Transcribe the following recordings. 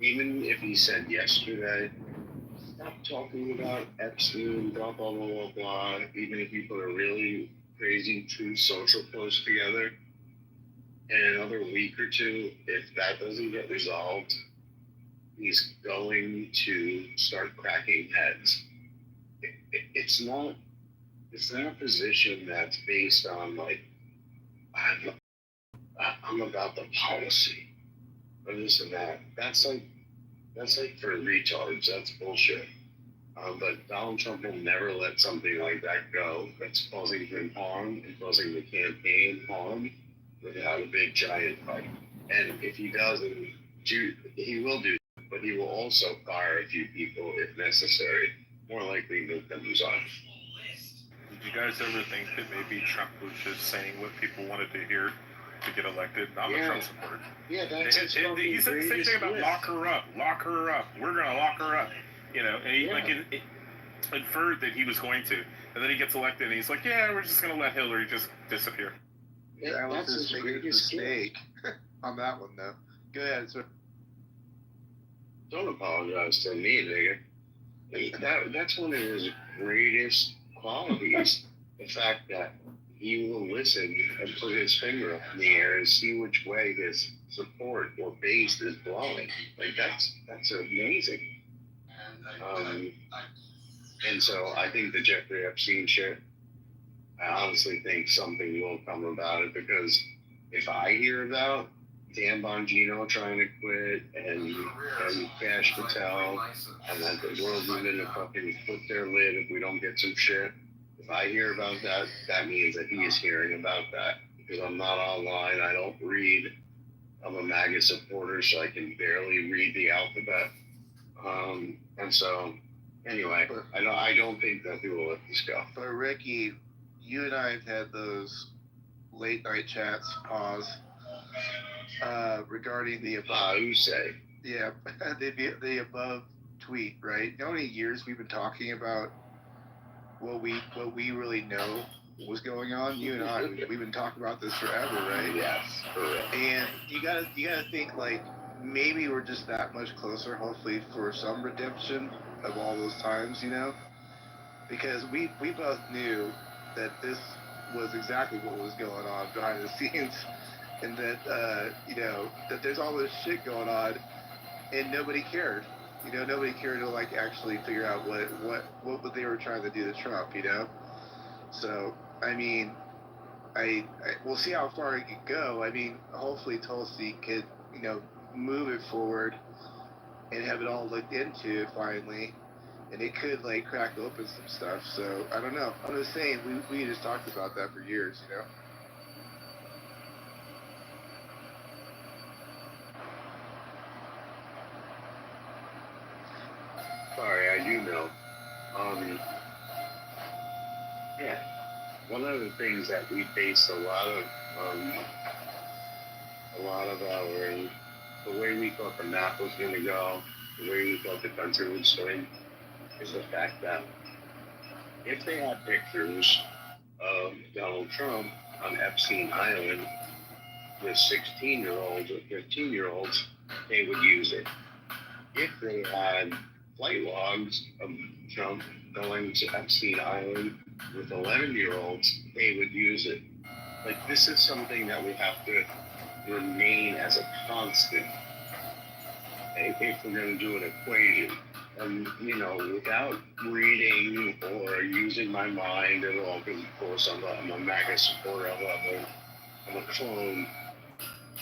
even if he said yesterday, stop talking about Epstein, blah, blah, blah, blah, blah, even if you put a really crazy true social post together, in another week or two, if that doesn't get resolved, he's going to start cracking heads. It's not. It's not a position that's based on like I'm, I'm about the policy or this and that. That's like for retards. That's bullshit. But Donald Trump will never let something like that go. That's causing him harm and causing the campaign harm without a big giant fight. And if he doesn't do, he will do, but he will also fire a few people if necessary. More likely move them on. Did you guys ever think that maybe Trump was just saying what people wanted to hear to get elected? I'm a Trump supporter. Yeah, that's he said the same thing about lock her up. We're gonna lock her up. And he inferred that he was going to, and then he gets elected, and he's like, "Yeah, we're just gonna let Hillary just disappear." Yeah, that was his biggest mistake on that one, though. Go ahead, sir. Don't apologize to me, nigga. That's one of his greatest qualities. The fact that he will listen and put his finger up in the air and see which way his support or base is blowing. Like that's amazing. And so I think the Jeffrey Epstein shit, I honestly think something will come about it, because if I hear about Dan Bongino trying to quit and Cash Patel and that the world's going to fucking flip their lid if we don't get some shit, if I hear about that, that means that he is hearing about that, because I'm not online, I don't read. I'm a MAGA supporter, so I can barely read the alphabet. And so, anyway, I don't think that we will let this go. But Ricky, you and I have had those late night chats, regarding the above. You say? Yeah, the above tweet, right? You know how many years we've been talking about what we really know was going on? You and I, we've been talking about this forever, right? Yes, correct. And you gotta think, like, maybe we're just that much closer, hopefully, for some redemption of all those times, because we both knew that this was exactly what was going on behind the scenes, and that that there's all this shit going on, and nobody cared. Nobody cared to like actually figure out what they were trying to do to Trump. So I mean, we'll see how far it could go. I mean, hopefully Tulsi could move it forward and have it all looked into finally, and it could like crack open some stuff. So I don't know. I'm just saying we just talked about that for years. Sorry, I do know. Yeah, one of the things that we based a lot of our, the way we thought the map was going to go, the way we thought the country would swing, is the fact that if they had pictures of Donald Trump on Epstein Island with 16-year-olds or 15-year-olds, they would use it. If they had flight logs of Trump going to Epstein Island with 11-year-olds, they would use it. Like, this is something that we have to remain as a constant if we're going to do an equation. And, without reading or using my mind at all, because of course I'm a MAGA supporter, I'm a clone,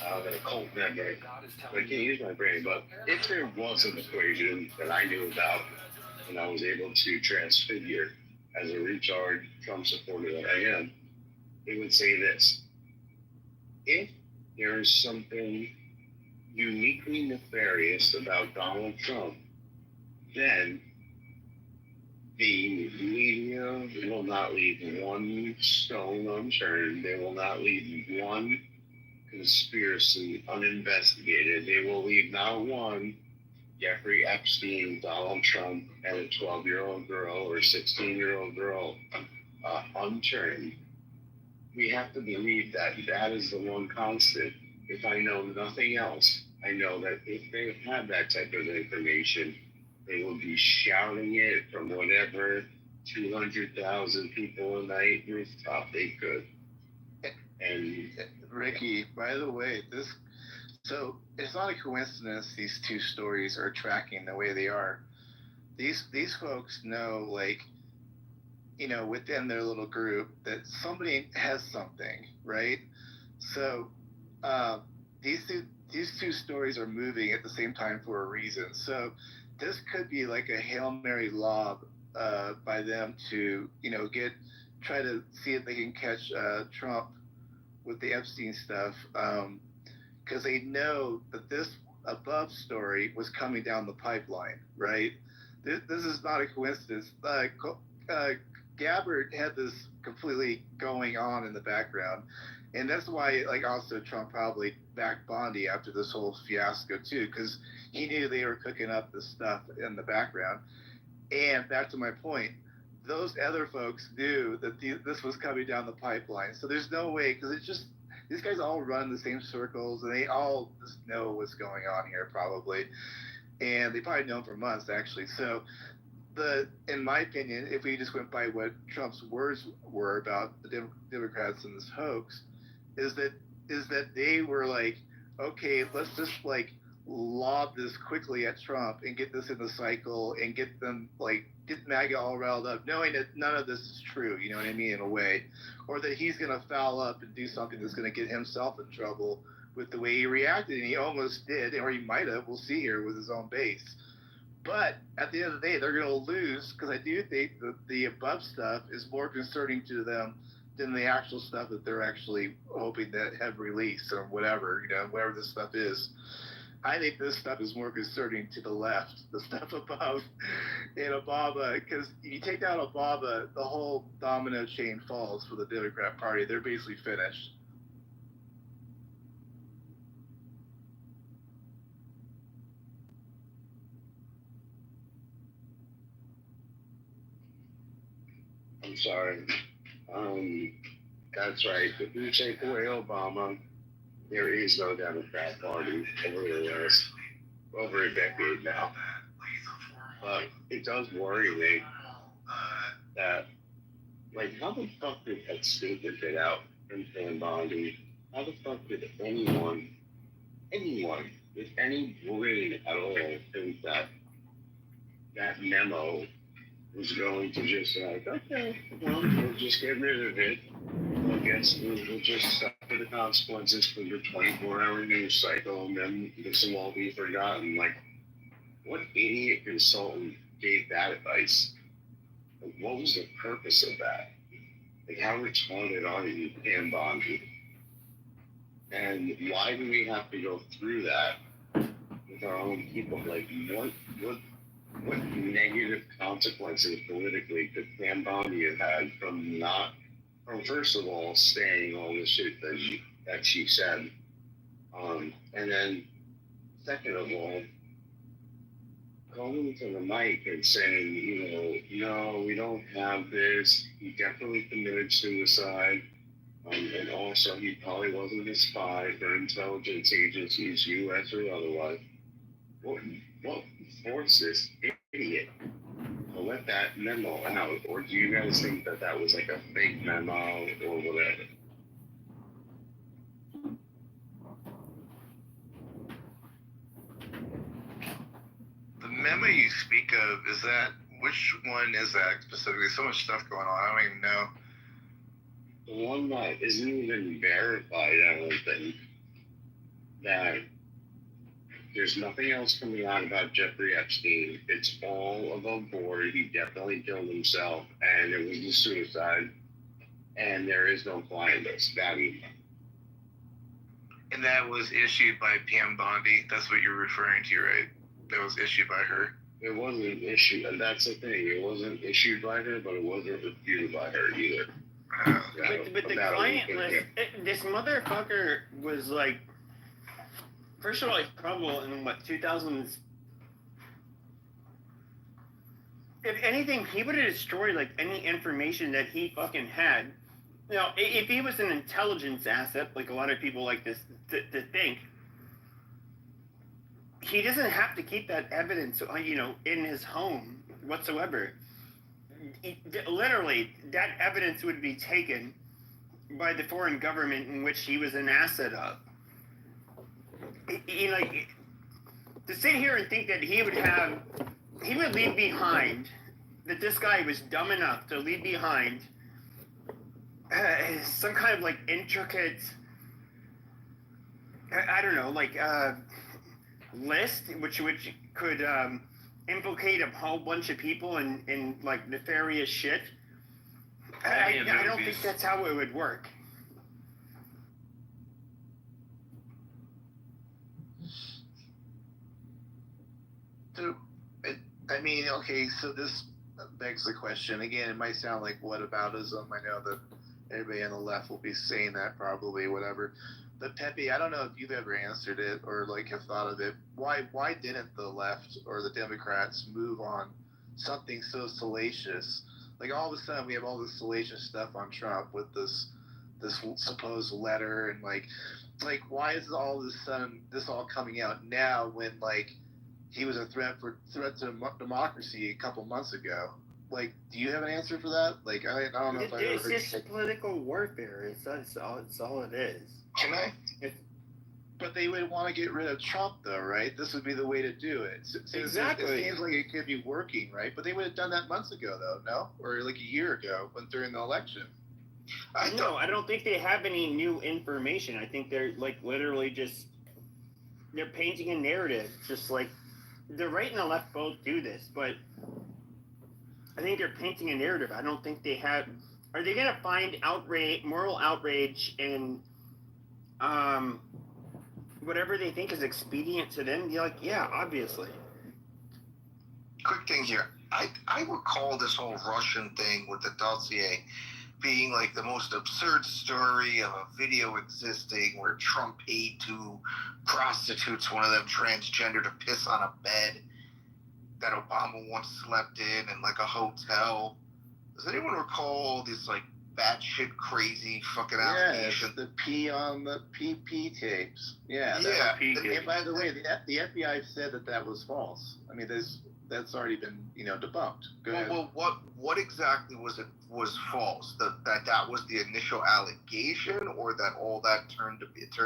and a cult member, so I can't use my brain. But if there was an equation that I knew about and I was able to transfigure as a retard Trump supporter that I am, it would say this: if there is something uniquely nefarious about Donald Trump, then the media will not leave one stone unturned. They will not leave one conspiracy uninvestigated. They will leave not one Jeffrey Epstein, Donald Trump, and a 12-year-old girl or a 16-year-old girl unturned. We have to believe that that is the one constant. If I know nothing else, I know that if they had that type of information, they would be shouting it from whatever 200,000 people a night rooftop they could. And Ricky, by the way, so it's not a coincidence these two stories are tracking the way they are. These folks know, like, within their little group that somebody has something, right? So these two stories are moving at the same time for a reason. So this could be like a Hail Mary lob by them to try to see if they can catch Trump with the Epstein stuff, because they know that this above story was coming down the pipeline, right? This is not a coincidence. Gabbard had this completely going on in the background, and that's why, like, also Trump probably backed Bondi after this whole fiasco too, because he knew they were cooking up this stuff in the background. And back to my point, those other folks knew that this was coming down the pipeline. So there's no way, because it's just, these guys all run the same circles, and they all just know what's going on here probably, and they probably know for months actually. So in my opinion, if we just went by what Trump's words were about the Democrats and this hoax, is that they were like, okay, let's just like lob this quickly at Trump and get this in the cycle and get them, like, get MAGA all riled up, knowing that none of this is true, you know what I mean, in a way, or that he's going to foul up and do something that's going to get himself in trouble with the way he reacted, and he almost did, or he might have, we'll see here, with his own base. But at the end of the day, they're going to lose, because I do think that the above stuff is more concerning to them than the actual stuff that they're actually hoping that have released or whatever, whatever this stuff is. I think this stuff is more concerning to the left, the stuff above in Obama, because you take out Obama, the whole domino chain falls for the Democrat Party. They're basically finished. I'm sorry. That's right. If you take away Obama, there is no Democrat Party over a decade now. But it does worry me that, like, how the fuck did that stupid get out from Van Bondi? How the fuck did anyone with any brain at all think that memo was going to just like, okay, well, we'll just get rid of it. I guess we'll just suffer the consequences for the 24-hour news cycle, and then this will all be forgotten. Like, what idiot consultant gave that advice? Like, what was the purpose of that? Like, how retarded are you, Pam Bondi? And why do we have to go through that with our own people? Like, what negative consequences politically could Pam Bondi have had from first of all saying all the shit that she said, and then second of all going to the mic and saying, no, we don't have this. He definitely committed suicide, and also he probably wasn't a spy for intelligence agencies, U.S. or otherwise. What forced this idiot to let that memo out? Or do you guys think that was like a fake memo or whatever? The memo you speak of, which one is that specifically? So much stuff going on, I don't even know. The one that isn't even verified, I don't think, that there's nothing else coming out about Jeffrey Epstein. It's all above board. He definitely killed himself, and it was a suicide, and there is no client list. That email. And that was issued by Pam Bondi. That's what you're referring to, right? That was issued by her. It wasn't issued, and that's the thing. It wasn't issued by her, but it wasn't reviewed by her either. But the client list, this motherfucker was like, first of all, he's probable in 2000s. If anything, he would have destroyed like any information that he fucking had. If he was an intelligence asset, like a lot of people like this to think, he doesn't have to keep that evidence, in his home whatsoever. Literally, that evidence would be taken by the foreign government in which he was an asset of. To sit here and think that he would leave behind, that this guy was dumb enough to leave behind some kind of intricate, I don't know, list which could implicate a whole bunch of people in nefarious shit. I don't think that's how it would work. So, I mean, okay, so this begs the question. Again, it might sound like whataboutism. I know that everybody on the left will be saying that probably, whatever. But Pepe, I don't know if you've ever answered it or have thought of it. Why didn't the left or the Democrats move on something so salacious? All of a sudden we have all this salacious stuff on Trump with this supposed letter and why is all of a sudden this all coming out now when he was a threat to democracy a couple months ago? Do you have an answer for that? I don't know if I ever heard. It's just political warfare. It's all it is. Can I? But they would want to get rid of Trump, though, right? This would be the way to do it. Exactly. It seems like it could be working, right? But they would have done that months ago, though, no? Or a year ago, during the election. I don't think they have any new information. I think they're literally just they're painting a narrative. Just the right and the left both do this, but I think they're painting a narrative. I don't think they have. Are they going to find moral outrage, and whatever they think is expedient to them? You're yeah, obviously. Quick thing here. I recall this whole Russian thing with the dossier being the most absurd story of a video existing where Trump paid 2 prostitutes, one of them transgender, to piss on a bed that Obama once slept in a hotel. Does anyone recall these batshit crazy fucking allegations? The P on the PP tapes. Yeah. Yeah. And by the way, the FBI said that was false. I mean, that's already been debunked. Go ahead. Well, what exactly was false? That was the initial allegation, or that all that turned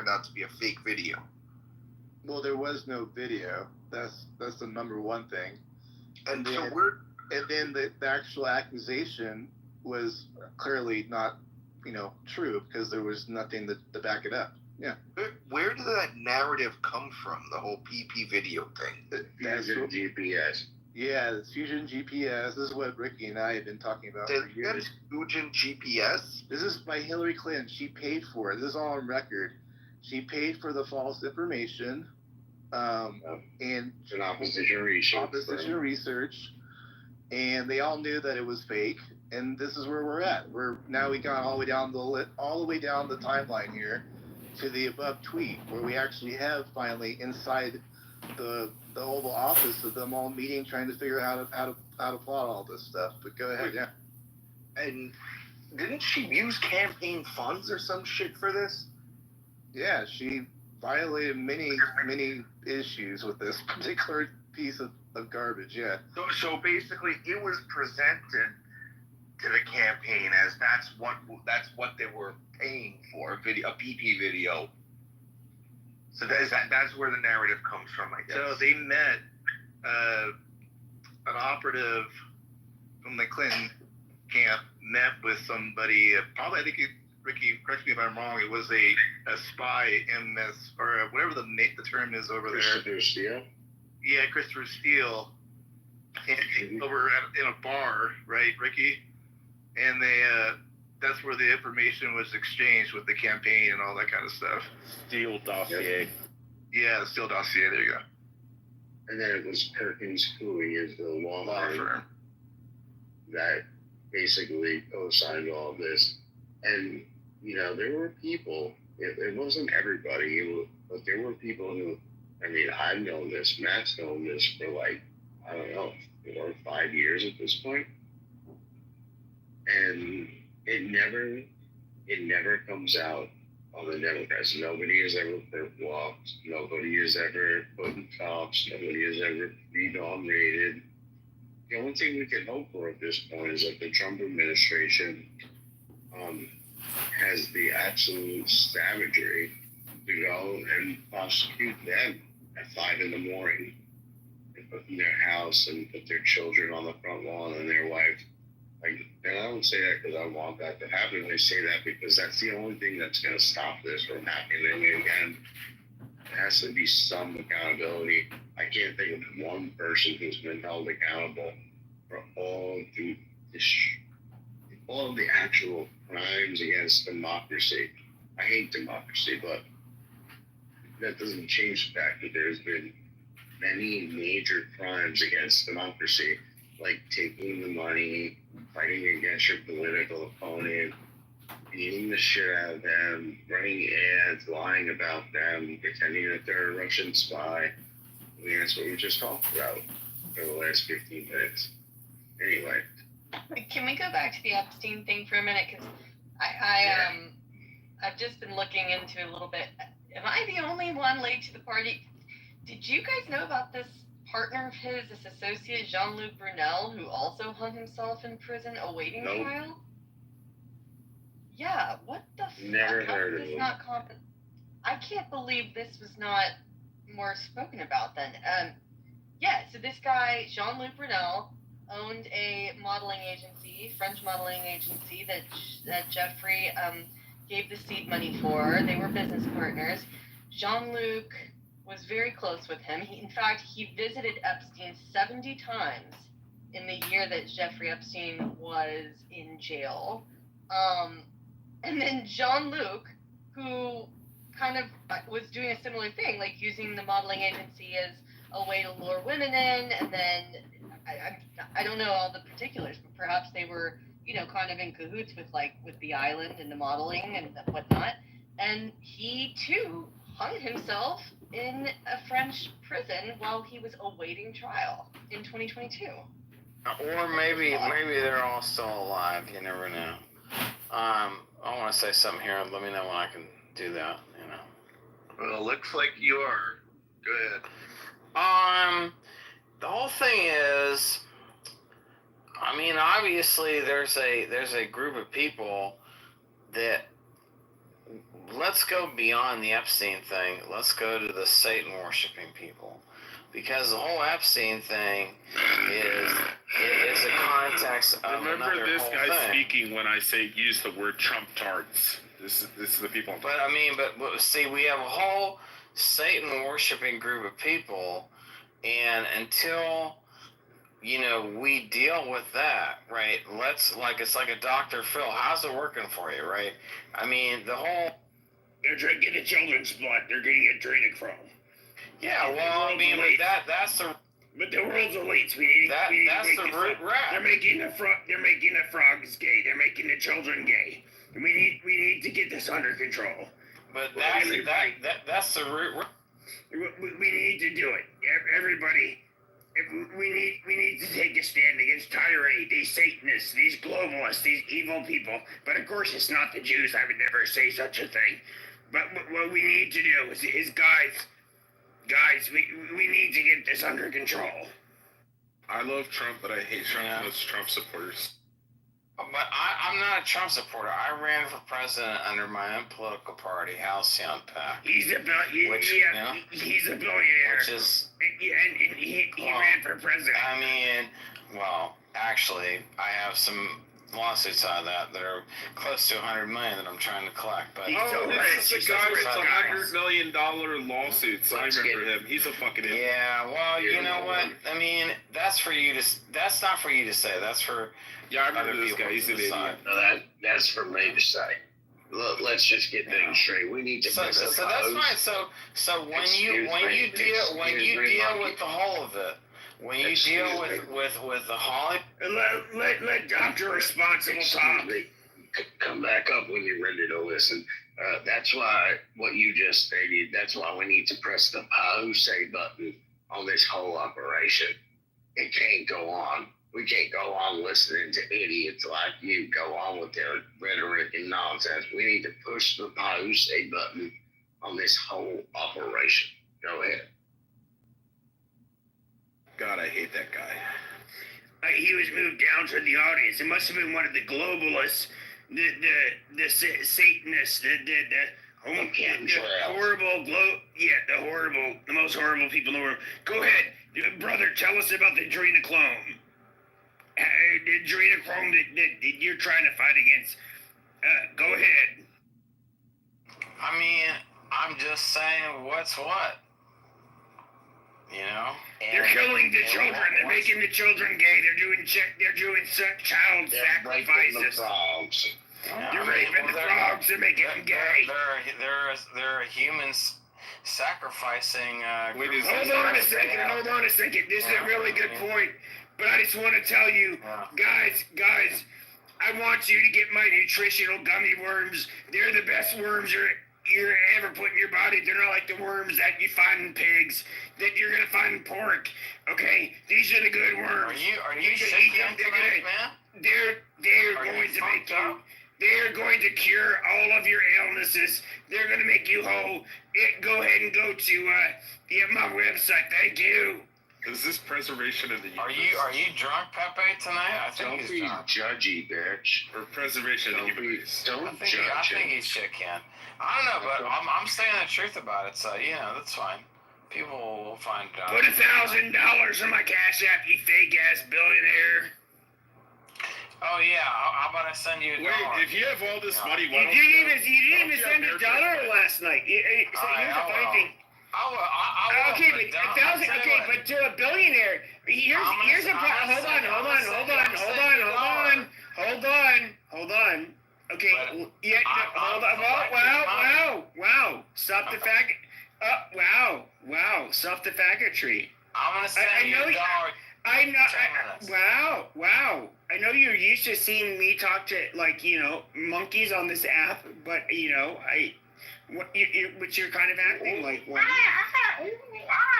out to be a fake video? Well, there was no video. That's the number one thing. And then the actual accusation was clearly not true because there was nothing to back it up. Yeah. Where did that narrative come from? The whole PP video thing. Fusion GPS. Yeah, it's Fusion GPS. This is what Ricky and I have been talking about for years. Fusion GPS? This is by Hillary Clinton. She paid for it. This is all on record. She paid for the false information. And it's an opposition research. And they all knew that it was fake. And this is where we're at. We got all the way down the timeline here to the above tweet, where we actually have finally inside the Oval Office of them all meeting, trying to figure out how to plot all this stuff. But go ahead, yeah. And didn't she use campaign funds or some shit for this? Yeah, she violated many issues with this particular piece of garbage. Yeah. So basically, it was presented to the campaign as that's what they were paying for, a PP video. So that's where the narrative comes from, I guess. So they met an operative from the Clinton camp met with somebody. Probably, I think Ricky, correct me if I'm wrong. It was a spy, MS, or whatever the term is over there. Christopher Steele. Yeah, Christopher Steele. And over in a bar, right, Ricky? And they that's where the information was exchanged with the campaign and all that kind of stuff. Steele dossier. Yeah, the Steele dossier. There you go. And then it was Perkins Coie is the law firm that basically co-signed all of this. And, there were people, it wasn't everybody, but there were people who, I've known this, Matt's known this for I don't know, 4 or 5 years at this point. And it never comes out on the Democrats. Nobody has ever walked. Nobody has ever put in cops. Nobody has ever re-nominated. The only thing we can hope for at this point is that the Trump administration has the absolute savagery to go and prosecute them at 5 in the morning and put in their house and put their children on the front lawn and their wife. And I don't say that because I want that to happen. I say that because that's the only thing that's going to stop this from happening again. There has to be some accountability. I can't think of one person who's been held accountable for all of the actual crimes against democracy. I hate democracy, but that doesn't change the fact that there's been many major crimes against democracy, like taking the money, fighting against your political opponent, beating the shit out of them, running ads, lying about them, pretending that they're a Russian spy. I mean, that's what we just talked about for the last 15 minutes. Anyway. Can we go back to the Epstein thing for a minute? Because I've just been looking into it a little bit. Am I the only one late to the party? Did you guys know about this partner of his, this associate, Jean-Luc Brunel, who also hung himself in prison awaiting trial? Yeah, what the fuck? Never heard of him. I can't believe this was not more spoken about then. So this guy, Jean-Luc Brunel, owned a modeling agency, French modeling agency that Jeffrey gave the seed money for. They were business partners. Jean-Luc was very close with him. In fact, he visited Epstein 70 times in the year that Jeffrey Epstein was in jail. And then Jean-Luc, who kind of was doing a similar thing, like using the modeling agency as a way to lure women in, and then I don't know all the particulars, but perhaps they were, kind of in cahoots with the island and the modeling and whatnot. And he too hung himself in a French prison while he was awaiting trial in 2022. Or maybe they're all still alive. You never know. I want to say something here. Let me know when I can do that. Well, it looks like you are. Go ahead. The whole thing is, obviously there's a group of people that, let's go beyond the Epstein thing. Let's go to the Satan worshiping people, because the whole Epstein thing is a context of Remember this whole guy thing. speaking when I say use the word Trump tards. This is the people. But see, we have a whole Satan worshiping group of people, and until we deal with that, right? It's like a Dr. Phil. How's it working for you, right? The whole. They're drinking the children's blood. They're getting adrenochrome. Yeah, well, that's the. But the world's elites. That's the root rap. They're making the frogs gay. They're making the children gay. And we need to get this under control. But that's the root. We need to do it. Everybody. We need to take a stand against tyranny, these Satanists, these globalists, these evil people. But of course, it's not the Jews. I would never say such a thing. But what we need to do is guys, we need to get this under control. I love Trump, but I hate Trump most Trump supporters. But I'm not a Trump supporter. I ran for president under my own political party, Halcyon PAC. He's a billionaire. Which is... And he ran for president. Actually, I have some lawsuits out of that are close to $100 million that I'm trying to collect. But it's the guy with $100 million lawsuits. I remember him. He's a fucking idiot. Yeah, well, you know what? That's for you to. That's not for you to say. That's for. Yeah, I remember this guy. He's an idiot. No, that's for me to say. Look, let's just get things straight. We need to. So that's fine. So when you deal with the whole of it, when you deal with the Holly, let Dr. Responsible talk. Come back up when you're ready to listen. That's why what you just stated. That's why we need to press the say button on this whole operation. It can't go on. We can't go on listening to idiots like you go on with their rhetoric and nonsense. We need to push the post a button on this whole operation. Go ahead. God, I hate that guy. He was moved down to the audience. It must have been one of the globalists, the Satanists, the horrible the most horrible people in the world. Go ahead, brother. Tell us about the adrenochrome. The adrenochrome that you're trying to fight against. Go ahead. I mean, I'm just saying what's what. You know? They're killing the children. They're making the children gay. They're doing child sacrifices. Frogs. They're raping the frogs. They're making them gay. They're humans sacrificing. Hold on a second. This is a really good point. But I just want to tell you, guys, I want you to get my nutritional gummy worms. They're the best worms you're ever put in your body. They're not like the worms that you find in pigs, that you're gonna find in pork. Okay, these are the good worms. Are you shaking tonight, man? They're going to make you. They're going to cure all of your illnesses. They're going to make you whole. Go ahead and go to my website. Thank you. Is this preservation of the universe? Are you drunk, Pepe, tonight? I think Don't he's be drunk. judgy, bitch. Or preservation of the universe? Don't I judge think him. he's shit can. I don't know, but I'm saying the truth about it, so that's fine. People will find out. Put $1,000 on my Cash App, you fake ass billionaire. Oh yeah, how about I send you $1? Wait, if you have all this money, why You don't didn't even send $1 last night. Here's the funny thing. I will, Okay, but $1,000. Okay, but to a billionaire. Here's a problem. Hold on. Okay, hold on. Wow. Stop the fag. Wow. Stop the faggotry. I'm gonna send you $1. Wow. I know you're used to seeing me talk to monkeys on this app, but which you're kind of acting like one.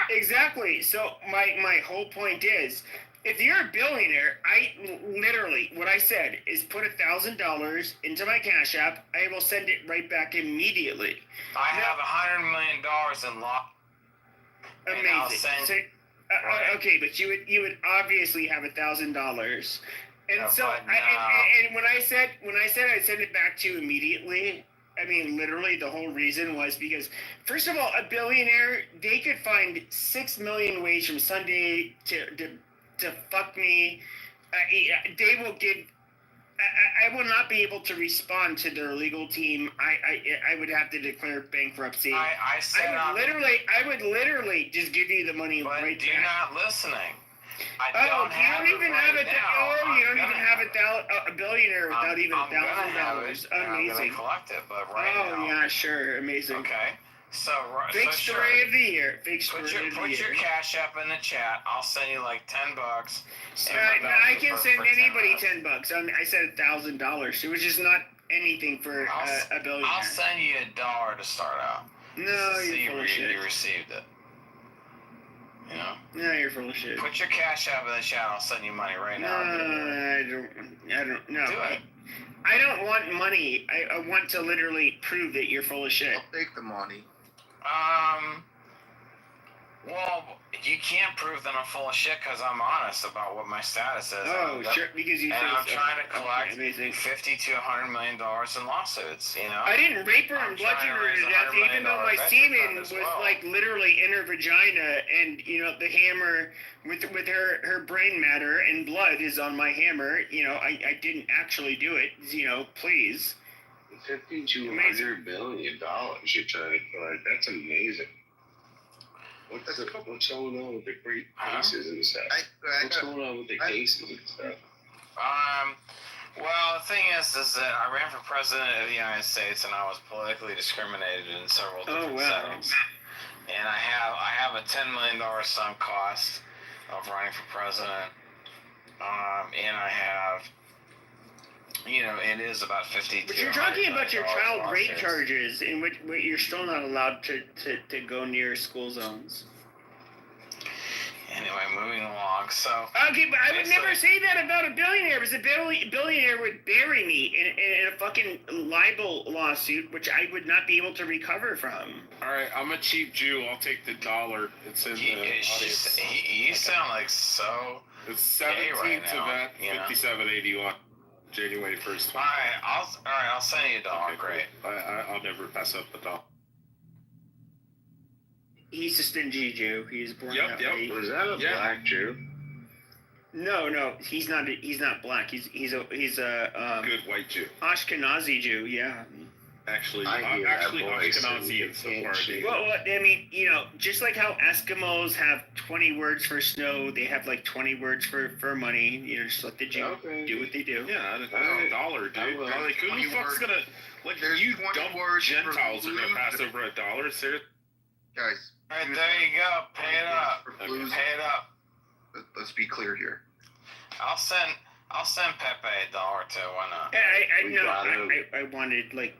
Exactly. So my whole point is, if you're a billionaire, I literally what I said is put $1,000 into my Cash App. I will send it right back immediately. I have $100 million in law. Amazing. Okay, but you would obviously have $1,000, and so and when I said I'd send it back to you immediately, I mean literally the whole reason was because first of all, a billionaire, they could find 6 million ways from Sunday to fuck me. They will give. I will not be able to respond to their legal team. I would have to declare bankruptcy. I would literally just give you the money but right you're back. not listening. You don't even have a billionaire without even $1,000. Amazing. I'm gonna collect it, but now. Oh yeah, sure, amazing. Okay. So Fake story of the year. Put your Cash App in the chat. I'll send you like $10. I can send anybody $10. I said $1,000, which is not anything for a billionaire. I'll send you $1 to start out. No, you're full of shit. You received it. No, you're full of shit. Put your Cash App in the chat. I'll send you money right now. I don't. No. Do it. I don't want money. I want to literally prove that you're full of shit. I'll take the money. Well, you can't prove that I'm full of shit because I'm honest about what my status is. Oh, sure, because you. And I'm trying to collect amazing. $50 to $100 million in lawsuits. I didn't rape her and bludgeon her to death, even though my semen was like literally in her vagina, and the hammer with her brain matter and blood is on my hammer. I didn't actually do it. Please. $50 to $100 billion you're trying to collect. That's amazing. What's going on with the cases and stuff? What's going on with the cases and stuff? Well, the thing is that I ran for president of the United States, and I was politically discriminated in several different settings. And I have a $10 million sunk cost of running for president, and I have. It is about 50. But you're talking about your child rape charges, in which you're still not allowed to go near school zones. Anyway, moving along. wrong. So Okay, but I would basically- never say that about a billionaire, because a billionaire would bury me in a fucking libel lawsuit, which I would not be able to recover from. All right, I'm a cheap Jew. I'll take the dollar. It's in the audience. you sound like so. It's gay 17 right to now, that, you know? 57.81, January 1st. All right, I'll send you a dollar. Okay, Great. I'll never pass up the dollar. He's a stingy Jew. He was born Yep, that yep. way. Was that a Yeah. black Jew? No, he's not. He's not black. He's a Good white Jew. Ashkenazi Jew. Yeah. Actually, I hear that voice, Ashkenazi and is the you part. can't see. Well, I mean, just like how Eskimos have 20 words for snow, they have like 20 words for money. Just let the Jew Okay. do what they do. Yeah, All right. a dollar, I dude. will. Like, who the 20 fuck's words. gonna like? There's You 20 dumb words for Gentiles are gonna blue. pass over a dollar? Seriously? Guys, All right, there you go. Pay it up. for blues, Pay it up. let's be clear here. I'll send Pepe a dollar too. Why not? We got him. I wanted like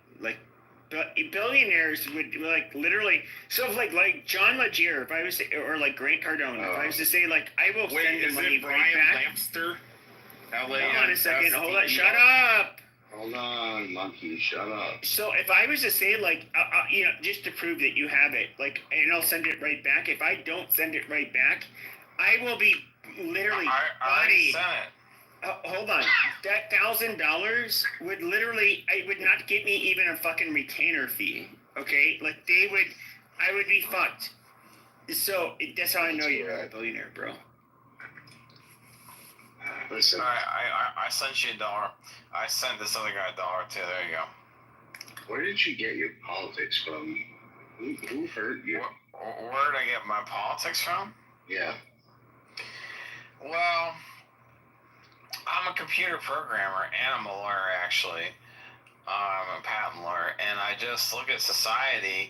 billionaires would like literally. So if like John Legere, if I was to, or like Grant Cardone, if I was to say like I will Wait, send the is money it right Brian back. Lampster? Hold on a second. Hold on. Shut up. Hold on, monkey. Shut up. So if I was to say like, just to prove that you have it, like, and I'll send it right back. If I don't send it right back, I will be literally I already bodied. sent it. Hold on. That $1,000 would literally, it would not get me even a fucking retainer fee. Okay, like I would be fucked. So that's how I know you're a billionaire, bro. Listen, All right, I sent you a dollar. I sent this other guy a dollar too. There you go. where did you get your politics from? Who hurt you? Where did I get my politics from? Yeah. Well, I'm a computer programmer and I'm a lawyer, actually. I'm a patent lawyer, and I just look at society,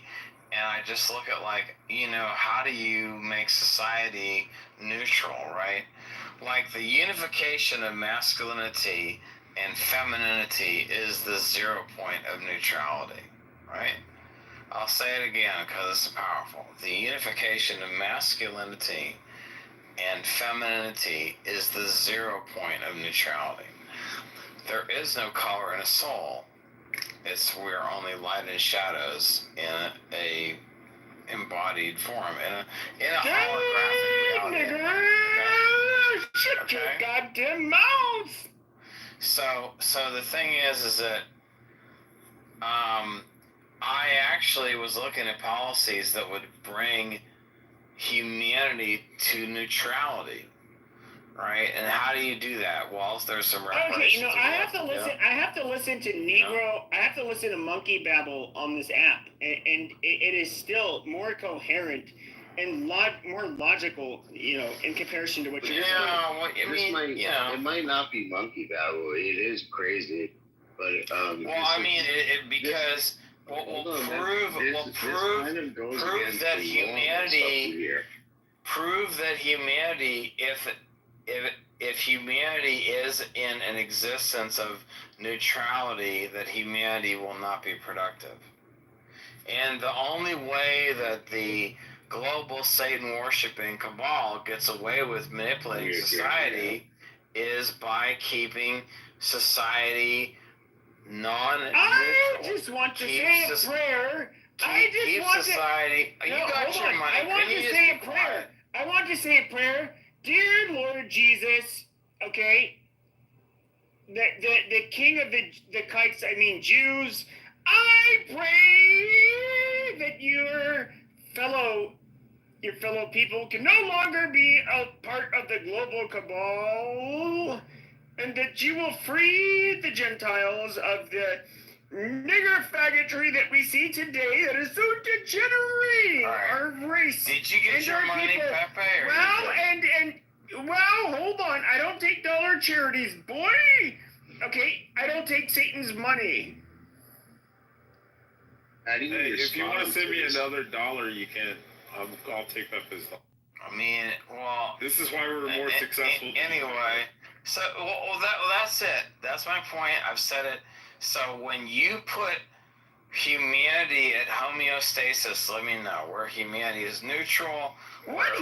and I just look at, like, how do you make society neutral, right? Like, the unification of masculinity and femininity is the 0 point of neutrality, right? I'll say it again because it's powerful. The unification of masculinity and femininity is the 0 point of neutrality. There is no color in a soul. We're only light and shadows in a embodied form, in a holographic reality. Shut your Okay. goddamn mouth! So the thing is that I actually was looking at policies that would bring humanity to neutrality, right? And how do you do that? Well, there's some Okay, reparations. I have to listen. I have to listen to Negro. I have to listen to Monkey Babble on this app, and it is still more coherent and more logical, in comparison to what you're saying. Yeah, well, I This mean, might, it might not be monkey battle. It is crazy, but well, I mean, because we'll prove that humanity. Prove that humanity, if humanity is in an existence of neutrality, that humanity will not be productive. And the only way that the global Satan worshipping cabal gets away with manipulating society is by keeping society non-neutral. I just want to say a prayer. Keep society. You got your money. I want Can you to just say be a prayer. quiet? I want to say a prayer. Dear Lord Jesus, okay, the king of the kites, I mean Jews, I pray that your fellow people can no longer be a part of the global cabal, and that you will free the Gentiles of the nigger faggotry that we see today that is so degenerating our race. Did you get and your our money, people. Pepe? Or Well, you didn't? hold on. I don't take dollar charities, boy. Okay, I don't take Satan's money. How do you Hey, if you want to respond send me this? another dollar, you can. I'll take Pepe's dollar. I mean, well. This is why we're more successful. Anyway, so that's it. That's my point. I've said it. So when you put humanity at homeostasis, let me know where humanity is neutral. What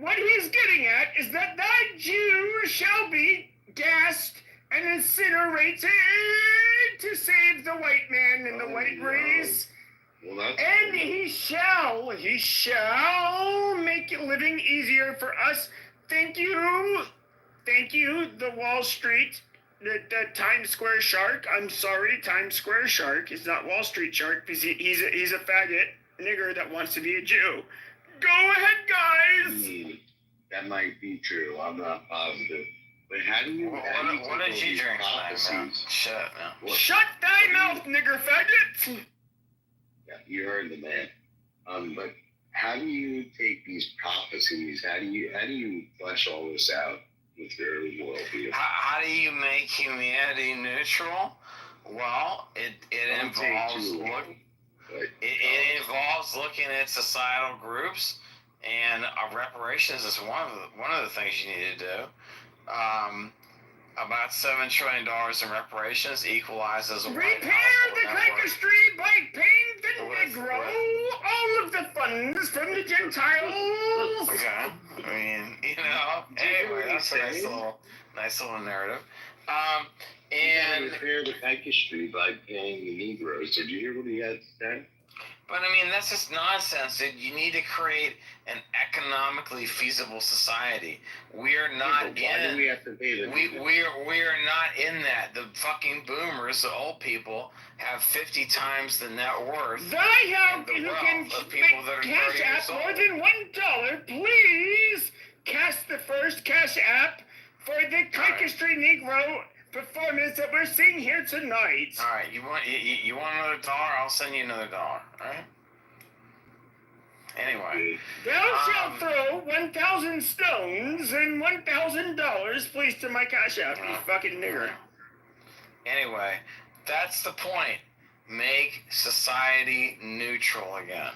what he's getting at is that thy Jew shall be gassed and incinerated to save the white man and the white race. Well, that's And he shall make living easier for us. Thank you, the Wall Street, the Times Square shark. I'm sorry, Times Square shark is not Wall Street shark because he's a faggot nigger that wants to be a Jew. Go ahead, guys. That might be true. I'm not positive. But how do you? What take did all you these drink tonight, man? prophecies? Shut up, man. Shut thy mouth, nigger faggot. Yeah, you heard the man. But how do you take these prophecies? How do you flesh all this out with your worldview? How do you make humanity neutral? Well, it involves it involves looking at societal groups, and reparations is one of the things you need to do. About $7 trillion in reparations equalizes Repair the crankestry by paying the Negro all of the funds from the Gentiles. Okay, I mean, anyway, that's a nice little narrative. And repair the crankestry by paying the Negroes. Did you hear what he had to say? But I mean, that's just nonsense. You need to create an economically feasible society. We are not Why do we have to pay them? we are not in that. The fucking boomers, the old people, have 50 times the net worth. Thy help, The you wealth can of people that are cash 30 app years more old. than $1. Please cast the first cash app for the crankestry Negro performance that we're seeing here tonight. All right, you want another $1? I'll send you another $1. All right. Anyway, Thou shalt throw 1,000 stones and $1,000, please, to my cash app, you fucking nigger. anyway, that's the point. Make society neutral again.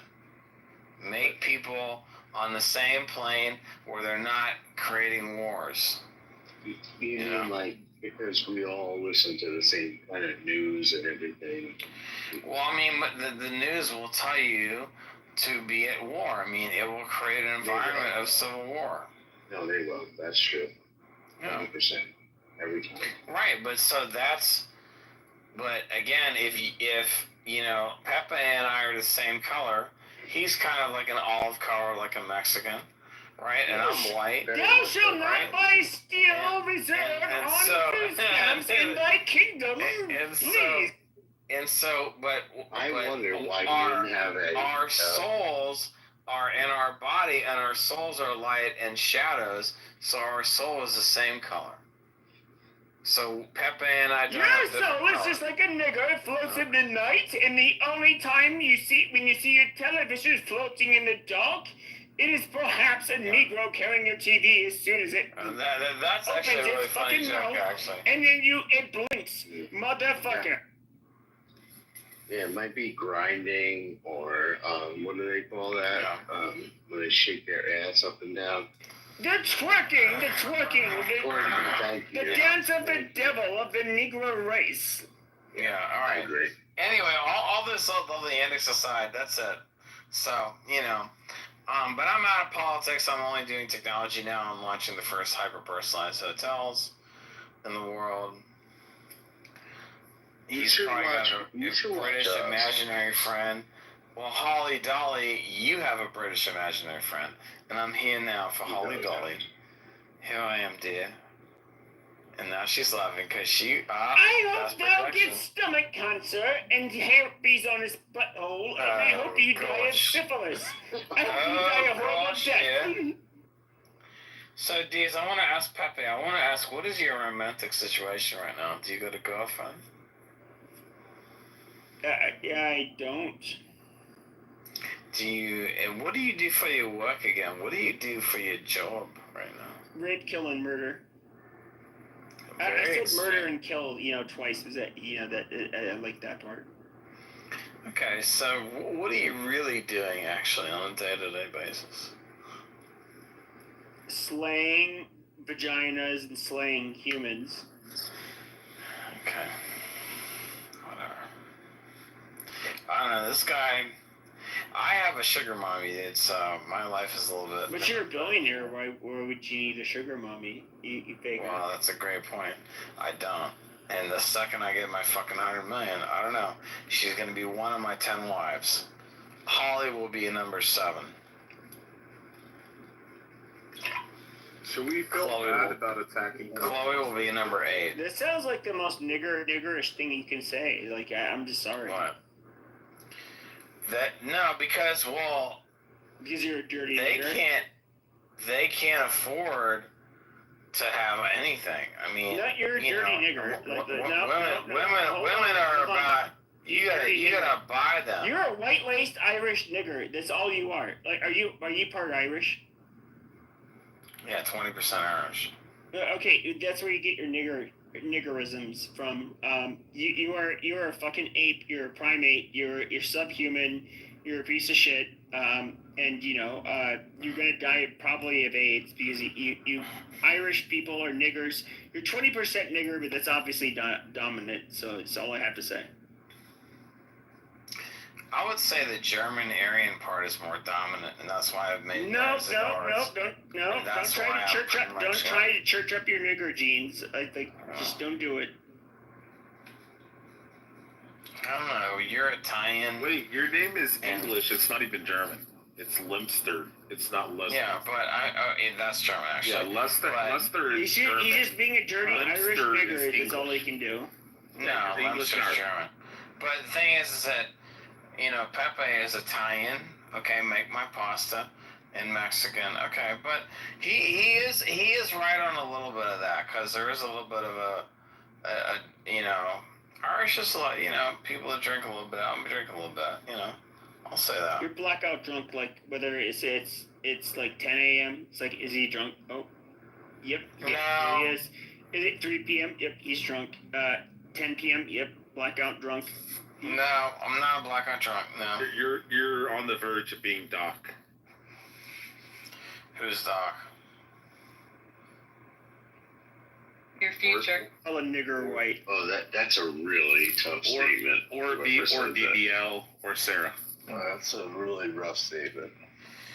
Make people on the same plane where they're not creating wars. You mean like because we all listen to the same kind of news and everything? Well, I mean, the news will tell you to be at war. I mean, it will create an environment of civil war. No, they won't. That's true. 100%. Every time. Right, but again, if Pepe and I are the same color, he's kind of like an olive color, like a Mexican, right? And I'm white. Thou shalt not Right? buy steel reserve and on so- food stamps in thy kingdom, please. But I wonder why you didn't have our souls are in our body, and our souls are light and shadows, so our soul is the same color. So Pepe and I don't have Your different soul is colors. just like a nigger, it floats in the night, and the only time when you see your television floating in the dark, it is perhaps a Negro carrying your TV as soon as it That's actually a opens really its funny fucking joke, mouth, actually. and then it blinks, motherfucker. Yeah, it might be grinding or what do they call that? When they shake their ass up and down. The twerking, the Thank you. dance of the devil of the Negro race. Yeah, all I right. agree. Anyway, all the antics aside, that's it. So, but I'm out of politics. I'm only doing technology now. I'm launching the first hyper-personalized hotels in the world. You should watch British us. imaginary friend. Well, Holly Dolly, you have a British imaginary friend, and I'm here now for Holly Dolly. Here I am, dear. And now she's laughing because I hope thou get stomach cancer and herpes on his butthole, and I hope you die of syphilis. I hope you die a horrible death. So, Deez, I want to ask Pepe, what is your romantic situation right now? Do you got a girlfriend? I don't. What do you do for your work again? What do you do for your job right now? Rape, kill, and murder. I said murder and kill, twice. Was that, I like that part. Okay, so what are you really doing actually on a day-to-day basis? Slaying vaginas and slaying humans. Okay. Whatever. I don't know, this guy, I have a sugar mommy, dude, so my life is a little bit. But you're a billionaire. Why would you need a sugar mommy? You figure. Well, that's a great point. I don't. And the second I get my fucking 100 million, I don't know. She's gonna be one of my 10 wives. Holly will be number 7. Should we feel Chloe bad will- about attacking her? Chloe will be number 8. That sounds like the most niggerish thing you can say. Like, I'm just sorry. What? No, because Because you're a dirty they nigger. can't afford to have anything. I mean, Not you're a dirty nigger. Women are about. You gotta buy them. You're a white-laced Irish nigger. That's all you are. Like, are you part Irish? Yeah, 20% Irish. Okay, that's where you get your niggerisms from. You are a fucking ape. You're a primate. You're subhuman. You're a piece of shit. And you're gonna die probably of AIDS because you Irish people are niggers. You're 20% nigger, but that's obviously dominant. So that's all I have to say. I would say the German Aryan part is more dominant, and that's why I've made No, guys don't And that's try why to I'm church up. pretty Don't much try to church up your nigger genes. I think just don't do it. I don't know. You're Italian. Wait, your name is English. It's not even German. It's Limster. It's not Lester. Yeah, but that's German actually. Yeah, Lester is German. He's just being a dirty Irish Limster nigger. is That's all English. he can do. No, English Limster's art. German. But the thing is that Pepe is Italian. Okay, make my pasta. And Mexican. Okay, but he is right on a little bit of that because there is a little bit of a Irish is a lot. People that drink a little bit. I'm drinking a little bit. I'll say that. You're blackout drunk, like whether it's like 10 a.m. It's like, is he drunk? Oh, yep. No. There he is. Is it 3 p.m.? Yep, he's drunk. 10 p.m. Yep, blackout drunk. No, I'm not a blackout drunk. No. You're on the verge of being Doc. Who's Doc? Your future. All a nigger white. Oh, that's a really tough statement. Or BBL or Sarah. That's a really rough statement.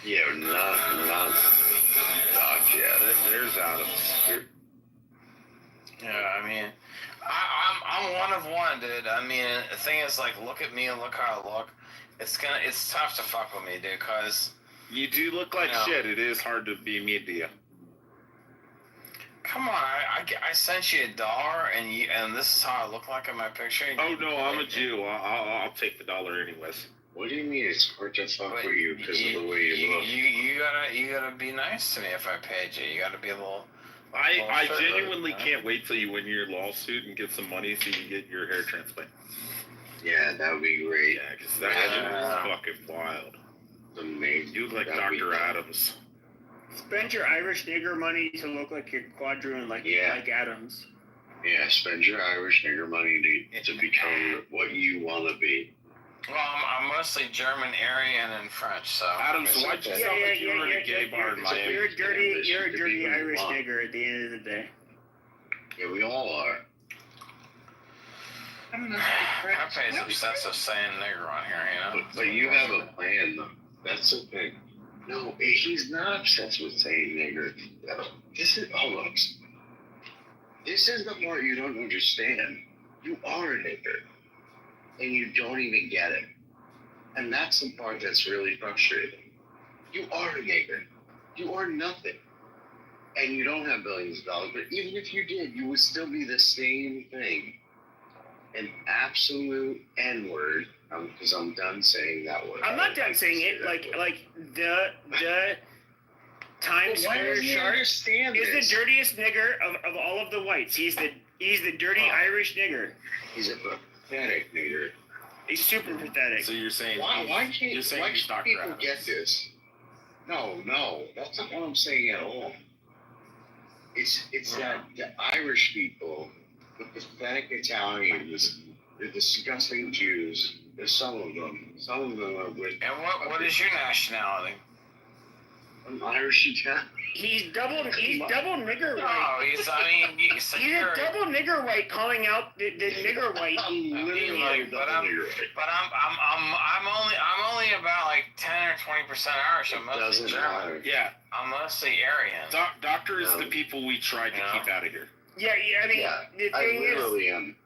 Yeah, not Doc. Yeah, There's Adams. Yeah, I mean, I'm one of one, dude. I mean, the thing is, like, look at me and look how I look. It's tough to fuck with me, dude, because You do look like shit. It is hard to be media. come on, I sent you $1, and this is how I look like in my picture. Oh no, I'm a Jew. I'll take the $1 anyways. what do you mean it's hard to fuck But with you because of the way you look? You gotta be nice to me if I paid you. You gotta be a little. I sure, genuinely huh? can't wait till you win your lawsuit and get some money so you can get your hair transplant. Yeah, that would be great. Yeah, because that is fucking wild. Amazing. You look like That'd be Dr. great. Adams. Spend your Irish nigger money to look like you're quadroon, like Adams. Yeah, spend your Irish nigger money to become what you want to be. Well, I'm mostly German, Aryan, and French. So Adams, why'd you sound like you were in a gay bar in Miami? You're a dirty Irish nigger at the end of the day. Yeah, we all are. I don't know. Pepe's obsessed with saying nigger on here, But you have a plan, though. That's the thing. No, he's not obsessed with saying nigger. This is This is the part you don't understand. You are a nigger, and you don't even get it. And that's the part that's really frustrating. You are a nigger. You are nothing. And you don't have billions of dollars, but even if you did, you would still be the same thing. An absolute N-word, because I'm done saying that word. I'm not done saying it. Like the Times Square shark is the dirtiest nigger of all of the whites. He's the dirty Irish nigger. He's a pathetic nigger. He's super pathetic. So you're saying Why can't you're saying he's Dr. people Adams. get this? No, that's not what I'm saying at all. It's that the Irish people, the pathetic Italians, the disgusting Jews, there's some of them are with. And what is your nationality? I'm Irish Italian. He's double nigger No, white. he's He's a double nigger white calling out the nigger white. I'm literally like, a but double nigger. But I'm only about like 10 or 20% Irish. I'm It mostly doesn't German. matter. Yeah, I'm mostly Aryan. doctor is No. the people we tried to Yeah. keep out of here. Yeah, I mean, Yeah, the I thing is, literally am.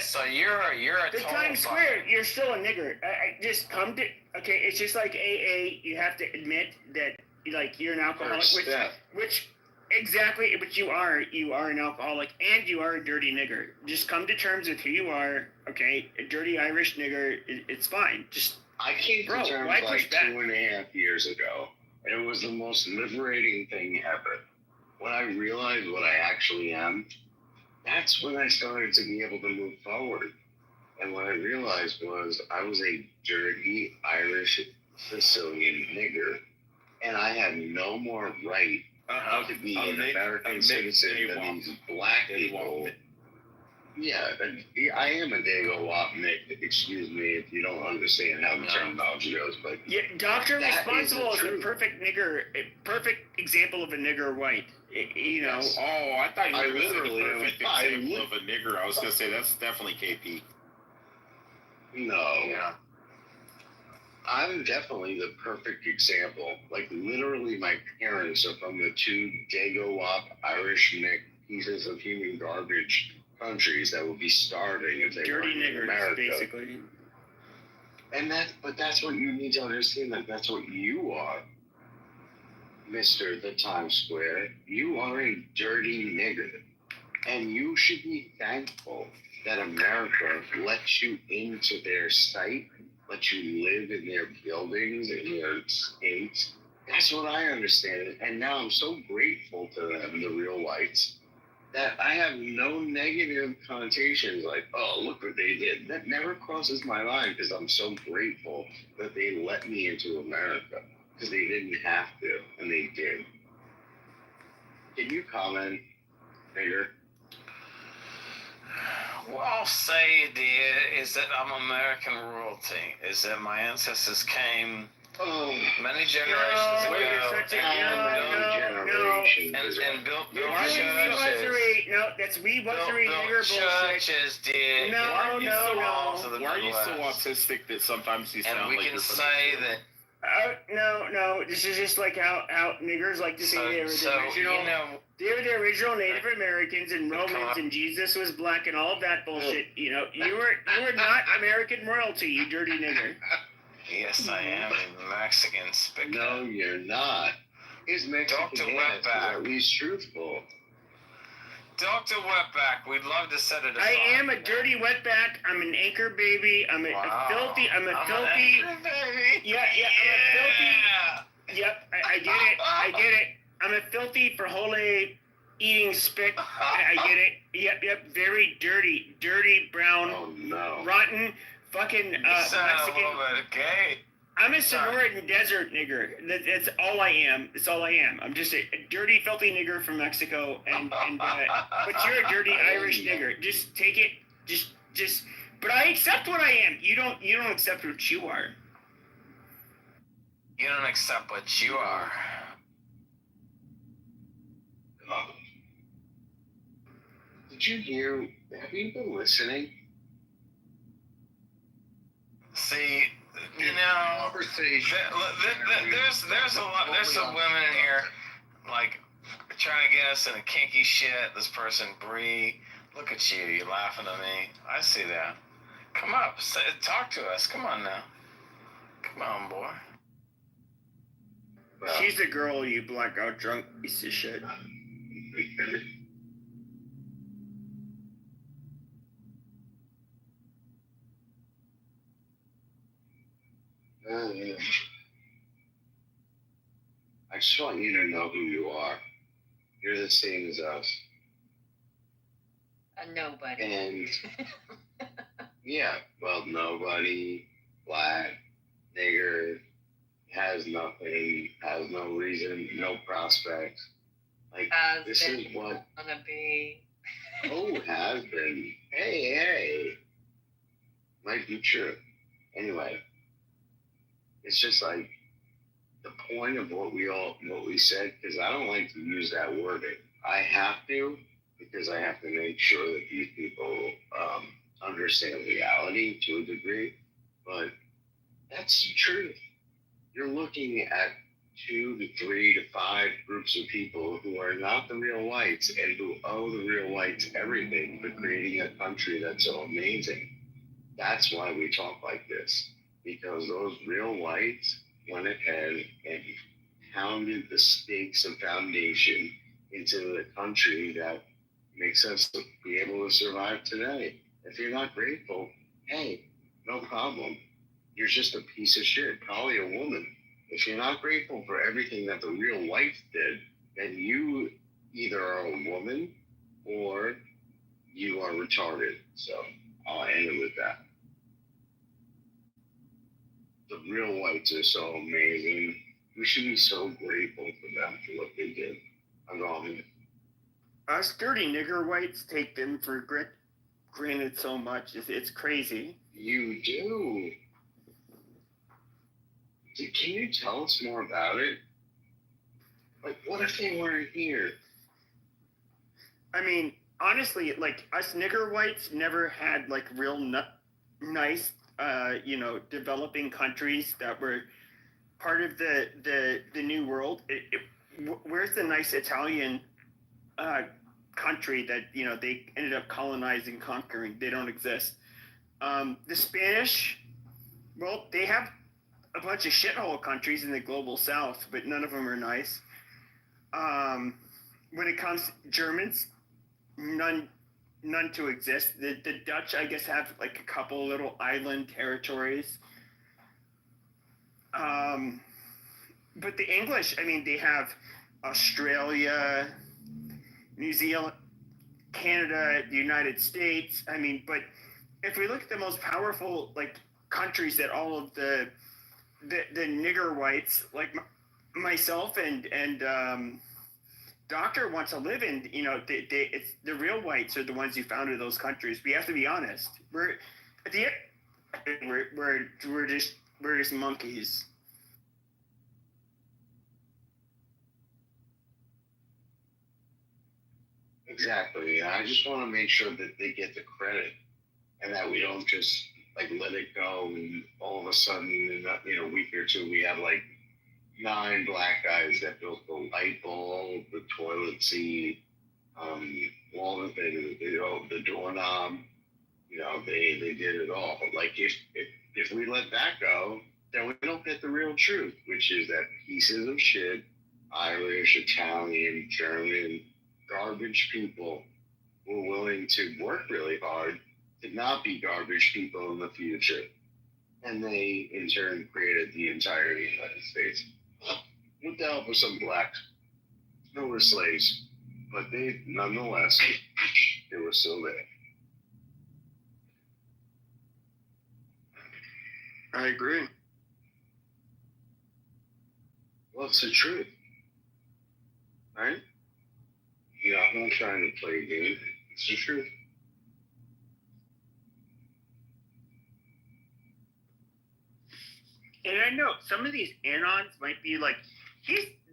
So you're a the total Times Square, you're still a nigger. I just come to, okay, it's just like AA, you have to admit that, like, you're an alcoholic, First step. which, exactly, but you are an alcoholic, and you are a dirty nigger. Just come to terms with who you are, okay, a dirty Irish nigger, it's fine, just, I came to Bro, terms why push like back? 2.5 years ago, and it was the most liberating thing ever. When I realized what I actually am, that's when I started to be able to move forward. And what I realized was I was a dirty Irish Sicilian nigger, and I had no more right to be an American citizen than these black people. Yeah, I am a Dago Wop Nick. Excuse me if you don't understand how the terminology goes, but yeah, Dr. That Responsible is is the a truth. perfect nigger, a perfect example of a nigger white, you know. Yes. Oh, I thought you I were going to say the literally- perfect I example li- of a nigger. I was going to say that's definitely KP. no. Yeah. I'm definitely the perfect example. Like, literally, my parents are from the two Dago Wop Irish Nick pieces of human garbage countries that would be starving if they Dirty weren't in niggers, America. basically. And that's what you need to understand, that that's what you are, Mr. the Times Square. You are a dirty nigger. And you should be thankful that America lets you into their site, lets you live in their buildings, in their states. That's what I understand. And now I'm so grateful to them, the real whites, that I have no negative connotations like, oh, look what they did. That never crosses my mind because I'm so grateful that they let me into America, because they didn't have to, and they did. Can you comment, nigger? What I'll say, dear, is that I'm American royalty. Is that my ancestors came Oh, many generations No, ago you're such a- and built Why would we buzzery? No, that's we buzzery nigger bullshit. churches, dear. No, Why are you so walls of the Why are you so Midwest. autistic that sometimes you And sound we like can you're from say the- that. No. This is just like how niggers like to say they were the original. You know, They were the original Native Americans and Romans, and Jesus was black and all of that bullshit. You know, you were not American royalty, you dirty nigger. yes, I am a Mexican spigot. no, you're not. His Mexican Dr. ass is Wetback. at least truthful. Dr. Wetback, we'd love to set it aside. I am a dirty wetback. I'm an anchor baby. I'm a filthy. I'm a filthy. An angry baby. Yeah, I'm a filthy. Yep, I get it. I'm a filthy frihole eating spick. I get it. Yep, very dirty brown, Oh no. rotten, fucking You sound a Mexican. little bit gay. I'm a Sonoran desert nigger. That's all I am. That's all I am. I'm just a dirty, filthy nigger from Mexico, but you're a dirty Irish nigger. Just take it. Just. But I accept what I am. You don't accept what you are. You don't accept what you are. Did you hear? Have you been listening? See, you know, Conversation. there's a lot. There's some women in here, like, trying to get us into kinky shit. This person, Bree. Look at you. You're laughing at me. I see that. Come up. Talk to us. Come on now. Come on, boy. Well, She's the girl, you blackout drunk piece of shit. I just want you to know who you are. You're the same as us. Nobody. And yeah, well, nobody, black, nigger, has nothing, has no reason, no prospects. Like, Has this been, is what, gonna be. oh, has been. Hey. Might be true. Anyway, it's just like, the point of what we said, because I don't like to use that wording. I have to, because I have to make sure that these people understand reality to a degree. But that's the truth. You're looking at 2 to 3 to 5 groups of people who are not the real whites and who owe the real whites everything for creating a country that's so amazing. That's why we talk like this, because those real whites went ahead and pounded the stakes of foundation into the country that makes us be able to survive today. If you're not grateful, hey, no problem. You're just a piece of shit, probably a woman. If you're not grateful for everything that the real whites did, then you either are a woman or you are retarded. So I'll end it with that. The real whites are so amazing. We should be so grateful for them for what they did. Us dirty nigger whites take them for granted so much. It's crazy. You do. Can you tell us more about it? Like, what if they weren't here? I mean, honestly, like, us nigger whites never had, like, real nice, developing countries that were part of the new world. Where's the nice Italian country that, they ended up colonizing, conquering? They don't exist. The Spanish, well, they have a bunch of shithole countries in the global south, but none of them are nice. When it comes to Germans, none to exist. The Dutch, I guess, have like a couple little island territories. But the English, I mean, they have Australia, New Zealand, Canada, the United States. I mean, but if we look at the most powerful like countries that all of the nigger whites like myself and Doctor wants to live in, it's the real whites are the ones who founded those countries. We have to be honest. We're just monkeys. Exactly. And I just want to make sure that they get the credit and that we don't just like let it go and all of a sudden in a week or two we have like 9 black guys that built the light bulb, the toilet seat, all the things, the doorknob, they did it all. Like if we let that go, then we don't get the real truth, which is that pieces of shit, Irish, Italian, German, garbage people were willing to work really hard to not be garbage people in the future. And they, in turn, created the entire United States with the help of some blacks who were slaves. But they, nonetheless, they were still there. I agree. Well, it's the truth. Right? I'm not trying to play a game. It's the truth. And I know some of these anons might be like,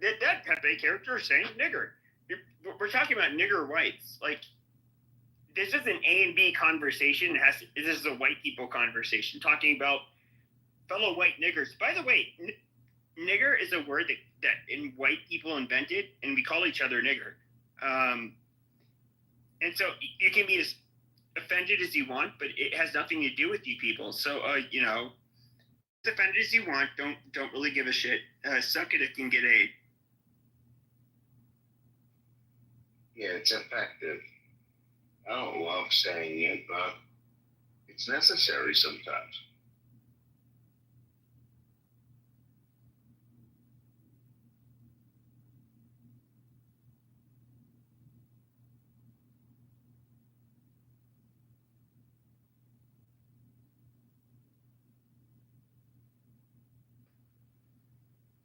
that Pepe character is saying nigger. We're talking about nigger whites. Like, this is an A and B conversation. This is a white people conversation talking about fellow white niggers. By the way, nigger is a word that in white people invented, and we call each other nigger. And so you can be as offended as you want, but it has nothing to do with you people. So, as offended as you want, don't really give a shit. Suck it if you can get aid. Yeah, it's effective. I don't love saying it, but it's necessary sometimes.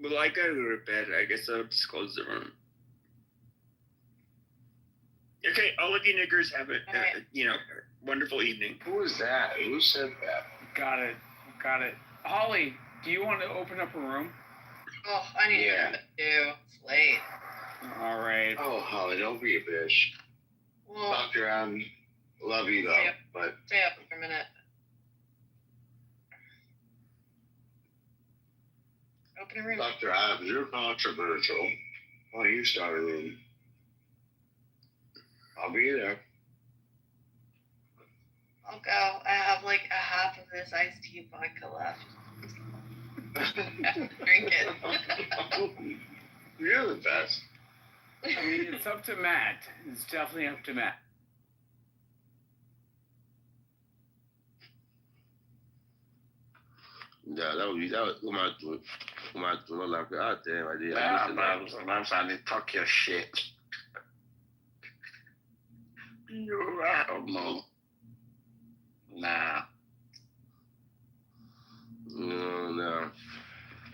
Well, I gotta go to bed. I guess I'll just close the room. Okay, all of you niggers have a wonderful evening. Who was that? Who said that? Got it. Holly, do you want to open up a room? Oh, I need to go to bed too. It's late. All right. Oh, Holly, don't be a bitch. Well, Dr. Love you though, but stay up for a minute. Open a room. Dr. Adams, you're controversial. Why don't you start a room? I'll be there. I'll go. I have like a half of this iced tea vodka left. Drink it. You're the best. I mean, it's up to Matt. It's definitely up to Matt. Yeah, that was not like ah damn, I did. Sometimes I need to talk your shit. I don't know. Nah. No.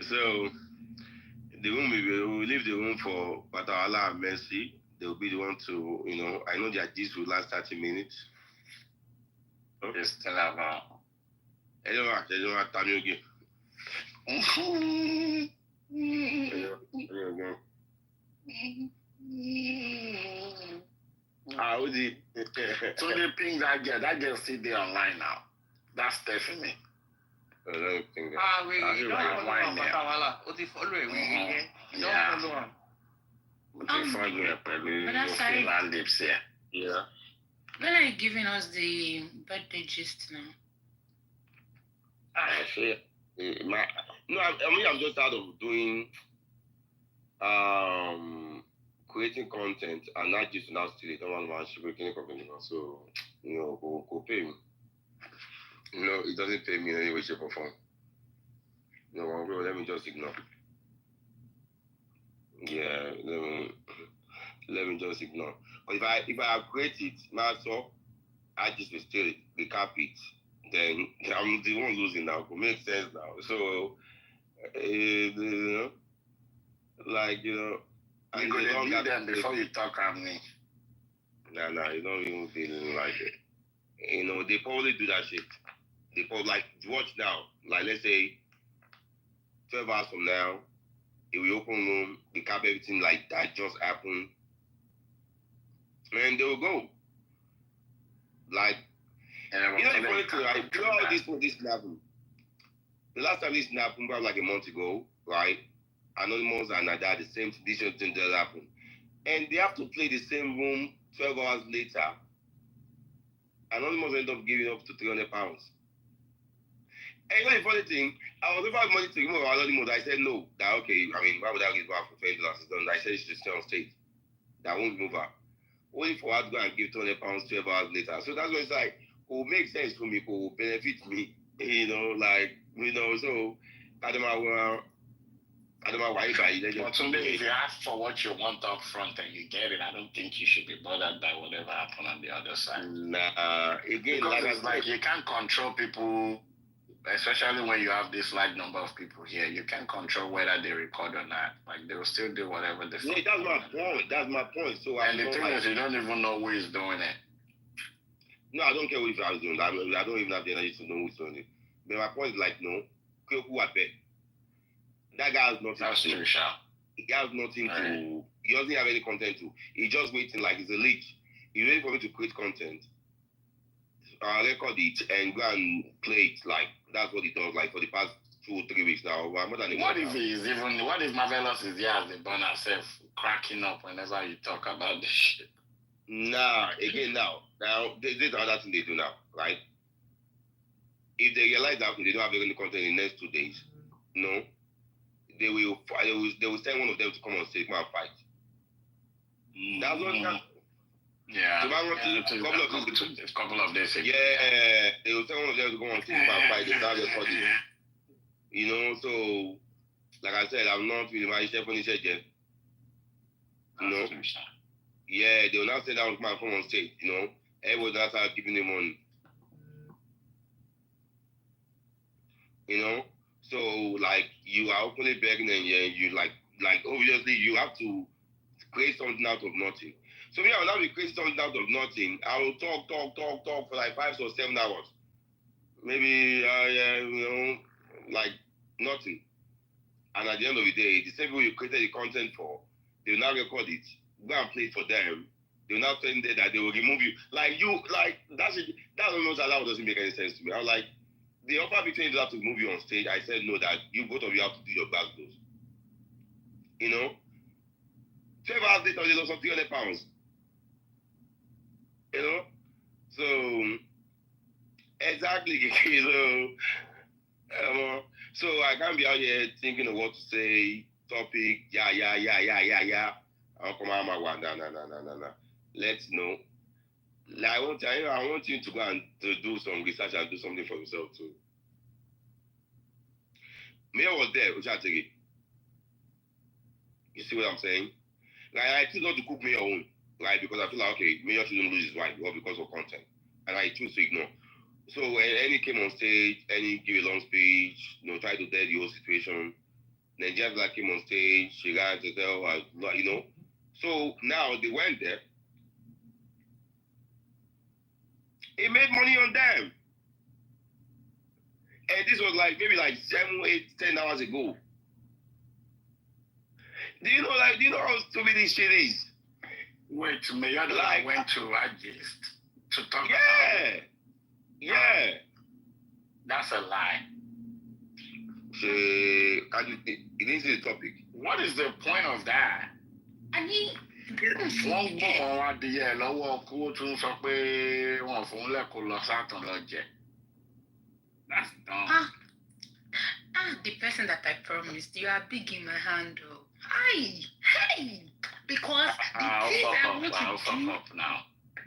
So the room we leave the room for Batawala and Mercy. They'll be the one to, I know their gist will last 30 minutes. It's still about. They don't have time again. How is it? So they ping that girl. That girl still there online now. That's Stephanie. I don't think that. We don't follow him, Batawala. What if follow him? We don't follow him. But that's right. lips here. Yeah. When are you giving us the birthday gist now? I see. I'm just out of doing creating content and not just now still don't want to creating content. So, go pay me. It doesn't pay me in any way, shape, or form. Let me just ignore. Yeah, let me just ignore. But if I create it myself, I just will still recap it. Then I'm the one losing now. It makes sense now. So, I'm going to beat them before you talk on me. Nah, you don't even feel like it. They probably do that shit. They probably, watch now. Like, let's say, 12 hours from now, if we open room, recap everything like that just happened, and they will go. Like, the funny thing, right? How this happened? The last time this happened, probably like a month ago, right? Anonymous and Nada, the same thing that happened. And they have to play the same room 12 hours later. Anonymous ended up giving up to £300. And the funny thing, I was about money to remove Anonymous. I said no. That okay, why would I give back for $20? I said she should stay on stage. That won't move her. Only for her to go and give £200 12 hours later. So that's why it's like, will make sense for me, will benefit me. So I don't know why But today, if you ask for what you want up front and you get it, I don't think you should be bothered by whatever happened on the other side. Nah, again, because it's like you can't control people, especially when you have this large number of people here. You can't control whether they record or not. Like, they will still do whatever they want. That's my point. So and the thing is, you don't even know who is doing it. No, I don't care who is doing it. I don't even have the energy to know who's doing it. But my point is like, no, who I bet. That guy has nothing. That's true, Sha. He has nothing to. He doesn't have any content to. He's just waiting like it's a leak. He's waiting for me to create content, record it, and go and play it. Like that's what he does. Like for the past 2 or 3 weeks now. More than what if Marvelous is here as the burn herself, cracking up whenever you talk about this shit? Nah, again now this is another thing they do now, right? If they realize that they don't have any content in the next 2 days, no. They will send one of them to come on stage and fight. That's what that. Yeah. A couple of days ago. Yeah, they will send one of them to go on stage and fight. They start recording. So like I said, I'm not really my Stephanie said yet. Yeah, they will now send down to come on stage. Everyone now start giving them money. So like you are openly begging and you like obviously you have to create something out of nothing. So I will now be creating something out of nothing. I will talk for like 5 or 7 hours. Maybe like nothing. And at the end of the day, the same people you created the content for, they will now record it, go and play it for them. They will now tell them that they will remove you. That almost allowed doesn't make any sense to me. I was like, they offered me $20 to move you on stage. I said no, that you both of you have to do your back those. 12 hours later, they lost some £300. So exactly. So I can't be out here thinking of what to say, topic, yeah. I'll come out my one, no. Let's know. I want you to go and to do some research and do something for yourself too. Mayor was there, which I take it. You see what I'm saying? Like, I choose not to cook Mayor own, right? Because I feel like, okay, Mayor shouldn't lose his wife, well, because of content. And I choose to ignore. So when any came on stage, any give a long speech, try to tell the whole situation. Then Jeff like came on stage, she ran to tell her, So now they went there. It made money on them. And this was maybe 7, 8, 10 hours ago. Do you know how stupid this shit is? Wait, Mayor went to Agist to talk about it. Yeah. That's a lie. It didn't see the topic. What is the point of that? I mean, wọ́n gbọ́kàn wá díẹ̀ lọ́wọ́ kó tún sọ pé wọ́n fún lẹ́kọ̀ọ́ lọ sátàn lọ jẹ. That's dumb. The person that I promised, you are big in my hand, though. Hey, because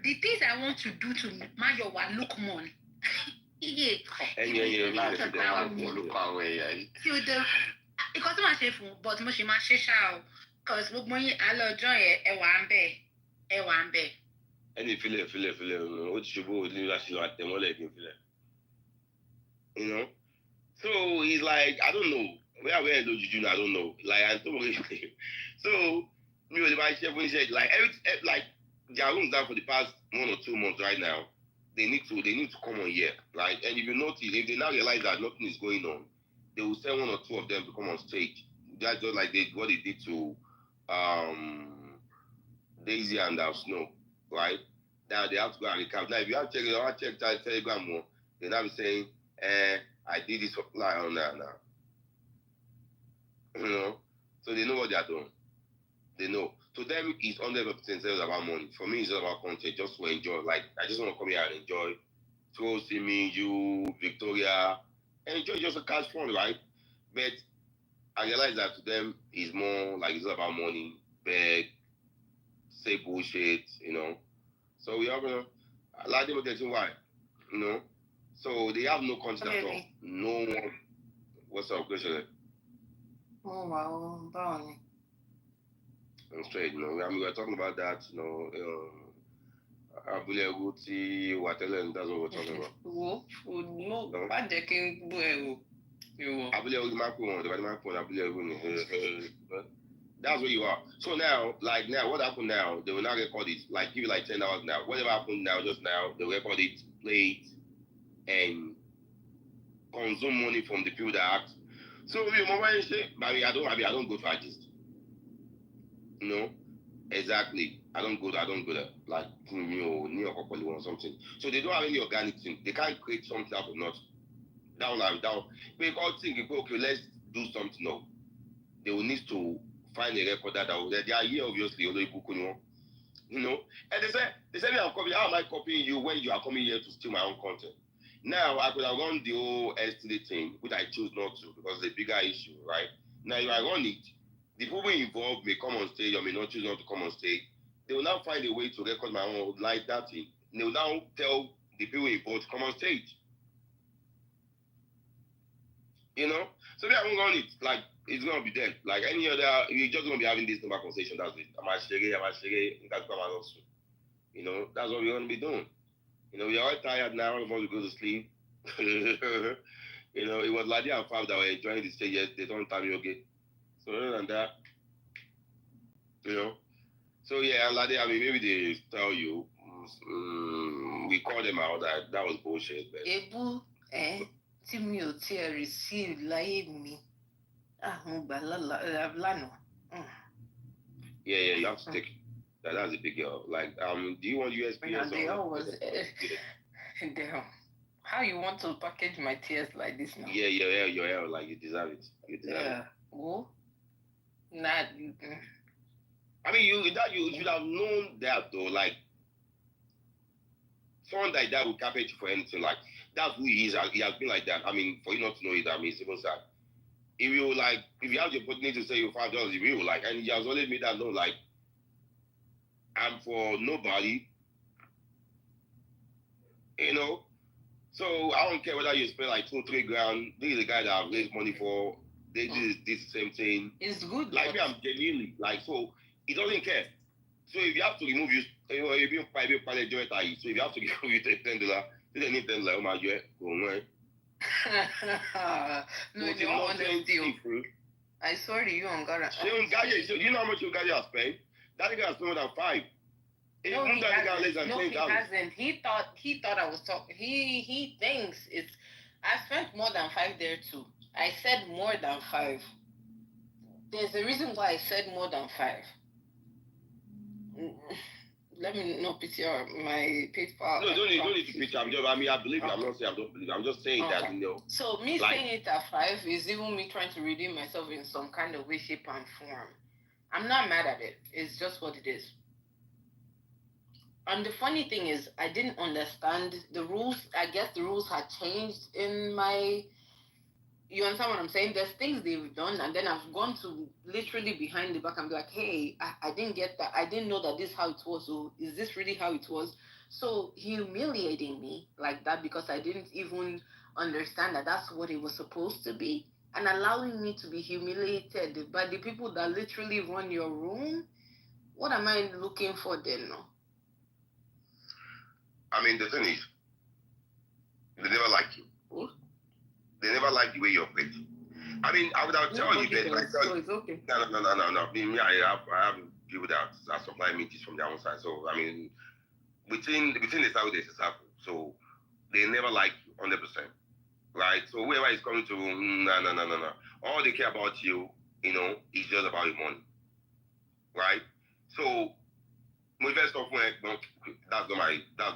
the things I want to do to Mayowa look money. Because my chef, but mo ṣe máa ṣe ṣá o, because gbogbo yín alẹ́ ọjọ́ yẹn ẹ wà ń bẹ̀. Ẹni filẹ̀ ó ti ṣubú ní láti lọ àtẹ̀mọ́lẹ̀ kí n filẹ̀. So he's like, I don't know. Where are those juju? I don't know. I don't know. So me with my chef when he said their rooms down for the past 1 or 2 months right now. They need to come on here. And if you notice, if they now realize that nothing is going on, they will send 1 or 2 of them to come on stage. That's just like what they did to Daisy and Snow, right? Now they have to go and recap. Now if you have checked Telegram more, they now be saying, I did this on that now. So they know what they are doing. They know. To them, it's 100% about money. For me, it's all about content, just to enjoy. I just want to come here and enjoy. So see me, you, Victoria, enjoy just a cash fund, right? But I realize that to them, it's more it's all about money, beg, say bullshit, So we are gonna like them with why, So they have no content at all. No one. What's up, Christian? Oh wow, Bonnie. I'm straight, we're talking about that, Abule Guti, whatever, and that's what we're talking about. That's where you are. So now, what happened now? They will now record it, give you 10 hours now. Whatever happened now, just now, they record it, play it, and consume money from the people that act. So I don't go to artists. Exactly. I don't go there. New York or something. So they don't have any organic thing. They can't create something out of nothing. Down. They all think, okay, let's do something now. They will need to find a record that they are here, obviously, and they say I'm copying. How am I copying you when you are coming here to steal my own content? Now I could have run the whole STD thing, which I choose not to because it's a bigger issue, right? Now if I run it, the people involved may come on stage or may not choose not to come on stage. They will now find a way to record my own that thing. They will now tell the people involved to come on stage. So they won't run it. It's gonna be dead. Any other, you're just gonna be having this number conversation. That's it. Am I shaking? That's what we're gonna be doing. We are all tired now. We want to go to sleep. It was Ladia and Fab that were enjoying the stage. Yes, they don't tell me okay. So other than that, So yeah, Ladia, maybe they tell you. We call them out that was bullshit. Ebu, tí mi ò tiẹ̀ receive láyé mi. Yeah, you have to take that's a big deal. Like, do you want USPS They or always. Damn. How you want to package my tears like this now? Yeah, your hair, like you deserve it. You deserve it. Well, not. I mean, you should have known that though. Like, someone like that will carpet you for anything. Like, that's who he is. He has been like that. I mean, for you not to know it, I mean, it's even sad. If you have the opportunity to say you $5, you will like, and he has always made that known. Like, I'm for nobody. You know. So I don't care whether you spend like 2-3 grand. This is the guy that I've raised money for. They did this same thing. It's good. Like me, I'm genuinely like, so he doesn't care. So if you have to remove you, if you pay joint, so if you have to give you $10, they need $10 oh my God, go on. No, you don't want to steal. I swear to you, I'm gonna. So you know how much you guys have spent? That guy has spent more than 5. No, he hasn't. He thought I was talking. He thinks it's. I spent more than 5 there too. I said more than 5. There's a reason why I said more than 5. Let me not picture my PayPal. No, don't need to picture. I believe you. I'm not saying I don't believe you. I'm just saying that, you know. So me saying it at 5 is even me trying to redeem myself in some kind of way, shape, and form. I'm not mad at it. It's just what it is. And the funny thing is, I didn't understand the rules. I guess the rules had changed in my... You understand what I'm saying? There's things they've done, and then I've gone to literally behind the back and be like, hey, I didn't get that. I didn't know that this is how it was. So is this really how it was? So humiliating me like that because I didn't even understand that that's what it was supposed to be, and allowing me to be humiliated by the people that literally run your room. What am I looking for then? No? I mean, the thing is, they never like you. What? They never like the way you operate. I mean, I would have told you that. So it's okay. No. Me, I have people that supply me this from their own side. So I mean, between the South, there's a circle. So they never like you 100%, right? So whoever is coming to, no. All they care about you, you know, is just about your money, right? So my first off, that's not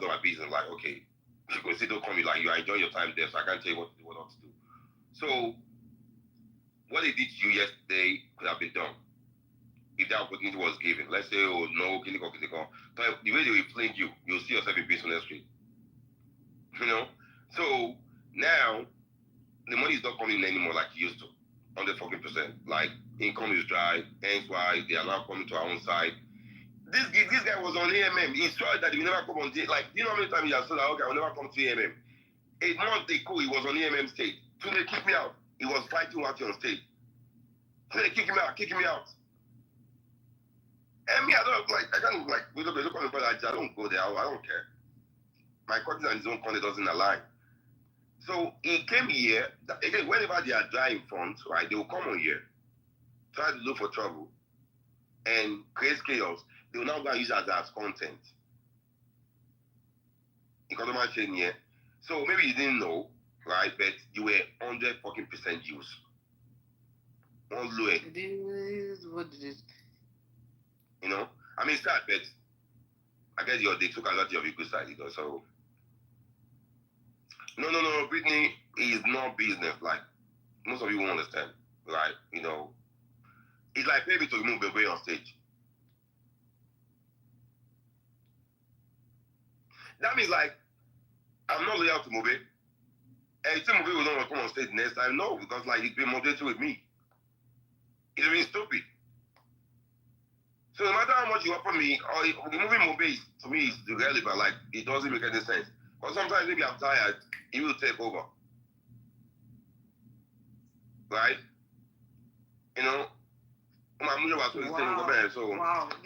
my business. Like, okay, you can still come in, like you are enjoying your time there, so I can't tell you what not to do. So what they did to you yesterday could have been done if that opportunity was given. Let's say, oh no, clinical. The way they will fling you, you'll see yourself in business street. You know? So now the money is not coming in anymore like it used to. 100%. Like income is dry, hence why they are now coming to our own side. This guy was on AMM. He tried that he will never come on like, you know how many times he has said that, okay, I will never come to AMM. 8 months ago, he was on AMM stage. So they kicked me out. He was fighting Watty on stage. So they kicked me out. And me, I can't, like, we look on the brother, I don't go there, I don't care. My content and his own content doesn't align. So he came here, again, whenever they are dry in front, right, they will come on here, try to look for trouble, and create chaos. They will now go and use that as content. Here. So maybe you didn't know, right? But you were 100% use. One low. What did it? You know? I mean, it's sad, but I guess they took a lot of your good side, you know, so. No, Britney is not business, like, most of you won't understand, right? You know, it's like maybe to remove the way on stage. That means, like, I'm not loyal to Mobe. And if Mobe will not come on stage next time, no, because, like, he's been moderated with me. It's been stupid. So no matter how much you offer me, or removing Mobe to me is irrelevant, like, it doesn't make any sense. But sometimes maybe I'm tired, he will take over. Right? You know? Wow.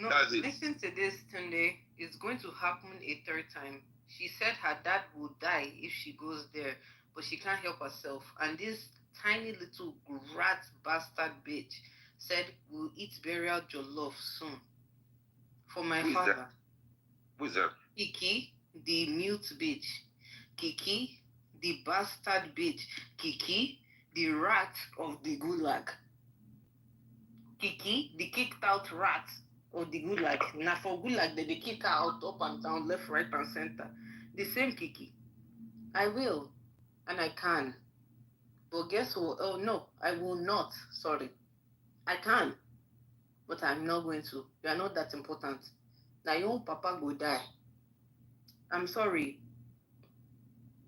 No, that's it. Listen to this, Tunde. It's going to happen a 3rd time. She said her dad will die if she goes there, but she can't help herself. And this tiny little rat bastard bitch said, we'll eat burial jollof soon. For my father. Who's that? Kiki, the mute bitch. Kiki, the bastard bitch. Kiki, the rat of the gulag. Kiki, the kicked out rat of the gulag. Now for gulag, they kick her out up and down, left, right, and center. The same Kiki. I will, and I can. But guess what? Oh no, I will not. Sorry. I can, but I'm not going to. You are not that important. Now your own papa will die. I'm sorry.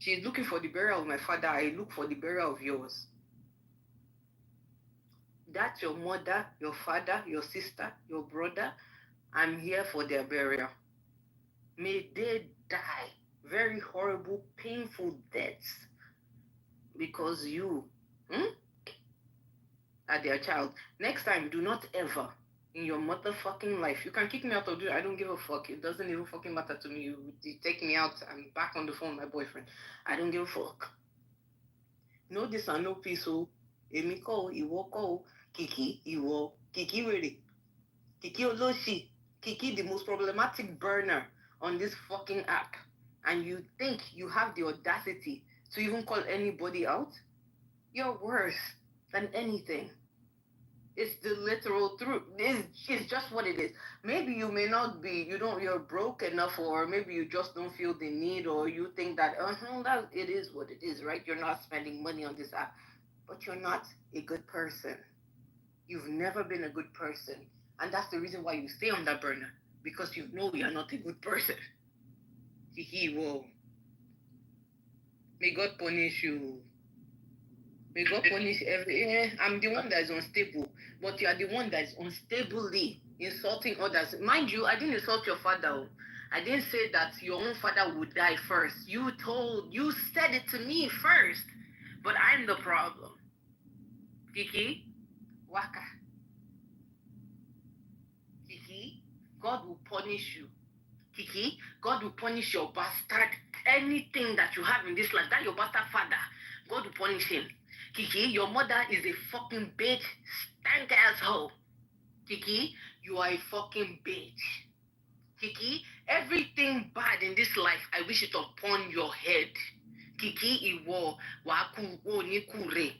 She's looking for the burial of my father. I look for the burial of yours. That's your mother, your father, your sister, your brother. I'm here for their burial. May they die very horrible, painful deaths because you are their child. Next time, do not ever in your motherfucking life. You can kick me out of it. I don't give a fuck. It doesn't even fucking matter to me. You take me out. I'm back on the phone with my boyfriend. I don't give a fuck. No this and no peace. Oh, Emiko, Iwoko, Kiki, Iwo, Kiki really. Kiki Oloshi, Kiki, the most problematic burner on this fucking app. And you think you have the audacity to even call anybody out? You're worse than anything. It's the literal truth. It's just what it is. Maybe you may not be, you're broke enough, or maybe you just don't feel the need, or you think that, that it is what it is, right? You're not spending money on this app, but you're not a good person. You've never been a good person. And that's the reason why you stay on that burner, because you know you're not a good person. Whoa. May God punish you. May God punish I'm the one that is unstable, but you are the one that is unstably insulting others. Mind you, I didn't insult your father. I didn't say that your own father would die first. You said it to me first, but I'm the problem. Kiki, Waka. Kiki, God will punish you. Kiki, God will punish your bastard. Anything that you have in this life, that your bastard father, God will punish him. Kiki, your mother is a fucking bitch, stank asshole. Kiki, you are a fucking bitch. Kiki, everything bad in this life, I wish it upon your head. Kiki, iwo, waku, wo, ni kure.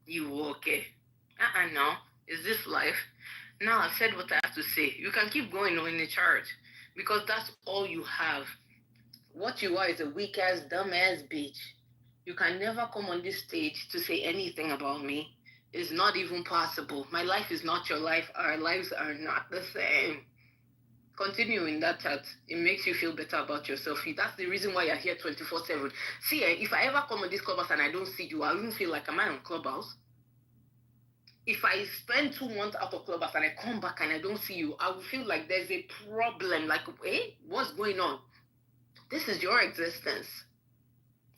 You okay? No. Is this life? Now I've said what I have to say. You can keep going in the church, because that's all you have. What you are is a weak ass, dumb ass bitch. You can never come on this stage to say anything about me. It's not even possible. My life is not your life. Our lives are not the same. Continue in that chat. It makes you feel better about yourself. That's the reason why you're here 24/7. See, if I ever come on this clubhouse and I don't see you, I even feel like, am I on clubhouse? If I spend 2 months out of clubhouse and I come back and I don't see you, I will feel like there's a problem. Like, what's going on? This is your existence.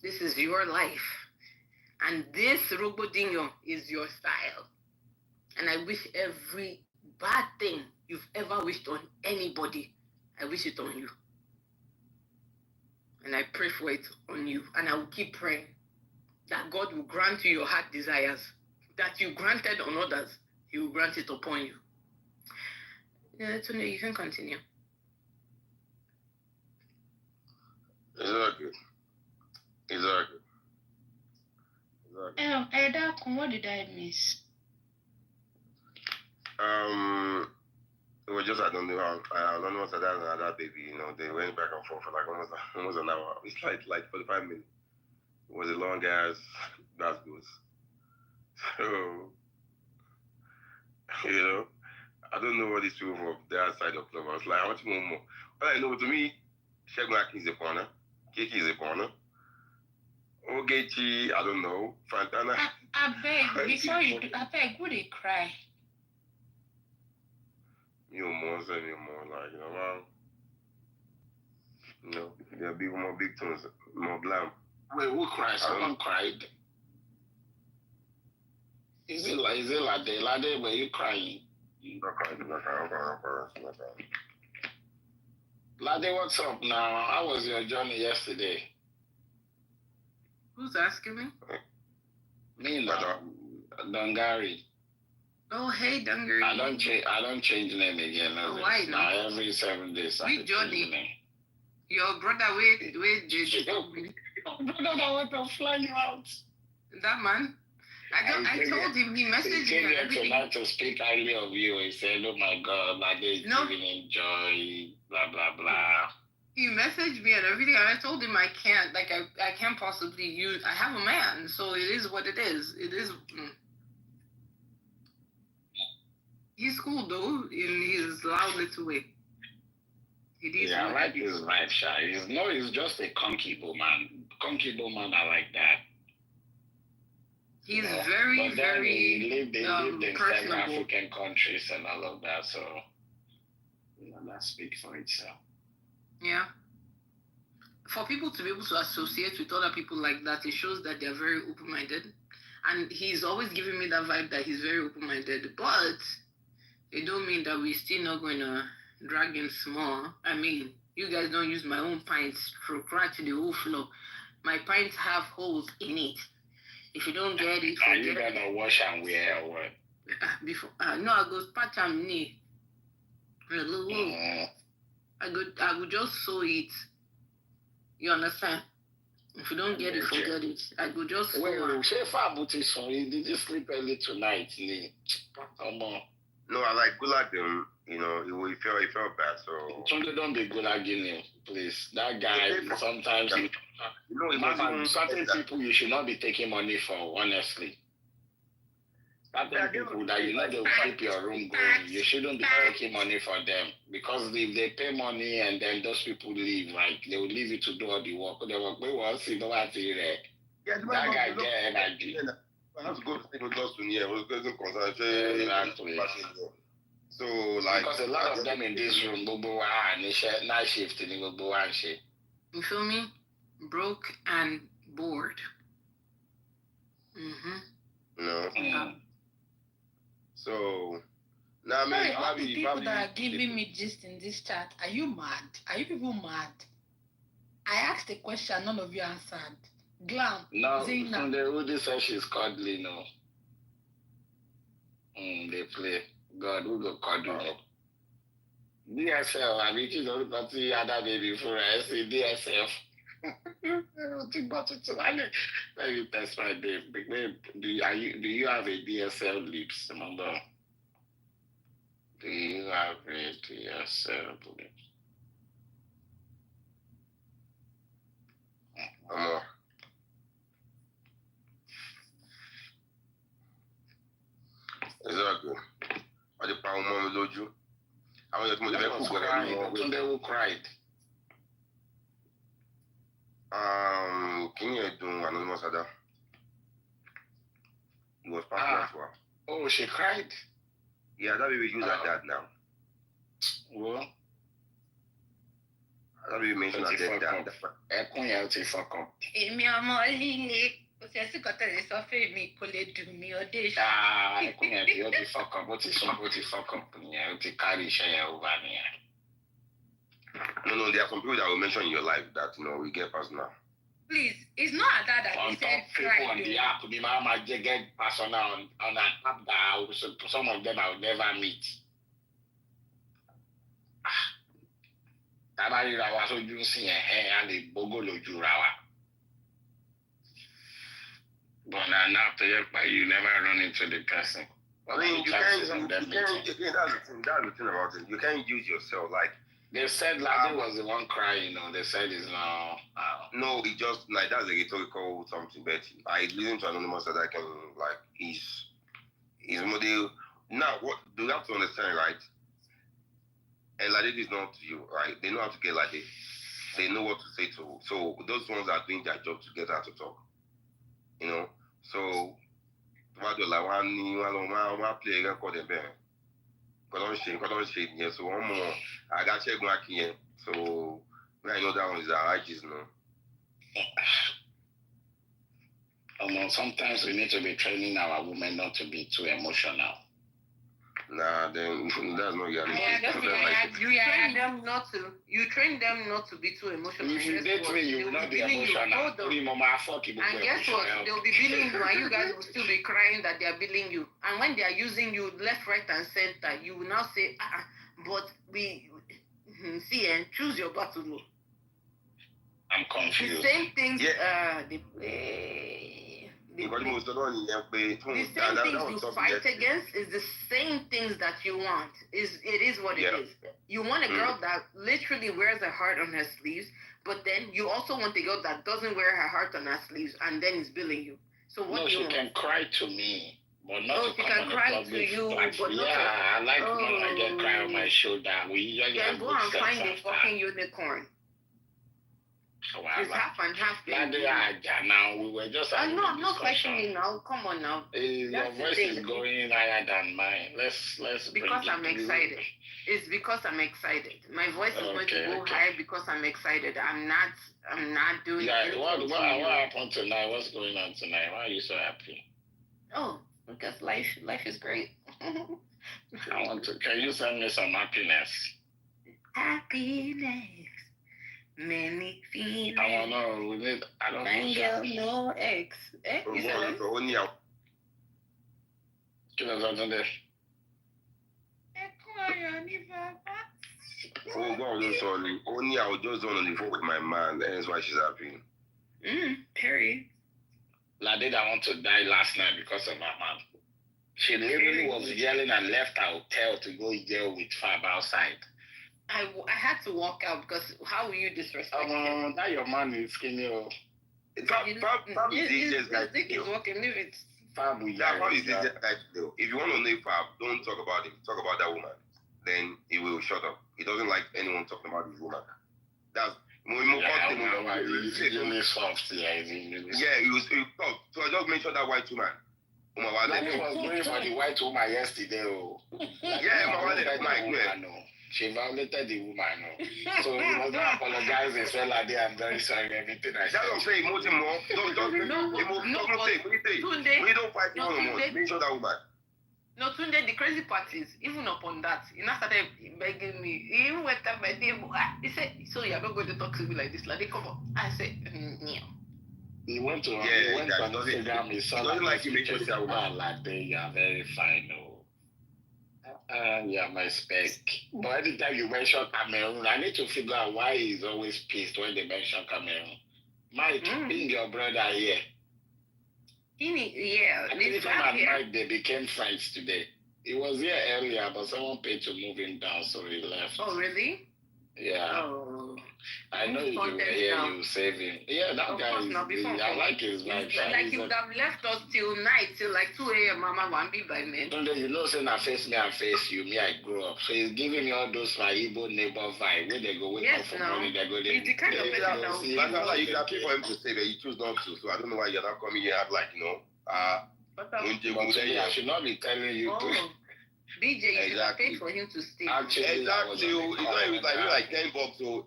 This is your life. And this Robodinho is your style. And I wish every bad thing you've ever wished on anybody, I wish it on you. And I pray for it on you. And I will keep praying that God will grant you your heart desires that you granted on others. He will grant it upon you. Yeah, Tony, you can continue. Exactly. What did I miss? It was just I don't know what's that baby. They went back and forth for like almost an hour. It's like 45 minutes. It was a long ass that goes. So I don't know what these people from their side of club. I was like, I want to know more. All I know, to me, Shegmak is a corner, Kiki is a corner, Ogechi, I don't know, Fantana. I beg, before you do, I beg, would they cry? More, they're more big tones, more blam. Wait, who cried? Someone cried. Is it like the lady where you crying? Not crying. Lade, what's up now? How was your journey yesterday? Who's asking me? Me now, Dungari. Oh, hey, Dungari. I don't change name again. Why not? Now every 7 days. Big Johnny. Your brother, wait, Your brother that want to fly you out. That man. I told him, he messaged He came me and here everything. tonight to speak highly of you. He said, "Oh my God, my day is giving him joy." Blah blah blah. He messaged me and everything, and I told him I can't. Like I can't possibly use. I have a man, so it is what it is. It is. He's cool though in his loud little way. Yeah, I like his vibe, shy. He's just a conky man. Conky man, I like that. He's very, very he lived in several personable. African countries and all of that, so that speaks for itself. Yeah. For people to be able to associate with other people like that, it shows that they're very open-minded. And he's always giving me that vibe that he's very open-minded. But it don't mean that we're still not going to drag him small. I mean, you guys don't use my own pints to crack to the whole floor. My pints have holes in it. If you don't get it, are you gonna wash and wear or what? Before no, I go patch am knee. I go just sew it. You understand? If you don't get it, forget it. I go just sew it. Did you sleep early tonight, Lee? Come on. No, I like Gulag him. You know, he felt bad. So Don't be Gulagging him, please. That guy sometimes. Certain people you should not be taking money for. Honestly, certain people that you know they'll keep your room going. You shouldn't be taking money for them because if they pay money and then those people leave, like they will leave you to do all the work. They work. We will see no one there. That guy get energy. I have to go to sleep with us soon. Yeah, we're going to concentrate. Exactly. So, like, because a lot of them in this room, night shift in and shit. You feel me? Broke and bored. No. So, now, I mean, all the people that are giving me gist in this chat, are you mad? Are you people mad? I asked a question, none of you answered. Glam. No, from the Rudy says she's cuddly, no. They play. God, who go cuddle? DSL, I mean, you know, got the other day before I see DSL. Let me test my name. Do you have a DSL lips, remember? Do you have a DSL lips? Exactly. Are the power mom with you? I want you to they will cried. Can you do anonymous other? It was part as well. Oh, she cried? Yeah, that baby use like that now. Well, that baby mentioned that. Fuck up. Kò sí kọ́tà lè sọ fún mi kò lè dùn mí ọdẹ ṣe. Ẹkún yẹn tí ó ti fuck up, ó ti fuck up nìyẹn, ó ti carry iṣẹ́ yẹn over nìyẹn. No, there are some people that will mention in your life that, you know, we get personal. Please, it's not that they said cry. People on the app, the mama get personal on an app that some of them I will never meet. Tábà ríra wa sójú sí ẹ̀ á lè gbógò lójú ra wa. But now after you never run into the person. I mean, you can't, that's the thing about it. You can't use yourself. Like, they said Laddie was the one crying, you know. They said it's now. No, it just, like, that's a rhetorical something. But I listen to Anonymous that I can, like, his model. Now, what do you have to understand, right? And Laddie is not you, right? They know how to get Laddie. They know what to say to. So those ones are doing their job to get her to talk. You know? So, one play record them there. Because shade here. So one more, I got check back here. So I know that one is a righteous, no. Sometimes we need to be training our women not to be too emotional. Nah, then that's not your You train them not to be too emotional. If you date me, you will not be emotional. And guess what? They'll be billing you, and you guys will still be crying that they are billing you. And when they are using you left, right, and center, you will now say, but we see and choose your battle. I'm confused. The same things they play. Nǹkan tí mo sọ náà nìyẹn pé the same things you fight against is the same things that you want. It is what it is. You want a girl that literally wears her heart on her sleeves, but then you also want a girl that doesn't wear her heart on her sleeves and then is billing you. So what do you want? She can cry to me, but not to she come can on cry the to you, but not I like when I get cry on my shoulder. We usually then go and find a fucking unicorn. It's half and half. Now we were just I'm not fighting you now. Come on now. Your voice is going higher than mine. Let's because I'm excited. It's because I'm excited. My voice is going to go high because I'm excited. I'm not doing anything. What happened tonight? What's going on tonight? Why are you so happy? Oh, because life is great. Can you send me some happiness? Happiness. Many feelings. I don't know. I don't know. Girl, no ex. You said it? Only out. Can I do this? Only I was just on the phone with my man. That's why she's happy. Period. Lade, I want to die last night because of my man. She literally was yelling and left our hotel to go yell with Fab outside. I had to walk out because how will you disrespect him? Now your man is skinny. Fab is just like he's walking, leave it. Fab is just like if you want to name Fab, don't talk about him. Talk about that woman. Then he will shut up. He doesn't like anyone talking about his woman. That's he's really soft. Yeah, he was tough. So I just mentioned that white woman. He was going for the white woman yesterday. She violated the woman. So he was not apologizing. He said, Lade, I'm very sorry. Everything I said. That's what I'm saying. We don't fight no more. Mention that woman. No, Tunde, the crazy part is, even upon that, he now started begging me. He even went up my table. He said, so you're not going to talk to me like this? Lade, come on. I said, yeah. He went on Instagram. He saw like you mentioned that woman. Lade, you are very fine. Yeah, my spec. But anytime you mention Cameroon, I need to figure out why he's always pissed when they mention Cameroon. Mike, being your brother here. I think Mike, they became friends today. He was here earlier, but someone paid to move him down, so he left. Oh, really? Yeah. Oh. I know you were here, you save him. Yeah, that guy is, I like his vibe. Like he would have left us till night, till like 2 a.m. Mama won't be by me. You know, saying I face me, I face you, me, I grew up. So he's giving me all those my Igbo neighbor vibe. Where they go wake up for morning, they go there. It's the kind of person that like you can pay for him to stay there, you choose not to. So I don't know why you're not coming here like, I should not be telling you to. BJ, you should pay for him to stay. Exactly. It's not even like $10, so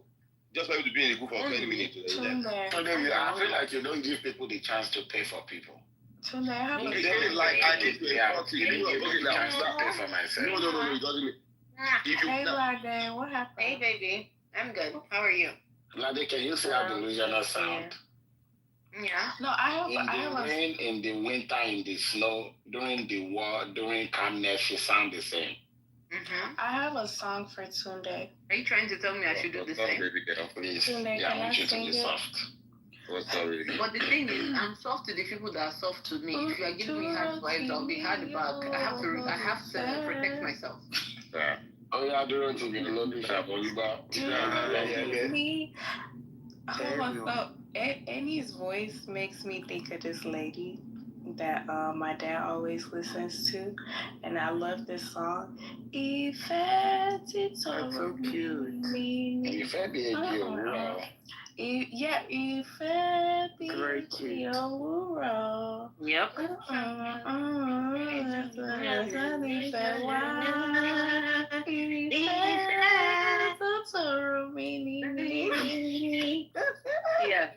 just for him to be in the group for 20 minutes. I feel like you don't give people the chance to pay for people. I need to chance to pay for myself. No, it doesn't. Hey, Lade, what happened? Hey, baby. I'm good. How are you? Lade, can you see how delusional sound? Yeah. No, I have rain, in the winter, in the snow, during the war, during calmness, she sound the same. I have a song for Tunde. Are you trying to tell me I should do the same? Please. Tunde, I want you to be soft. But the thing is, I'm soft to the people that are soft to me. If you are giving me hard vibes, I'll be hard back. I have to protect myself. Yeah. Oh yeah, I don't want to be lonely. Annie's voice makes me think of this lady that my dad always listens to, and I love this song. That's so cute. Yeah, very cute. Yep. Yeah.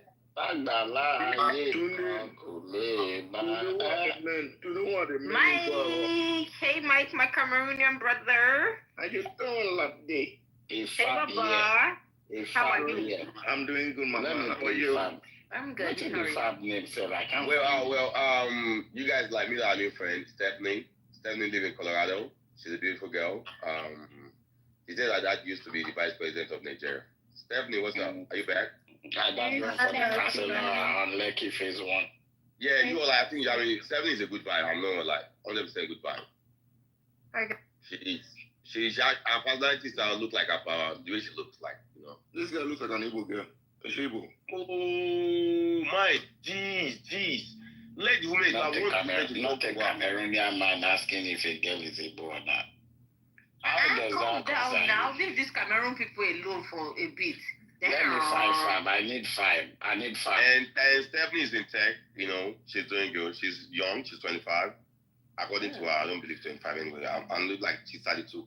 Mike, hey Mike, my Cameroonian brother. How you doing, Lade? Hey, Baba. How are you? I'm doing good, Mama. How are you? I'm good. How are you? Fab name, so I can't. You guys like me, our new friend Stephanie. Stephanie lives in Colorado. She's a beautiful girl. She said that dad used to be the vice president of Nigeria. Stephanie, what's up? Are you back? I got one from Barcelona on Lekki phase 1. Yeah, you are like, I think, I mean, 7 is a good vibe. I'm not like 100% good vibe. Okay. She is. Her personality style look like the way she looks like, you know. This girl looks like an Igbo girl. A Igbo. Oh, my, jeez. Let the woman, Not a Cameroonian man asking if a girl is Igbo or not. How does Calm that down concern now. you? Leave these Cameroon people alone for a bit. Let me find 5. I need 5. And Stephanie is in tech, you know, she's doing good. She's young, she's 25. According to her, I don't believe 25 anyway. I look like she's 32.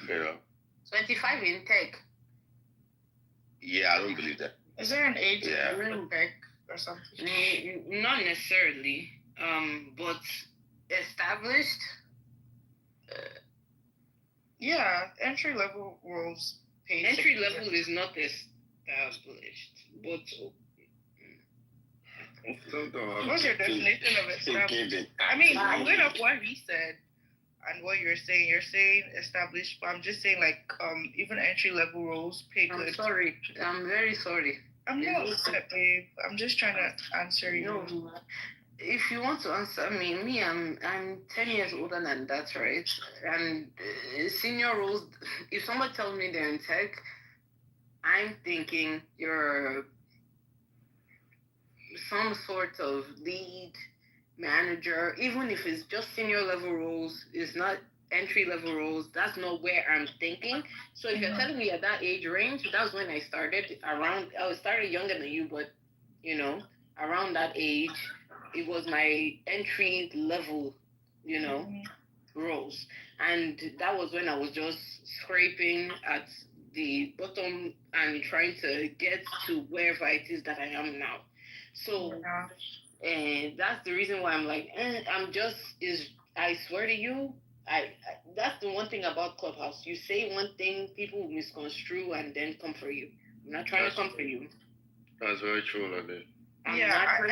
You know? 25 in tech. Yeah, I don't believe that. Is there an age Yeah. back or something? Not necessarily, but established. Yeah, entry level roles pay. Entry level is not established, but What's your definition of established? I mean, going off what he said and what you're saying established, but I'm just saying like even entry level roles pay good. I'm sorry. I'm very sorry. I'm not upset, babe. I'm just trying to answer you. No, if you want to answer me, I'm 10 years older than that, right? And senior roles, if somebody tells me they're in tech, I'm thinking you're some sort of lead manager, even if it's just senior level roles, it's not entry level roles, that's not where I'm thinking. So if you're telling me at that age range, that's when I started I started younger than you, but you know, around that age, it was my entry level, you know, roles. And that was when I was just scraping at the bottom and trying to get to wherever it is that I am now. So that's the reason why I'm like, I swear to you, I that's the one thing about Clubhouse. You say one thing, people will misconstrue and then come for you. I'm not trying to come for you. That's very true, Lade. I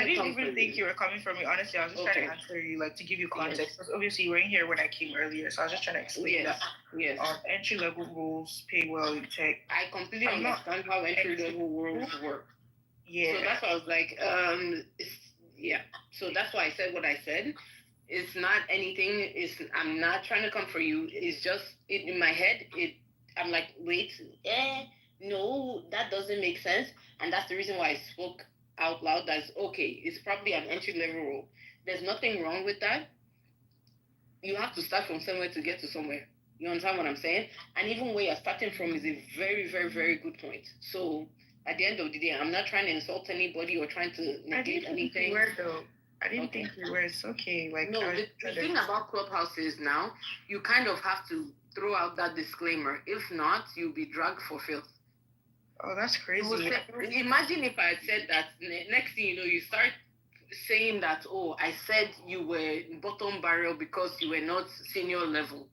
didn't even think you were coming for me. Honestly, I was just trying to answer you, like to give you context. Because obviously you weren't here when I came earlier, so I was just trying to explain that. Yes. Entry level roles pay well in tech. I completely understand how entry level roles work. Yeah. So that's why I was like, So that's why I said what I said. It's not anything. I'm not trying to come for you. It's just in my head. I'm like, wait, no, that doesn't make sense. And that's the reason why I spoke out loud. That's okay. It's probably an entry level role. There's nothing wrong with that. You have to start from somewhere to get to somewhere. You understand what I'm saying? And even where you're starting from is a very, very, very good point. So at the end of the day, I'm not trying to insult anybody or trying to negate anything. I didn't think you were. It's okay. Like no, the thing about Clubhouse is now you kind of have to throw out that disclaimer. If not, you'll be dragged for filth. Oh, that's crazy. Imagine if I had said that. Next thing you know, you start saying that, oh, I said you were bottom barrel because you were not senior level.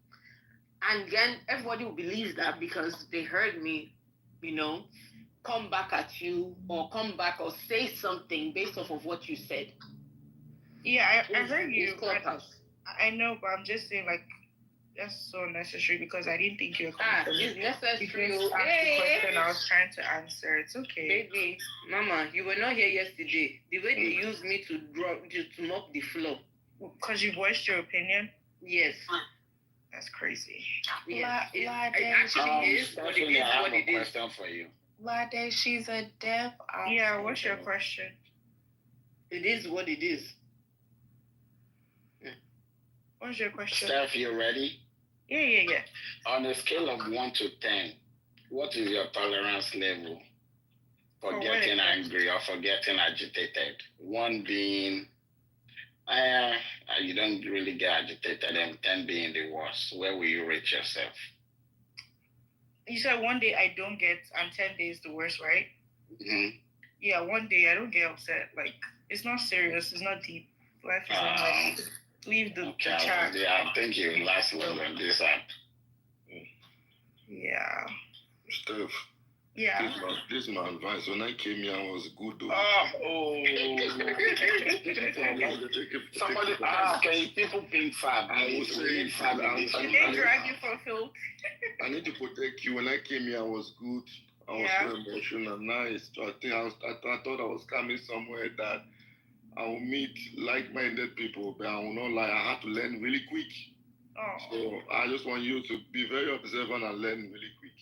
And then everybody will believe that because they heard me, you know, come back at you or come back or say something based off of what you said. Yeah, I heard you. I know, but I'm just saying, like, that's so necessary because I didn't think you were coming from me. It's necessary. You asked the question I was trying to answer. It's okay. Baby, Mama, you were not here yesterday. The way they used me to mop the floor. Because you voiced your opinion? Yes. That's crazy. Yeah, it actually is, but it is what it is. Question for you. Lade, she's a dev. Yeah, what's your question? It is what it is. What's your question? Steph, you ready? Yeah. On a scale of 1 to 10, what is your tolerance level for getting angry or for getting agitated? 1 being, you don't really get agitated, and 10 being the worst. Where will you rate yourself? You said 1 day I don't get, and 10 days the worst, right? Mm-hmm. Yeah, 1 day I don't get upset. Like, it's not serious. It's not deep. Life is not like, leave the chat. Yeah, I think you last long on this app. Yeah. Steph. Yeah. This is my advice. When I came here, I was good though. Somebody asked, can people ping Fab? I was saying Fab. Did they drag you for filth? I need to protect you. When I came here, I was good. I was so emotional, nice. So I thought I was coming somewhere that I will meet like-minded people, but I will not lie. I have to learn really quick. Oh. So I just want you to be very observant and learn really quick.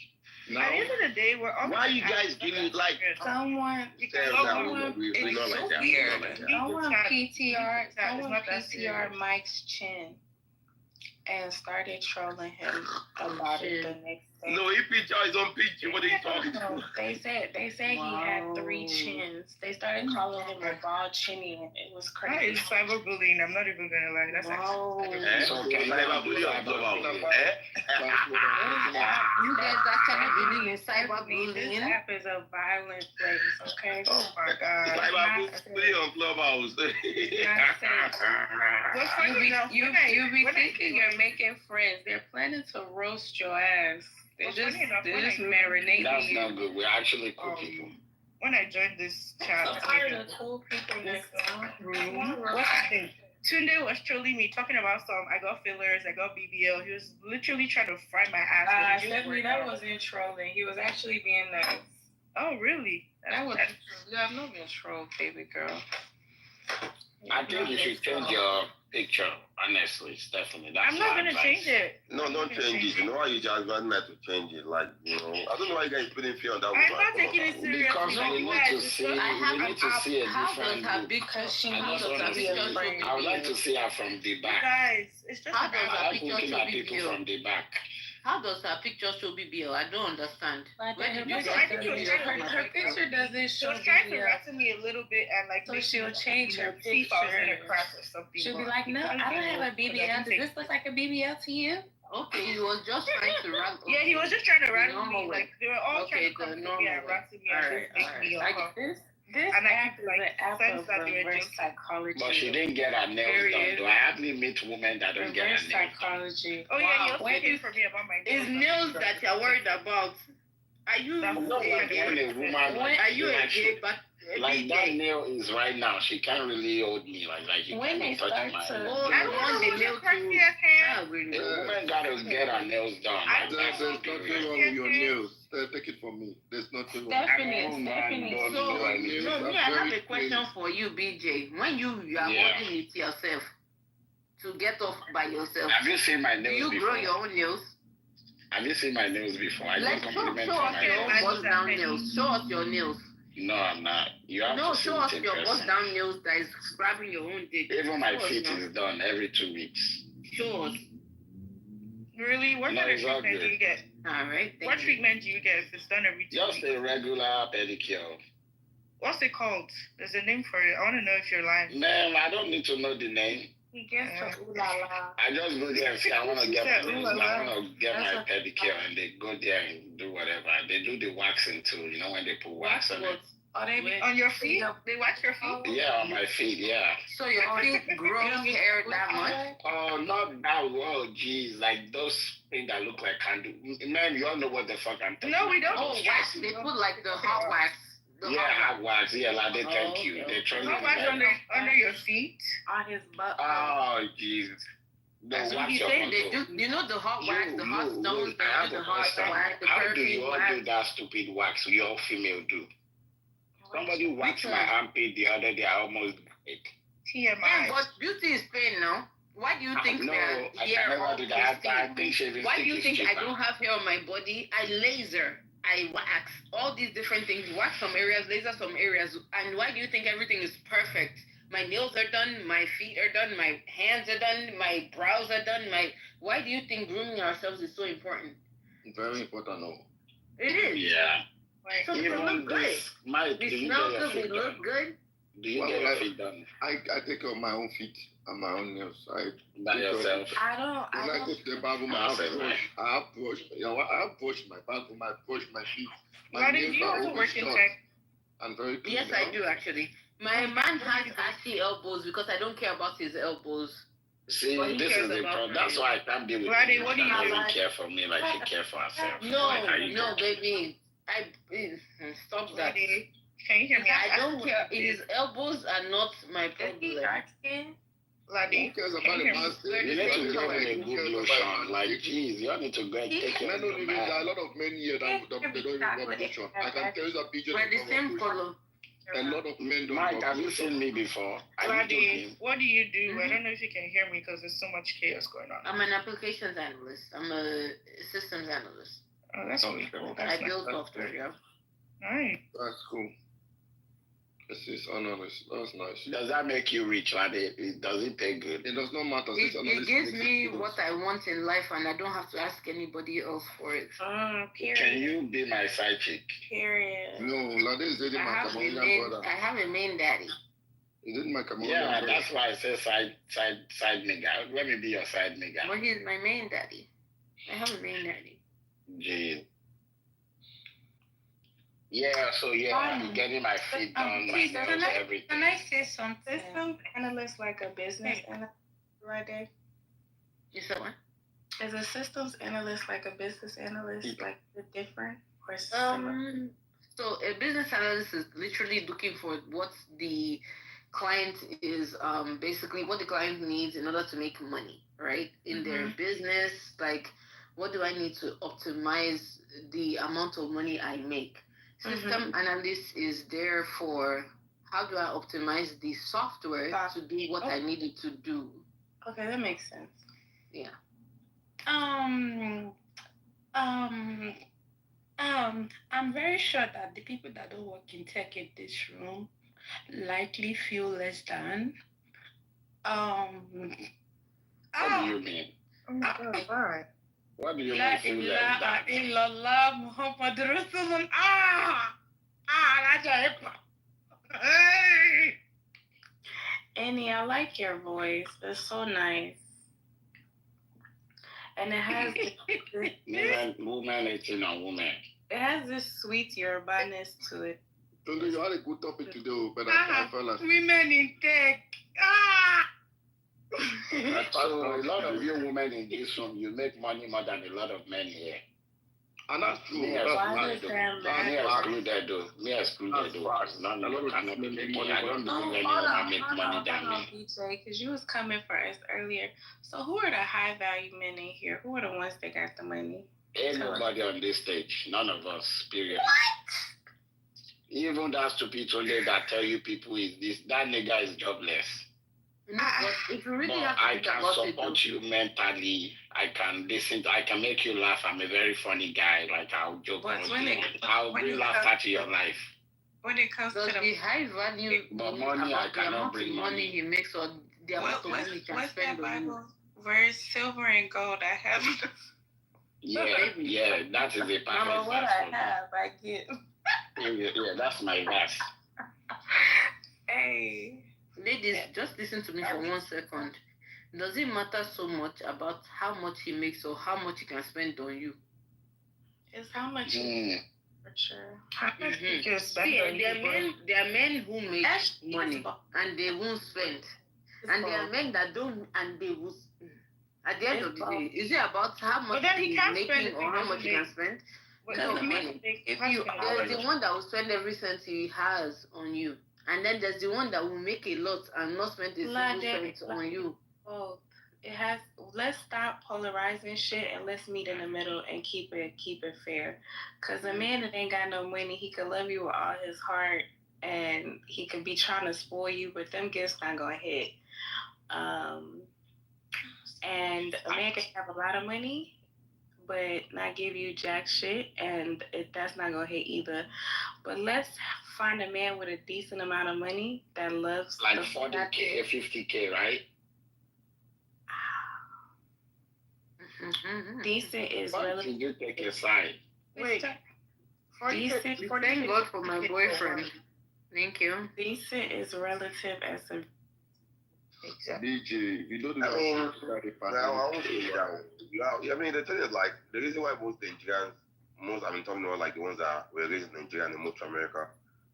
Now, At the end of the day, we're all. Why you guys giving like? Someone We not like that. We not like that. Someone PTR Mike's chin and started trolling him about it the next day. No, he picture is on picture. What are you talking about? They said he had 3 chins. They started calling him a bald chinny, and it was That crazy. is cyberbullying. I'm not even gonna lie. That's Okay, cyberbullying on Clubhouse. You guys actually believe in This cyberbullying? app is a violent place, okay? Oh my god. Cyberbullying on Clubhouse. You be thinking you're making friends. They're planning to roast your ass. They're just marinating. That's not good. We're actually cool people. When I joined this chat, cool people next room. What's his name? Tunde was trolling me, talking about I got fillers, I got BBL. He was literally trying to fry my ass. Stephanie, that wasn't trolling. He was actually being nice. Oh, really? You have not been trolled, baby girl. I think you should change your picture, honestly, Stephanie. I'm not going to change it. No, don't change it. You know why you just got me to change it? Like, you know, I don't know why you guys putting fear on that woman. I'm not taking it serious. Because we need to see, a different How look. because she needs I to be a friend. I would like to see her from the back. Guys, it's just How does I her like picture looking show at people BBL? from the back. How does her picture show BBL? I don't understand. Where did you I get think the it was BBL? Her picture doesn't She show was trying to BBL. rattle me a little bit and like So she'll change her see if I was picture. gonna crack or something. She'll be but like, no, I don't have a BBL. Does this look like a BBL to you? Okay, he was just trying to rattle. Yeah, he was just trying to rattle Normal me. way. Like they were all Okay, trying to come the to me normal and way. rattle me and just make me uncomfortable. This And I app could, is like, an app sense of that they were reverse joking. psychology. But she didn't get her nails Period. done. Do I hardly meet women that don't get Reverse her nails done? psychology. Oh yeah, Wow. he was speaking for me about my It's nails that you're worried about. Are you That's No, like when a woman, are you a like, gay but like that nail is right now. She can't really hold me like you When can't they touch start my to- hand. Oh, I you don't want know the who's nail the crazy to ass hand. Ah, really? A woman gotta get her nails done. I Like, there's nothing wrong with your nails. Take it from me. There's nothing wrong. Stephanie, don't So, know anything. no, me, I have a question for you, BJ. When you are Yeah. holding it yourself to get off by yourself, Have you seen my do nails you before? grow your own nails? Have you seen my nails before? I Like, don't show compliment us for my your nails. own bust down nails. Show us your nails. No, I'm not. You have No, to see show us it in your bust person. down nails that is grabbing your own dick. Even my Show us feet now. is done every 2 weeks. Show us. Really? What No, kind of it's all treatment do good. you get? All right. What treatment do you get if it's done every 2 Just weeks? a regular pedicure. What's it called? There's a name for it. I want to know if you're lying. Ma'am, I don't need to know the name. He gets to ooh la la. I just go there and say I want to get Yeah, my nails, ooh la I la. want to get my That's pedicure, and they go there and do whatever. They do the waxing too. You know when they put wax on it. Or they be On your feet? They wax your feet? Yeah, on my feet. Yeah. So your feet grow hair that much? Oh, not that well, jeez. Like those things that look like candle. Man, you all know what the fuck I'm talking No, we don't. Oh, wax. They put like the hot wax. The Yeah, hot hot wax. Yeah, like they thank you. okay. They try How wax under your feet? on his butt. Oh, jeez. That's No, what wax you your say. They contour. do. You know the hot wax, the hot stones, I have the a hot question. wax, the How do perfume you all wax. do that stupid wax you all female do? Somebody waxed Which my one? armpit the other day. I almost died. Yeah, TMI. but beauty is pain now. Why do you think No, that I hair can never all do that. I pristine? think shaving Why do stick you is think I cheaper. don't have hair on my body? I laser, I wax, all these different things. Wax some areas, laser some areas. And why do you think everything is perfect? My nails are done, my feet are done, my hands are done, my brows are done. Why do you think grooming ourselves is so important? Very important. No. It is. Yeah. So we Even look good. this, do We you smell get your good, we feet look done? good. Do you Well, get your like- feet done I take care of my own feet and my own nails. by take care of yourself? it. I don't. When I go to the bathroom, I have Same way. brush. I have brushed my bathroom. I brush my feet. My Why did nails you are also always work in short tech? and very clean. Yes, I do actually. My man has ashy elbows because I don't care about his elbows. See, But he this cares is the about problem. me. That's why I can't deal with Glady, women what do that you do? doesn't care for me like she care for herself. No, Like, how you no, do? baby. Stop that. Can you hear me? I don't care. His elbows are not my problem. dark skin. Ladi, Who cares can about you a hear me? man's You need to give him a Who good cares lotion. about Like, jeez, you need to go and take care Men of don't your even, there are a man. lot of men here that they don't even rub lotion. I can tell you that BJ We're the don't same rub lotion. color. A lot of men don't. Mike, have you seen me before? Are you Ladi, joking? what do you do? I don't know if you can hear me because there's so much chaos going on. I'm an applications analyst. I'm a systems analyst. Oh, that's really cool. I build software, yeah. Nice. That's cool. This is analyst. That's nice. Does that make you rich, Ladi? Does it pay good? It does not matter. It gives me what I want in life, and I don't have to ask anybody else for it. Period. Can you be my side chick? Period. No, Ladi is dating my Cameroonian brother. I have a main daddy. Is it my Cameroonian Yeah, brother? that's why I say side nigga. Let me be your side nigga. But he's my main daddy. I have a main daddy. Gee. Yeah, so yeah, I'm getting my feet done, my nails, everything. Can I say something? Systems analyst like a business analyst right there? You said what? Is a systems analyst like a business analyst, like different or similar? So a business analyst is literally looking for what the client is basically what the client needs in order to make money, right? In their business, like what do I need to optimize the amount of money I make? System analyst is there for how do I optimize the software to do what I needed to do. Okay, that makes sense. Yeah. I'm very sure that the people that don't work in tech in this room likely feel less than. What do you mean? Oh my God, why? What do you mean feel less than? Annie, I like your voice. It's so nice. And it has woman eating on woman. It has this sweet Yoruba-ness to it. Tolu, you had a good topic today, but I felt like women in tech. A lot of you women in this room, you make money more than a lot of men here. And that's true. Me excluded though. None of you cannot be making money. I don't believe any woman make money than me. BJ, because you was coming for us earlier. So who are the high value men in here? Who are the ones that got the money? Ain't nobody on this stage. None of us. Period. What? Even that stupid Tunde that tell you people is this, that nigga is jobless. But if you really have to I can support you mentally. I can listen. I can make you laugh. I'm a very funny guy. Like I'll joke. I'll bring laughter to your life. When it comes to the high value, but money, I cannot bring money. He makes or the amount of money he can spend on you. Where's silver and gold? I have. Yeah, that is a perfect Number what I have, I get. Yeah, that's my verse. Hey. Ladies, just listen to me for 1 second. Does it matter so much about how much he makes or how much he can spend on you? It's how much for sure. How much you can spend on you. There are men who make money and they won't spend. And there are men that don't and they will. At the end of the day, is it about how much he's making or how much he can spend? There's the one that will spend every cent he has on you. And then there's the one that will make a lot and not spend a single cent on you. Well, it has. Let's stop polarizing shit and let's meet in the middle and keep it fair. Cause a man that ain't got no money, he could love you with all his heart and he could be trying to spoil you, but them gifts not gonna hit. And a man can have a lot of money, but not give you jack shit, and that's not gonna hit either. But let's find a man with a decent amount of money that loves like 40K, 50K, right? Decent is relative. You take a side. Wait. Thank God for my boyfriend. Thank you. Decent is relative as a. Exactly. DJ, you don't do I mean, the thing is, like, the reason why most Nigerians, I'm talking about, like, the ones that were raised in Nigeria and moved to America,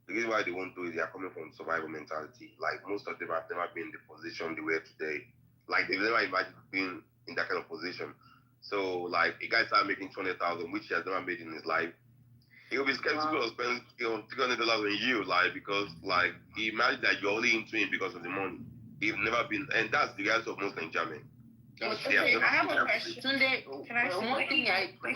the reason why they won't do it, they are coming from survival mentality. Like, most of them have never been in the position they were today. Like, they've never imagined being in that kind of position. So, like, a guy started making $200,000, which he has never made in his life. He'll be skeptical of spending $300 on you, like, because, like, he imagines that you're only into him because of the money. He's never been, and that's the reality of most Nigerian men. Okay, I have a question. Sunday, Can I say one thing?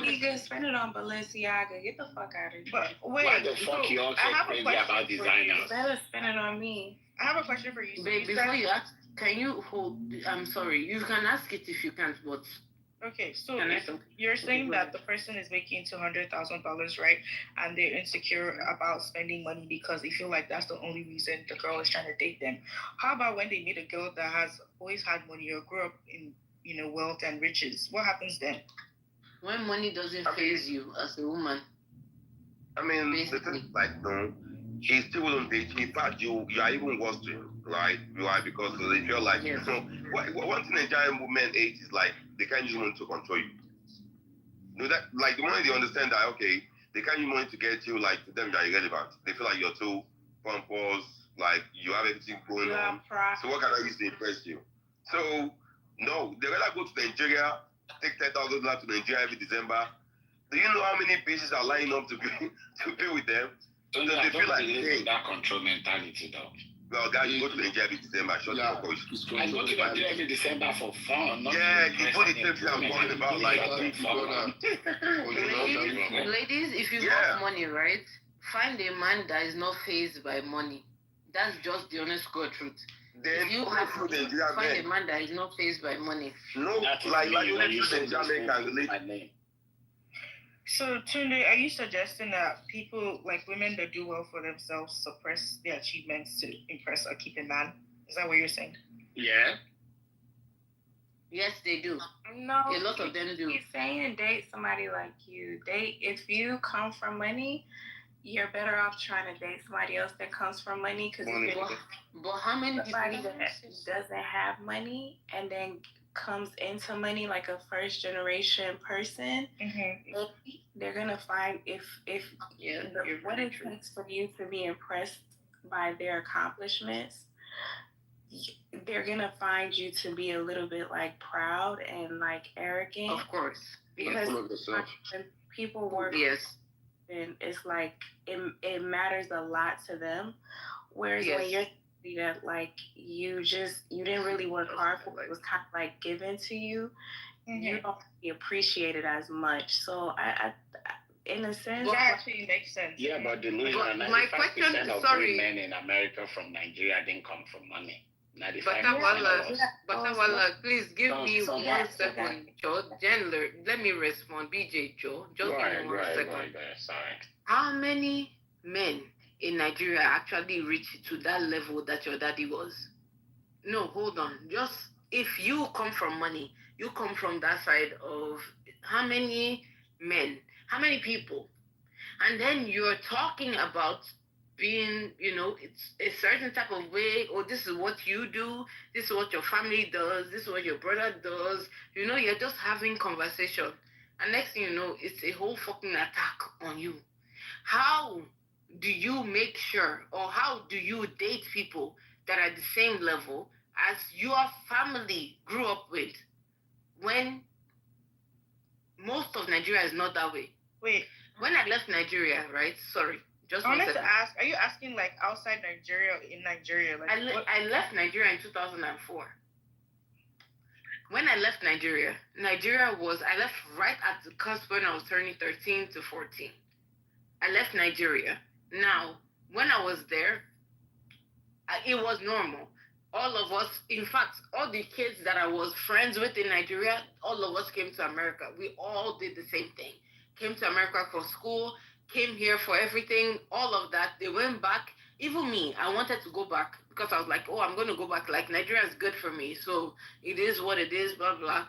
He could spend it on Balenciaga. Get the fuck out of here. But wait, Why the fuck you all so crazy about designers? Better spend it on me. I have a question for you. So babe, before you ask, can you hold? I'm sorry, you can ask it if you can't, but okay, so you're saying that the person is making $200,000, right? And they're insecure about spending money because they feel like that's the only reason the girl is trying to date them. How about when they meet a girl that has always had money or grew up in wealth and riches? What happens then? When money doesn't phase you as a woman. I mean, the thing is like, no, he still wouldn't date you. In fact, you are even worse to him, right? You are, because they feel like, yes. One thing Nigerian women hate is like, they can't use money to control you. That, like, the moment they understand that, okay, they can't use money to get you, like, to them, you're irrelevant. They feel like you're too pompous, like, you have everything going on. So what can I use to impress you? So, no, they rather go to Nigeria, take $10,000 to Nigeria every December. Do you know how many bitches are lining up to be with them? So they feel like that control mentality, though. Well, guys, you go to Nigeria every December. Shut the fuck up. I go to Nigeria every December for fun. Yeah, you do the same thing I'm talking about. Like, ladies, if you have money, right, find a man that is not fazed by money. That's just the honest God truth. Then if you have money, find a man that is not fazed by money. No, like you said, Jamaica relate. So, Tunde, are you suggesting that people, like women that do well for themselves, suppress their achievements to impress or keep a man? Is that what you're saying? Yeah. Yes, they do. No, a lot of them do. He's saying date somebody like you. If you come from money, you're better off trying to date somebody else that comes from money. But how many people that doesn't have money and then comes into money like a first generation person, they're gonna find what it takes for you to be impressed by their accomplishments, they're gonna find you to be a little bit like proud and like arrogant. Of course. Because when people work, and it's like it matters a lot to them. Whereas when you're that like you didn't really work hard for it, was kind of like given to you, you don't really appreciate it as much. So I in a sense, that actually makes sense. Yeah, but the news are 95% of great men in America from Nigeria didn't come from money. Batawala, please give me 1 second, Joe. Gentler, let me respond. BJ Joe, just give me 1 second. Sorry. How many men in Nigeria actually reached to that level that your daddy was? No, hold on. Just if you come from money, you come from that side of how many men, how many people, and then you're talking about being, it's a certain type of way, or this is what you do, this is what your family does, this is what your brother does. You're just having conversation, and next thing you know, it's a whole fucking attack on you. How do you make sure, or how do you date people that are the same level as your family grew up with, when most of Nigeria is not that way? Wait. When I left Nigeria, right? Sorry. Just I wanted to ask, are you asking like outside Nigeria or in Nigeria? Like I left Nigeria in 2004. When I left Nigeria, I left right at the cusp when I was turning 13 to 14. I left Nigeria. Now, when I was there, it was normal. All of us, in fact, all the kids that I was friends with in Nigeria, all of us came to America. We all did the same thing. Came to America for school, came here for everything, all of that. They went back. Even me, I wanted to go back because I was like, I'm going to go back. Like, Nigeria is good for me. So it is what it is, blah, blah.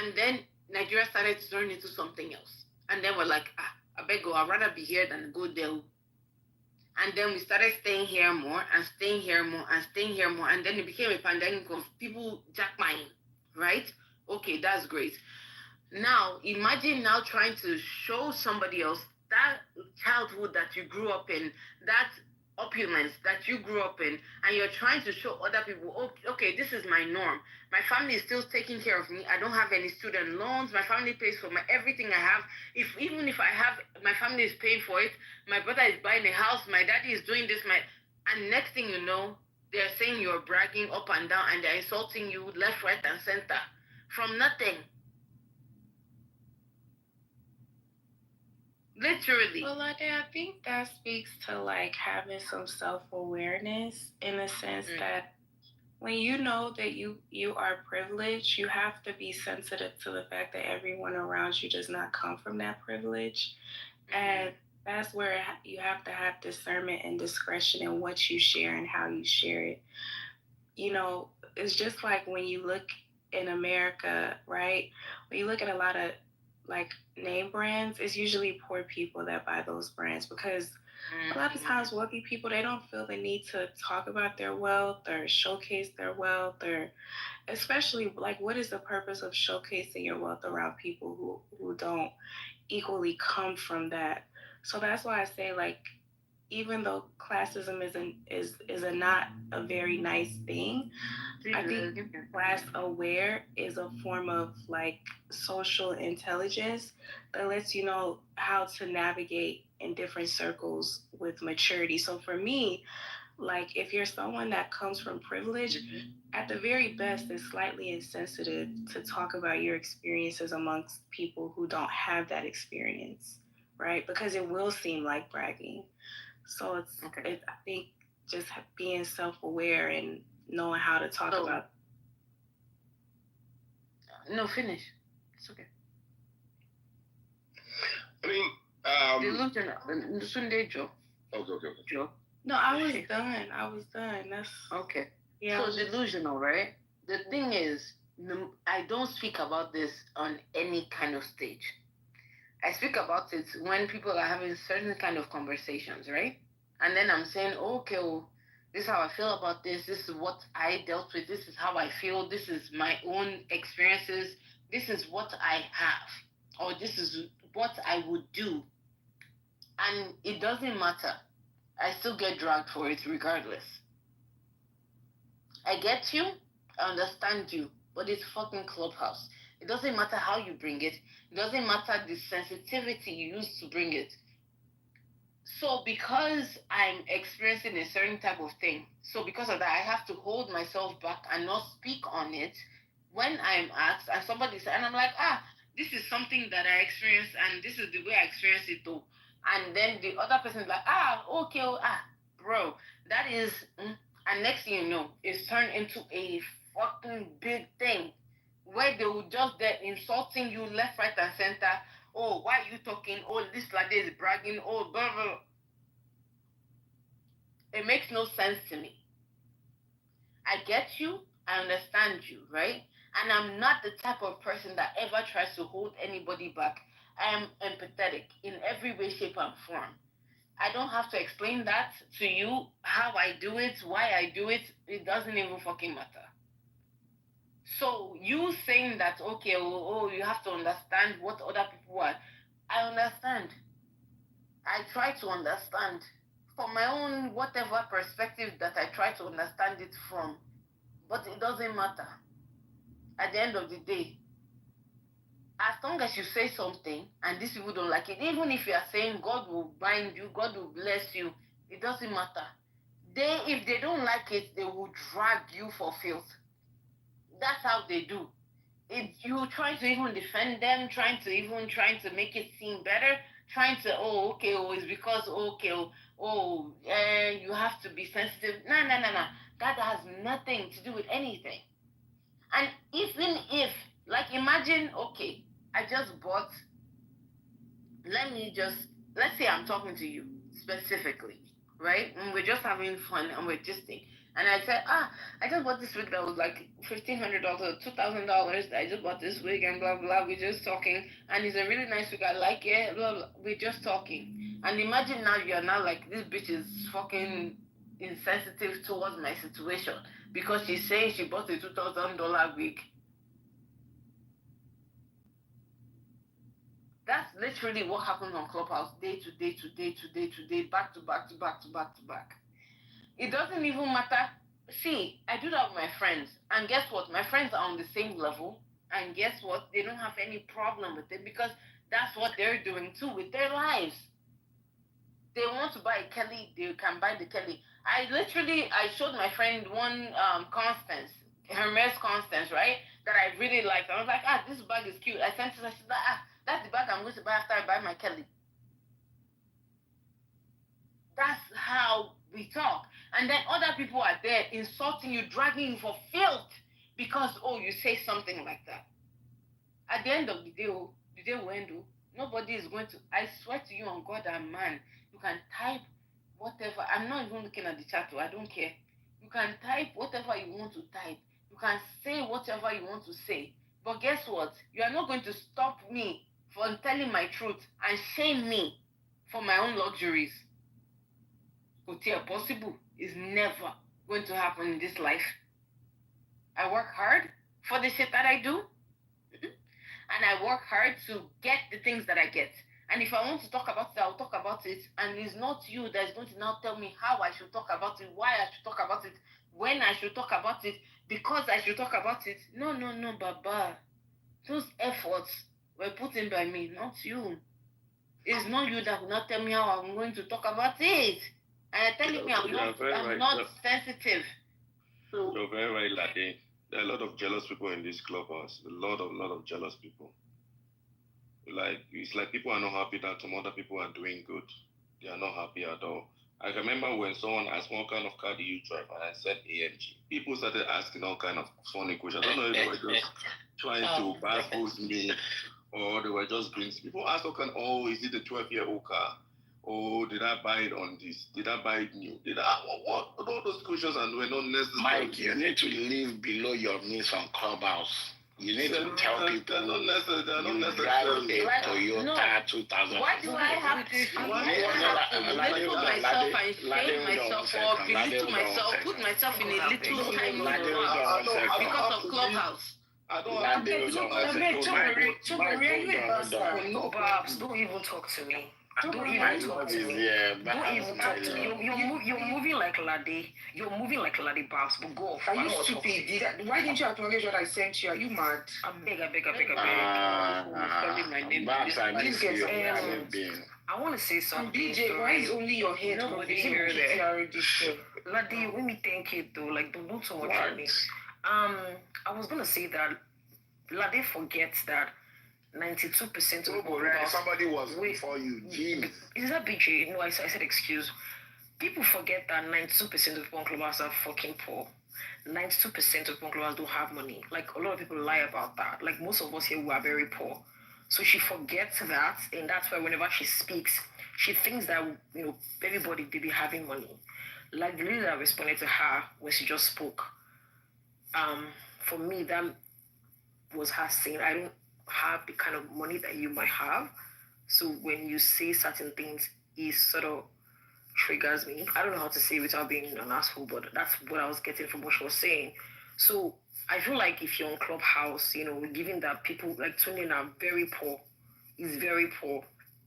And then Nigeria started to turn into something else. And then we're like, I beg you, I'd rather be here than go there. And then we started staying here more and staying here more and staying here more. And then it became a pandemic of people jackmining, right? Okay, that's great. Now, imagine now trying to show somebody else that childhood that you grew up in, that opulence that you grew up in, and you're trying to show other people, okay, this is my norm. My family is still taking care of me. I don't have any student loans. My family pays for everything I have. Even if I have, my family is paying for it. My brother is buying a house. My daddy is doing this. And next thing you know, they're saying you're bragging up and down, and they're insulting you left, right, and center from nothing. Literally. Well, I think that speaks to like having some self-awareness in the sense that when you know that you are privileged, you have to be sensitive to the fact that everyone around you does not come from that privilege. And that's where you have to have discernment and discretion in what you share and how you share it. You know, it's just like when you look in America, right? When you look at a lot of like name brands, it's usually poor people that buy those brands because a lot of times wealthy people, they don't feel the need to talk about their wealth or showcase their wealth, or especially like what is the purpose of showcasing your wealth around people who don't equally come from that. So that's why I say like even though classism is a not a very nice thing, I think class aware is a form of like social intelligence that lets you know how to navigate in different circles with maturity. So for me, like if you're someone that comes from privilege, at the very best, it's slightly insensitive to talk about your experiences amongst people who don't have that experience, right? Because it will seem like bragging. So I think just being self-aware and knowing how to talk about. No, finish. It's okay. I mean, Sunday, Joe. Okay. Joe. No, I was done. That's okay. Yeah. So delusional, right? The thing is, I don't speak about this on any kind of stage. I speak about it when people are having certain kind of conversations, right? And then I'm saying, okay, well, this is how I feel about this. This is what I dealt with. This is how I feel. This is my own experiences. This is what I have, or this is what I would do. And it doesn't matter. I still get dragged for it regardless. I get you. I understand you. But it's fucking Clubhouse. It doesn't matter how you bring it. It doesn't matter the sensitivity you use to bring it. So because I'm experiencing a certain type of thing, so because of that, I have to hold myself back and not speak on it when I'm asked and somebody says, and I'm like, this is something that I experienced and this is the way I experienced it too. And then the other person is like, okay, bro, that is, and next thing you know, it's turned into a fucking big thing where they will just get insulting you left, right, and center. Oh, why are you talking? Oh, this lady is bragging. Oh, blah, blah. It makes no sense to me. I get you. I understand you, right? And I'm not the type of person that ever tries to hold anybody back. I am empathetic in every way, shape, and form. I don't have to explain that to you, how I do it, why I do it. It doesn't even fucking matter. So you saying that, okay, you have to understand what other people are. I understand. I try to understand from my own whatever perspective that I try to understand it from. But it doesn't matter. At the end of the day, as long as you say something and these people don't like it, even if you are saying God will bind you, God will bless you, it doesn't matter. If they don't like it, they will drag you for filth. That's how they do. You trying to even defend them, trying to make it seem better, trying to it's because you have to be sensitive. No. That has nothing to do with anything. And even if, like, imagine, okay, I just bought. Let's say I'm talking to you specifically, right? And we're just having fun and we're just thinking. And I said, I just bought this wig that was like $1,500, $2,000. I just bought this wig and blah, blah. We're just talking. And it's a really nice wig. I like it. Blah, blah. We're just talking. And imagine now you're now like, this bitch is fucking insensitive towards my situation because she's saying she bought a $2,000 wig. That's literally what happens on Clubhouse day to day, back to back. It doesn't even matter. See, I do that with my friends. And guess what? My friends are on the same level. And guess what? They don't have any problem with it because that's what they're doing too with their lives. They want to buy Kelly, they can buy the Kelly. I showed my friend one Constance. Hermes Constance, right? That I really liked. I was like, this bag is cute. I sent it. I said, that's the bag I'm going to buy after I buy my Kelly. That's how we talk. And then other people are there insulting you, dragging you for filth because, you say something like that. At the end of the day will end. Nobody is going to, I swear to you on God and man, you can type whatever. I'm not even looking at the chat, I don't care. You can type whatever you want to type. You can say whatever you want to say. But guess what? You are not going to stop me from telling my truth and shame me for my own luxuries. It's possible. It's never going to happen in this life. I work hard for the shit that I do. And I work hard to get the things that I get. And if I want to talk about it, I'll talk about it. And it's not you that's going to now tell me how I should talk about it, why I should talk about it, when I should talk about it, because I should talk about it. No, Baba. Those efforts were put in by me, not you. It's not you that will not tell me how I'm going to talk about it. And you're telling me I'm not sensitive. So, you're very right, Lade. There are a lot of jealous people in this clubhouse. A lot of jealous people. It's like people are not happy that some other people are doing good. They are not happy at all. I remember when someone asked what kind of car do you drive, and I said AMG. People started asking all kind of funny questions. I don't know if they were just trying to baffle me, or they were just being. People ask all kind. Is it a 12-year-old car? Did I buy it on this? Did I buy it new? What? All those questions and were not necessary. Mike, you need to live below your means on Clubhouse. You need to tell people they're not necessary. You drive a Toyota 2000. Why do I have to belittle myself and shame myself or belittle myself, put myself in a little tiny box because of Clubhouse? Don't even talk to me. Don't even talk to me. You're moving like Lade. You're moving like Lade Babs, but go off. Are you stupid? Why didn't you acknowledge what I sent you? Are you mad? I beg. Babs, I miss you. I want to say something. BJ, why is only your head? Nobody here there. Lade, let me think it though. Like, don't do so much on me. I was gonna say that Lade forgets that 92% of somebody was before you. Jeez. Is that BJ? No, I said excuse. People forget that 92% of punk lovers are fucking poor. 92% of punk lovers don't have money. Like, a lot of people lie about that. Like, most of us here, we are very poor. So she forgets that, and that's why whenever she speaks, she thinks that, everybody did be having money. Like, the lady that responded to her when she just spoke, for me, that was her saying, I don't have the kind of money that you might have. So when you say certain things, it sort of triggers me. I don't know how to say it without being an asshole, but that's what I was getting from what she was saying. So I feel like if you're on Clubhouse, given that people like Tunin are very poor, is very poor.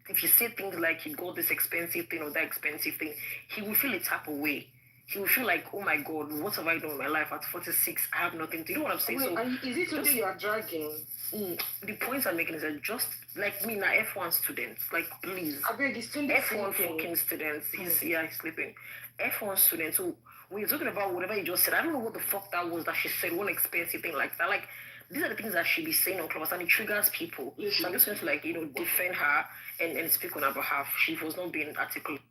If you say things like you got this expensive thing or that expensive thing, he will feel a tap away. He will feel like, oh my God, what have I done in my life? At 46, I have nothing to do. You know what I'm saying? Wait, is it something you are dragging? The points I'm making is that just like me, now F1 students, like please. I beg, he's still F1 fucking students. He's sleeping. F1 students. So when you're talking about whatever you just said, I don't know what the fuck that was that she said, one expensive thing like that. Like, these are the things that she be saying on Clubhouse and it triggers people. So I'm just going to defend her and speak on her behalf. She was not being articulate.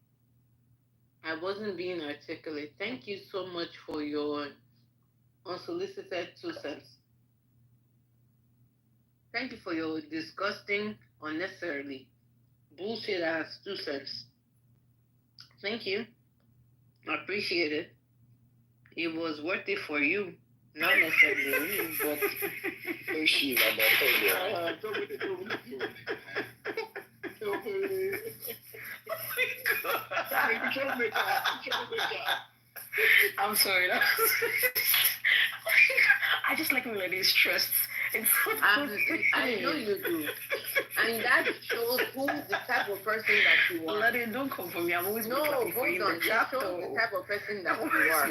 I wasn't being articulate. Thank you so much for your unsolicited 2 cents. Thank you for your disgusting, unnecessarily bullshit ass 2 cents. Thank you. I appreciate it. It was worth it for you. Not necessarily me, but I'm sorry. I just like when these trusts. I know you do. And that shows who the type of person that you are. Lady, don't come for me. I'm always hold on. It shows the type of person that you are.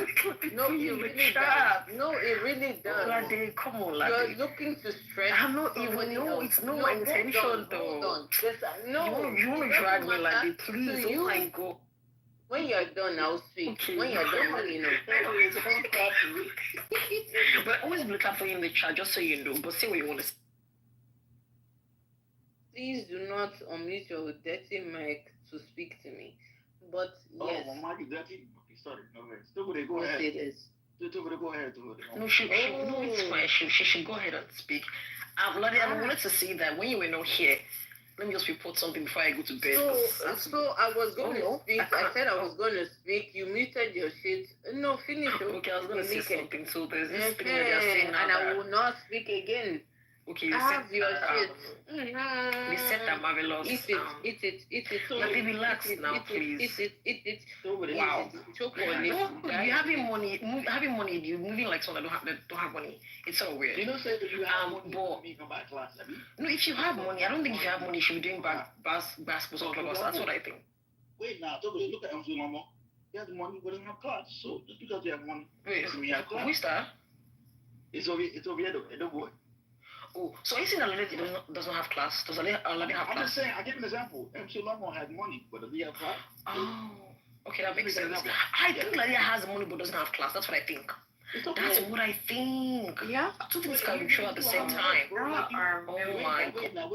No, it really does. No, it really does. Lady, come on, Lady. You're looking to stress. I'm not even. No, it's not my intention, though. Hold on. No, you want to drag me, Lady? Please, oh my God. When you're done, I'll speak. When you're done, let me know. But always look out for you in the chat, just so you know. But say what you want to say. Please do not unmute your dirty mic to speak to me. But yes. Oh, my mic is dirty? Okay, sorry. No way. Still, go Yes, ahead. it is. Still, go ahead. No, no, it's fine. She should go ahead and speak. Lottie, I wanted to say that when you were not here, let me just report something before I go to bed. So I was going to speak. I said I was going to speak. You muted your shit. No, finish. Okay, I was going to say something. So there's this thing that Okay, you're saying now. and I will not speak again. Okay, you Have said your shit. You said that marvelous. Eat it. Let me relax now, please. Eat it. Wow. Choke on it. You having money, you moving like someone that don't have money. It's so weird. You know, say that you have money but from back class. no, if you have money, I don't think if you have money, you should be doing basketball or clubhouse. That's what I think. Wait now, look at MC Mama. He has money, but doesn't have class. So just because you have money, wait, doesn't mean you have class. Who is that? It's over here, Edo boy. Oh, so you saying that lady doesn't have class? Does a lady have class? I'm just saying, I give an example. MC Lamo has money, but does he have class? Oh, okay, that makes sense. I think Lydia has money but doesn't have class. That's what I think. That's what I think. Yeah. Two things can be true at the same time. Wait now.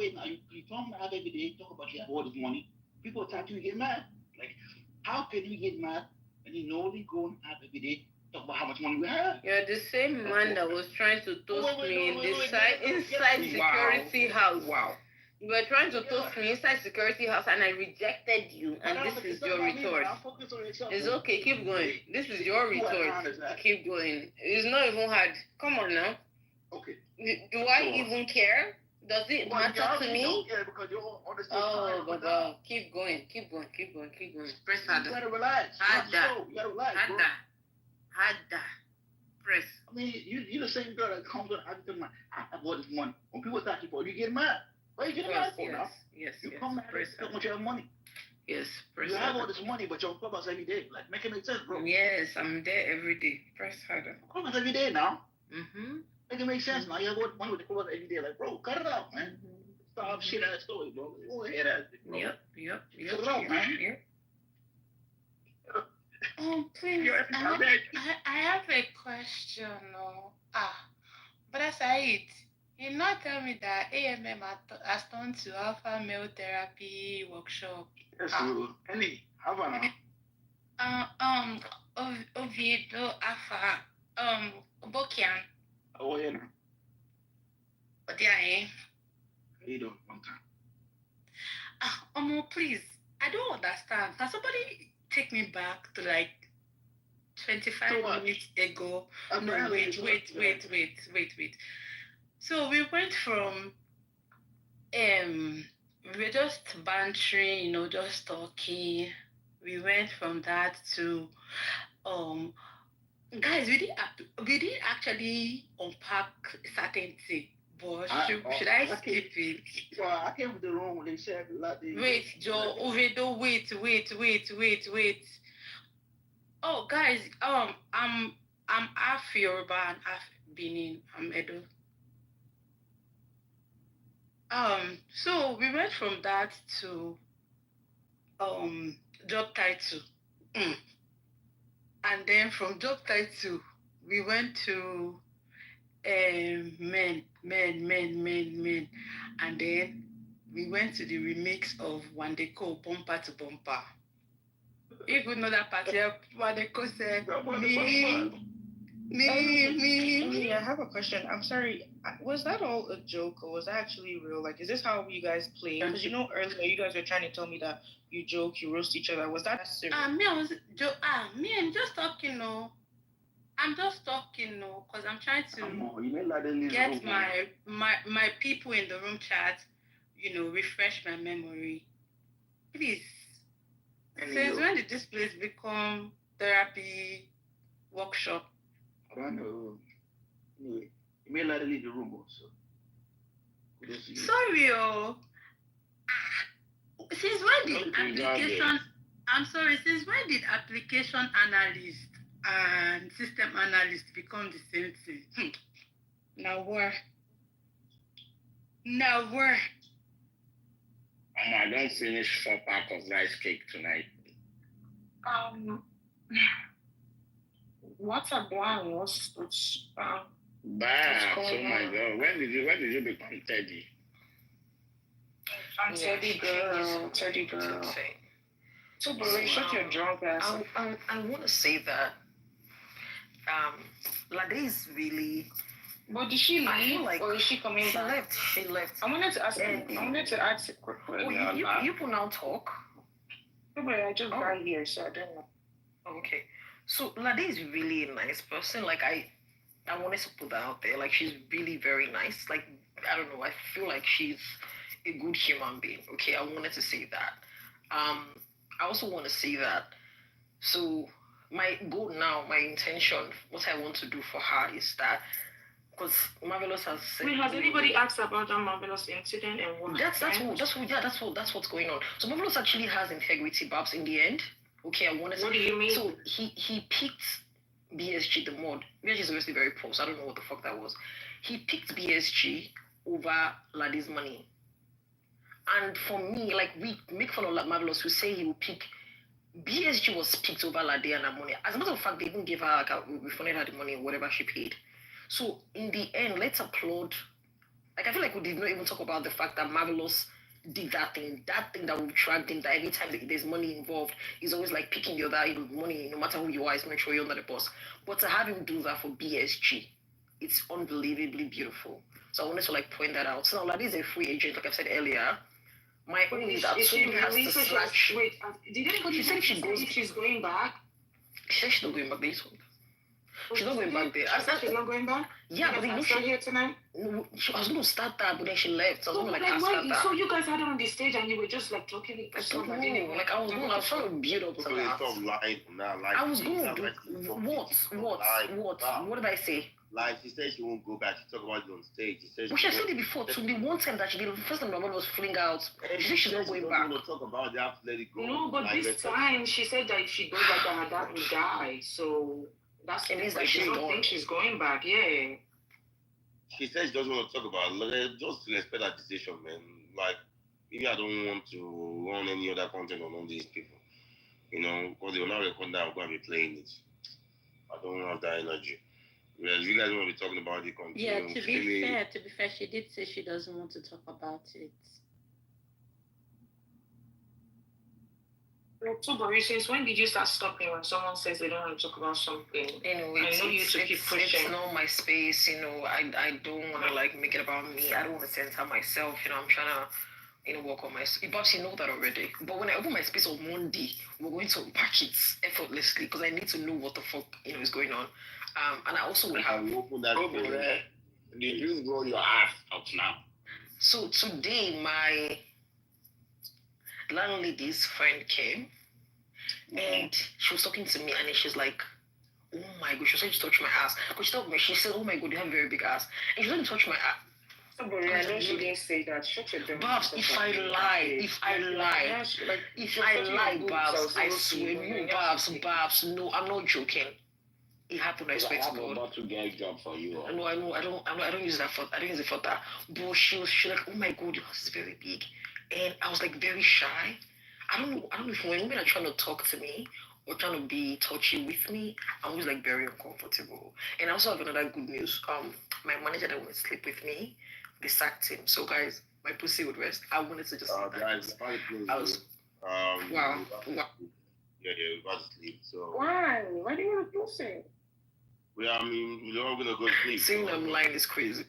You come out every day, talk about you have all this money. People attack you, you get mad. Like, how can you get mad and you know they go out every day? Talk about how much money we have. You're the same man that was trying to toast me inside security house. Wow. You were trying to toast me inside security house and I rejected you, and this is your retort. It's okay, keep going. This is your retort. Keep going. It's not even hard. Come on now. Okay. Do I even care? Does it matter to me? Oh, Baba, keep going. Press harder. You gotta relax. Harder. Press. I mean, you're the same girl that comes on. I have all this money. When people attack you for it, you get mad. Why you get mad for now? Yes. You come out so much you have money. Yes, press you have harder. all this money, but you're on Clubhouse every day. Like, make it make sense, bro. Yes, I'm there every day. Press harder. Clubhouse every day now. Mm-hmm. Make it make sense now. You have all money with the Clubhouse every day. Like, bro, cut it out, man. Stop shit ass story, bro. You won't hear that, bro. Yep. Cut it out, man. Yep. Please, I have a question. But I said, you not tell me that AMM has turned to alpha male therapy workshop. Yes, any Havana. Oviedo Alpha Bokian. Oh yeah. But yeah, You don't one time. Please, I don't understand. Can somebody take me back to like 25 minutes ago? No, wait. So we went from we were just bantering, just talking. We went from that to guys, we didn't actually unpack certain things. But should I skip it? Well, I came to the room when they said like wait, Joe, Uvedo, wait. Oh, guys, I'm half Yoruba and half Benin. I'm Edo. So we went from that to job title, and then from job title we went to men, and then we went to the remix of Wandeko Bumper to Bumper. Even though that part here, Wandeko said me. I have a question. I'm sorry. Was that all a joke or was that actually real? Like, is this how you guys play? Because earlier you guys were trying to tell me that you joke, you roast each other. Was that serious? I'm just talking, no. I'm just talking, no, because I'm trying to get my people in the room chat, refresh my memory. Please. Since when did this place become therapy workshop? I don't know. Anyway, you may let her leave the room also. Sorry, since when did application? I'm sorry. Since when did application analyst and system analyst become the same thing? Now where? I don't finish 4 packs of rice cake tonight. What's a one? What's Babs, oh my God. When did you become Teddy? I'm Teddy girl. Teddy girl. So, Barry, shut your drunk ass. I want to say that Lade is really. But did she leave, or is she coming back? She left. I wanted to ask a quick question. You can now talk. No, but I just got here, so I don't know. Okay. So Lade is really a nice person. Like I wanted to put that out there. Like she's really very nice. Like I don't know. I feel like she's a good human being. Okay. I wanted to say that. I also want to say that. So my goal now, my intention, what I want to do for her is that because Marvelous has said. Wait, has anybody asked about that Marvelous incident and what? That's what's going on. So Marvelous actually has integrity, Babs. In the end, okay, I wanted. What do you mean? So he picked BSG the mod. BSG is obviously very poor, so I don't know what the fuck that was. He picked BSG over Lade's money. And for me, like we make fun of Marvelous, who say he will pick. BSG was picked over Lade and her money. As a matter of fact, they even gave her we refunded her the money or whatever she paid. So in the end, let's applaud. Like I feel like we did not even talk about the fact that Marvelous did that thing that we've dragged in. That every time there's money involved, he's always like picking the other money, no matter who you are, is make sure you're under the boss. But to have him do that for BSG, it's unbelievably beautiful. So I wanted to like point that out. So now Lade is a free agent, like I've said earlier. My own is that someone has to slash. Wait, did anybody say she's going back? She said she's not going back there. She's not going back there. She's not going back? Yeah, but you she's here tonight? No, I was going to start that, but then she left. So I was going to like ask her that. So you guys had her on the stage and you were just like talking. I don't know. Like I was trying to build up to that. I was going to do what did I say? Like she said she won't go back. She talked about it on stage. She said she said it before. To the one time that she did, the first time the mother was fling out. She said she's not going back. To talk about it, they have to let it go. No, but this time she said that if she goes back, her dad will die. So that's it means that she don't think she's going back. Yeah. She said she doesn't want to talk about it. Just respect that decision, man. Like, maybe I don't want to run any other content on all these people. You know, because they will not record that I'm going to be playing it. I don't have that energy. Well, you guys want to be talking about the content. Yeah, to be fair, she did say she doesn't want to talk about it. So, Barry, since when did you start stopping when someone says they don't want to talk about something? Anyway, it's not my space, you know. I don't want to like make it about me. I don't want to censor myself, you know. I'm trying to, work on my. You probably know that already. But when I open my space on Monday, we're going to unpack it effortlessly because I need to know what the fuck is going on. And I also will have. Did you grow your ass out now? So today, my landlady's friend came, and she was talking to me, and she's like, "Oh my god!" She was trying to touch my ass. But she said, "Oh my god, you have a very big ass," and she was trying to touch my ass. Somebody, I know she didn't say that. Shut your damn Babs, if I lie, Babs, I swear, no, Babs, no, I'm not joking. It happened. I swear to God. I'm about to get a job for you. I know. I don't use that for. I don't use it for that. But she was like, "Oh my god, your ass is very big," and I was like very shy. I don't know if when women are trying to talk to me or trying to be touchy with me, I'm always like very uncomfortable. And I also have another good news. My manager that would sleep with me, they sacked him. So guys, my pussy would rest. I wanted to just. Guys, I was. Wow. Yeah, we're about to sleep. So. Why? Why do you want to pussy? Well, I mean, we're all gonna go sleep. Saying I'm lying is crazy.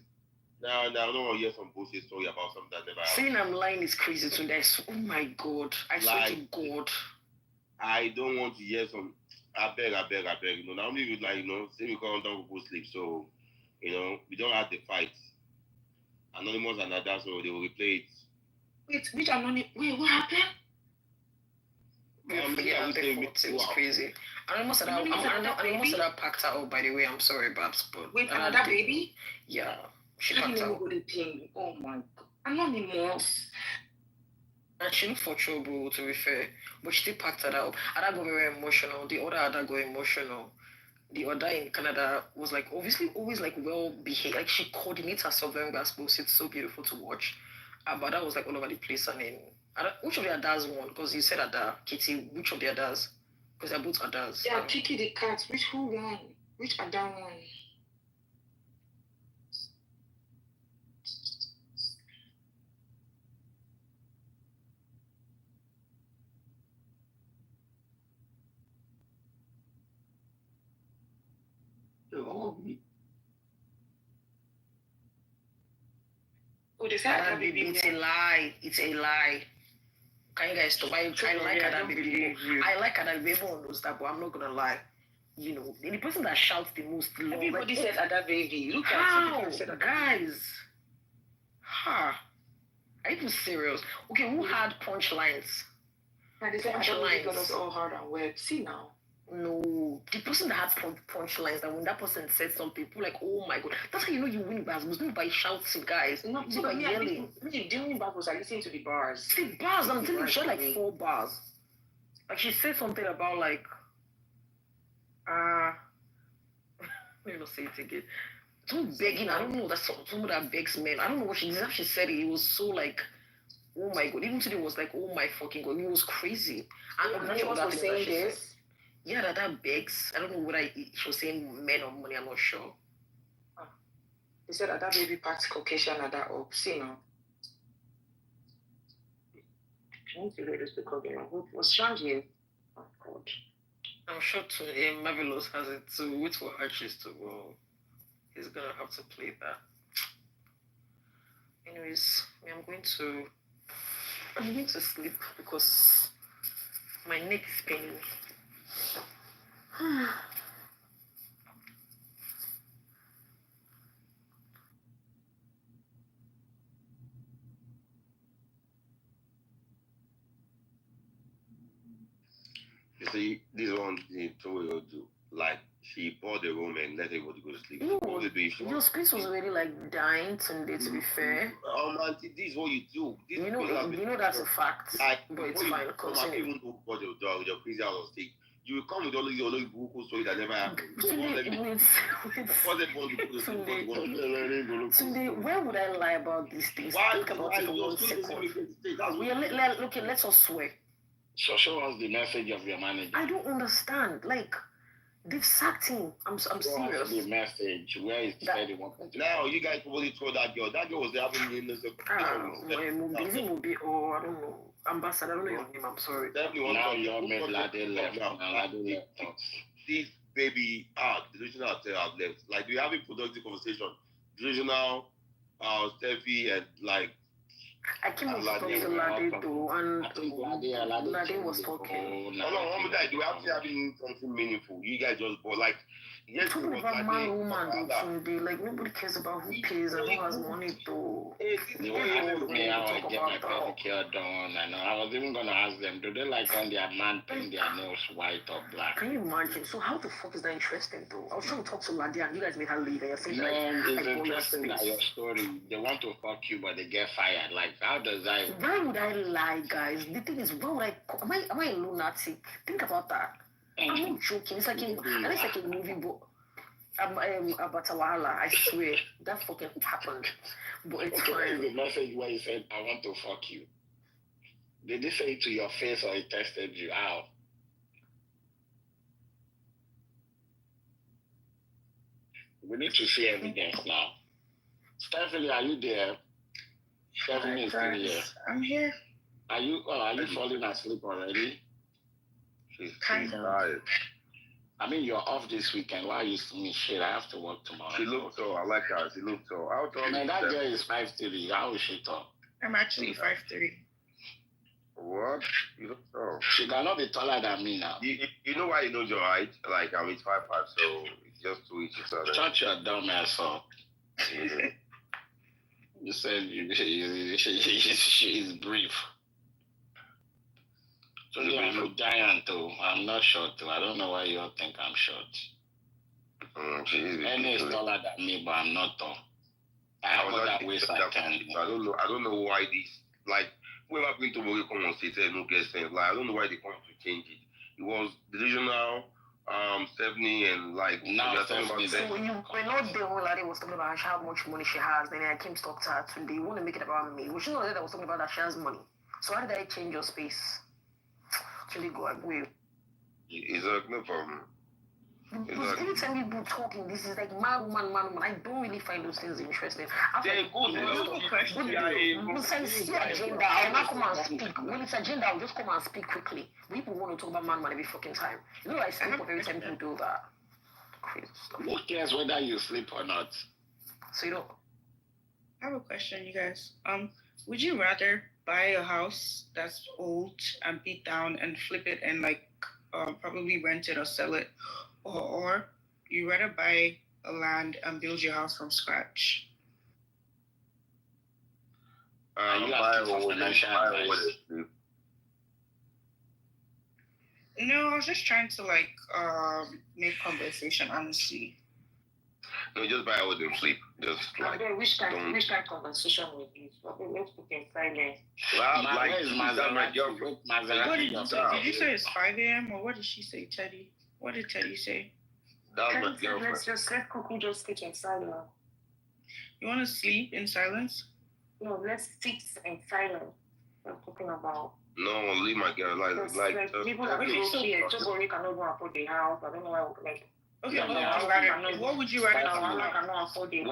No, I don't want to hear some bullshit story about something that never happened. Saying I'm lying is crazy too. Oh my god. I swear to God. I don't want to hear some. I beg. Not only with say we come down go sleep. So, we don't have the fight. Anonymous and others, so they will replay it. Wait, which anonymous? Wait, what happened? It was crazy. Anonymous said I packed her out, by the way. I'm sorry, Babs, but wait, another baby? Yeah, she packed out. Oh my god, Anonymous. And she looked for trouble, to be fair, but she still packed her out. Ada got very emotional. The other Ada got emotional. The other in Canada was like obviously always like well behaved. Like she coordinates herself very well. It's so beautiful to watch. But that was like all over the place. And then which of the Adas won? Because you said Ada, Kitty. Which of the Adas? Because they're both Adas. Yeah, Kiki the cat. Who won? Which Ada won? Oh, they said Ada baby. It's a lie. It's a lie. Can you guys stop? I like Ada baby. I like Ada baby. Everyone knows that, but I'm not gonna lie. You know, the person that shouts the most. Everybody said Ada baby. Look how, at it. guys. Ha. Are you serious? Okay, who had punchlines? And they said Ada baby got us all hard and wet. See now. No, the person that had punchlines, that when that person said something, people like, oh my god, that's how you know you win battles. Not by shouting, guys. Not by yelling. During battles, I listen to the bars. The bars, I'm telling you, she had like 4 bars. Like she said something about like, let me not say it again. Some begging, I don't know, that's someone that begs men. I don't know what she said it. It was so like, oh my god. Even today it was like, oh my fucking god. It was crazy. And I'm not saying this. Yeah, that begs. I don't know whether she was saying men or money. I'm not sure. He said that baby packed Caucasian at that up. See now. I need to read this because what's changing? Oh God. I'm sure Marvelous has it too. Wait for Archie's to go. He's gonna have to play that. Anyways, I'm going to sleep because my neck is paining me. You see, this one thing Toyo do. Like, she bought the room and let everybody go to sleep. No, your space was already like dying today, to be fair. Auntie, this is what you do. This you know that's a fact. Like, but it's fine. Continue. Even though God your crazy out of state, you will come with all these Google stories that never happened. Today, where would I lie about these things? Think about it for 1 second. Okay, let's all swear. So show us the message of your manager. I don't understand. Like, they've sacked him. I'm serious. The message. Where is the now, you guys probably told that girl. That girl was having in the I don't know. Ambassador, I don't know your name. I'm sorry. Definitely now you're made Lade left. This baby, delusional have left. Like, we having productive conversation. Delusional, Steffi, and like. I came up to talk to Lade though, and Lade was talking. No, one guy, we actually having something meaningful. You guys just bought like. Yes, talking about man, woman, though, today. Like nobody cares about who pays and who has money though. The way you told me how I get my pedicure done, and I was even gonna ask them, do they like on their man paint their nails white or black? Can you imagine? So how the fuck is that interesting though? I was trying to talk to Lade and you guys made her leave and you're saying it's interesting that your story, they want to fuck you but they get fired. Like how does that? Why would I lie, guys? The thing is, why would am I a lunatic? Think about that. I'm not joking. It's like a movie, but Abatawala, I swear that fucking happened. But it's fine. The message where he said, "I want to fuck you." Did they say it to your face or he tested you out? We need to see evidence now. Stephanie, are you there? Stephanie is still here. I'm here. Are you falling asleep already? She's tired. I mean, you're off this weekend. Why are you saying shit? I have to work tomorrow. She looked tall. I like her. She looked tall. Man, that girl is 5'3". How is she tall? I'm actually 5'3". What? You look tall. She cannot be taller than me now. You know why you know your height? Like, I'm 5'5", so it's just 2 inches. Shut your dumb ass up. You said she is brief. So I'm a giant too. I'm not short too. I don't know why you all think I'm short. Any is taller than me, but I'm not tall. I have that waist I can. I don't know why this, like, whoever been to Mori come on stage and no get sense. Like, I don't know why they come to change it. It was delusional, Stephanie, and like now Stephanie. So we're not the whole lady was talking about how much money she has. Then I came to talk to her today. You want to make it about me? We should know that I was talking about that she has money. So how did I change your space? Actually, go away. It's like no problem. Because anytime people talking, this is like man, woman, man, woman. I don't really find those things interesting. They're good. It's agenda. I'll not come and speak. When it's agenda, I'll just come and speak quickly. People want to talk about man every fucking time. You know, I sleep up every time people do that. Crazy stuff. Who cares whether you sleep or not? So you don't. I have a question, you guys. Would you rather buy a house that's old and beat down and flip it and probably rent it or sell it, or you rather buy a land and build your house from scratch? You asking for financial advice? No, I was just trying to make conversation, honestly. No, just buy with them sleep. Just like which kind of conversation with you? Let's put in silence. Well, where is my girlfriend? Did you say it's 5 a.m. or what did she say, Teddy? What did Teddy say? That's my girlfriend. Let's just let Cuckoo just sit in silence. You want to sleep in silence? No, let's sit in silence. I'm talking about. No, leave my girl. People are okay. Somebody cannot go afford the house. I don't know why we like. Okay, what would you rather do?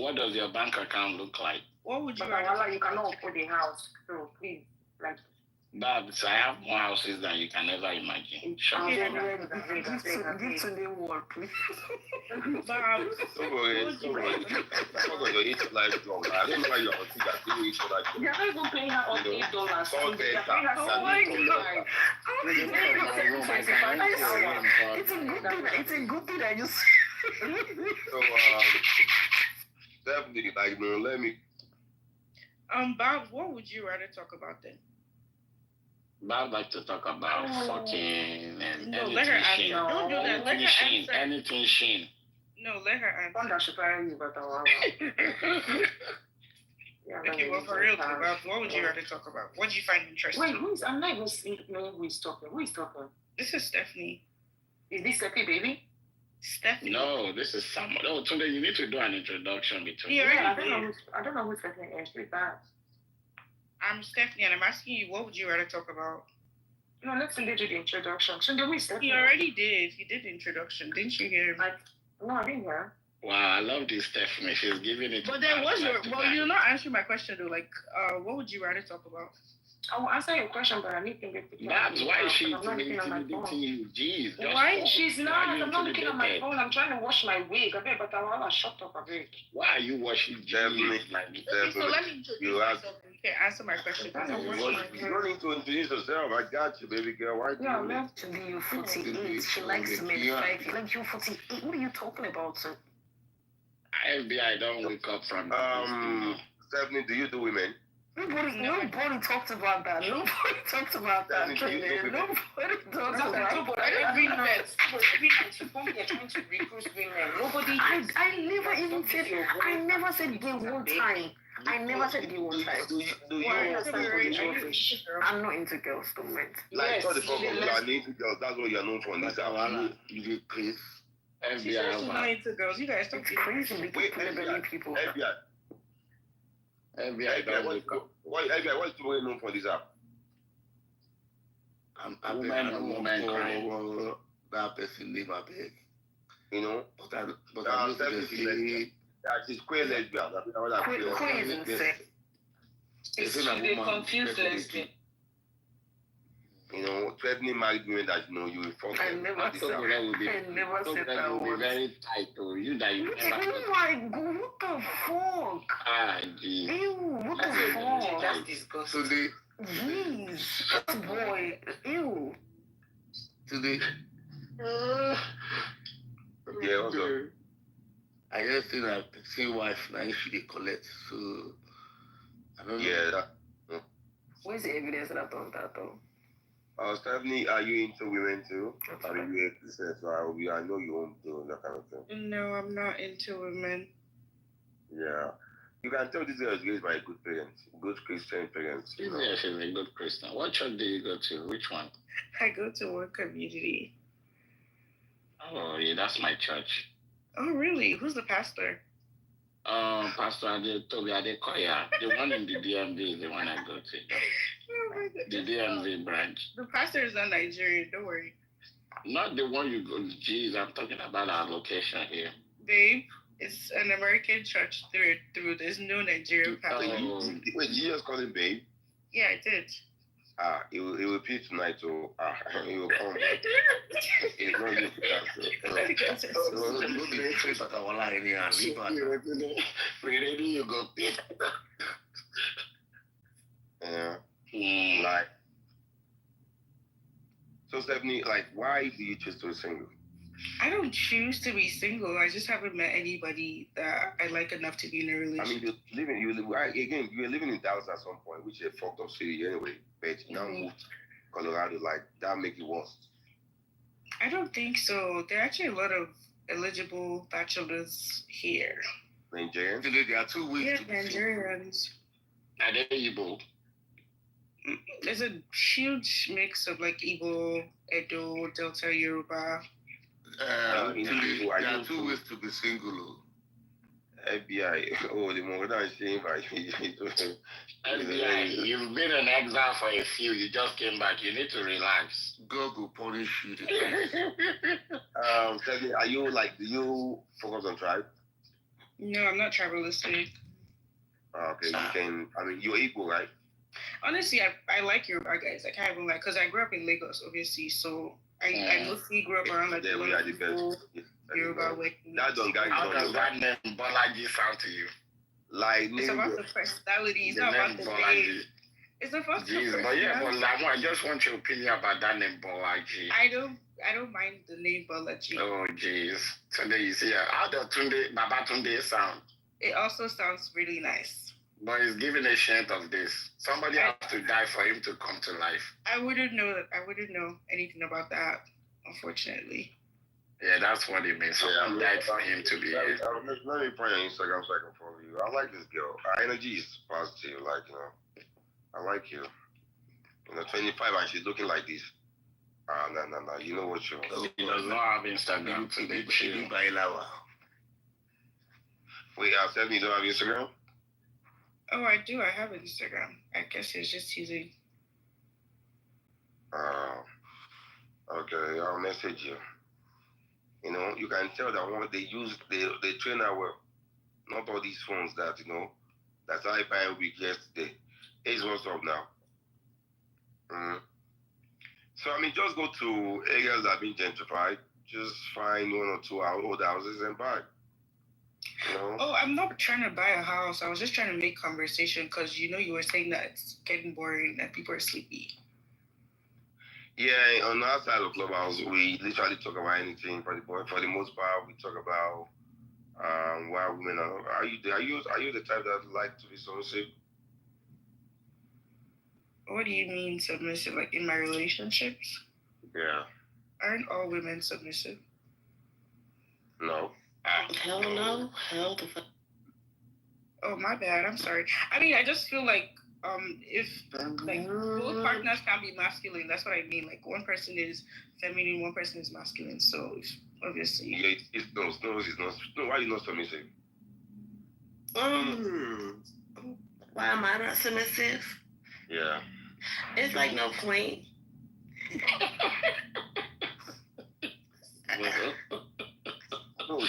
What does your bank account look like? What would you rather? You cannot afford the house, so please, Babs, I have more houses than you can ever imagine. Give to the world, please. Babs. Don't worry. You're each life long. I don't know why you're on that. Each life long. You're not even paying her on $8. Oh my God. It's a good thing that you So, definitely, let me. Bob, what would you rather talk about then? Bob like to talk about fucking and no, let her answer. Don't do that. Let her answer. Anything Shane. No, let her answer. Wanda should probably use but okay, well, for real, Bob, what would you rather talk about? What do you find interesting? Wait, I'm not even knowing who is talking. Who is talking? This is Stephanie. Is this Stephanie, baby? Stephanie. No, this is someone. Oh, Tunde, you need to do an introduction between. Yeah, I don't know who Stephanie is. Who's that? I'm Stephanie, and I'm asking you, what would you rather talk about? No, let's do the introduction. So do we Stephanie? He already did. He did the introduction. Didn't you hear him? No, I didn't hear. Wow, I love this Stephanie. She's giving it. But then what's your... Well, you're not answering my question, though. What would you rather talk about? I will answer your question, but I need to get the Babs, why is she intimidating you? Jeez. Why? She's not. I'm not looking at my phone. I'm trying to wash my wig. But I want to shut up a bit. Why are you washing Definitely. So let me introduce myself and you can answer my question. You don't need to introduce yourself. I got you, baby girl. Why do you love to be you 48. She likes to make 5. Like you 48. What are you talking about, sir? FBI don't wake up from Stephanie, do you do women? Nobody talked about that. Nobody talked about that. Nobody talked about that. Every night you come here trying to recruit women. Nobody. I never even said. I never said gay one time. I never said gay one time. Do you? I'm not into girls, don't mind. Like, the problem. You are into girls. That's what you are known for. This you Chris. She's also not into girls. You guys don't crazy. Wait, people. FBI, what's the way known for this app? I'm woman crying. That person leave my bed. You know? But I'm definitely she's queer lesbian. Queer is insane. They confuse lesbian. You know, threatening married women that you will fuck them. I never said that will be very tight to you that you never. Oh my God, what the fuck? Ah, geez. Ew, what the fuck? That's disgusting. Jeez, that boy, ew. Today. Yeah, what's up? I just think that same wife now if they collect, so I don't know. Yeah. Where's the evidence that I've done that though? Stephanie, are you into women too? Are you a Christian? So I know you won't do that kind of thing. No, I'm not into women. Yeah. You can tell this girl is raised by good parents, good Christian parents. She's a good Christian. What church do you go to? Which one? I go to one community. Oh, yeah, that's my church. Oh, really? Who's the pastor? Pastor Toby Adekoya. The one in the DMV is the one I go to. The DMV branch. The pastor is not Nigerian, don't worry. Not the one you go. Jeez, I'm talking about our location here. Babe, it's an American church through. There's no Nigerian pastor. Wait, you just call him babe? Yeah, I did. He will pay tonight, so he will come. He's not used to that, so. You go pay. Yeah. Like. So Stephanie, like, why do you choose to be single? I don't choose to be single. I just haven't met anybody that I like enough to be in a relationship. I mean, you were living in Dallas at some point, which is a fucked up city anyway. But you now moved to Colorado, like that make it worse. I don't think so. There are actually a lot of eligible bachelors here. Nigerians? There are 2 ways. Yeah, Nigerians. Are they Igbo? There's a huge mix of like Igbo, Edo, Delta, Yoruba. There are 2 ways to be single. FBI. Oh, the more that I say, FBI, you've been in exile for a few. You just came back. You need to relax. God will punish you. Tell me, do you focus on tribe? No, I'm not tribalistic. Okay, you can. I mean, you're equal, right? Honestly, I like Yoruba guys. I can't even like, because I grew up in Lagos, obviously. So I mostly grew up around like the Yoruba weddings. How does that name Bolaji sound to you? Like, it's about the personality. It's not about the name. It's about the personality. But yeah, but I just want your opinion about that name Bolaji. I don't mind the name Bolaji. Oh jeez. Tunde, you see, how does Baba Tunde sound? It also sounds really nice. But he's giving a chant of this. Somebody has to die for him to come to life. I wouldn't know anything about that, unfortunately. Yeah, that's what it means. Someone died for him to be here. Let me pray on Instagram so I can follow you. I like this girl. Her energy is positive. Like, I like you. 25 and she's looking like this. No. You know what you want. He does not have Instagram. Wait, tell me you don't have Instagram? Oh, I do. I have Instagram. I guess it's just using. Okay. I'll message you. You can tell that they train our, not all these phones that, that's how I buy a week yesterday. Hey, what's up now? So, I mean, just go to areas that have been gentrified. Just find 1 or 2 old houses and buy. Oh, I'm not trying to buy a house. I was just trying to make conversation because you were saying that it's getting boring and people are sleepy. Yeah, on our side of Clubhouse, we literally talk about anything. For the most part, we talk about why women are. Are you the type that like to be submissive? What do you mean submissive? Like in my relationships? Yeah. Aren't all women submissive? No. Hell no. Hell the fuck. Oh, my bad. I'm sorry. I mean, I just feel like if like both partners can be masculine, that's what I mean. Like one person is feminine, one person is masculine. So obviously. Yeah, it's no. No, why are you not submissive? Why am I not submissive? Yeah. It's like no point. No, do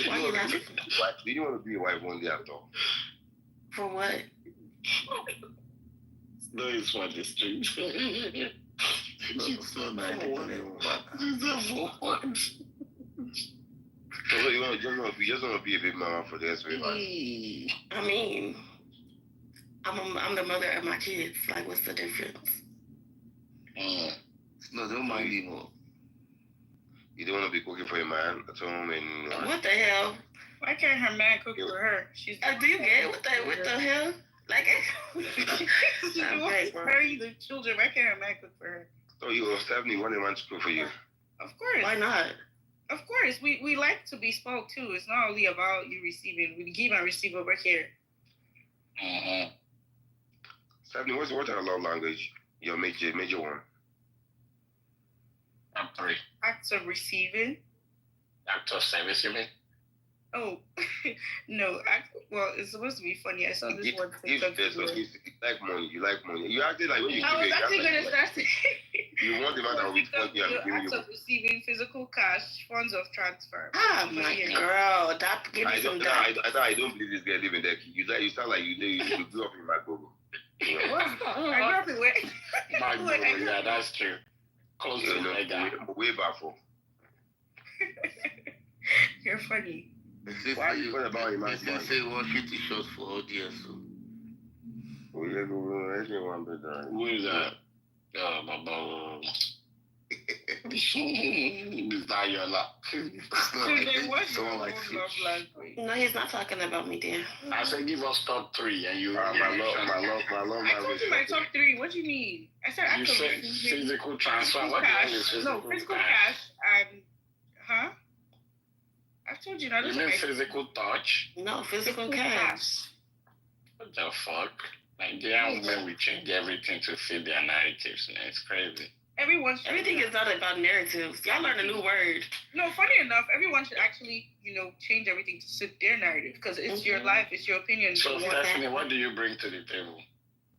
you want to be a wife one day at all? For what? No, it's for the street. So you just want to be a big mama for the rest of your life? I mean, I'm the mother of my kids. Like, what's the difference? No, don't mind anymore. You don't want to be cooking for your man at home and. What the hell? Why can't her man cook for her? She's. Do you get it? What the hell? Like, she wants to marry the children. Why can't her man cook for her? So you or Stephanie want a man to cook for you? Of course. Why not? Of course, we like to be spoiled too. It's not only about you receiving. We give and receive over here. Stephanie, what's your love language? Your major one. I'm 3. Acts of receiving. Act of service, you mean? Oh, no. Well, it's supposed to be funny. I saw this one. You like money. You like money. You acted like when you I was actually going to start saying. You want the man that will be fucking and giving acts you. of receiving physical cash, funds of transfer. Oh my girl, that give me some I don't believe this guy living there. You sound like you grew up in my Gogo. I grew up in where? My Gogo, yeah, that's true. Close to Mega. Way back for. You're funny. What about him? They say 150 shots for audience. So. Oh, yeah, go. Who is that? Is that your luck? No, he's not talking about me, dear. I said give us top 3 and you my love. I told you my top 3. What do you mean? I said you said physical transfer. What the hell is physical? No, physical cash and I've told you not. You mean physical touch? No, physical cash. What the fuck? Nigerian women will change everything to fit their narratives, man. It's crazy. Everything is not about narratives. Y'all learned a new word. No, funny enough, everyone should actually, change everything to suit their narrative because it's your life, it's your opinion. So, Stephanie, what do you bring to the table?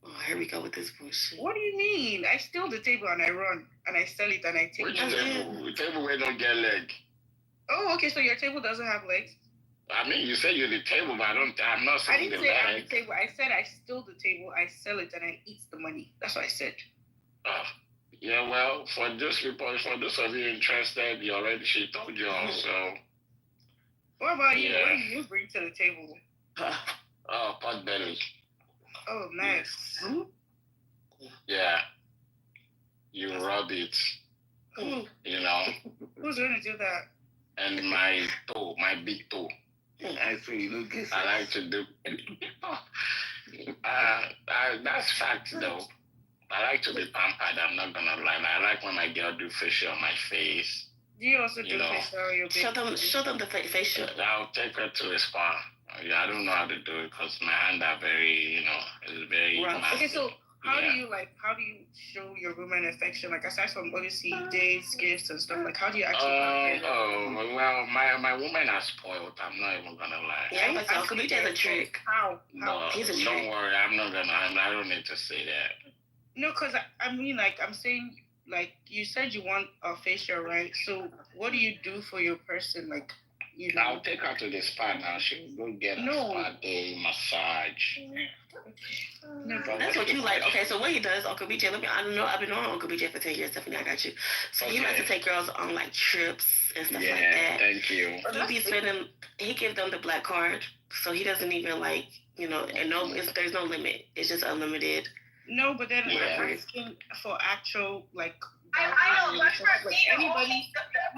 Oh, here we go with this bullshit. What do you mean? I steal the table and I run and I sell it and I take it. Which table where don't get leg? Oh, okay. So your table doesn't have legs? I mean, you say you're the table, but I'm not saying the leg. I didn't say I'm the table. I said I steal the table, I sell it, and I eat the money. That's what I said. Oh. Yeah, well, for those of you interested, she told you all, so. What about you? What do you bring to the table? Pot belly. Oh, nice. Yeah. You rub it. Who's going to do that? And my big toe. I like to do. That's fact, though. I like to be pampered. I'm not gonna lie. I like when my girl do facial on my face. Do you also do facial on your face? Show them the facial. I'll take her to a spa. I don't know how to do it because my hands are very, it's very. Okay, so how do you show your woman affection? Like aside from obviously dates, gifts, and stuff. Like how do you actually? Well, my woman are spoiled. I'm not even gonna lie. Yeah, but Uncle BJ has a trick. How? He's a trick. Don't worry. I don't need to say that. No, because I mean, like, I'm saying, like, you said you want a facial, right? So, what do you do for your person? Like, I'll take her to the spa now. She'll go get a spa day, massage. No, that's what you like. Okay, so what he does, Uncle BJ, I've been knowing Uncle BJ for 10 years, Stephanie, I got you. So he likes to take girls on, like, trips and stuff like that. Yeah, thank you. He gives them the black card, so he doesn't even, like, and there's no limit. It's just unlimited. No, but then I'm asking for actual I know, but for me, anybody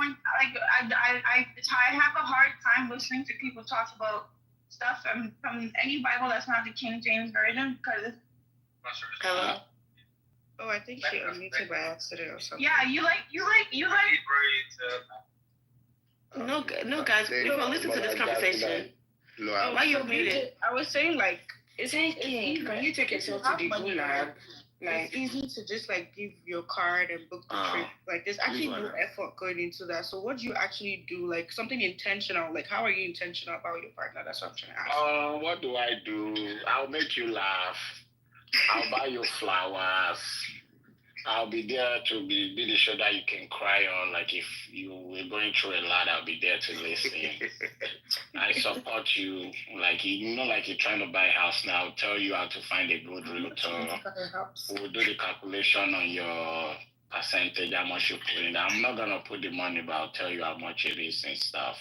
I have a hard time listening to people talk about stuff from any Bible that's not the King James version because. Hello. Oh, I think she unmuted by accident or something. Yeah, you like. No, guys, we're gonna listen to this conversation. Why you muted? I was saying like. It's easy. Can you take yourself to the gulag? Like, it's easy to just give your card and book the trip. Like, there's actually no effort going into that. So, what do you actually do? Like, something intentional. Like, how are you intentional about your partner? That's what I'm trying to ask. What do I do? I'll make you laugh. I'll buy you flowers. I'll be there to be the shoulder you can cry on. Like if you were going through a lot, I'll be there to listen. I support you. Like like you're trying to buy a house now. I'll tell you how to find a good realtor. We'll do the calculation on your percentage, how much you put in. I'm not gonna put the money, but I'll tell you how much it is and stuff.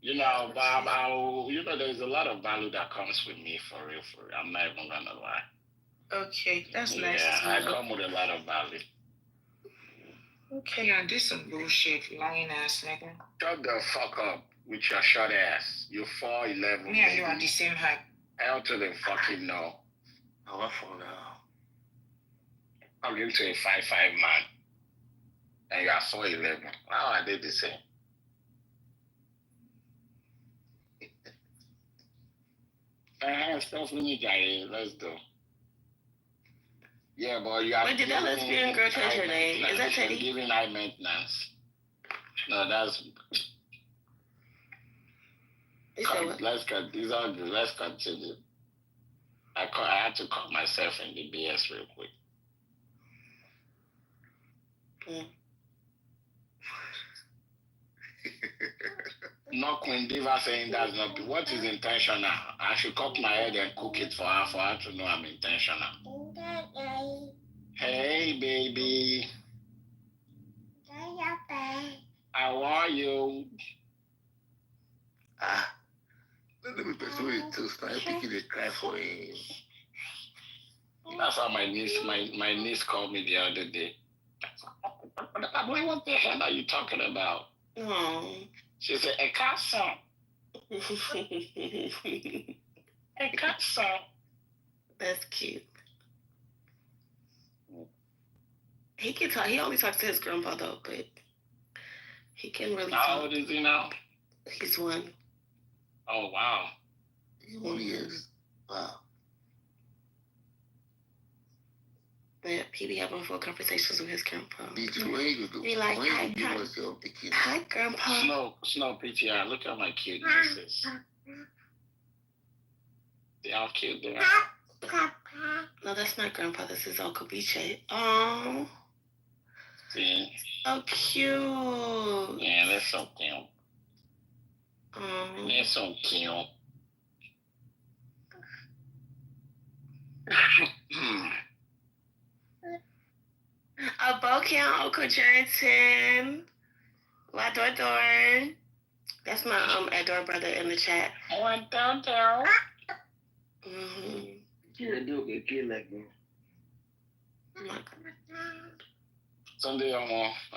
But there's a lot of value that comes with me for real. I'm not even gonna lie. Okay, that's nice. Yeah, I come with a lot of value. Okay. Yeah, this some bullshit, lying ass nigga. Shut the fuck up with your short ass. You 4'11". Me and you are the same height. Hell to the fucking no. How for now? I'm into a 5'5" man. And you are 4'11". How are they the same? Stuff we need, let's go. Yeah, but you have. Wait, did that lesbian girl change her name? Is that Teddy? Giving high maintenance. No, that's. Let's cut. These are good. Let's continue. I had to cut myself in the BS real quick. Not Queen Diva saying that's not. What is intentional? I should cut my head and cook it for her to know I'm intentional. Hey, baby. How are you? Let me pursue it to start picking a cry for him. That's how my niece called me the other day. Boy, what the hell are you talking about? Oh. She said, a castle. A castle. That's cute. He can talk. He only talks to his grandpa though, but he can really talk. How old is he now? He's 1. Oh wow. 1 year. Wow. Yeah, he be having full conversations with his grandpa. Be like, hi, grandpa. Snow PTR, look at my cute nieces. They all cute there. No, that's not grandpa. This is Uncle BJ. Oh. See? So cute. Yeah, they're so cute. They're so cute. A bouquet on Uncle Jerrington. La Dor. That's my Adore brother in the chat. What don't tell? Sunday,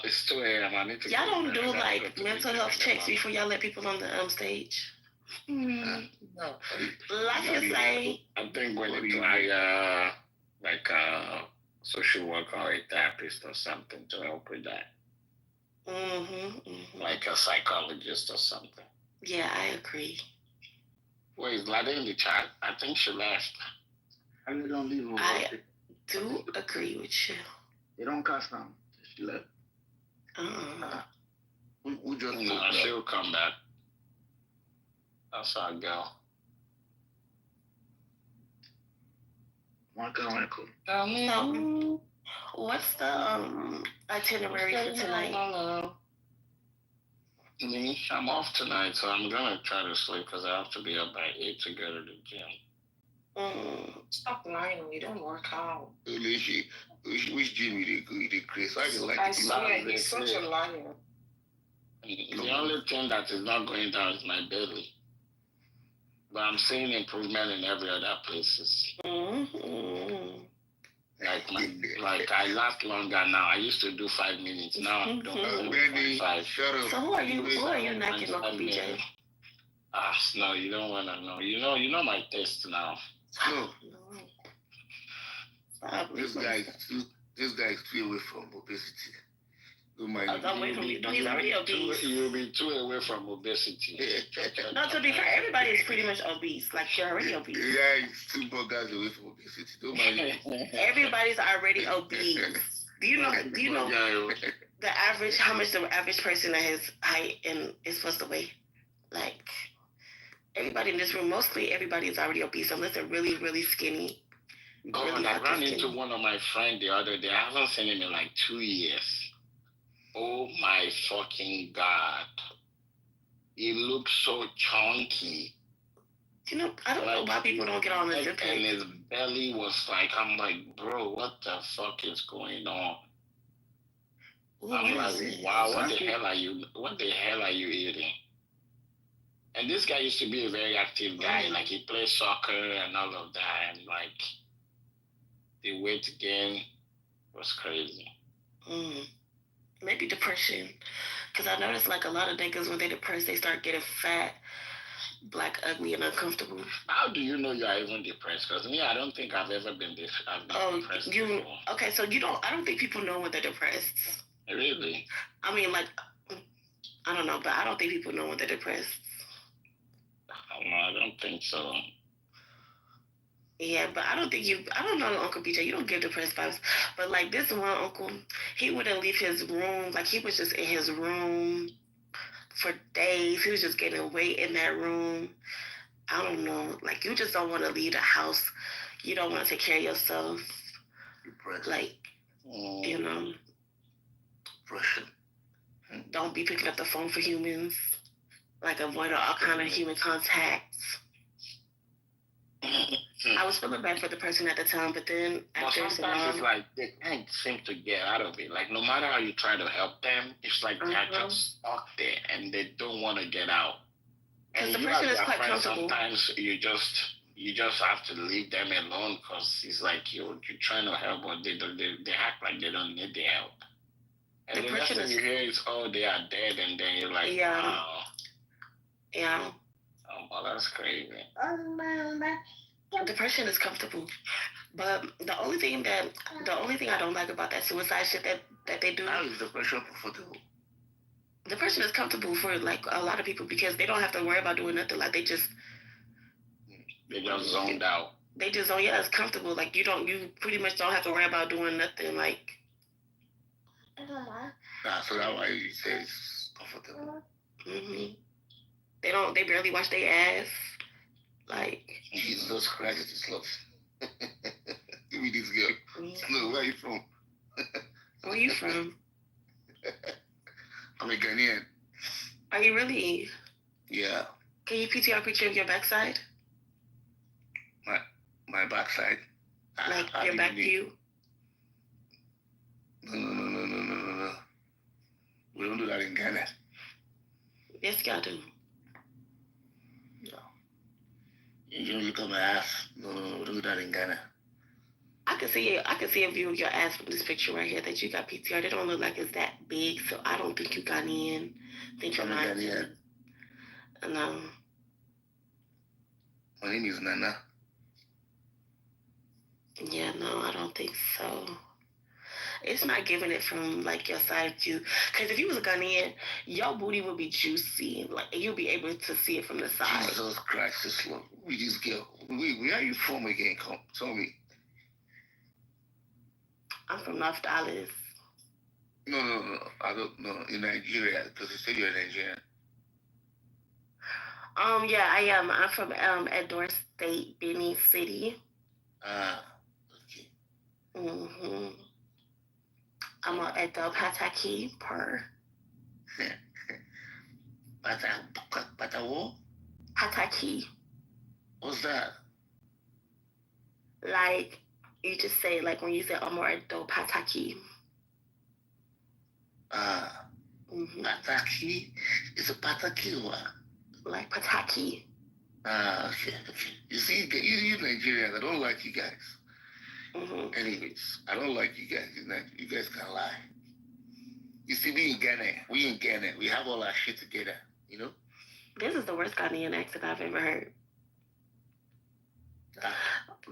it's 2 a.m. I need to. Y'all don't do like mental health checks before y'all let people on the stage. No. Like you say. I think when you try like a social worker or a therapist or something to help with that. Like a psychologist or something. Yeah, I agree. Wait, is Lada in the chat? I think she left. I really don't leave her. I do agree with you. They don't cast down. She left. We just she'll come back. That's our girl. One canonical. So, what's the itinerary for tonight? Me, I'm off tonight, so I'm gonna try to sleep because I have to be up by 8 to go to the gym. Stop lying. You don't work out. Which gym you go? You Chris? I swear, he's such a liar. The only thing that is not going down is my belly. But I'm seeing improvement in every other places. Like I last longer now. I used to do 5 minutes. Now I'm doing 5. So who are you knocking up, BJ? No, you don't wanna know. You know my taste now. No. This guy is too away from obesity. Don't mind. Away from you. No, he's already obese. You'll be too away from obesity. No, to be fair, everybody is pretty much obese. Like, you're already obese. Yeah, he's 2 burgers away from obesity. Don't mind. Everybody's already obese. Do you know the average, how much the average person at his height is supposed to weigh? Like, everybody in this room, mostly everybody is already obese unless they're really, really skinny. God, I ran into one of my friends the other day. I haven't seen him in like 2 years. Oh my fucking God. He looks so chunky. You know, I don't know why people don't get on this. And his belly was like, I'm like, bro, what the fuck is going on? I'm like, wow, what the hell are you eating? And this guy used to be a very active guy. Like, he plays soccer and all of that. And like, the weight gain was crazy. Maybe depression. Because I noticed like a lot of niggas, when they're depressed, they start getting fat, black, ugly, and uncomfortable. How do you know you are even depressed? Because me, I don't think I've ever been depressed before. Okay, so I don't think people know when they're depressed. Really? I mean, like, I don't know, but I don't think people know when they're depressed. I don't think so. Yeah, but I don't know, Uncle BJ, you don't give depressed vibes. But like this one uncle, he wouldn't leave his room. Like, he was just in his room for days. He was just getting weight in that room. I don't know. Like, you just don't want to leave the house. You don't want to take care of yourself. Like, you know. depression. Don't be picking up the phone for humans. Like avoid all kind of human contacts. I was feeling bad for the person at the time, but then But after sometimes it's like they can't seem to get out of it. Like no matter how you try to help them, it's like they're just stuck there and they don't want to get out. And the you person as is their quite friend, comfortable. sometimes you just have to leave them alone because it's like you're trying to help, but they act like they don't need the help. And the next thing you hear is, oh, they are dead, and then you're like, wow. Yeah. Oh, well, that's crazy. The person is comfortable, but the only thing I don't like about that suicide shit that they do. How is the person comfortable? The person is comfortable for like a lot of people because they don't have to worry about doing nothing. Like they just zoned out. They just don't. Yeah, it's comfortable. Like you pretty much don't have to worry about doing nothing. Like. So that's why you say it's comfortable. Mhm. They barely wash their ass. Like Jesus Christ, it's love. Give me this girl. No, where are you from? Where are you from? I'm a Ghanaian. Are you really? Yeah. Can you PTR a picture of your backside? My backside. Like your back view? No. We don't do that in Ghana. Yes, y'all do. No. You don't look at my ass. No, we don't do that in Ghana. I can see a view of your ass from this picture right here that you got PTR. They don't look like it's that big, so I don't think you got in. Think you're not. No. My name is Nana. Yeah, no, I don't think so. It's not giving it from like your side view. Because if you was a Ghanaian, your booty would be juicy. Like you'll be able to see it from the side. Jesus Christ, this love. We just girl. Where are you from again? Come, tell me. I'm from North Dallas. No. I don't know. In Nigeria, because you said you're Nigerian. Yeah, I am. I'm from Edo State, Benin City. Okay. Mhm. I'm a Edo Pataki per. Patawo? Pataki. What's that? Like you just say like when you say I'm a Edo Pataki. Pataki? It's a Pataki what? Like Pataki. Okay. You see, you Nigerians, I don't like you guys. Mm-hmm. Anyways, I don't like you guys. You guys can lie. You see, we in Ghana, we have all our shit together, you know? This is the worst Ghanaian accent I've ever heard.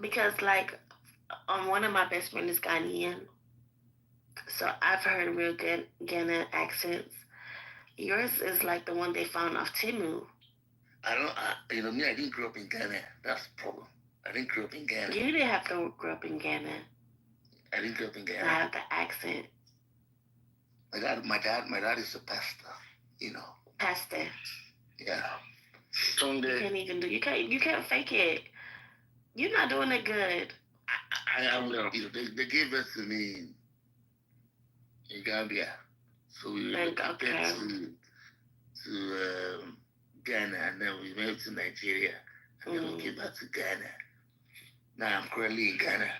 Because, like, one of my best friends is Ghanaian. So I've heard real good Ghana accents. Yours is like the one they found off Timu. I didn't grow up in Ghana. That's the problem. I didn't grow up in Ghana. You didn't have to grow up in Ghana. I didn't grow up in Ghana. To have the accent. My dad is a pastor, you know. Pastor. Yeah. You can't even you can't fake it. You're not doing it good. I am. They gave us to me in Gambia, so we went to Ghana, and then we went to Nigeria, and then we came back to Ghana. Now I'm currently in Ghana.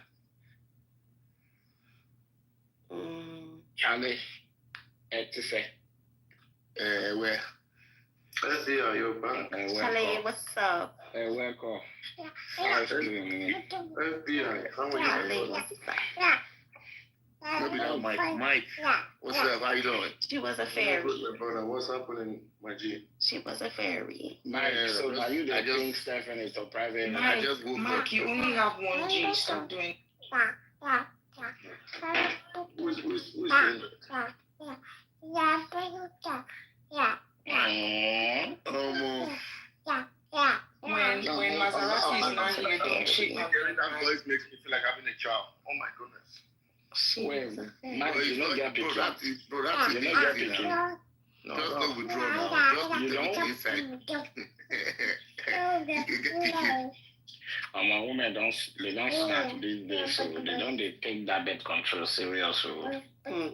Charlie, to say, where? Let's see how you're back. Charlie, what's up? Welcome. FBI, how are you? Maybe that Mike. What's up? How you doing? She was a fairy. Brother, what's happening, my G? She was a fairy. Mike, so now you the king Stephen is a private. Mike, you only have one G. Stop doing. Who's doing that? When Maserati is not here, don't treat my That voice makes me feel like having a child. Oh my goodness. Mike, you don't get picture. Bro, that's you don't get picture. Just don't withdraw now. Just you take don't? it inside. Women don't start these days, so they take that birth control serious. So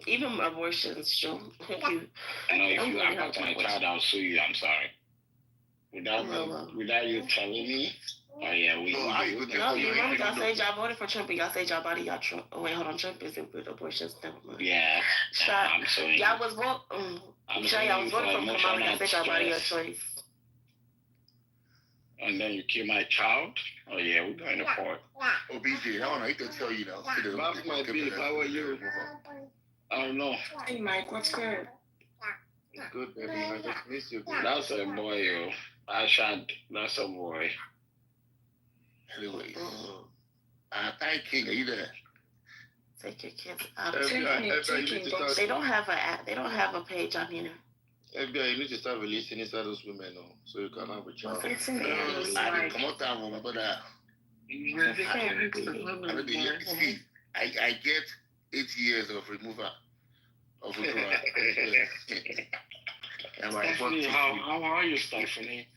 even abortions, Joe. if you abort my child, I'll sue you. I'm sorry. Without you telling me. Oh yeah, you remember y'all said y'all voted for Trump and y'all said y'all body y'all Trump. Oh wait, hold on, Trump isn't with abortions. Never mind. Yeah. I'm sorry. Y'all was voting. Y'all was voting for Kamala. Y'all said y'all body your choice. And then you kill my child? Oh yeah, we're going to court. Oh, BJ, I can tell you now. That might be if I were you. I don't know. Hey Mike, what's good? Good, baby. I just miss you. That's a boy, yo. That's a boy. Anyways, thank King, are you there? Take your kids out of They don't have a page on here. FBI, you need to start releasing inside those women now, so you can have a child. It's in the I come out that woman, but I get 8 years of removal of withdrawal. How are you, Stephanie?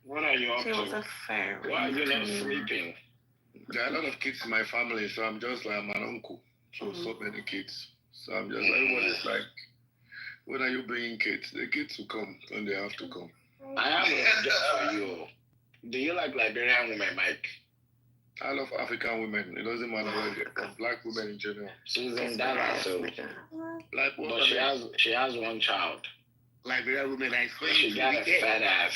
What are you up to? Why are you not sleeping? There are a lot of kids in my family, so I'm just like, I'm an uncle. So many kids. So I'm just, everybody's like, when are you bringing kids? The kids will come when they have to come. I have a job for you. Do you like Liberian women, Mike? I love African women. It doesn't matter where they come. Black women in general. She's in Dallas, so. Like what? But she has one child. Liberian women, I swear. She got a fat ass.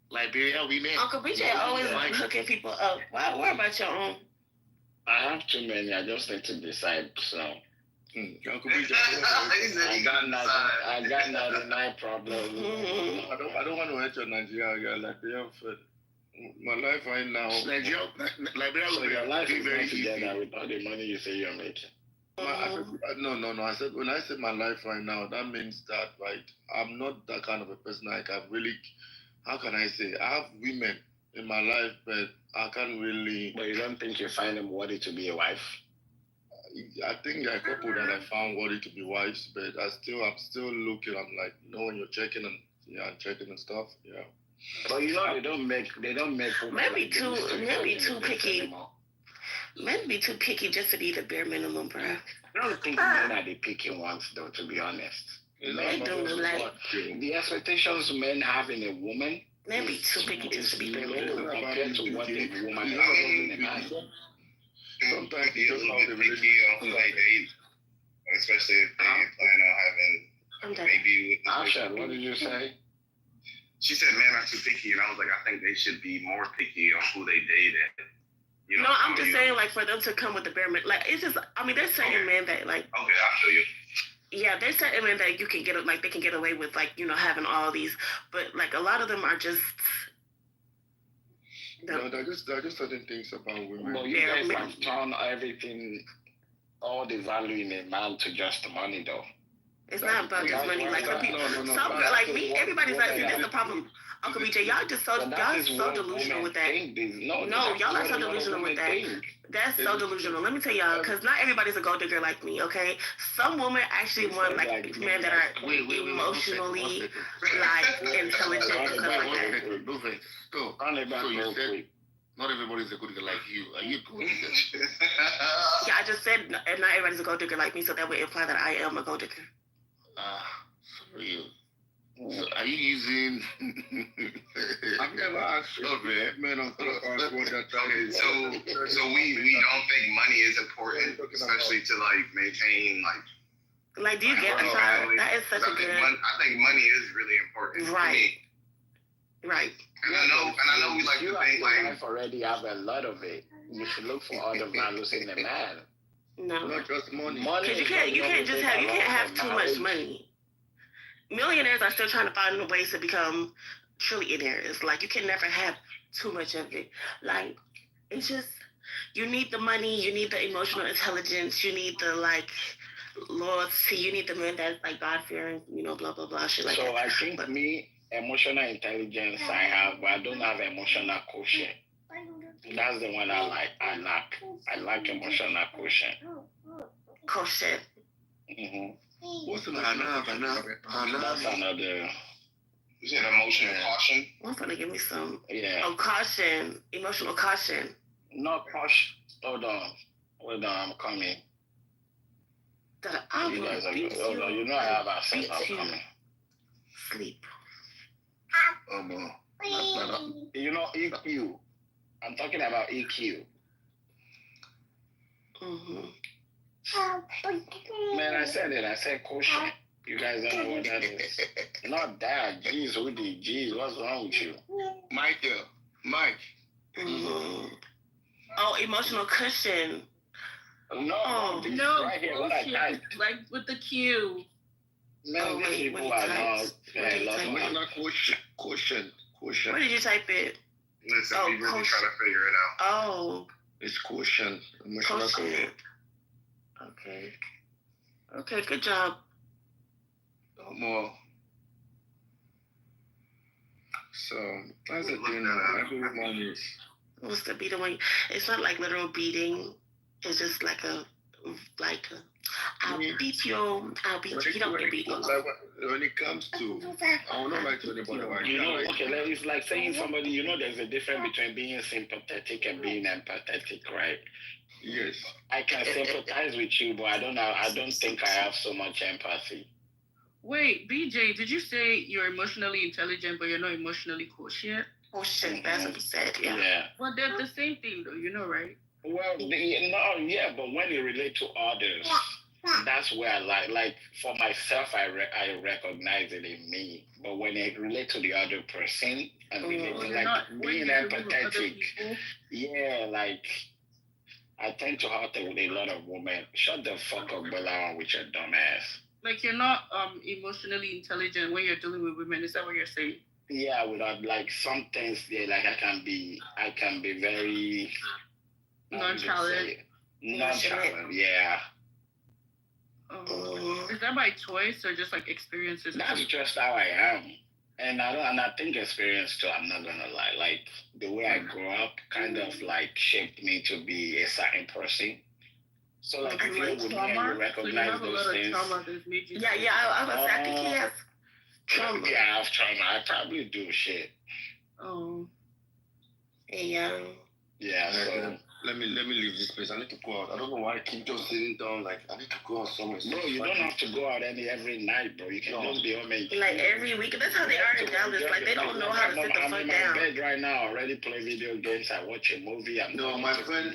Liberian women. Uncle BJ always hooking people up. What about your own? I have too many. I just need to decide. So. Uncle BJ. I got 99 problems. I don't want to enter Nigeria. Liberian food. My life right now. Liberian so your life is not together with all the money you say you're making. No. I said when I say my life right now, that means that I'm not that kind of a person. I can really, how can I say? I have women in my life, but I can't really. But you don't think you find them worthy to be a wife? I think there are a couple that I found worthy to be wives, but I'm still looking. I'm like, when you're checking and checking and stuff, yeah. But they don't make. Maybe too picky. Men be too picky just to be the bare minimum, bro. I don't think men are the picky ones, though, to be honest. They do, like... The expectations men have in a woman... Men be too picky just to be bare minimum. Compared to what a woman has in a man. Sometimes you just have the picky on who they date, especially if they plan on having maybe... Asha, what did you say? She said men are too picky, and I was like, I think they should be more picky on who they dated. No, I'm just saying, like, for them to come with the bare minimum, like, it's just, I mean, there's certain men that, like... Okay, I'll show you. Yeah, there's certain men that you can get, like, they can get away with, like, having all these, but, like, a lot of them are just... No, there are just certain things about women. Well, you guys have turned everything, all the value in a man to just money, though. It's not about just money. Like, some people, like me, everybody's like, see, that's the problem. Uncle BJ, y'all so delusional with that. No, y'all are so delusional with that. That's so delusional. Let me tell y'all, because not everybody's a gold digger like me, okay? Some women actually want, like, men that are emotionally, like, intelligent and stuff like that. So you said not everybody's a good digger like you. Are you a gold digger? Yeah, I just said not everybody's a gold digger like me, so that would imply that I am a gold digger. For real. So are you using? I've never asked you, man. Okay, so we don't think money is important, especially to like maintain like. Do you get the child? That is such a good. I think money is really important. Right. Right. And I know we like to think like. Life already have a lot of it. You should look for other values in a man. No. Not just money. Because you can't have too much money. Millionaires are still trying to find ways to become trillionaires. Like, you can never have too much of it. Like, it's just, you need the money, you need the emotional intelligence, you need the, like, loyalty, you need the man that's, like, God-fearing, blah, blah, blah, shit like that. So I think emotional intelligence I have, but I don't have emotional quotient. That's the one I like. I like emotional quotient. Quotient. Mm-hmm. What's That's another. You said emotional caution? I'm gonna give me some. Yeah. Oh, caution. Emotional caution. Not caution. Hold on. I'm coming. That I You will guys are beat good. Hold on. You know I have access. I'm coming. Sleep. Oh, no. You know EQ. I'm talking about EQ. Mm-hmm. Man, I said it. I said caution. You guys don't know what that is. Not that. Jeez, who did? Jeez, what's wrong with you? Mike. Mm-hmm. Oh, emotional cushion. No, this No, right here. What I typed. like with the Q. Man, these people are not. Emotional caution. Where did you type it? Listen, we really trying to figure it out. Oh. It's caution. Emotional caution. Okay, good job. More. So that's the thing. Every woman is. What's the beating one? It's not like literal beating. It's just like I'll beat you. You don't get beating. When it comes to, I will not like to anybody about You know, okay, it's like saying somebody. You know, there's a difference between being sympathetic and being empathetic, right? Yes. I can sympathize with you, but I don't think I have so much empathy. Wait, BJ, did you say you're emotionally intelligent, but you're not emotionally quotient? Quotient, that's what you said, yeah. Well, they're the same thing, though, you know, right? Well, but when you relate to others, that's where I like for myself, I recognize it in me. But when I relate to the other person and being empathetic, like I tend to hurt with a lot of women. Shut the fuck up, Bella, with your dumb ass. Like you're not emotionally intelligent when you're dealing with women. Is that what you're saying? Yeah, without like some things there, like I can be very nonchalant. Nonchalant, yeah. Is that by choice or just like experiences? That's just how I am. And I think experience too, I'm not gonna lie. Like the way I grew up kind of like shaped me to be a certain person. So like if you're with me and you recognize those things. I think he has trauma. Yeah, I have trauma. I probably do shit. Oh. Yeah. Yeah, so let me leave this place. I need to go out. I don't know why I keep just sitting down. Like I need to go out somewhere. Bro, you don't have to go out every night, bro. You can just be home and like every week. That's how they are in Dallas. Like they don't know how to sit the fuck down. I'm in my bed right now. I already play video games. I watch a movie. My friend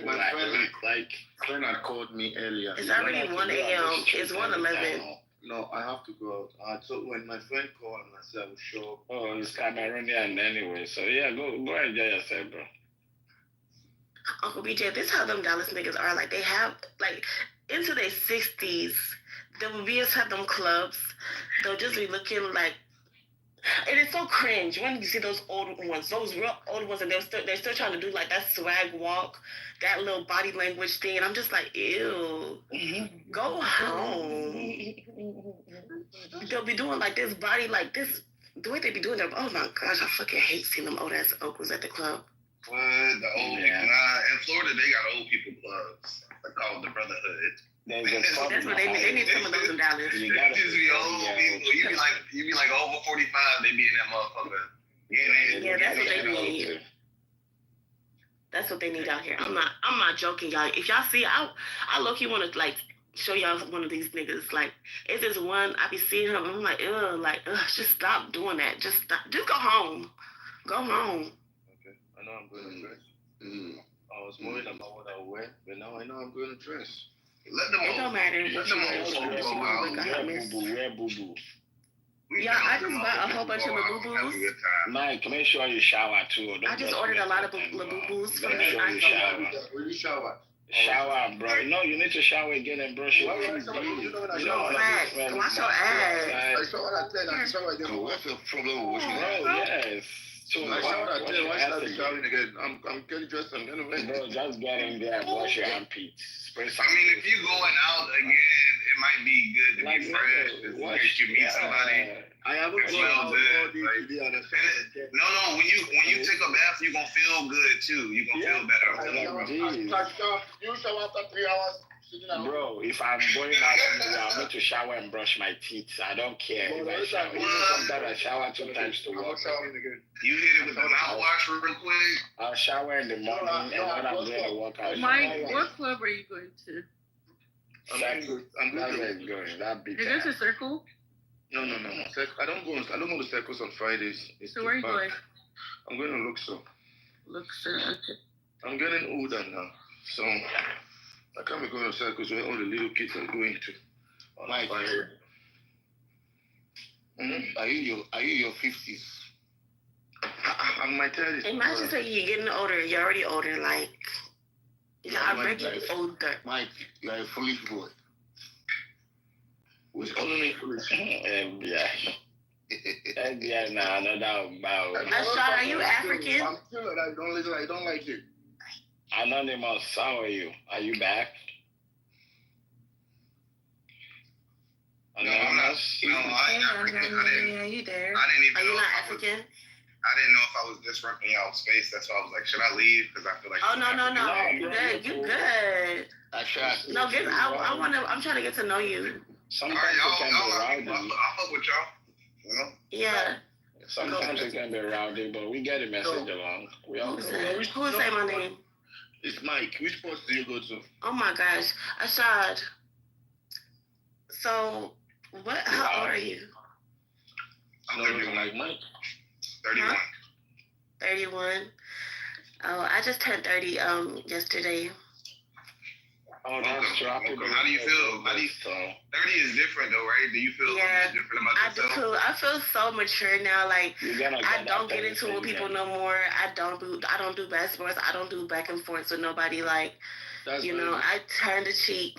had called me earlier. It's already 1 a.m. It's 1:11. No, I have to go out. So when my friend called and I said I would show up. Oh, it's Cameroonian anyway. So yeah, go enjoy yourself, bro. Uncle BJ, this is how them Dallas niggas are. Like they have like into their 60s. They will be have them clubs. They'll just be looking like. It is so cringe when you see those old ones, those real old ones, and they're still trying to do like that swag walk, that little body language thing. And I'm just like, ew, go home. They'll be doing like this body, like this, the way they be doing that. Oh my gosh, I fucking hate seeing them old ass uncles at the club. What? The old people? Nah, in Florida, they got old people clubs. They're called the Brotherhood. That's what they need some of those in Dallas. You just be old people. You be like over 45. They be in that motherfucker. Yeah, that's what they need. That's what they need out here. I'm not joking, y'all. If y'all see, I low-key want to like show y'all one of these niggas. Like, it's this one I be seeing him. I'm like, just stop doing that. Just stop. Just go home. Go home. Okay, I know I'm going to dress. I was worried about what I wear, but now I know I'm going to dress. It don't matter what you wear boo-boo. Yeah, I just bought a whole bunch of boo-boos. Mike, make sure you shower too. I just ordered a lot of boo-boos from Make sure you shower. Will you shower? Shower, bro. No, you need to shower again and brush your teeth. Wash your ass. I showered at 10. I showered again. What's the problem with washing? Bro, yes. So I showered at 10. Why should I be showering again? I'm getting dressed. I'm going to wear. Bro, just get in there and wash your armpits. I mean, if you're going out again, it might be good to be fresh. If you meet somebody. I haven't gone out No, when you take a bath, you're going to feel good too. You're going to feel better. I'm telling you, bro. You shower after 3 hours. Bro, if I'm going out somewhere, I'm going to shower and brush my teeth. I don't care if I shower. Even sometimes I shower 2 times to work. You hit it with the mouthwash real quick. I'll shower in the morning, and when I'm going to work, I'll Mike, shower. what club are you going to? I'm That's going where it's going. That big Is this a circle? No. I don't go to circles on Fridays. It's So where are you going? I'm going to Luxor. Luxor, okay. I'm getting older now, so I can't be going to circles where all the little kids are going to. Mike, are you your 50s? I'm my 30s. Imagine saying you're getting older. You're already older. Like, you're already older. Mike, you are a foolish boy. Who's calling me foolish? FBI. FBI, nah, no doubt about it. Ashad, are you African? I'm still like, I don't like it. Anonymous, how are you? Are you back? No, I'm not. No, I'm not African. Yeah, you there? I didn't even Are you know not if I was- African? I didn't know if I was disrupting y'all's space. That's why I was like, should I leave? Because I feel like. Oh no. You good? You good? Ashad. No, I'm trying to get to know you. Sometimes All it right, can y'all, be rowdy. I'll fuck with y'all. You know? Yeah. Sometimes it can be rowdy, but we get a message along. We all Who's go. that? Who is saying my name? It's Mike. Which sports do you go to? Oh my gosh, Ashad. So, how old are you? I'm No, 31. like Mike. 31. 31. Oh, I just turned 30 yesterday. Oh, that's true. How do you feel? 30 is different though, right? Do you feel different about I yourself? do. I feel so mature now. Like I don't get into into it with people no more. I don't do bad sports. I don't do back and forth with nobody. Like I turn the cheek.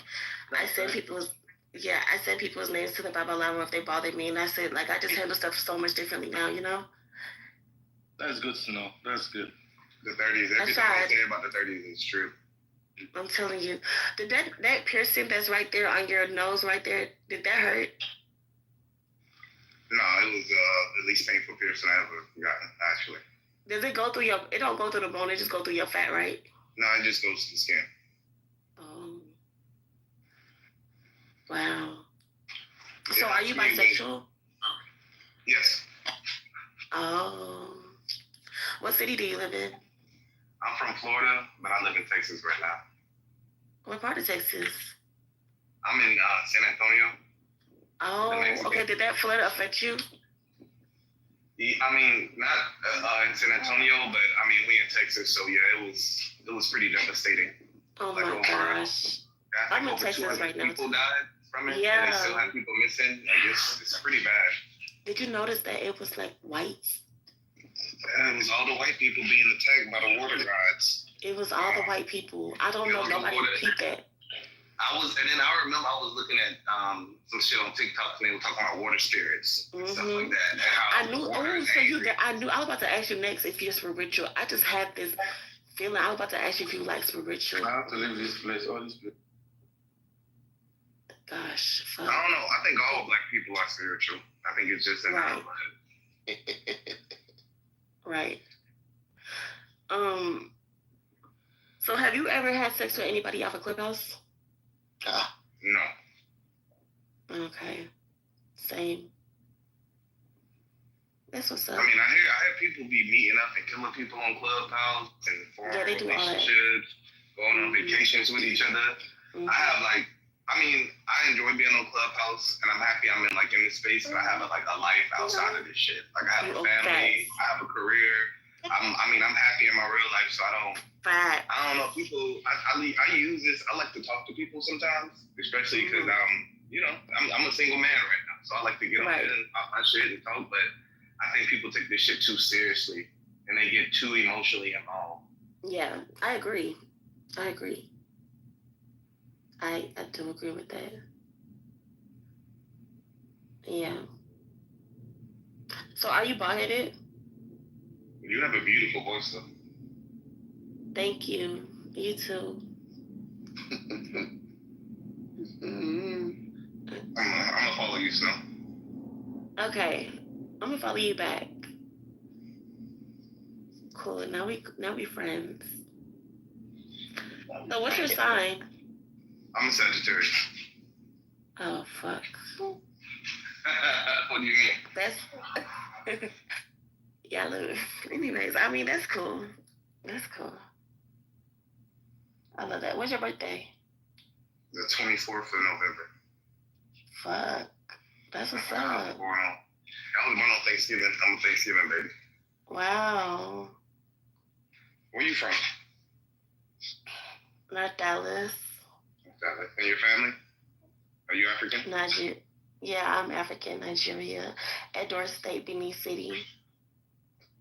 I send people's names to the Babalawo if they bother me, and that's it. Like I just handle stuff so much differently now. That's good to know. That's good. The 30s. Everything I say about the 30s is true. I'm telling you. Did that piercing that's right there on your nose right there, did that hurt? No, it was the least painful piercing I ever gotten, actually. Does it go through it don't go through the bone, it just go through your fat, right? No, it just goes to the skin. Oh. Wow. Yeah, So are you bisexual? Yes. Oh. What city do you live in? I'm from Florida, but I live in Texas right now. What part of Texas? I'm in San Antonio. Oh, okay. Did that flood affect you? I mean, not in San Antonio, but I mean, we in Texas, so yeah, it was pretty devastating. Oh my gosh. I'm in Texas right now. People died from it. Yeah. And they still have people missing. Like it's pretty bad. Did you notice that it was like whites? Yeah, it was all the white people being attacked by the water gods. It was all the white people. I don't know nobody peeped that. And then I remember I was looking at some shit on TikTok and they were talking about water spirits and stuff like that. And how I knew. Oh, so you? I knew. I was about to ask you next if you're spiritual. I just had this feeling. I was about to ask you if you like spiritual. I have to leave this place. All this place. Gosh. I don't know. I think all black people are spiritual. I think it's just in our blood. Right. So have you ever had sex with anybody off a Clubhouse? No. Okay. Same. That's what's up. I mean, I hear people be meeting up and killing people on Clubhouse and forming they do all that. relationships, going on vacations with each other. I have I enjoy being on Clubhouse and I'm happy I'm in this space, but I have a life outside of this shit. Like I have a family, I have a career. I'm happy in my real life, so I don't know. People, I use this. I like to talk to people sometimes, especially because I'm a single man right now, so I like to get on there and talk my shit and talk. But I think people take this shit too seriously and they get too emotionally involved. Yeah, I agree. I do agree with that. Yeah. So are you bald-headed? You have a beautiful voice, though. Thank you. You too. I'm gonna follow you soon. Okay. I'm gonna follow you back. Cool. Now we friends. So what's your sign? I'm a Sagittarius. Oh fuck. What do you mean? That's yeah. Look. Anyways, I mean that's cool. That's cool. I love that. When's your birthday? The 24th of November. Fuck. That's what's I was up. born on Thanksgiving. I'm a Thanksgiving baby. Wow. Where you from? North Dallas. And your family? Are you African? Nigeria. Yeah, I'm African, Nigeria. Edward State, Benin City.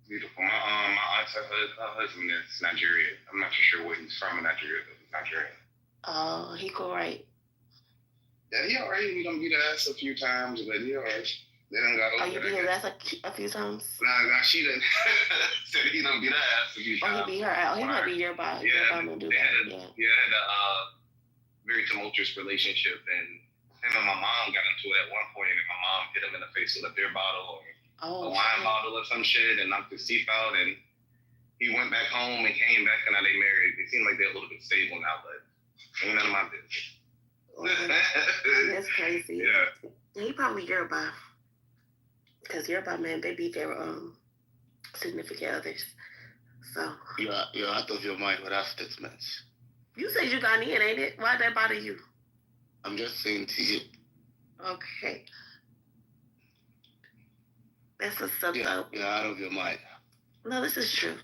Beautiful. My aunt, her husband is Nigerian. I'm not too sure where he's from in Nigeria, but he's Nigerian. Oh, he cool, right? Yeah, he alright. We done beat her ass a few times, but he alright. They done got over Oh, you beat his ass a few times? Nah, she done said he done beat her ass a few times. Oh, he beat her out. He might be nearby. Yeah, Do they that. had a very tumultuous relationship, and him and my mom got into it at one point, and my mom hit him in the face with a beer bottle or a wine bottle or some shit and knocked his teeth out, and he went back home and came back, and now they married. They seem like they're a little bit stable now, but ain't none of my business. That's crazy. Yeah. He probably Yoruba. Because Yoruba men, they beat their significant others. So You're out of your mind with that statement. you said you got in, ain't it? Why'd that bother you? I'm just saying to you. Okay. That's what's up, Yeah, though. you're out of your mind. No, this is true.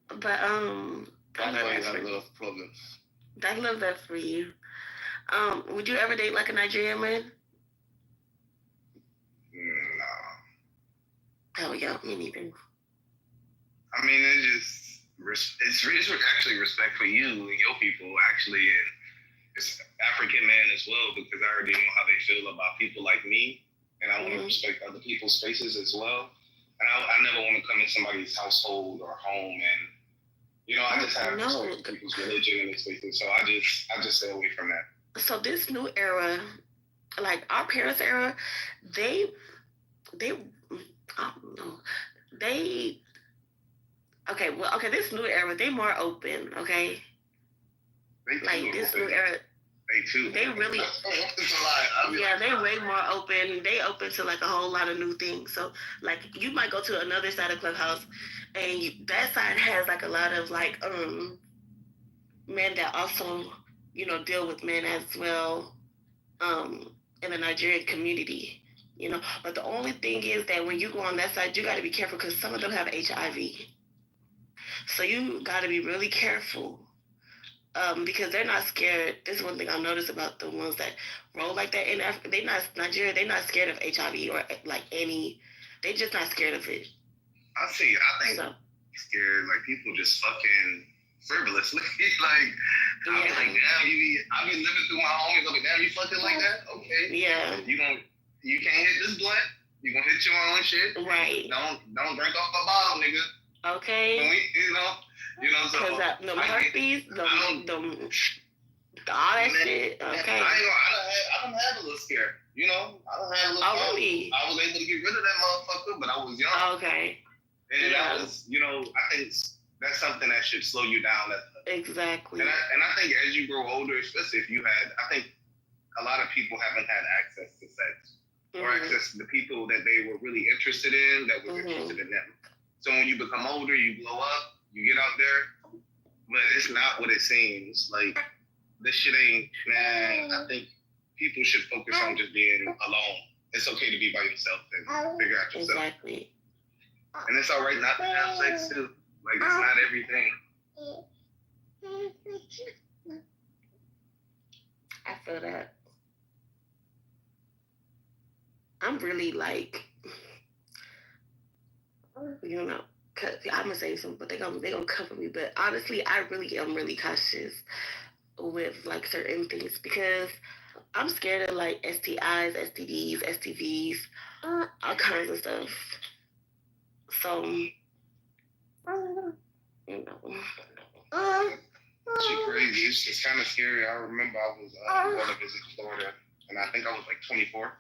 But That's why you have a lot of problems. I love that for you. Would you ever date like a Nigerian man? No. Oh yeah, me neither. I mean, it's actually respect for you and your people, actually, and it's African man as well, because I already know how they feel about people like me, and I want to respect other people's spaces as well. And I never want to come in somebody's household or home, and I just have respect for people's religion and their spaces. So I just stay away from that. So this new era, like our parents' era, they I don't know. This new era, they more open, okay? Like this new era, they really, yeah, they way more open. They open to like a whole lot of new things. So like you might go to another side of Clubhouse, and that side has like a lot of like men that also deal with men as well, in the Nigerian community. But the only thing is that when you go on that side, you got to be careful because some of them have HIV. So you got to be really careful. Because they're not scared. This is one thing I've noticed about the ones that roll like that in Africa. Nigeria, they're not scared of HIV or like any. They're just not scared of it. I think scared, like people just fucking frivolously. Like, I'll be like, damn, I've been living through my homies. I'll be, damn, you fucking like that? Okay. Yeah. You can't hit this blunt. You gonna hit your own shit. Right. Don't drink off the bottle, nigga. Okay. So the herpes, all that shit. Okay. I don't have a little scare. I don't have a little. Oh, really? I was able to get rid of that motherfucker, but I was young. Okay. And that was, I think that's something that should slow you down. Exactly. And I think as you grow older, especially if I think a lot of people haven't had access to sex or access to the people that they were really interested in, that was interested in them. So when you become older, you blow up, you get out there, but it's not what it seems. Like, this shit ain't, man, I think people should focus on just being alone. It's okay to be by yourself and figure out yourself. Exactly. And it's all right not to have sex, too. Like, it's not everything. I feel that. I'm really like, cause I'm gonna say something, but they gonna cover me. But honestly, I really am really cautious with like certain things because I'm scared of like STIs, STDs, STVs, all kinds of stuff. So, Shit crazy. It's kind of scary. I remember I was going to visit Florida, and I think I was like 24,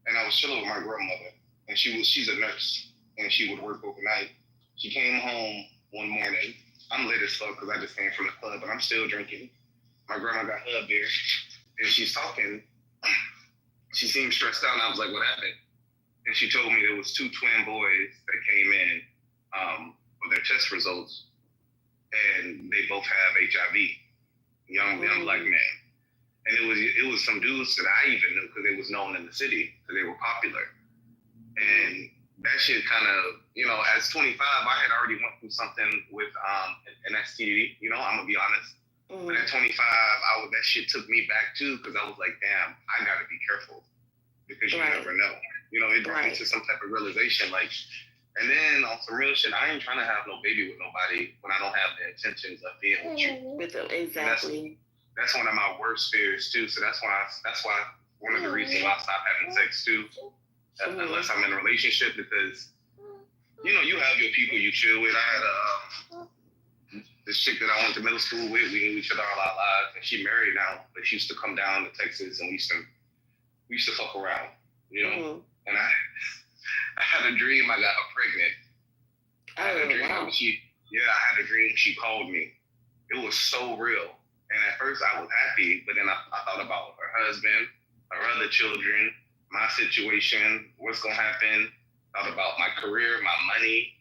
and I was chilling with my grandmother, and she's a nurse, and she would work overnight. She came home one morning. I'm lit as fuck because I just came from the club, but I'm still drinking. my grandma got her up there, and she's talking. She seemed stressed out, and I was like, "What happened?" And she told me there was 2 twin boys that came in for their test results, and they both have HIV. Young black men, and it was some dudes that I even knew because they was known in the city because they were popular, and that shit kind of, you know, as 25, I had already went through something with an STD. You know, I'm gonna be honest. But at 25, that shit took me back too because I was like, damn, I gotta be careful because you never know. You know, it brought me to some type of realization, like. And then on some real shit, I ain't trying to have no baby with nobody when I don't have the intentions of being with you. With them, exactly. That's one of my worst fears too. So that's why one of the reasons why I stopped having sex too, unless I'm in a relationship, because you know you have your people you chill with. I had this chick that I went to middle school with. We knew each other all our lives, and she married now. But she used to come down to Texas, and we used to fuck around, you know. And I had a dream I got her pregnant. I had a dream I had a dream she called me. It was so real. And at first I was happy, but then I thought about her husband, her other children, my situation, what's gonna happen. Thought about my career, my money.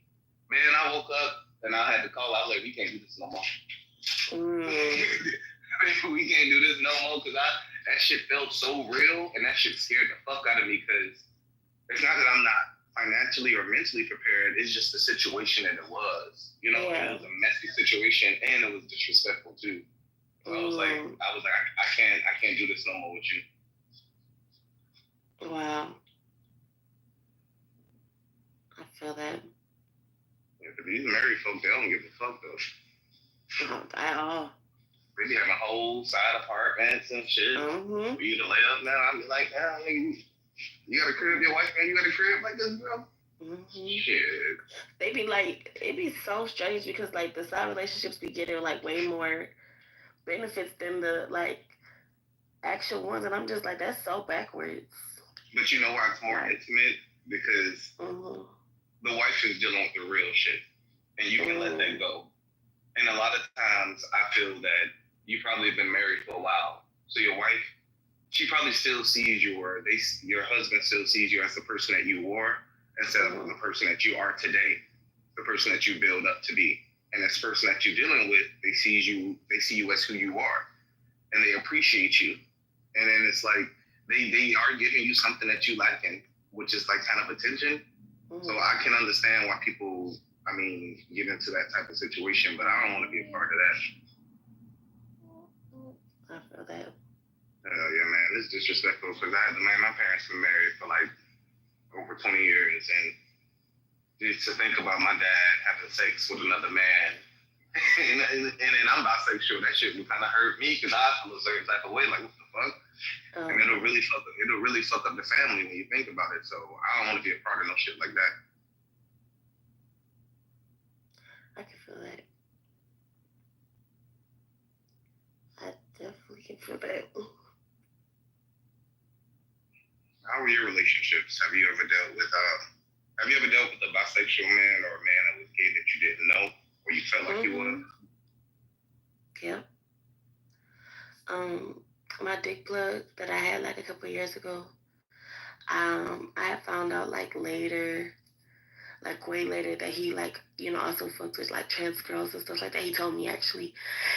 Man, I woke up and I had to call. I was like, we can't do this no more. We can't do this no more because that shit felt so real and that shit scared the fuck out of me because it's not that I'm not financially or mentally prepared. It's just the situation that it was. You know, it was a messy situation and it was disrespectful too. So I was like, I can't do this no more with you. Wow. I feel that. Yeah, but these married folk, they don't give a fuck though. Not at all. They be having whole side apartments and shit for you to lay up now. I'm like, nigga, you got a crib, your wife, man, you got a crib like this, bro? Shit. They be like, it be so strange because like the side relationships be getting like way more benefits than the like actual ones, and I'm just like, that's so backwards. But you know why it's more intimate? Because the wife is dealing with the real shit, and you can let that go. And a lot of times, I feel that you probably been married for a while, so your wife, she probably still sees you, or your husband still sees you as the person that you were instead of the person that you are today, the person that you build up to be. And this person that you're dealing with, they see you as who you are, and they appreciate you. And then it's like they are giving you something that you lacking, which is like kind of attention. So I can understand why people, get into that type of situation, but I don't want to be a part of that. I feel that. Yeah, man, it's disrespectful because my parents been married for like over 20 years, and just to think about my dad having sex with another man, and then I'm bisexual, that shit would kind of hurt me because I feel a certain type of way, like what the fuck? And it'll really fuck up the family when you think about it. So I don't want to be a part of no shit like that. I can feel that. I definitely can feel that. How were your relationships? Have you ever dealt with a bisexual man or a man that was gay that you didn't know, or you felt like you was? Yep. My dick plug that I had like a couple of years ago, I had found out like later, like way later, that he like, also fucked with like trans girls and stuff like that. He told me actually,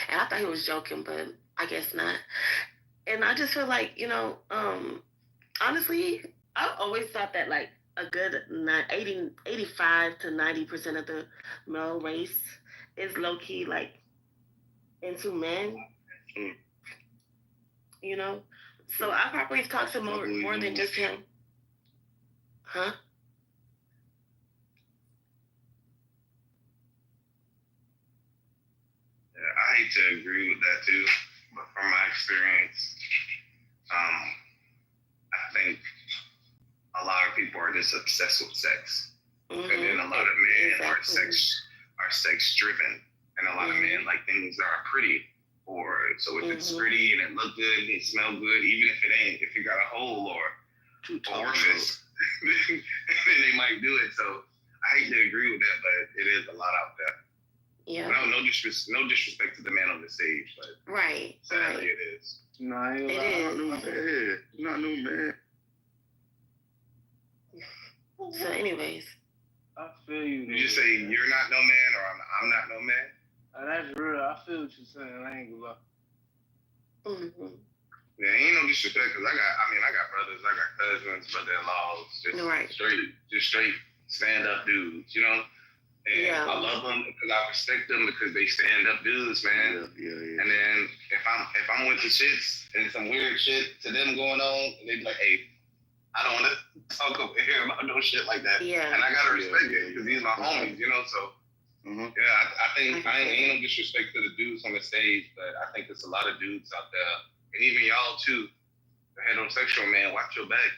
and I thought he was joking, but I guess not. And I just feel like, honestly, I've always thought that like a good 85 to 90% of the male race is low key like into men. So I probably talked to more than just him. Huh? Yeah, I hate to agree with that too, but from my experience, I think a lot of people are just obsessed with sex, and then a lot of men are sex driven, and a lot of men like things that are pretty. Or so if it's pretty and it look good and it smell good, even if it ain't, if you got a hole or orifice, then they might do it. So I hate to agree with that, but it is a lot out there. Yeah. No disrespect to the man on the stage, but Right. sadly it is. Nah, It is. Not no man. So, anyways. I feel you. You just say you're not no man or I'm not no man. That's real. I feel what you're saying. I ain't gonna lie. Mm-hmm. Yeah, ain't no disrespect because I got brothers, I got cousins, brother-in-laws, just straight stand-up dudes, you know. And I love them because I respect them because they stand-up dudes, man. Yeah. And then if I'm with the shits and some weird shit to them going on, they be like, hey, I don't want to talk over here about no shit like that. Yeah. And I gotta respect it because these are my homies, you know. So yeah, I think I ain't no disrespect to the dudes on the stage, but I think there's a lot of dudes out there, and even y'all too, the heterosexual man. Watch your back.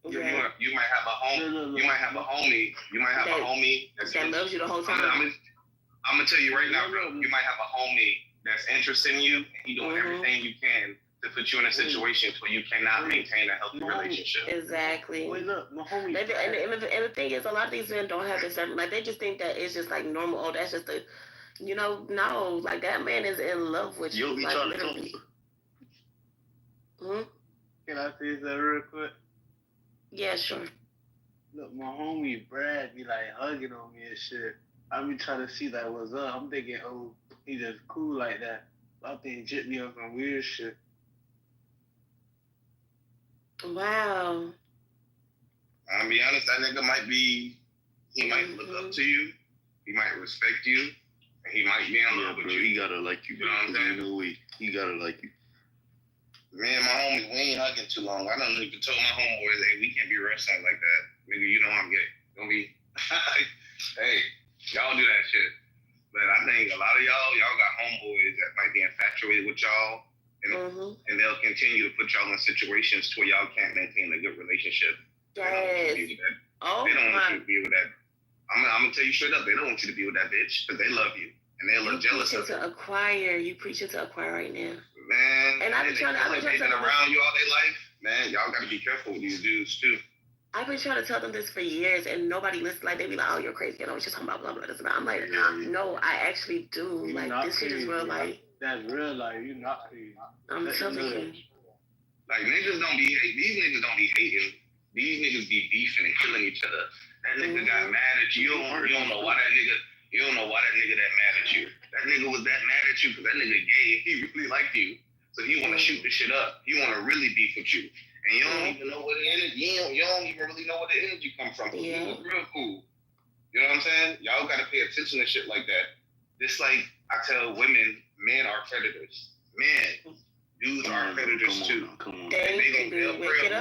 Yeah. You might have a homie. You might have a homie. You might have a homie that loves you the whole time. I'm gonna tell you right now, bro. You might have a homie that's interested in you, and he doing everything you can to put you in a situation where you cannot maintain a healthy relationship. Exactly. Wait, look, my homie. And the thing is, a lot of these men don't have this. Like, they just think that it's just like normal. Oh, that's just no. Like, that man is in love with you. Like, literally. Can I say that real quick? Yeah, sure. Look, my homie Brad be like hugging on me and shit. I be trying to see like what's up. I'm thinking, oh, he just cool like that. I think Jit me on some weird shit. Wow. I'll be honest, that nigga might look up to you, he might respect you, and he might be in love with you. He gotta like you. You know what I'm saying? He gotta like you. Me and my homies, we ain't hugging too long. I don't even tell my homeboys, hey, we can't be wrestling like that. Nigga, you know I'm gay. Don't be, hey, y'all do that shit. But I think a lot of y'all got homeboys that might be infatuated with y'all, and they'll continue to put y'all in situations to where y'all can't maintain a good relationship. Yes. They don't want you to be with that. I'm gonna tell you straight up, they don't want you to be with that bitch because they love you and they're a little jealous of you. You preaching to acquire right now. Man, and I've been trying to around you all their life. Man, y'all gotta be careful with these dudes too. I've been trying to tell them this for years, and nobody listens. Like, they be like, "Oh, you're crazy. You know, she's talking about blah blah blah." I'm like, no, I actually do. Like, this shit is real life. That's real life. You're not crazy. I'm telling you. Like, niggas don't be hating. These niggas don't be hating. These niggas be beefing and killing each other. That nigga got mad at you. You don't know why that nigga. You don't know why that nigga that mad at you. That nigga was that mad at you because that nigga gay. He really liked you. So he want to shoot the shit up. He want to really beef with you. And you don't even know where the energy, you don't even really know where the energy comes from. He was real cool. You know what I'm saying? Y'all got to pay attention to shit like that. Just like I tell women, men are predators. Men, dudes are predators too. They'll prey on you.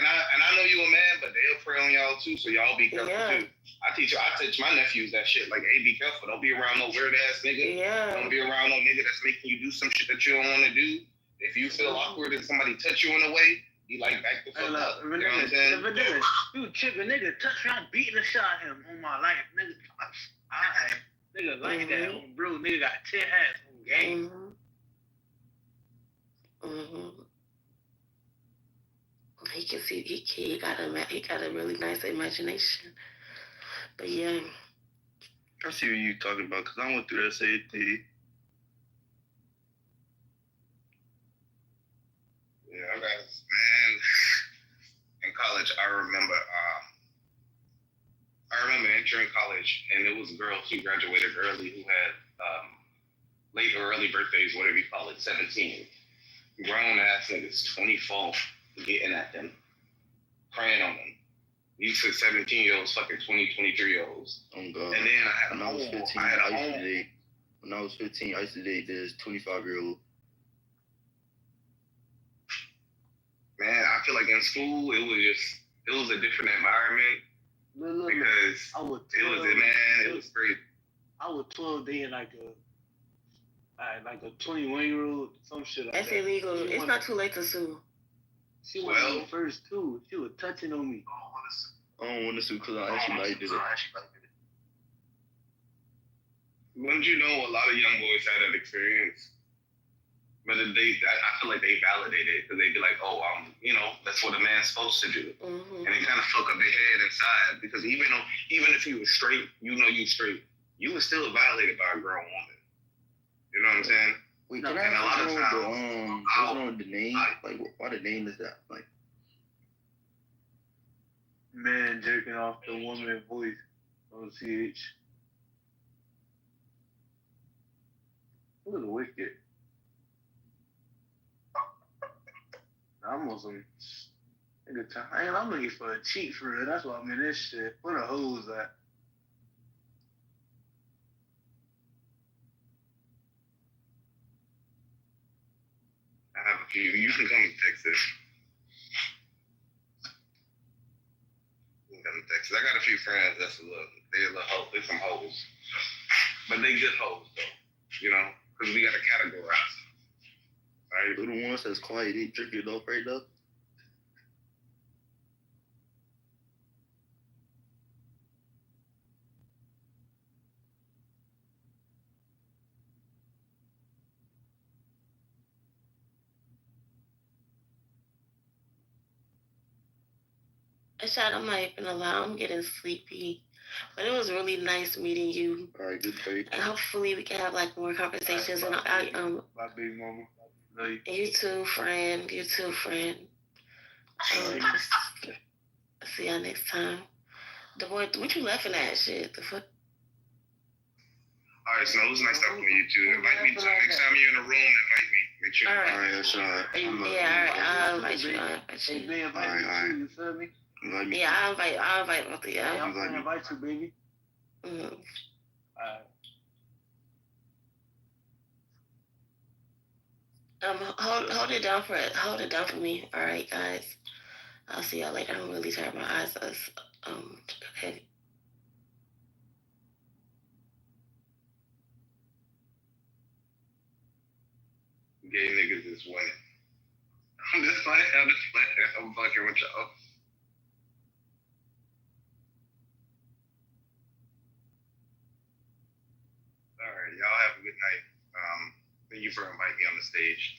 I know you a man, but they'll prey on y'all too. So y'all be careful too. I teach my nephews that shit. Like, hey, be careful. Don't be around no weird ass nigga. Don't be around no nigga that's making you do some shit that you don't want to do. If you feel awkward and somebody touch you in a way, you like back the fuck up. You know what I'm saying? If a nigga, you chip a nigga touch me, I'm beating the shit out of him on my life. Nigga like that on bro. Nigga got 10 hats on game. He can see. He got a really nice imagination. But yeah. I see what you talking about because I went through that same thing. Yeah, man. In college, I remember entering college, and it was girls who graduated early who had late or early birthdays, whatever you call it, 17. Grown ass niggas, 24, getting at them, praying on them. These 17-year-olds, fucking 20, 23-year-olds. Oh God. And then when I was 15, I used to date this 25-year-old. Man, I feel like in school it was a different environment because it was great. I was 12 dating like a 21-year-old, some shit like that. That's illegal. It's not too late to sue. She was the first too. She was touching on me. I don't want to sue because I actually liked it. Wouldn't you know a lot of young boys had that experience? But I feel like they validate it because they be like, oh, that's what a man's supposed to do. And they kind of fuck up their head inside because even if you were straight, you know you straight. you were still violated by a grown woman. You know what I'm saying? Wait, can I And a lot of ask times, what's wrong with the name? Like, why the name is that? Like, Man jerking off the woman voice on CH. Look at wicked. I'm on some nigga time. I'm looking for a cheat for real. That's why I'm in this shit. Where the hoes at? I have a few. You can come to Texas. You can come to Texas. I got a few friends that's they're a little hoes. They're some hoes. But they good hoes, though. You know? Because we got to categorize. right? Who the ones that's quiet, they drinking it off right now? Ashad, I'm not even gonna lie, I'm getting sleepy. But it was really nice meeting you. All right, good day. And hopefully we can have like more conversations. Right, And my big mama. Love you. You too, friend. You too, friend. See y'all next time. The boy, what you laughing at? Shit, the fuck. All right, so it was nice talking to you too. Invite me to next time you're in the room. Invite me. Make sure. All right. All right, that's all right. I'll invite you. I'll invite you. Hey, invite me too, you feel me? Invite me. Yeah, I'll invite both of y'all. I'm gonna invite you, baby. Mm-hmm. Hold it down for me. All right, guys. I'll see y'all later. I'm really tired. My eyes are heavy. Gay niggas is winning. I'm just playing. I'm fucking with y'all. All right, y'all have a good night. Thank you for inviting me on the stage.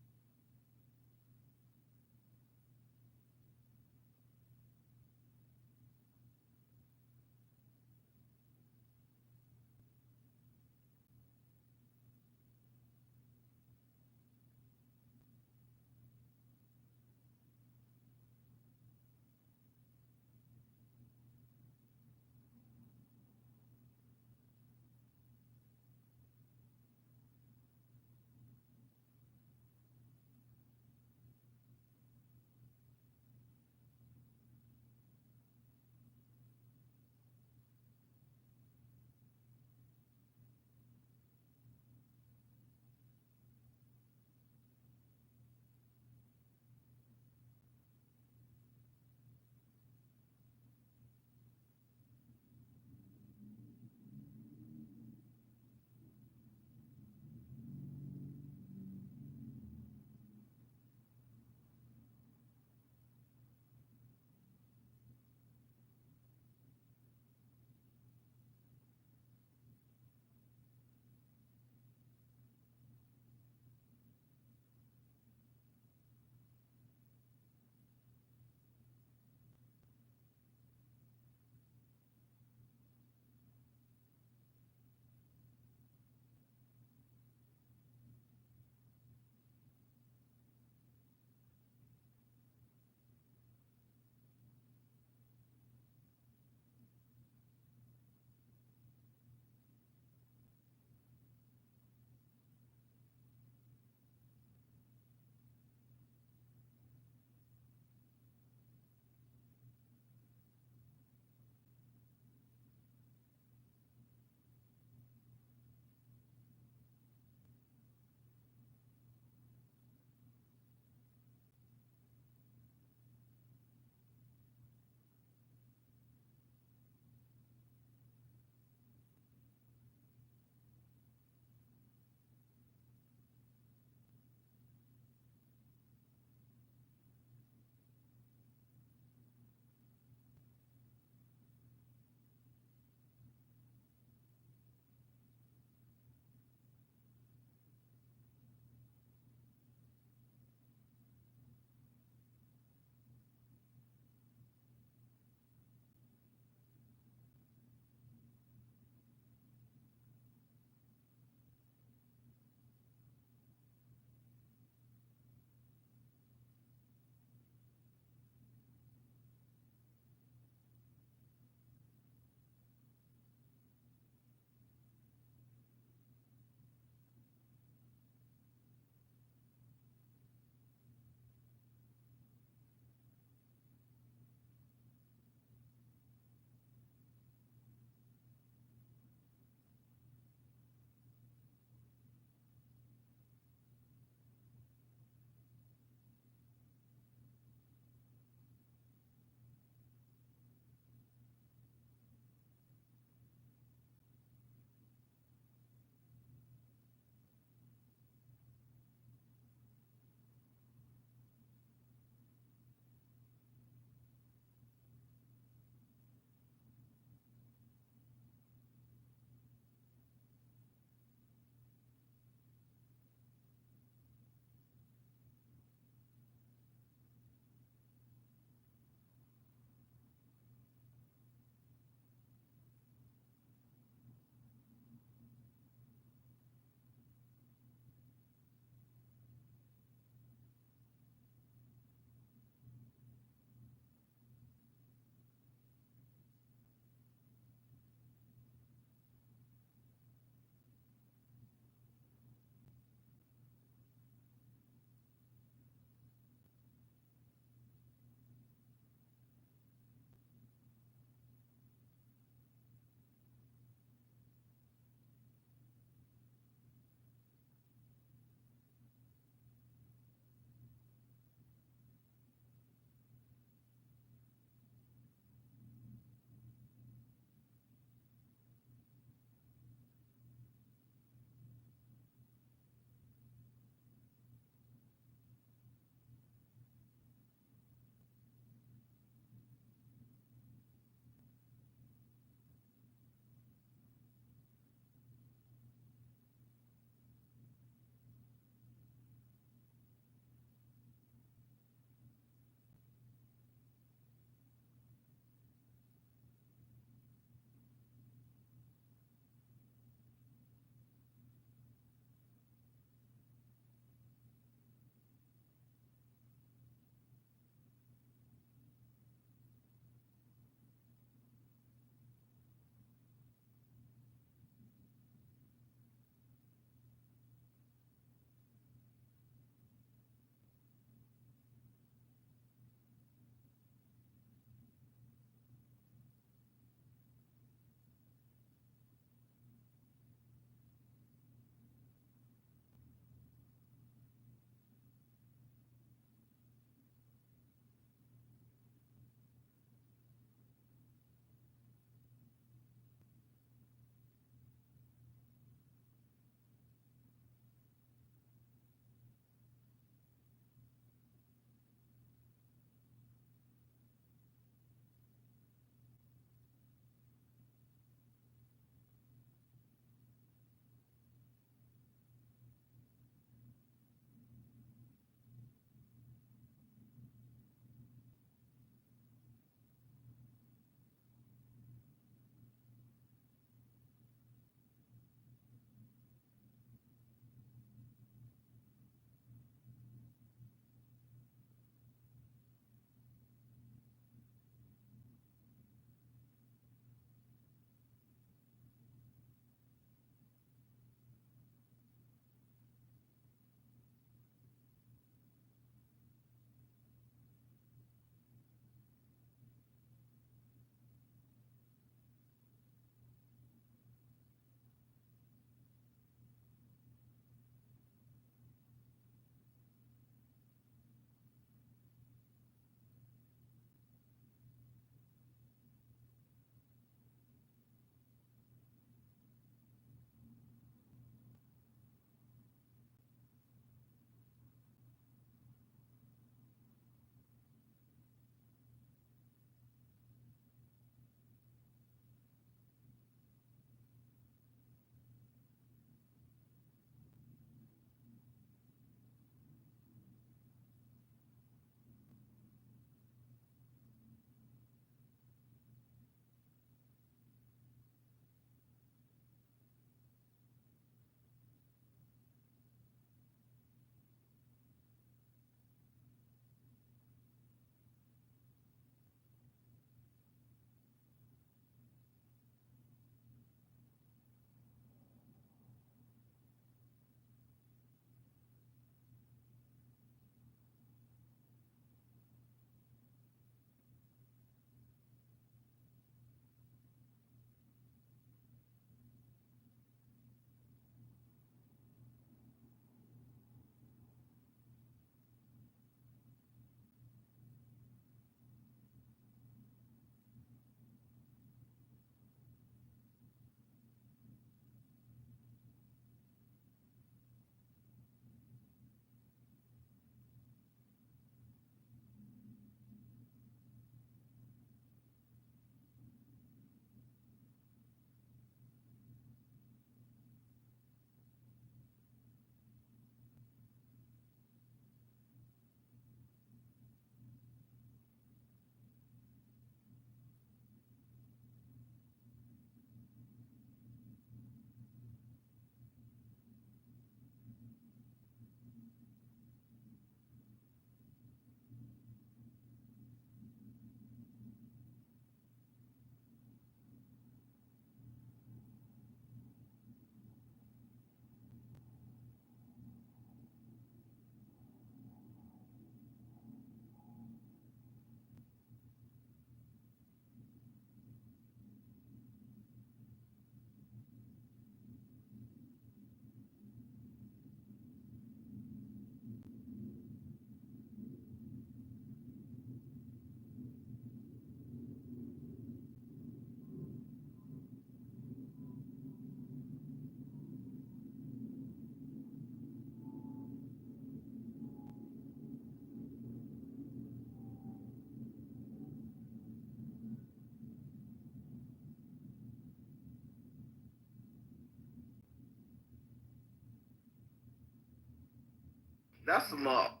That's small.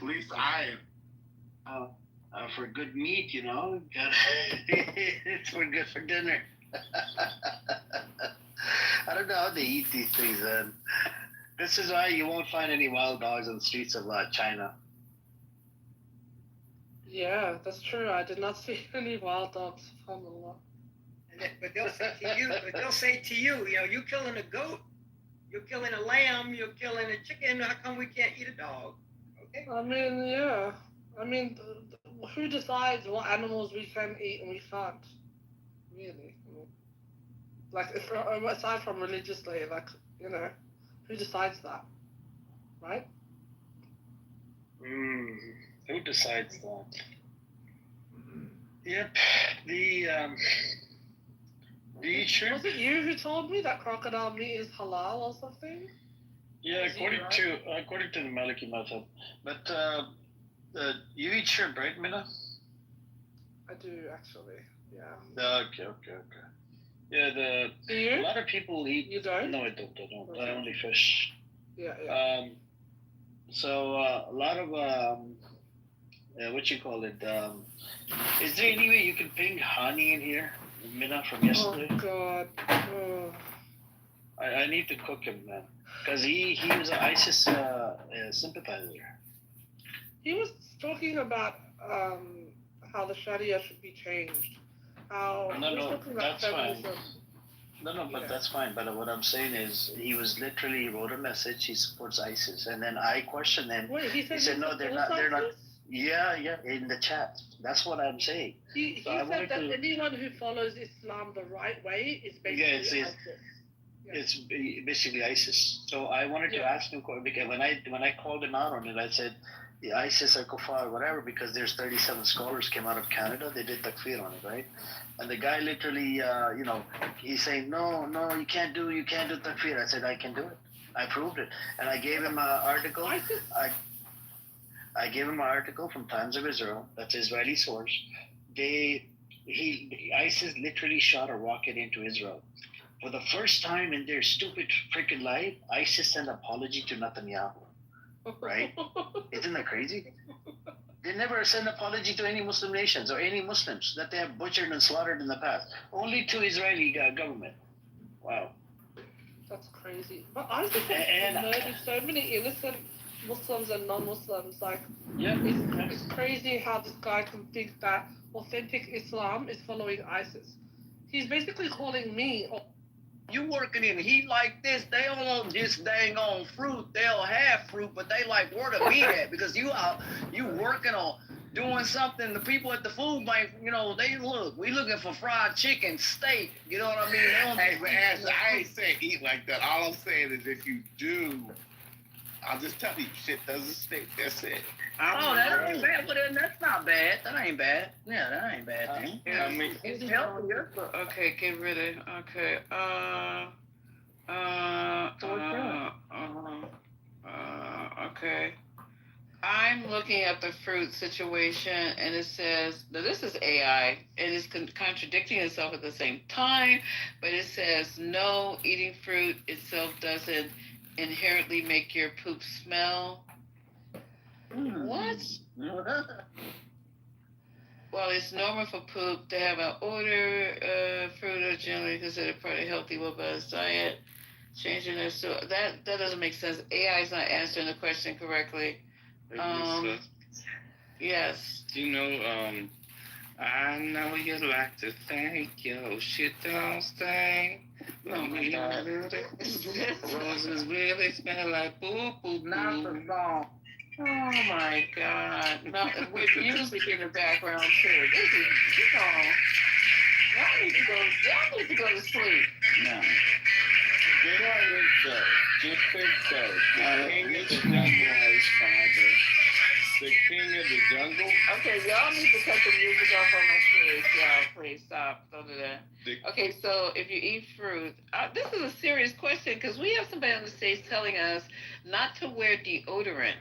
At least for good meat, it's for good for dinner. I don't know how they eat these things, man. This is why you won't find any wild dogs on the streets of China. Yeah, that's true. I did not see any wild dogs from the law. But they'll say to you, you're killing a goat, you're killing a lamb, you're killing a chicken. How come we can't eat a dog? Okay. I mean, yeah. I mean, who decides what animals we can eat and we can't? Really? I mean, like, aside from religiously, who decides that? Right? Who decides that? Yep. Was it you who told me that crocodile meat is halal or something? Yeah, according to the Maliki method. But you eat shrimp, right, Mina? I do, actually. Yeah. Okay. Yeah, do you? A lot of people eat. You don't? No, I don't. Okay. I only fish. Yeah. So a lot of what you call it? Is there any way you can ping honey in here, Mina, from yesterday? Oh God. Oh. I need to cook him, man, because he was an ISIS sympathizer. He was talking about how the Sharia should be changed. No, that's fine. No, but that's fine. But what I'm saying is, he wrote a message. He supports ISIS, and then I questioned him. Wait, he said no, they're not. They're not. Yeah, in the chat. That's what I'm saying. He said that anyone who follows Islam the right way is basically ISIS. It's basically ISIS. So I wanted to ask him, because when I called him out on it, I said, the ISIS or kuffar, whatever, because there's 37 scholars came out of Canada. They did takfir on it, right? And the guy literally, he's saying, no, you can't do takfir. I said, I can do it. I proved it. And I gave him an article. I gave him an article from Times of Israel. That's Israeli source. ISIS literally shot a rocket into Israel. For the first time in their stupid freaking life, ISIS sent an apology to Netanyahu. Right? Isn't that crazy? They never send an apology to any Muslim nations or any Muslims that they have butchered and slaughtered in the past. Only to Israeli government. Wow. That's crazy. But ISIS has murdered so many innocent Muslims and non-Muslims. It's crazy how this guy can think that authentic Islam is following ISIS. He's basically calling me. You working in heat like this, they don't want just dang on fruit. They'll have fruit, but they like where to be at, because you working on doing something. The people at the food bank, they we looking for fried chicken, steak. You know what I mean? I ain't saying eat like that. All I'm saying is if you do, I'll just tell you, shit doesn't stink. That's it. That ain't bad. Well, then that's not bad. That ain't bad. Yeah, that ain't bad. It's healthier. Okay, get rid of. Okay. Okay. I'm looking at the fruit situation, and it says that this is AI, and it's contradicting itself at the same time. But it says no, eating fruit itself doesn't inherently make your poop smell. What? Well, it's normal for poop to have an odor. Fruit are generally considered part of a healthy, well-balanced diet. Changing their that doesn't make sense. AI is not answering the question correctly. Yes. Do you know I know you like to think your shit don't stink. Oh my God. Roses really smell like boo boo. Not the song. Oh my God. No, with music in the background too. This is, y'all need to go to sleep. No. Just think so. The king of the jungle. Okay, y'all need to cut the music off on my stage. Y'all, please stop. Don't do that. Okay, so if you eat fruit, this is a serious question because we have somebody on the stage telling us not to wear deodorant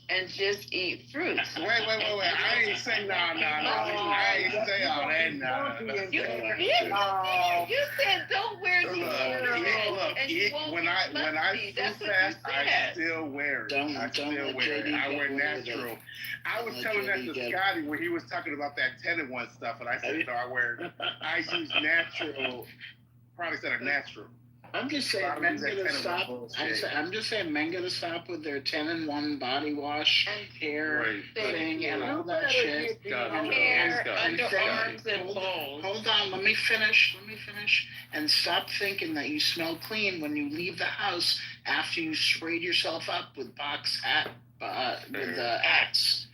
and just eat fruits. Wait. I ain't say no. I ain't say all that You said don't wear deodorant. When I fast, I still wear it. I wear natural. I was telling that to Scotty when he was talking about that 10-in-1 stuff, and I said, no, I use natural products that are natural. I'm just saying men gotta stop. I'm just saying men gotta stop with their 10-in-1 body wash, hair thing, and all that shit. Hair, underarms, and balls. Hold on, let me finish. And stop thinking that you smell clean when you leave the house after you sprayed yourself up with with Axe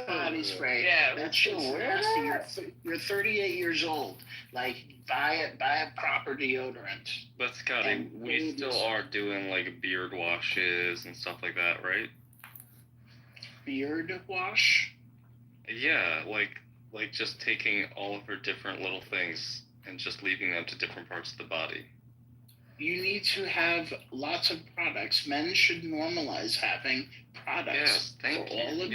body spray. Yeah, that shit's nasty. You're 38 years old. Like, buy a proper deodorant. But Scotty, we still are doing like beard washes and stuff like that, right? Beard wash? Yeah, like just taking all of her different little things and just leaving them to different parts of the body. You need to have lots of products. Men should normalize having products. Yes, thank you. All of the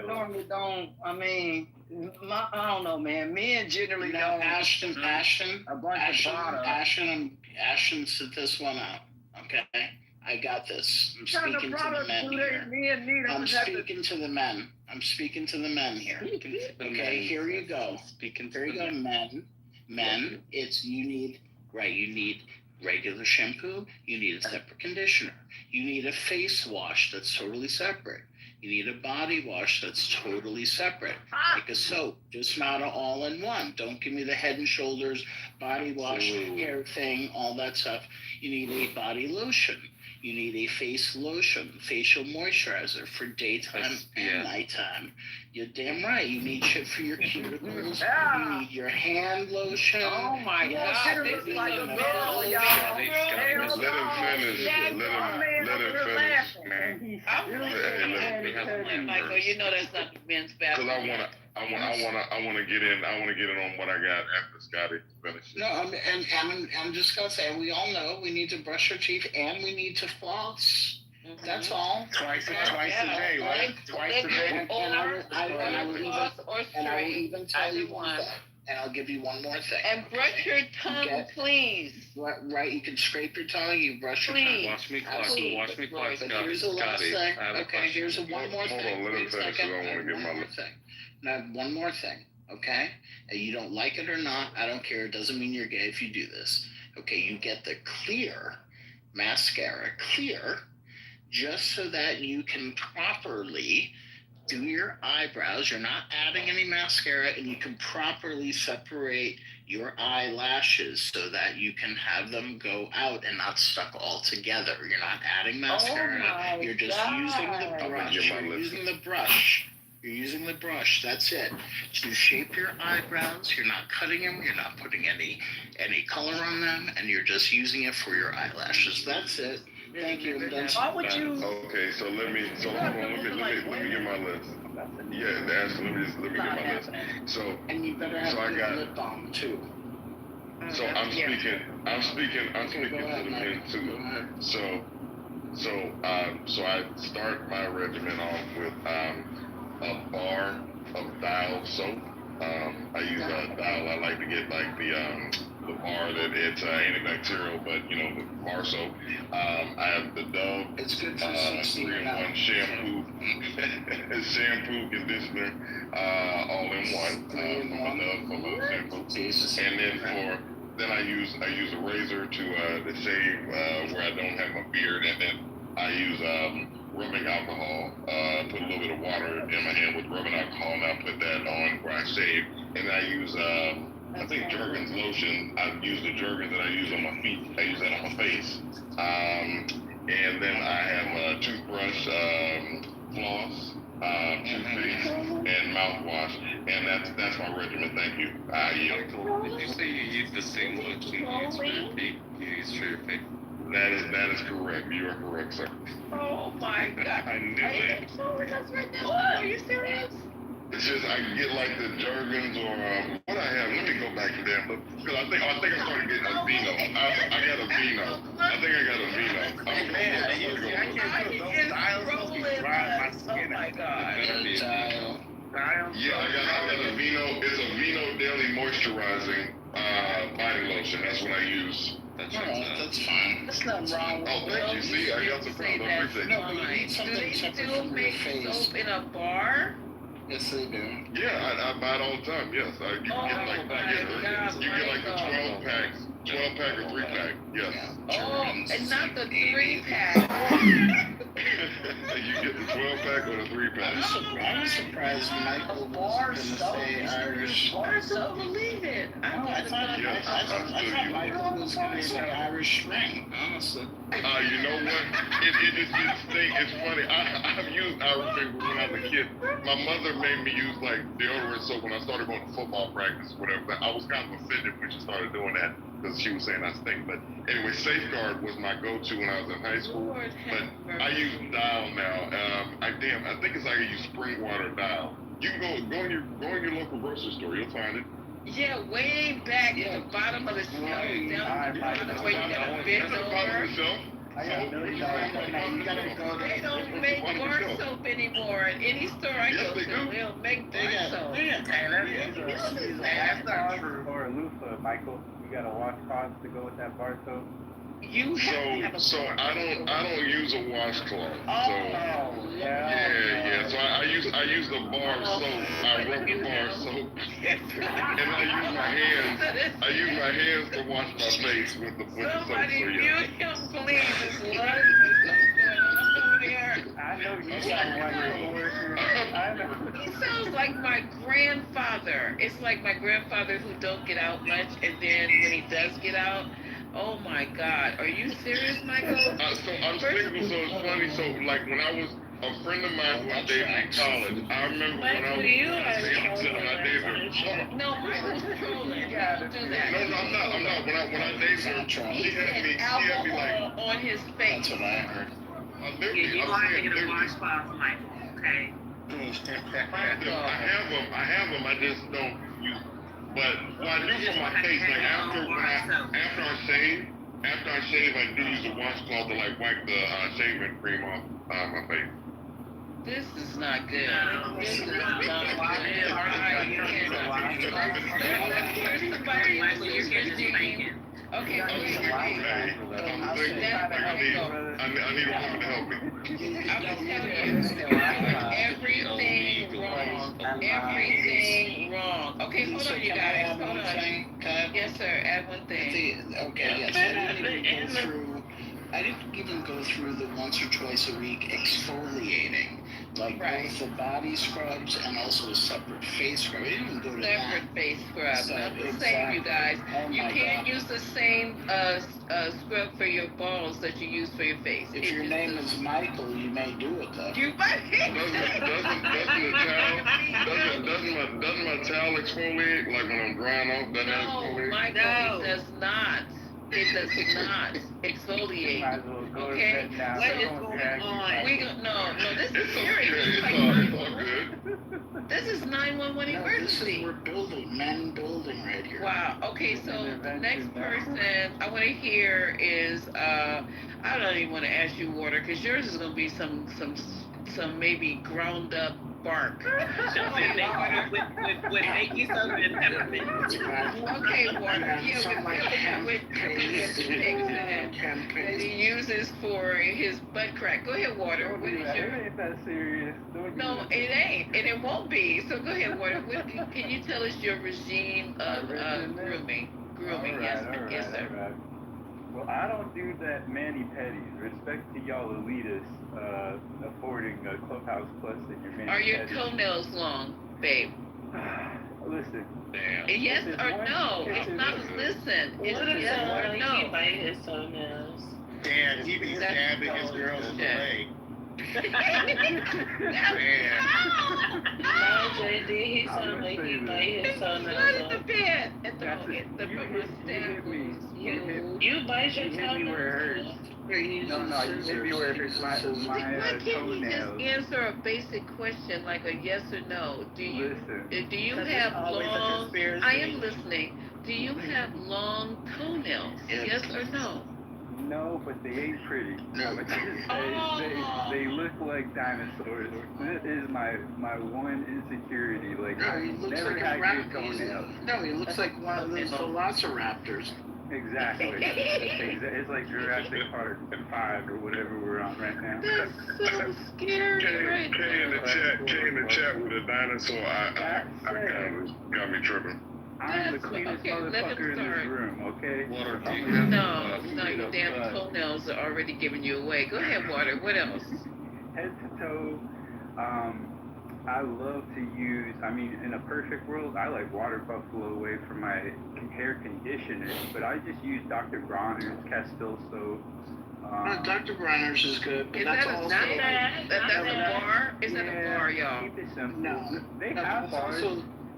normally don't. I mean, I don't know, man. Men generally don't. Ashton, a bunch of products. Ashton, sit this one out. Okay, I got this. I'm speaking to the men here. I'm speaking to the men here. Okay, here you go. Here you go, men. You need regular shampoo, you need a separate conditioner, you need a face wash that's totally separate, you need a body wash that's totally separate, like a soap, just not an all-in-one. Don't give me the Head and Shoulders body wash, hair thing, all that stuff. You need a body lotion. You need a face lotion, facial moisturizer for daytime and nighttime. You're damn right. You need shit for your cuticles. You need your hand lotion. Oh my God! This is like a girl, y'all. Let him finish, man. Michael, you know that's not the men's bathroom. Because I want to get in on what I got after Scotty finishes. No, I'm just gonna say, we all know we need to brush our teeth and we need to floss. That's all. Twice a day, right? Twice a day. And I will even tell you one thing. And I'll give you one more thing. And brush your tongue, please. Right, you can scrape your tongue, you brush your tongue. Watch me clock, But here's the last thing. Okay, here's one more thing. Hold on, let him finish, because I want to get my list. Now, one more thing, okay? And you don't like it or not, I don't care. It doesn't mean you're gay if you do this. Okay, you get the clear mascara, just so that you can properly do your eyebrows. You're not adding any mascara, and you can properly separate your eyelashes so that you can have them go out and not stuck all together. You're not adding mascara. You're just using the brush. You're using the brush. That's it. To shape your eyebrows. You're not cutting them. You're not putting any color on them, and you're just using it for your eyelashes. That's it. Thank you. Why would you? Okay, so let me get my list. Yeah, let me get my list. So, and you better have a lip balm too. So I'm speaking to the men too. So I start my regimen off with a bar of dial soap. I use dial. I like to get like the bar that it's antibacterial, but the bar soap. I have the Dove. It's good for 3-in-1 shampoo, conditioner, all in one. From Dove shampoo. And then I use a razor to shave where I don't have a beard, and then I use rubbing alcohol. Put a little bit of water in my hand with rubbing alcohol, and I put that on where I shave. And I use, I think Jergens lotion. I use the Jergens that I use on my feet. I use that on my face. And then I have a toothbrush, floss, toothpaste, and mouthwash. And that's my regimen. Thank you. Michael, did you say you use the same lotion you use for your feet? You use for your face? That is correct. You are correct, sir. Oh my God. I knew it. Are you serious? It's just I get like the Jergens or what I have. Let me go back to them, because I think I started getting a vino. I got a vino. I think I got a vino. Man, I can't put those dials. Those be drying my skin. Oh my God. Yeah, I got a vino. It's a vino daily moisturizing body lotion. That's what I use. That's fine. There's nothing wrong with Oh, thank you. See, I got some problems. I appreciate No, but you need it. Do something they separate still from your make face. soap in a bar? Yes, they do. Yeah, I buy it all the time. Yes, you get like you get like the 12 packs, 12 pack or 3 pack. Yes. Oh, and not the 3-pack. You get the 12 pack or the 3 pack. I was surprised Michael was going to say Irish. So believe it. I thought Michael was going to say Irish Spring, honestly. You know what? It's funny. I've used Irish Spring when I was a kid. My mother made me use like deodorant soap when I started going to football practice or whatever. But I was kind of offended when she started doing that because she was saying I stink. But anyway, Safeguard was my go-to when I was in high school. But I use Dial now. I think it's like I use spring water Dial. You can go in your local grocery store. You'll find it. Yeah, way back at the bottom of the shelf, down the bottom where you gotta bend over. They don't make bar soap anymore. In any store I go to, they don't make bar soap. That's not true. Or a loofah, Michael. You got a washcloth to go with that bar soap. You So I don't use a washcloth. Oh, yeah. So I use the bar soap. I rub the bar soap, and I use my hands to wash my face with the soap. Somebody mute him, please. It's loud. I know you got one. He sounds like my grandfather. It's like my grandfather who don't get out much, and then when he does get out, oh my God, are you serious, Michael? So I'm single, so it's funny. So like when I was a friend of mine who dated in college, I remember when I was No, Michael's trolling. Don't do that. No, I'm not. When I dated her, she had me like on his face. That's what I heard. You want to get a washcloth, Michael, okay? I have them. I just don't use them. But what I do for my face, like after I shave, I do use a washcloth to like wipe the shaving cream off my face. This is not good. This is not good. Okay, I need a woman to help me. I'm telling you, everything wrong. Everything wrong. Okay, hold on, you guys. Hold on. Yes, sir. Add one thing. Okay, yes. I didn't even go through the once or twice a week exfoliating. Like both the body scrubs and also a separate face scrub. I didn't even go to separate face scrub. Not the same, you guys. You can't use the same scrub for your balls that you use for your face. If your name is Michael, you may do it though. You might. Doesn't my towel exfoliate like when I'm drying off? Doesn't that exfoliate? Michael, it does not. It does not exfoliate. Okay? What is going on? No, this is serious. This is 911 emergency. We're building right here. Wow. Okay, so the next person I want to hear is I don't even want to ask you, Water, because yours is going to be some maybe ground up bark. with baking soda and peppermint. Okay, Water. Yeah, with that he uses for his butt crack. Go ahead, Water. What is your? It ain't that serious. No, it ain't, and it won't be. So go ahead, Water. Can you tell us your regime of grooming? Grooming, yes, sir. Well, I don't do that mani-pedis. Respect to y'all elitists affording Clubhouse Plus and your mani-pedis. Are your toenails long, babe? Listen. Damn. Yes or no? It's not listen. It's yes or no. He bite his toenails. Damn, he be stabbing his girls in the leg. No, JD, he sound like he bite his toenails. Not in the bed. At the You bite your toenails. You hit me where it hurts. No, you hit me where it hurts my Why can't you just toenails. answer a basic question like a yes or no? Do you Listen. have long? I am listening. Do you have long toenails? Yes or no? No, but they ain't pretty. No, but they look like dinosaurs. This is my one insecurity. Like No, I he looks never like had a good toenails. No, he looks like one of those velociraptors. Exactly. It's like Jurassic Park 5 or whatever we're on right now. That's so scary right K in the chat with a dinosaur. I kind of got me tripping. I'm the cleanest motherfucker in this room, okay? No, your damn toenails are already giving you away. Go ahead, Water. What else? Head to toe, I love to use, in a perfect world, I like water buffalo away from my hair conditioner, but I just use Dr. Bronner's Castile soap. Dr. Bronner's is good, but that's also... That's a bar? Is that a bar, y'all? Keep it simple. No. They have bars.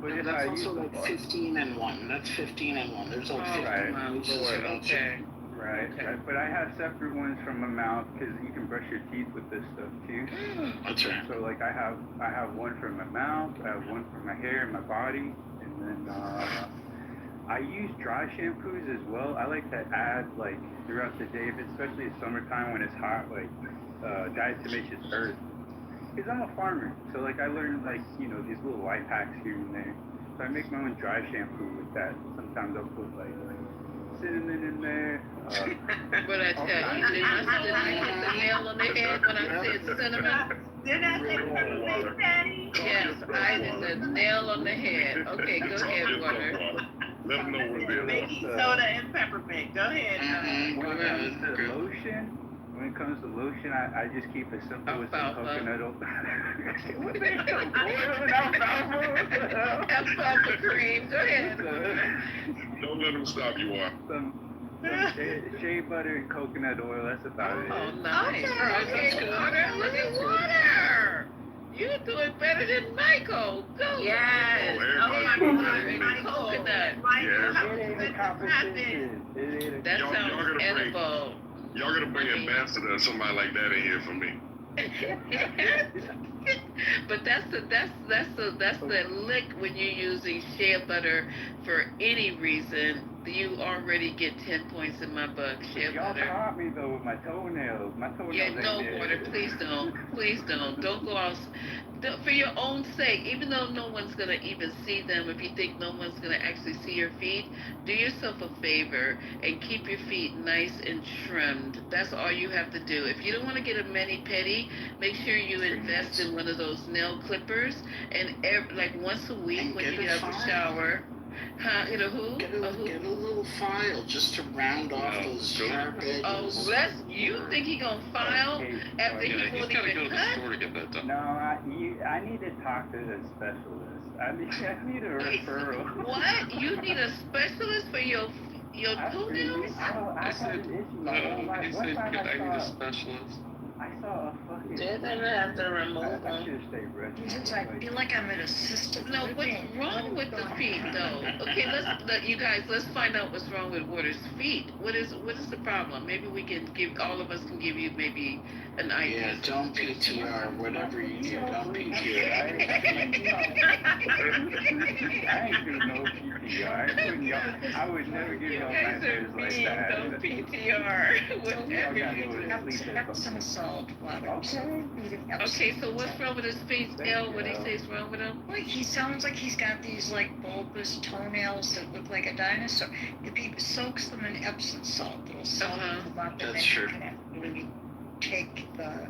But if that's I also like 15 and 1. That's 15 and 1. There's like 15 ounces. Okay. Right. But I have separate ones from my mouth because you can brush your teeth with this stuff too. That's right. So like I have one for my mouth, I have one for my hair and my body, and then I use dry shampoos as well. I like to add like throughout the day, especially in summertime when it's hot, like diatomaceous earth. Because I'm a farmer, so like I learned like these little life hacks here and there. So I make my own dry shampoo with that. Sometimes I'll put like cinnamon in there. What I tell you, did I hit the nail on the head when I said cinnamon? Did I say cinnamon, Patty? Yes, I hit the nail on the head. Okay, go ahead, Water. Let them know what it is. Baking soda and peppermint. Go ahead. When it comes to lotion, I just keep it simple with some coconut oil. What the hell? Alfalfa cream. Go ahead. Don't let them stop you, Water. Some shea butter and coconut oil. That's about it. Oh, nice. Okay, Water. Look at Water. You're doing better than Michael. Go. Yes. Coconut. That sounds edible. Y'all gotta bring an ambassador or somebody like that in here for me. But that's the lick when you're using shea butter for any reason. You already get 10 points in my book. Shea butter. Y'all caught me though with my toenails. My toenails. Yeah, no, Water. Please don't. Please don't. Don't go out. For your own sake, even though no one's gonna even see them, if you think no one's gonna actually see your feet, do yourself a favor and keep your feet nice and trimmed. That's all you have to do. If you don't want to get a mani-pedi, make sure you invest in one of those nail clippers, and like once a week when you get out of the shower. Huh? Get a who? Get a little file just to round off those sharp edges. Oh, you think he gonna file after he he's won't gotta even go to the store to get that done. No, I need to talk to the specialist. I need a referral. What? You need a specialist for your toenails? I had an issue my whole life. He said I need a specialist. I saw a fucking... Didn't have to remove I them. should stay breast. I feel like I'm in a system. No, what's wrong with the feet, though? Okay, let's find out what's wrong with Water's feet. What is the problem? Maybe we can all of us can give you maybe an idea. Yeah, don't PTR, whatever you do, don't PTR. I ain't doing no PTR. I would never give no answers like that. Don't PTR. Whatever you do. Epsom salt water. Okay, so what's wrong with his feet, L? What he says wrong with him? Well, he sounds like he's got these like bulbous toenails that look like a dinosaur. If he soaks them in Epsom salt, it'll soften them up, and then you can really take the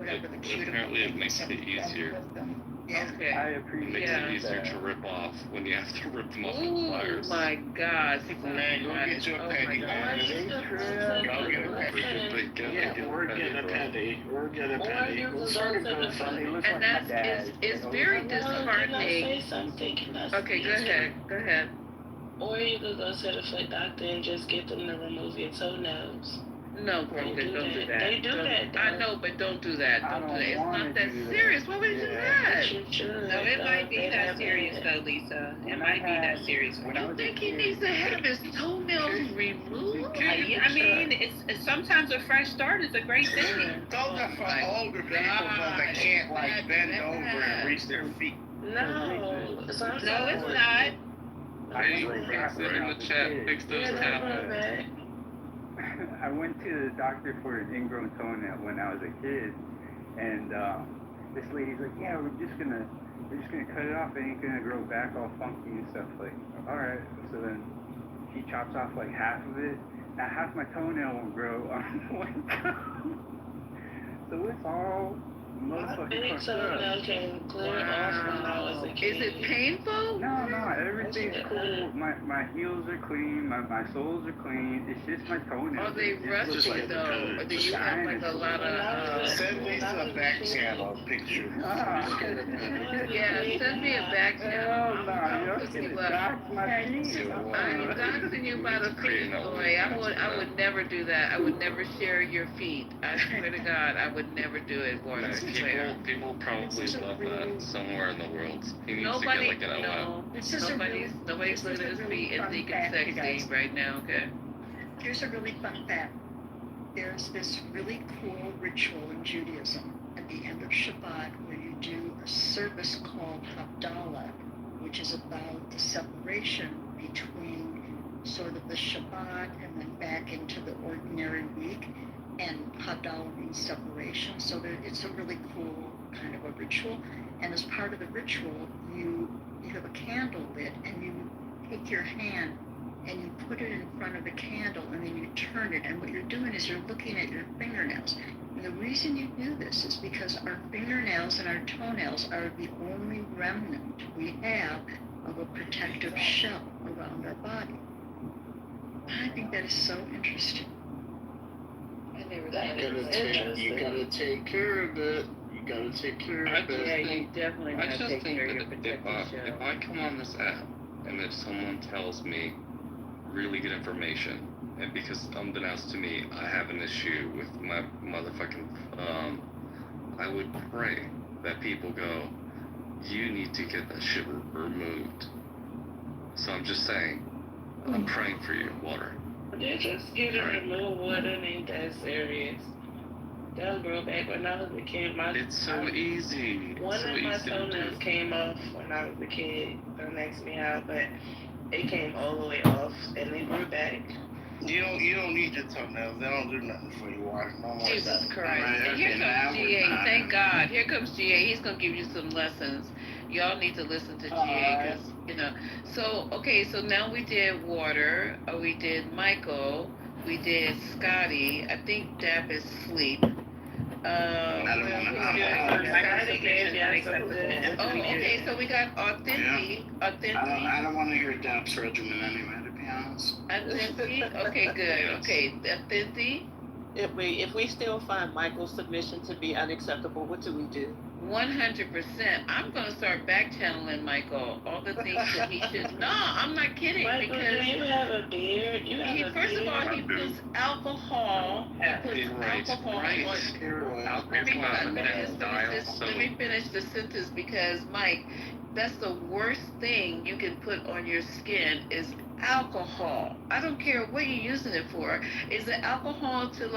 whatever the cuticle Apparently, it makes it everything easier. with them. Yeah. Okay. I It appreciate makes Yeah. it easier to rip off when you have to rip them off with Oh pliers. my God. Man, go get you a Oh my petty, God. man. Go get a petty. Yeah, we're getting a petty. We're getting a petty. It started good Sunday. Looks And like my that's dad. it's very Can I disheartening. say something? Can I Okay, go ahead. Go ahead. Or you could go to the foot doctor and just get them to remove your toenails. No, Brogan, don't do that. They do that. I know, but don't do that. Don't do that. It's not that serious. Why would you do that? No, it might be that serious though, Lisa. It might be that serious. You think he needs to have his toenails removed? I mean, it's sometimes a fresh start is a great thing. Those are for older people that can't like bend over and reach their feet. No, it's not. Hey, fix it in the chat. Fix those tablets. I went to the doctor for an ingrown toenail when I was a kid, and this lady's like, "Yeah, we're just gonna cut it off. It ain't gonna grow back all funky and stuff." Like, all right. So then she chops off like half of it. Now half my toenail won't grow on one toe. So it's all motherfucking fucked up. Can clear off when I was a kid. Is it painful? No, everything's cool. My heels are clean, my soles are clean. It's just my toenails. Are they rusty though? Or do you have like a lot of? Send me some back channel picture. Yeah, send me a back channel. I'm doxing you by the feet, boy. I would never do that. I would never share your feet. I swear to God, I would never do it, boy. People probably love that somewhere in the world. He needs Nobody, to get like an LL. Nobody's looking at his feet and thinking sexy right now, okay? Here's a really fun fact. There's this really cool ritual in Judaism at the end of Shabbat where you do a service called Havdalah, which is about the separation between sort of the Shabbat and then back into the ordinary week. And Havdalah means separation, so it's a really cool kind of a ritual. And as part of the ritual, you have a candle lit, and you take your hand and you put it in front of the candle, and then you turn it. And what you're doing is you're looking at your fingernails. And the reason you do this is because our fingernails and our toenails are the only remnant we have of a protective shell around our body. I think that is so interesting. You gotta take care of it. You gotta take care of it. Yeah, you definitely I gotta just take think care of your that protective if I come on this app and if someone tells me really good information, and because unbeknownst to me, I have an issue with my motherfucking thumb, I would pray that people go, you need to get that shit removed. So I'm just saying, I'm praying for you, Water. Yeah, just get it removed. What it ain't that serious. That'll grow back when I was a kid. It's so easy. One of my toenails came off when I was a kid. Don't ask me how, but it came all the way off and it grew back. You don't need your toenails. They don't do nothing for you, Water. No more. Jesus Christ. And here comes GA. Thank God. Here comes GA. He's going to give you some lessons. Y'all need to listen to GA because, you know. So, okay, so now we did Water. We did Michael. We did Scotty. I think Dap is asleep. Okay, so we got Authentic. I don't want to hear Dap's regimen anyway, to be honest. Authentic? Okay, good. Okay, Authentic. If we still find Michael's submission to be unacceptable, what do we do? 100%. I'm gonna start back channeling Michael all the things that he should. No, I'm not kidding. Michael, because do you have a beard? First of all, he puts alcohol. Let me finish the sentence because Mike, that's the worst thing you can put on your skin is alcohol. I don't care what you're using it for. Is it alcohol to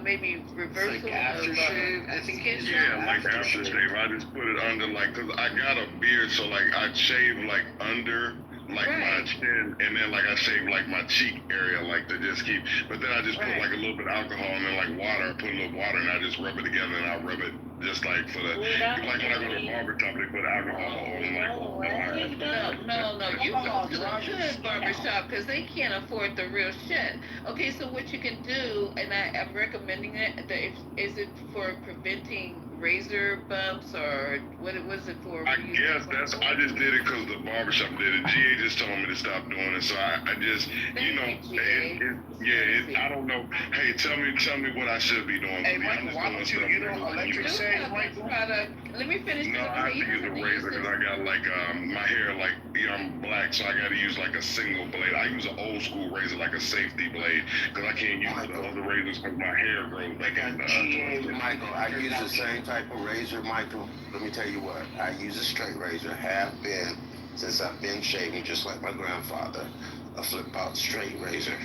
maybe reversal like aftershave? I think it's like aftershave. I just put it under cause I got a beard, so I shave under my chin, and then I shave my cheek area to just keep. But then I just put a little bit of alcohol and then water. I put a little water and I just rub it together and I rub it just like for the, like when I go to a barber shop, they put alcohol on. I'm like, oh, No. You go to the good barbershop because they can't afford the real shit. Okay, so what you can do, and I'm recommending it, is it for preventing razor bumps or what was it for? I guess I just did it because the barbershop did it. GA just told me to stop doing it, so I just, I don't know. Hey, tell me what I should be doing. Hey, Michael, why don't you get on electric shave, Michael? Let me finish. No, I have to use a razor because I got like my hair I'm black, so I got to use like a single blade. I use an old school razor, like a safety blade, because I can't use the other razors because my hair grows back. Michael, I use the same type of razor, Michael. Let me tell you what, I use a straight razor, have been since I've been shaving, just like my grandfather, a flip-out straight razor.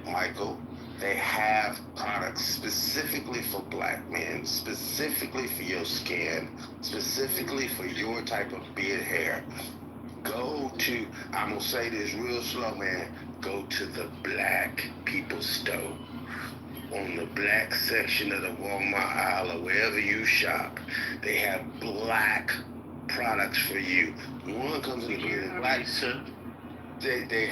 Michael, they have products specifically for black men, specifically for your skin, specifically for your type of beard hair. Go to, I'm gonna say this real slow, man, go to the black people store. On the black section of the Walmart aisle or wherever you shop, they have black products for you. One comes in the green and black. They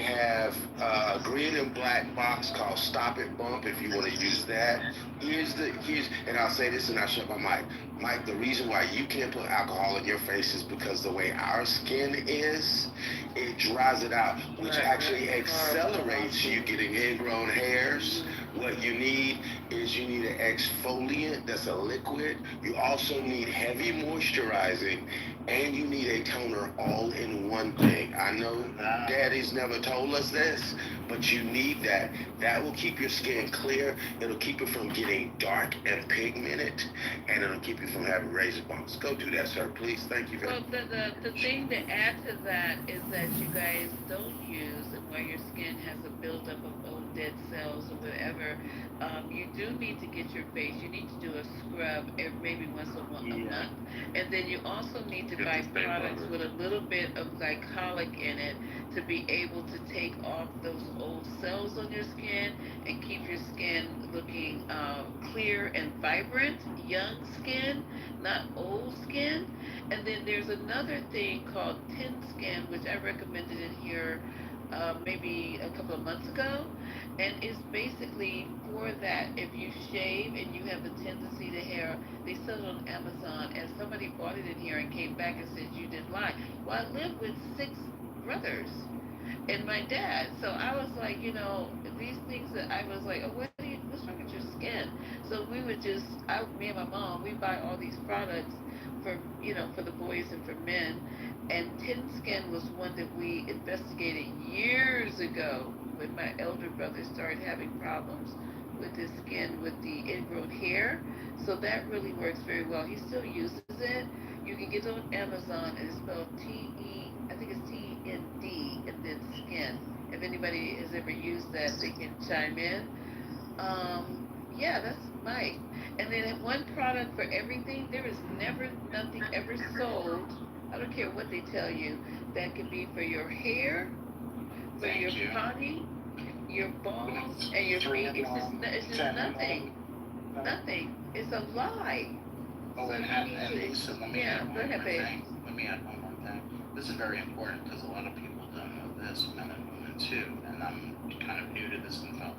have a green and black box called Stop It Bump if you want to use that. And I'll say this and I'll shut my mic. Mike, the reason why you can't put alcohol in your face is because the way our skin is, it dries it out, which actually accelerates you getting ingrown hairs. What you need is you need an exfoliant that's a liquid. You also need heavy moisturizing, and you need a toner all in one thing. I know daddy's never told us this, but you need that. That will keep your skin clear. It'll keep it from getting dark and pigmented, and it'll keep you from having razor bumps. Go do that, sir, please. Thank you very much. Well, the thing to add to that is that you guys don't use, and where your skin has a buildup of old dead cells or whatever, you do need to get your face. You need to do a scrub maybe once a month. And then you also need to buy products with a little bit of glycolic in it to be able to take off those old cells on your skin and keep your skin looking clear and vibrant, young skin, not old skin. And then there's another thing called Tin Skin, which I recommended in here maybe a couple of months ago, and it's basically for that. If you shave and you have the tendency to hair, they sell it on Amazon, and somebody bought it in here and came back and said you didn't lie. Well, I live with 6 brothers and my dad, so I was like, these things that I was like, oh, what's wrong with your skin? So we would just, me and my mom, we buy all these products for the boys and for men. And Tin Skin was one that we investigated years ago when my elder brother started having problems with his skin with the ingrown hair. So that really works very well. He still uses it. You can get it on Amazon, and it's spelled I think it's TND, and then skin. If anybody has ever used that, they can chime in. That's Mike. And then one product for everything. There is nothing ever sold, I don't care what they tell you, that can be for your hair, for your body, your balls, and your feet. It's just nothing. Nothing. It's a lie. Oh, and Lisa, let me add one more thing. This is very important because a lot of people don't know this, men and women too, and I'm kind of new to this info.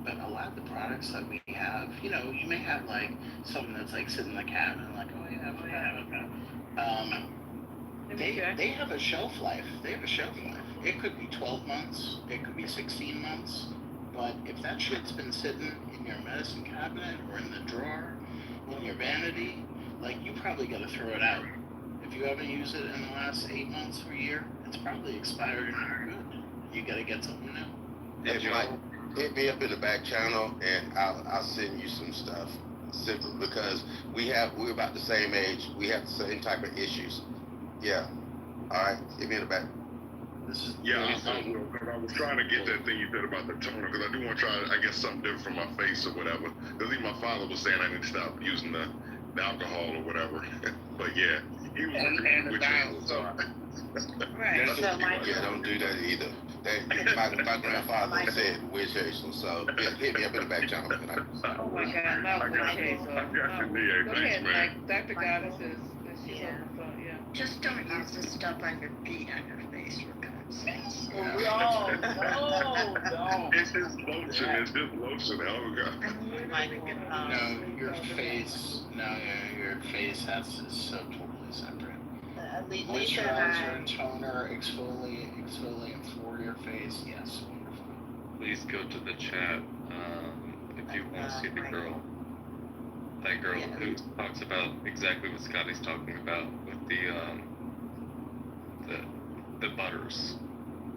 But a lot of the products that we have, you may have something that's sitting in the cabinet, they have a shelf life. It could be 12 months, it could be 16 months, but if that shit's been sitting in your medicine cabinet or in the drawer, in your vanity, you probably got to throw it out. If you haven't used it in the last 8 months or a year, it's probably expired and not good. You got to get something new. Hey, Mike, hit me up in the back channel and I'll send you some stuff. Simply because we're about the same age. We have the same type of issues. Yeah. All right. Hit me in the back. I was trying to get that thing you said about the toner, because I do want to try, I guess, something different for my face or whatever. Because even my father was saying I need to stop using the alcohol or whatever. But yeah, he was with you. Right. Yeah, don't do that either. My grandfather said wish hazel, so hit me up in the back channel. Oh my God, not wish hazel. I got Not you, wish. DA. Go Thanks, ahead, man. Mike. Dr. Goddess is she's on the phone. Yeah. Just don't use the stuff on your feet on your face, for God's sakes. No, no. It's just lotion. It's just lotion. Oh God. Michael, your face has is so totally separate. Lisa Moisturizer and toner, exfoliant for your face. Yes, wonderful. Please go to the chat if you want to see the girl. That girl who talks about exactly what Scotty's talking about with the butters.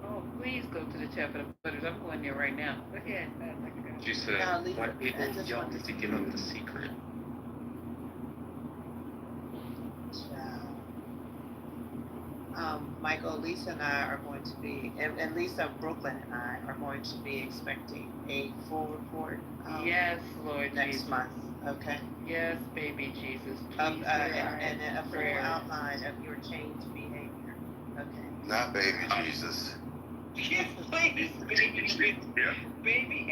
Oh, please go to the chat for the butters. I'm going there right now. Go ahead. She said, "Black people, y'all need to give up the secret." Michael, Lisa and I are going to be, and Lisa, Brooklyn and I are going to be expecting a full report. Yes, Lord next Jesus. month. Okay. Yes, baby Jesus. And a full outline of your changed behavior. Okay. Not baby Jesus. Please, baby, baby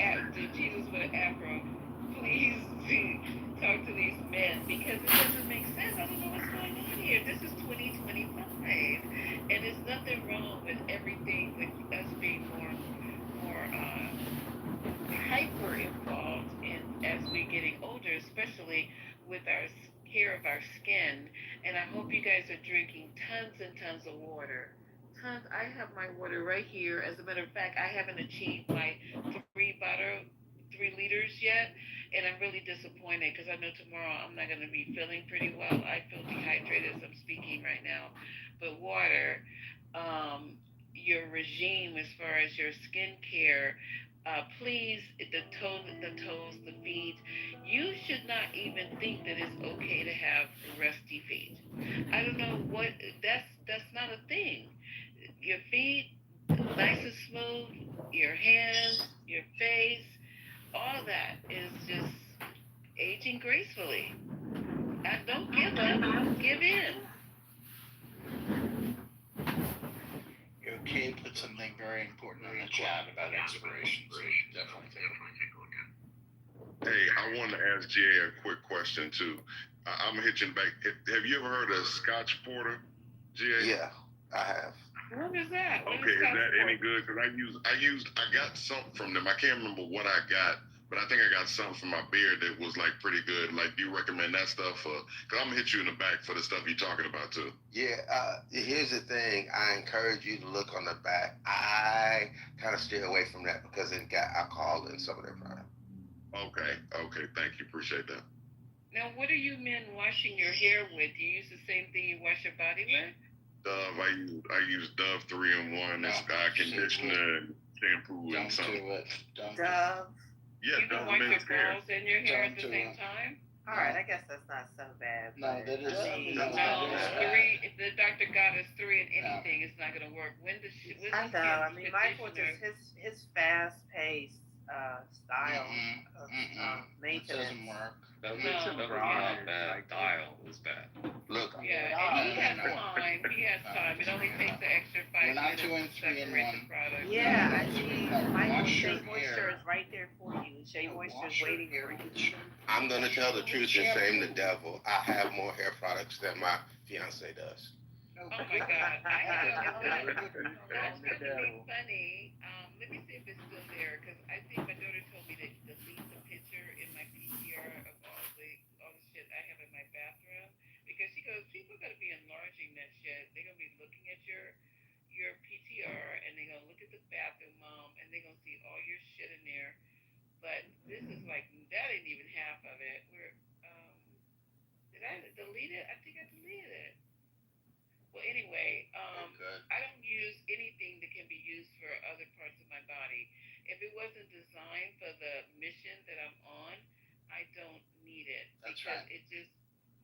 Jesus with an afro. Please talk to these men because it doesn't make sense. I don't know what's going on here. This is 2025, and there's nothing wrong with everything with us being more hyper involved in as we're getting older, especially with our care of our skin. And I hope you guys are drinking tons and tons of water. Tons. I have my water right here. As a matter of fact, I haven't achieved my 3 liters yet, and I'm really disappointed because I know tomorrow I'm not going to be feeling pretty well. I feel dehydrated as I'm speaking right now. But water, your regime as far as your skincare, please, the toes, the feet. You should not even think that it's okay to have rusty feet. I don't know what that's not a thing. Your feet, nice and smooth, your hands, your face, all that is just aging gracefully. And don't give up, give in. Kay put something very important in the chat about inspiration, so definitely take a look at it. Hey, I want to ask Jay a quick question too. I'm hitching back. Have you ever heard of Scotch Porter, Jay? Yeah, I have. What is that? Okay, is that any good? Because I got something from them. I can't remember what I got, but I think I got something from my beard that was like pretty good. Like, do you recommend that stuff? Because I'm gonna hit you in the back for the stuff you're talking about too. Yeah, here's the thing. I encourage you to look on the back. I kind of stay away from that because it got alcohol in some of their product. Okay, thank you, appreciate that. Now, what are you men washing your hair with? Do you use the same thing you wash your body with? Dove, I use Dove 3-in-1. It's conditioner and shampoo and something. Dove. Yeah, you can Dove wash your men's hair. balls and your hair at the same time? All right, I guess that's not so bad. No, that is. If the doctor got us 3 in anything, it's not going to work. I know. I mean, Michael just his fast-paced style of maintenance doesn't work. That was not bad. Dial was bad. Look. Yeah, and he has time. He has time. It only takes an extra 5 minutes to separate the product. Yeah, I see. Michael, Shea Moisture is right there for you. Shea Moisture is waiting for you. I'm gonna tell the truth and shame the devil. I have more hair products than my fiance does. Oh my God! I have. That's really funny. Let me see if it's still there because I think my daughter told me to delete the picture in my PTR of all the shit I have in my bathroom because she goes, people are gonna be enlarging that shit. They're gonna be looking at your PTR and they're gonna look at the bathroom, mom, and they're gonna see all your shit in there. But this is like that ain't even half of it. Did I delete it? I think I deleted it. Well, anyway, I don't use anything that can be used for other parts of my body. If it wasn't designed for the mission that I'm on, I don't need it. Because it just,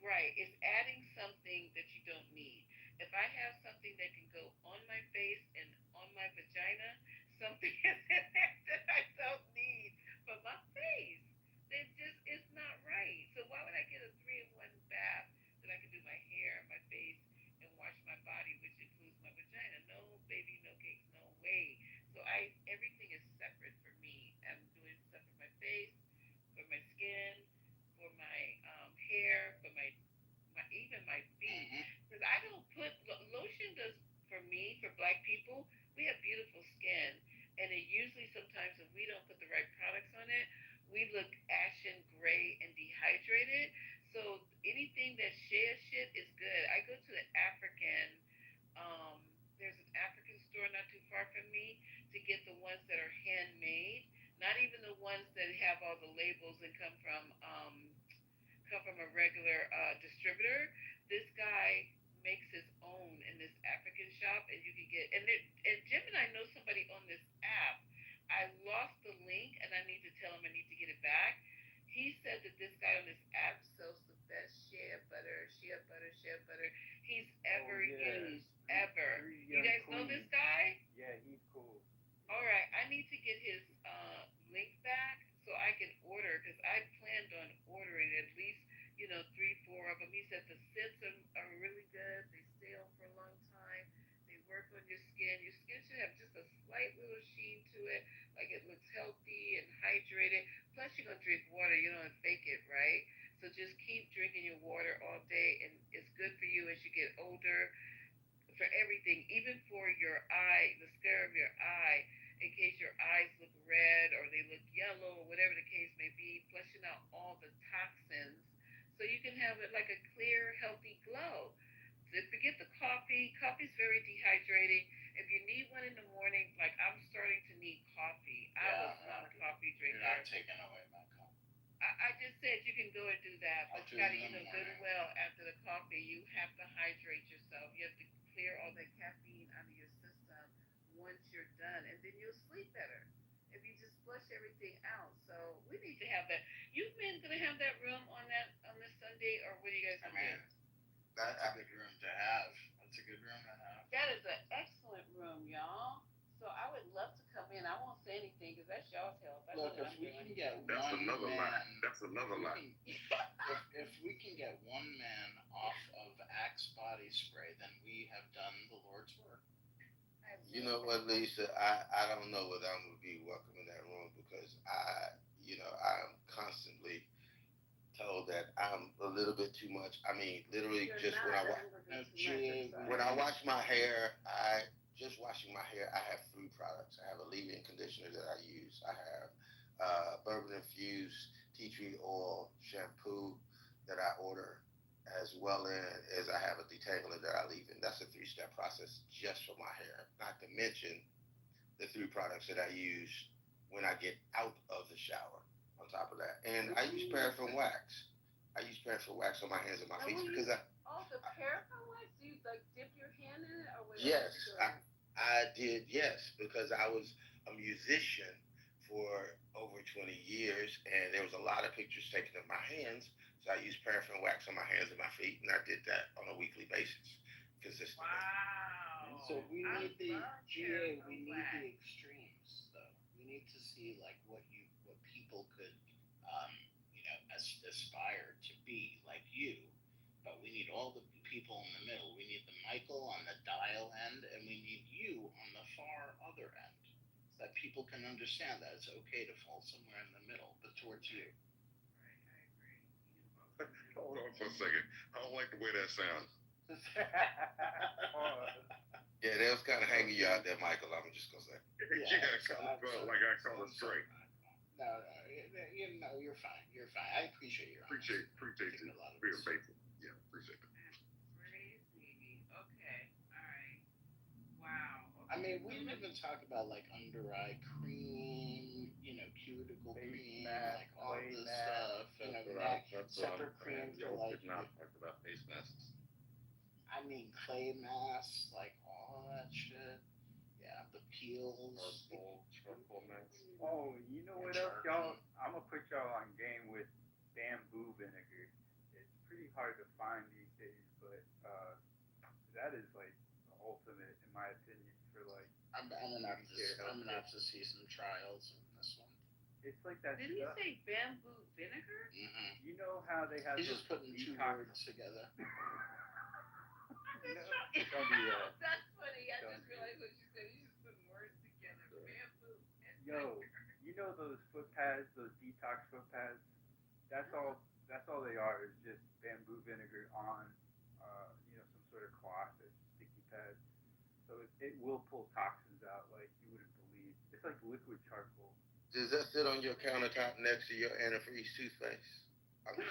it's adding something that you don't need. If I have something that can go on my face and on my vagina, something is in there that I don't need for my face. It just is not right. So why would I get a 3-in-1 bath that I can do my hair, my face, and wash my body, which includes my vagina? No, baby, no cakes, no way. So even my feet. Because I don't put lotion does for me, for black people, we have beautiful skin. And it usually sometimes if we don't put the right products on it, we look ashen gray and dehydrated. So anything that shea shit is good. I go to the African there's an African store not too far from me to get the ones that are handmade, not even the ones that have all the labels and come from a regular distributor. This guy makes his own in this African shop, and you can get and Jim and I know somebody on this app. I lost the link, and I need to tell him I need to get it back. He said that this guy on this app sells the best shea butter he's ever used, ever. You guys know this guy? Yeah, he's cool. All right, I need to get his link back so I can order because I planned on ordering at least 3, 4 of them. He said the scents are really good. They stay on for a long time. They work on your skin. Your skin should have just a slight little sheen to it, like it looks healthy and hydrated. Plus, you're gonna drink water. You don't fake it, right? So just keep drinking your water all day, and it's good for you as you get older for everything, even for your eye, the scare of your eye, in case your eyes look red or they look yellow or whatever the case may be, flushing out all the toxins so you can have it like a clear, healthy glow. So forget the coffee. Coffee's very dehydrating. If you need one in the morning, like I'm starting to need coffee. I was not a coffee drinker. You're not taking away my cup. I just said you can go and do that, but you gotta eat a good and well after the coffee. You have to hydrate yourself. You have to clear all that caffeine out of your system once you're done, and then you'll sleep better if you just flush everything out. So we need to have that. You men gonna have that room on this Sunday, or what are you guys gonna do? That's a good room to have. That's a good room to have. That is an excellent room, y'all. So I would love to come in. I won't say anything because that's y'all's health. Look, if we can get That's one another man, lie. That's another lie. if we can get one man off of Axe body spray, then we have done the Lord's work. You know what, Lisa? I don't know whether I'm gonna be welcome in that room because I'm constantly told that I'm a little bit too much. I mean, literally, just when I wash my hair, just washing my hair, I have 3 products. I have a leave-in conditioner that I use. I have bourbon infused tea tree oil shampoo that I order, as well as I have a detangler that I leave in. That's a 3-step process just for my hair. Not to mention the 3 products that I use when I get out of the shower. On top of that, and I use paraffin wax. I use paraffin wax on my hands and my feet because the paraffin wax. Do you like dip your hand in it, or what? Yes, I did. Yes, because I was a musician for over 20 years, and there was a lot of pictures taken of my hands. So I used paraffin wax on my hands and my feet, and I did that on a weekly basis, consistently. Wow. So we need the extremes, though. We need to see like what people could, aspire to be like you. But we need all the people in the middle. We need the Michael on the dial end, and we need you on the far other end, so that people can understand that it's okay to fall somewhere in the middle, but towards you. Hold on for a second. I don't like the way that sounds. Yeah, that was kind of hanging you out there, Michael. I'm just gonna say. Like I call it straight. No, you're fine. You're fine. I appreciate your honesty. Appreciate you being faithful. Yeah, appreciate it. Crazy. Okay. All right. Wow. Okay. I mean, we didn't even talk about like under eye cream, cuticle cream, like all this stuff, separate creams for like. Not talk about face masks. I mean, clay masks, like all that shit. Yeah, the peels. Charcoal masks. Oh, you know what else, y'all? I'm gonna put y'all on game with bamboo vinegar. It's pretty hard to find these days, but that is like the ultimate, in my opinion, for like. I'm gonna have to see some trials in this one. It's like that. Did he say bamboo vinegar? Mm-hmm. You know how they have. He's just putting 2 words together. Don't do that. That's funny. I just realized what you said. You just put words together. Bamboo. Yo, you know those foot pads, those detox foot pads? That's all they are, is just bamboo vinegar on it will pull toxins out like you wouldn't believe. It's like liquid charcoal. Does that sit on your countertop next to your antifreeze toothpaste? I'm sure.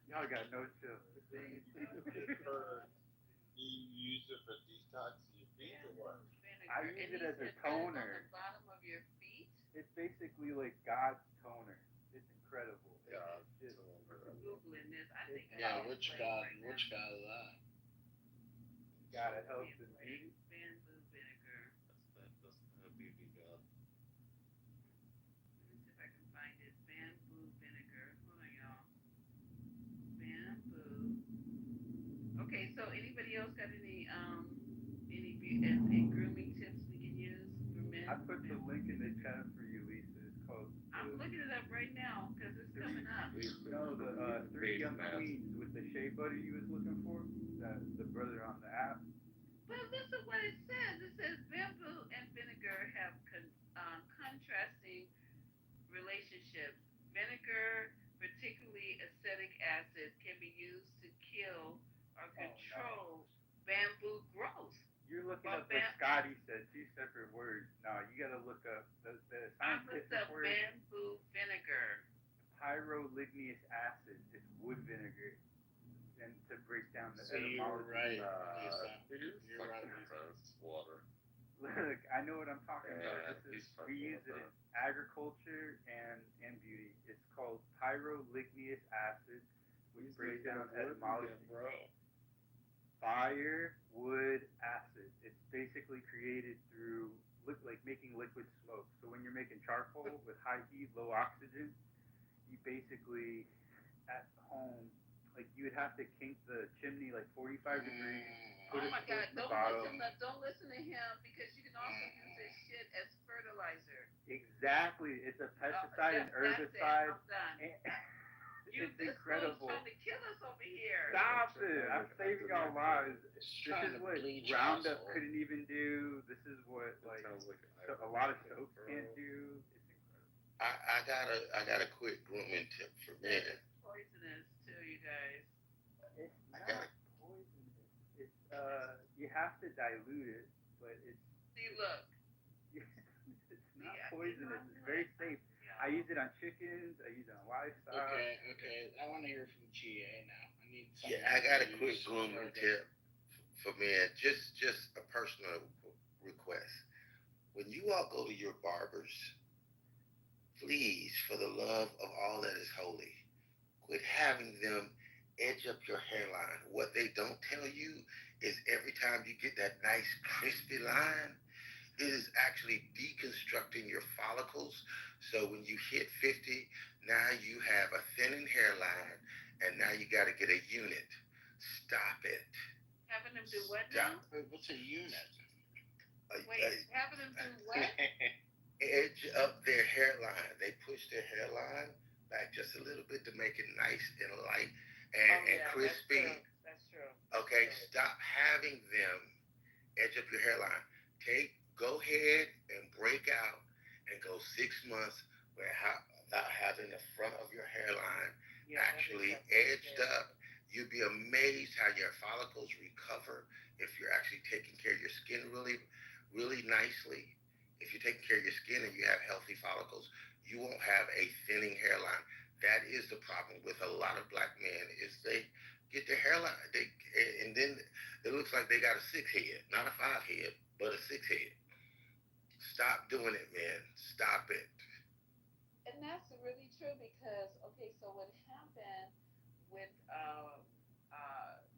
Y'all got no chill. Do you use it for detoxing your feet or what? I use it as a toner. On the bottom of your feet? It's basically like God's toner. It's incredible. God, it's just, Googling this. I think which God is that? God, it helps in beauty. Bamboo vinegar. That's a beauty god. Let me see if I can find it. Bamboo vinegar. Hold on, y'all. Bamboo. Okay, so anybody else got any grooming tips we can use for men? I put the link in the chat for you, Lisa. It's called. I'm looking it up right now because it's coming up. No, the Three Young Queens with the shea butter you was looking for. The brother on the app. But listen what it says. It says bamboo and vinegar have contrasting relationships. Vinegar, particularly acetic acid, can be used to kill or control bamboo growth. You're looking up what Scotty said, two separate words. No, you gotta look up the I looked scientific up word. bamboo vinegar. Pyroligneous acid. It's wood vinegar. And to break down the So you were etymology. right. You're right. It's water. Look, I know what I'm talking Yeah, about. We use it in agriculture and beauty. It's called pyroligneous acid, which breaks down etymology. Firewood acid. It's basically created through like making liquid smoke. So when you're making charcoal with high heat, low oxygen, you basically at home, like you would have to kink the chimney like 45 degrees. Oh my God! Don't listen to him because you can also use this shit as fertilizer. Exactly, it's a pesticide and herbicide. I'm done. It's incredible. Trying to kill us over here. Stop it! I'm saving y'all lives. This trying is to what bleach Roundup us all. couldn't even do. This is what a lot of soaps can't do. It's incredible. I got a quick grooming tip for men. It's poisonous too, you guys. It's not poisonous. It's you have to dilute it, but it's. See, look. It's not poisonous. It's very safe. I use it on chickens. I use it on livestock. Okay. I want to hear from GA now. I need something. Yeah, I got a quick grooming tip for men. Just a personal request. When you all go to your barbers, please, for the love of all that is holy, quit having them edge up your hairline. What they don't tell you is every time you get that nice crispy line, it is actually deconstructing your follicles. So when you hit 50, now you have a thinning hairline, and now you got to get a unit. Stop it. Having them do what now? What's a unit? Having them do what? Edge up their hairline. They push their hairline back just a little bit to make it nice and light and crispy. That's true. Okay, stop having them edge up your hairline. Go ahead and break out and go 6 months without having the front of your hairline actually edged up. You'd be amazed how your follicles recover if you're actually taking care of your skin really, really nicely. If you're taking care of your skin and you have healthy follicles, you won't have a thinning hairline. That is the problem with a lot of black men is they get their hairline, and then it looks like they got a 6 head, not a 5 head, but a 6 head. Stop doing it, man. Stop it. And that's really true because, okay, so what happened with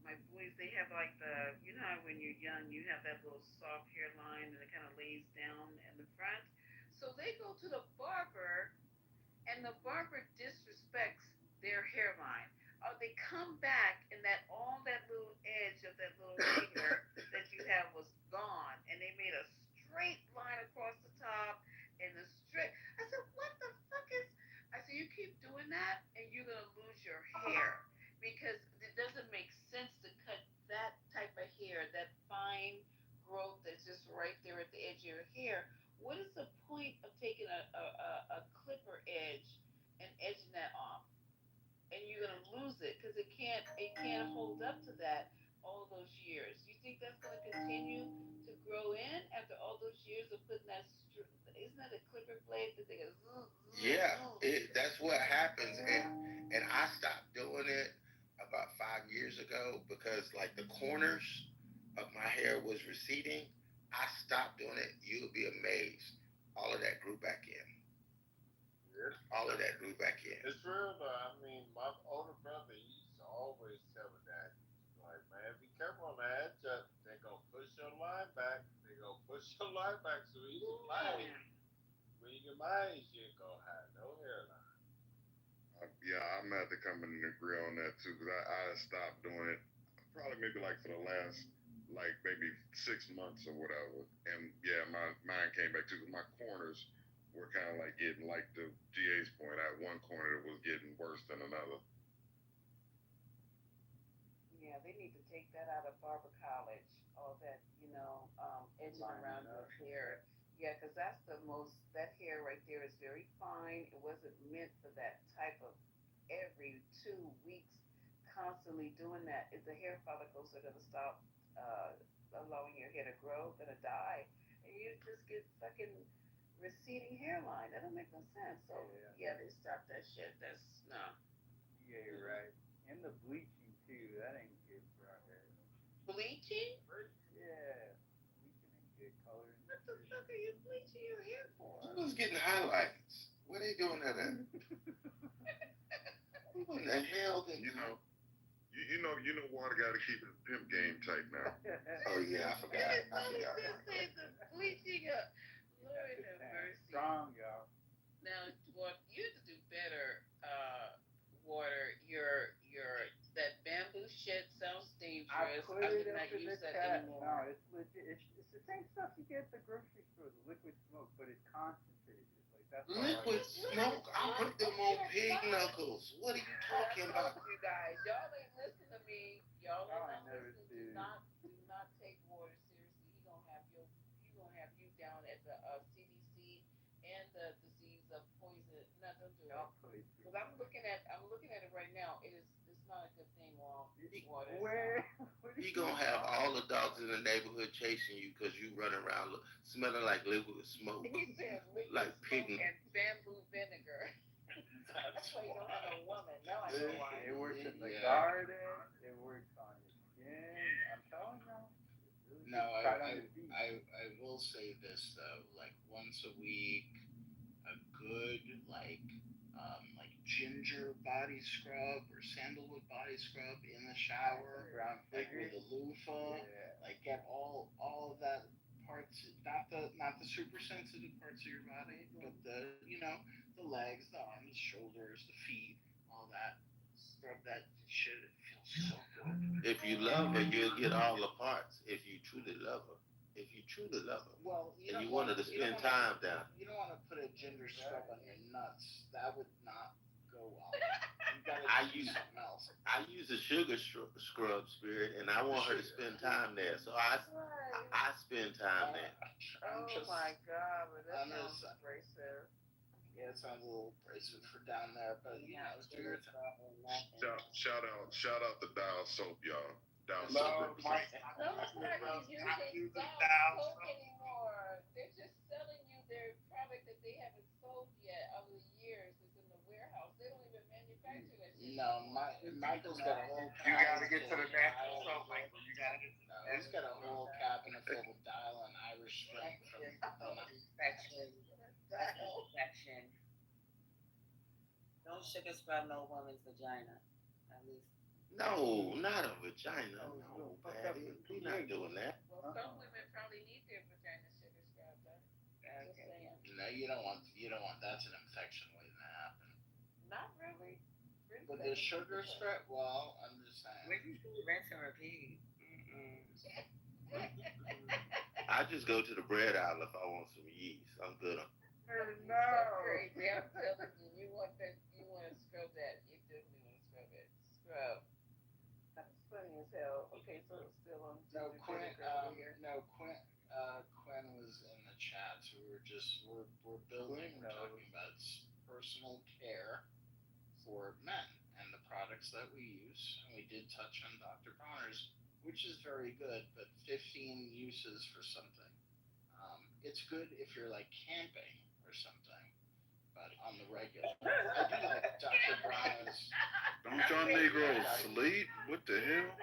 my boys, they have like you know how when you're young, you have that little soft hairline and it kind of lays down in the front. So they go to the barber and the barber disrespects their hairline. They come back and all that little edge of that little hair that you have was gone, and they made a straight line across the top and a straight. I said, what the fuck is? I said, you keep doing that, and you're gonna lose your hair because it doesn't make sense to cut that type of hair, that fine growth that's just right there at the edge of your hair. What is the point of taking a clipper edge and edging that off? And you're gonna lose it because it can't hold up to that. think that's going to continue to grow in after all those years of putting that? Isn't that a clipper blade that they go? Yeah, that's what happens, and I stopped doing it about 5 years ago because like the corners of my hair was receding. I stopped doing it. You'll be amazed. All of that grew back in. All of that grew back in. It's real though. I mean, my older brother, he used to always tell me that. Like, man, be careful on that. They gonna push your line back. They gonna push your line back. So he's lying. When you get my age, you ain't gonna have no hairline. Yeah, I'm gonna have to come in and agree on that too, because I stopped doing it probably maybe like for the last like maybe 6 months or whatever, and yeah, mine came back too. 'Cause my corners were kind of like getting like the GA's point. At one corner it was getting worse than another. Yeah, they need to take that out of barber college. All that, edging around your hair. Yeah, because that's that hair right there is very fine. It wasn't meant for that type of every 2 weeks constantly doing that. If the hair follicles are going to stop allowing your hair to grow, going to die, and you just get fucking receding hairline. That don't make no sense. So, yeah, they stop that shit. That's, no. Yeah, you're right. And the bleaching too. That ain't good for our hair. Bleaching? Yeah. Bleaching ain't good. Coloring. What the fuck are you bleaching your hair for? Who's getting highlights? What are they doing that at? Who in the hell did You know, water got to keep his pimp game tight now. Oh yeah, I forgot. Bleaching up. Lord have mercy. Strong, y'all. Now, what you have to do better, water. Your that bamboo shit sounds dangerous. I put would it not up in use the that chat. anymore. No, it's legit. It's the same stuff you get at the grocery store, the liquid smoke, but it's concentrated. Like that's liquid smoke. I put them on pig knuckles. What are you talking about? You guys, y'all ain't listen to me. Y'all ain't listen. Do not take water seriously. He gonna have you down at the CDC and the disease of poison. No, don't do it. Because I'm looking at it right now. It's not a good thing. Water. Where? You gonna have all the dogs in the neighborhood chasing you because you running around smelling like liquid smoke, like pig. And bamboo vinegar. That's why you don't have a woman. Now I know why. It works in the garden. It works on your skin. I'm telling you. No, I will say this though. Like once a week, a good like ginger body scrub or sandalwood body scrub in the shower, like with a loofah. Like get all of that parts, not the super sensitive parts of your body, but the the legs, the arms, shoulders, the feet, all that. Scrub that shit. It feels so good. If you love her, you'll get all the parts. If you truly love her. Well, and you wanted to spend time down. You don't want to put a ginger scrub on your nuts. That would not go well. You gotta use something else. I use a sugar scrub, Spirit, and I want her to spend time there. So I spend time there. My God, but that sounds abrasive. Yeah, it sounds a little abrasive for down there, but do your thing. Shout out the Dial soap, y'all. Dial No, soap. nobody's using soap anymore. They're just selling you their product that they haven't sold yet over the years. It's in the warehouse. They don't even manufacture that shit. No, Michael's got a whole cabinet. You gotta get to the natural soap, Michael. You gotta get to the natural. He's got a whole cabinet full of Dial and Irish Spring from Infection. Don't sugar scrub no woman's vagina. At least. No, not a vagina. No, Patty. We're not doing that. Well, some women probably need their vagina sugar scrubbed. Just saying. No, you don't want that's an infection waiting to happen. Not really. But the sugar scrub, well, I'm just saying. When you rinse and repeat. I just go to the bread aisle if I want some yeast. I'm good on. No. Crazy. I'm telling you, you want to scrub that. You definitely want to scrub it. Scrub. That's funny as hell. Okay, so it's still on. Quinn was in the chat, so we're building, we're talking about personal care for men and the products that we use. And we did touch on Dr. Bonner's which is very good, but 15 uses for something. It's good if you're like camping or something, but on the regular. I do like Dr. Bronner's. Don't y'all Negroes sleep? What the hell?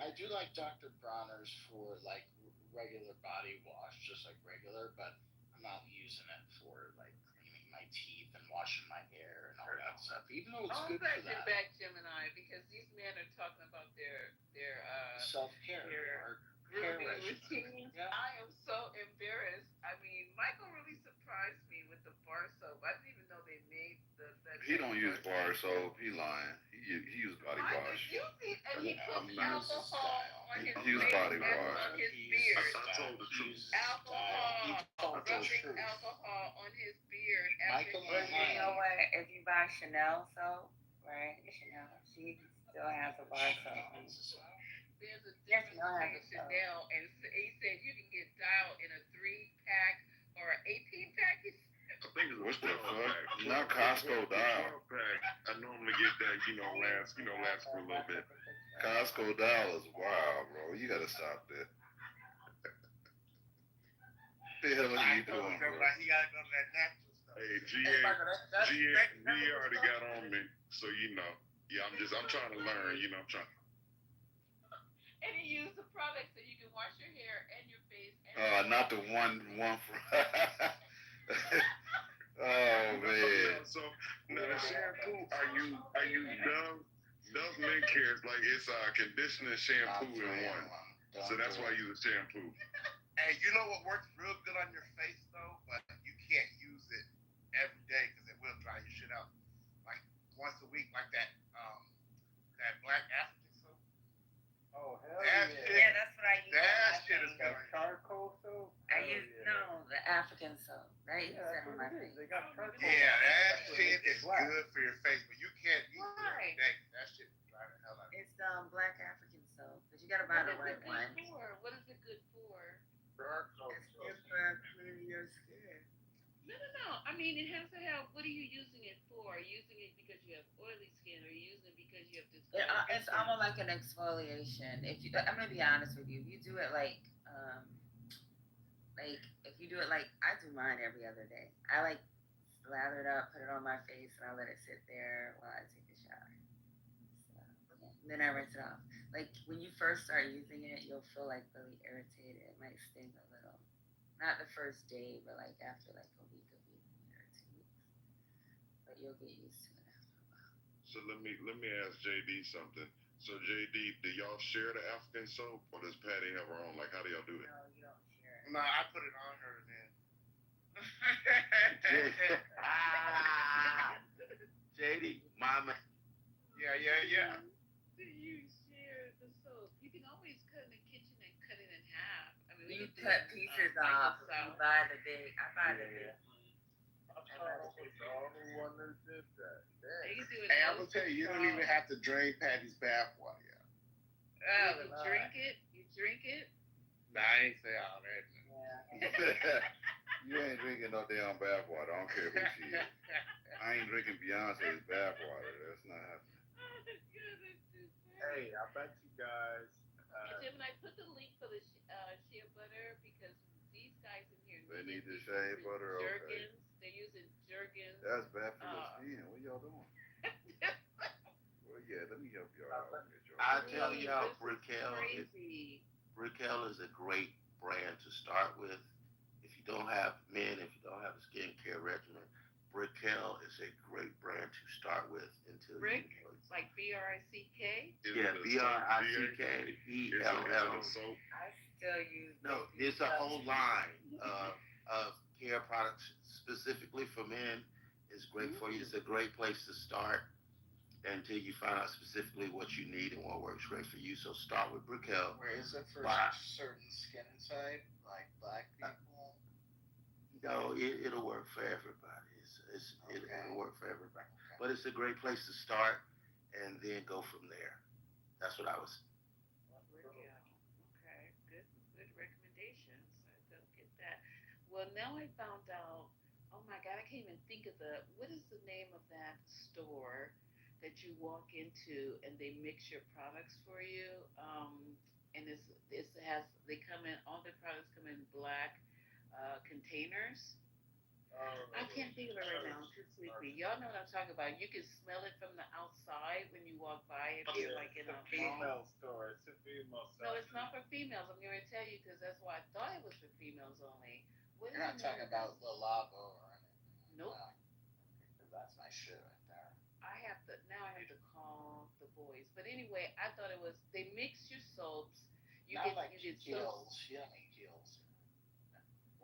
I do like Dr. Bronner's for like regular body wash, just like regular, but I'm not using it for like cleaning my teeth and washing my hair and all that stuff. Even though it's good for that. Back Gemini, because these men are talking about their self care, their grooming routines. Yeah. I am so embarrassed. I mean, Michael really surprised me with the bar soap. I didn't even know they made that. He don't use bar soap. He lying. He uses body wash. And he puts alcohol on his He uses body wash. on his beard. I told the truth. Rubbing alcohol on his beard. But you know what? If you buy Chanel soap, right? Chanel, she still has a bar soap. There's a difference between Chanel and he said you can get dialed in a 3-pack or an 18-pack. I think it's what's the fuck? Not Costco dial. I normally get that, last for a little bit. Costco dial is wild, bro. You gotta stop that. The hell are you doing, bro? He gotta go to that natural stuff. Hey, GA already got on me, so yeah, I'm trying to learn, I'm trying. And he used the product so you can wash your hair and your face. Not the one for. Oh man. So now the shampoo, are you Dove Men Care? Like it's conditioner shampoo in one. So that's why you use a shampoo. Hey, you know what works real good on your face though, but you can't use it every day because it will dry your shit out. Like once a week, like that black African soap. Oh hell Yeah, that's what I use. That shit is good. Charcoal soap. I use the African soap. Right? Yeah, on my face. They got charcoal. Yeah, that shit is good for your face, but you can't use it every day. That shit will dry the hell out of you. It's black African soap, but you gotta buy the right one. What is it good for? It's good for cleaning your skin. No. I mean, it has to have. What are you using it for? Are you using it because you have oily skin, or are you using it because you have this? It's almost like an exfoliation. I'm gonna be honest with you. If you do it like if you do it like I do mine every other day. I like lather it up, put it on my face, and I let it sit there while I take a shower. So, then I rinse it off. Like when you first start using it, you'll feel like really irritated. It might sting a little. Not the first day, but like after like a week or 2 weeks. But you'll get used to it after a while. So let me ask JD something. So JD, do y'all share the African soap, or does Patty have her own? Like, how do y'all do it? No, you don't share it. No, I put it on her then. JD, mama. Yeah. Do you share the soap? You can always cut in the kitchen and cut it in half. I mean, You cut pieces off. You buy the big. I buy the big. I was the only one that did that. Hey, I'm gonna tell you, you don't even have to drain Patty's bathwater. You drink it. You drink it. Nah, I ain't say all that. Yeah. You ain't drinking no damn bathwater. I don't care who she is. I ain't drinking Beyonce's bathwater. That's not happening. Hey, I bet you guys. Gemini, put the link for the shea butter because these guys in here. They need the shea butter. Okay. Jergens. They're using Jergens. That's bad for your skin. What y'all doing? Well, yeah, let me help y'all out. I tell y'all, Brickell is a great brand to start with. If you don't have if you don't have a skincare regimen, Brickell is a great brand to start with until Brick, like BRICK. Yeah, BRICKELL. I still use. No, it's a whole line of care products specifically for men. It's great for you. It's a great place to start until you find out specifically what you need and what works great for you. So start with Brickell. Where is it for certain skin type, like black people? No, it'll work for everybody. It'll work for everybody. But it's a great place to start and then go from there. That's what I was. Okay, good recommendations. I don't get that. Well, now I found out. Oh my God, I can't even think of what is the name of that store that you walk into and they mix your products for you? and this has they come in all their products come in black containers. I can't think of it right now. I'm too sleepy. Y'all know what I'm talking about. You can smell it from the outside when you walk by if you're like in a female store. It's a female store. No, it's not for females. I'm going to tell you because that's why I thought it was for females only. You're not talking about the Lago or anything. Nope. Because that's my shit right there. I have to call the boys. But anyway, I thought it was they mix your soaps. You Not get like you get Kills. soaps. You don't need Kills.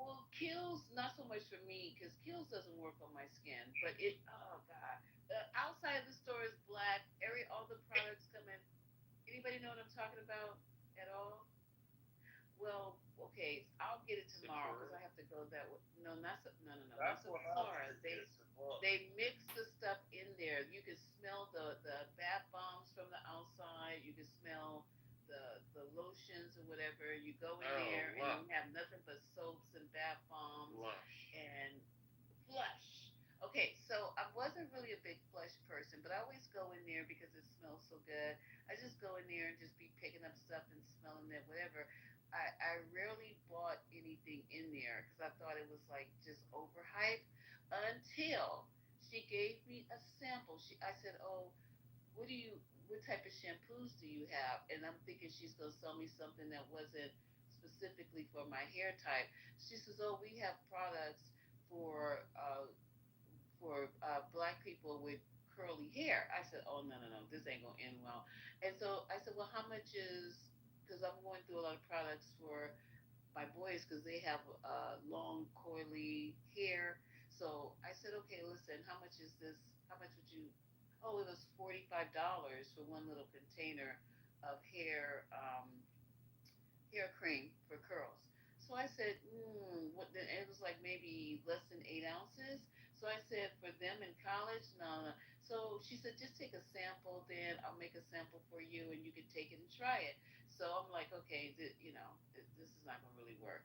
Well, Kills not so much for me because Kills doesn't work on my skin. But it oh god, the outside of the store is black. All the products come in. Anybody know what I'm talking about at all? Well, okay, I'll get it tomorrow because I have to go that way. No, not That's not what Sephora. Sephora. They mix the stuff in there. You can smell the bath bombs from the outside. You can smell the lotions or whatever. You go in there and you have nothing but soaps and bath bombs and flush. Okay, so I wasn't really a big flush person, but I always go in there because it smells so good. I just go in there and just be picking up stuff and smelling it, whatever. I rarely bought anything in there because I thought it was like just overhyped until she gave me a sample. I said, "Oh, what type of shampoos do you have?" And I'm thinking she's gonna sell me something that wasn't specifically for my hair type. She says, "Oh, we have products for black people with curly hair." I said, "Oh no, this ain't gonna end well." And so I said, "Well, how much is?" Because I'm going through a lot of products for my boys because they have long coily hair. So I said, "Okay, listen, how much is this? How much would you?" Oh, it was $45 for one little container of hair cream for curls. So I said, what? Then it was like maybe less than 8 ounces. So I said, for them in college, no. So she said, just take a sample. Then I'll make a sample for you, and you can take it and try it. So I'm like, okay, this is not gonna really work.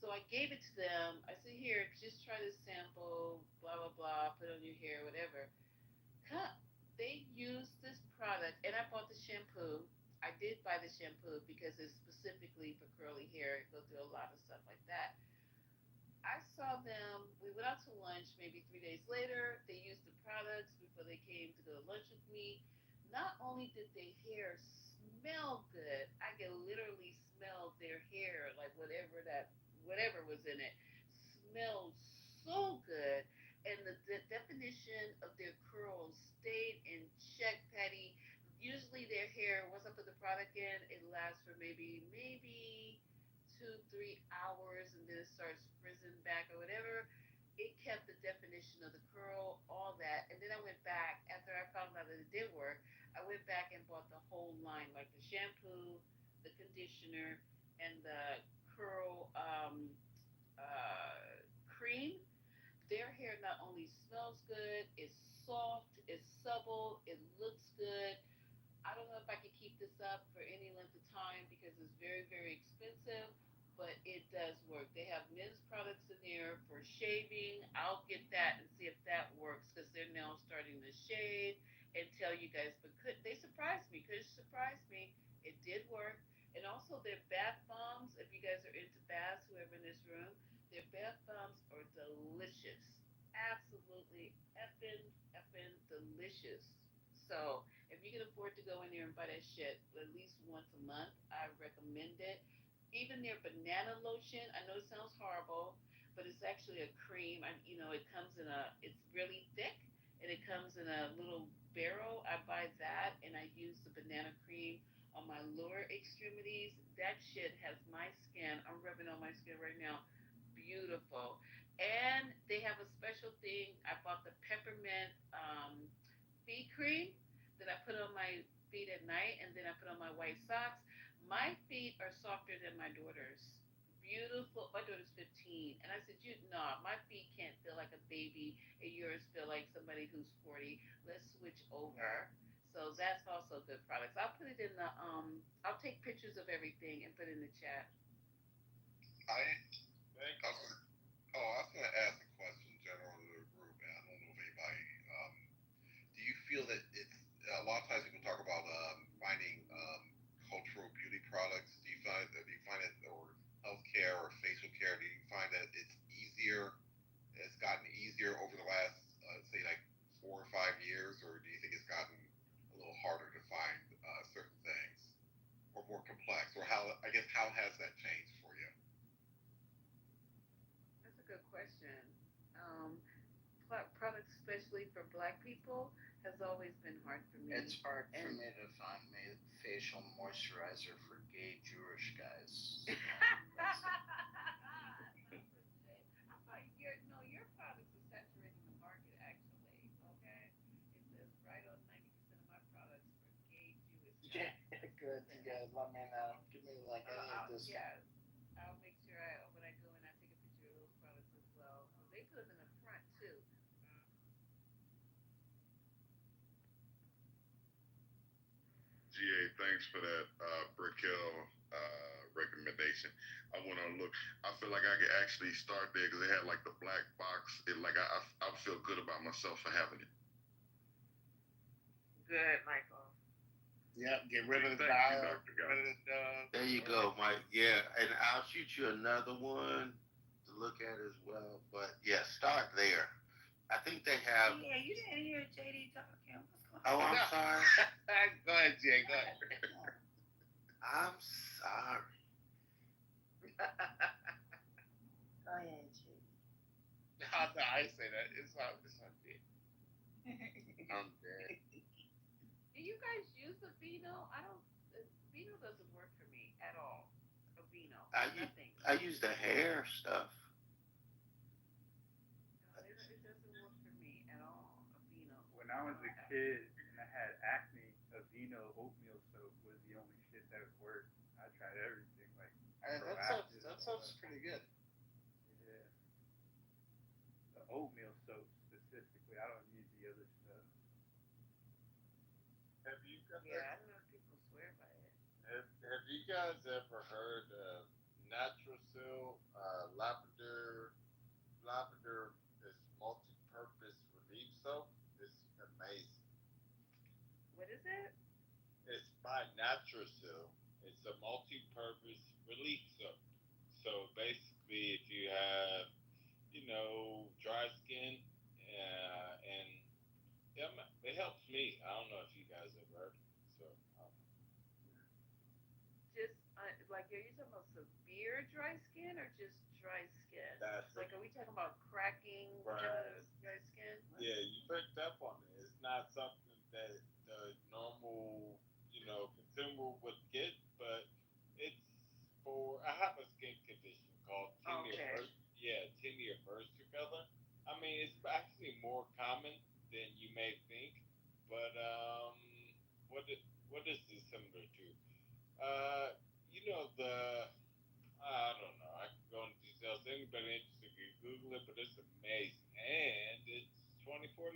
So I gave it to them. I said, here, just try this sample. Blah blah blah. Put it on your hair, whatever. They use this product, and I bought the shampoo. I did buy the shampoo because it's specifically for curly hair. It goes through a lot of stuff like that. I saw them. We went out to lunch maybe 3 days later. They used the products before they came to go to lunch with me. Not only did their hair smell good, I could literally smell their hair, like whatever was in it, smelled so good. And the definition of their curls stayed in check, Patty. Usually their hair, once I put the product in, it lasts for maybe 2-3 hours, and then it starts frizzing back or whatever. It kept the definition of the curl, all that. And then I went back after I found out that it did work. I went back and bought the whole line, like the shampoo, the conditioner, and the curl cream. Their hair not only smells good, it's soft, it's supple, it looks good. I don't know if I can keep this up for any length of time because it's very, very expensive, but it does work. They have men's products in there for shaving. I'll get that and see if that works because they're now starting to shave and tell you guys. But they surprised me? Could surprise me. It did work. And also their bath bombs, if you guys are into baths, whoever in this room, their bath bombs are delicious. Absolutely effing delicious. So if you can afford to go in there and buy that shit at least once a month, I recommend it. Even their banana lotion, I know it sounds horrible, but it's actually a cream. It comes it's really thick, and it comes in a little barrel. I buy that, and I use the banana cream on my lower extremities. That shit has my skin. I'm rubbing on my skin right now. Beautiful. And they have a special thing. I bought the peppermint feet cream that I put on my feet at night, and then I put on my white socks. My feet are softer than my daughter's. Beautiful. My daughter's 15, and I said, no, my feet can't feel like a baby, and yours feel like somebody who's 40. Let's switch over. So that's also good products. I'll put it in the I'll take pictures of everything and put it in the chat. I was going to ask a question, general to the group, and I don't know if anybody. Do you feel that it's a lot of times people talk about finding cultural beauty products? Do easier over the last, say, like 4 or 5 years, or do you think it's gotten a little harder to find certain things, or more complex, or how? I guess how has that changed for you? That's a good question. Um, Products, especially for Black people, has always been hard for me. It's hard for me to find facial moisturizer for gay Jewish guys. Your products are saturating the market, actually. Okay, it says right on 90% of my products for gay Jewish guys. Yeah, good. Yeah, let me know. Give me like any of this. Yeah, I'll make sure when I go in, I take a picture of those products as well. So they put them in the front too. GA, thanks for that Brick Hill recommendation. I went on look. I feel like I could actually start there because they had like the black box. I feel good about myself for having it. Good, Michael. Yep, get rid of the Thank you, dial. Dr. Get rid of the There you go, Mike. Yeah, and I'll shoot you another one to look at as well. But yeah, start there. I think they have. Yeah, you didn't hear JD talking. What's going Oh, on? I'm sorry. Go ahead, Jay. Go ahead. I'm sorry. Go ahead, JD. No, I say that. It's not dead. I'm dead. Do you guys use the Vino? Vino doesn't work for me at all. A Vino, nothing. I use the hair stuff. No, it doesn't work for me at all. A Vino. When I was a kid and I had acne, Aveeno oatmeal soap was the only shit that would work. I tried everything, like That sounds pretty good. Yeah. The oatmeal soap specifically. I don't use the other stuff. Have you got Yeah, I don't know if people swear by it. Have you guys ever heard of Naturacil lavender is multi-purpose relief soap? It's amazing. What is it? It's by Naturacil. It's a multi-purpose relief soap. So basically, if you have, dry skin, and it helps me. I don't know if you guys have heard. So. Just like, are you talking about severe dry skin or just dry skin? Like, are we talking about cracking, dry skin? Yeah, you picked up on it. It's not something that the normal, consumer would get, but it's for. I have a skin condition called tinea versicolor. I mean, it's actually more common than you may think, but what is this similar to? I don't know. I can go into details. Anybody interested can Google it, but it's amazing, and it's $24 a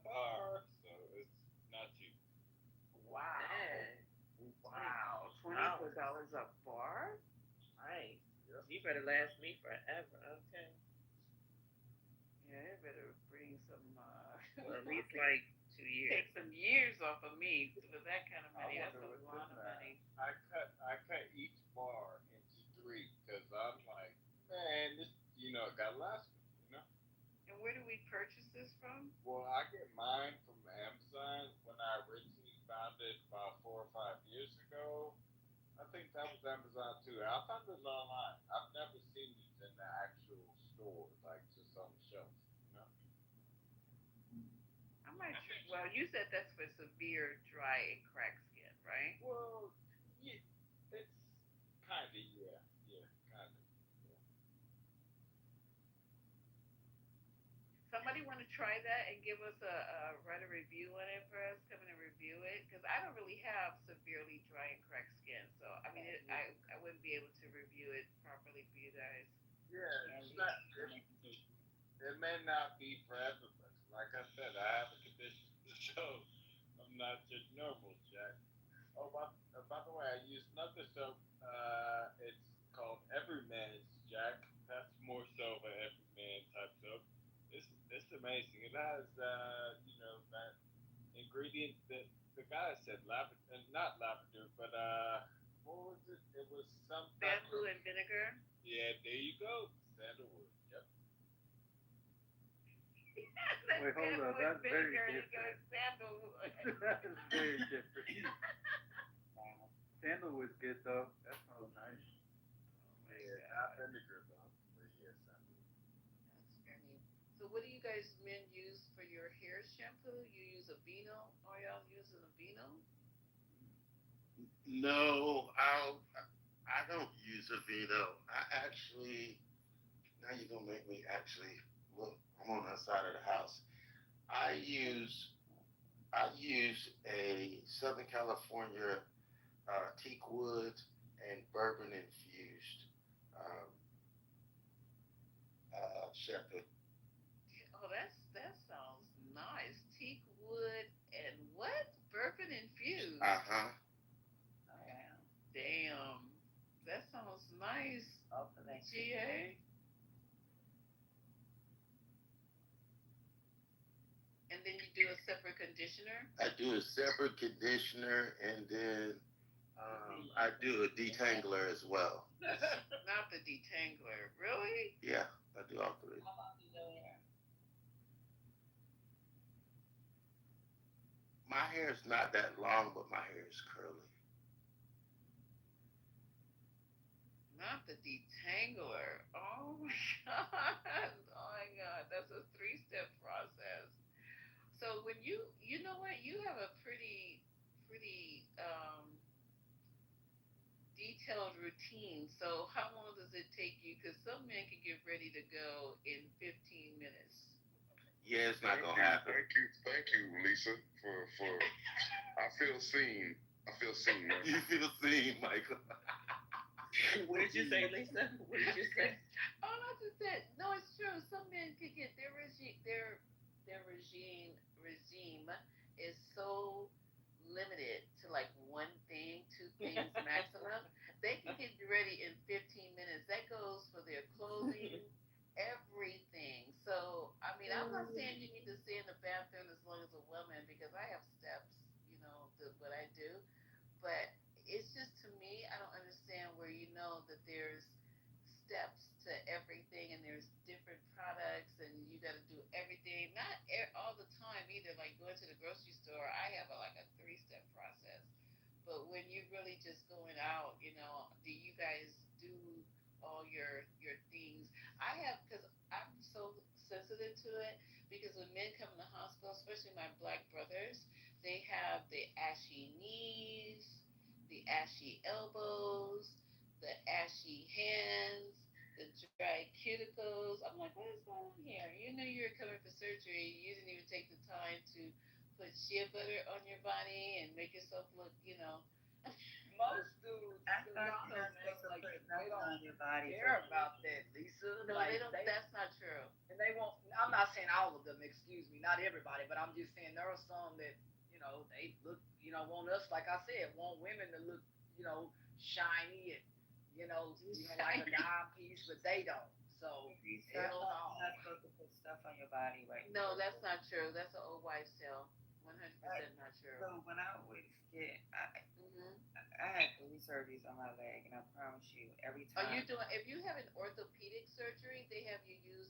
bar, so it's not cheap. Wow. Wow. $24 a bar? Nice. You better last me forever, okay? Yeah, it better bring some. Well, at least like 2 years. Take some years off of me for that kind of money. That's a lot of money. I cut each bar into 3 because I'm like, man, this gotta last me, And where do we purchase this from? Well, I get mine from Amazon. When I originally found it about 4 or 5 years ago, I think that was Amazon too. I found it online. I've never seen it in the actual store, like just on the shelf. I might. Well, you said that's for severe dry and cracked skin, right? Well, yeah, it's kind of kind of. Somebody want to try that and give us write a review on it for us? Come in and review it, because I don't really have severely dry and cracked skin, so I mean, I wouldn't be able to review it properly for you guys. Yeah, it may not be for everybody. Like I said, I have a condition, so I'm not just normal, Jack. Oh, by the way, I use another soap. It's called Everyman's Jack. That's more so of an everyman type soap. It's amazing. It has that ingredient that the guy said not lavender, but what was it? It was some bamboo and vinegar. Yeah, there you go. Sandalwood. Yep. Wait, hold on. That's very different. Sandalwood. That's very different. Sandalwood's good though. That smells nice. Not vinegar though. But yeah, sandalwood. That's very. So, what do you guys men use for your hair shampoo? You use a Vino? Are y'all using a Vino? No, I don't use a Vito. I actually, now you're gonna make me actually look. I'm on that side of the house. I use a Southern California teak wood and bourbon infused um, shampoo. Oh, that sounds nice. Teak wood and what? Bourbon infused. Uh-huh. Damn. That sounds nice. Oh, thank you. GA. And then you do a separate conditioner? I do a separate conditioner and then I do a detangler as well. Not the detangler. Really? Yeah, I do all three. How long do you do hair? My hair is not that long, but my hair is curly. Not the detangler. Oh my god. Oh my god. That's a 3-step process. So when you know what, you have a pretty detailed routine. So how long does it take you? Because some men can get ready to go in 15 minutes. Yeah, it's not gonna happen. Thank you, Lisa, for. I feel seen. Man. You feel seen, Michael. What did you say, Lisa? What did you say? Oh, I just said no. It's true. Some men could get their regime is so limited to like one thing, two things maximum. They can get ready in 15 minutes. That goes for their clothing, everything. So I mean, I'm not saying you need to stay in the bathroom as long as a woman because I have steps, what I do. But it's just to me, I don't understand where that there's steps to everything and there's different products and you got to do everything. Not all the time either. Like going to the grocery store, I have like a 3-step process. But when you're really just going out, do you guys do all your things? I have because I'm so sensitive to it because when men come in the hospital, especially my black brothers, they have the ashy knees, the ashy elbows, the ashy hands, the dry cuticles. I'm like, what is going on here? You know you're coming for surgery. You didn't even take the time to put shea butter on your body and make yourself look, Most dudes, I thought you're not supposed to put nothing on your body. Care about that, Lisa. No, they don't. That's not true. And they won't. I'm not saying all of them. Excuse me, not everybody, but I'm just saying there are some that they look, want us, like I said, want women to look, shiny and like a dime piece, but they don't. So You're not supposed to put stuff on your body, right? No, that's not true. That's an old wives' tale. 100% not true. So when I was kid, I had 3 surgeries on my leg, and I promise you, every time. Are you doing? If you have an orthopedic surgery, they have you use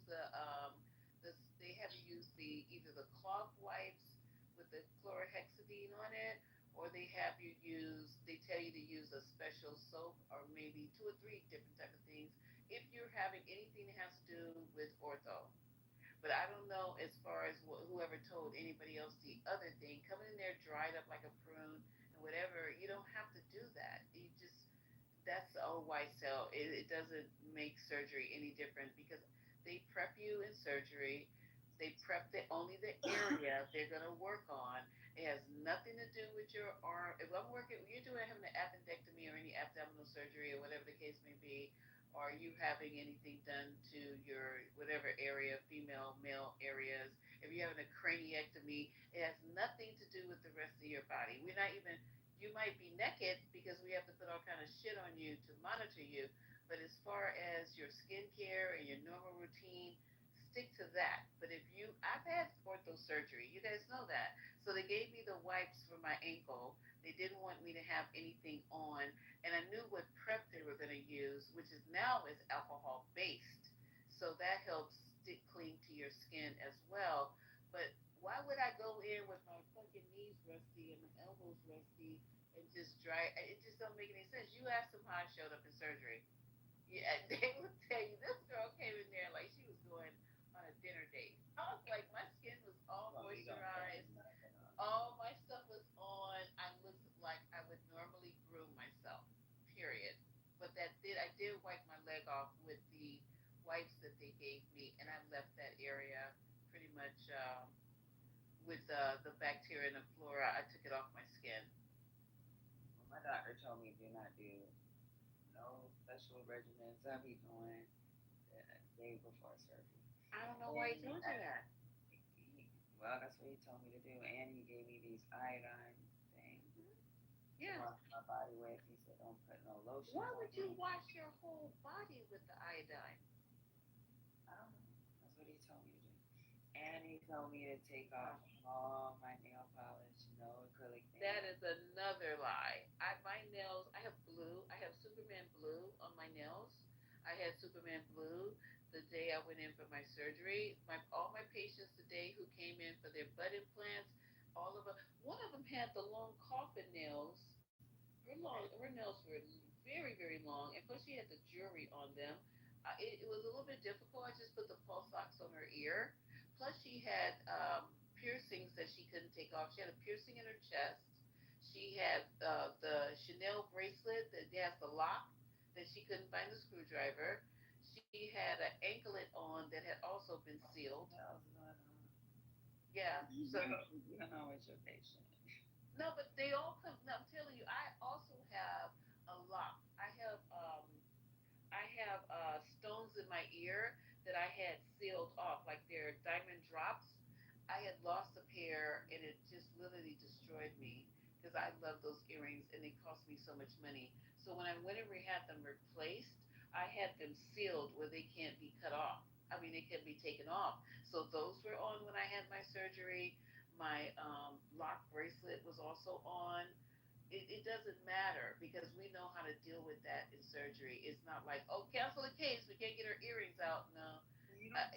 they have you use either the cloth wipes with the chlorhexidine on it, or they tell you to use a special soap, or maybe 2 or 3 different type of things if you're having anything that has to do with ortho. But I don't know as far as whoever told anybody else the other thing. Coming in there dried up like a prune and whatever, you don't have to do that. That's the old white cell. It doesn't make surgery any different because they prep you in surgery. They prep only the area they're going to work on. It has nothing to do with your arm. If I'm working, you're having an appendectomy or any abdominal surgery or whatever the case may be, or are you having anything done to your whatever area, female, male areas? If you're having a craniectomy, it has nothing to do with the rest of your body. You might be naked because we have to put all kind of shit on you to monitor you. But as far as your skincare and your normal routine, stick to that. But I've had ortho surgery. You guys know that. So they gave me the wipes for my ankle. They didn't want me to have anything on. And I knew what prep they were going to use, which is alcohol based. So that helps stick clean to your skin as well. But Why would I go in with my fucking knees rusty and my elbows rusty and just dry? It just don't make any sense. You asked them how I showed up in surgery. Yeah, they would tell you this girl came in there like she was going on a dinner date. I was like, my skin was all moisturized, all my stuff was on. I looked like I would normally groom myself. Period. But I did wipe my leg off with the wipes that they gave me, and I left that area pretty much with the bacteria and the flora. I took it off my skin. Well, my doctor told me do not do no special regimens. I'll be going the day before surgery. I don't know why he told you that. Well, that's what he told me to do, and he gave me these iodine things. Yeah. To wash my body with. He said don't put no lotion. Why would you wash your whole body with the iodine? I don't know. That's what he told me to do. And he told me to take off all my nail polish, no acrylic nails. That is another lie. My nails, I have blue. I have Superman blue on my nails. I had Superman blue the day I went in for my surgery. All my patients today who came in for their butt implants, all of them. One of them had the long coffin nails. Her nails were very, very long, and plus she had the jewelry on them. It was a little bit difficult. I just put the pulse ox on her ear. Plus she had piercings that she couldn't take off. She had a piercing in her chest. She had the Chanel bracelet that has the lock that she couldn't find the screwdriver. She had an anklet on that had also been sealed. Yeah. So You know it's your patient. no, but they all come. No, I'm telling you, I also have a lock. I have stones in my ear that I had sealed off, like they're diamond drops. I had lost a pair, and it just literally destroyed me because I love those earrings, and they cost me so much money. So when I went and had them replaced, I had them sealed where they can't be cut off. I mean, they can be taken off. So those were on when I had my surgery. My lock bracelet was also on. It doesn't matter because we know how to deal with that in surgery. It's not like, oh, cancel the case. We can't get her earrings out. No.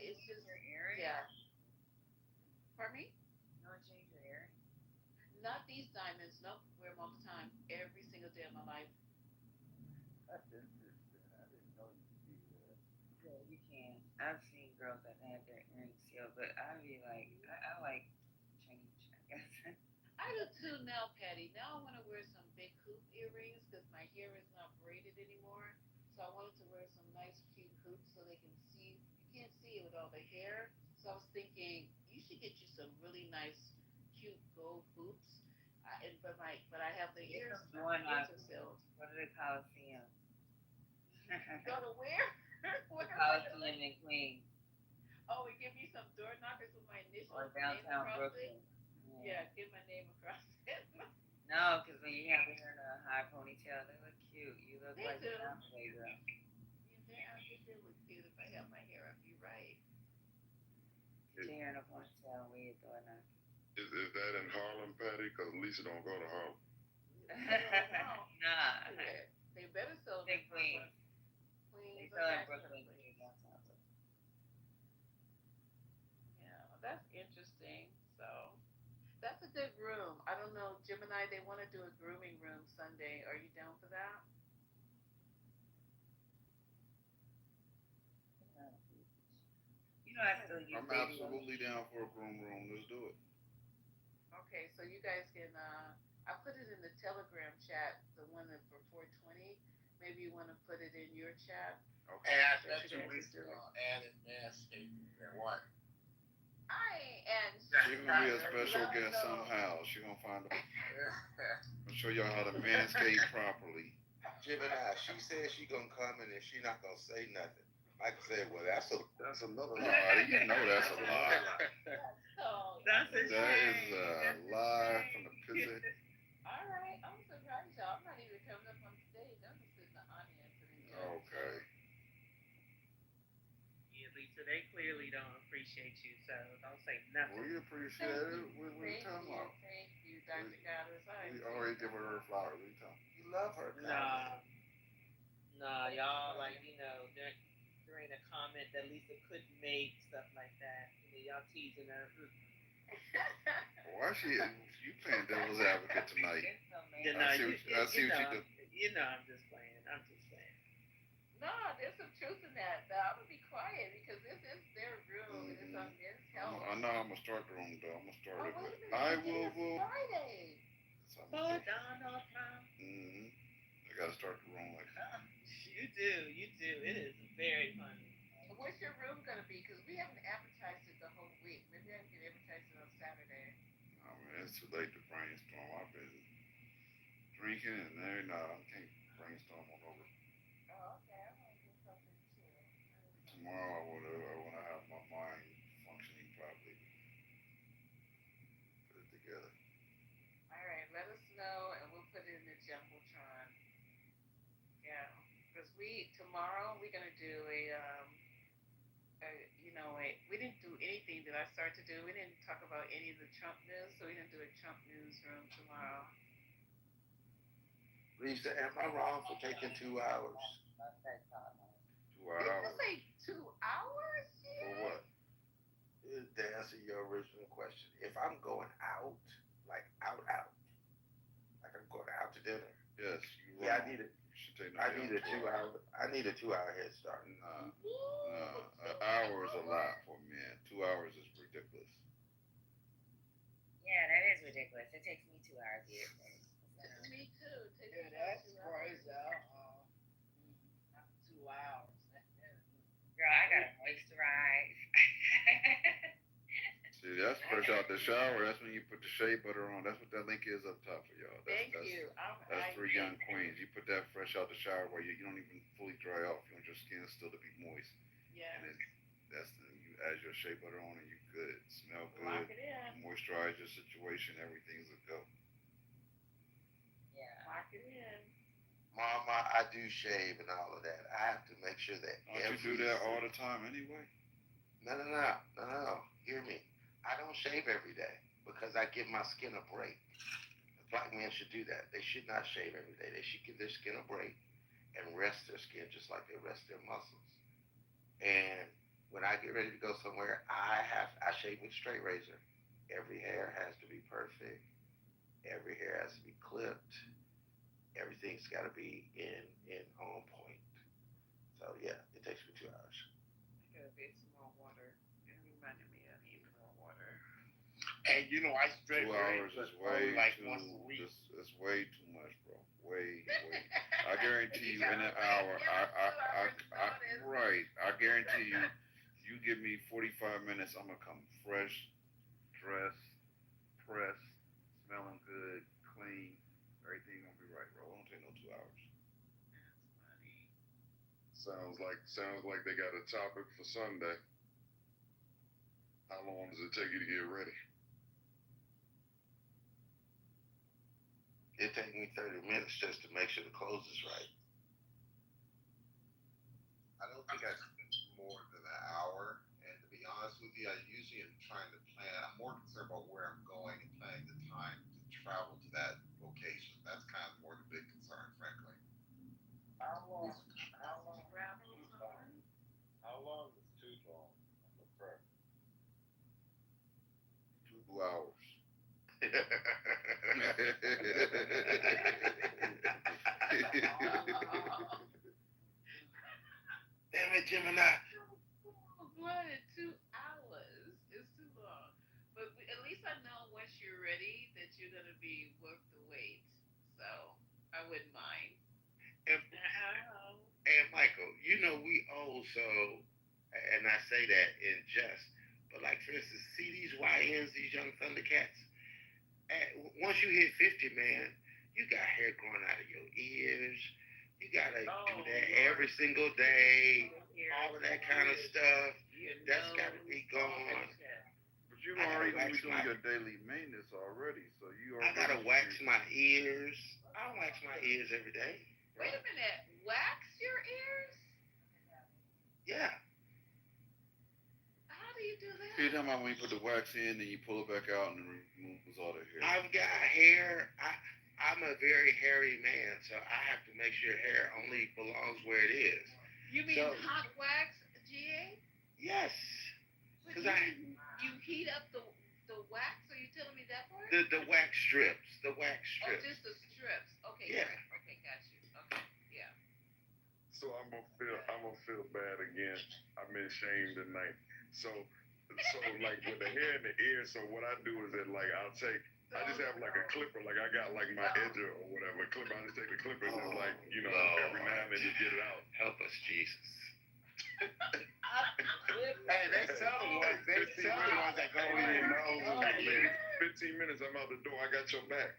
It's just, your earrings? yeah. Pardon me? You don't change your earrings? Not these diamonds. Nope. Wear them all the time. Every single day of my life. That's interesting. I didn't know you could do that. Yeah, you can. I've seen girls that had their earrings sealed, but I'd be like, I like change, I guess. I do too now, Patty. Now I want to wear some big hoop earrings because my hair is not braided anymore. So I wanted to wear some nice, cute hoops so they can see. You can't see it with all the hair. So I was thinking you should get you some really nice, cute gold hoops. But I have the ears. My ears are sealed. Go to the Coliseum. Go to where? The Coliseum in Queens. Oh, and give me some door knockers with my initials. Or downtown Brooklyn. Yeah, get my name across it. No, because when you have your hair in a high ponytail, they look cute. You look They like do. a down girl. Yeah, they look cute if I have my hair up. You're right. Put your hair in a ponytail and wear your door knocker. Is that in Harlem, Patty? Because Lisa don't go to Harlem. Nah. They better sell them in Queens. They sell in Brooklyn too, downtown Brooklyn. Yeah, that's interesting. So that's a good room. I don't know, Gemini, they want to do a grooming room Sunday. Are you down for that? You know, I still use I'm absolutely down for a groom room. Let's do it. Okay, so you guys can, I put it in the Telegram chat, the one that for 420. Maybe you want to put it in your chat. Okay. Add that to added manscaping and what? She's gonna be a special guest somehow. She's gonna find a. I'll show y'all how to manscape properly. Gemini, she said she gonna come in and she not gonna say nothing. Mike said, well, that's another lie. You know that's a lie. That's a That is a lie from the pit. All right, I'm surprised y'all. I'm not even coming up on stage. I'm just in the audience. Okay. Yeah, Lisa, they clearly don't appreciate you, so don't say nothing. We appreciate it. What are you talking about? Thank you, Dr. Goddard. We already give her flowers. What are you talking about? You love her. Nah, y'all, like, you know, during a comment that Lisa couldn't make, stuff like that. You know, y'all teasing her. Why you playing devil's advocate tonight? You know, I see what you do. You know, I'm just playing. No, there's some truth in that. But I'm gonna be quiet because this is their room and it's on men's health. I know I'm gonna start the room though. I'm gonna start it. Wait a minute. I will. Friday. Oh, Donald Trump. I gotta start the room like that. You do. It is very funny. What's your room gonna be? Because we haven't advertised it the whole week. Maybe I can advertise it on Saturday. I mean, it's too late to brainstorm. I've been drinking and I can't brainstorm on over. Oh, okay. I want to do something too. Tomorrow I wanna have my mind functioning properly. Put it together. All right, let us know and we'll put it in the jumbotron. Yeah, because tomorrow we're gonna do we didn't do anything that I started to do. We didn't talk about any of the Trump news, so we didn't do a Trump newsroom tomorrow. Lisa, am I wrong for taking 2 hours? 2 hours. People say 2 hours? For what? To answer your original question, if I'm going out, like out, like I'm going out to dinner. Yes, I you need it. should take I need a 2 hour. I need a 2 hour head start. An hour is a lot for men. 2 hours is ridiculous. Yeah, that is ridiculous. It takes me 2 hours to get ready. Me too. Yeah, that's crazy. 2 hours. Girl, I gotta moisturize. See, that's fresh out the shower. That's when you put the shea butter on. That's what that link is up top for y'all. Thank you. That's 3 young queens. You put that fresh out the shower where you don't even fully dry off. You want your skin still to be moist. Yeah. And you add your shea butter on and you good. Smell good. Lock it in. Moisturize your situation. Everything's a go. Yeah. Lock it in. Mama, I do shave and all of that. I have to make sure that. Don't you do that all the time anyway? No. Hear me. I don't shave every day because I give my skin a break. Black men should do that. They should not shave every day. They should give their skin a break and rest their skin just like they rest their muscles. And when I get ready to go somewhere, I shave with a straight razor. Every hair has to be perfect. Every hair has to be clipped. Everything's got to be in on point. So yeah, it takes me 2 hours. I gotta get some more water. It reminded me I need more water. And I straight 2 hours is way like too. once a week. It's way too much, bro. Way. I guarantee you, in an hour, I guarantee you, you give me 45 minutes, I'm gonna come fresh, dressed, pressed, smelling good, clean. Everything gonna be right, bro. It don't take no 2 hours. Sounds like they got a topic for Sunday. How long does it take you to get ready? It takes me 30 minutes just to make sure the clothes is right. I don't think I spend more than an hour. And to be honest with you, I usually am trying to plan. I'm more concerned about where I'm going and planning the time to travel to that location. That's kind of more the big concern, frankly. How long is too long on the prep? 2 hours. Damn it, Gemini. What? 2 hours is too long. But at least I know once you're ready that you're gonna be worth the wait. So I wouldn't mind. And Michael, we also, and I say that in jest, but like for instance, see these YNs, these young Thundercats. Once you hit 50, man, you got hair growing out of your ears. You gotta do that every single day. All of that kind of stuff. That's gotta be gone. But you already gonna be doing your daily maintenance already, so you already. I gotta wax my ears. I don't wax my ears every day. Wait a minute. Wax your ears? Yeah. How do you do that? You're talking about when you put the wax in and you pull it back out and it removes all the hair. I've got hair. I'm a very hairy man, so I have to make sure hair only belongs where it is. You mean hot wax, GA? Yes. But you heat up the The wax? Are you telling me that part? The wax strips. The wax Oh, strips. just the strips. Okay, Yeah. right. Okay, got you. Okay, yeah. So I'm gonna feel bad again. I've been shamed tonight. So like with the hair in the ear. So what I do is that like I just have like a clipper. Like I got like my edger or whatever clipper. I just take the clipper and just like every now and then just get it out. Help us, Jesus. Hey, they sell the ones. They sell the ones that go in your nose. 15 minutes, I'm out the door. I got your back.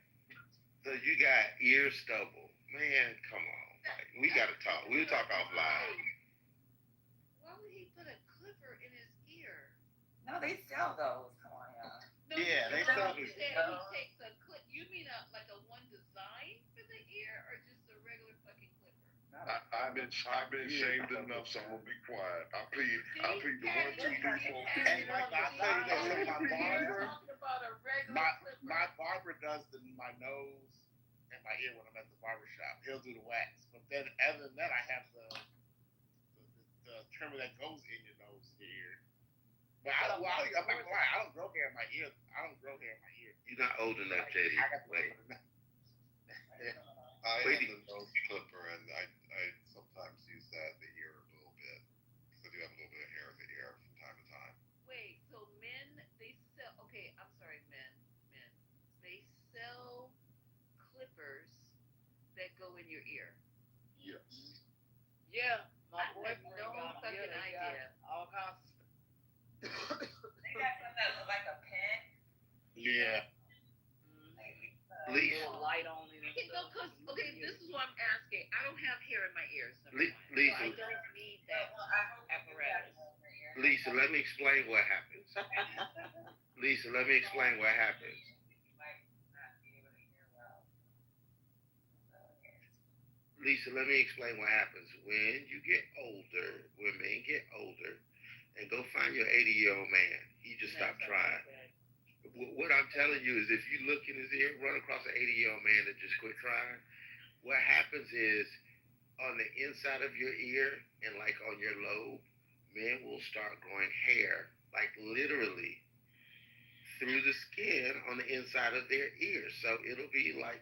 So you got ear stubble, man. Come on, like, we gotta talk. We'll talk offline. Why would he put a clipper in his ear? No, they sell those. Come on, y'all. No, Yeah, they no, sell he the- said he takes a clip. You mean like a one design for the ear, or just a regular fucking clipper? I've been shamed enough, so I'm gonna be quiet. I plead the 1, 2, 3, 4. Hey, Mike, I'll tell you this. So My barber does my nose and my ear when I'm at the barber shop. He'll do the wax. But then other than that, I have the trimmer that goes in your nose and your ear. But I'm not gonna lie, I don't grow hair in my ear. You're not old enough, JD. Wait. I have the nose clipper, and I sometimes use that in the ear a little bit because I do have a little bit of hair in the ear from time to time. Wait, so men, they sell, okay, I'm sorry, men, they sell clippers that go in your ear. Yes. Yeah, my I boy have no fucking idea. All kinds of stuff. They got some that look like a pen. Yeah. Lisa. Light on it. Okay, this is what I'm asking. I don't have hair in my ears. Lisa. So I don't need that apparatus. Lisa, let me explain what happens. Lisa, let me explain what happens. Lisa, let me explain what happens. When you get older, when men get older, and go find your 80-year-old man, he just stopped trying. What I'm telling you is if you look in his ear, run across an 80-year-old man that just quit trying, what happens is on the inside of your ear and like on your lobe, men will start growing hair, like literally through the skin on the inside of their ear. So it'll be like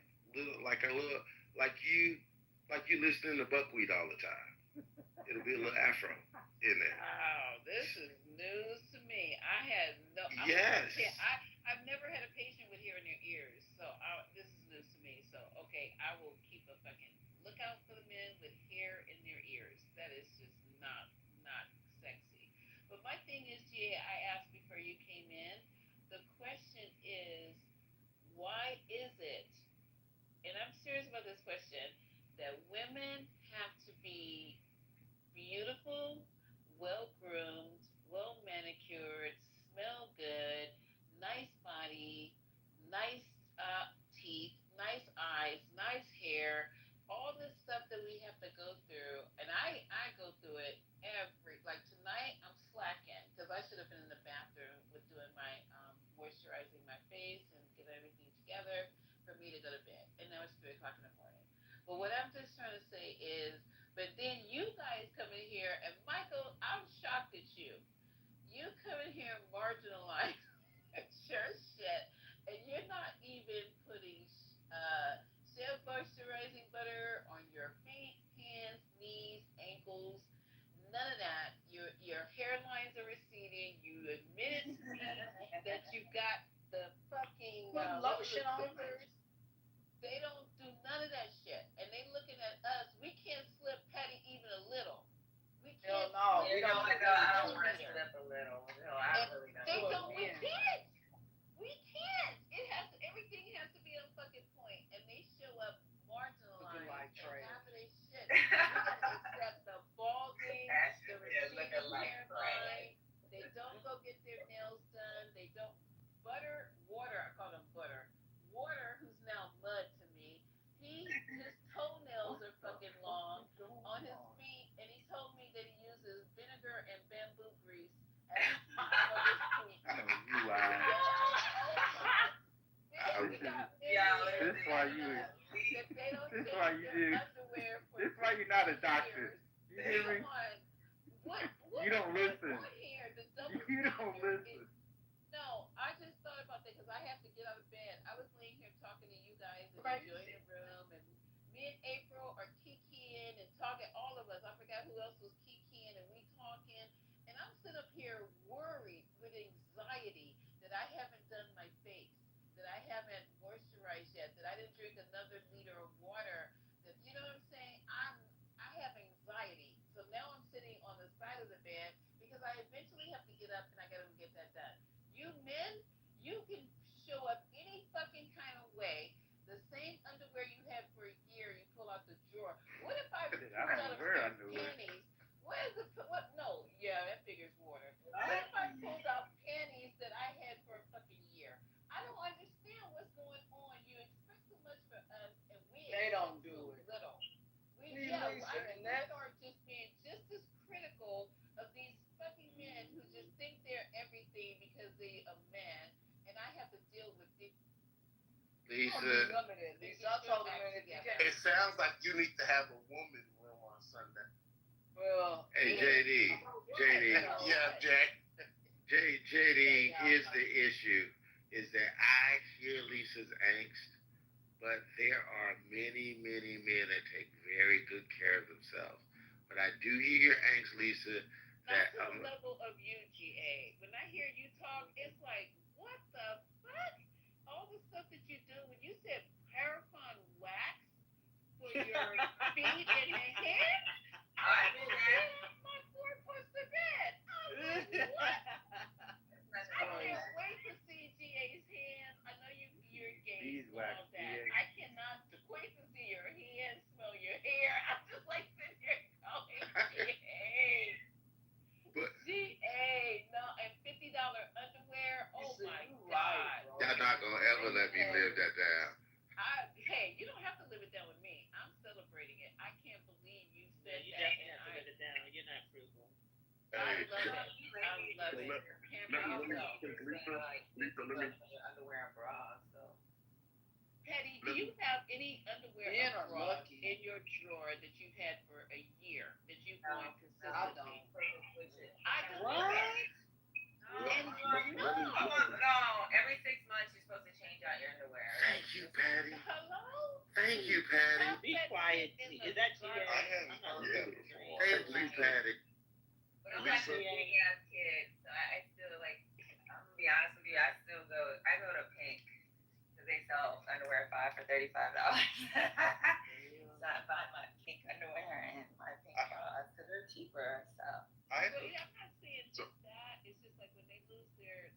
you listening to buckwheat all the time. It'll be a little afro in there. Wow, this is news to me. I had no. Yes. I've never had a patient with hair in their ears, so this is news to me. So okay, I will keep a fucking lookout for the men with hair in their ears. That is just not sexy. But my thing is, Gia, I asked before you came in. The question is, why is it? And I'm serious about this question. That women have to be beautiful, well-groomed, well-manicured, smell good, nice body, nice teeth, nice eyes, nice hair, all this stuff that we have to go through. And I go through it like tonight I'm slacking because I should have been in the bathroom with doing my moisturizing my face and getting everything together for me to go to bed. And now it's 3 o'clock in the morning. But what I'm just trying to say is, but then you guys come in here, and Michael, I'm shocked at you. You come in here marginalized your shit, and you're not even putting shea moisturizing butter on your feet, hands, knees, ankles, none of that. Your hairlines are receding. You admitted to me that you got the fucking lotion on. They don't do none of that shit. And they looking at us. We can't slip Patty even a little. We can't. No, you know what? I don't want to slip a little. No, I really don't. They don't. We can't. We can't. Everything has to be on fucking point. And they show up marginalized. And half of their shit. We gotta accept the balding, the receding hairline. They don't go get their nails done. They don't. Water, I call them butter. Water, who's now mud to me, his toenails are fucking long on his feet, and he told me that he uses vinegar and bamboo grease as his feet. This is why you not a doctor. You hear me? You don't listen. You don't listen. No, I just thought because I have to get out of bed. I was laying here talking to you guys and enjoying the room, and me and April are kikiing and talking. All of us. I forgot who else was kikiing, and we talking. And I'm sitting up here worried with anxiety that I haven't done my face, that I haven't moisturized yet, that I didn't drink another liter of water. That you know what I'm saying? I have anxiety. So now I'm sitting on the side of the bed because I eventually have to get up and I gotta get that done. You men, you can show up any fucking kind of way. The same underwear you had for a year, you pull out the drawer. What if I pulled out a pair of panties? What is the what? No, yeah, that figures water. What if I pulled out panties that I had for a fucking year? I don't understand what's going on. You expect so much for us, and they don't do it. Little. I and think we start just being just as critical of these fucking men who just think they're everything because they a man, and I have to deal with this. Lisa, it sounds like you need to have a woman room on Sunday. Well, hey JD, yeah, Jack. JD, here's the issue: is that I hear Lisa's angst, but there are many men that take very good care of themselves. But I do hear your angst, Lisa. Not to the level of UGA. When I hear you talk, it's like, what the fuck? All the stuff that you do. When you said paraffin wax for your feet and your hair, I was on my 4-poster bed. I was like, what? I can't wait to see GA's hands. I know you're gay and all that. I cannot wait to see your hands, smell your hair. I'm just like sitting here going, GA. GA, no, and $50 underwear. Oh my God. Y'all not gonna ever let me live that down. Hey, you don't have to live it down with me. I'm celebrating it. I can't believe you said you that. definitely have to live it down. You're not frugal. I love it. I love it. Underwear and bra, so. Patty, do you have any underwear or bra in your drawer that you've had for a year that you've worn consistently? I don't. What? No, every 6 months you're supposed to change out your underwear. Thank you, Patty. Hello? Thank you, Patty. Be quiet. Is that GA? I hadn't heard that before. Thank you, Patty. But I'm like a big ass kid, so I still like. I'm gonna be honest with you. I go to Pink because they sell underwear 5 for $35. So I buy my pink underwear and my pink bras because they're cheaper. So. I'm not saying just that. It's just like when they lose their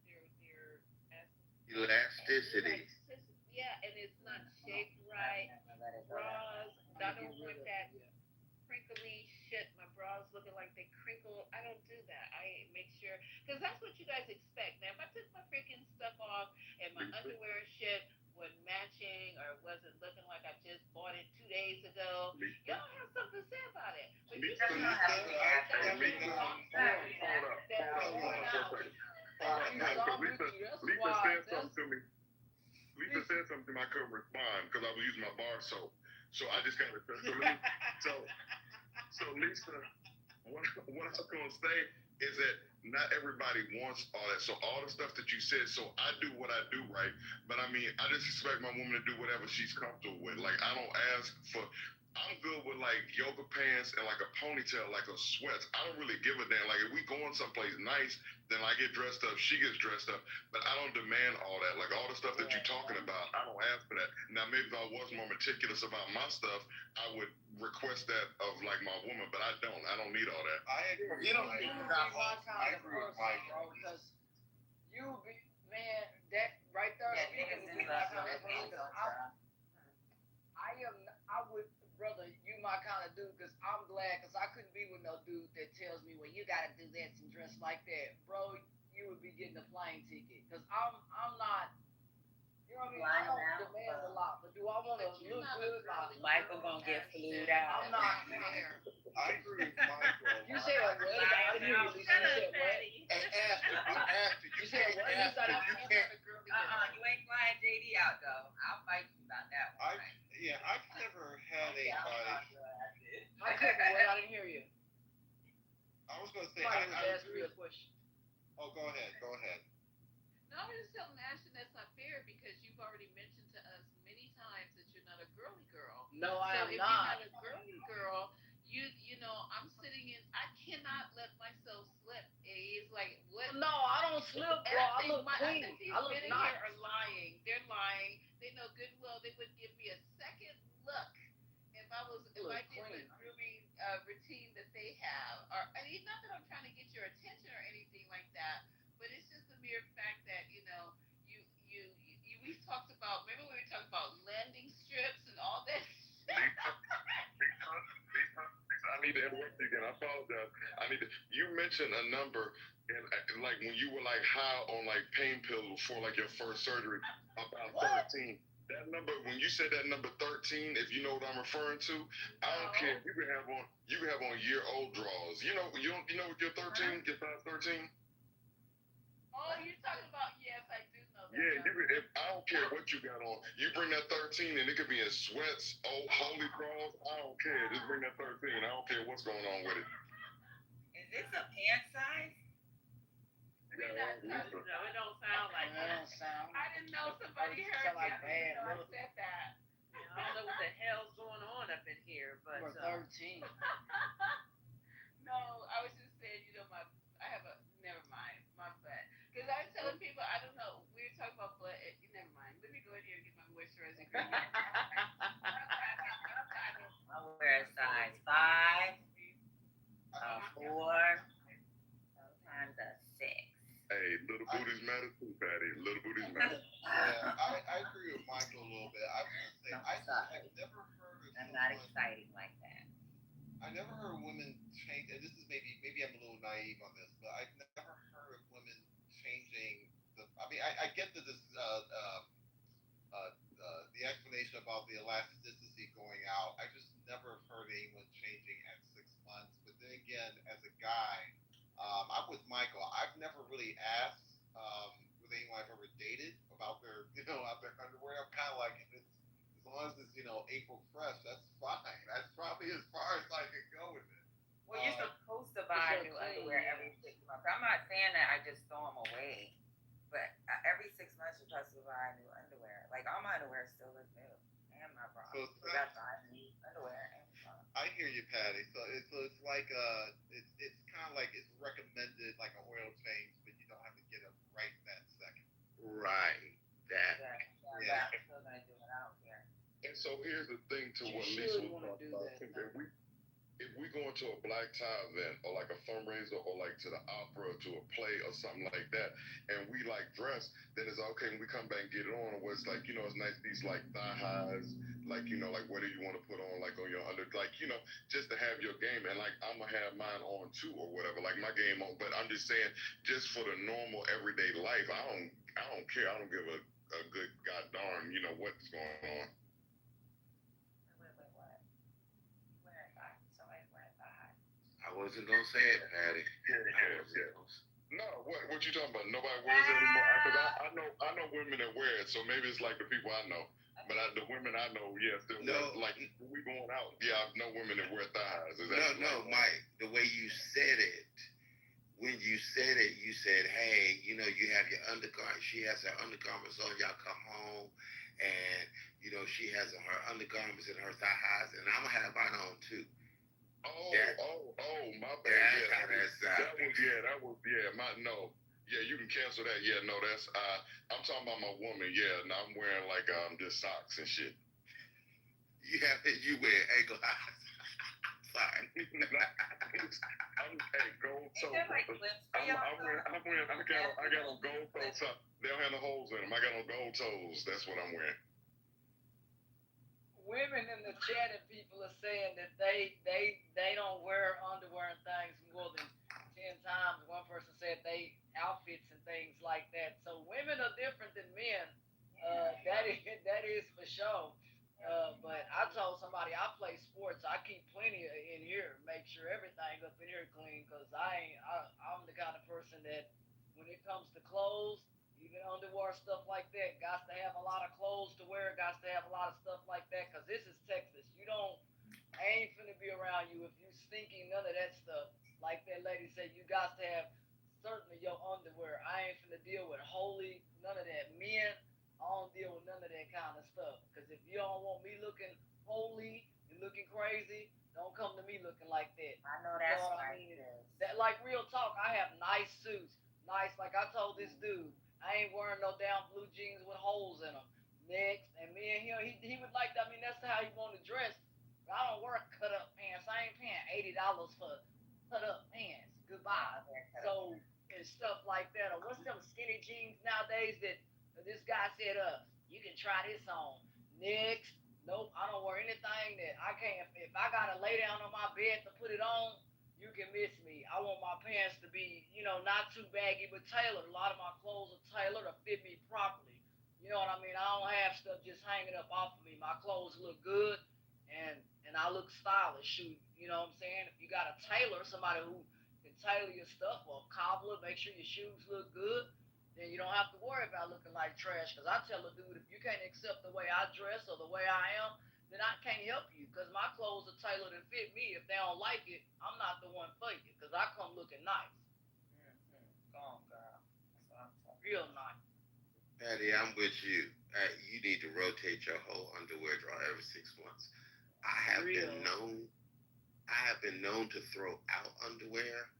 elasticity. Yeah, and it's not shaped right. Bras, I don't want that crinkly shit. My bras looking like they crinkle. I don't do that. I make sure, because that's what you guys expect. Now, if I took my freaking stuff off and my underwear and shit wasn't matching or wasn't looking like I just bought it 2 days ago, y'all have something to say about it. But you just don't have to have Lisa said something to me. Lisa said something I couldn't respond because I was using my bar soap. So I just got to. So Lisa, what I was going to say is that not everybody wants all that. So all the stuff that you said, so I do what I do, right? But I mean, I just expect my woman to do whatever she's comfortable with. Like, I don't ask for, I'm good with like yoga pants and like a ponytail, like a sweats. I don't really give a damn. Like, if we going someplace nice, then I get dressed up, she gets dressed up. But I don't demand all that. Like, all the stuff that you're talking about, I don't ask for that. Now, maybe if I was more meticulous about my stuff, I would request that of like my woman, but I don't need all that. I agree. You don't need my kind of person, bro, because you be, man, that right there speaking to me my kind of person. I would brother, you my kind of dude, because I'm glad, because I couldn't be with no dude that tells me, well, you got to do this and dress like that. Bro, you would be getting a plane ticket, because I'm not, you know what I mean? I don't demand a lot, but do I want to look good? Michael gonna get flued out. I'm not there. I agree with Michael. You said what? I didn't hear you. You said what? And after you said what? You can't. You ain't flying JD out though. I'll fight you about that one. I've never had anybody. I couldn't. What? I didn't hear you. I was gonna say. I was asking you a question. Oh, go ahead. No, I was just telling Ashton that's not fair because you've already mentioned to us many times that you're not a girly girl. No, I So am if you're not. not a girly girl, you know, I'm sitting in. I cannot let myself slip. It's like what? No, I don't slip, And bro. I I think look my I clean. think these I look men in nice. here are lying. They're lying. They know good and well they wouldn't give me a second look if I did the grooming routine that they have. Or I mean, not that I'm trying to get your attention or anything like that, but it's just the mere fact that we've talked about. Remember we were talking about landing strips and all that. I need to interrupt you again. I apologize. You mentioned a number, and like when you were like high on like pain pills before like your first surgery, about 13. That number, when you said that number 13, if you know what I'm referring to, I don't care. You can have on year old draws. You know what your 13, your size 13. Oh, you're talking about yes, I do know that. Yeah, I don't care what you got on. You bring that 13 and it could be in sweats, holy cross. I don't care. Just bring that 13. I don't care what's going on with it. Is this a pant size? We're not talking. No, it don't sound like It don't sound. I didn't know somebody heard me. Like bad I said that. I don't know what the hell's going on up in here, but Number 13. No, I was just saying, I have a never mind my butt because I was telling people I don't know. We were talking about butt. Never mind. Let me go in here and get my moisturizing cream. I wear a size 5, a 4, sometimes a 6. Hey, little booties matter too, Patty. Little booties matter. Yeah, I agree with Michael a little bit. I was gonna say I've never heard of. I'm not exciting like that. I never heard women change, and this is maybe I'm a little naive on this, but I've never heard of women changing the. I mean, I get that this the explanation about the elasticity going out. I just never heard anyone changing at 6 months. But then again, as a guy, I'm with Michael. I've never really asked with anyone I've ever dated about their about their underwear. I'm kind of like, as long as it's April fresh, that's fine. That's probably as far as I can go with it. Well, you're supposed to buy new underwear every 6 months. I'm not saying that I just throw them away, but every 6 months you're supposed to buy new underwear. Like all my underwear still look new, and my bra. So that's why I need underwear and bra. I hear you, Patty. So it's like it's kind of like it's recommended like an oil change, but you don't have to get it right that second. Right. That. Yeah. I'm still gonna do it. I don't care. And so here's the thing to what Lisa was talking about. If we go into a black tie event or like a fundraiser or like to the opera to a play or something like that, and we like dress, then it's okay when we come back and get it on. Or it's like, it's nice, these like thigh highs, like, like what do you want to put on, like on your under, like, just to have your game. And like, I'm going to have mine on too or whatever, like my game on. But I'm just saying, just for the normal everyday life, I don't care. I don't give a good god darn, what's going on. I wasn't gonna say it, Patty. No, what you talking about? Nobody wears it anymore. Because I know women that wear it, so maybe it's like the people I know. But the women I know, still wear. Like when we going out, I know women that wear thighs. No, Mike. The way you said it, when you said it, you said, "Hey, you have your undergarments. She has her undergarments on. Y'all come home, and she has her undergarments and her thigh highs, and I'm gonna have mine on too." My bad. That was no. Yeah, you can cancel that. Yeah, no, that's I'm talking about my woman. Yeah, and I'm wearing like just socks and shit. You wear ankle highs. Sorry. Hey, gold toe. I got on gold toes. They don't have no holes in them. I got on gold toes. That's what I'm wearing. Women in the chat and people are saying that they don't wear underwear and things more than 10 times. One person said they outfits and things like that. So women are different than men. That is for sure. But I told somebody I play sports. I keep plenty in here, make sure everything up in here clean. Cause I'm the kind of person that when it comes to clothes, even underwear, stuff like that, got to have a lot of clothes to wear, got to have a lot of stuff like that, because this is Texas. I ain't finna be around you if you stinking none of that stuff. Like that lady said, you got to have certainly your underwear. I ain't finna deal with holy, none of that. Men, I don't deal with none of that kind of stuff. Because if you don't want me looking holy and looking crazy, don't come to me looking like that. I know that's You know what I mean? That, like, real talk, I have nice suits. Nice, like I told this dude, I ain't wearing no damn blue jeans with holes in them. Next, and me and him, he would like that. I mean, that's how he wanted to dress. But I don't wear cut up pants. I ain't paying $80 for cut up pants. Goodbye. So, and stuff like that. Or what's them skinny jeans nowadays that this guy said, you can try this on. Next, nope, I don't wear anything that I can't. If I gotta lay down on my bed to put it on, you can miss me. I want my pants to be, not too baggy, but tailored. A lot of my clothes are tailored to fit me properly. You know what I mean? I don't have stuff just hanging up off of me. My clothes look good, and I look stylish. Shoot, you know what I'm saying? If you got a tailor, somebody who can tailor your stuff, or a cobbler, make sure your shoes look good, then you don't have to worry about looking like trash. Because I tell a dude, if you can't accept the way I dress or the way I am, then I can't help you. Because my clothes are tailored and fit me. If they don't like it, I'm not the one for you. Because I come looking nice. Go on, girl. That's what I'm talking Real nice. Patty, I'm with you. You need to rotate your whole underwear drawer every 6 months. I have been known to throw out underwear.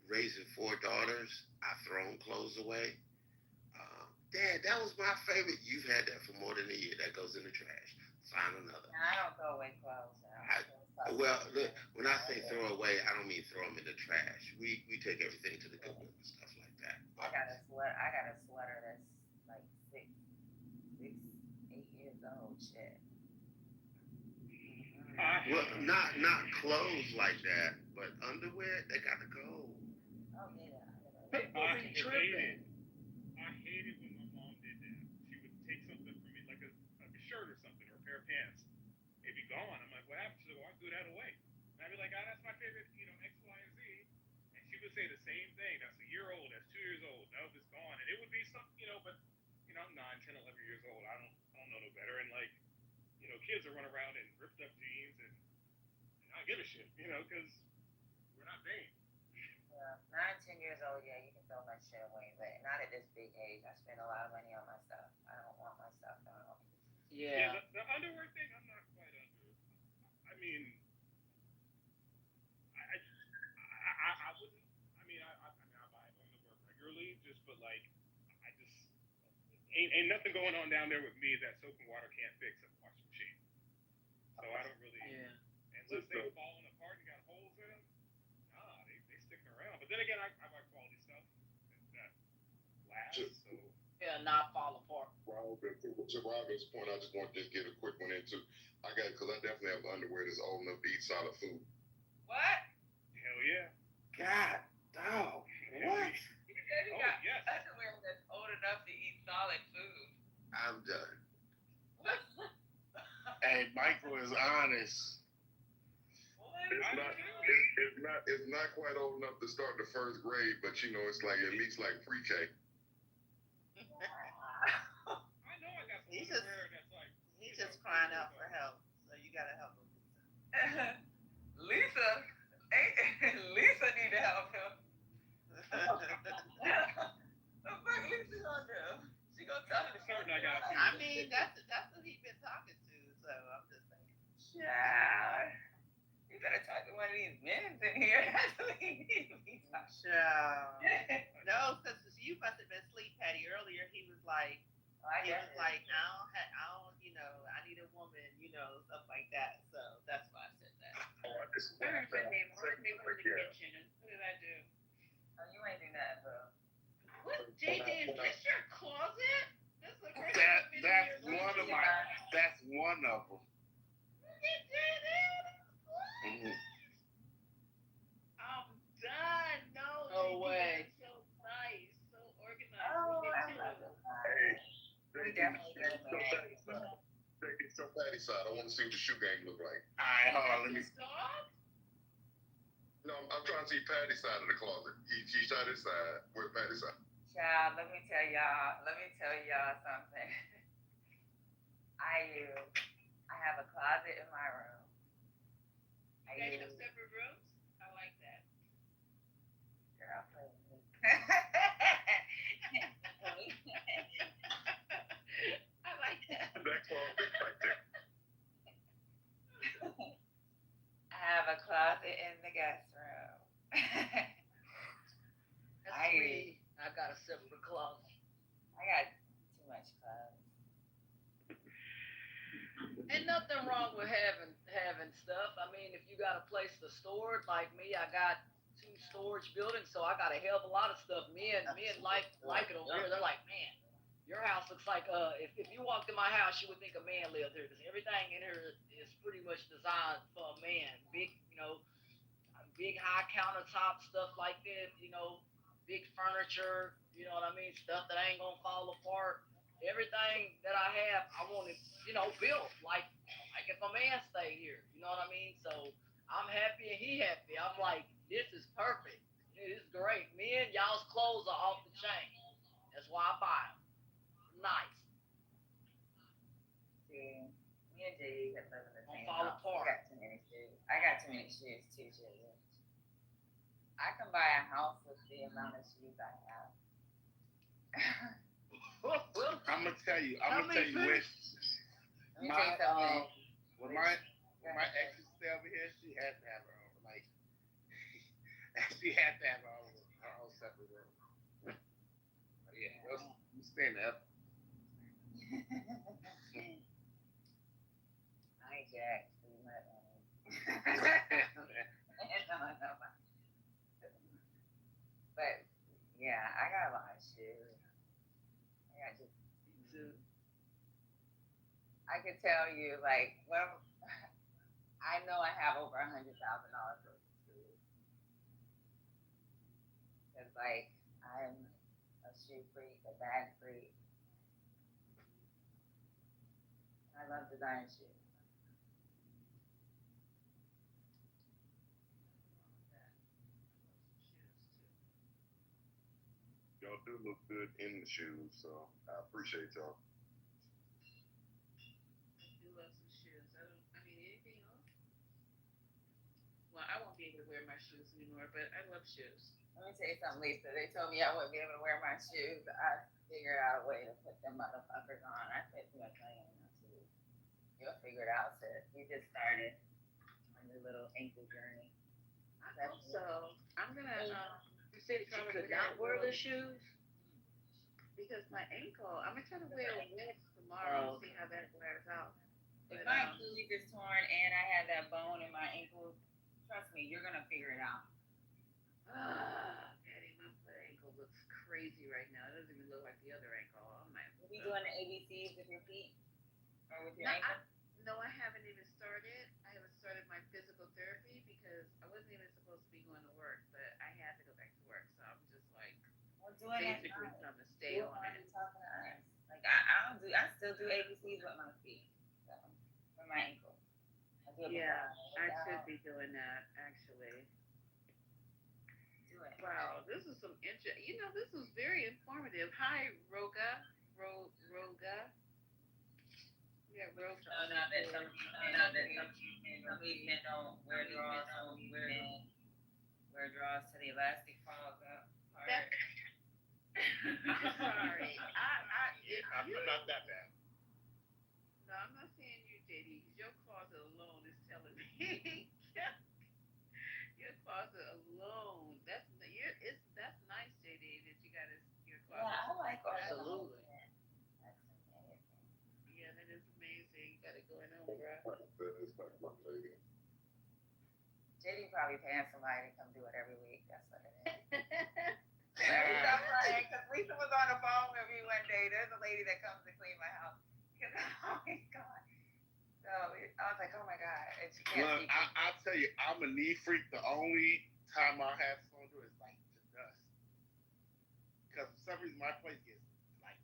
Raising 4 daughters, I thrown clothes away. Dad, that was my favorite. You've had that for more than a year. That goes in the trash. Find another. I don't throw away clothes. Well, look, when I say throw away, I don't mean throw them in the trash. We take everything to the Goodwill and stuff like that. I got a sweater that's like 8 years old. Shit. Well, not clothes like that, but underwear, they gotta go. Oh yeah. I hated when my mom did that. She would take something from me, like a shirt or something, or a pair of pants. It'd be gone. I'm like, what happened? She said, well, I threw that away. And I'd be like, that's my favorite, X, Y, and Z. And she would say the same thing. That's a year old. That's 2 years old. Nope, it's gone. And it would be something, but, I'm 9, 10, 11 years old. I don't know no better. And like, kids are running around in ripped up jeans and I don't give a shit, because we're not vain. Yeah, 9, 10 years old, yeah, you can throw my shit away, but not at this big age. I spend a lot of money on my stuff. I don't want my stuff thrown. Yeah. The underwear thing, I'm not quite under. I mean, I wouldn't. I mean, I buy underwear regularly, but like, I just ain't nothing going on down there with me that soap and water can't fix at the washing machine. So I don't really. Yeah. Unless they're falling apart and got holes in them, nah, they sticking around. But then again, I buy quality stuff that lasts. So. Yeah, not fall apart. To Robin's point, I just want to get a quick one in too. Because I definitely have underwear that's old enough to eat solid food. What? Hell yeah. God, dog. What? You said you got underwear that's old enough to eat solid food. I'm done. Hey, Michael is honest. It's not quite old enough to start the first grade, but it's like at least like pre-K. He's just crying out for help, so you gotta help him. Lisa need to help him. The fuck Lisa gonna do? She gonna tell him. I mean, that's who he's been talking to, so I'm just saying. Yeah. You better talk to one of these men in here. That's what he needs to be talking. No, because you must have been asleep, Patty. Earlier, he was like, I don't, I need a woman, stuff like that. So that's why I said that. What did I do? Oh, you ain't do nothing, bro. What, JJ, is this your closet? That's the first That's one of them. I'm done. No way. So nice, so organized. Oh, I love it. We definitely get it. So Patty side, I want to see what the shoe game look like. All right, hold on, let me. No, I'm trying to see Patty's side of the closet. She shot his side. Where's Patty's side? Child, let me tell y'all something. I have a closet in my room. You guys have separate rooms? I like that. Girl, closet in the guest room. That's me. I got a separate closet. I got too much clothes. Ain't nothing wrong with having stuff. I mean, if you got a place to store it, like me, I got 2 storage buildings, so I got a hell of a lot of stuff. Men like it over here. They're like, man, your house looks like if you walked in my house, you would think a man lived here because everything in here is pretty much designed for a man. Big, big high countertop stuff like that. Big furniture. You know what I mean? Stuff that ain't gonna fall apart. Everything that I have, I want it, built like if a man stayed here. You know what I mean? So I'm happy and he happy. I'm like, this is perfect. This is great. Men, y'all's clothes are off the chain. That's why I buy them. Nice. See, me and JD could live in the same fall house. apart. I got too many shoes. I got too many shoes too, JD. I can buy a house with the amount of shoes I have. I'm gonna tell you when Let me tell you something. when my ex used to stay over here, she had to have her own she had to have her own separate room. But yeah, you stand up. I Jack, so you might want to. But yeah, I got a lot of shoes. I could tell you, like, well, I know I have over $100,000 worth of shoes. Cause like I'm a shoe freak, a bag freak. I love designer shoes. Y'all do look good in the shoes, so I appreciate y'all. Love some shoes. Anything else? Well, I won't be able to wear my shoes anymore, but I love shoes. Let me tell you something, Lisa. They told me I wouldn't be able to wear my shoes. I figured out a way to put them motherfuckers on. I spent too much money on my shoes. You'll figure it out, sis. You just started on your little ankle journey. So I'm gonna. You said you could not wear the shoes? Because my ankle, I'm gonna try to wear a wedge tomorrow and see how that wears out. If my Achilles is torn and I had that bone in my ankle, trust me, you're gonna figure it out. Daddy, my ankle looks crazy right now. It doesn't even look like the other ankle. I'm like, Are you doing the ABCs with your feet or with your no, ankle? No, I haven't even started. I haven't started my physical therapy because I wasn't even supposed to be going to work, but I had to go back to work, so I'm just like basically trying to stay on it. Like I still do ABCs with my feet, so, with my ankle. Yeah, I should be doing that actually. Do it. Wow, this is some this was very informative. Hi, Roga. Roga. Yeah, Roga. No, that some men don't wear drawers, some men wear drawers to the elastic falls up part. I'm sorry. I'm not that bad. No, I'm not saying you, JD, because your closet alone is telling me. Your closet alone. That's nice, JD, that you got your closet. Yeah, I like absolutely. That's amazing. Yeah, that is amazing. You got it going on, bro. JD probably paying somebody to come do it every week. That's what it is. Stop lying, because Lisa was on the phone with me one day. There's a lady that comes to clean my house. Oh my God. So I was like, oh my God. And she can't Look, I'll tell you, I'm a knee freak. The only time I'll have someone do it is like to dust. Because for some reason my place gets like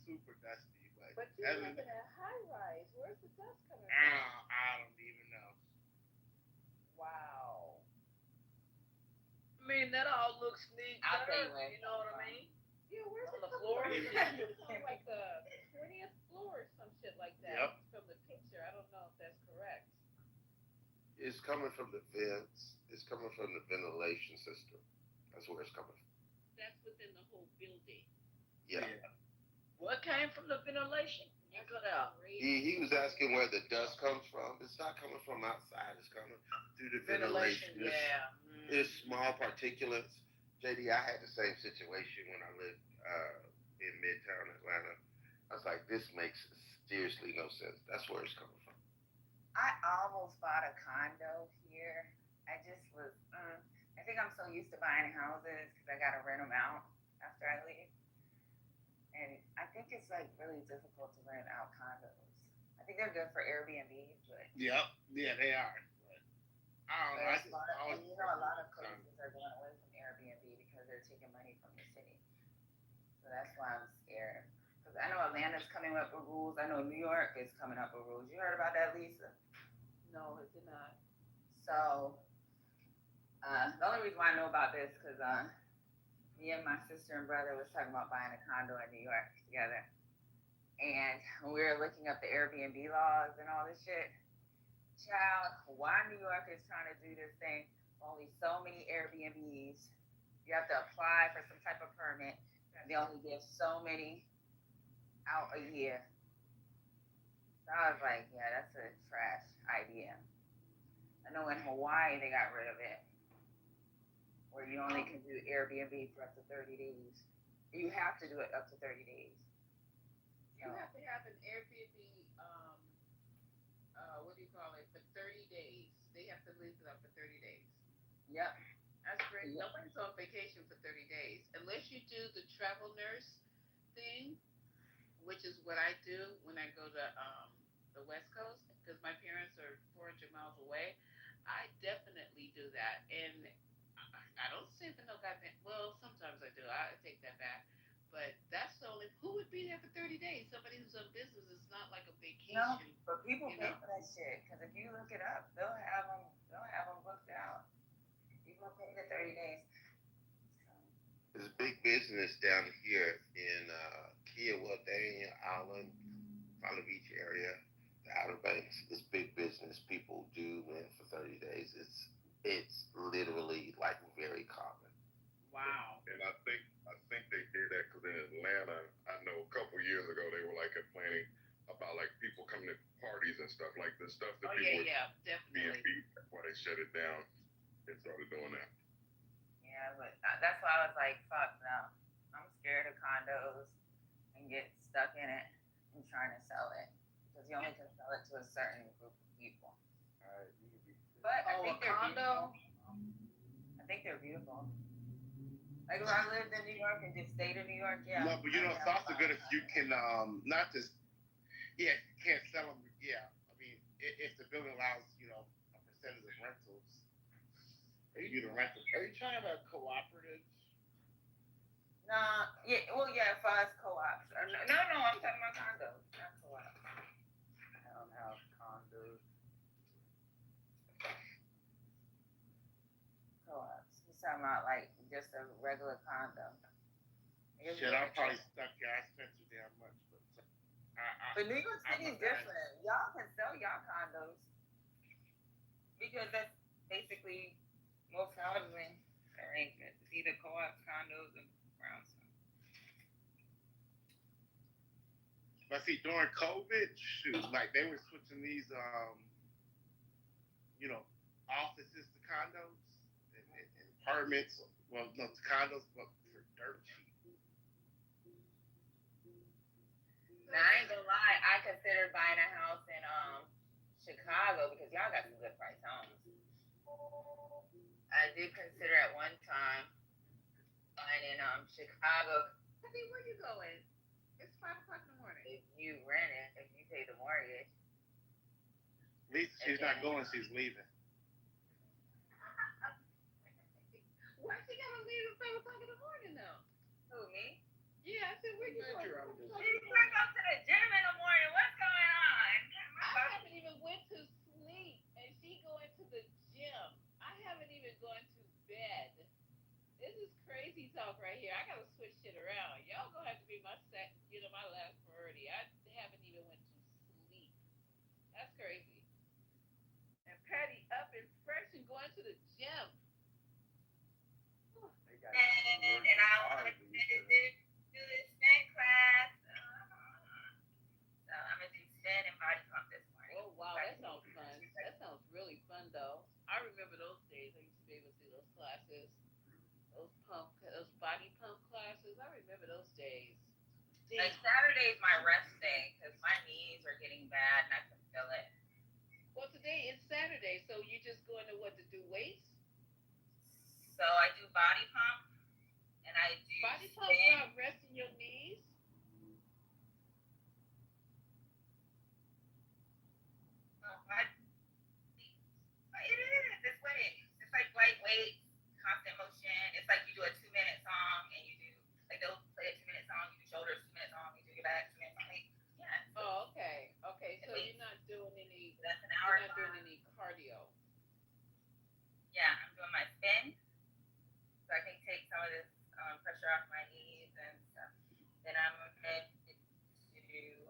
super dusty. But you live in a high rise. Where's the dust coming from? I don't even know. Wow. I mean, that all looks neat. I'll tell you what. You know what I mean? Yeah, where's on the floor? It's like the 20th floor or some shit like that. Yep. From the picture, I don't know if that's correct. It's coming from the vents. It's coming from the ventilation system. That's where it's coming from. That's within the whole building. Yeah. What came from the ventilation? You cut out. He was asking where the dust comes from. It's not coming from outside. It's coming through the ventilation. Yeah. It's small particulates. JD, I had the same situation when I lived in Midtown Atlanta. I was like, this makes seriously no sense. That's where it's coming from. I almost bought a condo here. I just was, I think I'm so used to buying houses because I got to rent them out after I leave. And I think it's like really difficult to rent out condos. I think they're good for Airbnb, but. Yep. Yeah, they are. But I don't know. A lot of places are going away from Airbnb because they're taking money from the city. So that's why I'm scared. Because I know Atlanta's coming up with rules. I know New York is coming up with rules. You heard about that, Lisa? No, it did not. So, the only reason why I know about this because me and my sister and brother was talking about buying a condo in New York together. And when we were looking up the Airbnb laws and all this shit, child, why New York is trying to do this thing, only so many Airbnbs. You have to apply for some type of permit. They only give so many out a year. So I was like, yeah, that's a trash idea. I know in Hawaii they got rid of it, where you only can do Airbnb for up to 30 days. You have to do it up to 30 days. You have to have an Airbnb, what do you call it, for 30 days. They have to lease it up for 30 days. Yep. That's great. Yep. Nobody's on vacation for 30 days. Unless you do the travel nurse thing, which is what I do when I go to the West Coast, because my parents are 400 miles away. I definitely do that. And I don't say for no goddamn, well, sometimes I do. I take that back. But that's the only, who would be there for 30 days? Somebody who's on business. It's not like a vacation. No, but people pay for that shit. Because if you look it up, they'll have them booked out. People pay the 30 days. There's big business down here in Kiowa, Daniel Island, Follow Beach area, the Outer Banks. It's big business. People do rent for 30 days. It's literally like very common. Wow. And I think they did that because in Atlanta, I know a couple years ago they were like complaining about like people coming to parties and stuff like the stuff that people definitely. That's why they shut it down and started doing that. Yeah, but that's why I was like, fuck no. I'm scared of condos and get stuck in it and trying to sell it. Because you only can sell it to a certain group of people. But I think they're beautiful. I think they're beautiful. Like if I lived in New York and just stayed in New York, yeah. No, but you know, it's also good if you can not just, you can't sell them. Yeah, I mean, if the building allows, a percentage of rentals, you to rent them. Are you talking about cooperatives? Nah, yeah, well, yeah, for us co-ops. No, I'm talking about condos, not co-ops. Townhouse, condos. Co-ops. He's talking about like just a regular condo. Shit, I'm probably stuck here. I spent too damn much, but New York City is different. Y'all can sell y'all condos because that's basically most housing arrangements. It's either co-ops, condos, and brownstone. But see, during COVID, shoot, like they were switching these, offices to condos and apartments. Well, no, to condos, but for dirt cheap. Now, I ain't gonna lie, I considered buying a house in Chicago because y'all got some good price homes. I did consider at one time buying in Chicago. I mean, where you going? It's 5 o'clock in the morning. If you rent it, if you pay the mortgage. At least she's not going, she's leaving. Why she gotta leave at 5 o'clock in the morning though? Who, me? Yeah, I said, where you going? You can't go to the gym in the morning. What's going on? I haven't even went to sleep, and she going to the gym. I haven't even gone to bed. This is crazy talk right here. I gotta switch shit around. Y'all gonna have to be my my last priority. I haven't even went to sleep. That's crazy. And Patty up and fresh and going to the gym. And I want to do this spin class. So classes, those body pump classes. I remember those days. Like Saturday's my rest day because my knees are getting bad and I can feel it. Well, today is Saturday, so you just going to what to do weights? So I do body pump and I do body pump. Not resting your knees. It is. It's weight. It's like lightweight, constant motion. It's like you do a 2-minute song and you do like they'll play a 2-minute song. You do shoulders 2 minutes song. You do your back 2 minutes song. Like, yeah. Oh, okay. Okay, so you're not doing any. That's an hour. You're not doing any cardio. Yeah, I'm doing my spin, so I can take some of this pressure off my knees and stuff. Then I'm going to do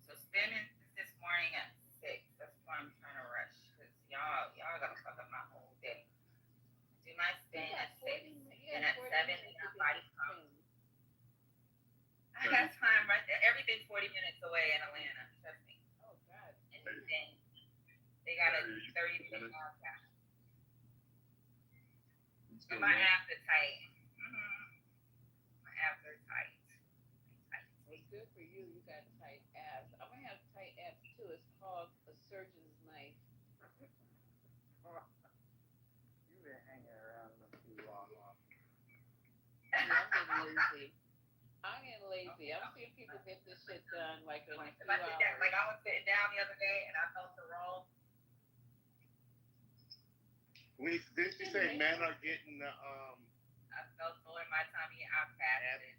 so spin is this morning at 6. That's why I'm trying to rush because y'all gotta fuck up my whole day. Do my spin at 6 and at 7 and I'm body pump. I got time right there. Everything's 40 minutes away in Atlanta. Trust me. Oh God. Anything. They got a 30-minute podcast. But my abs are tight. My abs are tight. Well, good for you. You got tight abs. I'm gonna have tight abs too. It's called a surgeon's knife. You've been hanging around them too long. Yeah, I'm getting lazy. I'm seeing people get this shit done like in a few hours. Like I was sitting down the other day and I felt the roll. Didn't you say men are getting the I felt so in my tummy. I'm fat at it.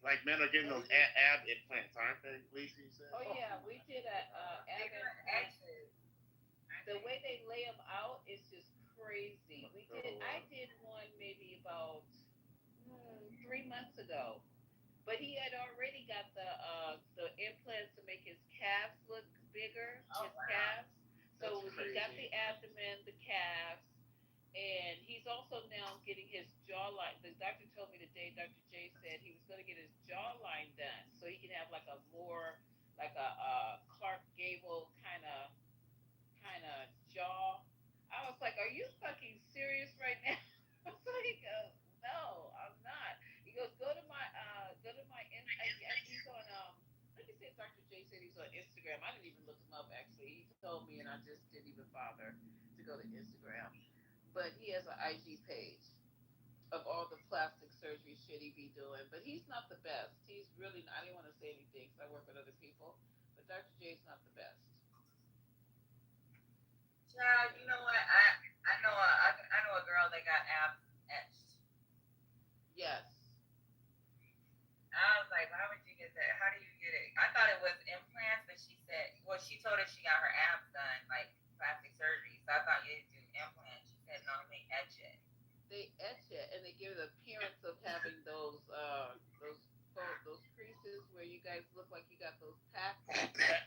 Like men are getting those ab implants, aren't they, Lisa? You said? Oh yeah, we did a ab implant. The way they lay them out is just crazy. I did one maybe about 3 months ago, but he had already got the implants to make his calves look bigger. Calves. So he got the abdomen, the calves, and he's also now getting his jawline. The doctor told me today, Dr. J said he was going to get his jawline done so he can have like a more like a Clark Gable kind of jaw. I was like, are you fucking serious right now? I was like, no, I'm not. He goes, go to my he's on let me see if Dr. J said he's on Instagram. I didn't even look him up actually. He told me and I just didn't even bother to go to Instagram. But he has an IG page of all the plastic surgery shit he be doing. But he's not the best. He's really not, I didn't want to say anything because I work with other people. But Dr. J's not the best. Child, you know what? I know a girl that got abs etched. Yes. I was like, why would you get that? How do you get it? I thought it was implants, but she said, well, she told us she got her abs done, like plastic surgery. So I thought you didn't do implants. She said, no, they etch it. They etch it, and they give the appearance of having those creases where you guys look like you got those packs.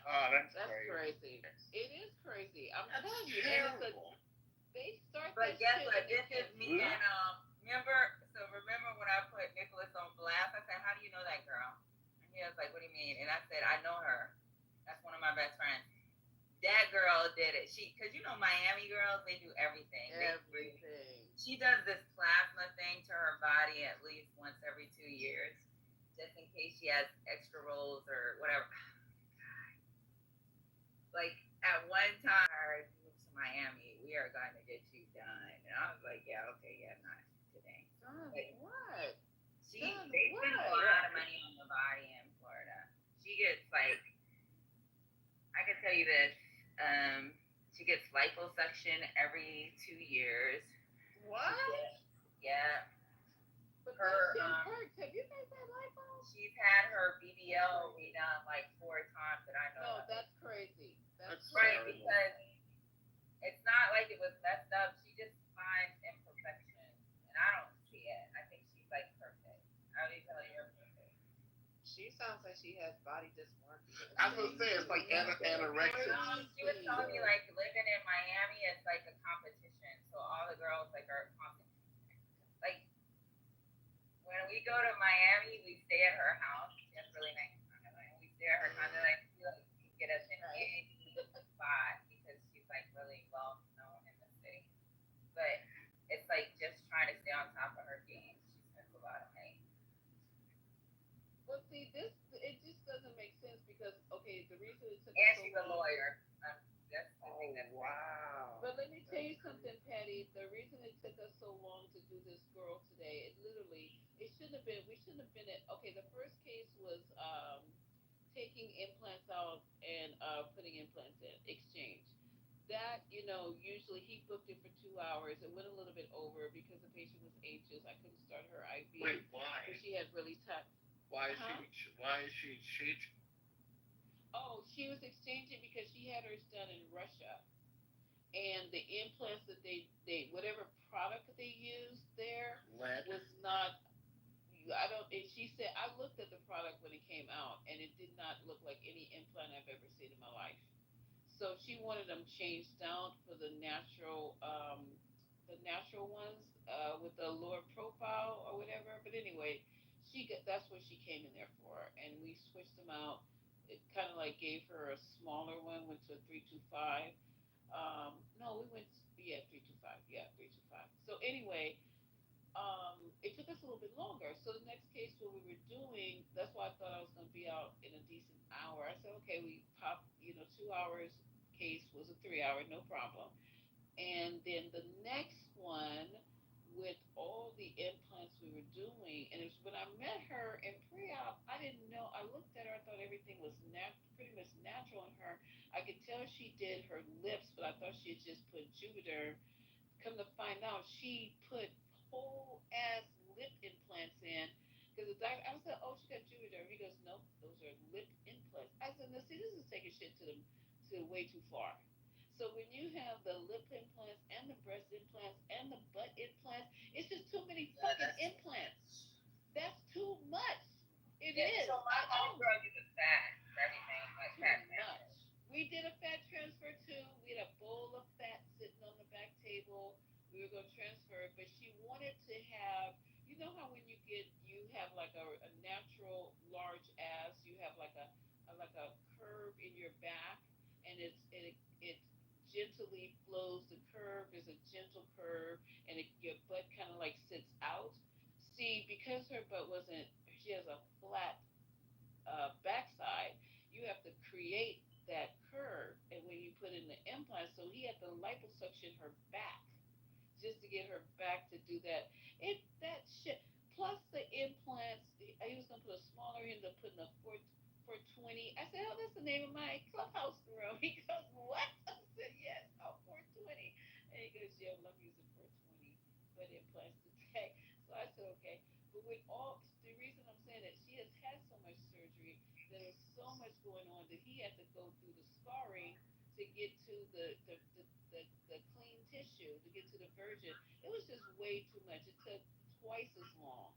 Oh, that's crazy. crazy. It is crazy. I'm telling you. They start. But guess what? This is me and remember when I put Nicholas on blast? I said, how do you know that girl? And he was like, what do you mean? And I said, I know her. That's one of my best friends. That girl did it. Because you know Miami girls, they do everything. She does this plasma thing to her body at least once every 2 years, just in case she has extra rolls or whatever. Like at one time, I moved to Miami. We are going to get you done, and I was like, yeah, okay, yeah, not today. What? They spend a lot of money on the body in Florida. She gets like, I can tell you this. She gets liposuction every 2 years. What? Yeah. But her, have you guys had lipo? She's had her BBL redone like 4 times that I know. No, of. that's crazy. That's right, crazy. because it's not like it was messed up. She just finds imperfections, and I don't see it. I think she's like perfect. I already tell you're perfect. She sounds like she has body dysmorphia. I was gonna say it's like anorexia. She was telling me like living in Miami is like a competition. So all the girls like are like when we go to Miami, we stay at her house. She has really nice. We stay at her house. And I feel like we get us in any spot because see, it just doesn't make sense because, okay, the reason it took And us so she's a long. lawyer. That's the thing that's wow. But let me tell you something, Patty. The reason it took us so long to do this girl today, it shouldn't have been. We shouldn't have been at. Okay, the first case was taking implants out and putting implants in exchange. That usually he booked it for 2 hours. It went a little bit over because the patient was anxious. I couldn't start her IV. Wait, why? Because she had really tough. Why is Huh? she changing? Oh, she was exchanging because she had hers done in Russia, and the implants that they whatever product that they used there Lead. was not. I don't. And she said I looked at the product when it came out, and it did not look like any implant I've ever seen in my life. So she wanted them changed down for the natural ones with the lower profile or whatever. But anyway, that's what she came in there for, and we switched them out. It kind of like gave her a smaller one, went to a 325. No, we went, yeah, 325. Yeah, 325. So anyway, it took us a little bit longer. So the next case, what we were doing, that's why I thought I was going to be out in a decent hour. I said, okay, we popped, 2 hours. Case was a 3 hour, no problem. And then the next one with all the implants we were doing, and it was when I met her in pre-op, I didn't know. I looked at her, I thought everything was pretty much natural in her. I could tell she did her lips, but I thought she had just put Jupiter. Come to find out, she put whole ass lip implants in. Because the doctor, I said, oh, she got Jupiter. He goes, no, those are lip implants. I said, no, see, this is taking shit to way too far. So when you have the lip implants and the breast implants and the butt implants, it's just too many fucking implants. That's too much. It is. So my homegirl uses fat for everything, like fat transfer. We did a fat transfer too. We had a bowl of fat sitting on the back table. We were going to transfer it, but she wanted to have, how when you have like a natural large ass, you have like a curve in your back, and it gently flows. The curve is a gentle curve, and your butt kind of like sits out. See, because her butt wasn't, she has a flat backside, you have to create that curve. And when you put in the implant, so he had to liposuction her back just to get her back to do that. That shit. Plus the implants, he was gonna put a smaller. He ended up putting a 420. I said, oh, that's the name of my clubhouse room. He goes, what? I said, yes, 420. And he goes, yeah, well, I'm using 420 butt implants today. So I said, okay. But with the reason I'm saying that she has had so much surgery, there was so much going on that he had to go through the scarring to get to the clean tissue, to get to the virgin. It was just way too much. It took twice as long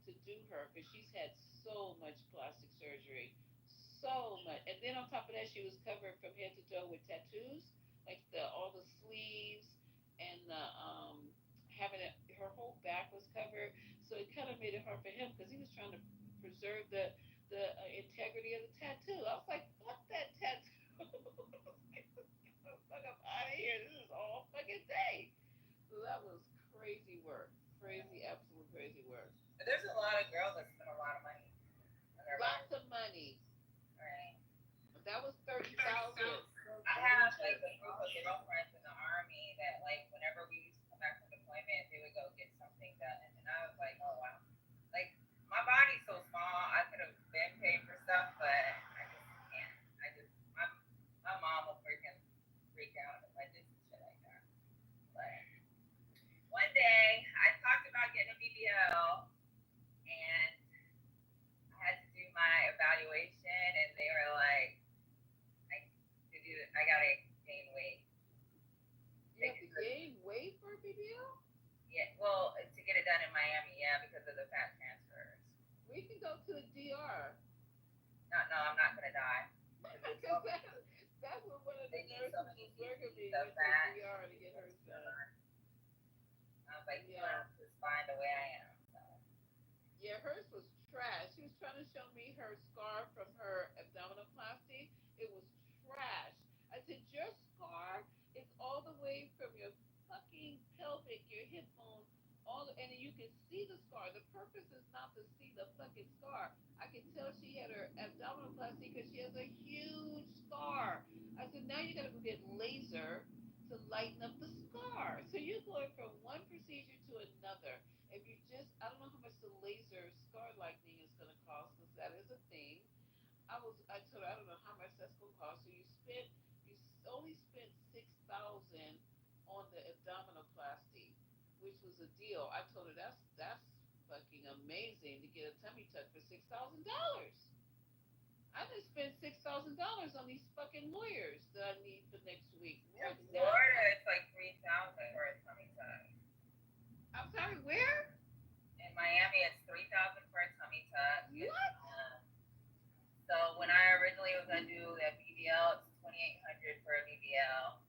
to do her because she's had so much plastic surgery, so much. And then on top of that, she was covered from head to toe with tattoos, like all the sleeves and the having it. Her whole back was covered, so it kind of made it hard for him because he was trying to preserve the integrity of the tattoo. I was like, fuck that tattoo. Get the fuck up out of here. This is all fucking day. So that was crazy work. Crazy, absolute crazy work. There's a lot of girls that spend a lot of money. Lots of money. Right. That was 30,000. I have like a group of girlfriends in the army that like whenever we used to come back from deployment, they would go get something done, and I was like, oh wow, like my body's so small, I could have been paid for stuff, but I just can't. My mom will freak out if I did some shit like that. But one day I talked about getting a BBL, and I had to do my evaluation, and they were like, I gotta gain weight. You have to gain weight for a BBL? Yeah, well, to get it done in Miami, yeah, because of the fat transfers. We can go to the DR. No, I'm not gonna die. That's what one of the nurses was working me the went to the DR to get hers done. I was like, yeah, just fine the way I am. So. Yeah, hers was trash. She was trying to show me her scar from her abdominoplasty. It was trash. I said, your scar is all the way from your fucking pelvic, your hip bone, and you can see the scar. The purpose is not to see the fucking scar. I could tell she had her abdominoplasty because she has a huge scar. I said, now you gotta go get laser to lighten up the scar. So you're going from one procedure to another. If you just, I don't know how much the laser scar lightening is gonna cost because that is a thing. I told her, I don't know how much that's gonna cost. So you only spent 6,000 on the abdominoplasty, which was a deal. I told her that's fucking amazing to get a tummy tuck for $6,000. I just spent $6,000 on these fucking lawyers that I need for next week. In More than that. Florida, it's like 3,000 for a tummy tuck. I'm sorry, where? In Miami, it's 3,000 for a tummy tuck. What? So when I originally was gonna do a BBL, it's 2,800 for a BBL.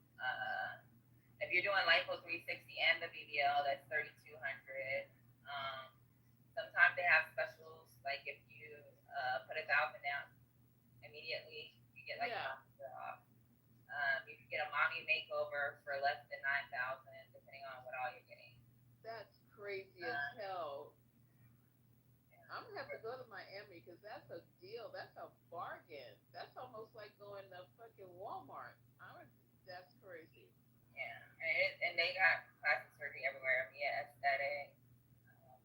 If you're doing lipo 360 and the BBL, that's 3,200. Sometimes they have specials, like if you put 1,000 down immediately, you get like Yeah. 1,000 off. You can get a mommy makeover for less than 9,000, depending on what all you're getting. That's crazy as hell. I'm gonna have to go to Miami because that's a deal. That's a bargain. That's almost like going to fucking Walmart. That's crazy. Yeah, and they got plastic surgery everywhere. Mia Aesthetic,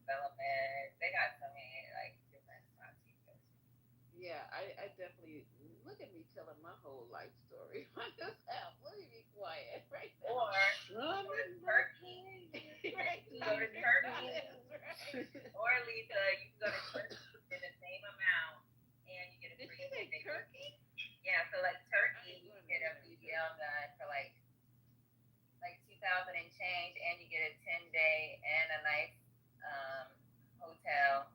Development. They got so many like different spots you go to. Yeah, I definitely look at me telling my whole life story on this app. Let me be quiet right now. Or go to Turkey. Right You go to Turkey. right. Or Lisa, you can go to Turkey in the same amount and you get a Did free she say ticket. Turkey? Yeah, so like Turkey, you get a BBL done for like 2,000 and change, and you get a 10-day and a nice hotel.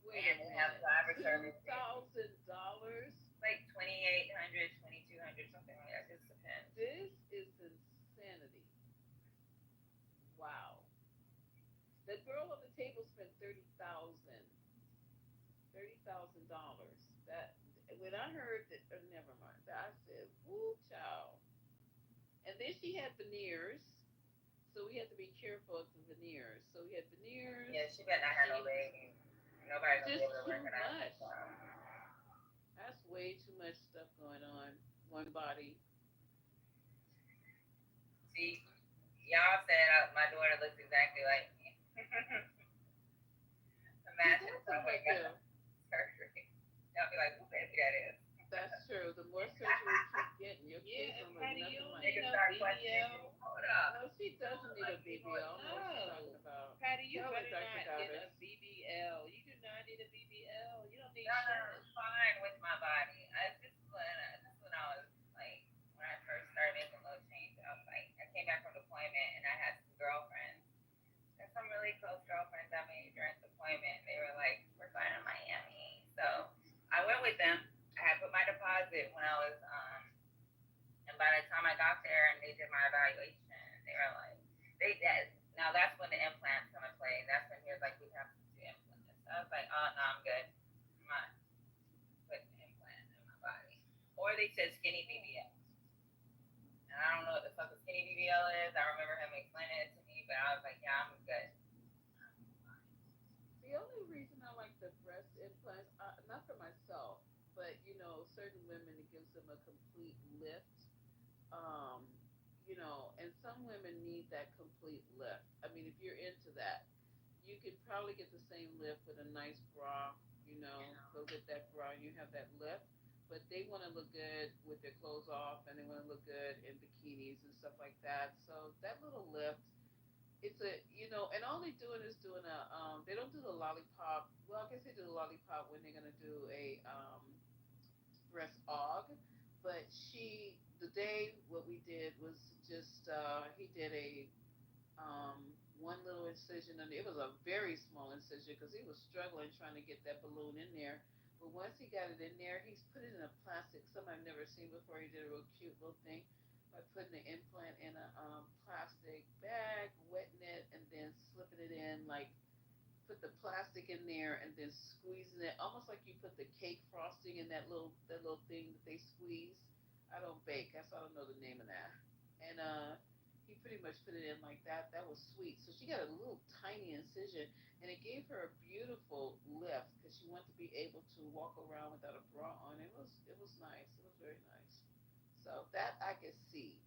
Wait and a they have minute. driver service. $2,000? Like 2,800, 2,200, something like that. Just depends. This is insanity. Wow. The girl on the table spent $30,000. That when I heard that, never mind. I said, "Woo, child." And then she had veneers, so we had to be careful of the veneers. So we had veneers. Yeah, she better not have no baby. Nobody's gonna be able to Just too recognize much. That's way too much stuff going on. One body. See, y'all said my daughter looks exactly like me. Imagine if somebody got surgery. Y'all be like, who baby that is? That's true. The more surgery you keep getting, your kids don't look Patty, nothing you like need you. a BBL. Hold up. No, she doesn't need a BBL. I know what she's talking about. Patty, you Tell her, better Dr. not get Goddess. a BBL. You do not need a BBL. You don't need No, shit. I'm fine with my body. This is when I was like, when I first started making little changes. I was like, I came back from deployment and I had some girlfriends. There's some really close girlfriends I made during deployment. They were like, we're going to Miami. So I went with them. I had put my deposit when I was, and by the time I got there and they did my evaluation, they were like, now that's when the implants come into play. That's when he was like, we have to do implants. So I was like, oh, no, I'm good. I'm not putting an implant in my body. Or they said skinny BBL. And I don't know what the fuck a skinny BBL is. I remember him explaining it to me, but I was like, yeah, I'm good. The only reason I like the breast implants, not for myself, but certain women, it gives them a complete lift. And some women need that complete lift. I mean, if you're into that, you could probably get the same lift with a nice bra. Go get that bra and you have that lift. But they want to look good with their clothes off, and they want to look good in bikinis and stuff like that. So that little lift, it's and all they're doing is doing they don't do the lollipop. Well, I guess they do the lollipop when they're gonna do a breast aug. But the day what we did was just he did a one little incision, and it was a very small incision because he was struggling trying to get that balloon in there. But once he got it in there, he's put it in a plastic, something I've never seen before. He did a real cute little thing by putting the implant in a plastic bag, wetting it, and then slipping it in, like put the plastic in there and then squeezing it, almost like you put the cake frosting in that little thing that they squeeze. I don't bake, that's why I don't know the name of that. And he pretty much put it in like that. That was sweet. So she got a little tiny incision, and it gave her a beautiful lift because she wanted to be able to walk around without a bra on. It was nice. It was very nice. So that I could see,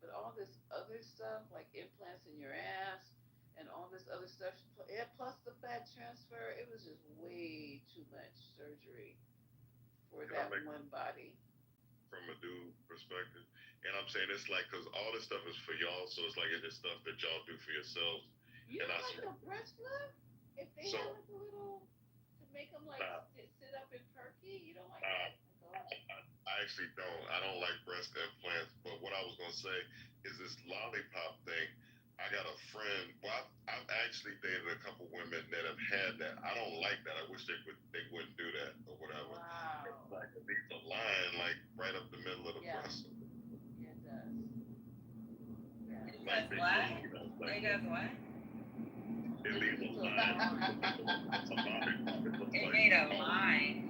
but all this other stuff like implants in your ass and all this other stuff, yeah, plus the fat transfer, it was just way too much surgery for Can I that make one body. from a dude perspective? And I'm saying it's like, because all this stuff is for y'all, so it's like it's just stuff that y'all do for yourselves. You And don't I like swear, a breast flip? If they so have like a little to make them like nah, sit up and perky, you don't like nah, that? Oh, I actually don't. I don't like breast implants. But what I was gonna say is this lollipop thing. I got a friend. Well, I've actually dated a couple women that have had that. I don't like that. I wish they wouldn't do that or whatever. wow. Like it leaves a line like right up the middle of the Yeah, breast. yeah, it does. Yeah. It Like does they, what? you know, It like does what? it leaves a line. It's a lollipop. It looks It like made a line.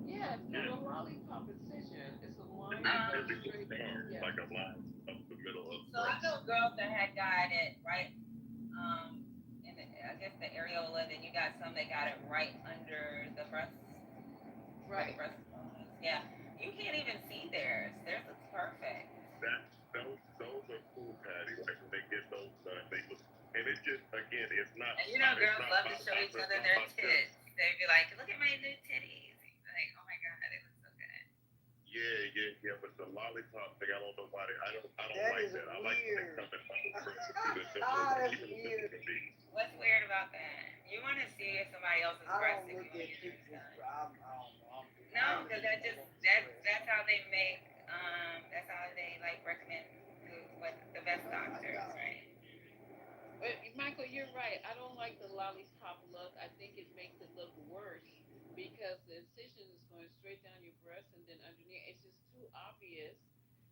Yeah, it's yeah. called a lollipop incision. It's a line It that leaves goes a straight. scar, Yeah. like a line up the middle of the So I breast. know girls that had got it right, in the, I guess the areola. Then you got some that got it right under the breast, where the Right. breast was. Yeah, you can't even see theirs. Theirs looks perfect. That those are cool, Patty. Like when they get those done, they look, and it's just again, it's not. And you know, It's girls not love to about show each it's other not their about them. tits. They'd be like, "Look at my new titties." Like, oh my god, they look so good. Yeah. But the lollipop thing, I don't know why. I don't That like is that. I like when they weird. come in other breasts and do the nipple Ah, and that's keep it as weird. simple as me. What's weird about that? You want to see if somebody else's I breast don't if you look want to at get yours pictures. done. I don't know. No, I'm because looking that at my just woman's breast. that's how they make that's how they like recommend what the best Oh my doctors, god. right? But Michael, you're right. I don't like the lollipop look. I think it makes it look worse because the incision is going straight down your breast and then underneath. It's just too obvious,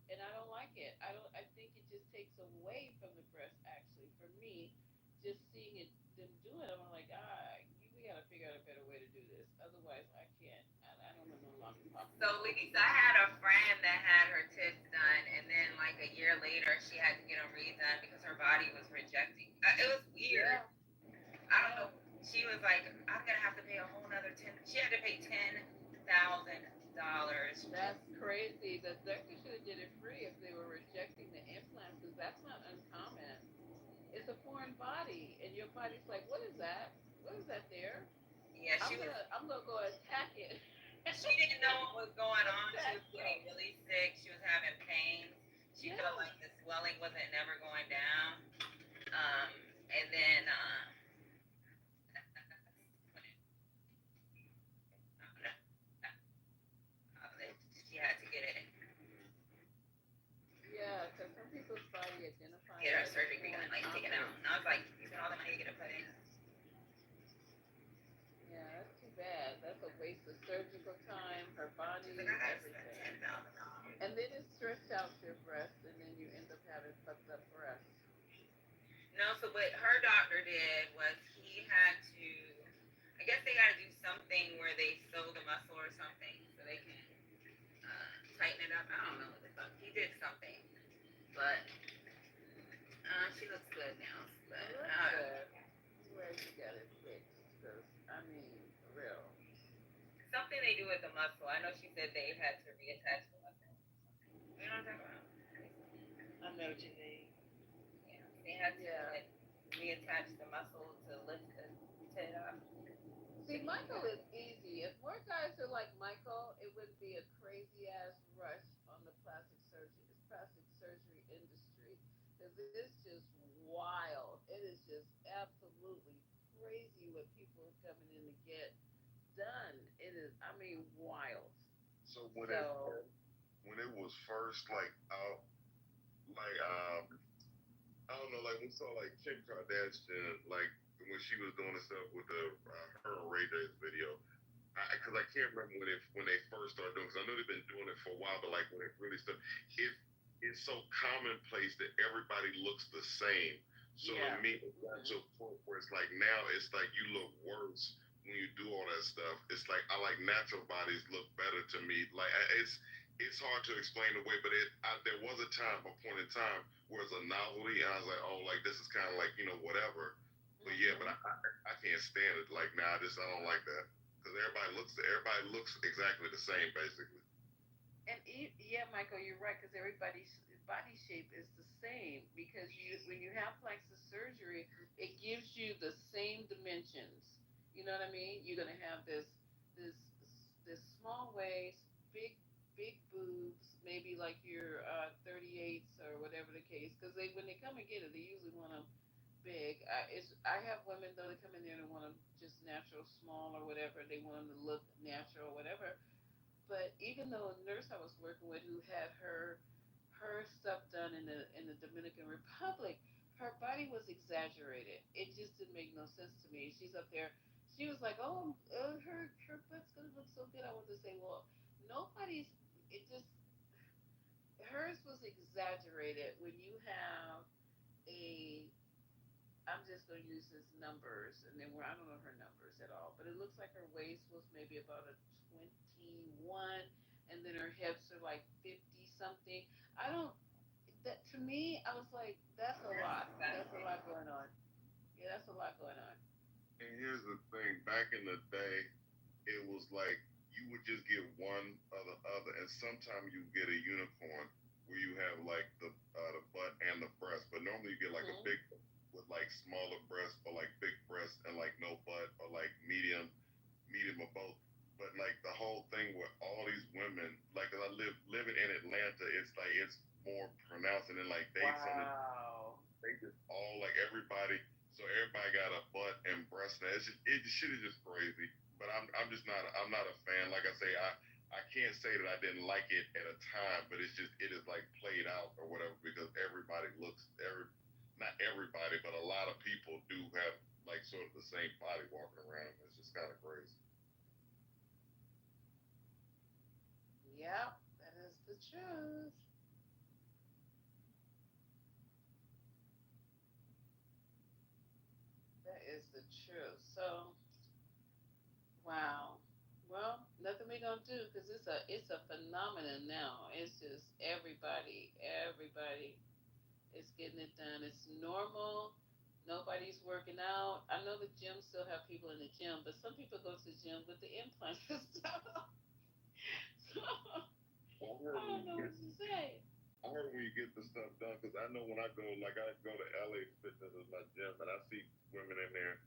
and I don't like it. I don't. I think it just takes away from the breast. Actually, for me, just seeing it them do it, I'm like, we gotta figure out a better way to do this. Otherwise, I can't. I don't want no lollipop So look. Lisa, I had a friend that had her tits done, and then like a year later, she had to get them redone because her body was rejecting. It was weird. Yeah, I don't yeah. know. She was like, I'm gonna have to pay a whole nother ten. She had to pay $10,000. That's crazy. The doctor should have did it free if they were rejecting the implants, because that's not uncommon. It's a foreign body, and your body's like, what is that? What is that there? Yeah, I'm gonna go attack it. she didn't know what was going on. She Attack was you. getting really sick. She was having pain. She Yeah. felt like the swelling wasn't never going down. And then she had to Yeah, because some people's body identifies get her as a surgery done, foreign like taken out. object. And I was like, you spent all the money to get it put in. Yeah, that's too bad. That's a waste of surgical time, her body, She's like, I gotta spend everything. $10,000. And then it stretched out your breast, and then you end up having fucked up breasts. No, so what her doctor did was he had to, I guess they got to do something where they sew the muscle or something so they can tighten it up. I don't know what the fuck. He did something, but she looks good now. But Well, that's good. Where you got it fixed, because, I mean, for real. something they do with the muscle. I know she said they had to reattach the muscle. You know what I'm talking about? I know what you mean. Yeah, they had to Yeah. like, reattach the muscle to lift the tit up. See, Michael is easy. If more guys are like Michael, it wouldn't be a crazy ass rush on the plastic surgery industry, because it's just wild. It is just absolutely crazy what people are coming in to get done. It is, I mean, wild. So So when it was first like out, like I don't know, like we saw like Kim Kardashian, like when she was doing the stuff with the her and Ray J's video. Because I can't remember when they first started doing. Because I know they've been doing it for a while, but like when it really started, it's so commonplace that everybody looks the same. So yeah. to me, it got to a point where it's like now it's like you look worse when you do all that stuff. It's like I like natural bodies look better to me. Like it's hard to explain away, but there was a point in time where it's a novelty, and I was like, oh, like this is kind of like whatever. But yeah, but I can't stand it. Like nah, I don't like that because everybody looks exactly the same basically. And yeah, Michael, you're right because everybody's body shape is the same because when you have plastic surgery, it gives you the same dimensions. You know what I mean? You're gonna have this this small waist, big boobs, maybe like your 38s or whatever the case. Because when they come and get it, they usually want them big. I have women though that come in there and want them just natural small or whatever. They want them to look natural or whatever. But even though a nurse I was working with who had her stuff done in the Dominican Republic, her body was exaggerated. It just didn't make no sense to me. She's up there. She was like, "Oh, her butt's gonna look so good." I want to say, "Well, nobody's. It just hers was exaggerated. When you have a, I'm just gonna use his numbers, and then I don't know her numbers at all, but it looks like her waist was maybe about a 21, and then her hips are like 50 something. I don't. That to me, I was like, that's a lot. That's a lot going on. Yeah, that's a lot going on. And here's the thing: back in the day, it was like you would just get one or the other, and sometimes you get a unicorn where you have like the butt and the breast, but normally you get like a big with like smaller breasts or like big breasts and like no butt or like medium or both. But like the whole thing with all these women, like 'cause I living in Atlanta, it's like it's more pronounced, and then like Wow. they just all like everybody. So everybody got a butt and breast. Now shit is just crazy. But I'm just not a fan. Like I say, I can't say that I didn't like it at a time, but it is like played out or whatever because everybody looks not everybody, but a lot of people do have like sort of the same body walking around. It's just kind of crazy. Yep, that is the truth. That is the truth. So, wow. Well, nothing we gonna do because it's a phenomenon now. It's just everybody is getting it done. It's normal. Nobody's working out. I know the gym still have people in the gym, but some people go to the gym with the implants and stuff. So I don't know what to say. I heard when you get the stuff done, because I know when I go to LA Fitness as my gym, and I see women in there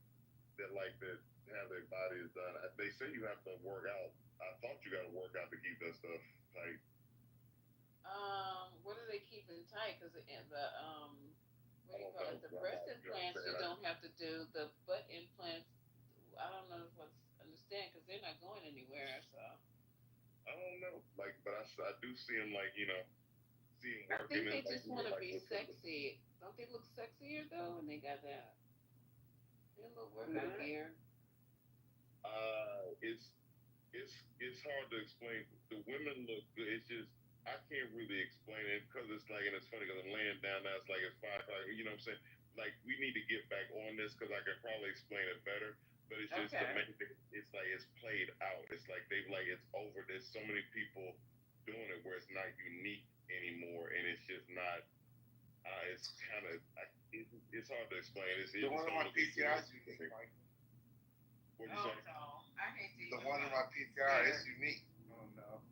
that like that have their bodies done. They say you have to work out. I thought you got to work out to keep that stuff tight. What are they keeping tight? Because what do you call it? The breast implants you don't have to do. The butt implants, I don't know what understand because they're not going anywhere. So I don't know, like, but I do see them like see them I working. think they like, just want to be sexy. Don't they look sexier though? And they got that. They look workout gear. It's hard to explain. The women look good. It's just I can't really explain it because it's like, and it's funny because I'm laying down now. It's like it's 5 o'clock. You know what I'm saying? Like we need to get back on this because I can probably explain it better. But it's just the main thing. It's like it's played out. It's like they've like it's over. There's so many people doing it where it's not unique anymore, and it's just not. It's kind of it's hard to explain. The one on my PTR is unique, Mike. What you say? No, I hate to. The one on my PTR is unique. Oh no.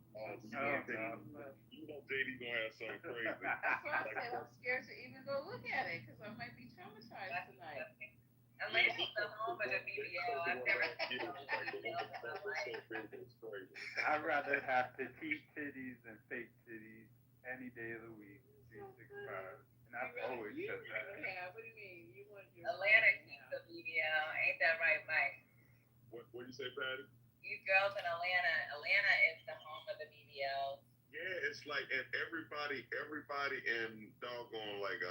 You know JD gonna have something crazy. That's why I said I'm scared to even go look at it because I might be traumatized tonight. Atlanta's the home of the BBL. I've never seen one of I'd rather have petite titties than fake titties any day of the week. 365. And I've always said that. What do you mean? You want your Atlanta keeps the BBL. Ain't that right, Mike? What do you say, Patty? These girls in Atlanta is the home of the BBL. Yeah, it's like, and everybody in doggone like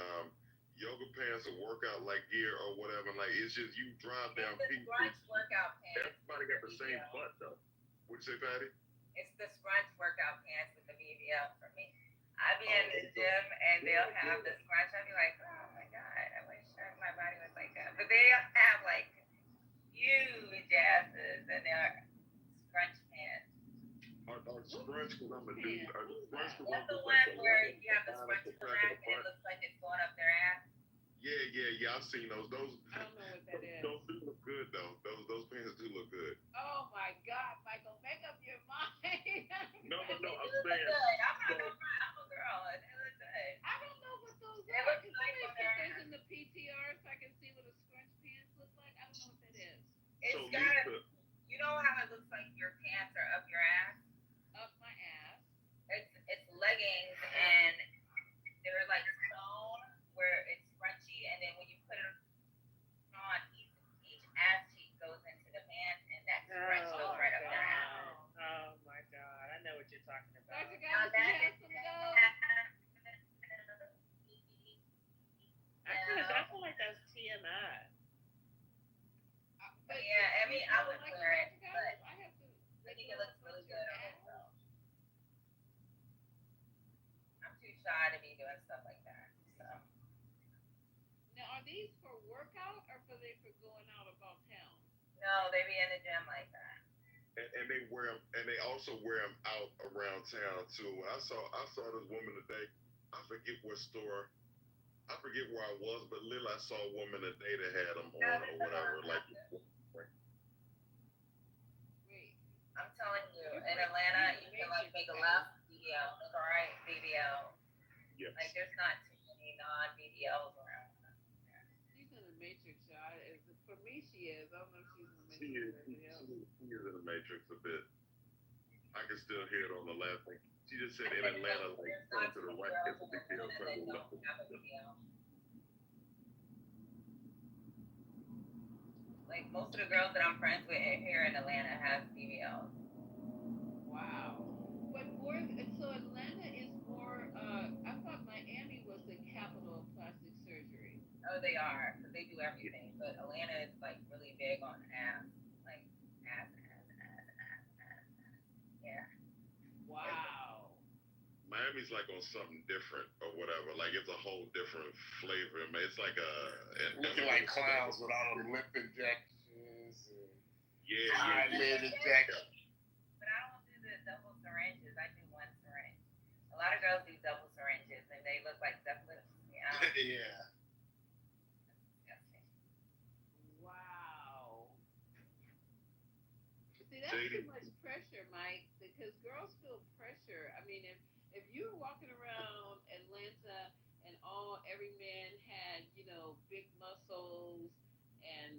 yoga pants or workout like gear or whatever. Like it's just you drive down It's the scrunch workout pants. Everybody got the same butt though. What'd you say, Patty? It's the scrunch workout pants with the BBL for me. I be in the gym and they'll have the scrunch. I'll be like, oh my god, I wish my body was like that. But they have like huge asses and they're scrunch pants. Are scrunch because I'm a dude. Scrunch because That's I'm the just one like where you have the scrunch in the back and it looks like it's going up their ass. Yeah. I've seen those. I don't know what that is. Those do look good though. Those pants do look good. Oh my God, Michael, make up your mind. No. I'm saying. I'm a girl. And they look good. I don't know what those They are. look Can nice somebody on put their those ass. in the PTR so I can see what a scrunch pants look like? I don't know what that is. It's got, you know how it looks like your pants are up your ass? Up my ass. It's leggings and they're like sewn where it's scrunchy, and then when you put it on, each ass cheek goes into the pants, and that scrunch goes right up their ass. Oh my God, I know what you're talking about. Dr. Guys, you have some of those? I feel like that's TMI. But yeah, I mean, I would wear it, but I have to. I think it looks really good on myself. I'm too shy to be doing stuff like that. So. Now, are these for workout or for going out about town? No, they be in the gym like that. And they wear them, and they also wear them out around town too. I saw this woman today. I forget what store. I forget where I was, but Lil, I saw a woman today that had them on or whatever. Like, I'm telling you, in Atlanta, you can like make a left BBL, make a right BBL. Yes. Like there's not too many non-BBLs around. She's in the Matrix, y'all. For me, she is. I don't know if she's in the Matrix. She is in the Matrix a bit. I can still hear it on the last thing. She just said in Atlanta, like going to the right, it's a big deal. Like most of the girls that I'm friends with here in Atlanta have BBLs. Wow. But so Atlanta is more. I thought Miami was the capital of plastic surgery. Oh, they are, because they do everything. But Atlanta is like really big on ass, like ass. Yeah. Wow. Miami's like on something different or whatever. Like it's a whole different flavor. It's like looking like clowns with all the lip injections and eyelid injections. But I don't do the double syringes. I do one syringe. A lot of girls do double syringes, and they look like duck lips. Yeah. Yeah. Wow. See, that's too much pressure, Mike, because girls feel pressure. I mean, if you're walking around Atlanta and every man had, big muscles and,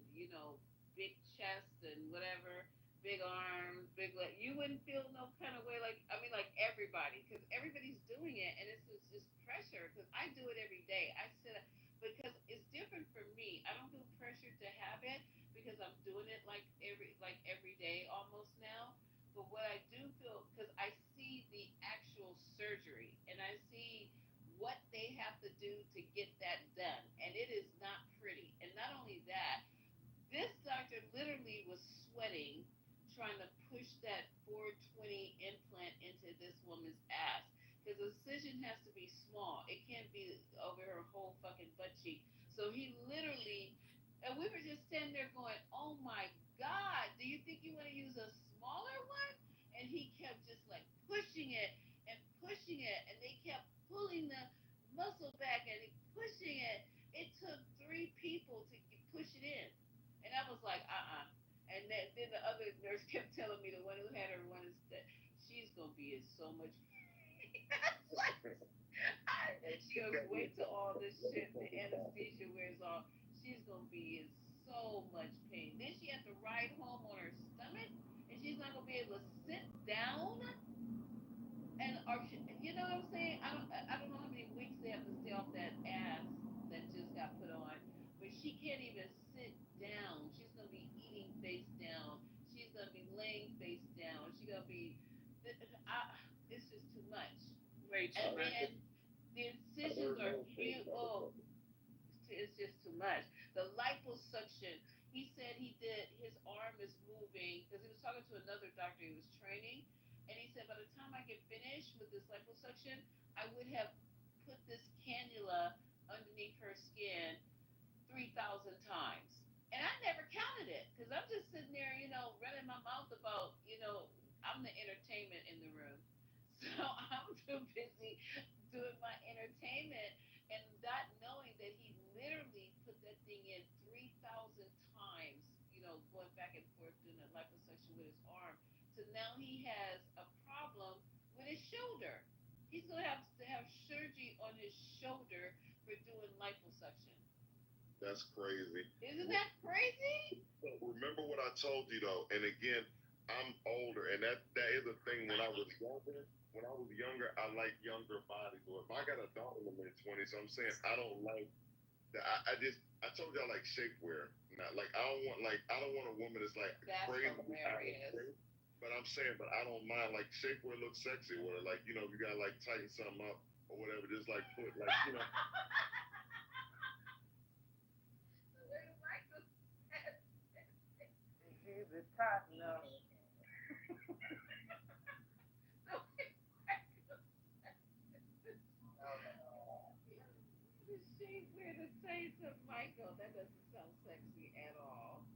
big chest and whatever, big arms, big leg, you wouldn't feel no kind of way like everybody, because everybody's doing it, and it's just pressure, because I do it every day. Because it's different for me. I don't feel pressure to have it because I'm doing it like every day almost now. But what I do feel, because I see the actual surgery and I see what they have to do to get that done, and it is not pretty. And not only that, this doctor literally was sweating trying to push that 420 implant into this woman's ass, because the incision has to be small. It can't be over her whole fucking butt cheek. So he literally, and we were just standing there going, oh my God, do you think you want to use a smaller one? And he kept just like pushing it, and they kept pulling the muscle back and pushing it. It took 3 people to push it in. And I was like, And then the other nurse kept telling me, the one who had her one, is that she's going to be in so much she goes, wait till all this shit, the anesthesia wears off. She's going to be in so much pain. Then she has to ride home on her stomach, and she's not going to be able to sit down. And you know what I'm saying? I don't know how many weeks they have to stay off that ass that just got put on, but she can't even sit down. She's going to be eating face down. She's going to be laying face down. She's going to be, it's just too much. Wait, and then the incisions are huge. Oh, it's just too much. The liposuction, he said his arm is moving, because he was talking to another doctor he was training, and he said by the time I get finished with this liposuction, I would have put this cannula underneath her skin 3,000 times. And I never counted it, because I'm just sitting there, running my mouth about, I'm the entertainment in the room. So I'm too busy doing my entertainment and not knowing that he literally put that thing in 3,000 times, going back and forth doing a liposuction with his arm. So now he has a problem with his shoulder. He's going to have surgery on his shoulder for doing liposuction. That's crazy. Isn't that crazy? Remember what I told you though, and again, I'm older, and that is a thing. When I was younger, I like younger bodies. Or if I got a daughter in the mid 20s, so I'm saying I don't like that. I told you I like shapewear. Not like I don't want a woman that's crazy. Hilarious. But I'm saying, but I don't mind shapewear looks sexy. Where you gotta tighten something up or whatever. Just put The top, no. The shapewear to say to Michael, that doesn't sound sexy at all.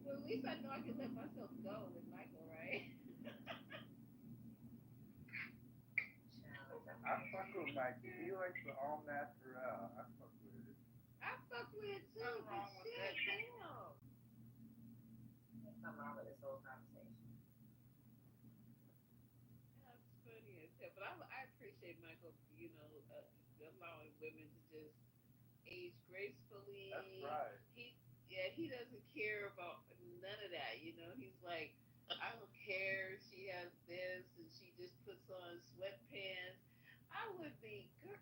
Well, at least I know I can let myself go with Michael, right? I fuck with Mike. He likes the all natural. I fuck with it. I fuck with it too. Nothing wrong with Shit, that. damn. Something wrong with this whole conversation. That's funny as hell. But I appreciate Michael, allowing women to just age gracefully. That's right. He doesn't care about none of that. He's like, I don't care. She has this, and she just puts on sweatpants. I would be, girl.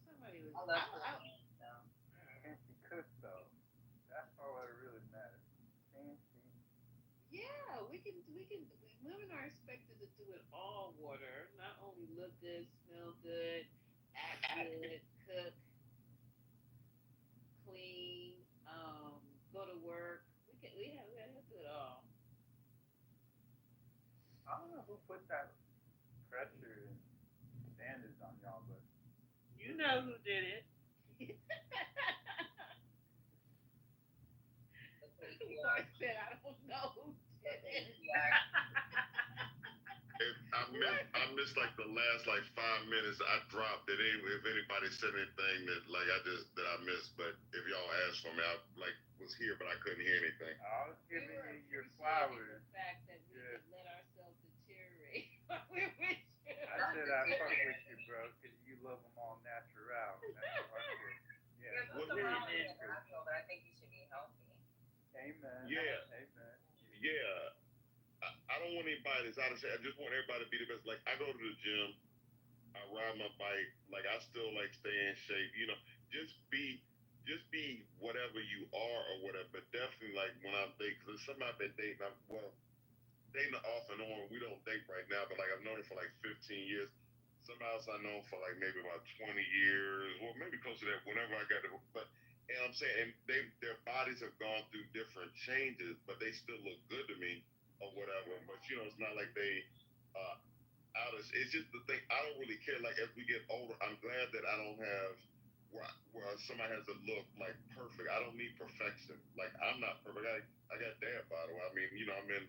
Somebody was. I love her. Can she cook though? That's all that really matters. Can she? Yeah, women are expected to do it all, water. Not only look good, smell good, act good, cook, clean, go to work. We have to do it all. I don't know who put that pressure and standards on y'all, but You know who did it. I said I don't know who did it. I missed the last 5 minutes. I dropped it anyway. If anybody said anything that I missed, but if y'all asked for me, I was here, but I couldn't hear anything. I was giving you your flowers. The fact that we could let ourselves deteriorate. We're with you. I said I fuck with you, bro, because you love them all natural. That's what I said. Yeah. There's nothing wrong with it, but I think you should be healthy. Amen. Yeah. Amen. Yeah. I don't want anybody that's out of shape. I just want everybody to be the best. I go to the gym, I ride my bike. I still stay in shape. Just be whatever you are or whatever. But definitely when I'm dating, because some I've been dating, dating off and on. We don't date right now, but I've known her for 15 years. Somebody else I know for maybe about 20 years, or maybe close to that. Whenever I got to, and I'm saying, and their bodies have gone through different changes, but they still look good to me or whatever. But it's not like they it's just the thing. I don't really care. As we get older, I'm glad that I don't have where somebody has a look perfect. I don't need perfection. I'm not perfect. I got dad body. I mean, I'm in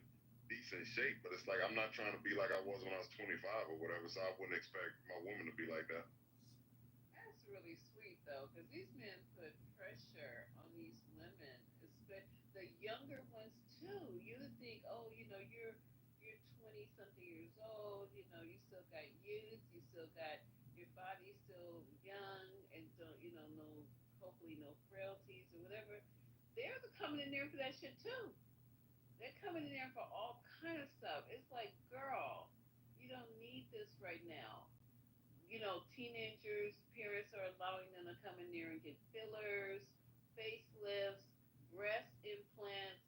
decent shape, but it's I'm not trying to be like I was when I was 25 or whatever. So I wouldn't expect my woman to be like that. That's really sweet though, because these men put pressure on these women, especially the younger ones too. You would think, oh, you're 20 something years old. You still got youth. You still got your body still young, and don't no hopefully no frailties or whatever. They're coming in there for that shit too. They're coming in there for all kind of stuff. It's like, girl, you don't need this right now. Teenagers, parents are allowing them to come in there and get fillers, facelifts, breast implants.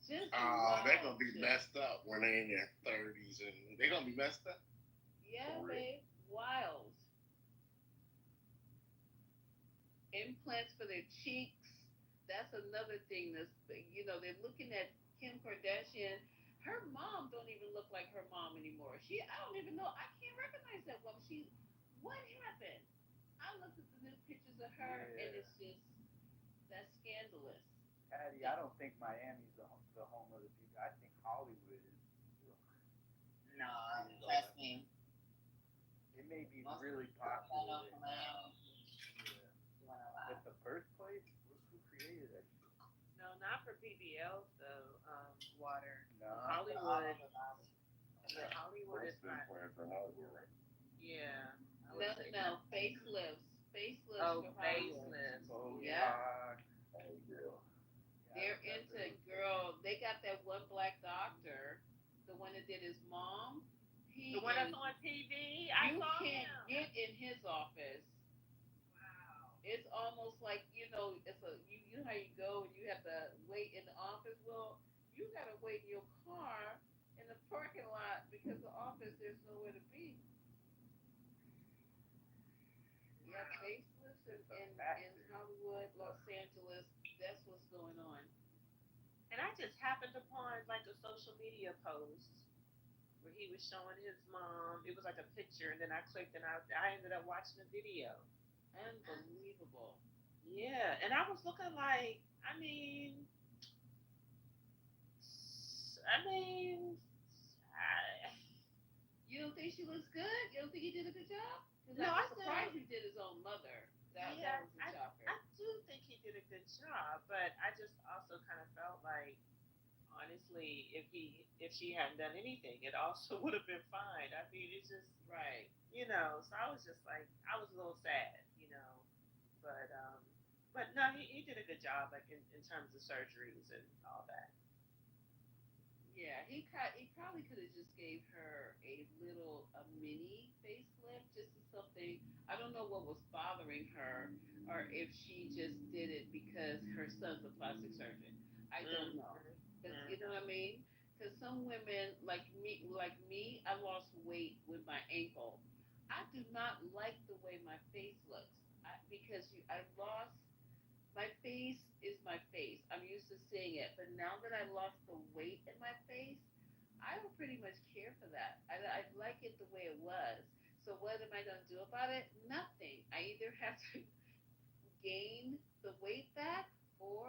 Just they're gonna be messed up when they're in their 30s, and they're gonna be messed up. Yeah, babe, wild. Implants for their cheeks. That's another thing. They're looking at Kim Kardashian. Her mom don't even look like her mom anymore. I don't even know. I can't recognize that woman. What happened? I looked at the new pictures of her, and it's just, that's scandalous. Patty, I don't think Miami's the home of the people. I think Hollywood is. No, trust me. It may be Most really people don't popular know there now. Miami. But the birthplace, who created that shit? No, not for BBLs though. Water. No. Hollywood. Yeah, Hollywood is Been not. playing for Hollywood. Yeah. I No, would say no, facelifts. Facelifts Oh, for Hollywood. facelifts. Oh, Yeah. Oh, yeah. They're into girl. They got that one black doctor, the one that did his mom. He The one that's is- on TV. I you saw can't him. get in his office. Wow. It's almost like it's you know how you go and you have to wait in the office. Well, you gotta wait in your car in the parking lot because the office there's nowhere to be. Yeah, facelifts in Hollywood, Los Angeles. That's what's going on. And I just happened upon like a social media post where he was showing his mom. It was like a picture, and then I clicked and I ended up watching the video. Unbelievable. Yeah, and I was looking like, I mean, You don't think she looks good? You don't think he did a good job? Because No, I'm I surprised think- he did his own mother. That yeah, was a shocker. I do think he did a good job, but I just also kind of felt like, honestly, if she hadn't done anything, it also would have been fine. I mean, it's just Right. So I was just like, I was a little sad, but no, he did a good job, like in terms of surgeries and all that. Yeah, he probably could have just gave her a mini facelift, just as something. I don't know what was bothering her, or if she just did it because her son's a plastic surgeon. I don't know. Cause you know what I mean? Because some women like me, I lost weight with my ankle. I do not like the way my face looks because I lost. My face is my face. I'm used to seeing it, but now that I lost the weight in my face, I don't pretty much care for that. I like it the way it was. So what am I going to do about it? Nothing. I either have to gain the weight back, or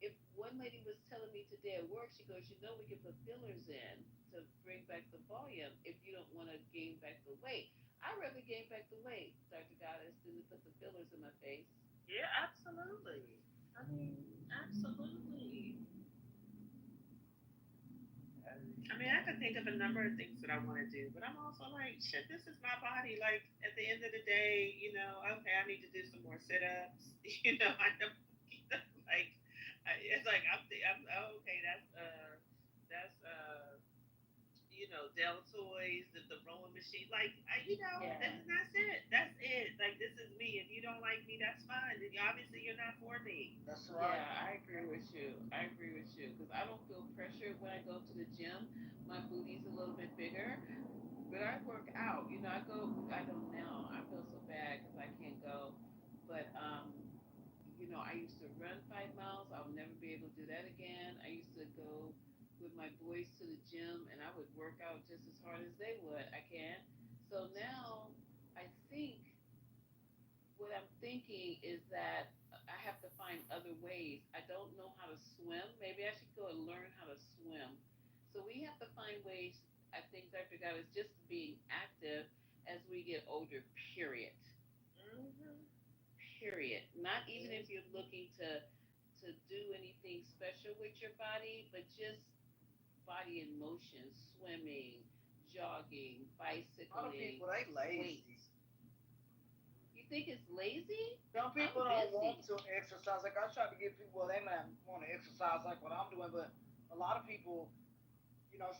if one lady was telling me today at work, she goes, we can put fillers in to bring back the volume if you don't want to gain back the weight. I'd rather gain back the weight, Dr. Goddess, than to put the fillers in my face. Yeah, absolutely. I mean, absolutely. I mean, I could think of a number of things that I want to do, but I'm also like, shit, this is my body. Like, at the end of the day, okay, I need to do some more sit-ups. I know, like, it's like I'm okay. That's deltoids, the rowing machine. Like, that's it. That's it. Like, this is me. If you don't like me, that's fine. Then obviously you're not for me. That's right. Yeah, I agree with you. Because I don't feel pressure when I go to the gym. My booty's a little bit bigger, but I work out. I don't now. I feel so bad because I can't go. But I used to run 5 miles. I'll never be able to do that again. I used to go with my boys to the gym, and I would work out just as hard as they would. I can. So now I think what I'm thinking is that I have to find other ways. I don't know how to swim. Maybe I should go and learn how to swim. So we have to find ways, I think, Dr. God, is just being active as we get older, period. Mm-hmm. Period. Not even if you're looking to do anything special with your body, but just body in motion, swimming, jogging, bicycling. A lot of people, they lazy. Weights. You think it's lazy? Some people don't want to exercise. Like, I try to get people, they might want to exercise like what I'm doing, but a lot of people,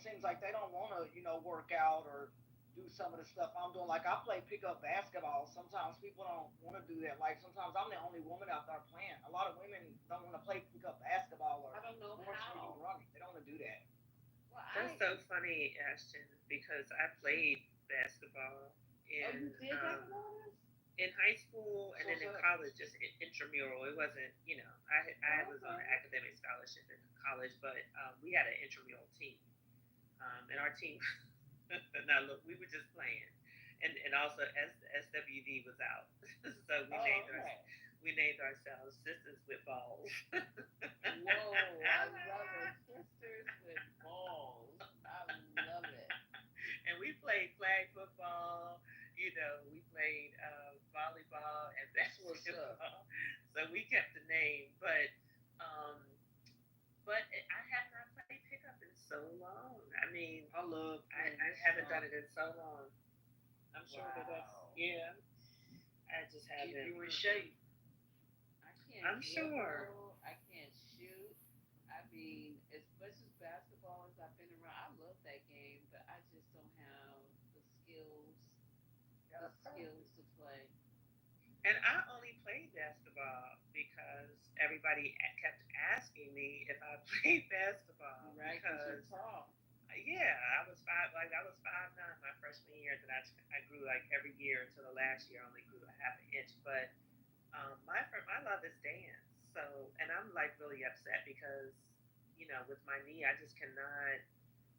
seems like they don't want to, work out or do some of the stuff I'm doing. Like, I play pickup basketball. Sometimes people don't want to do that. Like, sometimes I'm the only woman out there playing. A lot of women don't want to play pickup basketball or I don't know how. running. They don't want to do that. Well, That's so funny, Ashton, because I played basketball you did basketball? In high school and then in college, just intramural. It wasn't, I was on an academic scholarship in college, but we had an intramural team. And our team, now look, we were just playing. And also SWV was out. So we we named ourselves Sisters with Balls. Whoa, I love it. Sisters with balls. I love it. And we played flag football. You know, we played volleyball and That's what's basketball. So we kept the name, um, but I have not played pickup in so long. I mean, I love I haven't done it in so long. I'm sure that's yeah. I just haven't. Keep you in shape. I can't I'm sure. dribble, I can't shoot. I mean, as much as basketball as I've been around, I love that game, but I just don't have the skills to play. And I only played basketball because everybody kept asking me if I played basketball. Right, Because you're tall. yeah, I was 5'9" my freshman year. Then I grew like every year until the last year. I only grew a half an inch. But my love is dance. So and I'm like really upset because with my knee I just cannot.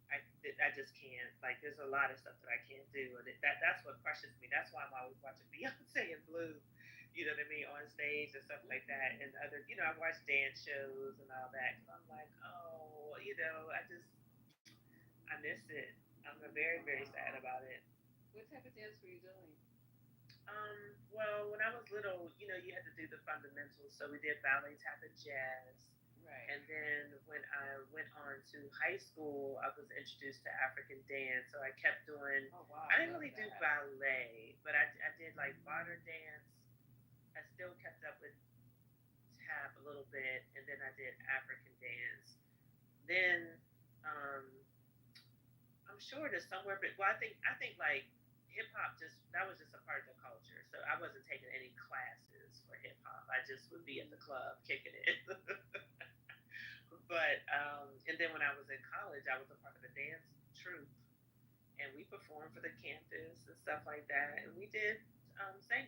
I just can't. Like, there's a lot of stuff that I can't do, and that's what crushes me. That's why I'm always watching Beyonce and Blue, you know what I mean, on stage and stuff like that. And other, I watch dance shows and all that. Cause I'm like, oh, I miss it. I'm very, very sad about it. What type of dance were you doing? Well, when I was little, you had to do the fundamentals. So we did ballet, tap, and jazz. Right. And then when I went on to high school, I was introduced to African dance. So I kept doing. Oh wow. I didn't really do ballet, but I did like modern dance. I still kept up with tap a little bit, and then I did African dance. Then I'm sure there's somewhere, but well, I think like hip hop that was just a part of the culture. So I wasn't taking any classes for hip hop. I just would be at the club kicking it. But and then when I was in college, I was a part of the dance troupe, and we performed for the campus and stuff like that. And we did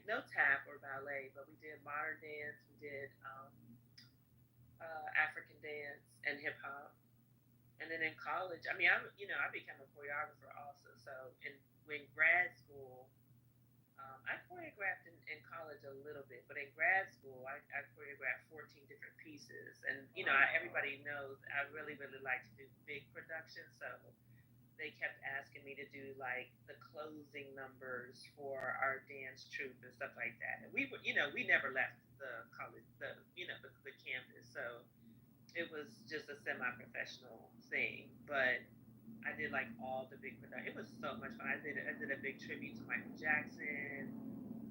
no tap or ballet, but we did modern dance, we did African dance and hip hop. And then in college, I mean, I became a choreographer also. So when grad school, I choreographed in college a little bit, but in grad school, I choreographed 14 different pieces. And, everybody knows I really, really like to do big productions. So they kept asking me to do like the closing numbers for our dance troupe and stuff like that. And we never left the college, the campus. So it was just a semi-professional thing. But I did like all the big productions. It was so much fun. I did a big tribute to Michael Jackson.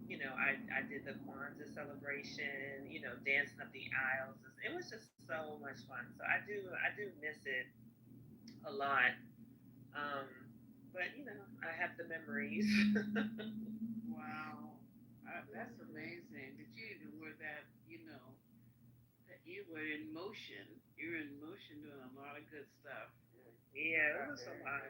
I did the Kwanzaa celebration. Dancing up the aisles. It was just so much fun. So I do miss it a lot. But I have the memories. Wow, that's amazing. Did you even wear that? That you were in motion. You were in motion doing a lot of good stuff. Yeah, it was a lot.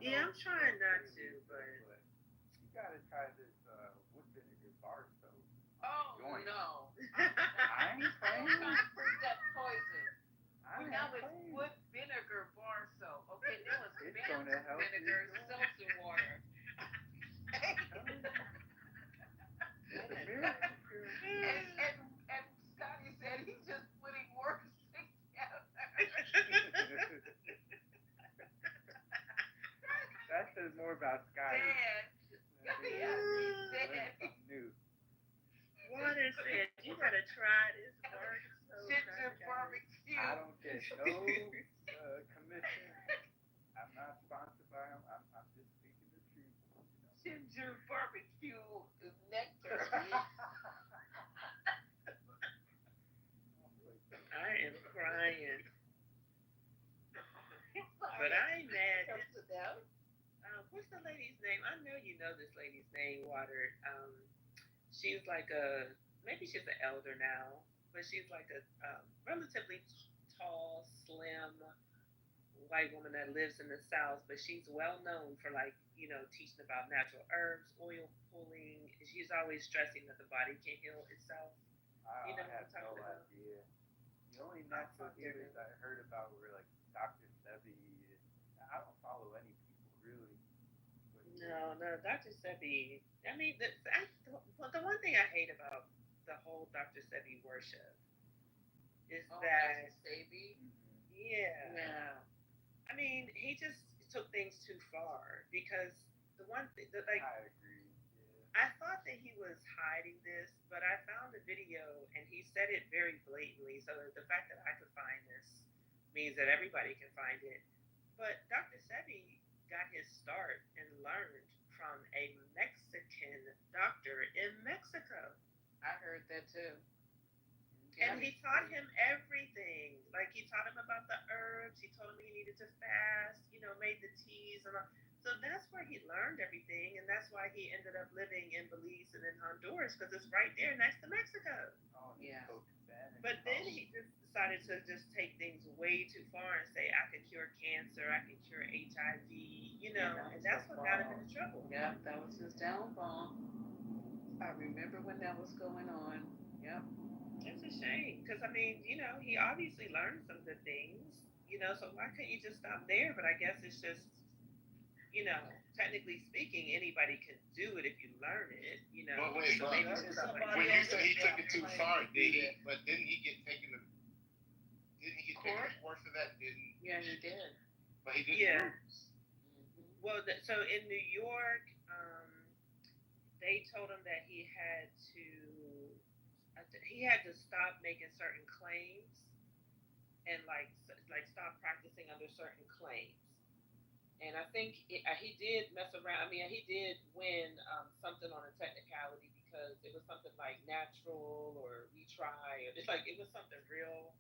Yeah, I'm trying not to, but you gotta try this wood vinegar bar soap. Oh Joint. no! I ain't playing. That poison. Now it's playing. wood vinegar bar soap. Okay, there was It's gonna help vinegar, you. seltzer water. And Scotty said he's just putting words together. That says more about Scotty. Dad. Yeah, Something new. Water said you gotta try this bar soap. Ginger barbecue. I don't get no commission. I'm not sponsored by them. I'm just speaking the truth. Ginger barbecue nectar. I am crying. But I ain't mad. What's the lady's name? I know you know this lady's name, Water. She's like maybe she's an elder now, but she's like a relatively tall, slim white woman that lives in the South, but she's well known for teaching about natural herbs, oil pulling. She's always stressing that the body can heal itself. I have no idea. The only natural healers I heard about were like Dr. Sebi. I don't follow any people really. But No, don't know, Dr. Sebi. I mean, the one thing I hate about the whole Dr. Sebi worship is that Dr. Sebi. yeah. Yeah. I mean, he just took things too far because the one thing that like I agree. I thought that he was hiding this, but I found the video and he said it very blatantly. So the fact that I could find this means that everybody can find it. But Dr. Sebi got his start and learned from a Mexican doctor in Mexico. I heard that too. And he taught him everything. Like he taught him about the herbs. He told him he needed to fast. Made the teas and all. So that's where he learned everything, and that's why he ended up living in Belize and in Honduras because it's right there next to Mexico. Oh, yeah. But then he just decided to just take things way too far and say, I can cure cancer, I can cure HIV, and that's what got him into trouble. Yep, that was his downfall. I remember when that was going on. Yep. It's a shame because, he obviously learned some good things, so why couldn't you just stop there? But I guess it's just, technically speaking, anybody can do it if you learn it, But wait, when you say he took it too far, didn't he get taken to court for that? Yeah, he did. But he didn't lose. Well, so in New York, they told him that he had to stop making certain claims and like stop practicing under certain claims. And I think he did mess around. He did win something on a technicality because it was something like natural or retry, or it's like it was something real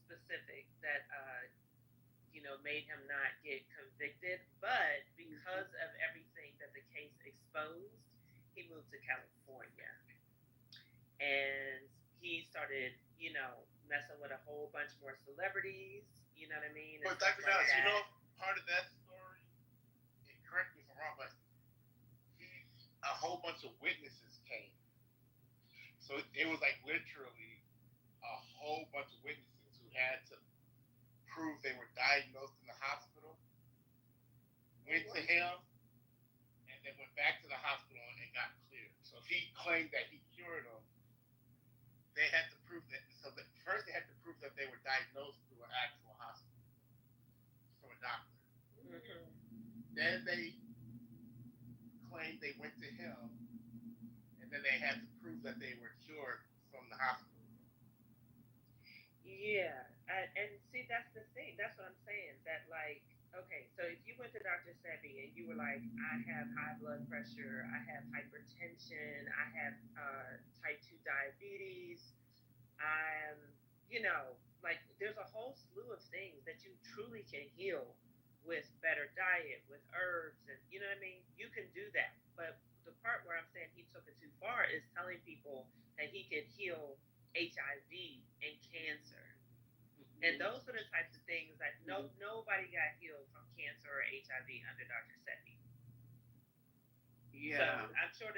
specific that made him not get convicted. But because of everything that the case exposed, he moved to California, and he started messing with a whole bunch more celebrities. You know what I mean? But Dr. Dallas, part of that story, and correct me if I'm wrong, but a whole bunch of witnesses came. So it was like literally a whole bunch of witnesses who had to prove they were diagnosed in the hospital, went to him, and then went back to the hospital and got cleared. So if he claimed that he cured them, they had to prove that. So first they had to prove that they were diagnosed through an actual hospital, from a doctor. Mm-hmm. Then they claimed they went to him, and then they had to prove that they were cured from the hospital. Yeah, and see, that's the thing. That's what I'm saying. That okay, so if you went to Dr. Sebi and you were like, I have high blood pressure, I have hypertension, I have type 2 diabetes, I'm, there's a whole slew of things that you truly can heal with better diet, with herbs, and you know what I mean? You can do that. But the part where I'm saying he took it too far is telling people that he could heal HIV and cancer. And those are the types of things that nobody got healed from cancer or HIV under Dr. Sebi. Yeah. So I'm sure,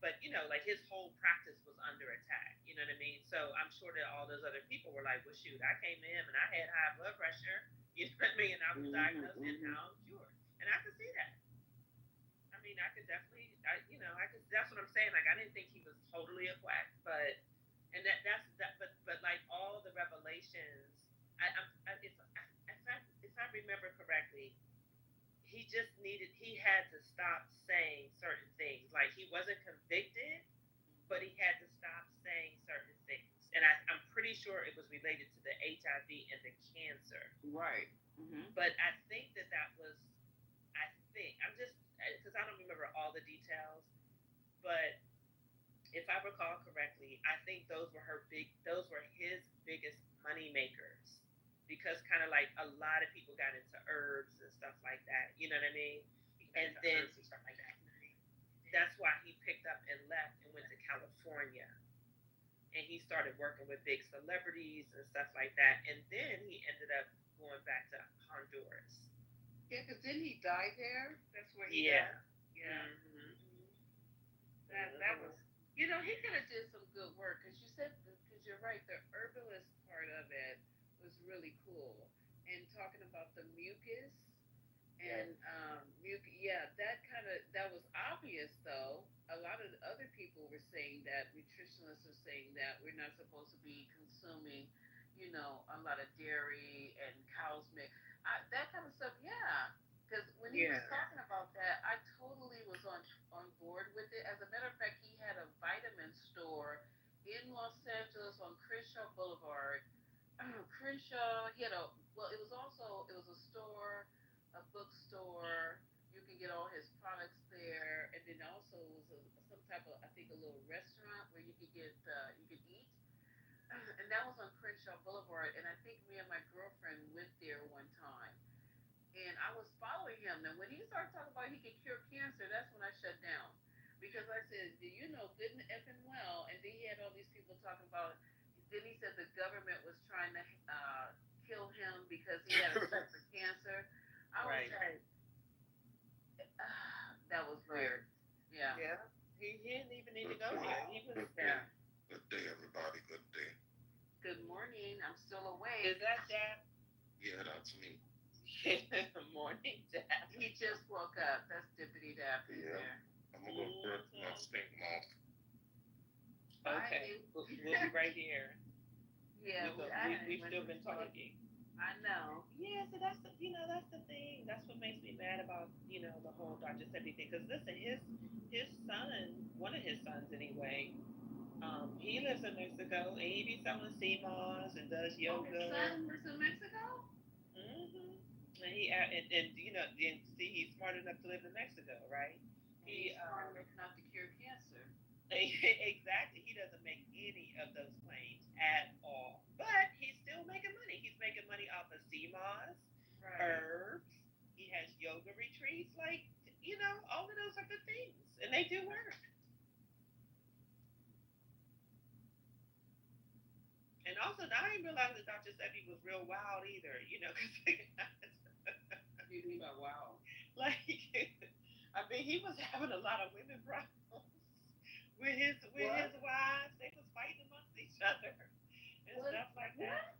but his whole practice was under attack. You know what I mean? So I'm sure that all those other people were like, well, shoot, I came to him and I had high blood pressure. You know what I mean? And I was diagnosed and now I'm cured. And I could see that. I could definitely, that's what I'm saying. Like, I didn't think he was totally a quack, but like all the revelations, if I remember correctly, he had to stop saying certain things. Like, he wasn't convicted, but he had to stop saying certain things. And I'm pretty sure it was related to the HIV and the cancer. Right. Mm-hmm. But I think I'm just, because I don't remember all the details, but if I recall correctly, I think those were his biggest money makers, because kind of like a lot of people got into herbs and stuff like that. You know what I mean? And then that's why he picked up and left and went to California, and he started working with big celebrities and stuff like that. And then he ended up going back to Honduras. Yeah, because didn't he die there? That's where he died. Yeah. Mm-hmm. That was, he could have did some good work, because you're right, the herbalist part of it was really cool. And talking about the mucus, And that was obvious though. A lot of the other people were saying that, nutritionists are saying that we're not supposed to be consuming, a lot of dairy and cow's milk. That kind of stuff, yeah. Because when he was talking about that, I totally was on board with it. As a matter of fact, he had a vitamin store in Los Angeles on Crenshaw Boulevard. Crenshaw, he had it was a store, a bookstore. You can get all his products there, and then also it was some type of, I think, a little restaurant where you could you could eat, and that was on Crenshaw Boulevard. And I think me and my girlfriend went there one time, and I was following him. And when he started talking about he could cure cancer, that's when I shut down, because I said, "Do you know good and effing well?" And then he had all these people talking about. Then he said the government was trying to kill him because he had a certain cancer. I was like, that was weird. Yeah. Yeah. He didn't even need to go there. He was there. Good day, everybody. Good day. Good morning. I'm still awake. Is that Dap? Yeah, that's me. Morning, Dap. He just woke up. That's Dippity Dap. Yeah. I'm gonna go brush my stink mouth. Okay. We'll be right here. Yeah, we've still been talking. I know. Yeah, so that's the thing. That's what makes me mad about, the whole Dr. Sebi thing. Because listen, his son, one of his sons anyway, he lives in Mexico and he be selling sea moss and does yoga. His son lives in Mexico? Mm-hmm. And see, he's smart enough to live in Mexico, right? He's smart enough not to cure cancer. Exactly. He doesn't make any of those claims at all. But he's still making money. He's making money off of sea moss, herbs. He has yoga retreats. Like, all of those are good things. And they do work. And also, I didn't realize that Dr. Sebi was real wild either, because you mean by wild? Like, I mean, he was having a lot of women problems. With his wives, they was fighting amongst each other and stuff like that.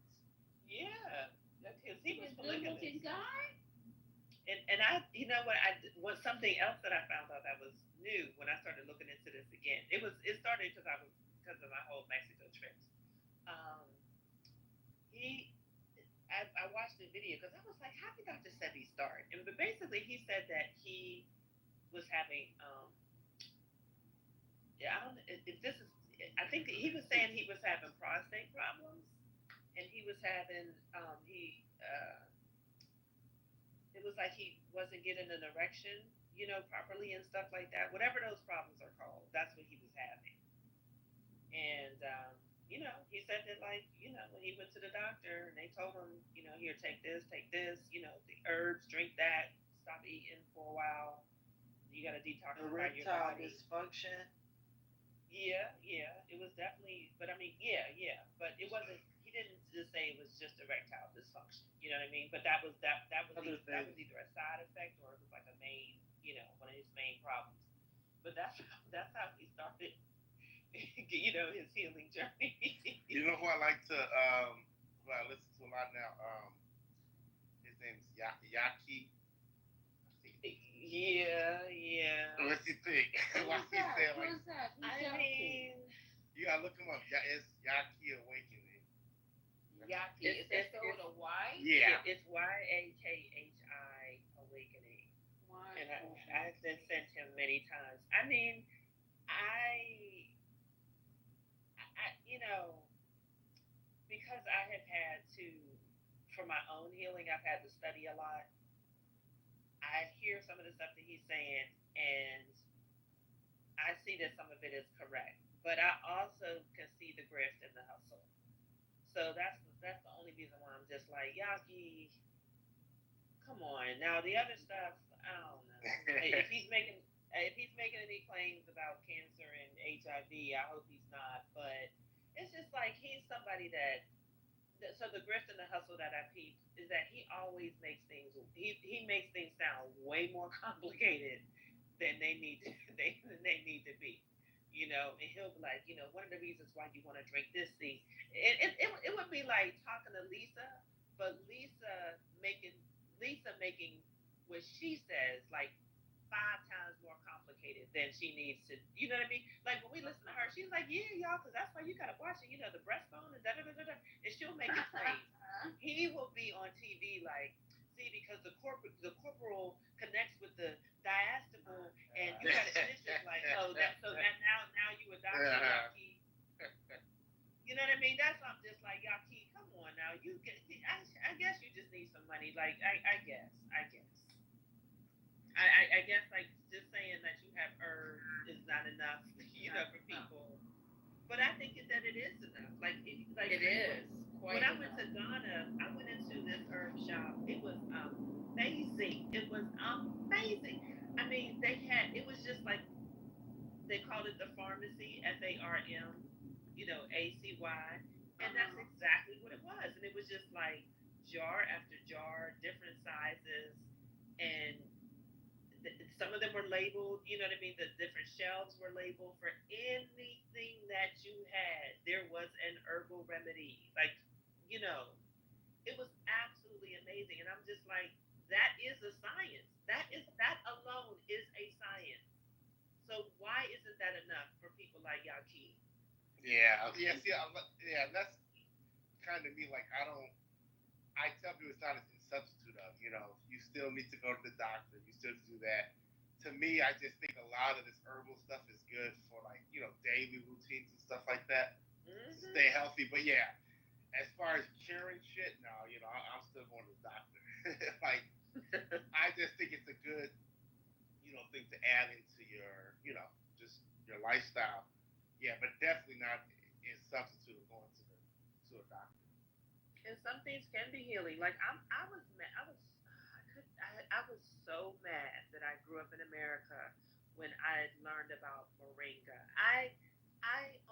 Yeah, because he was polygamous. Guy. And I, what something else that I found out that was new when I started looking into this again. It started because of my whole Mexico trips. I watched the video because I was like, how did Dr. Sebi start? But basically, he said that he was having I think he was saying he was having prostate problems, and he was having it was like he wasn't getting an erection, properly and stuff like that. Whatever those problems are called, that's what he was having. And he said that, like, when he went to the doctor and they told him, here, take this, the herbs, drink that, stop eating for a while. You got to detoxify your body. Dysfunction. Yeah, it was definitely, but I mean, but it wasn't. He didn't just say it was just erectile dysfunction. You know what I mean? But that was either a side effect or it was like a main, one of his main problems. But that's how he started, his healing journey. You know who I like to, who I listen to a lot now? His name's Yaki. Yeah. What you think? Who's that? I mean, you gotta look him up. It's Yaki Awakening. Yaki. Is that spelled with a Y? Yeah. It's YAKHI Awakening. And I've been sent him many times. I mean, I because I have had to, for my own healing, I've had to study a lot. I hear some of the stuff that he's saying, and I see that some of it is correct. But I also can see the grift and the hustle. So that's the only reason why I'm just like, Yaki, come on. Now the other stuff, I don't know. If he's making any claims about cancer and HIV, I hope he's not. But it's just like he's somebody that. So the grift and the hustle that I peeped is that he always makes things. He makes things sound way more complicated than they need to be. And he'll be like, one of the reasons why you want to drink this thing. It would be like talking to Lisa, but Lisa making what she says like 5 times more complicated than she needs to. You know what I mean? Like when we listen to her, she's like, "Yeah, y'all, because that's why you gotta watch it. You know, the breastbone and da da da da," and she'll make it plain. He will be on TV like, "See, because the corporal connects with the diastole, and you got to." And it's just like, "Oh, that now you a doctor, Yaki." You know what I mean? That's why I'm just like, Yaki, come on now. I guess you just need some money. Like, I guess. I guess like just saying that you have herbs is not enough, for people. But I think that it is enough. Like It is. When I went to Ghana, I went into this herb shop. It was amazing. It was amazing. I mean, it was just like they called it the pharmacy, FARM, and that's exactly what it was. And it was just like jar after jar, different sizes, and some of them were labeled. You know what I mean? The different shelves were labeled for anything that you had. There was an herbal remedy, it was absolutely amazing. And I'm just like, that is a science. That alone is a science. So why isn't that enough for people like Yaki? That's kind of me. Like, I tell people it's not a substitute of, you still need to go to the doctor. You still do that. To me, I just think a lot of this herbal stuff is good for daily routines and stuff like that. To stay healthy. But yeah, as far as curing shit, no, I'm still going to the doctor. Like, I just think it's a good, thing to add into your, just your lifestyle. Yeah, but definitely not in substitute of going to a doctor. And some things can be healing. Like I was mad. I was so mad that I grew up in America when I learned about moringa. I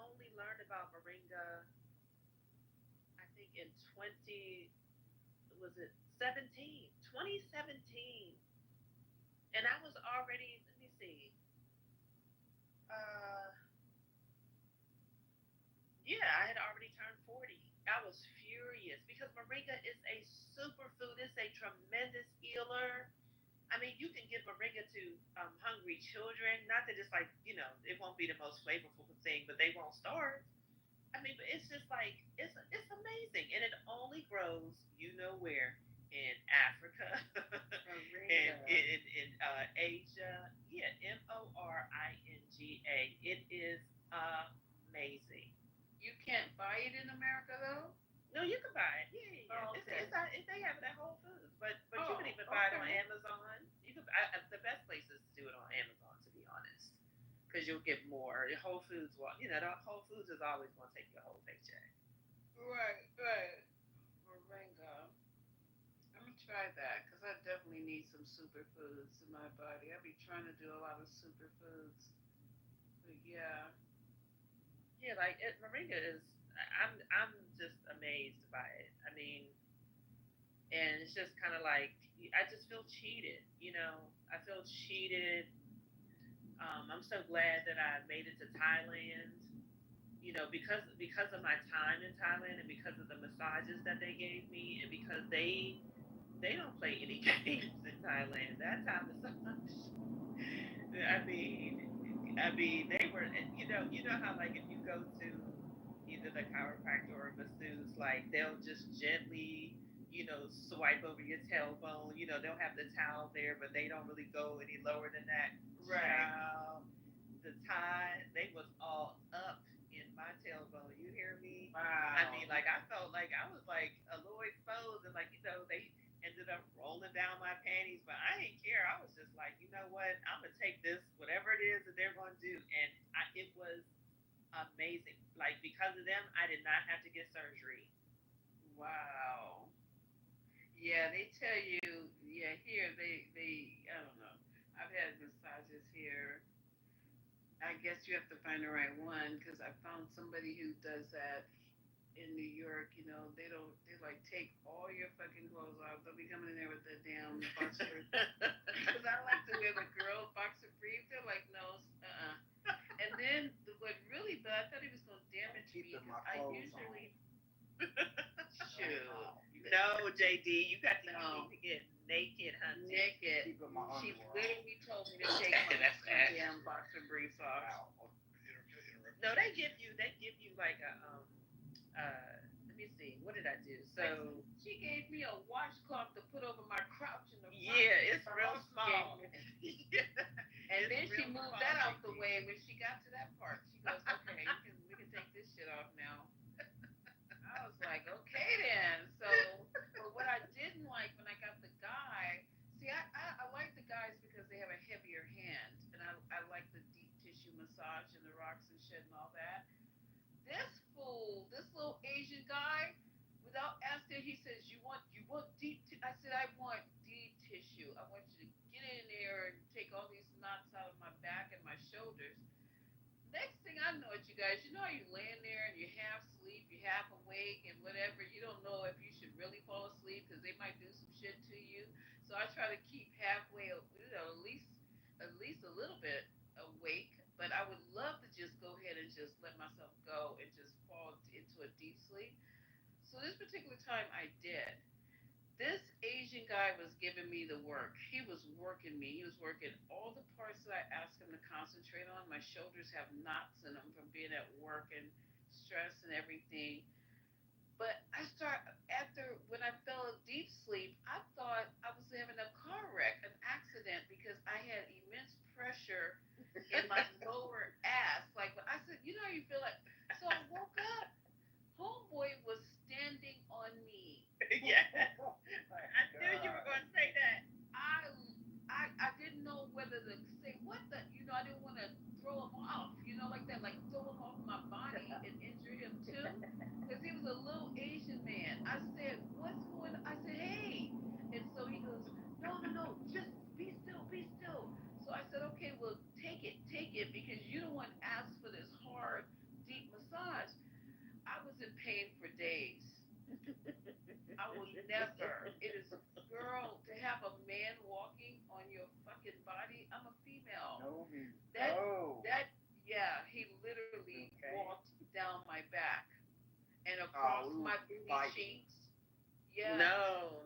only learned about moringa, I think in 2017, and I was already, let me see, uh, yeah, I had already turned 40. I was furious because moringa is a superfood. It's a tremendous healer. I mean, you can give moringa to hungry children. Not that it's like, it won't be the most flavorful thing, but they won't starve. I mean, but it's just like, it's amazing. And it only grows, where, in Africa and in Asia. Yeah, Moringa. It is amazing. You can't buy it in America though? No, you can buy it. Yeah. Oh, okay. They have it at Whole Foods, but you can even buy it on Amazon. The best place is to do it on Amazon, to be honest, because you'll get more. Whole Foods, Whole Foods is always going to take your whole paycheck. Right. Moringa. I'm gonna try that because I definitely need some superfoods in my body. I be trying to do a lot of superfoods, but yeah. Yeah, like moringa is. I'm just amazed by it. I mean, and it's just kind of like I just feel cheated. I feel cheated. I'm so glad that I made it to Thailand. Because of my time in Thailand and because of the massages that they gave me, and because they don't play any games in Thailand. That time massage. They were. How like if you go to either the chiropractor or masseuse, like they'll just gently, swipe over your tailbone. They'll have the towel there, but they don't really go any lower than that. Right. The tie, they was all up in my tailbone. You hear me? Wow. I mean, like I felt like I was like a little exposed, and like they ended up rolling down my panties, but I didn't care. I was just like, you know what? I'm gonna take this, whatever it is that they're gonna do, and it was amazing. Like because of them, I did not have to get surgery. Wow. Yeah, they tell you. Yeah, here they. I don't know. I've had massages here. I guess you have to find the right one because I found somebody who does that in New York. They like take all your fucking clothes off. They'll be coming in there with the damn boxer. Because I like to wear the girl boxer brief. They're like, no, And then what really bad, I thought he was gonna damage me. I usually. Shoot. No, JD, you need to get naked hunting. Naked. Keeping my She underwear on. literally told me to take my That's nasty. damn boxer briefs off. No, they give you like a let me see, what did I do? So She gave me a washcloth to put over my crouch in the front. yeah, it's real small. And then she moved that out the way. When she got to that part, she goes, "Okay, we can take this shit off now." I was like, "Okay then." So, but what I didn't like when I got the guy, see, I like the guys because they have a heavier hand, and I like the deep tissue massage and the rocks and shit and all that. This fool, this little Asian guy, without asking, he says, "You want deep?" I said, "I want deep tissue. I want you to get in there and take all these knots out of my back and my shoulders." Next thing I know it, you guys, you know how you laying there and you half sleep, you half awake and whatever. You don't know if you should really fall asleep because they might do some shit to you. So I try to keep halfway, at least a little bit awake. But I would love to just go ahead and just let myself go and just fall into a deep sleep. So this particular time I did. This Asian guy was giving me the work. He was working me. He was working all the parts that I asked him to concentrate on. My shoulders have knots in them from being at work and stress and everything. But after when I fell a deep sleep, I thought I was having a car wreck, an accident, because I had immense pressure in my lower ass. Like I said, you know how you feel like. So I woke up. Homeboy was standing on me. Yeah. I knew you were going to say that. I didn't know whether to say what the, I didn't want to throw him off, like that, like throw him off my body and injure him too, because he was a little Asian man. I said, "What's going on?" I said, "Hey," and so he goes, "No, no, no, just be still, be still." So I said, "Okay, well, take it, because you don't want to ask for this hard, deep massage." I was in pain for days. I will never. It is, girl, to have a man walking on your fucking body. I'm a female. No, That no. yeah, he literally Okay. walked down my back and across my booty cheeks. Yeah. No.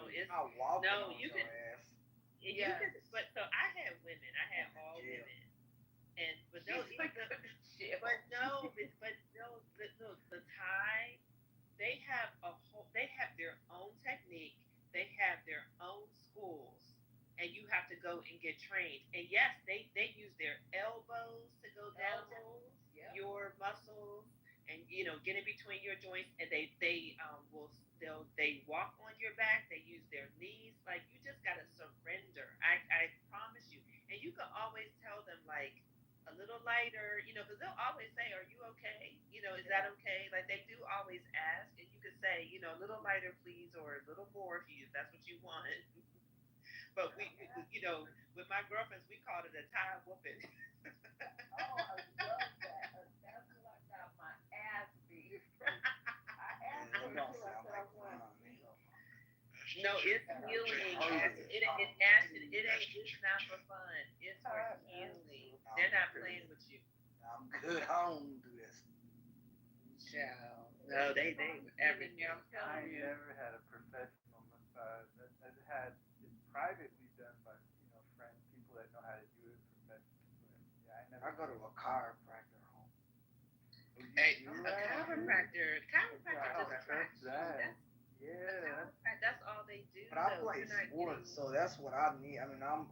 It's I'll walk no. on You your can. ass. You Yes. can. But so I had women. I had all Yeah. women. But no, She's like, shit. but no, the Thai, they have their own technique, they have their own schools, and you have to go and get trained. And yes, they use their elbows to go down Yep. your muscles and get in between your joints, and they walk on your back, they use their knees, like you just gotta surrender. I promise you. And you can always tell them like a little lighter, because they'll always say, "Are you okay? Is that okay?" Like they do always ask, and you can say, "A little lighter, please," or "a little more if that's what you want." But with my girlfriends, we called it a Thai whooping. Oh, I love that. That's what I got my ass beat. I asked him That too. don't I sound said, "I like want." fun. No, it's healing. It's not for fun. It's for healing. They're not playing with you. I'm good. I don't do this. Child. No, they everything. I'm I telling you. never had a professional massage. I've had it privately done by friends, people that know how to do it professionally. But yeah, I never. I go to a chiropractor home. Hey, You a right? chiropractor. Chiropractor I'll just trust cracks you. that. Yeah. That's all they do. But I though. play You're not sports, getting- so that's what I need. I mean, I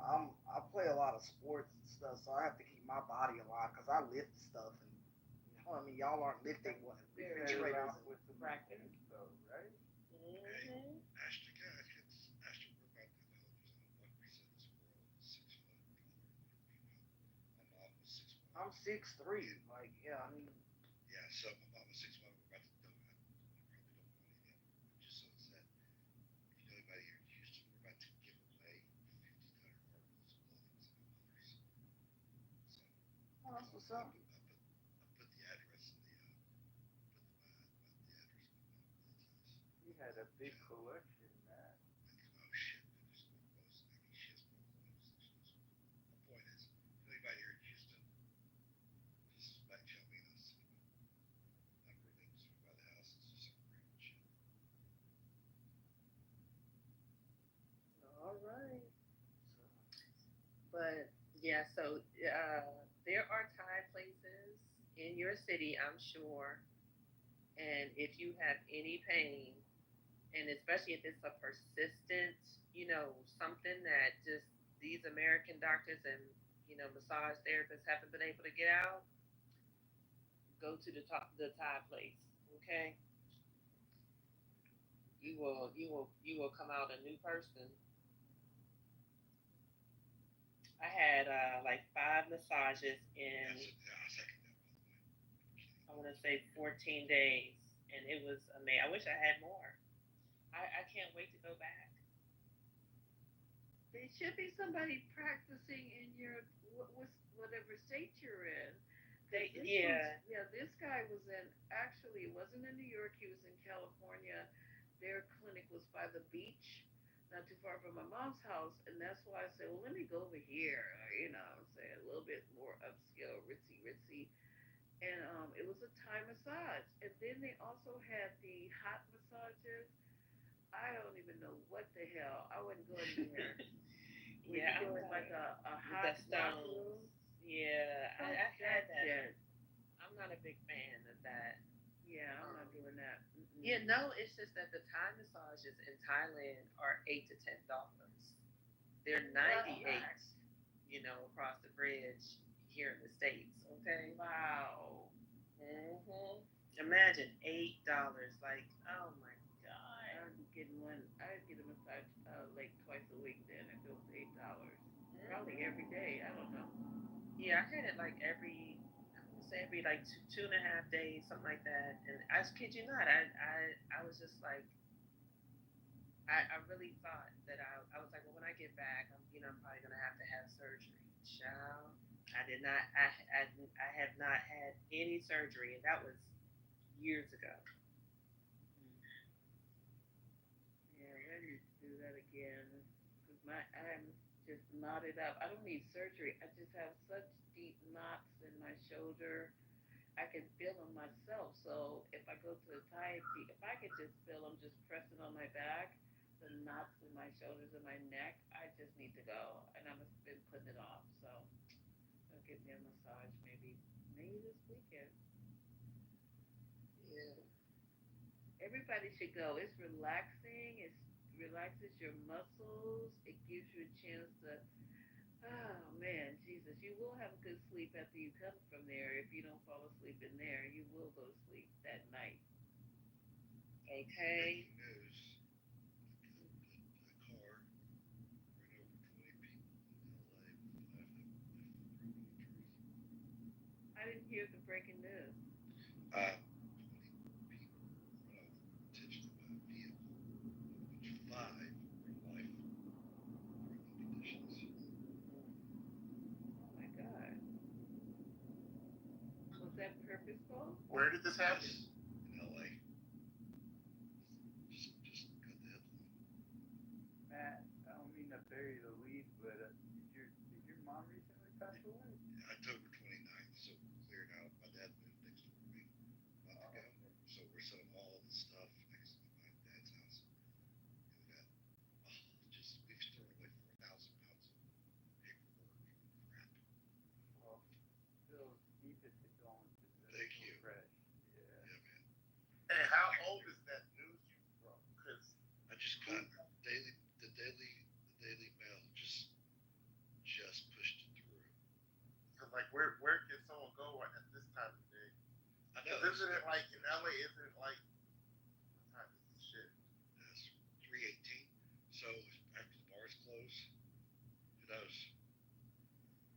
play a lot of sports and stuff, so I have to keep my body alive because I lift stuff, and y'all aren't lifting what refrigerators and with the practice, though, right? Mhm. Ask the guy, ask the work out there. There's only 1% of this world is 6 foot. My mom was 6'1". I'm 6'3". Like, yeah, I mean, Yeah, so my mom was 6'1". We're about to do it. I probably don't want any of it. Just so it's that, if you know anybody here in Houston, we're about to give away 1,500 articles of clothing to my mothers. So, oh, that's what's up. I put the address in the, put the address in the list. You had a big collection, man. Oh shit, dude, there's no clothes. I mean, she has more clothes than she knows. My point is, if anybody here in Houston, just back channel me and I'll send them. Not really, just by the house, it's just some random shit. But yeah, so there are Thai places in your city, I'm sure. And if you have any pain, and especially if it's a persistent, something that just these American doctors and massage therapists haven't been able to get out, go to the Thai place. Okay, you will come out a new person. I had like 5 massages in, I want to say 14 days, and it was amazing. I wish I had more. I can't wait to go back. There should be somebody practicing in your whatever state you're in. This guy was in, actually, it wasn't in New York, he was in California. Their clinic was by the beach, not too far from my mom's house, and that's why I said, well, let me go over here, I'm saying a little bit more upscale, ritzy, ritzy. And it was a Thai massage. And then they also had the hot massages. I don't even know what the hell. I wouldn't go in there. Yeah, I'm like a hot stones. Yeah, I had that. I'm not a big fan of that. Yeah, I'm not doing that. Mm-mm. Yeah, no, it's just that the Thai massages in Thailand are $8 to $10. They're 98, across the bridge here in the States. Okay. Wow. Imagine $8. Like, oh my God. I'd get a massage like twice a week then if it was $8. Probably every day. I don't know. Yeah, I had it like every like two and a half days, something like that. And I kid you not, I was just like, I really thought that I was like, well, when I get back, I'm probably gonna have to have surgery. Child, I did not. I have not had any surgery, and that was years ago. Yeah, I need to do that again because I'm just knotted up. I don't need surgery. I just have such deep knots in my shoulder. I can feel them myself. So if I go to the Thai, if I could just feel them just pressing on my back, the knots in my shoulders and my neck, I just need to go. And I've been putting it off. So they'll give me a massage maybe this weekend. Yeah. Everybody should go. It's relaxing. It relaxes your muscles. It gives you a chance to, oh man, Jesus, you will have a good sleep after you come from there. If you don't fall asleep in there, you will go to sleep that night. Okay. I didn't hear the breaking news. 20 people run over intentionally by a vehicle, of which 5 were in life-threatening conditions. Oh my God. Was that purposeful? Where did this happen? In LA. Just got the headline. Matt, I don't mean to bury the lead, but did your mom recently pass away? October 29th, so we're cleared out. My dad moved next door to me about to go. So we're selling all the stuff next to my dad's house. And we've thrown away 4,000 pounds of paperwork and crap. Well, still deepest condolences. Thank you. Fresh. Yeah. Yeah, man. And how old is that news you broke? Because I just got the Daily Mail just pushed it through. Because like where can someone go at this time of day? I know. Isn't it like in LA? Isn't it like what time is this shit? It's 3:18. So after the bars close, who knows?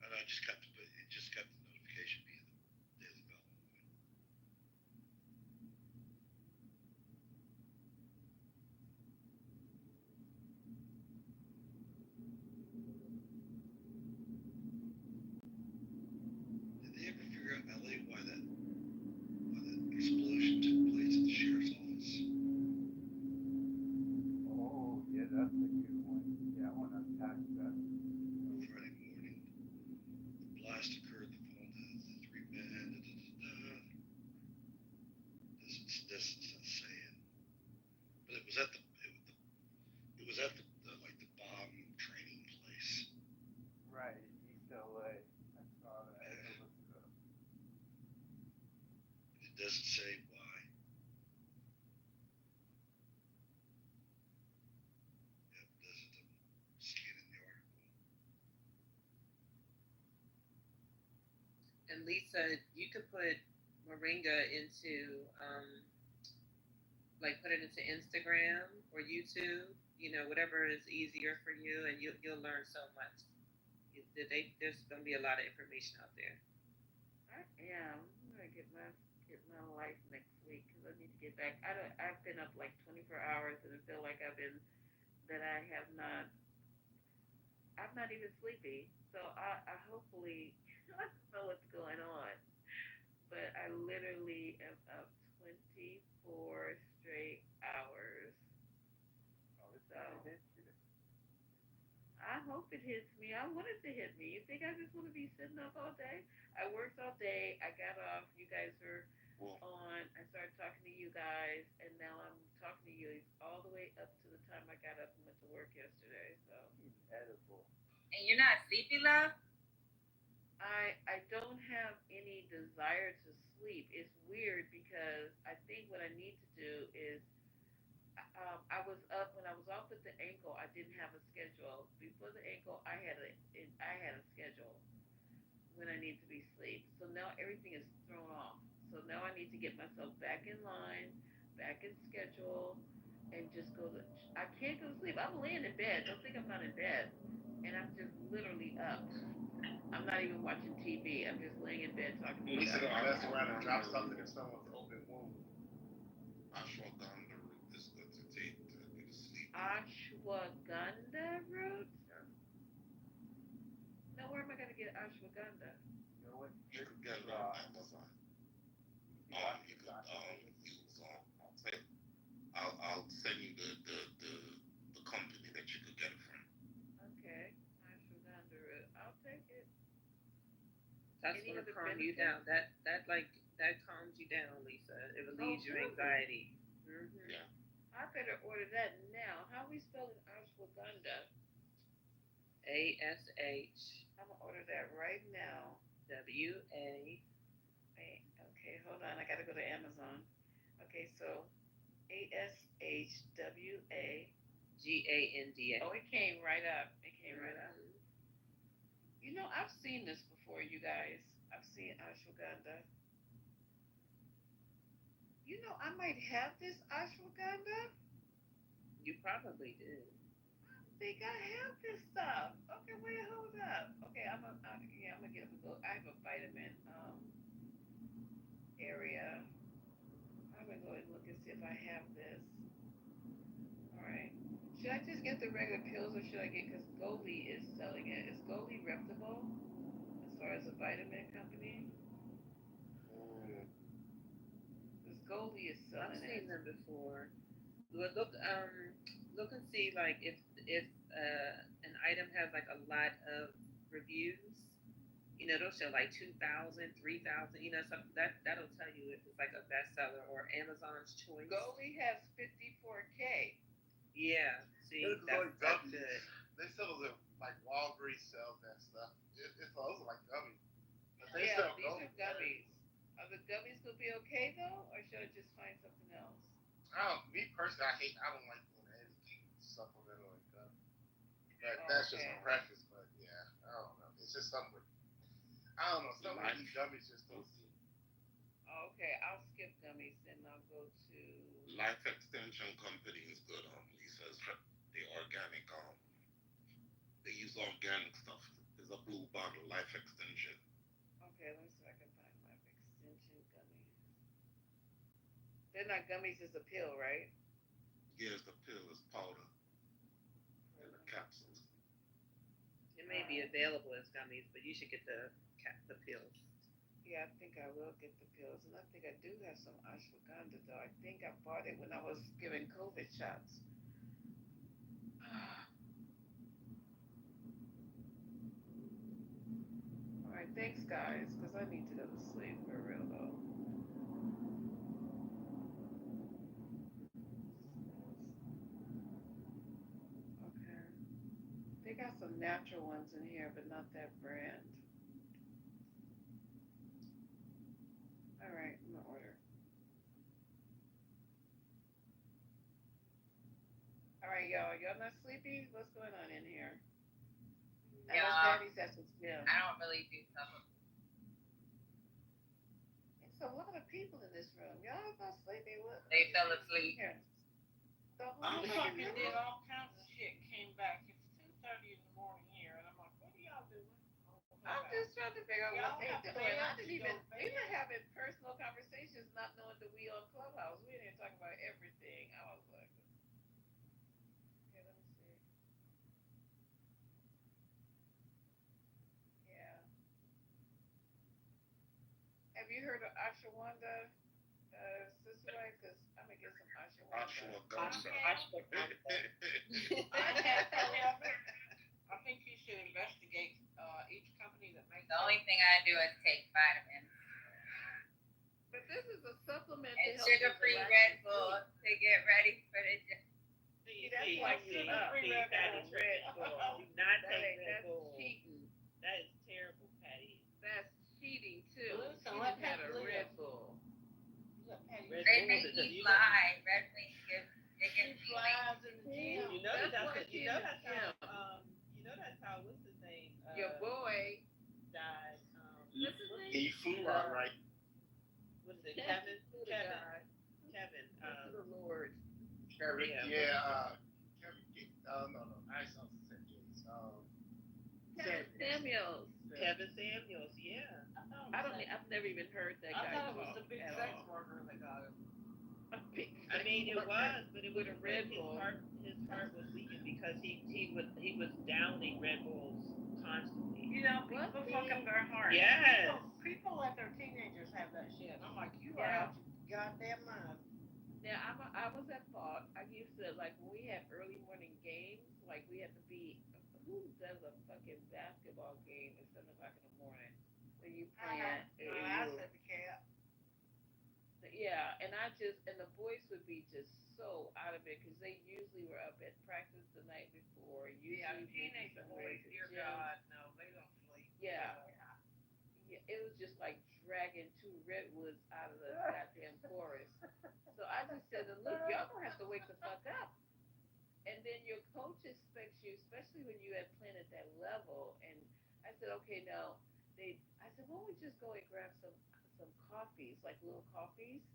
And I just got the notification via the Daily Mail. Did they ever figure out in LA why that explosion took place at the sheriff's doesn't say why. Yep, doesn't see it in the article. And Lisa, you could put moringa into, like put it into Instagram or YouTube, whatever is easier for you, and you'll learn so much. There's going to be a lot of information out there. I am. I'm gonna get my life next week because I need to get back. I've been up like 24 hours and I feel like I'm not even sleepy. So I hopefully I don't know what's going on, but I literally am up 24 straight hours. So I hope it hits me. I want it to hit me. You think I just want to be sitting up all day? I worked all day. I got off. You guys were on. I started talking to you guys, and now I'm talking to you all the way up to the time I got up and went to work yesterday. So edible. And you're not sleepy, love? I don't have any desire to sleep. It's weird because I think what I need to do is I was up when I was off with the ankle. I didn't have a schedule. Before the ankle, I had a schedule when I need to be asleep. So now everything is thrown off. So now I need to get myself back in line, back in schedule, and just go to. I can't go to sleep. I'm laying in bed. Don't think I'm not in bed, and I'm just literally up. I'm not even watching TV. I'm just laying in bed talking to you Lisa guys. don't mess around and drop something if someone's open wound. Ashwagandha root is good to take to go to sleep. Ashwagandha root? Now where am I gonna get ashwagandha? You know what? You could get it on Amazon. You could use I'll send you the company that you could get it from. Okay, ashwagandha root. I'll take it. That's Any gonna other calm you down. That calms you down, Lisa. It relieves your anxiety. Mm-hmm. Yeah. I better order that now. How are we spelling ashwagandha? ASH. I'm gonna order that right now. WA. Okay, hold on. I gotta go to Amazon. Okay, so ASHWAGANDA. Oh, it came right up. I've seen this before, you guys. I've seen ashwagandha. I might have this ashwagandha. You probably do. I think I have this stuff. Okay, wait, hold up. Okay, I'm gonna get a look. I have a vitamin area. I'm gonna go and look and see if I have this. All right. Should I just get the regular pills or should I get, because Goldie is selling it. Is Goldie reputable as far as a vitamin company? Because Goldie is selling it. I've seen them before. Look and see like if an item has like a lot of reviews. They'll show like 2,000, 3,000. Something that'll tell you if it's like a bestseller or Amazon's choice. Goldie has 54K. Yeah, see, that's good. They sell it like Walgreens sells that stuff. Those are like gummies. But they Yeah, sell these are gummies. Are the gummies gonna be okay though, or should I just find something else? Me personally, I don't like doing anything supplemental and gummy. That's just a preface, but yeah, I don't know. It's just something. I don't know. Some of these gummies just don't seem. Okay, I'll skip gummies and I'll go to. Life Extension Company is good, Lisa. The organic, they use organic stuff. There's a blue bottle, Life Extension. Okay, let me see if I can find Life Extension gummies. They're not gummies, it's a pill, right? Yes, the pill is powder. And the capsules. It may be available as gummies, but you should get the pills. Yeah, I think I will get the pills, and I think I do have some ashwagandha though. I think I bought it when I was giving COVID shots. All right, thanks guys, because I need to go to sleep for real though. Okay, they got some natural ones in here, but not that brand. All right, I'm gonna order. Y'all not sleepy? What's going on in here? No, I know Patty's at the gym. I don't really do supplements. It's a lot of people in this room. Y'all not sleepy? What? They fell asleep. Here. The I'm whole fucking did all kinds of shit. Came back. It's 2:30 in the morning here, and I'm like, what are y'all doing? I'm just trying to figure out Y'all what they have doing. I beds, didn't even. go We were bed. having personal conversations, not knowing that we on Clubhouse. We didn't talk about everything. I was like, okay, let me see. Yeah. Have you heard of Ashwanda, Sister Wife? Because I'm gonna get some Ashwanda. I think you should investigate each company that makes. The only thing I do is take vitamins. But this is a supplement and to help sugar-free you Red Bull to get ready for the gym. See, that's why sugar-free Red Bull. Do not take Red Bull. That's cheating. That is terrible, Patty. That's cheating too. Listen, You let had a Patty Red live. Bull. They make me fly. Red Wings gives it gives me flies in the gym. You know That's that's why she in the gym. that's how what's his name? Your boy Died. What's his name? He flew all right. What is it? Kevin. To the Lord. Kevin, No, I saw St. James. Samuels. Kevin Samuels, yeah. I've never even heard that I guy thought it was talk the big at sex all. worker that got him. I mean, it was, but it was With a Red Bull. His heart was weakened because he was downing Red Bulls constantly. You know, people fuck up their heart. Yes. People let their teenagers have that shit. I'm like, you are Yeah. out your goddamn mind. Now I was at fault. I used to like when we had early morning games, like we had to be. Who does a fucking basketball game at 7 o'clock in the morning when you playing? I said the cat. Yeah, and the boys would be just so out of it because they usually were up at practice the night before. Usually Yeah, maybe teenage somewhere boys, at the dear gym. God, no, they don't sleep. Yeah. Yeah, it was just like dragging two redwoods out of the goddamn forest. So I just said, look, y'all gonna have to wake the fuck up. And then your coach expects you, especially when you had playing at that level. And I said, okay, now I said, why don't we just go and grab some coffees, like little coffees?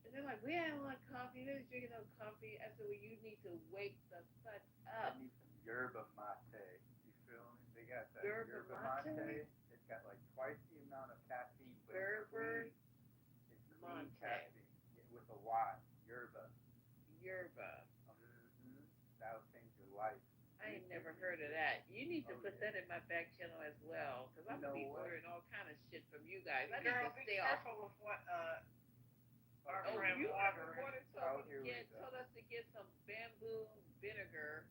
And they're like, we don't want coffee. They're drinking no coffee. I said, well, you need to wake the fuck I up. need some yerba mate. You feel me? They got that Yerba yerba mate? mate. It's got like twice the amount of caffeine, but Yerba it's clean mate. caffeine with a Y. Yerba. Yerba. That'll change your life. I ain't never heard of that. You need to put that in my back channel as well, because I'm gonna be ordering all kind of shit from you guys. I need Girl, to be stay off. careful with what our Oh, friend you Water. told us to get some bamboo vinegar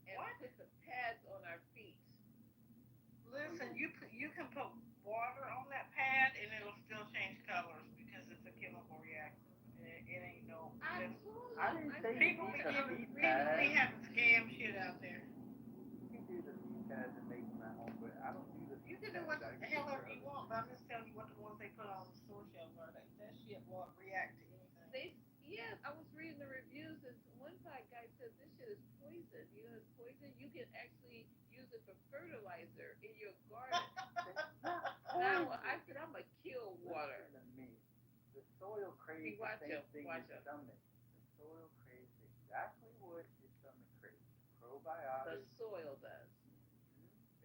and What? put the pads on our feet. Listen, you can put water on that pad and it'll still change colors because it's a chemical reaction. It ain't no. I told I didn't say People you be need a giving, feet people be pad. having scam shit out there. You can do the feet pads and make them at home, but I don't do the You feet can do pads. what the hell ever you want, but I'm just telling you what the ones they put on the store shelves are. That shit won't react to anything. Yes, I was reading the reviews, and one guy said this shit is poison. You know, it's poison. You can actually use it for fertilizer in your garden. Now I said I'm gonna kill water. Listen to me. The soil craves the same thing as your stomach. The soil craves exactly what your stomach craves. The Probiotics. soil does.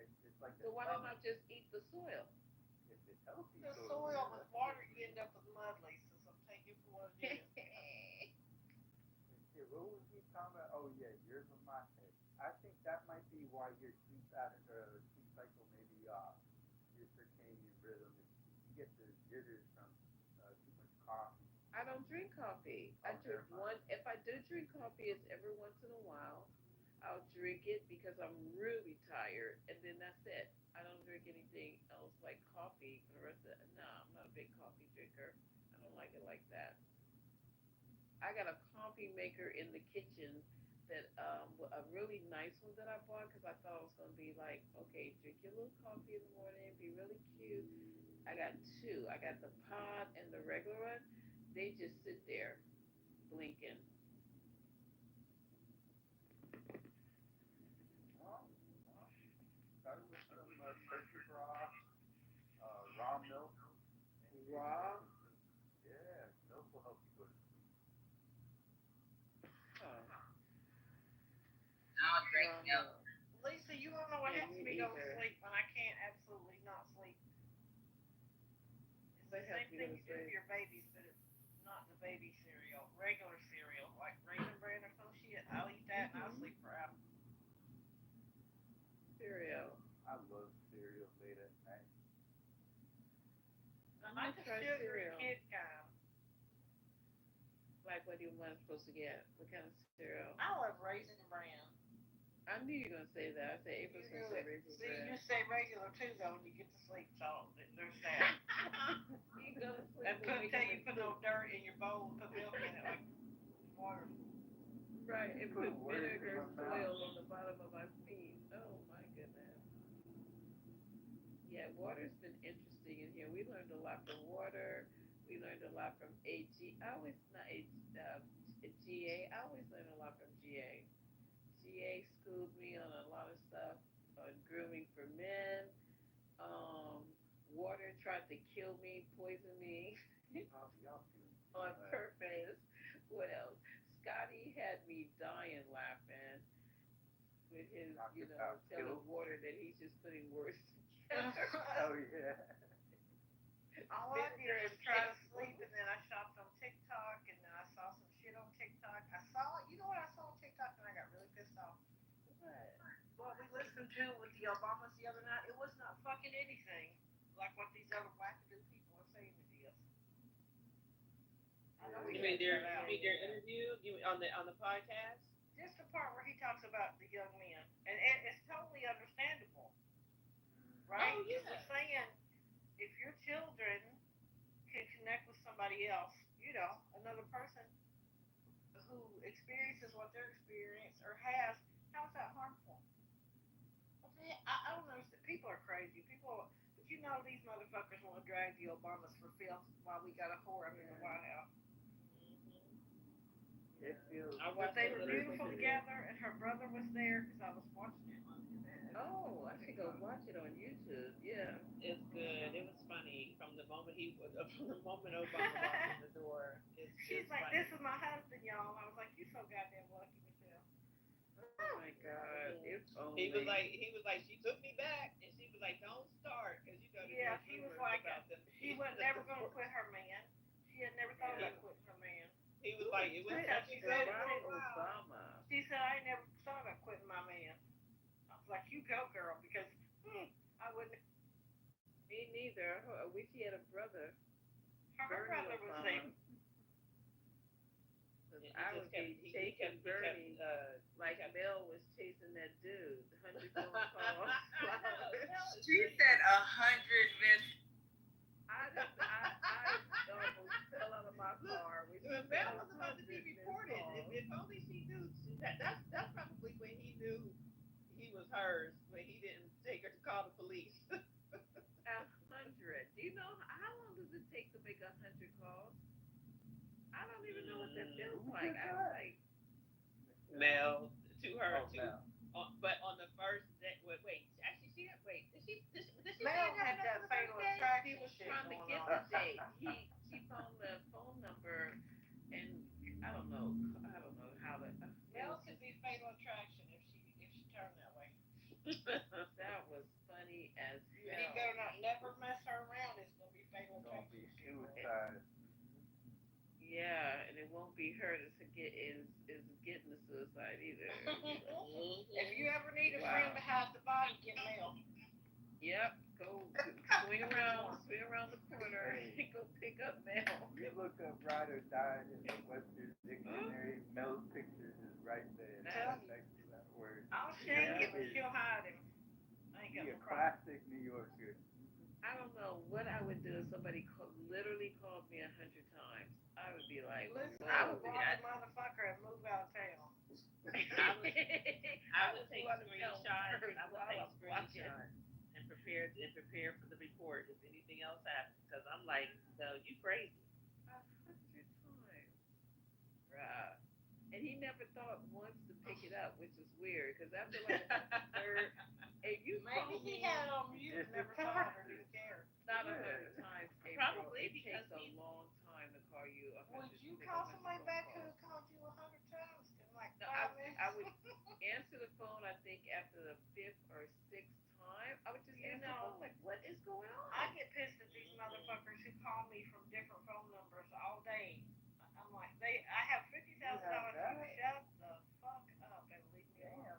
It's like So why don't I just eat the soil? If it's healthy. The soil with water, you end up with mud, Lisa. So take it for what it is. What was we talking about? Oh yeah, yerba mate. I think that might be why your sleep cycle maybe your circadian rhythm is you get the jitters from too much coffee. I don't drink coffee. I drink one. If I do drink coffee, it's every once in a while. I'll drink it because I'm really tired, and then that's it. I don't drink anything else like coffee for the rest of it. No, I'm not a big coffee drinker. I don't like it like that. I got a coffee maker in the kitchen that a really nice one that I bought because I thought it was gonna be like, okay, drink your little coffee in the morning, be really cute. I got two. I got the pod and the regular one. They just sit there blinking. Raw. Yeah, milk will help you go to sleep. I'll drink milk. Lisa, you don't know what Yeah, helps me me go to either. sleep when I can't absolutely not sleep. It's What the helps same you go to thing you do for sleep? your babies, but it's not the baby cereal. Regular cereal, like Raisin Bran or some shit. I'll eat that and I'll sleep for hours. Cereal. I love cereal late at night. I'm I'm like gonna a try sugary cereal. kid kind. Like, what do you want supposed to get? What kind of cereal? I love Raisin Bran. I knew you were gonna say that. I said April's gonna say Raisin See, Bran. you say regular too, though, when you get to sleep, so there's that. You go to sleep And tell you and put no dirt in your bowl and put milk in it like water. right, and put Put words in vinegar my mouth. soil on the bottom of my feet. Oh my goodness. Yeah, water's been interesting in here. We learned a lot from water. We learned a lot from AG. I always not AG, GA. I always learn a lot from GA. GA schooled me on a lot of stuff on grooming for men. Water tried to kill me, poison me on purpose. What else? Scotty had me dying laughing with his, telling water that he's just putting words together. Oh yeah. All I did was try to sleep, and then I shopped on TikTok, and then I saw some shit on TikTok. You know what I saw on TikTok, and I got really pissed off? What we listened to with the Obamas the other night, it was not fucking anything like what these other wackadoo people are saying it is. I know You mean their interview? On the podcast? Just the part where he talks about the young men, and it's totally understandable, right? Oh, yeah. We're saying if your children can connect with somebody else, another person who experiences what they're experiencing or has, how is that harmful? I don't understand. People are crazy. But these motherfuckers want to drag the Obamas for filth while we got a whore up in the White House. It feels. But they were beautiful together, and her brother was there because I was watching it. Oh, I should go watch it on YouTube. Yeah. It's good. It was funny from the moment Obama walked in the door. She's like, funny. "This is my husband, y'all." I was like, "You so goddamn lucky, Michelle." Oh my God. If only. He was like, she took me back, and she was like, don't start, because Yeah, he was like, she was never gonna quit her man. She had never thought about quitting her man. He was like, it was She said, said, Obama. She said, I ain't never thought about quitting my man. I was like, you go, girl, because I wouldn't. Me neither. I wish he had a brother. Her brother was there. I would be chasing Bernie like Mel was chasing that dude. 100 phone calls. She said 100 missed. I almost fell out of my car. Mel was about to be reported. If only she knew. That's probably when he knew he was hers, when he didn't take her to call the police. 100. Do you know how long does it take to make 100 calls? I don't even know what that feels like. I was like, Mel to her Mel. But on the first day, wait. Actually, did she Mel had that fatal attraction. he was shit trying to going get on. the date. She found the phone number, and I don't know how to. Mel could be fatal attraction if she turned that way. That was funny as He hell. better not never mess her around. It's gonna be fatal Gonna attraction. be suicide. Yeah, and it won't be her that's getting the suicide either. If you ever need a friend to hide the body, get Mel. Yep, go swing around the corner and go pick up Mel. You look up ride or die in the Webster's dictionary, Mel's pictures is right there. Next to that word. I'll shake him and she'll hide him. I ain't got Be a no problem. classic New Yorker. I don't know what I would do if somebody literally called me 100 times. I would be like, Listen, whoa. I would block the motherfucker and move out of town. I would take screenshots. And prepare for the report if anything else happens. Because I'm like, no, you crazy. 100 times. Right. And he never thought once to pick it up, which is weird. Because after like the third, and you Maybe he had it on mute and never thought or didn't care. Not 100 times. Probably April. call somebody back who called you 100 times in like No, 5 minutes? I would answer the phone. I think after the fifth or sixth time, I would just answer the phone like, "What is going on?" I get pissed at these motherfuckers who call me from different phone numbers all day. I'm like, I have $50,000. Shut the fuck up and leave me alone.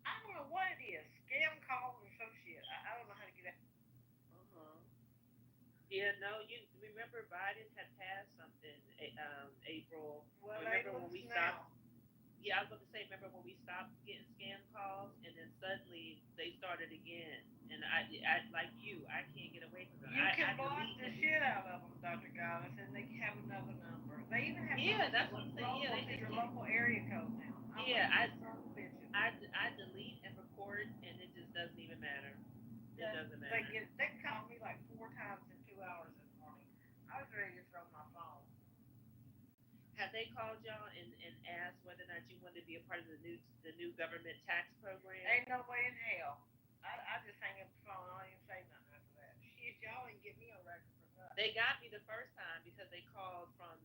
I don't know what it is. Scam calls or some shit. I don't know how to get out. Yeah, no, you remember Biden had passed something, April. Well, remember when we now. stopped? Yeah, I was going to say, remember when we stopped getting scam calls, and then suddenly they started again, and I like you, I can't get away from them. You can block the shit out of them, Dr. Goddess, and they have another number. They even have that's what I'm saying. Yeah, they your local area code now. I delete and record, and it just doesn't even matter. It doesn't matter. They called me like 4 times in 2 hours this morning. I was ready to throw my phone. Have they called y'all and asked whether or not you wanted to be a part of the new government tax program? Ain't no way in hell. I just hang up the phone. I don't even say nothing after that. Shit, y'all ain't get me a record for nothing. They got me the first time because they called from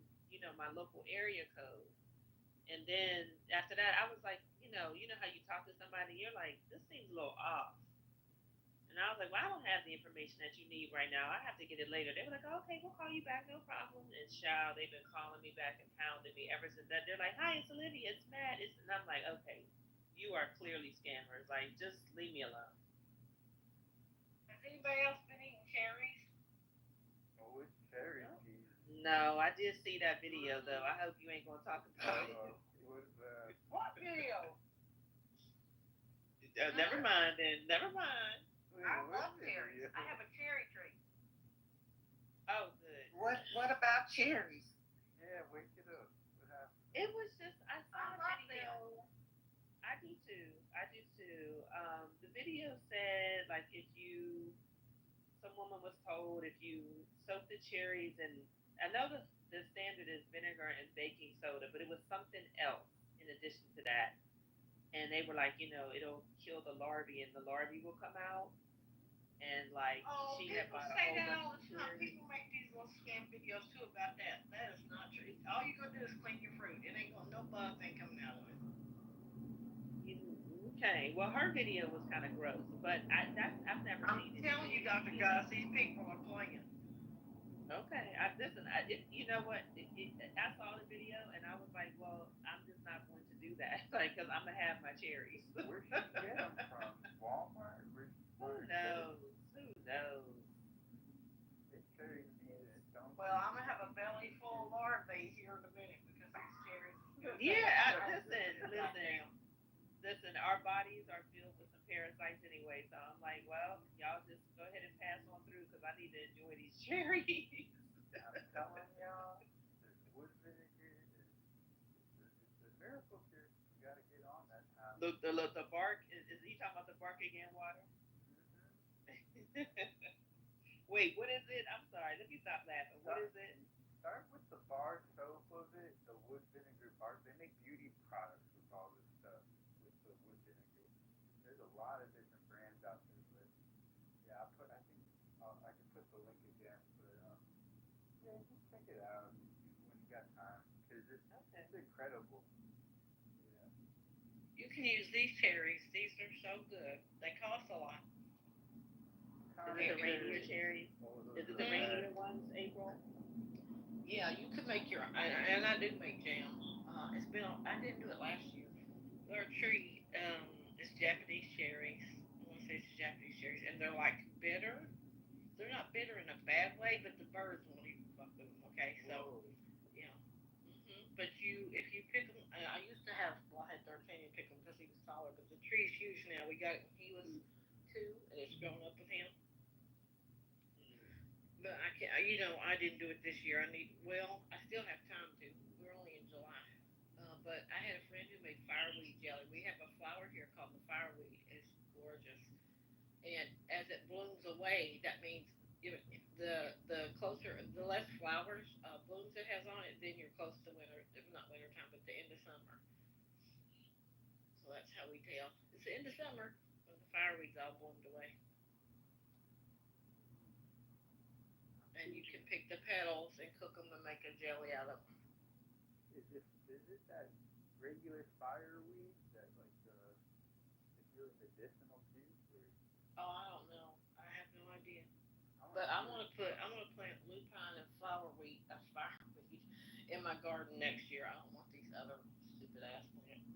my local area code, and then after that I was like, you know how you talk to somebody, you're like, this seems a little off. And I was like, well, I don't have the information that you need right now. I have to get it later. They were like, okay, we'll call you back, no problem. And child, they've been calling me back and pounding me ever since that. They're like, hi, it's Olivia, it's Matt. And I'm like, okay, you are clearly scammers. Like, just leave me alone. Has anybody else been eating cherries? Oh, it's cherry. No, I did see that video, though. I hope you ain't going to talk about it. What video? Never mind, then. Never mind. I love cherries. I have a cherry tree. Oh, good. What about cherries? Yeah, wake it up. What happened? It was just, I saw I a love video. them. I do too. The video said, like, some woman was told if you soak the cherries, and I know the standard is vinegar and baking soda, but it was something else in addition to that. And they were like, it'll kill the larvae, and the larvae will come out. And like, she had bought a say whole that bunch all of the time. cherries. People make these little scam videos too about that. That is not true. All you're gonna do is clean your fruit. It ain't gonna, no bugs ain't coming out of it. Okay, well, her video was kind of gross, but I've never seen it. I'm telling you, Dr. Goss, these people are playing. Okay, you know what? I saw the video and I was like, well, I'm just not going to do that, like, because I'm gonna have my cherries. Where'd she get them from? Walmart? Who knows? It's cherry season. Well, I'm gonna have a belly full of larvae here in a minute because these cherries. Yeah, listen. Our bodies are filled with some parasites anyway, so I'm like, well, y'all just go ahead and pass on through because I need to enjoy these cherries. I'm telling y'all, there's wood vinegar. It's a miracle cure. You gotta get on that time. The bark is he talking about the bark again, water? Wait, what is it? I'm sorry. Let me stop laughing. What is it? Start with the bar soap of it, the wood vinegar bark. They make beauty products with all this stuff, with the wood vinegar. There's a lot of different brands out there, but yeah, I think I can put the link again, but yeah, just check it out when you got time, because it's incredible. Yeah. You can use these cherries. These are so good. They cost a lot. Is it the reindeer cherries? Is it the reindeer ones, April? Yeah, you could make your, and I do make jam. I didn't do it last year. Our tree is Japanese cherries. I want to say it's Japanese cherries, and they're like bitter. They're not bitter in a bad way, but the birds won't even fuck with them. Okay, so yeah. But if you pick them, I used to have. Well, I had D'Artagnan pick them because he was taller, but the tree's huge now. He was 2, and it's grown up with him. But I can't. I didn't do it this year. I still have time to. We're only in July. But I had a friend who made fireweed jelly. We have a flower here called the fireweed. It's gorgeous. And as it blooms away, that means the less flowers, blooms it has on it, then you're close to winter. Not winter time, but the end of summer. So that's how we tell. It's the end of summer when the fireweed's all bloomed away. And and you can pick the petals and cook them and make a jelly out of them. Is it that regular fireweed that like is really medicinal too? Oh, I don't know. I have no idea. But I'm gonna plant lupine and fireweed in my garden next year. I don't want these other stupid ass plants.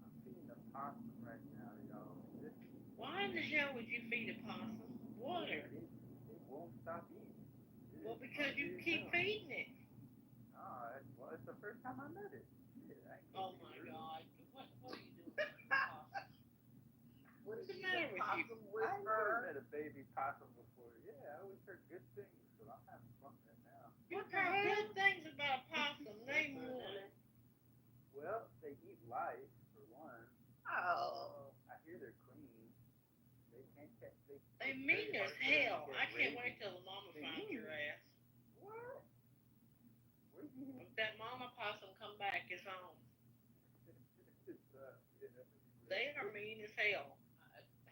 I'm feeding a possum right now, y'all. Why in the hell would you feed a possum water? It won't stop eating. Well, because you keep feeding it. Well, it's the first time I met it. Shit, Oh my God! What are you doing with the possum? What's the matter with you? I never met a baby possum before. Yeah, I always heard good things, so I'm having fun right now. What are good things about possum? Name one. Well, they eat lice for one. Oh. I hear they're clean. They can't catch. They mean as hell. I can't wait till the mama finds your ass. What? If that mama possum come back, it's on. They are mean as hell.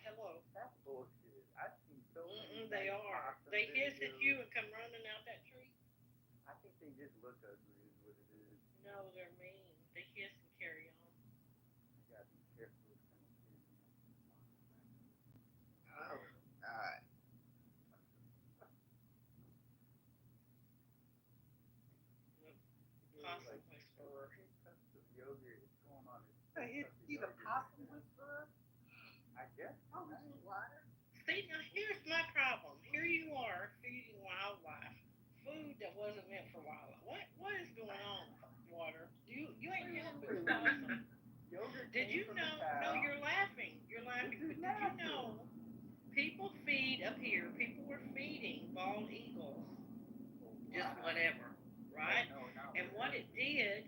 Hello. That's bullshit. I've seen so many. They are. They hiss at you and come running out that tree. I think they just look ugly, is what it is. No, they're mean. They hiss and carry on. You gotta be careful with them kids. Oh, God. Possum whisperer. Custom yogurt is going on. He's a possum whisperer? I guess. Oh, water. See, now here's my problem. Here you are feeding wildlife food that wasn't meant for wildlife. What is going on, Water? You ain't helping possum. Did you know? No, you're laughing. You're laughing. But did you know? People feed up here. People were feeding bald eagles, just whatever, right? And what it did,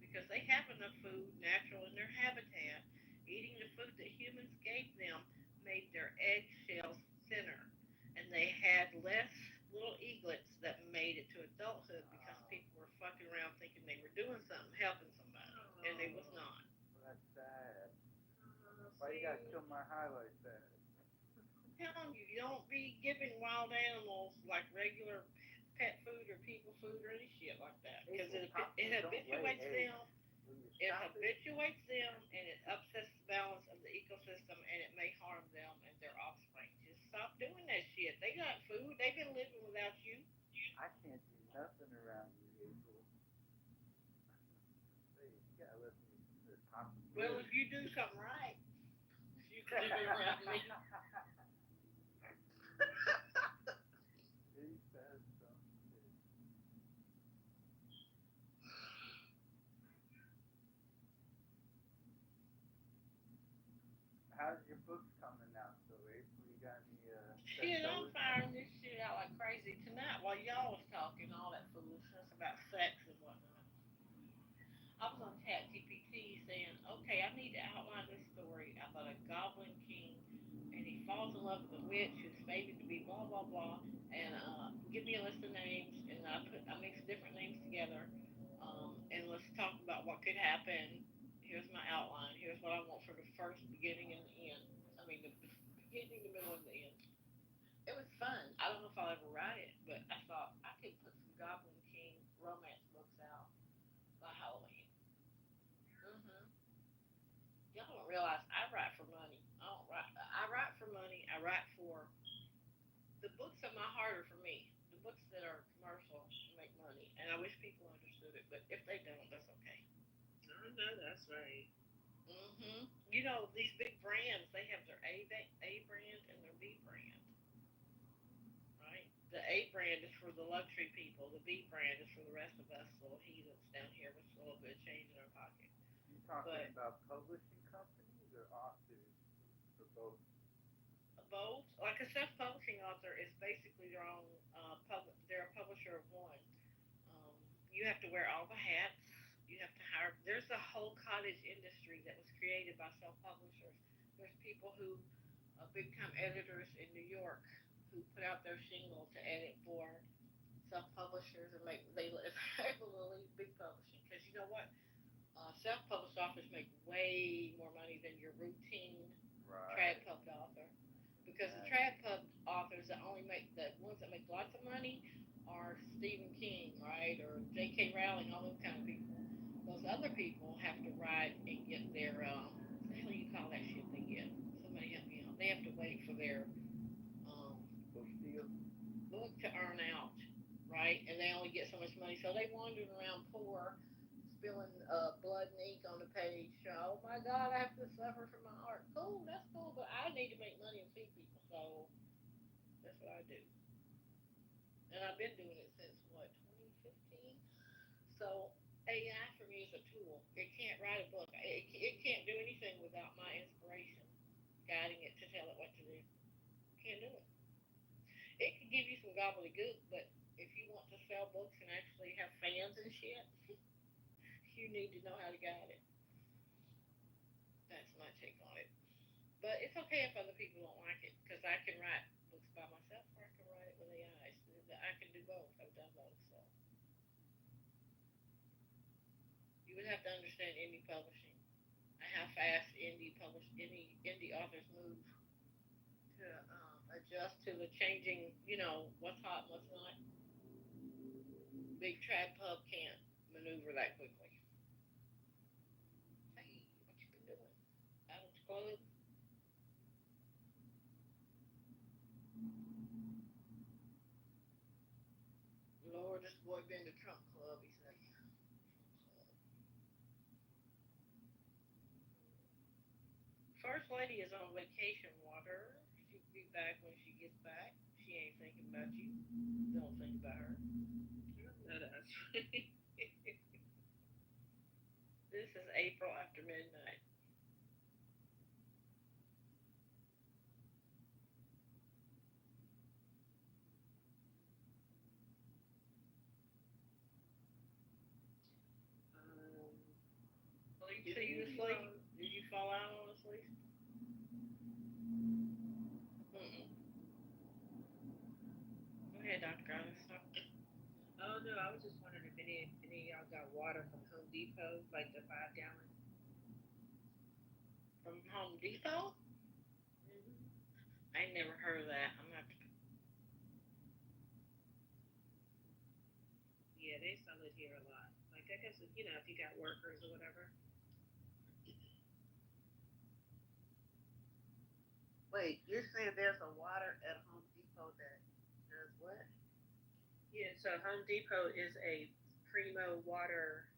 because they have enough food natural in their habitat, eating the food that humans gave them made their eggshells thinner, and they had less little eaglets that made it to adulthood because people were fucking around thinking they were doing something, helping somebody, and they was not. Well, that's sad. Why you gotta kill my highlight sad? I'm telling you, you don't be giving wild animals like regular pet food or people food or any shit like that, because it habituates them. It habituates them and it upsets the balance of the ecosystem and it may harm them and their offspring. Just stop doing that shit. They got food. They've been living without you. I can't do nothing around you, April. You gotta let me pop. Well, if you do something right, you can live around me. He says something. How's your books coming out, though, April? You got any shit, I'm firing this shit out like crazy tonight while y'all was talking all that foolishness about sex and whatnot. I was on ChatGPT saying, okay, I need to outline this story about a goblin king and he falls in love with a witch who's fated to be blah blah blah, and give me a list of names, and I mix different names together, and let's talk about what could happen. Here's my outline. Here's what I want for the first, beginning, and the end. I mean, the beginning, the middle, and the end. It was fun. I don't know if I'll ever write it, but I thought I could put some Goblin King romance books out by Halloween. Y'all don't realize I write for money. I write for money. I write for the books of my heart are for me. The books that are commercial make money, and I wish people understood it. But if they don't, that's okay. No, that's right. You know, these big brands, they have their A brand and their B brand. Right? The A brand is for the luxury people. The B brand is for the rest of us little heathens down here with a little bit of change in our pocket. You talking about publishing companies or authors? Or both? Both. Like a self-publishing author is basically their own they're a publisher of one. You have to wear all the hats. You have to hire. There's a whole cottage industry that was created by self-publishers. There's people who, big-time editors in New York, who put out their shingle to edit for self-publishers and they able to leave big publishing, because you know what? Self-published authors make way more money than your routine trad pub author. Because the trad pub authors that only make the ones that make lots of money are Stephen King, right, or J.K. Rowling, all those kind of people. Those other people have to write and get their what the hell do you call that shit they get? Somebody help me out. They have to wait for their book to earn out, right? And they only get so much money, so they wandering around poor, spilling blood and ink on the page. Oh my God, I have to suffer for my art. Cool, that's cool, but I need to make money and feed people, so that's what I do. And I've been doing it since what 2015. So AI for me is a tool. It can't write a book. It can't do anything without my inspiration guiding it to tell it what to do. Can't do it. It can give you some gobbledygook, but if you want to sell books and actually have fans and shit, you need to know how to guide it. That's my take on it. But it's okay if other people don't like it, because I can write books by myself or I can write it with AI. I can do both. I've done both. So you would have to understand indie publishing and how fast indie authors move to adjust to the changing, what's hot and what's not. Big trad pub can't maneuver that quickly. Hey, what you been doing? Adam's Club? Lord, this boy been to Trump Club, he said. First Lady is on vacation, Water. She'll be back when she gets back. She ain't thinking about you. Don't think about her. No, that's This is April after midnight. So you asleep? Did you fall out on asleep? Go ahead, Dr. Goddess. Oh no, I was just wondering if any of y'all got water from Home Depot, like the 5 gallon. From Home Depot? I ain't never heard of that. I'm gonna have to. Yeah, they sell it here a lot. Like I guess if you got workers or whatever. Wait, you're saying there's a water at Home Depot that does what? Yeah, so Home Depot is a primo water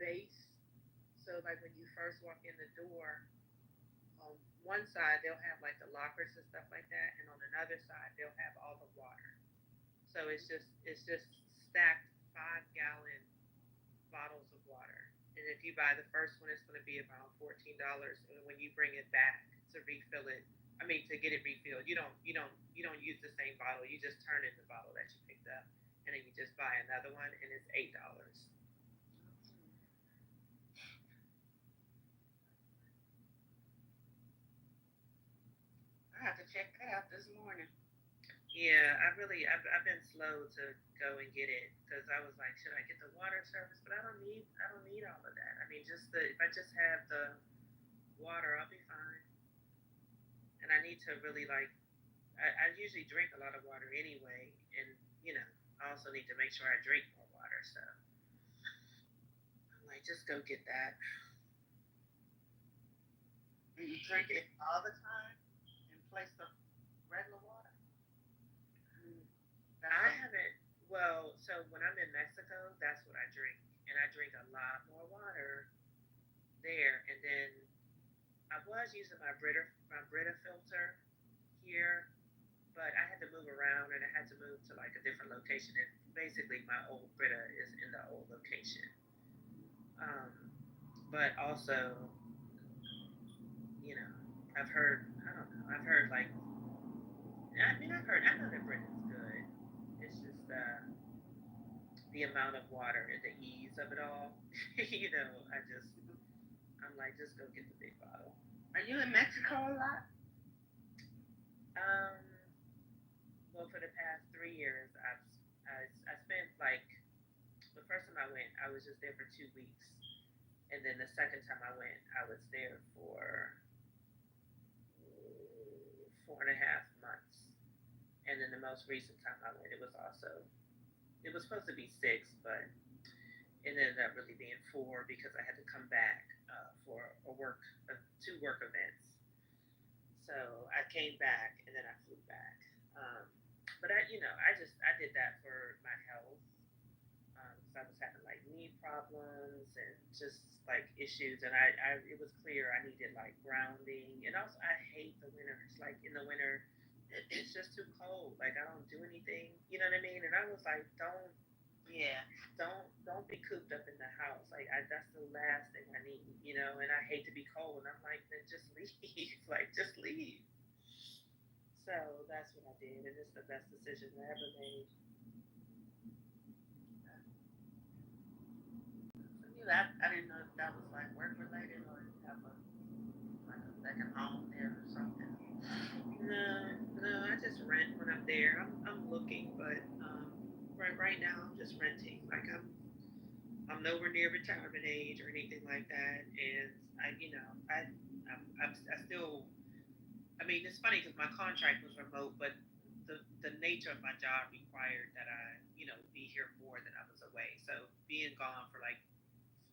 base. So like when you first walk in the door, on one side they'll have like the lockers and stuff like that, and on another side they'll have all the water. So it's just stacked 5 gallon bottles of water. And if you buy the first one, it's going to be about $14. And when you bring it back to refill it, to get it refilled, you don't use the same bottle. You just turn in the bottle that you picked up, and then you just buy another one, and it's $8. I have to check that out this morning. Yeah, I've been slow to go and get it because I was like, should I get the water service? But I don't need all of that. If I just have the water, I'll be fine. And I need to really I usually drink a lot of water anyway, and I also need to make sure I drink more water. So I'm like, just go get that. Do you drink it all the time in place of regular water? I haven't. Well, so when I'm in Mexico, that's what I drink, and I drink a lot more water there. And then I was using my Brita filter here, but I had to move around, and I had to move to like a different location. And basically, my old Brita is in the old location. But also, I've heard. I don't know. I've heard like. I know that Brita's good. It's just the amount of water and the ease of it all. I'm like, just go get the big bottle. Are you in Mexico a lot? Well, for the past 3 years, I spent like the first time I went, I was just there for 2 weeks, and then the second time I went, I was there for 4.5 months. And then the most recent time I went, it was supposed to be 6, but it ended up really being 4 because I had to come back for two work events. So I came back and then I flew back. But I did that for my health because I was having like knee problems and just like issues, and it was clear I needed like grounding, and also I hate the winter. It's like in the winter, it's just too cold. Like I don't do anything, you know what I mean? And I was like, don't be cooped up in the house. Like that's the last thing I need, you know. And I hate to be cold. And I'm like, then just leave. Like just leave. So that's what I did, and it's the best decision I ever made. So, I didn't know if that was like work related or you have like a second home there or something. No, I just rent when I'm there. I'm looking, but right now I'm just renting. Like I'm nowhere near retirement age or anything like that, and I still. I mean, it's funny because my contract was remote, but the nature of my job required that I be here more than I was away. So being gone for like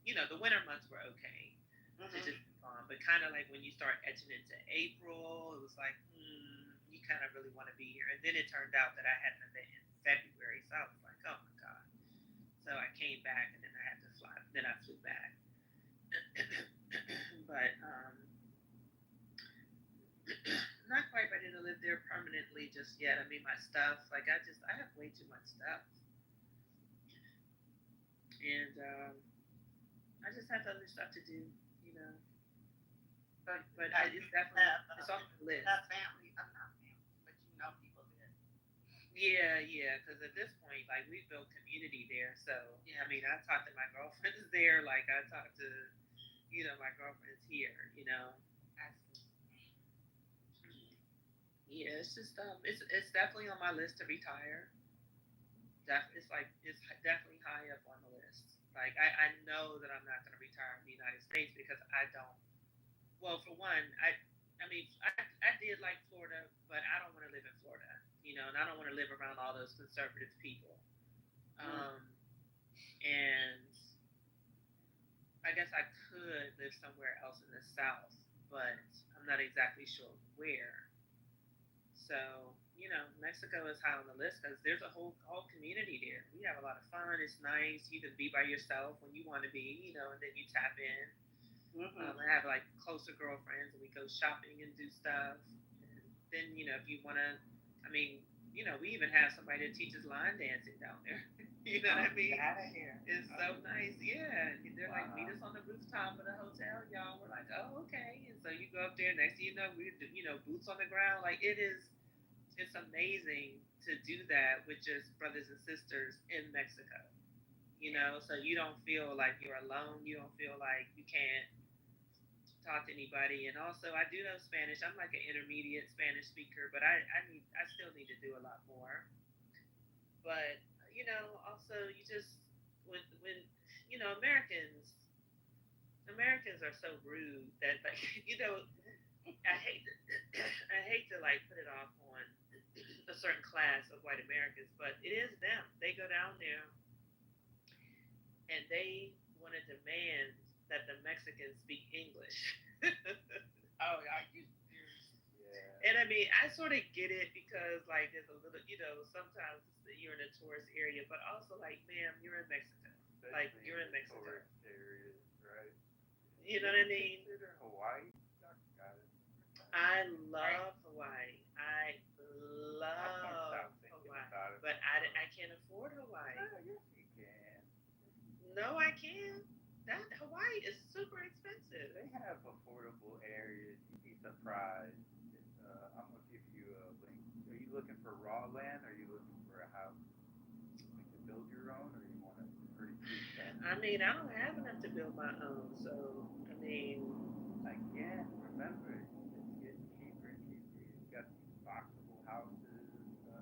the winter months were okay to just be gone, but kind of like when you start etching into April, it was like you kind of really want to be here. And then it turned out that I had an event in February, so I was like, oh my god. So I came back and then I had to fly. Then I flew back. But not quite ready to live there permanently just yet. I mean, my stuff, like I have way too much stuff, and I just have other stuff to do, you know. But it's definitely it's on the list. Not family, I'm not family, but you know people there. Yeah, because at this point, like we built community there, so I mean, I talked to my girlfriends there, like I talked to, my girlfriends here, Yeah, it's just it's definitely on my list to retire. It's definitely high up on the list. Like I know that I'm not going to retire in the United States because I don't. Well, for one, I mean I did like Florida, but I don't want to live in Florida, and I don't want to live around all those conservative people. And I guess I could live somewhere else in the South, but I'm not exactly sure where. So, Mexico is high on the list because there's a whole community there. We have a lot of fun. It's nice. You can be by yourself when you want to be, and then you tap in. I have like closer girlfriends and we go shopping and do stuff. And then, if you want to, I mean, we even have somebody that teaches line dancing down there. You know what I mean? Out of here. It's so nice. Yeah. They're like, meet us on the rooftop of the hotel, y'all. We're like, oh, okay. And so you go up there. Next thing you know, we're, boots on the ground. Like it's amazing to do that with just brothers and sisters in Mexico. So you don't feel like you're alone. You don't feel like you can't talk to anybody. And also, I do know Spanish. I'm like an intermediate Spanish speaker, but I still need to do a lot more. But also you just when Americans are so rude that like I hate to like put it off on a certain class of white Americans, but it is them. They go down there and they want to demand that the Mexicans speak English. Oh, are you serious? Yeah. And I mean, I sort of get it because like there's a little, sometimes you're in a tourist area, but also like, ma'am, you're in Mexico. Like you're in Mexico. Tourist areas, right? You know what I mean? Consider Hawaii. I love Hawaii. I love Hawaii, but I can't afford Hawaii. Oh, yes, you can. No, I can't. Hawaii is super expensive. They have affordable areas. You'd be surprised. I'm gonna give you a link. Are you looking for raw land, or are you looking for a house like to build your own, or you want a pretty cheap stuff? I mean, I don't have enough to build my own, so I mean. Again, remember, it's getting cheaper and cheaper. You've got these boxable houses, where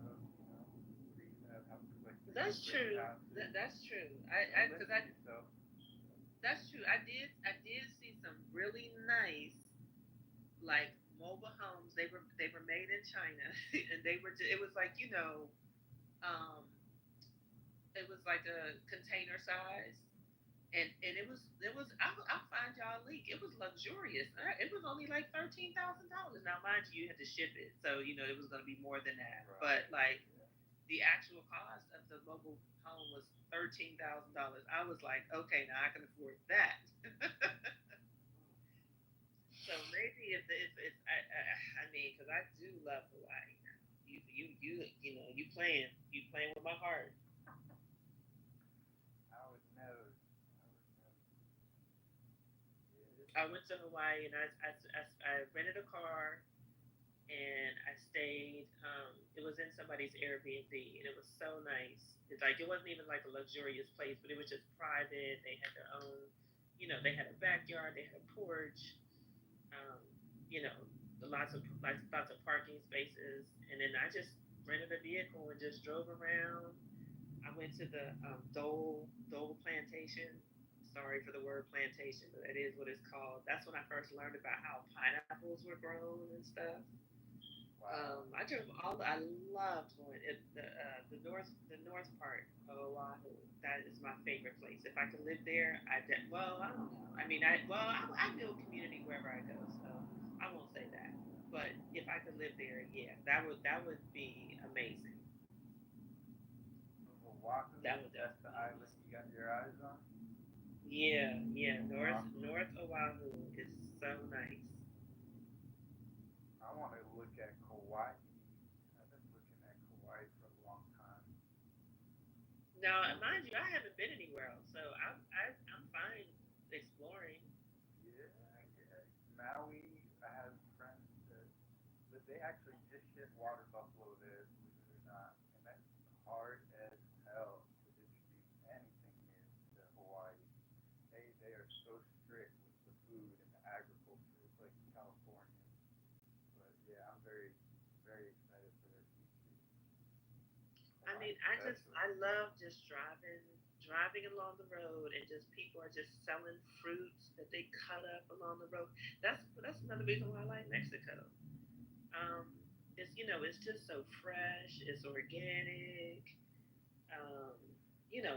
you have houses like That's true. That's true. That's true. I did see some really nice, like mobile homes. They were made in China, and it was like um, it was like a container size, and it was I'll find y'all a link. It was luxurious. It was only like $13,000. Now, mind you, you had to ship it, so it was going to be more than that. But like the actual cost of the mobile home was $13,000. I was like, okay, now I can afford that. So maybe if I mean, because I do love Hawaii now. You playing with my heart. I would never. I went to Hawaii and I rented a car and I stayed. It was in somebody's Airbnb and it was so nice. It's like it wasn't even like a luxurious place, but it was just private. They had their own, they had a backyard, they had a porch, um, you know, lots of parking spaces, and then I just rented a vehicle and just drove around. I went to the Dole Plantation. Sorry for the word plantation, but that is what it's called. That's when I first learned about how pineapples were grown and stuff. I drove I loved going the north part of Oahu. That is my favorite place. If I could live there, well, I don't know. I mean, I build community wherever I go, so I won't say that. But if I could live there, yeah, that would be amazing. Oahu, That would that's the island you got your eyes on? Yeah, North Oahu is so nice. I want to look at Kauai. I've been looking at Kauai for a long time. Now, mind you, I haven't been anywhere else, so I'm fine exploring. Yeah, yeah. Maui, I have friends that they actually just ship water buffalo there, believe it or not, and that's hard as hell to distribute anything near to Hawaii. They are so strict with the food and the agriculture. It's like California. But yeah, I'm very, very excited for their future. I mean, Hawaii I especially. love just driving along the road, and just people are just selling fruits that they cut up along the road. That's another reason why I like Mexico. Um, it's just so fresh. It's organic. Um,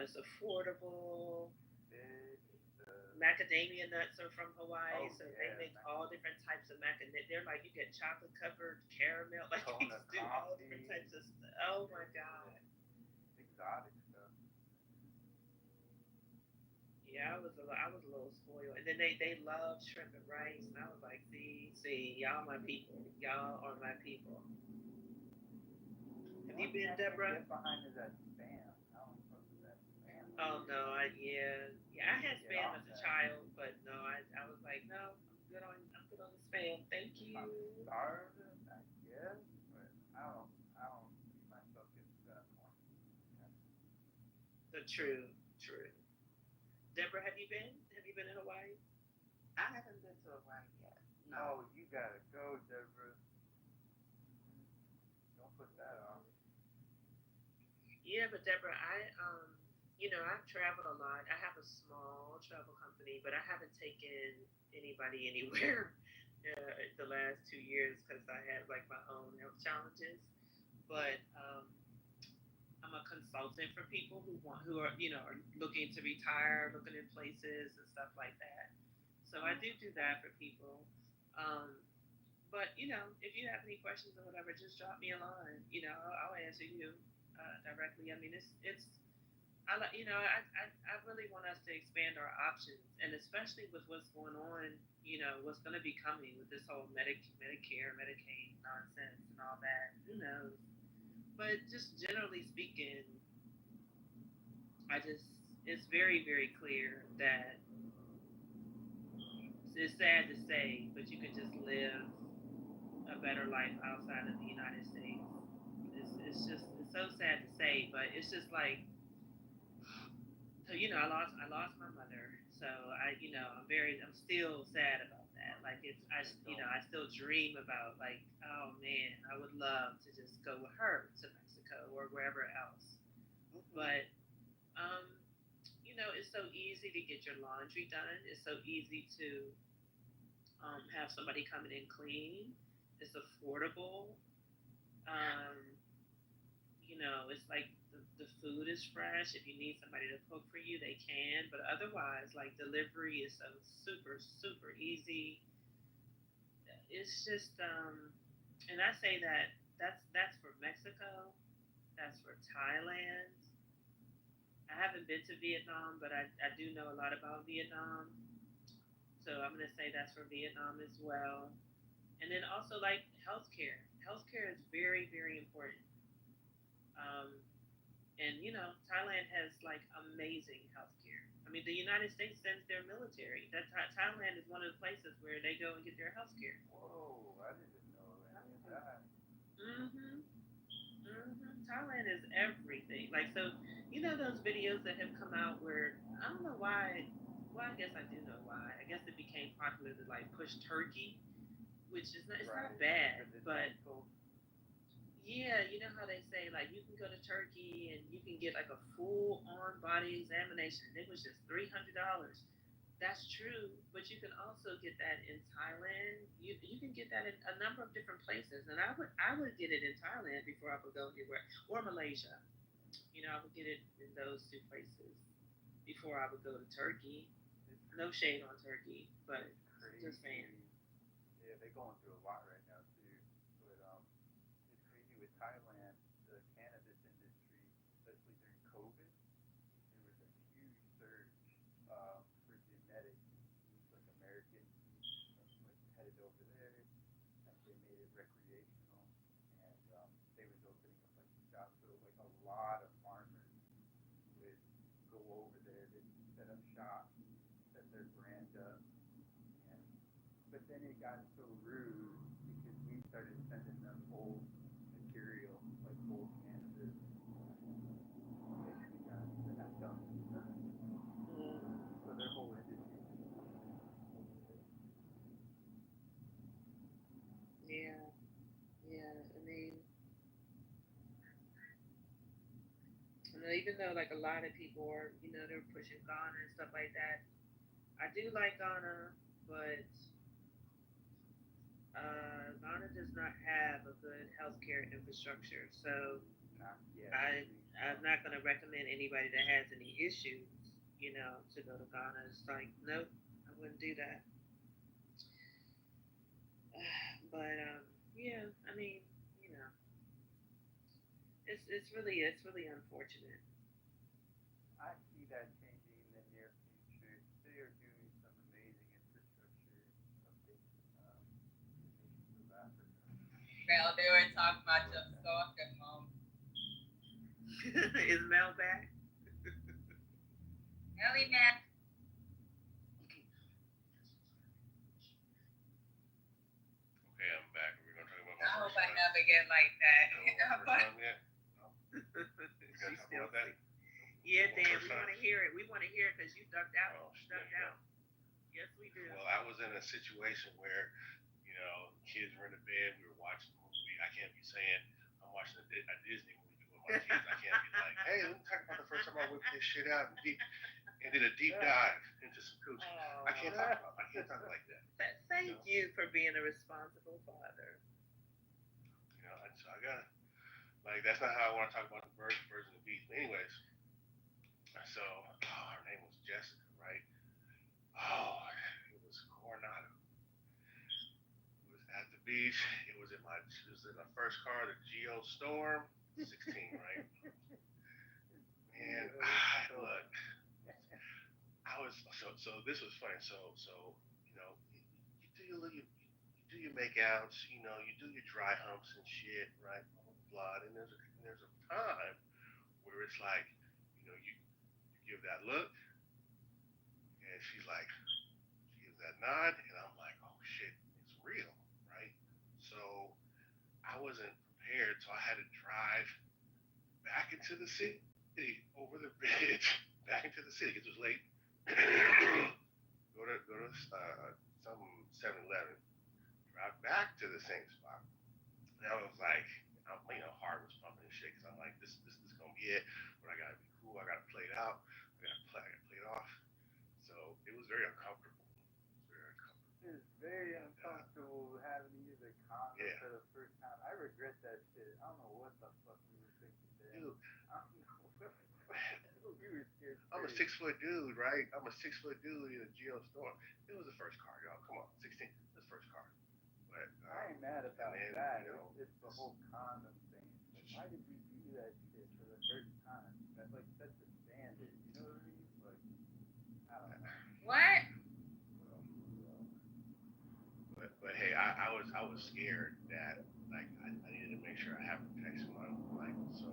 it's affordable. Big, the Macadamia nuts are from Hawaii, oh so they yeah, make all different types of macadamia. They're like you get chocolate covered caramel, like they Kona do all different coffee, types of stuff. Oh my god. exotic stuff. Yeah, I was a little spoiled, and then they love shrimp and rice, and I was like, see, y'all my people, y'all are my people. The Have you only thing been, I can't Deborah? get behind is that spam. How am I supposed to that spam? Oh no, yeah, I had Get spam off as a that. child, but no, I was like, no, I'm good on the spam. Thank you. I'm starving, I guess, but I don't see myself getting to that point. The true. Deborah, have you been? Have you been in Hawaii? I haven't been to Hawaii yet. Oh, No. you gotta go, Deborah. Don't put that off. Yeah, but Deborah, I've traveled a lot. I have a small travel company, but I haven't taken anybody anywhere the last 2 years because I had like my own health challenges. But I'm a consultant for people who are looking to retire, looking in places and stuff like that. So I do that for people. Um, but if you have any questions or whatever, just drop me a line. I'll answer you directly. I mean, it's I like I really want us to expand our options, and especially with what's going on, what's going to be coming with this whole Medicare, Medicaid nonsense and all that. Who knows? But just generally speaking, I just it's very very clear that it's sad to say, but you can just live a better life outside of the United States. It's so sad to say, but it's just like so I lost my mother, so I'm still sad about that. Like I still dream about like oh man I would love to just go with her to Mexico or wherever else, but um it's so easy to get your laundry done. It's so easy to have somebody coming in clean. It's affordable. It's like the food is fresh. If you need somebody to cook for you, they can. But otherwise, like delivery is so super, super easy. It's just, and I say that's for Mexico. That's for Thailand. I haven't been to Vietnam, but I do know a lot about Vietnam. So I'm gonna say that's for Vietnam as well. And then also like healthcare. Healthcare is very, very important. Um, and Thailand has like amazing healthcare. I mean, the United States sends their military. Thailand is one of the places where they go and get their healthcare. Whoa, I didn't know any of that. Mhm. Mhm. Thailand is everything. Like so, those videos that have come out where I don't know why. Well, I guess I do know why. I guess it became popular to like push Turkey, which is not. It's Right. not bad, but Cool. yeah, you know how they say like you can go to Turkey and you can get like a full on body examination. It was just $300. That's true, but you can also get that in Thailand. You can get that in a number of different places, and I would get it in Thailand before I would go anywhere, or Malaysia. I would get it in those two places before I would go to Turkey. No shade on Turkey, but Crazy. just saying. Yeah, they're going through a lot right now too. But it's crazy with Thailand, the cannabis industry, especially during COVID, there was a huge surge for genetics. Like Americans like headed over there, and they made it recreational, and they was opening up like shops. So like a lot of farmers would go over there to set up shop, set their brand up, and but then it got so rude because we started sending them old material, like old cannabis. Basically got dumped. So their whole industry Yeah, yeah. I mean, even though like a lot of people are, they're pushing Ghana and stuff like that. I do like Ghana, but Ghana does not have a good healthcare infrastructure. So not yet. I'm not going to recommend anybody that has any issues, to go to Ghana. It's like, nope, I wouldn't do that. But yeah, I mean, you know, it's really unfortunate. I see that changing in the near future. They are doing some amazing infrastructure updates in nations of Africa. Well, they were talking about your soccer mom. Is Mel back? Ellie Mac. Okay, I'm back. We're gonna talk about my I hope first I one. never get like that. First time yet? No. We gotta talk about that. Yeah, Dan, First we time. want to hear it. We want to hear it because you ducked out. Oh, Ducked yeah. out. Yes, we do. Well, I was in a situation where, kids were in the bed, we were watching a movie. I can't be saying I'm watching a Disney movie with my kids. I can't be like, hey, let me talk about the first time I whipped this shit out and did a deep dive into some coochie. I can't talk like that. Thank you for being a responsible father. So I gotta, that's not how I want to talk about the birds and the bees. But anyways, so her name was Jessica, right? Oh, it was Coronado. It was at the beach. It was in my first car, the Geo Storm 16, right? And look, I was so this was funny. So you do your makeouts, you do your dry humps and shit, right? Blah blah blah. And there's a time where it's like, you give that look, and she gives that nod, and I'm like, oh shit, it's real, right? So I wasn't prepared, so I had to drive back into the city, over the bridge, back into the city because it was late. go to some 7-Eleven, drive back to the same spot. And I was like, heart was pumping and shit because I'm like, this gonna be it. But I gotta be cool. I gotta play it out. I gotta play it off. So it was very uncomfortable. It's very uncomfortable having to use a condom. Yeah. I'm a 6-foot dude, right? I'm a 6-foot dude in a geo storm. It was the first car, y'all. Come on, 16. It was the first car. But I ain't mad about then, that. you know, It's the whole condom thing. Like, why did we do that shit for the first time? That like sets the standard. You know what I mean? Like, I don't know. What? But hey, I was scared that like I needed to make sure I have protection on like so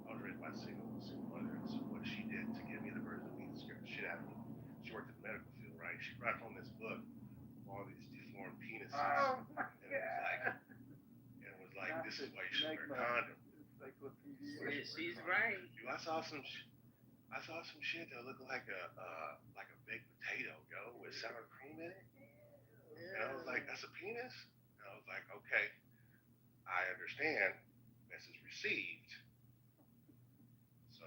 I was raised by a single mother and so what she did to give me the birth of me scared the shit out of me. She worked in the medical field, right? She brought home this book of all these deformed penises. Oh my God. It was like this is why you should wear a condom. She's right. Dude, I saw some shit that looked like a baked potato, yo, with sour cream in it. And I was like, that's a penis? And I was like, okay, I understand. Message received. So,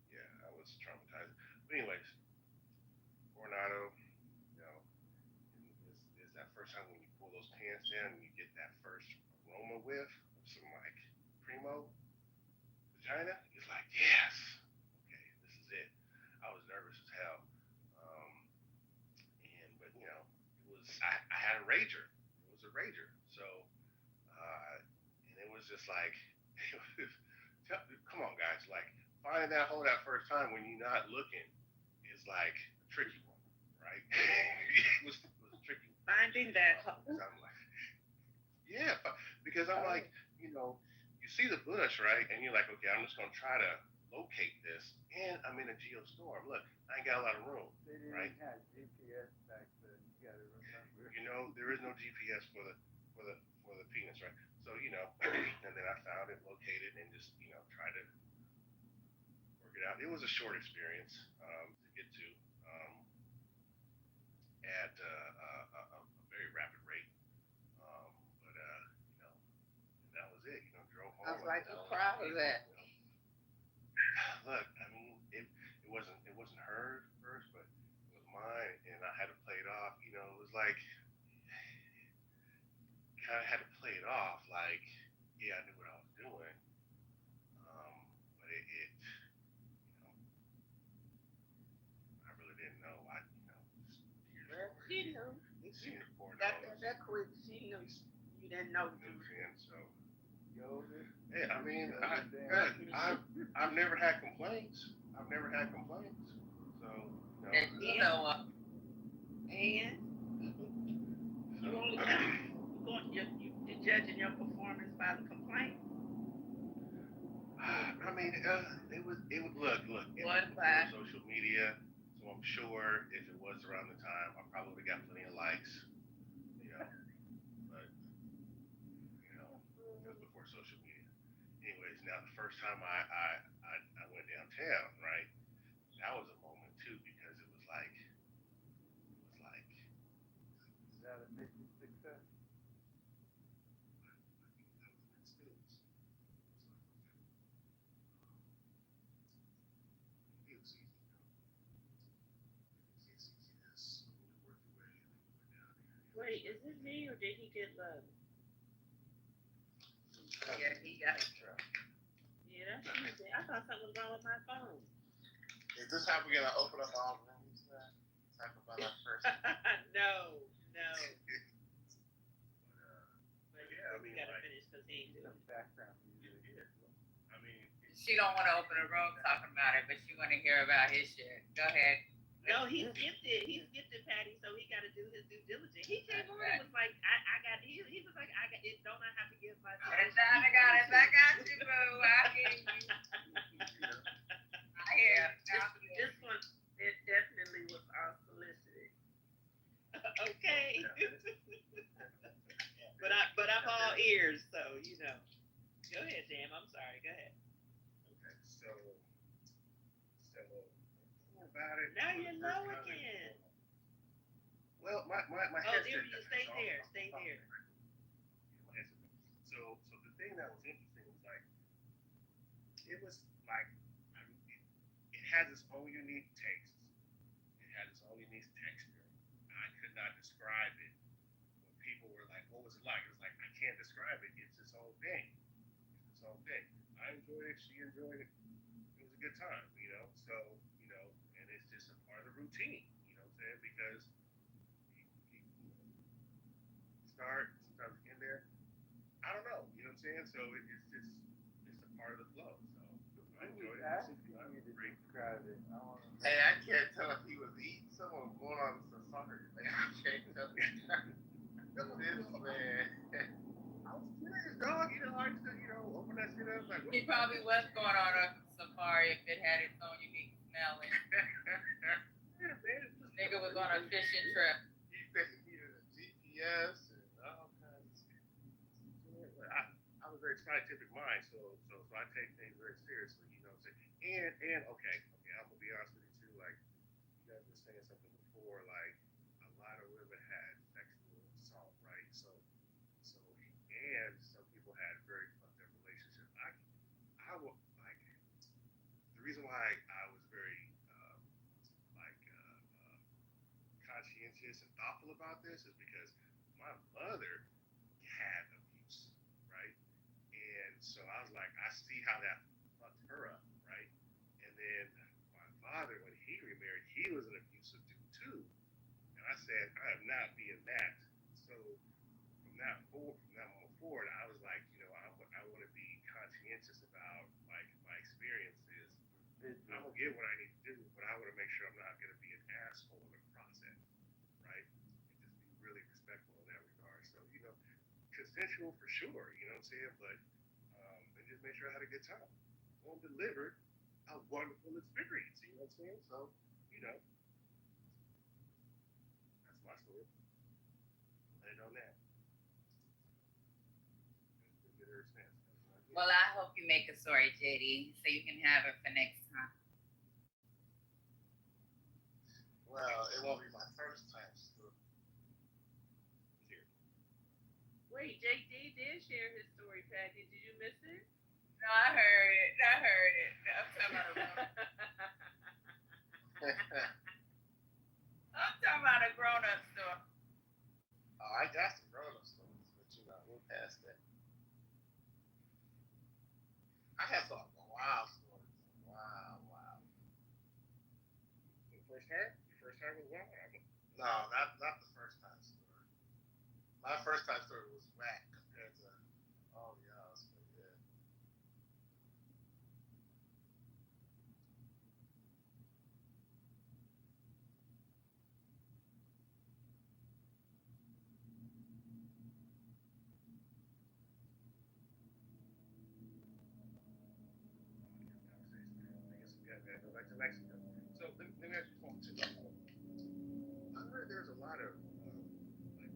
yeah, I was traumatized. But anyways, Coronado, you know, is that first time when you pull those pants down and you get that first aroma whiff of some like primo vagina? It's like, yes, okay, this is it. I was nervous as hell. But you know, I had a rager. It was a rager. So, and it was just like, come on, guys. Like, finding that hole that first time when you're not looking is like a tricky one, right? it was a tricky one. Finding that hole. I'm like, yeah, because I'm like, you know, you see the bush, right? And you're like, okay, I'm just going to try to locate this. And I'm in a geostorm. Look, I ain't got a lot of room, right? They didn't have GPS back then. You gotta remember. You know, there is no GPS for the penis, right? So, you know, and then I found it, located, and just, you know, tried to work it out. It was a short experience to get to at a very rapid rate. But, you know, and that was it. You know, drove home. I was like, you're proud of that. Look, I mean, it wasn't hers first, but it was mine, and I had to play it off. You know, it was like kind of had to play it off, like yeah, I knew what I was doing, but it you know, I really didn't know. She knew. Senior That quick, she knew. You didn't know. And so, hey, I mean, I've never had complaints. So, You know, and you only you're judging your performance by the complaint. I mean, it was look. It was social media, so I'm sure if it was around the time, I probably would have got plenty of likes. You know, but you know, it was before social media. Anyways, now the first time I went downtown, right? That was a moment too because it was like. Is that a mission success? Wait, is it me or did he get love? Yeah, he got it. Yeah, that's easy. I thought something was wrong with my phone. Is this how we're gonna open up our rooms then? Talk about our first. No. But yeah, I mean, we gotta finish because he ain't doing background music. I mean, she don't want to open a room talking about it, but she want to hear about his shit. Go ahead. No, he's gifted. He's gifted, Patty. So he got to do his due diligence. He came on and was like, I got. He was like, I got it. Don't I have to give my? I got it. I got you, boo. I hear you. I hear. This one, it definitely was unsolicited. Okay. but I'm all ears, so you know. Go ahead, Jam. I'm sorry. Go ahead. Okay, so about it. Now you're low again. Well, my headset. Oh, dear, you stay there. Stay there. So the thing that was interesting was like, it was like, I mean, it has its own unique taste. It had its own unique texture. I could not describe it. When people were like, "What was it like?" It was like, I can't describe it. It's its own thing. I enjoyed it. She enjoyed it. It was a good time, you know. So, you know, routine. You know what I'm saying? Because you start sometimes in there. I don't know. You know what I'm saying? So it's just it's a part of the flow. So I enjoy it. I'm great. Hey, I can't tell if he was eating some or going on safari. Like, I can't tell. This man. I was curious, dog. You know, I used to, open that shit up. Like, He probably was going on a safari if it had its own unique smell. Yeah, man, Nigga was on a fishing trip. He said he needed a GPS and all kinds of shit. I have a very scientific mind, so I take things very seriously. You know what I'm saying? And okay, I'm gonna be honest with you too. Like you guys were saying something before, like a lot of women had sexual assault, right? So and some people had very fucked up relationships. I will like the reason why I was very conscientious and thoughtful about this is because my mother had abuse, right? And so I was like, I see how that fucked her up, right? And then my father, when he remarried, he was an abusive dude too. And I said, I am not being that. So from that moment forward, I was like, I want to be conscientious about like my experiences. I'm gonna get what I need to do, but I want to make sure I'm not gonna be an asshole in the process, right? And just be really respectful in that regard. So consensual for sure, you know what I'm saying? But and just make sure I had a good time. And delivered a wonderful experience, you know what I'm saying? So, that's my story. Lay it on that. Well, I hope you make a story, JD, so you can have it for next time. Well, it won't be my first time. So. Wait, JD did share his story, Patty. Did you miss it? No, I heard it. I'm talking about a grown-up story. Oh, I got some grown-up stories, but we'll pass that. I have some wild stories. Wow. The first time? Your first time was wild? No, not the first time story. My first time story was whack compared to all the others, but yeah. Go back to Mexico. So let me ask you something. I heard there's a lot of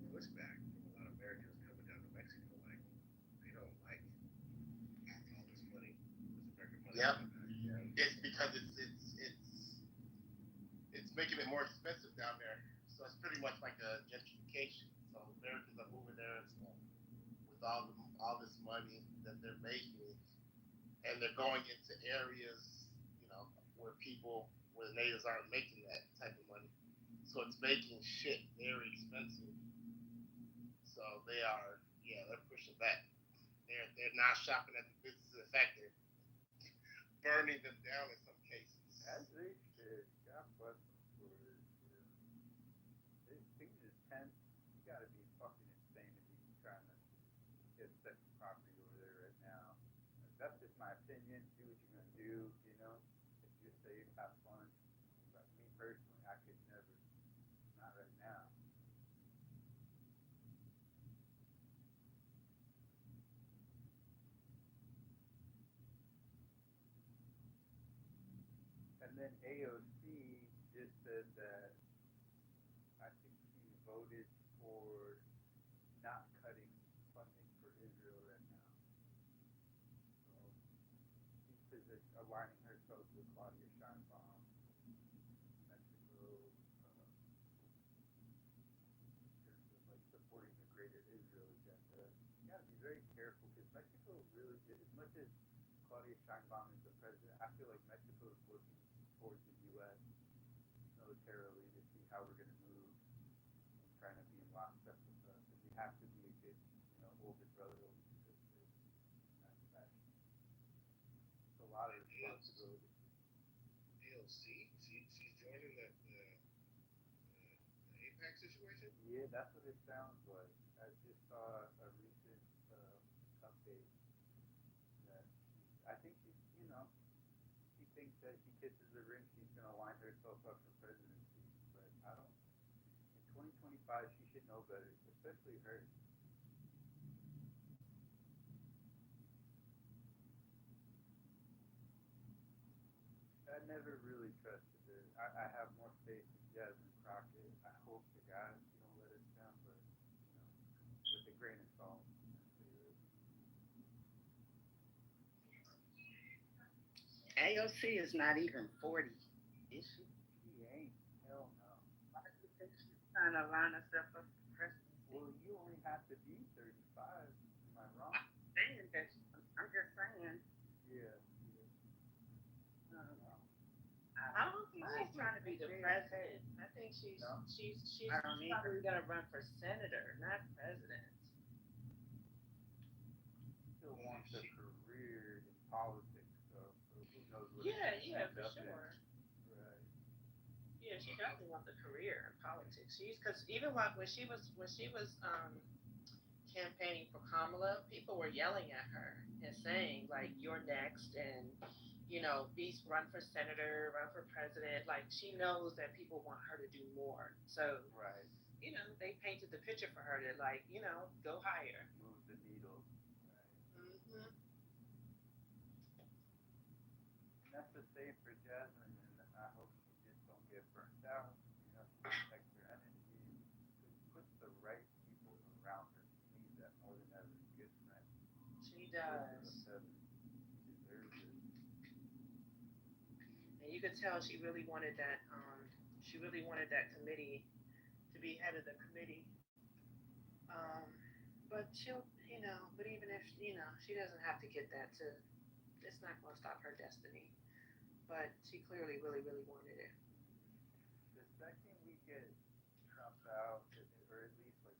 pushback from a lot of Americans coming down to Mexico. Like they don't like all this money, this American money. Yep. It's because it's making it more expensive down there. So it's pretty much like a gentrification. So Americans are moving there with all this money that they're making, and they're going into areas, where the natives aren't making that type of money. So it's making shit very expensive. So they're pushing back. They're not shopping at the businesses. In fact, they're burning them down in some cases. As they should. God bless them for it. Things is tense. You gotta be fucking insane to be trying to get second property over there right now. That's just my opinion. Do what you're gonna do, If you're safe, have fun. But me personally, I could never. Not right now. And then AOC just said that I think she voted for not cutting funding for Israel right now. So she's aligning herself with Claudia Sheinbaum, Mexico, in terms of like supporting the greater Israel agenda. You gotta be very careful because Mexico really, as much as Claudia Sheinbaum is the president, I feel like Mexico is looking towards the U.S. militarily to see how we're going to move and trying to be in lockstep with us. And we have to be a good, older brother, older sister in that fashion. It's a lot of responsibility. AOC, she's joining the impact situation? Yeah, that's what it sounds like. I just saw a recent update that I think she, she thinks that she kisses the ring, she's gonna line herself up for presidency. But I don't. In 2025, she should know better, especially her. I never really trusted her. I have more faith in Jasmine Crockett. I hope to God she don't let us down, but with a grain of salt. AOC is not even 40, is she? She ain't. Hell no. Why do you think she's trying to line herself up for presidency? Well, you only have to be 35. Am I wrong? I'm just saying. Yeah. I don't know. I don't think she's trying to be the president. I think she's probably gonna run for senator, not president. Still wants a career in politics, so who knows what Yeah, for up sure. in. Right. Yeah, she definitely wants a career in politics. Because even when she was campaigning for Kamala, people were yelling at her and saying like, "You're next," and run for senator, run for president. Like she knows that people want her to do more. So right. They painted the picture for her to go higher. Move the needle. Right. Mm-hmm. And that's the same for Jasmine, and I hope she just don't get burnt out. She protects her energy, puts the right people around her. She needs that more than ever. Good friend. She does. She deserves it. And you could tell she really wanted that. She really wanted that committee to be head of the committee. But she'll, but even if she doesn't have to get that to. It's not going to stop her destiny. But she clearly really, really wanted it. The second we get Trump out, or at least to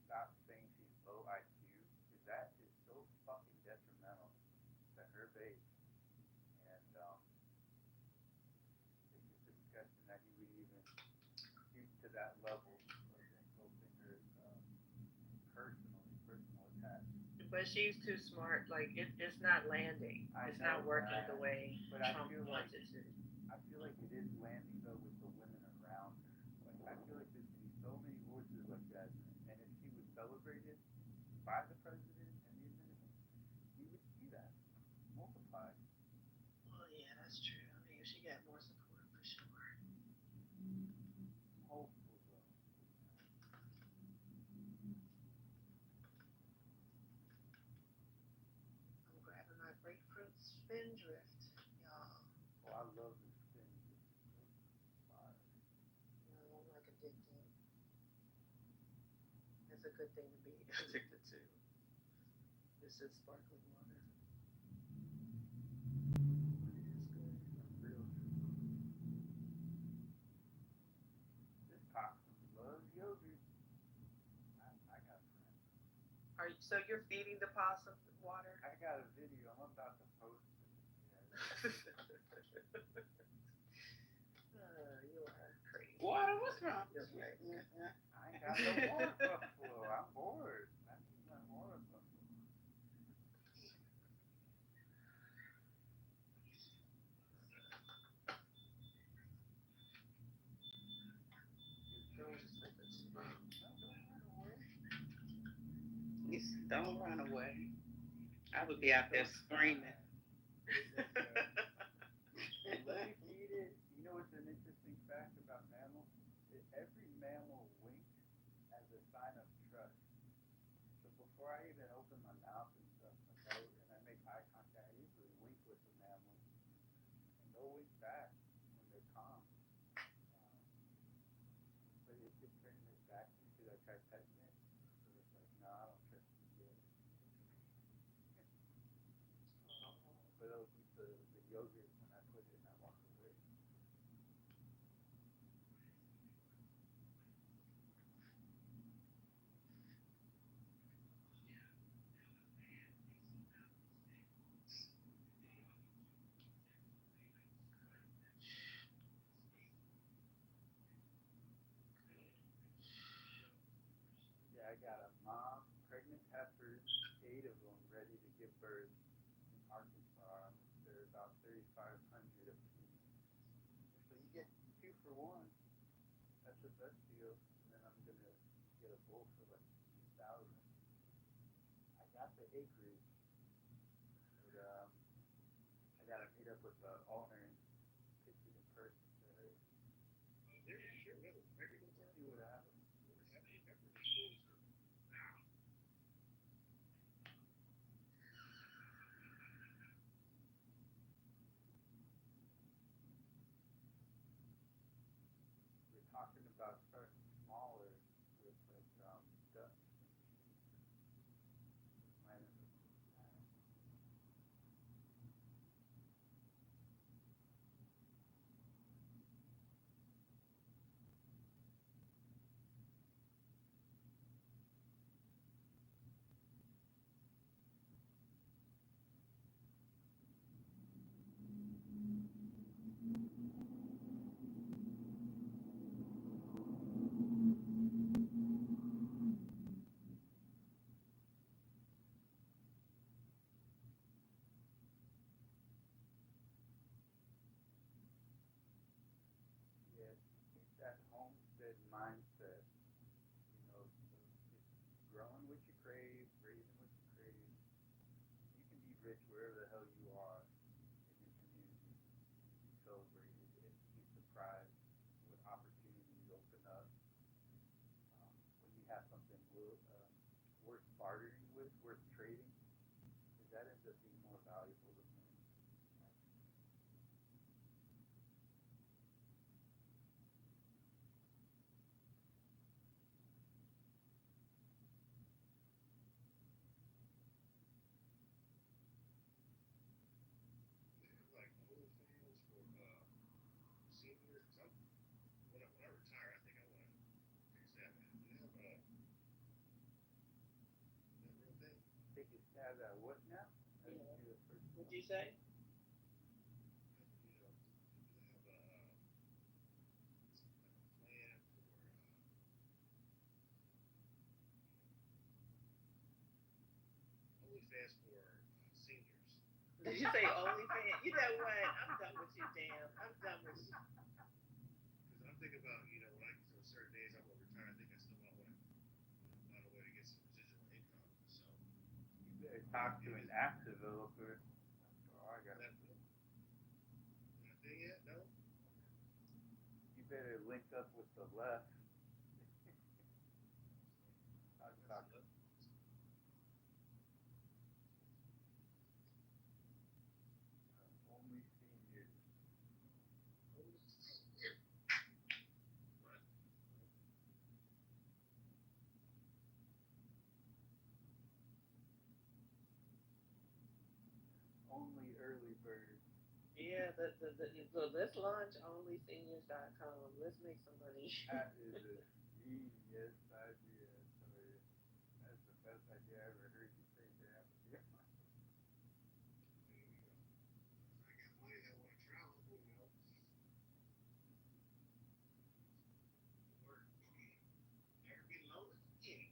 stop saying she's low IQ, because that is so fucking detrimental to her base. And it's just disgusting that he would even stoop to that level of insulting her personal attacks. But she's too smart. Like it's not landing. It's not working the way Trump wants it to. I feel like it is landing though with the women around her. Like I feel like there's gonna be so many voices like that, and if she was celebrated by the president and the administration, we would see that multiply. Well, yeah, that's true. I mean, if she got more support for sure. Hopeful though. I'm grabbing my grapefruit spindrift, y'all. Oh, I love this thing. Fire. I'm like addicted. It's a good thing to be addicted to. This is sparkling water. This possum loves yogurt. I got friends. So you're feeding the possum water? I got a video. I'm about to post it. You are crazy. Water, what's wrong? I ain't got no water buffalo. I'm bored. I need my water buffalo. Don't run away. I would be out there screaming. Let me feed it. You know what's an interesting fact about mammals? Every mammal winks as a sign of trust. So before I even open my mouth and stuff, and I make eye contact, I usually wink with the mammal, and they'll wink back when they're calm. But it kept turning it back to me because I tried petting it. So it's like, no, I don't trust you yet. But it'll eat the yogurt when I put it and I walk away. birds in Arkansas. They're about 3,500 a piece. So you get 2 for 1. That's the best deal. And then I'm gonna get a bull for like 2,000. I got the acreage, but I gotta meet up with the owner and pitch it in person. So, hey, see what happens. We're talking about starting smaller with like ducks and sheep. Might end up doing that. Yeah, keep that homestead mindset. So it's growing what you crave, raising what you crave. You can be rich wherever the hell you are in your community. Be celebrated and be surprised what opportunities open up when you have something worth bartering with, worth trading, because that ends up being more valuable than money. Like OnlyFans for seniors. When I retire, I think I want to fix that. Man. Do they have that real thing? Take a stab at what now? I didn't Yeah. hear the first What'd one. you say? Do they have a plan for OnlyFans for seniors? Did you say OnlyFans? You know what? I'm done with you, damn. I'm done with you. Because I'm thinking about, when I get to a certain age, I'm gonna retire. I think I still might want to find a way to get some residual income. So You better talk to an app developer. That's all I got. that thing yet? No. You better link up with the left. Talk only seniors. Only early birds. Yeah, so let's launch onlyseniors.com. Let's make some money. That is a genius idea. Sorry. That's the best idea I ever heard you say, Dan. Yeah. I got money that want to travel, work. Never be lonely. Yeah.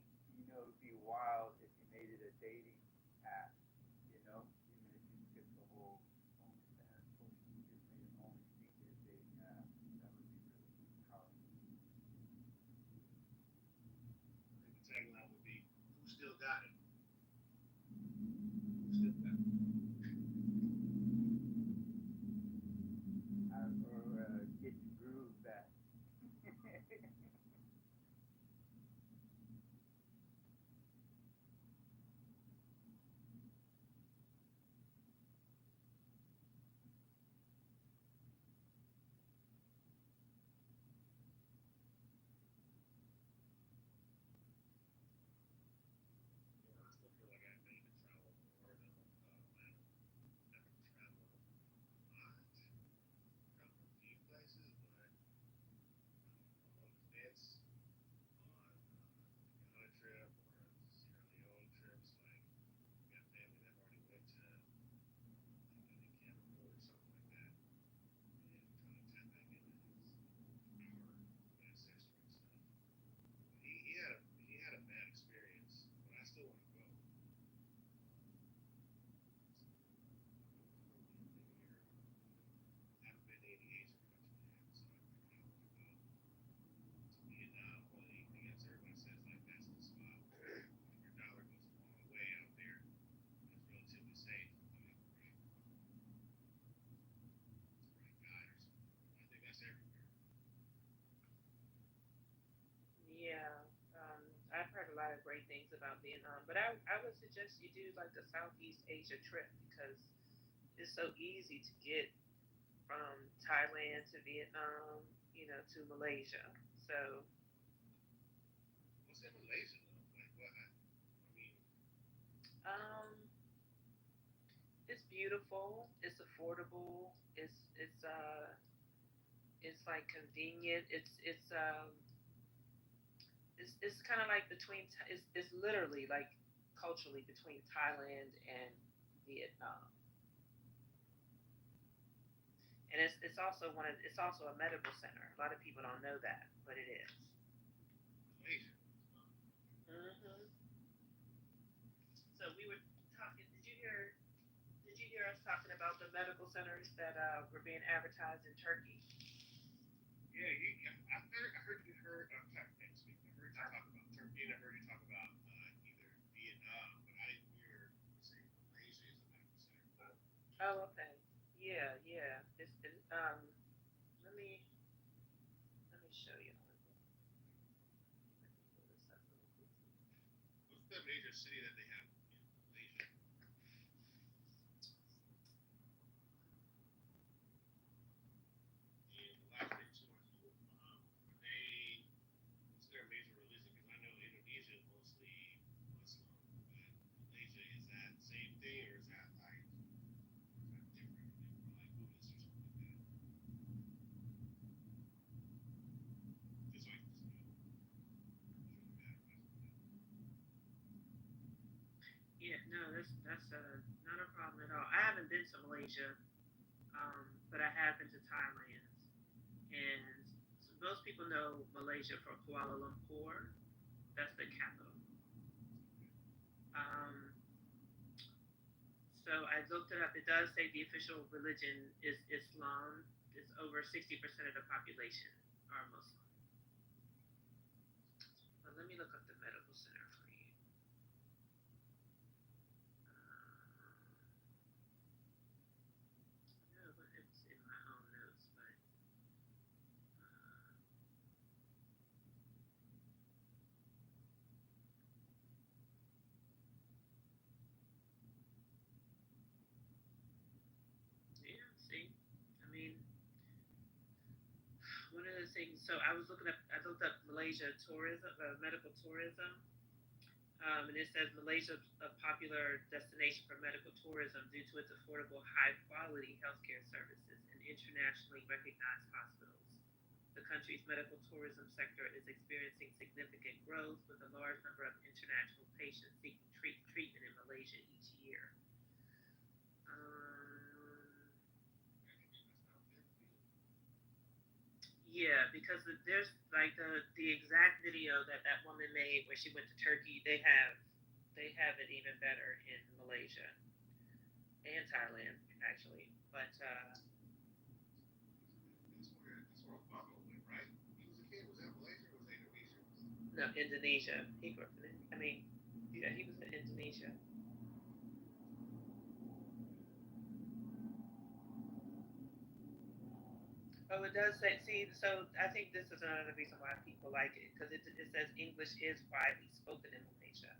It'd be wild if you made it a dating app. Even if you skip the whole OnlyFans portion, you just made an only seniors dating app. That would be really powerful. I think the tagline would be, "Who still got it?" great things about Vietnam, but I would suggest you do like the Southeast Asia trip because it's so easy to get from Thailand to Vietnam, to Malaysia. So, What's in Malaysia though? Like what? I mean, um, it's beautiful. It's affordable. It's like convenient. It's kind of like it's literally like culturally between Thailand and Vietnam, and it's also a medical center. A lot of people don't know that, but it is. Malaysia. Hmm. So we were talking. Did you hear us talking about the medical centers that were being advertised in Turkey? Yeah, I heard you heard. I'm sorry, next week. I heard you talk about Turkey, and I heard you talk about either Vietnam, but I didn't hear you say Malaysia is a medical center. Oh, okay. Yeah, yeah. Let me show you. Let me pull this up real quickly. What's the major city that they have in Malaysia? And the last thing too, what's their major religion? Because I know Indonesia is mostly Muslim, but Malaysia is that same thing or is that like different? Like Buddhist or something like that? Just so I can just Yeah, no, that's not a problem at all. I haven't been to Malaysia, but I have been to Thailand, and most people know Malaysia for Kuala Lumpur. That's the capital. Um, so I looked it up. It does say the official religion is Islam. It's over 60% of the population are Muslim. But let me look up the medical center for you. No, but it's in my own notes, but yeah, see, I mean, one of the things. So I looked up Malaysia tourism, medical tourism, and it says Malaysia is a popular destination for medical tourism due to its affordable, high-quality healthcare services and internationally recognized hospitals. The country's medical tourism sector is experiencing significant growth, with a large number of international patients seeking treatment in Malaysia each year. Yeah, because there's like the exact video that woman made where she went to Turkey. They have it even better in Malaysia and Thailand actually, but that's where Obama went, right? He was a kid. Was that Malaysia or was that Indonesia? no, Indonesia. He grew up yeah, he was in Indonesia. Oh, it does say. See, so I think this is another reason why people like it because it says English is widely spoken in Malaysia.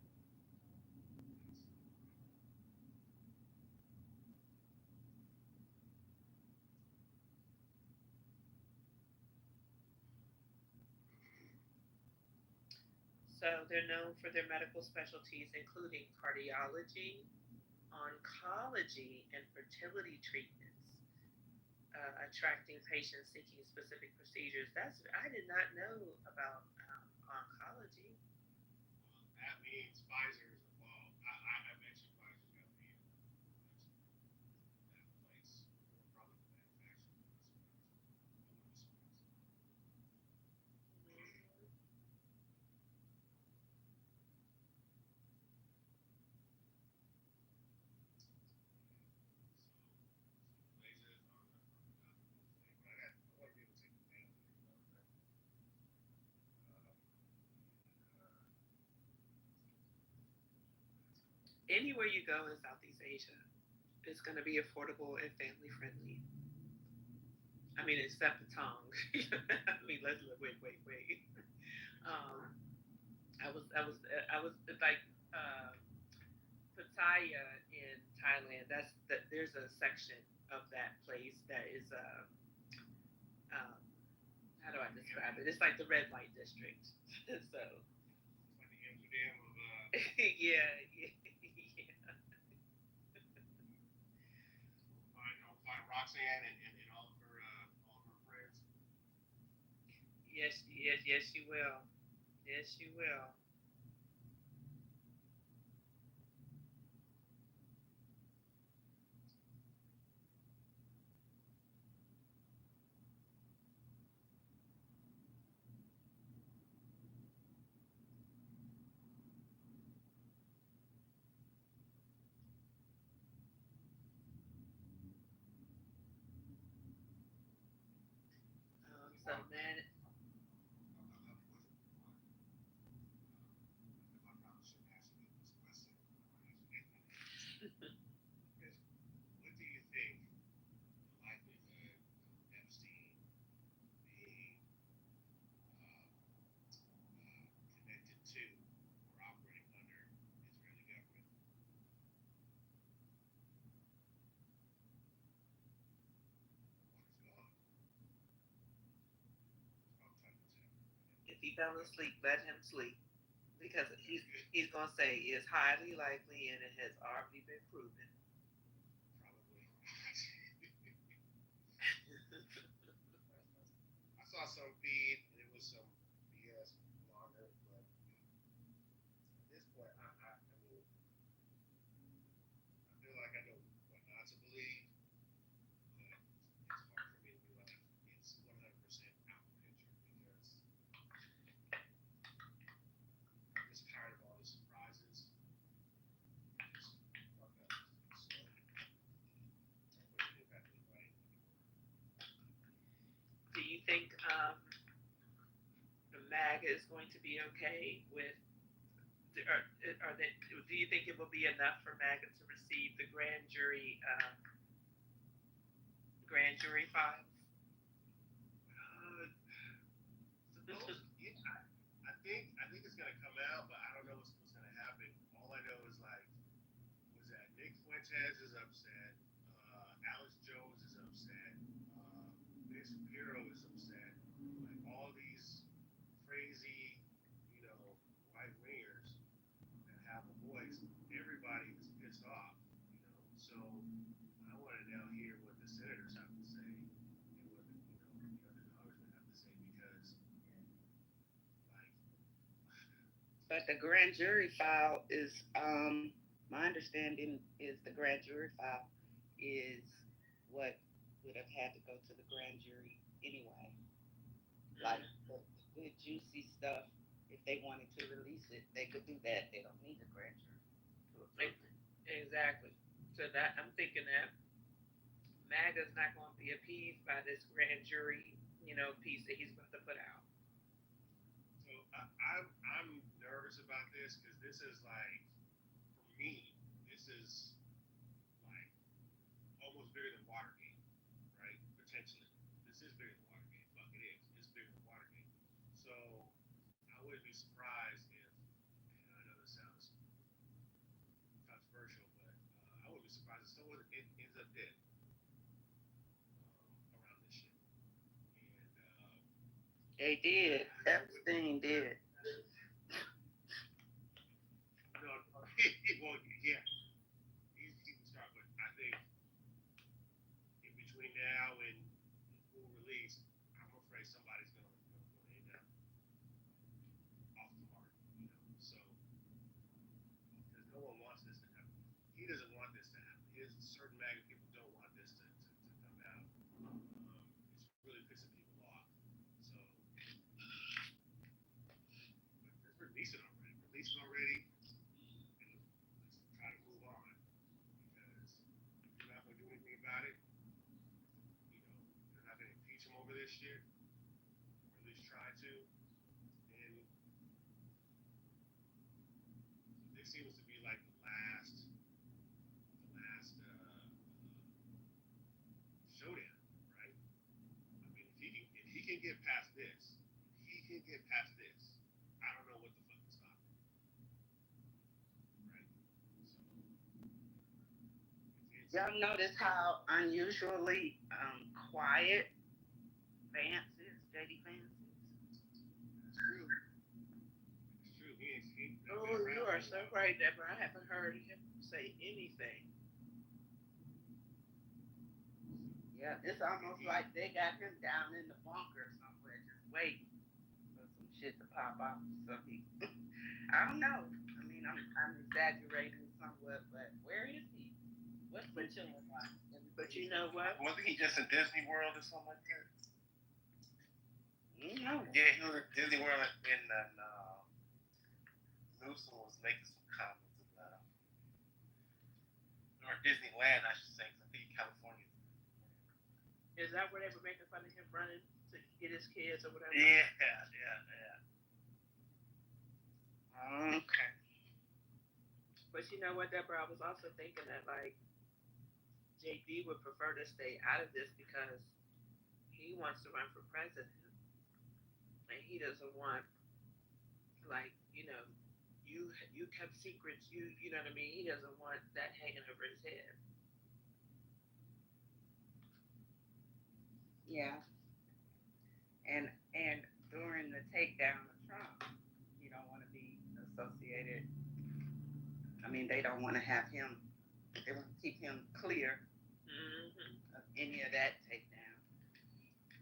So they're known for their medical specialties, including cardiology, oncology, and fertility treatments, attracting patients seeking specific procedures. I did not know about oncology. That means Pfizer is involved. I mentioned Pfizer's got to be in that place or probably the manufacturer. Malaysia is on the hopefully, but I want to be able to take the family. Anywhere you go in Southeast Asia, it's going to be affordable and family friendly. I mean, except the tongue. I mean, wait. Um, I was like uh, Pattaya in Thailand. There's a section of that place that is um, how do I describe it? It's like the red light district. So Like the Amsterdam of yeah, yeah, yeah. I'll find Roxanne and all of her friends. Yes, yes, yes, you will. Yes, you will. So man, What do you think the likelihood of Epstein being connected to or operating under Israeli government? What is going? if he fell asleep, let him sleep because he's gonna say it's highly likely and it has already been proven. Probably. I saw some feed and it was some BS blogger, but at this point, I mean, I feel like I know what not to believe, but it's hard for me to be like, it's 100% out the picture because I'm just tired of all these surprises. Just fuck up. So, I put it back in the right. Do you think the MAGA is going to be okay with? Are they? Do you think it will be enough for MAGA to receive the grand jury files? Suppose, yeah, I think it's gonna come out, but I don't know what's gonna happen. All I know is like, was that Nick Fuentes is upset, Alex Jones is upset, Ben Shapiro is upset, like all these crazy, right wingers that have a voice. Everybody is pissed off, So I want to now hear what the senators have to say and what the other congressmen have to say because, like, But the grand jury file is, my understanding is the grand jury file is what would have had to go to the grand jury anyway. Like the good juicy stuff, if they wanted to release it, they could do that. They don't need the grand jury to approve it. Exactly. So that I'm thinking that MAGA's not going to be appeased by this grand jury, piece that he's about to put out. so I'm nervous about this because this is like, for me, this is like almost bigger than Watergate, right? Potentially, this is bigger than Watergate. Fuck, it is. It's bigger than Watergate. So I wouldn't be surprised if, and I know this sounds controversial, but I wouldn't be surprised if someone ends up dead around this shit. And They did. Epstein did. no, well, yeah, he can start, but I think in between now and full release, I'm afraid somebody's gonna end up off the mark, So because no one wants this to happen. He doesn't want this to happen. Certain MAGA people don't want this to come out. It's really pissing people off. So, but just release it already. Release it already, and let's try to move on. Because if you're not gonna do anything about it, you're not gonna impeach him over this shit, or at least try to. And this seems to be like the last showdown, right? I mean, if he can get past this, I don't know what the fuck can stop Y'all notice how unusually quiet Vance is, JD Vance is? It's true. It's true. He Oh, you are so right, Deborah. I haven't heard him say anything. Yeah, it's almost like they got him down in the bunker somewhere, just waiting for some shit to pop off. So he, I don't know. I mean, I'm exaggerating somewhat, but where is he? What's the chilling like? But you know what? Wasn't he just in Disney World or something like that? No. Yeah, he was at Disney World and Newsom was making some comments about, or Disneyland, I should say, 'cause I think California. Is that where they were making fun of him running to get his kids or whatever? Yeah. Okay. But you know what, Deborah? I was also thinking that, like, JD would prefer to stay out of this because he wants to run for president. And he doesn't want, like, you kept secrets, you know what I mean? He doesn't want that hanging over his head. Yeah. And during the takedown of Trump, you don't want to be associated. I mean, they don't want to have him. They want to keep him clear of any of that takedown,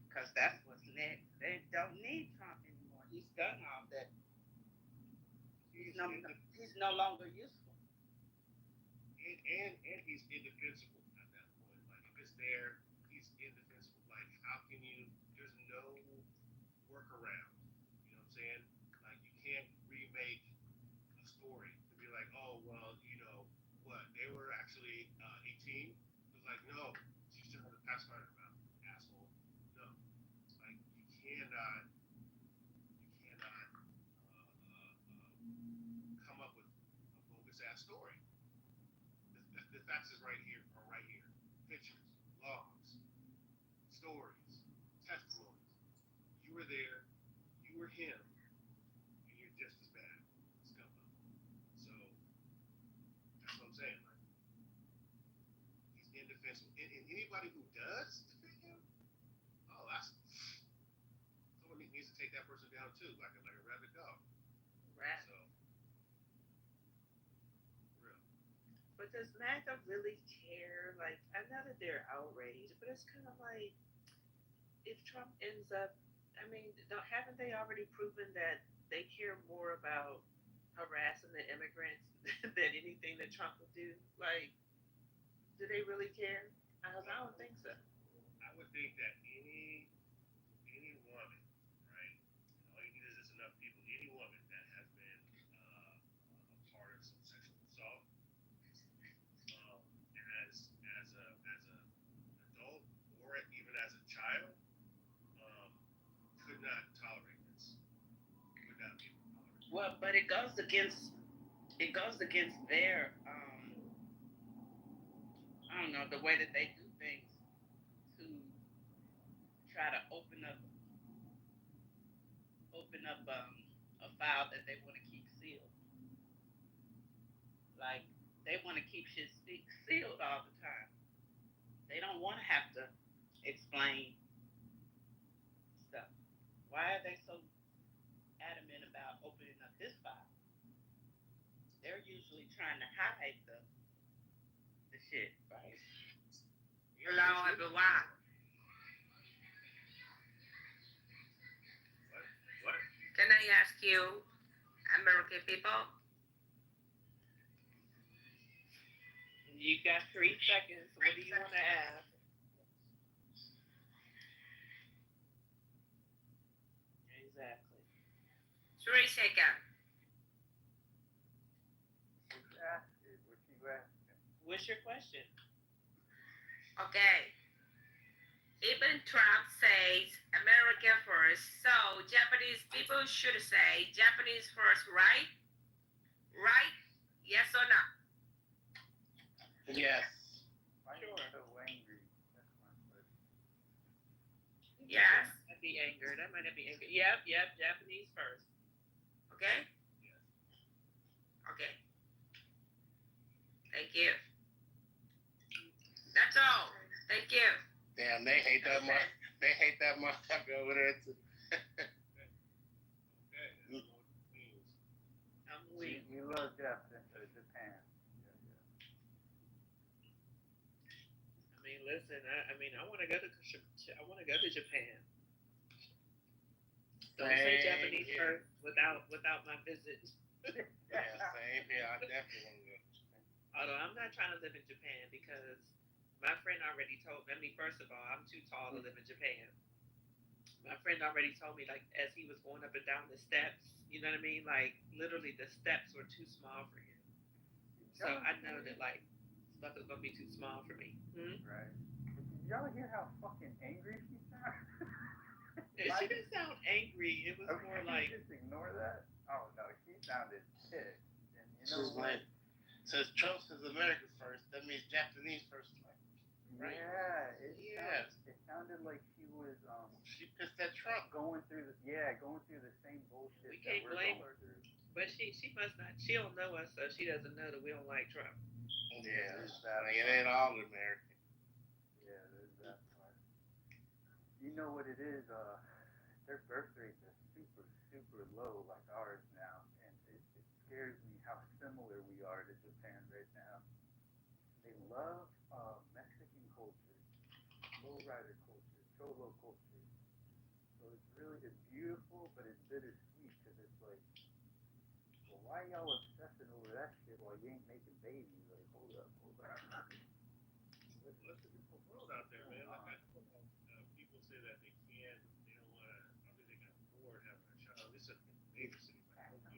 because that's what's next. They don't need Trump anymore. He's done all that. He's no longer useful. And he's indefensible at that point. Like if it's there, he's indefensible. Like how can you? There's no workaround. You know what I'm saying? Like you can't remake a story to be like, oh well, you know what? They were actually 18. It was like no, she still had a pacifier in her mouth, asshole. No, like you cannot come up with a bogus ass story. The facts is right here, are right here. Pictures, logs, stories, testimonies. You were there, you were him, and you're just as bad. Scumbag. So that's what I'm saying. Like he's indefensible. And anybody who does defend him, oh, that's someone needs to take that person down too, like a rabid dog. Right. So But does MAGA really care? Like, I know that they're outraged, but it's kind of like if Trump ends up, I mean, haven't they already proven that they care more about harassing the immigrants than anything that Trump would do? Like, do they really care? I don't think so. I would think that any woman, right? All you need is enough people. Any woman that has been a part of some sexual assault, as a adult or even as a child, could not tolerate this. Could not be able to tolerate this. Well, but it goes against their I don't know, the way that they do things to try to open up a file that they want to keep sealed. Like they want to keep shit sealed all the time. They don't want to have to explain stuff. Why are they so adamant about opening up this file? They're usually trying to hide the shit, right? Hello, everyone. What? Can I ask you, American people? You got 3 seconds. What do you want to ask? Exactly. 3 seconds. What you asking? What's your question? Okay. Even Trump says America first, so Japanese people should say Japanese first, right? Right? Yes or no? Yes. Why are you so angry? That's my question. Yes. That might be anger. That might not be anger. Yep. Japanese first. Okay? Okay. Thank you. Thank you. Damn, they hate that motherfucker over there too. I'm weak. We love Japan. Japan. I mean, listen. I want to go to Japan. Don't say Japanese first without my visit. Yeah, same here. I definitely want to go. Although I'm not trying to live in Japan because my friend already told me. I mean, first of all, I'm too tall to live in Japan. My friend already told me, like, as he was going up and down the steps, you know what I mean? Like, literally, the steps were too small for him. So I know that, like, stuff is gonna be too small for me. Right. Did y'all hear how fucking angry she sounded? She didn't sound angry. It was more like. Just ignore that. Oh no, she sounded pissed. And you know She's like, says Trump says America first. That means Japanese first. Right? Yeah, it sounded like she was she pissed at Trump. Going through the same bullshit. We can't blame her. Through. But she must not. She don't know us, so she doesn't know that we don't like Trump. Yeah, it ain't all American. Yeah, there's that part. You know what it is? Their birth rates are super low, like ours now, and it scares me how similar we are to Japan right now. They love Mexican culture, lowrider culture, cholo culture. So it's beautiful, but it's bittersweet because it's like, well, why y'all obsessing over that shit while you ain't making babies? Like, hold up. It's a different world out there, man. Like people say that they don't want to, probably they can afford having a child. This is a major city.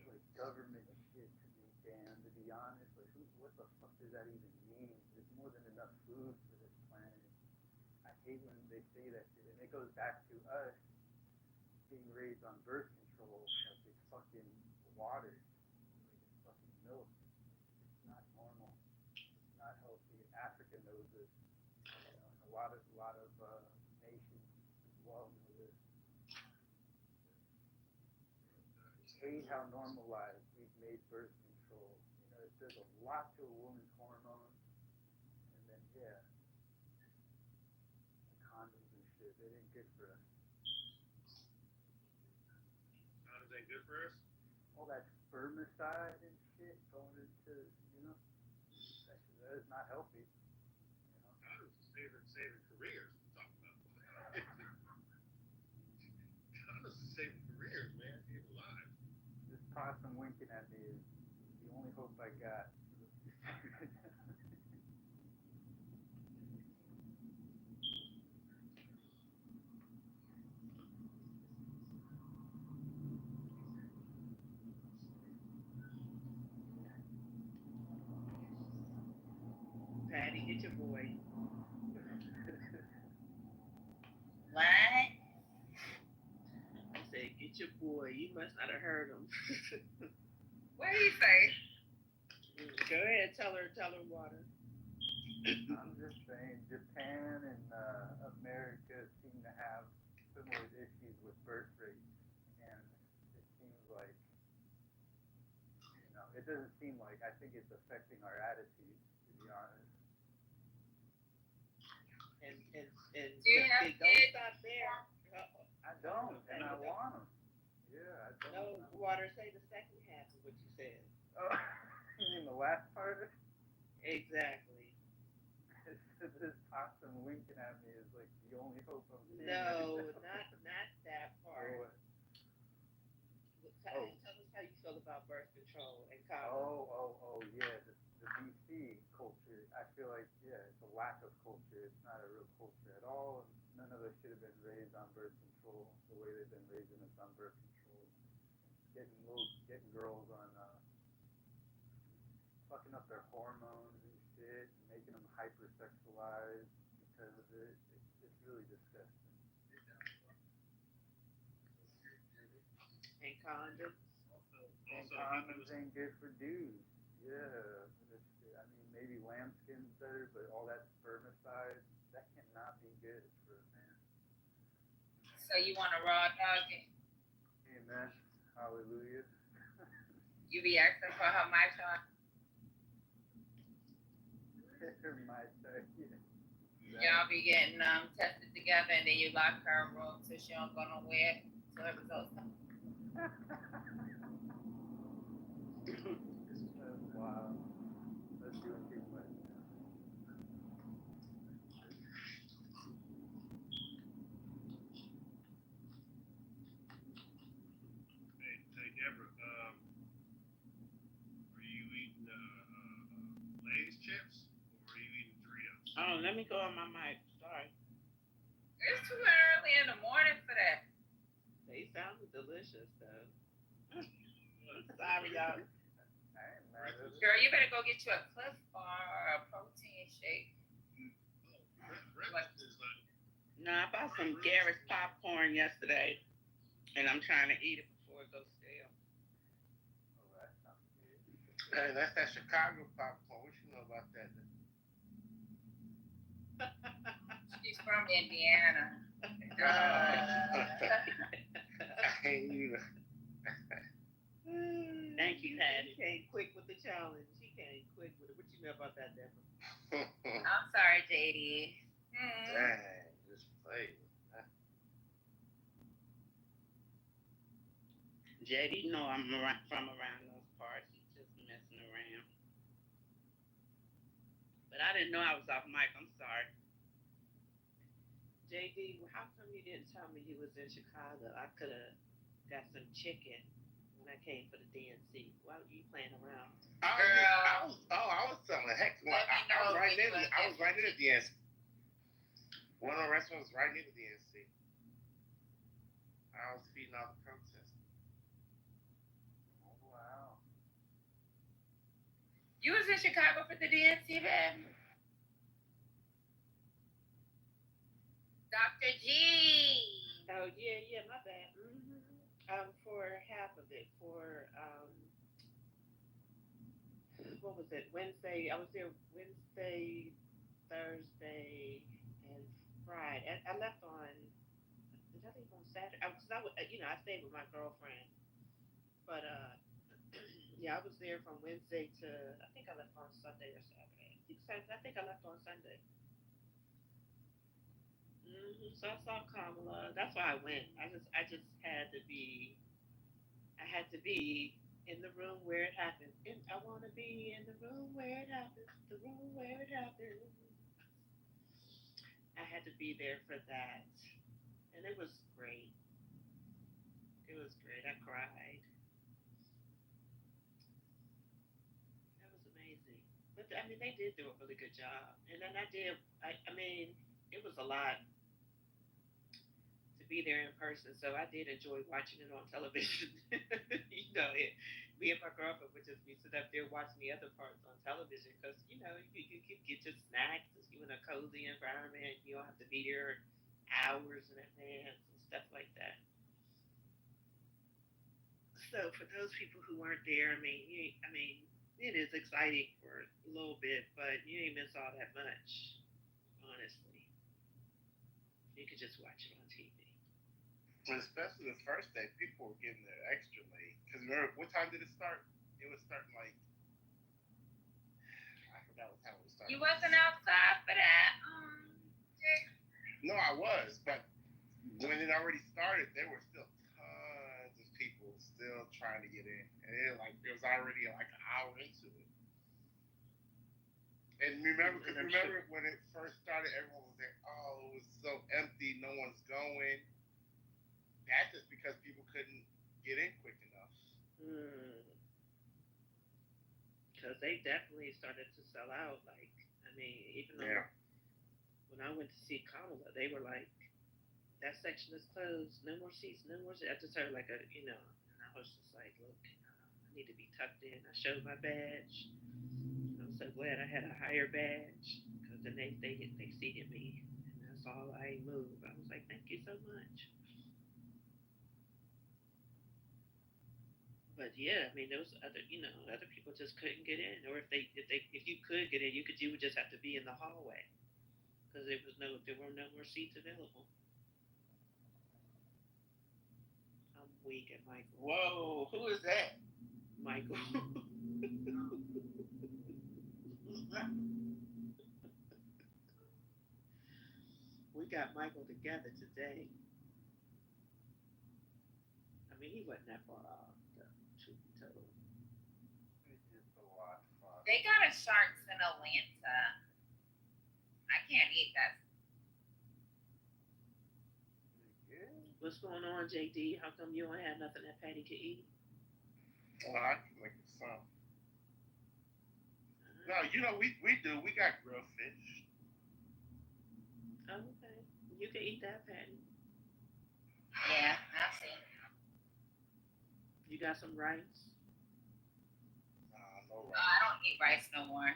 Like government shit to me, Dan. To be honest, like what the fuck does that even mean? There's more than enough food for this planet. I hate when they say that shit, and it goes back to us being raised on birth control, like it's fucking water, like it's fucking milk. It's not normal. It's not healthy. Africa knows this. You know, and a lot of nations as well know this. Hate how normalized we've made birth control. You know, it does a lot to a woman's hormones, and then the condoms and shit, they ain't good for us. Condoms ain't good for us? All that spermicide and shit going into, you know, that is not healthy. You know? Condoms is saving careers. We're talking about. Condoms is saving careers, man. Saving lives. This possum winking at me is the only hope I got. Patty, get your boy. What? I said, get your boy. You must not have heard him. What did he say? Go ahead, tell her, Water. I'm just saying, Japan and America seem to have similar issues with birth rates, and it seems like, you know, it doesn't seem like, I think it's affecting our attitudes, to be honest. And Do you have don't kids? stop there. I don't, and I want them. Yeah, I don't. No, Water, say the second half of what you said. Oh, you mean the last part? Exactly. This possum winking at me is like the only hope I'm seeing. No, not that part. Oh. Tell us how you feel about birth control and condoms. Oh, yeah, the BC culture, I feel like, yeah, it's a lack of culture. It's not a real culture at all. None of us should have been raised on birth control the way they've been raising us on birth control. Getting girls on, fucking up their hormones and shit, and making them hypersexualized because of it. It's really disgusting. And condoms. And condoms ain't good for dudes. Yeah. I mean, maybe lambskin's better, but all that spermicide, that cannot be good for a man. So you want a raw dog? Amen. Hallelujah. You be asking for her my shot? My yeah. y'all be getting tested together, and then you lock her in a room so she don't go nowhere till her results come. Wow. Let's do it too much. Hey Deborah, are you eating Lay's chips or are you eating Doritos? Oh, let me go on my mic. Sorry. It's too early in the morning for that. They sound delicious though. Sorry, y'all. Girl, you better go get you a Cliff Bar or a protein shake. No, I bought some Garrett's popcorn yesterday, and I'm trying to eat it before it goes stale. Hey, that's that Chicago popcorn. What you know about that? She's from Indiana. Thank you, Patty. He came quick with the challenge. He came quick with it. What you know about that, Deborah? I'm sorry, JD. Dang, just play. JD, know I'm from around those parts. He's just messing around. But I didn't know I was off mic. I'm sorry. JD, how come you didn't tell me you was in Chicago? I could have got some chicken when I came for the DNC. Why were you playing around? I was telling heck. I was right near the DNC. One of the restaurants right near the DNC. I was feeding all the protesters. Oh, wow. You was in Chicago for the DNC, babe? Dr. G. Oh, yeah, my bad. For half of it, what was it? Wednesday. I was there Wednesday, Thursday, and Friday. I left on. Did I leave on Saturday? Because I stayed with my girlfriend. But yeah, I was there from Wednesday to. I think I left on Sunday or Saturday. I think I left on Sunday. So I saw Kamala. That's why I went. I just had to be. I had to be in the room where it happened. And I want to be in the room where it happened. The room where it happened. I had to be there for that, and it was great. It was great. I cried. That was amazing. But I mean, they did do a really good job. And then I mean, it was a lot to be there in person. So I did enjoy watching it on television. Me and my girlfriend would just be sitting up there watching the other parts on television because, you could get your snacks. You in a cozy environment. You don't have to be there hours in advance and stuff like that. So for those people who weren't there, I mean, it is exciting for a little bit, but you ain't miss all that much, honestly. You could just watch it on TV. And especially the first day, people were getting there extra late. Because remember, what time did it start? It was starting like, I forgot what time it was starting. You wasn't outside for that? No, I was, but when it already started, there were still tons of people still trying to get in. And it was already like an hour into it. And remember when it first started, everyone was like, oh, it was so empty, no one's going. That's just because people couldn't get in quick enough. Because they definitely started to sell out. Like, I mean, even though when I went to see Kamala, they were like, that section is closed, no more seats, no more seats. I just heard like and I was just like, look, I need to be tucked in. I showed my badge. I'm so glad I had a higher badge because then they seated me, and that's all I moved. I was like, thank you so much. But yeah, I mean, there was other people just couldn't get in, or if you could get in, you would just have to be in the hallway because there were no more seats available. I'm weak at Michael. Whoa, who is that? Michael. we got Michael together today. I mean, he wasn't that far off, truth be told. It's just a lot of fun. They got a Sharks in Atlanta. I can't eat that. What's going on, JD? How come you don't have nothing that Patty can eat? Oh, I can make some. No, you know we do. We got grilled fish. Oh, okay. You can eat that, Patty. Yeah, I've seen it. You got some rice? No rice. I don't eat rice no more.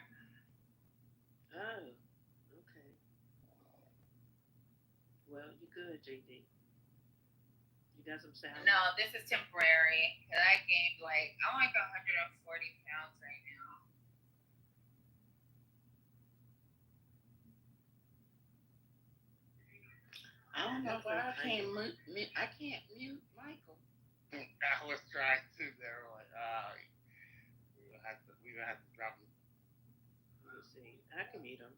Oh, okay. Well, you good, JD. You got some salad? No, this is temporary. Cause I gained I'm like 140 pounds right now. I don't know why I can't mute. I can't mute Michael. I was trying to. They were like, we gonna have to drop him. Let's see. I can mute him.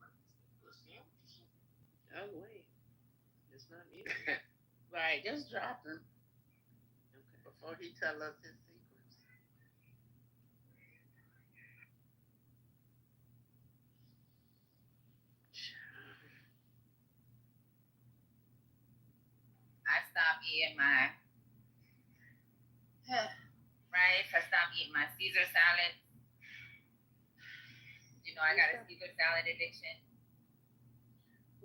Oh wait, it's not muted. Right, just drop him. Okay. Before he tell us his secrets. I stopped eating my rice. I stopped eating my Caesar salad. You know, I got a Caesar salad addiction.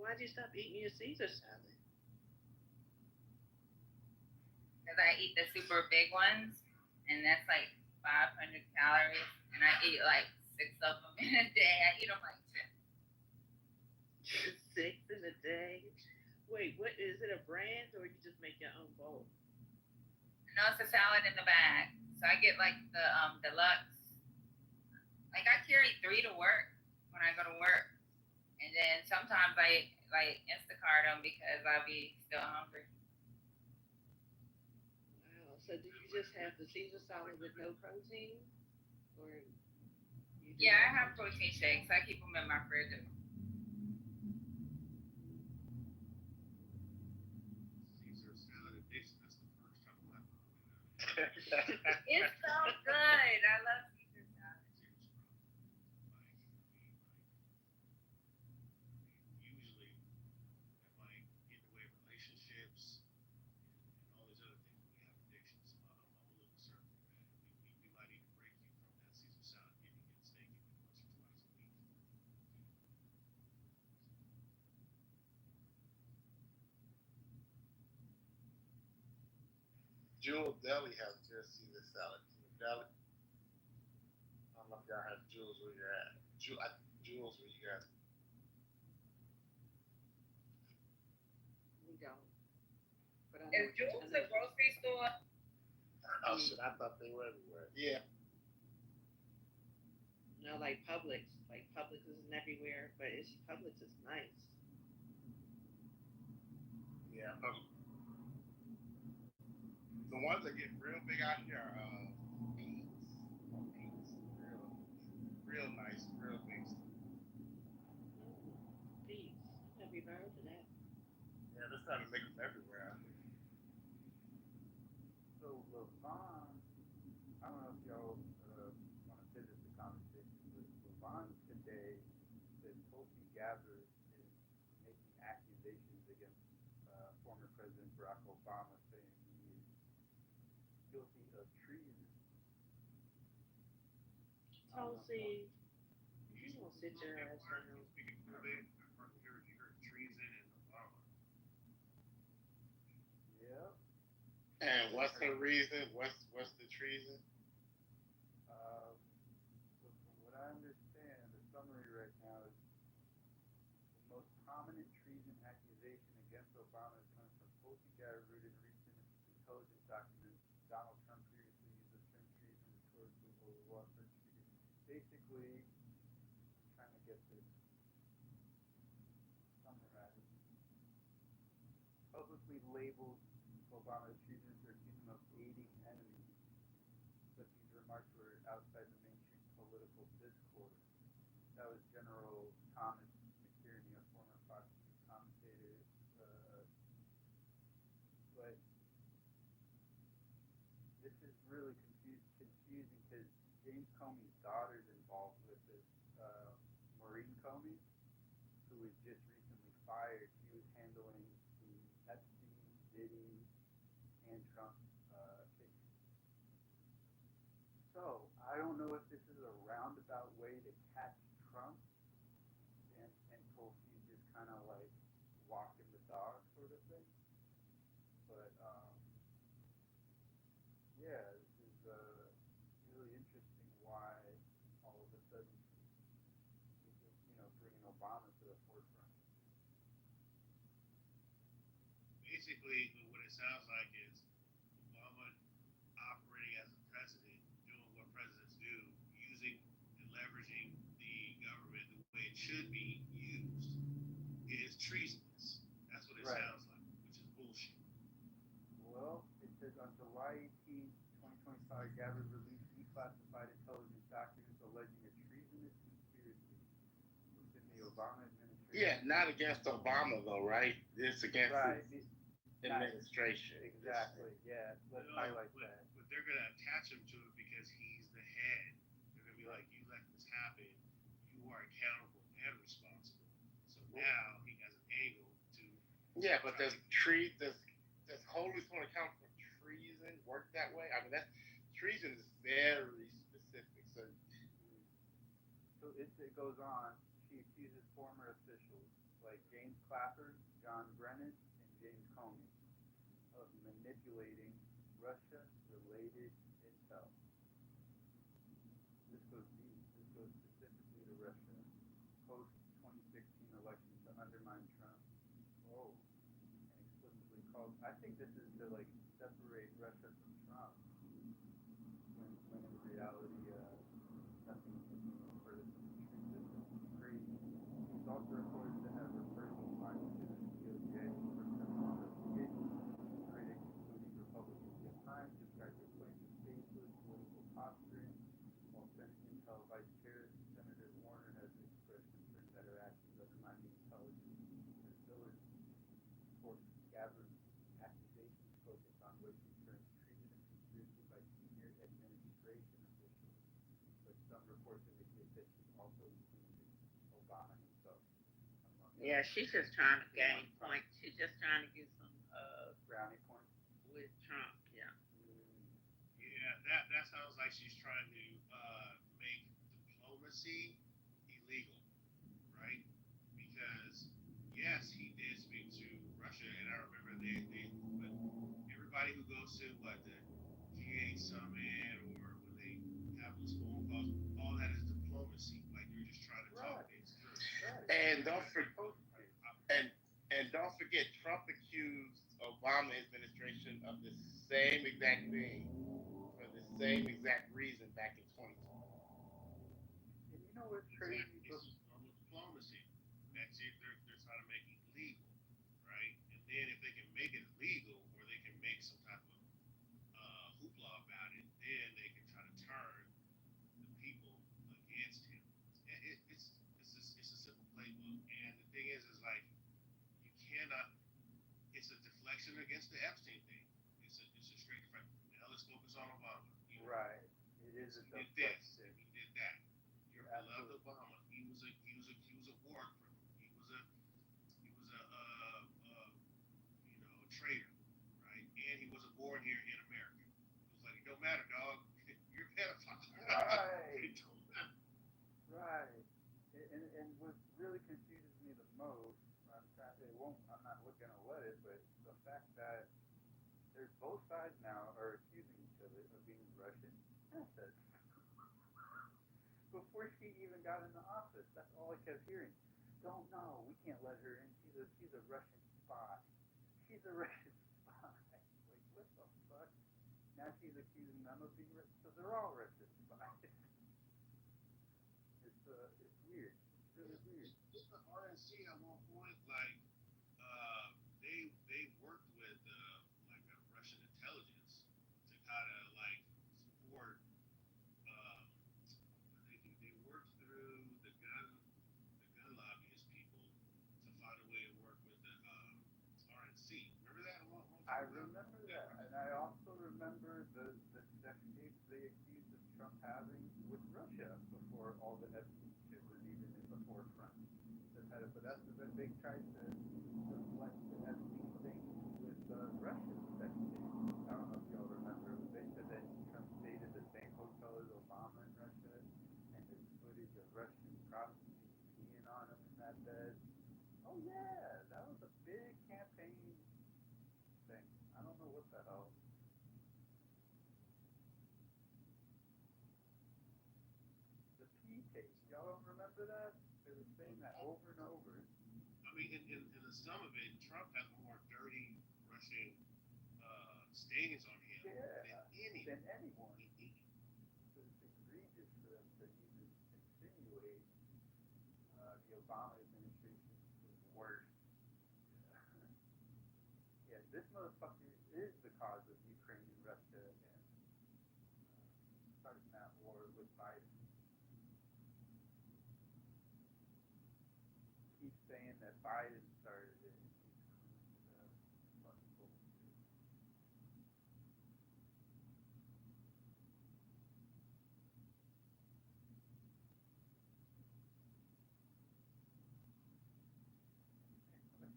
Why'd you stop eating your Caesar salad? Because I eat the super big ones, and that's like 500 calories, and I eat like 6 of them in a day. I eat them like 6 in a day? Wait, what is it, a brand, or you just make your own bowl? No, it's a salad in the bag. So I get like the deluxe. Like I carry 3 to work when I go to work, and then sometimes I like Instacart them because I be still hungry. Wow. So do you just have the Caesar salad with no protein, or you do? Yeah, I have protein shakes. I keep them in my fridge. Caesar salad addiction. That's the first time I've It's so good. I love Caesar salad. Usually, that might get in the way of relationships and all these other things when we have addictions. I'm a little concerned with that. We might need to break you from that Caesar salad, get steak once or twice a week. Jewel Deli has good Caesar salad. Deli. I don't know if y'all have Jewels where you're at. Jewels where you guys. We don't. But I Is Jewel's a grocery store? Oh shit! I thought they were everywhere. Yeah. No, like Publix. Like Publix isn't everywhere, but Publix is nice. Yeah. The ones that get real big out here are beans. Beans. Real nice, real big stuff. Beans. I've never heard of that. Yeah, they're trying to make them everywhere out here. So Levon, I don't know if y'all want to pivot the conversation, but Levon today said Tulsi Gabbard is making accusations against former President Barack Obama, saying he is guilty of treason. Tulsi, you gonna sit your ass down. You heard treason and Obama. Yep. And what's the reason? What's the treason? So from what I understand, the summary right now is the most prominent treason accusation against Obama is coming from Tulsi Gabbard in recent intelligence documents. Donald Trump previously used the term treason rhetorically over Washington. Basically, I'm trying to get this summarized. Publicly labeled Obama as treasonous or accused him of aiding enemies, but these remarks were outside the mainstream political discourse. That was General Thomas McKinney, a former Fox News commentator, really confusing because James Comey's daughter's involved with this. Maureen Comey, who was just recently fired. She was handling the Epstein, Diddy, and Trump case. So I don't know if this is a roundabout way to catch Trump, and Tulsi's just kind of like walking the dog sort of thing. But yeah, this is really interesting why all of a sudden bringing Obama to the forefront. Basically, what it sounds like is Obama operating as a president, doing what presidents do, using and leveraging the government the way it should be used, is treasonous. That's what it sounds like, which is bullshit. Well, it says on July 18th, 2025, Gabbard released declassified intelligence documents alleging a treasonous conspiracy within the Obama administration. Yeah, not against Obama though, right? It's against his administration. Exactly. Yeah. Let's highlight that. But they're gonna attach him to it because he's the head. They're gonna be like, you let this happen, you are accountable and responsible. So now he has an angle to. Yeah, but does holding someone accountable for treason work that way? I mean, treason is very specific. So it goes on. She accuses former officials like James Clapper, John Brennan, and James Comey of manipulating Russia-related intel. This goes deep. This goes specifically to Russia. Post-2016 election to undermine Trump. Oh, and explicitly called. I think this is to like separate Russia from Trump. When in reality, nothing further from the truth. This is crazy. He's also reported to have referred to findings to the DOJ for criminal investigation. Critics, including Republican Jim Himes, described the claims as baseless political posturing, while Senate Intel Vice Chair Senator Warner has expressed concern that her actions undermine the intelligence credibility. Of course, Gabbard's accusations focus on what she terms treasonous conspiracy by senior administration officials, but some reports indicate that she also included Obama himself. Yeah, she's just trying to gain points. She's just trying to get some brownie points with Trump. Yeah. Yeah, that sounds like she's trying to make diplomacy illegal, right? Because yes, he did speak to Russia, and I remember but everybody who goes to the G8 summit or when they have those phone calls, all that is diplomacy. Like you're just trying to talk things through. And don't forget, Trump accused Obama administration of the same exact thing for the same exact reason back in 2020. And you know what's crazy? This is normal diplomacy. That's it. They're trying to make it legal, right? And then if they can make it legal, or they can make some type of hoopla about it, then they can try to turn the people against him. It's a simple playbook. And the thing is like you cannot. It's a deflection against the Epstein thing. It's a straight deflection. Now let's focus on Obama. Right. It is a deflection. He did this. He did that. Your beloved Obama. He was a war criminal. He was a traitor, right? And he wasn't born here in America. It was like it don't matter, dog. You're a pedophile. Right. It don't matter. Right. And what really confuses me the most, I'm not looking to let it, but the fact that there's both sides now are accusing each other of being Russian assets. Before she even got into office, that's all I kept hearing. Don't know. We can't let her in. She's a Russian spy. She's a Russian spy. Like, what the fuck? Now she's accusing them of being Russian. So they're all Russian spies. It's weird. It's really weird. Didn't the RNC at one point they worked with like a Russian intelligence to kind of like support they worked through the gun lobbyist people to find a way to work with the RNC. Remember that? I remember that, and I also remember the that's when they tried to reflect the Epstein thing with Russia. That's it. I don't know if y'all remember, but they said that Trump stayed at the same hotel as Obama in Russia, and there's footage of Russian prostitutes peeing on him in that bed. Oh yeah, that was a big campaign thing. I don't know what the hell. The pee tape. Y'all don't remember that? They were saying that over and over. I mean, in the sum of it, Trump has more dirty Russian stains on him than anyone. So it's egregious for them to even insinuate the Obama administration was worse. Yeah, this motherfucker is the cause of Ukraine and Russia and starting that war with Biden. Keep saying that Biden started it. Fucking bullshit.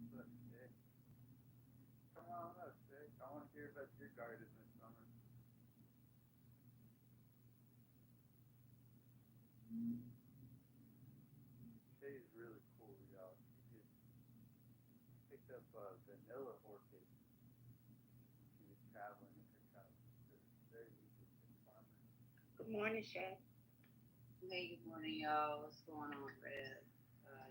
What's up, Shay? Come on up, Shay. I want to hear about your garden this summer. Shay is really cool, y'all. She just picked up a vanilla orchid. She was traveling in her travels. Very interesting farmer. Good morning, Shay. Hey, good morning, y'all. What's going on, Red?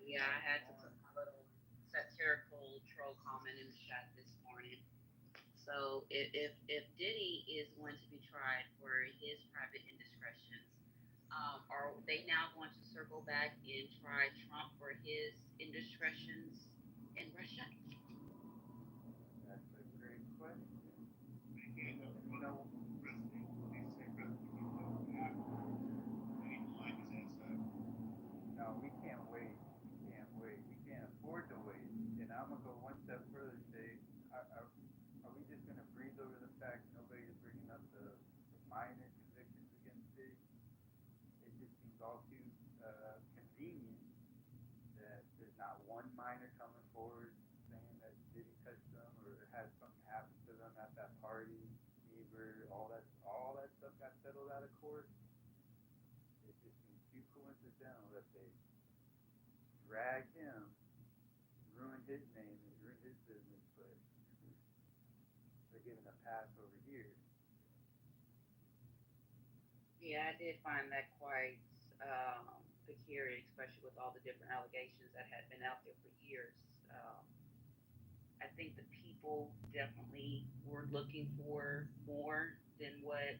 Yeah, I had to put my little satirical troll comment in the chat this morning. So if Diddy is going to be tried for his private indiscretions, are they now going to circle back and try Trump for his indiscretions in Russia? That's a great question. No, we can't wait. We can't wait. We can't afford to wait. And I'm gonna go one step further, Shay. Are we just gonna breeze over the fact nobody's bringing up the minor convictions against Diddy? It just seems all too convenient that there's not one minor coming forward saying that Diddy touched them or had something happen to them at that party. Bieber, all that stuff got settled out of court. It just seems too coincidental that they drag him, ruin his name, and ruin his business, but they're giving a pass over here. Yeah, I did find that quite peculiar, especially with all the different allegations that had been out there for years. I think the people definitely were looking for more than what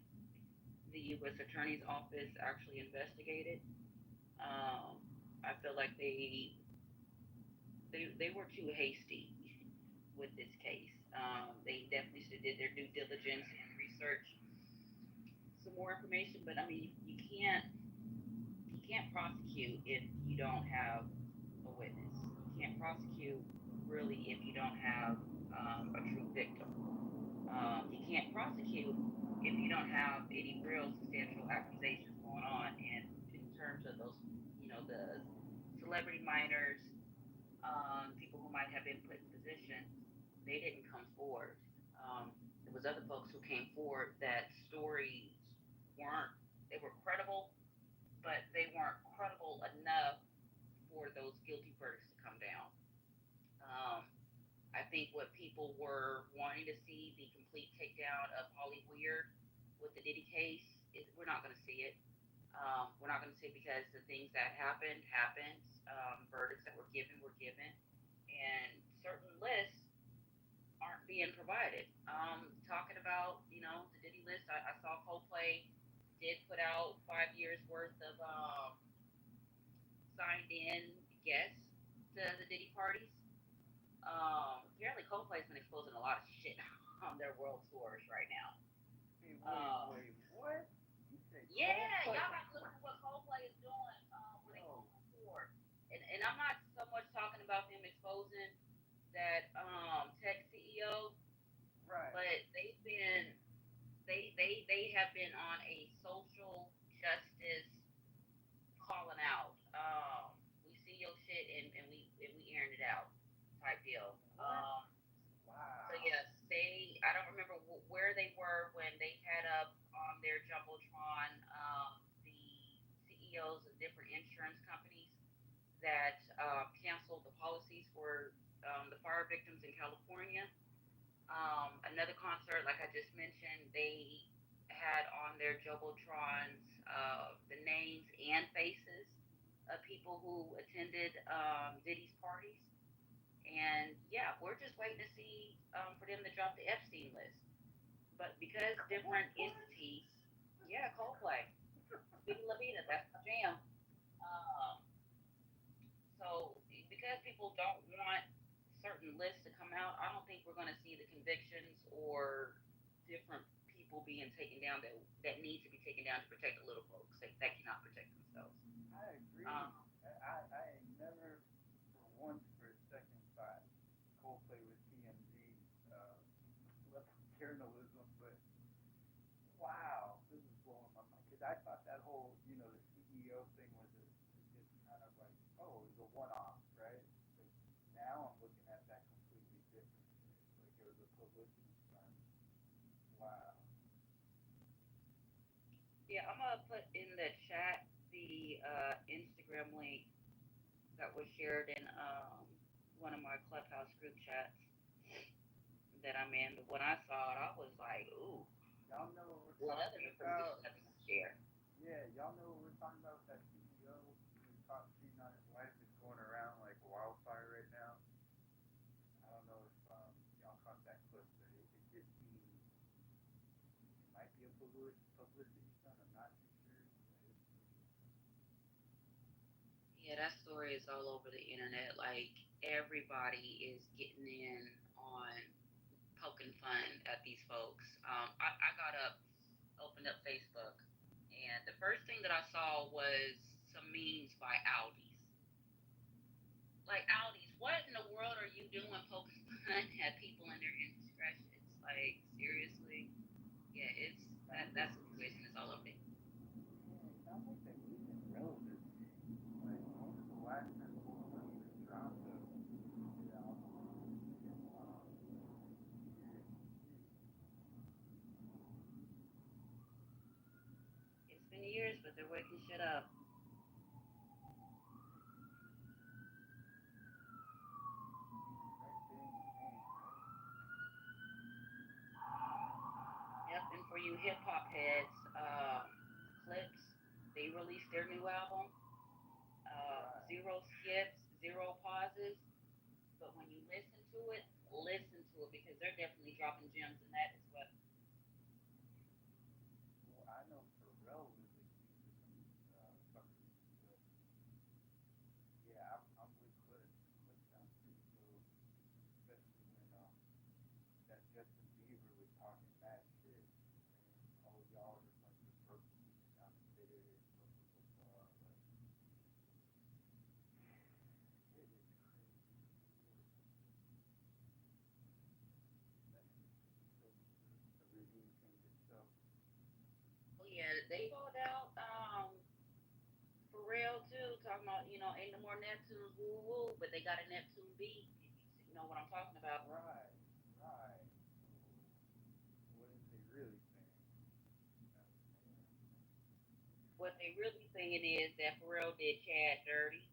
the U.S. Attorney's Office actually investigated. I feel like they were too hasty with this case. They definitely should have did their due diligence and research some more information. But I mean, you can't prosecute if you don't have a witness. You can't prosecute really if you don't have a true victim. You can't prosecute if you don't have any real substantial accusations going on. And in terms of those, the celebrity minors, people who might have been put in position, they didn't come forward. There was other folks who came forward that stories they were credible, but they weren't credible enough for those guilty verdicts to come down. I think what people were wanting to see, the complete takedown of Holly Weir with the Diddy case, we're not going to see it. We're not going to see it because the things that happened. Verdicts that were given, and certain lists aren't being provided. Talking about, the Diddy list, I saw Coldplay did put out 5 years worth of signed in guests to the Diddy parties. Apparently Coldplay's been exposing a lot of shit on their world tours right now. Wait, what? Yeah, y'all got to look at what Coldplay is doing when they go on tour. And I'm not so much talking about them exposing that tech CEO, right? But they have been on a social justice calling out. We see your shit and we tearing it out type deal. Wow. So yes, I don't remember where they were when they had up on their jumbotron the CEOs of different insurance companies that canceled the policies for the fire victims in California. Another concert, like I just mentioned, they had on their jumbotrons the names and faces of people who attended Diddy's parties. And yeah, we're just waiting to see for them to drop the Epstein list. But because different entities, yeah, Coldplay, Viva La Vida, that's my jam. Um, so because people don't want certain lists to come out, I don't think we're going to see the convictions or different people being taken down that need to be taken down to protect the little folks that cannot protect themselves. I agree. I never, for once, for a second, thought Coldplay was TMZ level journalism, but wow, this is blowing my mind. Because I thought that whole, the CEO thing was just kind of like, oh, it was a one-off, right? But now I'm looking at that completely different. Like it was a publicity stunt. Wow. Yeah, I'm gonna put in the chat the Instagram link that was shared in one of my Clubhouse group chats that I'm in. But when I saw it, I was like, ooh, Y'all know what we're what other talking information about? am I gonna share? Yeah, y'all know what we're talking about with that CEO who's caught cheating on his wife is going around like wildfire right now. I don't know if y'all caught that clip, but it just seems it might be a publicity stunt. I'm not too sure. Yeah, that story is all over the internet. Like everybody is getting in on poking fun at these folks. I got up, opened up Facebook, and the first thing that I saw was some memes by Aldi's. Like Aldi's, what in the world are you doing poking fun at people and their indiscretions? Like seriously, yeah, that situation is all over there. Yeah, it sounds like they're losing relevancy. Like when was the last time someone even dropped a good album? It's been years, but they're waking shit up. Yep, and for you hip hop heads, Clips, they released their new album. Zero skips, zero pauses. But when you listen to it because they're definitely dropping gems in that as well. Well, I know Pharrell was accused of some fuckery, but yeah, I'm with Cliff. Cliff sounds pretty dope, especially when that Justin Bieber was talking mad shit, and oh y'all are a bunch of broke people down the bitter, blah blah blah blah. Like, it is crazy. The regime change itself. Oh yeah, they called out for real too, talking about, ain't no more Neptunes, woo woo, but they got a Neptune beat. You know what I'm talking about. Right, right. What is they really saying? What they really saying is that Pharrell did Chad dirty,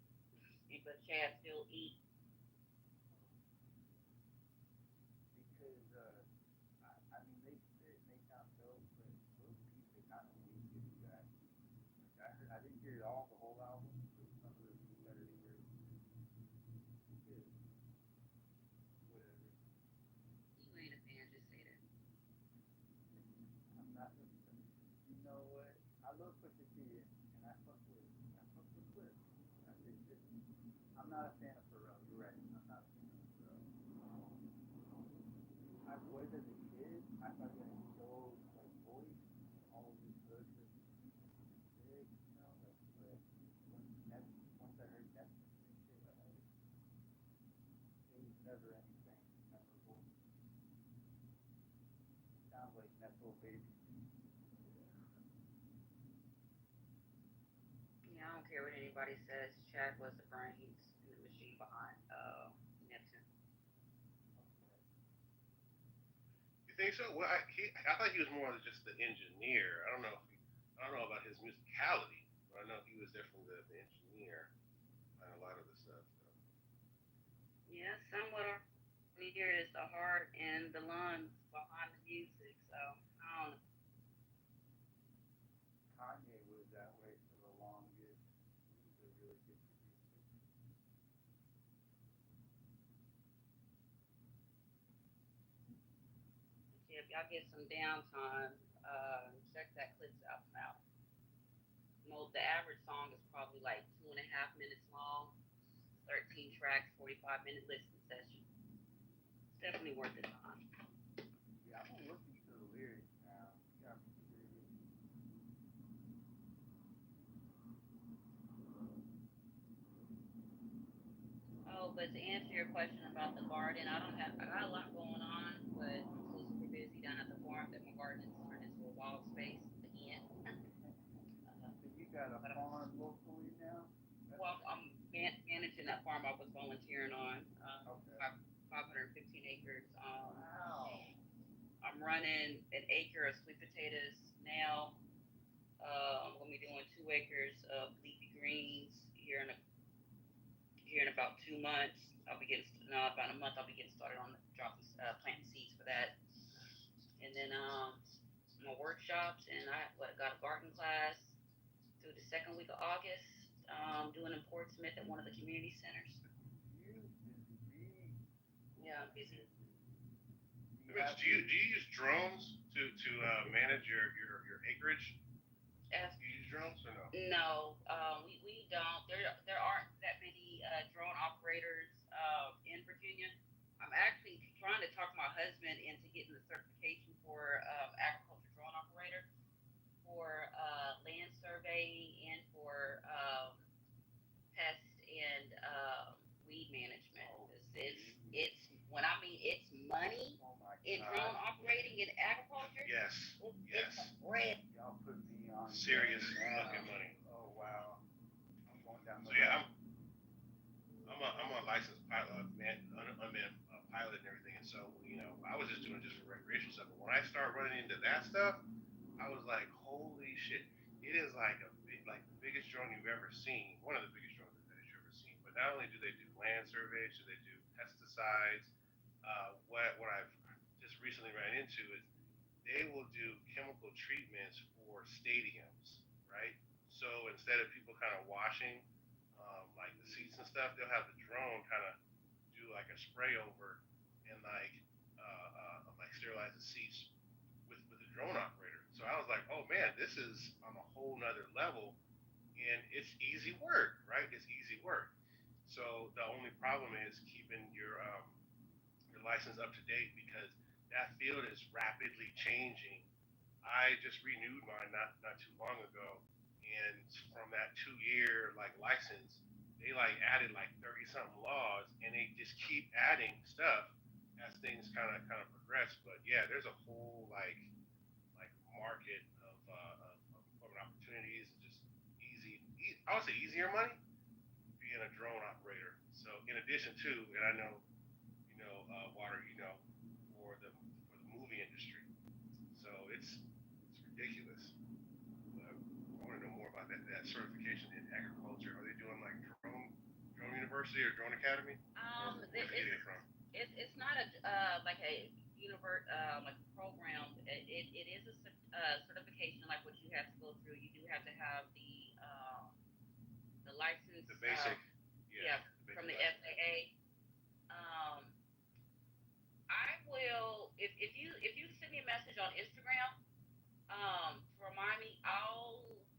but Chad still eat. Because I mean they spit and they sound dope, but those beats are kind of weak if you ask me. Like I didn't hear it all, the whole album, but some of the beats I didn't hear. Good. Whatever. You ain't a fan, just say that. I'm not. You know what? I love Pusha T and I fuck with Cliff. I say shit. I'm not a fan of Pharrell. You're right. I'm not a fan of Pharrell. I was as a kid. I thought he had a dope like voice. All of his hooks are big, like. But once I heard Netflix and shit, it was never anything memorable. Sounds like Nepo Baby. Yeah, I don't care what anybody says. Chad was the brains and the machine behind think so? Well, I thought he was more than just the engineer. I don't know about his musicality, but I know he was definitely the engineer on a lot of the stuff. So. Yeah, somewhat here is the heart and the lungs behind the music. So I don't know. Kanye was that way for the longest. He was a really good producer. Yeah, if y'all get some downtime, check that Clips album out. The average song is probably like 2.5 minutes long, 13 tracks, 45-minute listening session. It's definitely worth the time. Yeah, I'm gonna listen to the lyrics now. You got me curious. Oh, but to answer your question about the garden, I got a lot going on, but I'm so super busy down at the farm that my garden has turned into a wild space again. So you got a farm locally now? Well, I'm managing that farm I was volunteering on, Okay. 515 acres. Wow. I'm running an acre of sweet potatoes now. I'm gonna be doing 2 acres of leafy greens here in about 2 months. About a month. I'll be getting started on planting seeds for that. And then my workshops, and I got a garden class through the second week of August. Doing in Portsmouth at one of the community centers. Yeah, I'm busy. Mitch, do you use drones to manage your acreage? Do you use drones or no? No, we don't. There aren't that many drone operators in Virginia. I'm actually trying to talk my husband into getting the certification for agriculture drone operator for land surveying and for pest and weed management. It's when I mean it's money in drone operating in agriculture. Yes. It's bread. Y'all put me on Serious fucking money. Oh wow. I'm going down the So I'm a licensed pilot, unmanned pilot and everything, and so I was just doing for recreational stuff. But when I start running into that stuff, I was like, holy shit! It is like the biggest drone you've ever seen. One of the biggest drones that you've ever seen. But not only do they do land surveys, do they do pesticides? What I've just recently ran into is they will do chemical treatments for stadiums, right? So instead of people kind of washing like the seats and stuff, they'll have the drone kind of do like a spray over and like sterilize the seats with the drone operator. So I was like, oh man, this is on a whole nother level, and it's easy work, right? It's easy work. So the only problem is keeping your license up to date because that field is rapidly changing. I just renewed mine not too long ago, and from that 2 year license, they added 30 something laws, and they just keep adding stuff as things kind of progress. But yeah, there's a whole market of employment opportunities and just I would say easier money being a drone operator. So in addition to, and I know water, for the movie industry. So it's ridiculous. But I want to know more about that certification in agriculture. Are they doing drone university or drone academy? Where's it get it from? It's not a like a program. It is a certification like what you have to go through. You do have to have the license. The basic. From the FAA. I will if you send me a message on Instagram, remind me.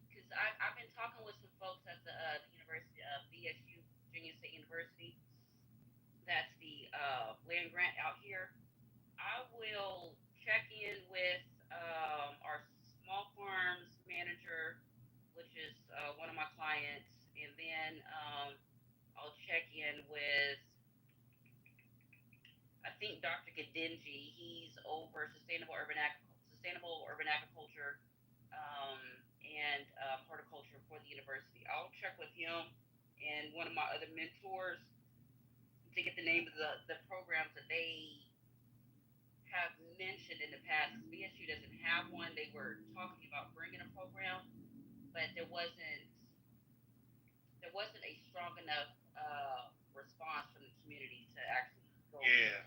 Because I've been talking with some folks at the University of VSU, Virginia State University. That's the land grant out here. I will check in with our small farms manager, which is one of my clients, and then I'll check in with I think Dr. Gadinji. He's over sustainable urban agriculture and horticulture for the university. I'll check with him and one of my other mentors to get the name of the programs that they have mentioned in the past, BSU doesn't have one. They were talking about bringing a program, but there wasn't a strong enough response from the community to actually go. Yeah.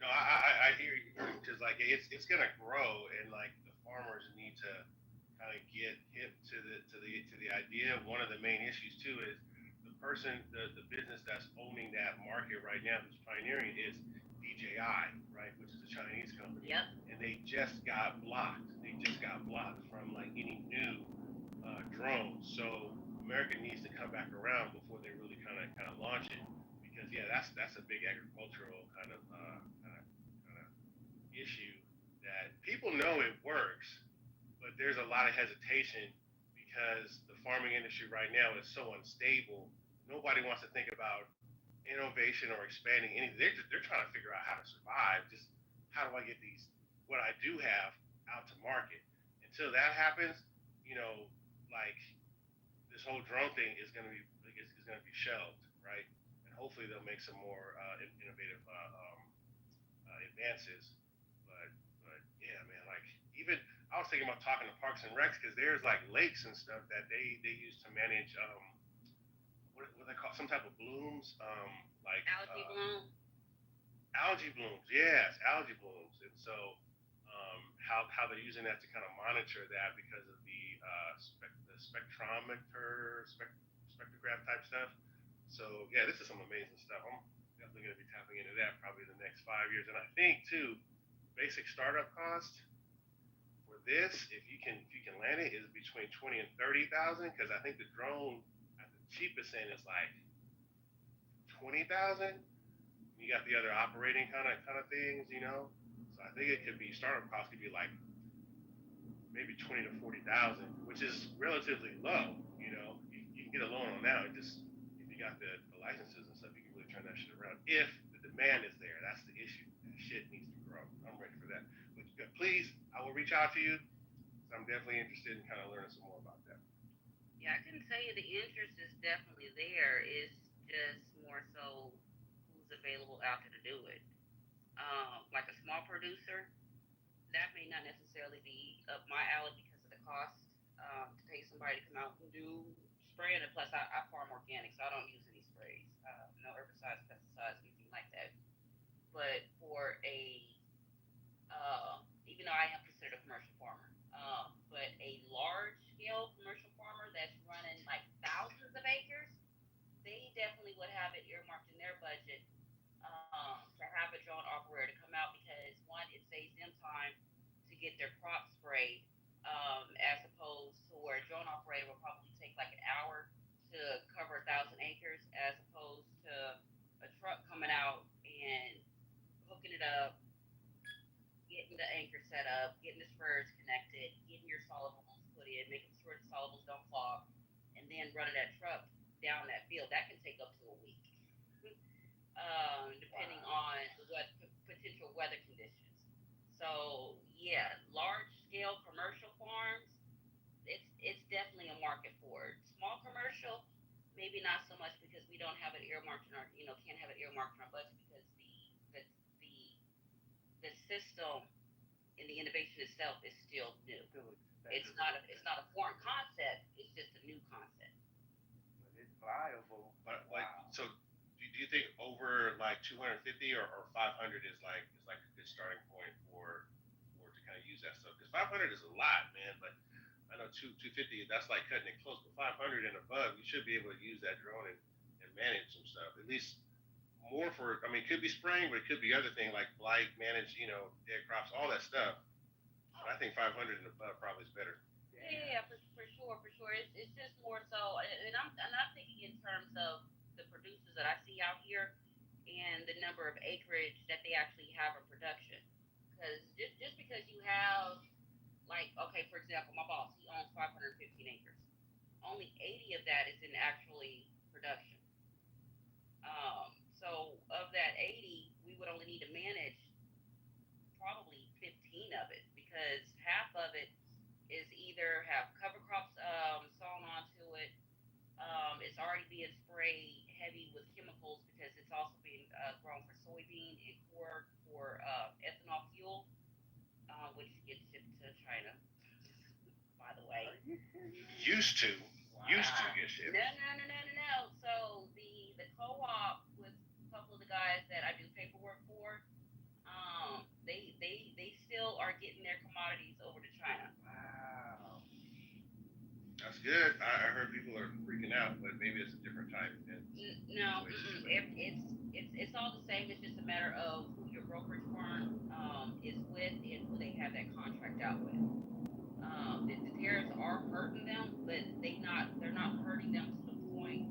No, I hear you because like it's gonna grow and like the farmers need to kind of get hip to the idea. One of the main issues too is the business that's owning that market right now, who's pioneering is DJI, right, which is a Chinese company. Yep. And they just got blocked. They just got blocked from like any new drones. So America needs to come back around before they really kind of launch it because yeah, that's a big agricultural kind of issue that people know it works, but there's a lot of hesitation because the farming industry right now is so unstable. Nobody wants to think about innovation or expanding anything. They're trying to figure out how to survive. Just how do I get what I do have out to market? Until that happens, you know, like this whole drone thing is going to be shelved, right? And hopefully they'll make some more innovative advances. But yeah, man, like even I was thinking about talking to Parks and Recs because there's like lakes and stuff that they use to manage what they call some type of blooms like Algae bloom. algae blooms. Yes, algae blooms. And so how they're using that to kind of monitor that because of the spectrograph type stuff. So yeah, this is some amazing stuff. I'm definitely going to be tapping into that probably in the next 5 years. And I think too, basic startup cost for this, if you can land it, is between 20 and 30,000. Because I think the drone at the cheapest end is like 20,000. You got the other operating kind of things, you know. So I think it could be startup cost could be like maybe 20 to 40,000, which is relatively low. You know, you can get a loan on that. Just if you got the licenses and stuff, you can really turn that shit around. If the demand is there, that's the issue. That shit needs to grow. I'm ready for that. But please, I will reach out to you. I'm definitely interested in kind of learning some more about that. Yeah, I can tell you the interest is definitely there. It's just more so who's available out there to do it. Like a small producer, that may not necessarily be up my alley because of the cost to pay somebody to come out and do spraying. And plus, I farm organic, so I don't use any sprays, no herbicides, pesticides, anything like that. But for even though I am considered a commercial farmer, but a large scale commercial farmer that's running like thousands of acres, they definitely would have it earmarked in their budget to have a drone operator to come out because one, it saves them time to get their crops sprayed, as opposed to where a drone operator will probably take like an hour to cover 1,000 acres, as opposed to a truck coming out and hooking it up, getting the anchor set up, getting the spurs connected, getting your solubles put in, making sure the solubles don't clog, and then running that truck down that field. That can take up to a week, depending on what potential weather conditions. So yeah, large scale commercial farms, it's definitely a market for it. Small commercial, maybe not so much because we don't have it earmarked in our, can't have it earmarked in our budget because the system and the innovation itself is still new. It's not a foreign concept. It's just a new concept. But it's viable. But like, so do you think over like 250 or 500 is like a good starting point for to kind of use that stuff? Because 500 is a lot, man. But I know 250 that's like cutting it close. But 500 and above, you should be able to use that drone and manage some stuff. At least more for, I mean, it could be spraying, but it could be other things like blight, manage, dead crops, all that stuff. But I think 500 and above probably is better. Yeah, for sure. It's just more so, and I'm thinking in terms of the producers that I see out here and the number of acreage that they actually have in production. Because just because you have, like, okay, for example, my boss, he owns 515 acres. Only 80 of that is in actually production. So of that 80, we would only need to manage probably 15 of it because half of it is either have cover crops sown onto it. It's already being sprayed heavy with chemicals because it's also being grown for soybean and corn for ethanol fuel. which gets shipped to China, by the way. Used to get shipped. No. So the co-op with a couple of the guys that I do paperwork for, they still are getting their commodities over to China. Wow. That's good. I heard people are freaking out, but maybe it's a different type. No, it's all the same. It's just a matter of who your brokerage firm is with and who they have that contract out with. The tariffs are hurting them, but they're not hurting them to the point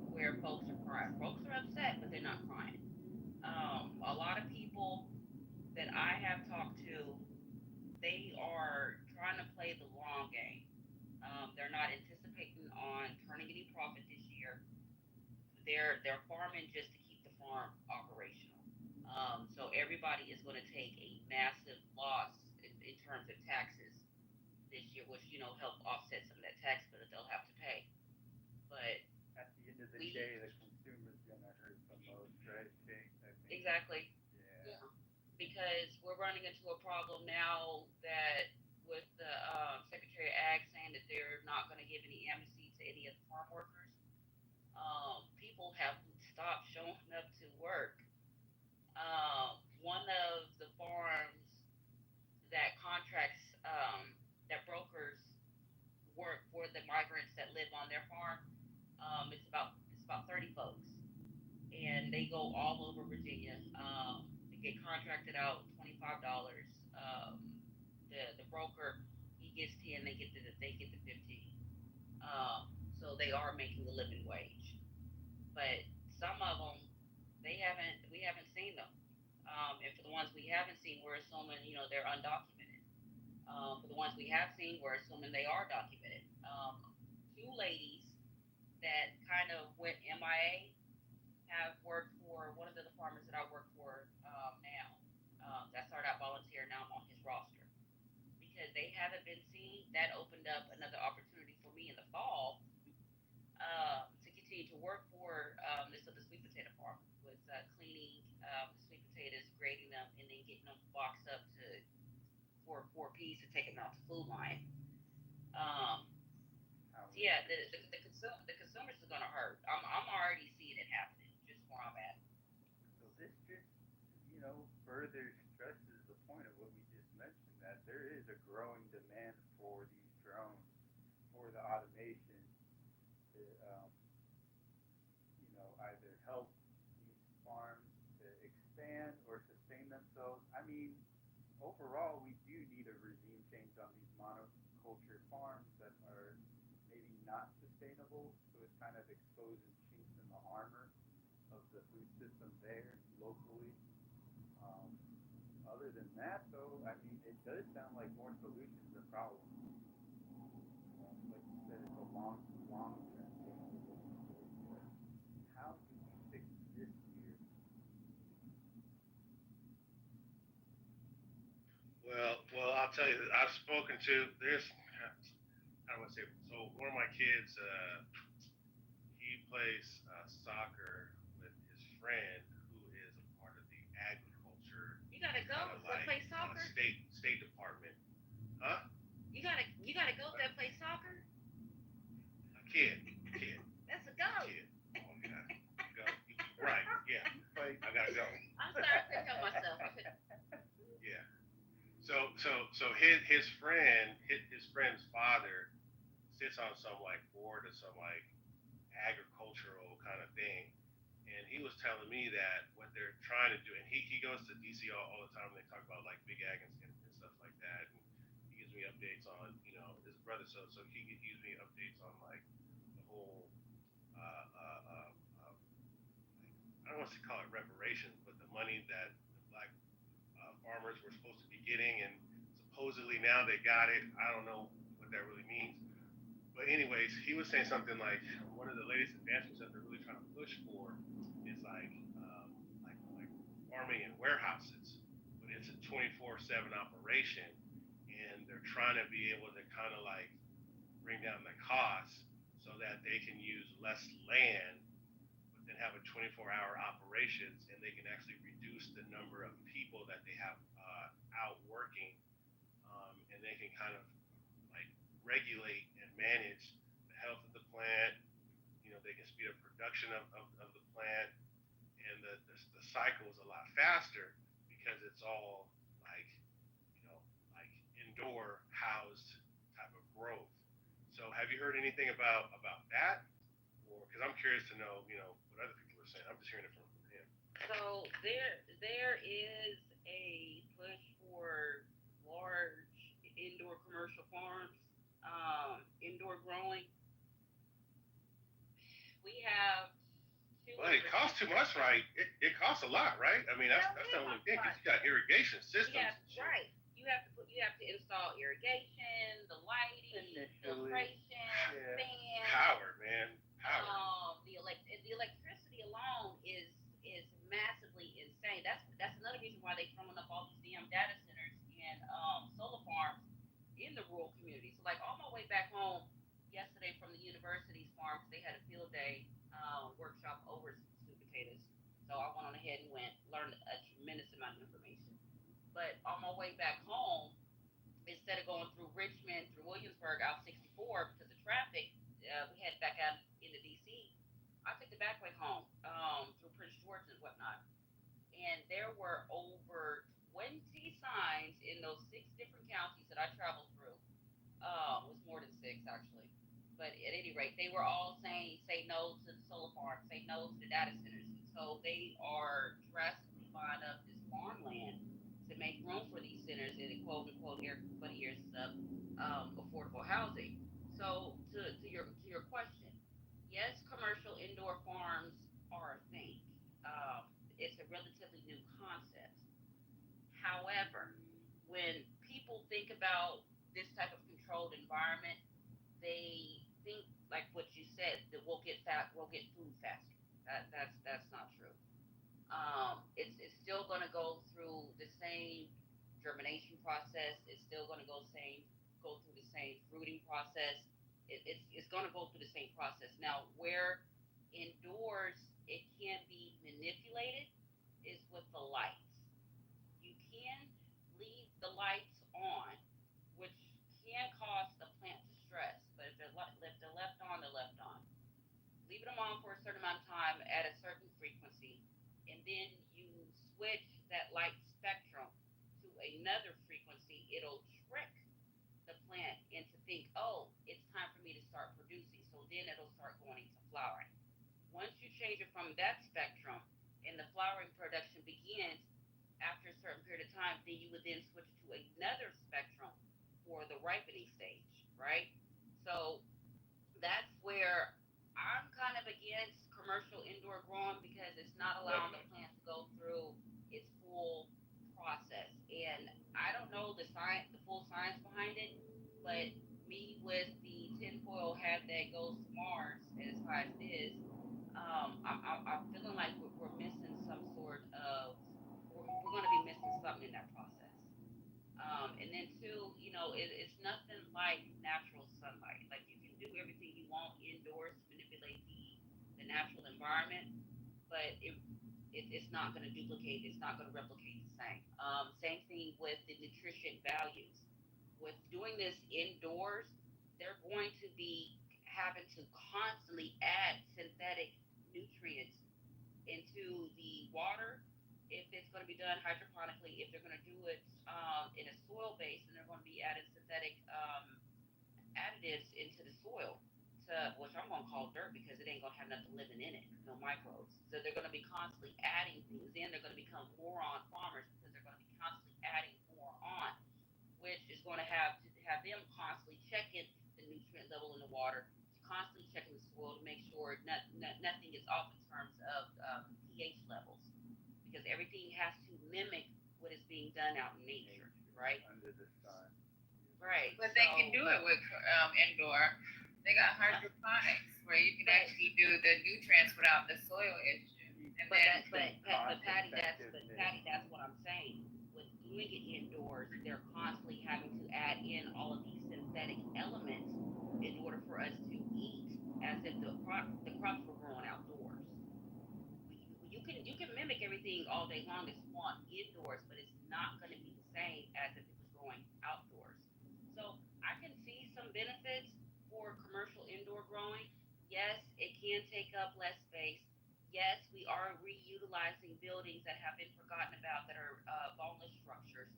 where folks are crying. Folks are upset, but they're not crying. A lot of people that I have talked to, they are trying to play the long game. They're not anticipating on turning any profit this year. They're farming just to keep the farm operational. So everybody is going to take a massive loss in terms of taxes this year, which help offset some of that tax bill that they'll have to pay. But at the end of the day, the consumer's gonna hurt the most, right? Exactly. Yeah. Because we're running into a problem now that with the Secretary of Ag saying that they're not going to give any amnesty to any of the farm workers. People have stopped showing up to work. One of the farms that contracts, that brokers work for the migrants that live on their farm, it's about 30 folks, and they go all over Virginia. They get contracted out $25. The broker, he gets 10, they get the 15. So they are making a living wage, but some of them we haven't seen them. And for the ones we haven't seen, we're assuming they're undocumented. For the ones we have seen, we're assuming they are documented. Two ladies that kind of went MIA have worked for one of the farmers that I work for now. That started out volunteer, now I'm on his roster. Because they haven't been seen, that opened up another opportunity for me in the fall to continue to work for this other sweet potato farm with cleaning the sweet potatoes, grading them, and then getting them boxed up for 4Ps to take them out to food line. The consumers are gonna hurt. I'm already seeing it happening just where I'm at. So this just further stresses the point of what we just mentioned, that there is a growing demand for these drones, for the automation to either help these farms to expand or sustain themselves. I mean, overall, we do need a regime change on these monoculture farms that are maybe not sustainable. So it's kind of exposing chinks in the armor of the food system there locally. Other than that, though, I mean, it does sound like more solutions than problems. Like you said, it's a long term thing. How do we fix this year? Well, I'll tell you, I've spoken to this. I would say so. One of my kids, he plays soccer with his friend who is a part of the agriculture. You gotta go play soccer. State department, huh? You gotta go there play soccer. A kid. That's a go. Kid. Oh yeah. Go. Right. Yeah. I gotta go. I'm sorry, I couldn't help myself. Yeah. So his friend's father sits on some like board or some like agricultural kind of thing, and he was telling me that what they're trying to do, and he goes to DC all the time, and they talk about like big ag and stuff like that, and he gives me updates on his brother, so he gives me updates on like the whole I don't want to call it reparations, but the money that the black farmers were supposed to be getting, and supposedly now they got it. I don't know what that really means. But anyways, he was saying something like one of the latest advancements that they're really trying to push for is like farming in warehouses, but it's a 24/7 operation, and they're trying to be able to kind of like bring down the costs so that they can use less land, but then have a 24-hour operations, and they can actually reduce the number of people that they have out working and they can kind of like regulate and manage the health of the plant. They can speed up production of the plant, and the cycle is a lot faster because it's all like like indoor housed type of growth. So have you heard anything about that? Or because I'm curious to know what other people are saying. I'm just hearing it from him. So there is a push for large indoor commercial farms, indoor growing. We have two. Well, it costs too much, right? It costs a lot, right? I mean, that's the only thing because you got irrigation systems. Right. You have to install irrigation, the lighting, filtration, fans. Power, man. Power. The electricity alone is massively insane. That's another reason why they're throwing up all these damn data centers and solar farms in the rural communities. So like on my way back home yesterday from the university's farm, they had a field day workshop over sweet potatoes. So I went on ahead and learned a tremendous amount of information. But on my way back home, instead of going through Richmond, through Williamsburg, out 64 because of traffic, we head back out into DC. I took the back way home through Prince George and whatnot. And there were over 20 signs in those 6 different counties that I traveled through. It was more than 6 actually. But at any rate, they were all saying, say no to the solar farms, say no to the data centers. And so they are drastically buying up this farmland to make room for these centers and quote unquote everybody hears stuff, affordable housing. So to your question, yes, commercial indoor farms are a thing. It's a relatively new concept. However, when people think about this type of controlled environment, they think like what you said that we'll get food faster. That's not true. It's still going to go through the same germination process. It's still going to go through the same fruiting process. It's going to go through the same process. Now, where indoors it can be manipulated is with the lights. You can leave the lights on, which can cause the plant to stress. But if they're left on, they're left on. Leaving them on for a certain amount of time at a certain frequency, and then you switch that light spectrum to another frequency, it'll trick the plant into think, oh, it's time for me to start producing. So then it'll start going into flowering. Once you change it from that spectrum and the flowering production begins after a certain period of time, then you would then switch to another spectrum for the ripening stage, right? So that's where I'm kind of against commercial indoor growing because it's not allowing the plant to go through its full process. And I don't know the full science behind it, but me with the tinfoil hat that goes to Mars as high as it is, I'm feeling like we're missing some sort of, we're going to be missing something in that process. And then two, it's nothing like natural sunlight. Like you can do everything you want indoors to manipulate the natural environment, but it's not going to duplicate. It's not going to replicate the same. Same thing with the nutrition values. With doing this indoors, they're going to be having to constantly add synthetic nutrients into the water if it's going to be done hydroponically. If they're going to do it in a soil base, and they're going to be adding synthetic additives into the soil, which I'm going to call dirt because it ain't going to have nothing living in it, no microbes. So they're going to be constantly adding things in. They're going to become moron farmers because they're going to be constantly adding more on, which is going to have them constantly checking the nutrient level in the water, constantly checking the soil to make sure nothing is off in terms of pH levels, because everything has to mimic what is being done out in nature, right? Under the sun. Right. But they can do it with indoor. They got hydroponics where you can actually do the nutrients without the soil issue. And But Patty, that's what I'm saying. With doing it indoors, they're constantly having to add in all of these synthetic elements in order for us to eat as if the crops were growing outdoors. You can mimic everything all day long as you want indoors, but it's not going to be the same as if it was growing outdoors. some benefits for commercial indoor growing. Yes, it can take up less space. Yes, we are reutilizing buildings that have been forgotten about that are boneless structures.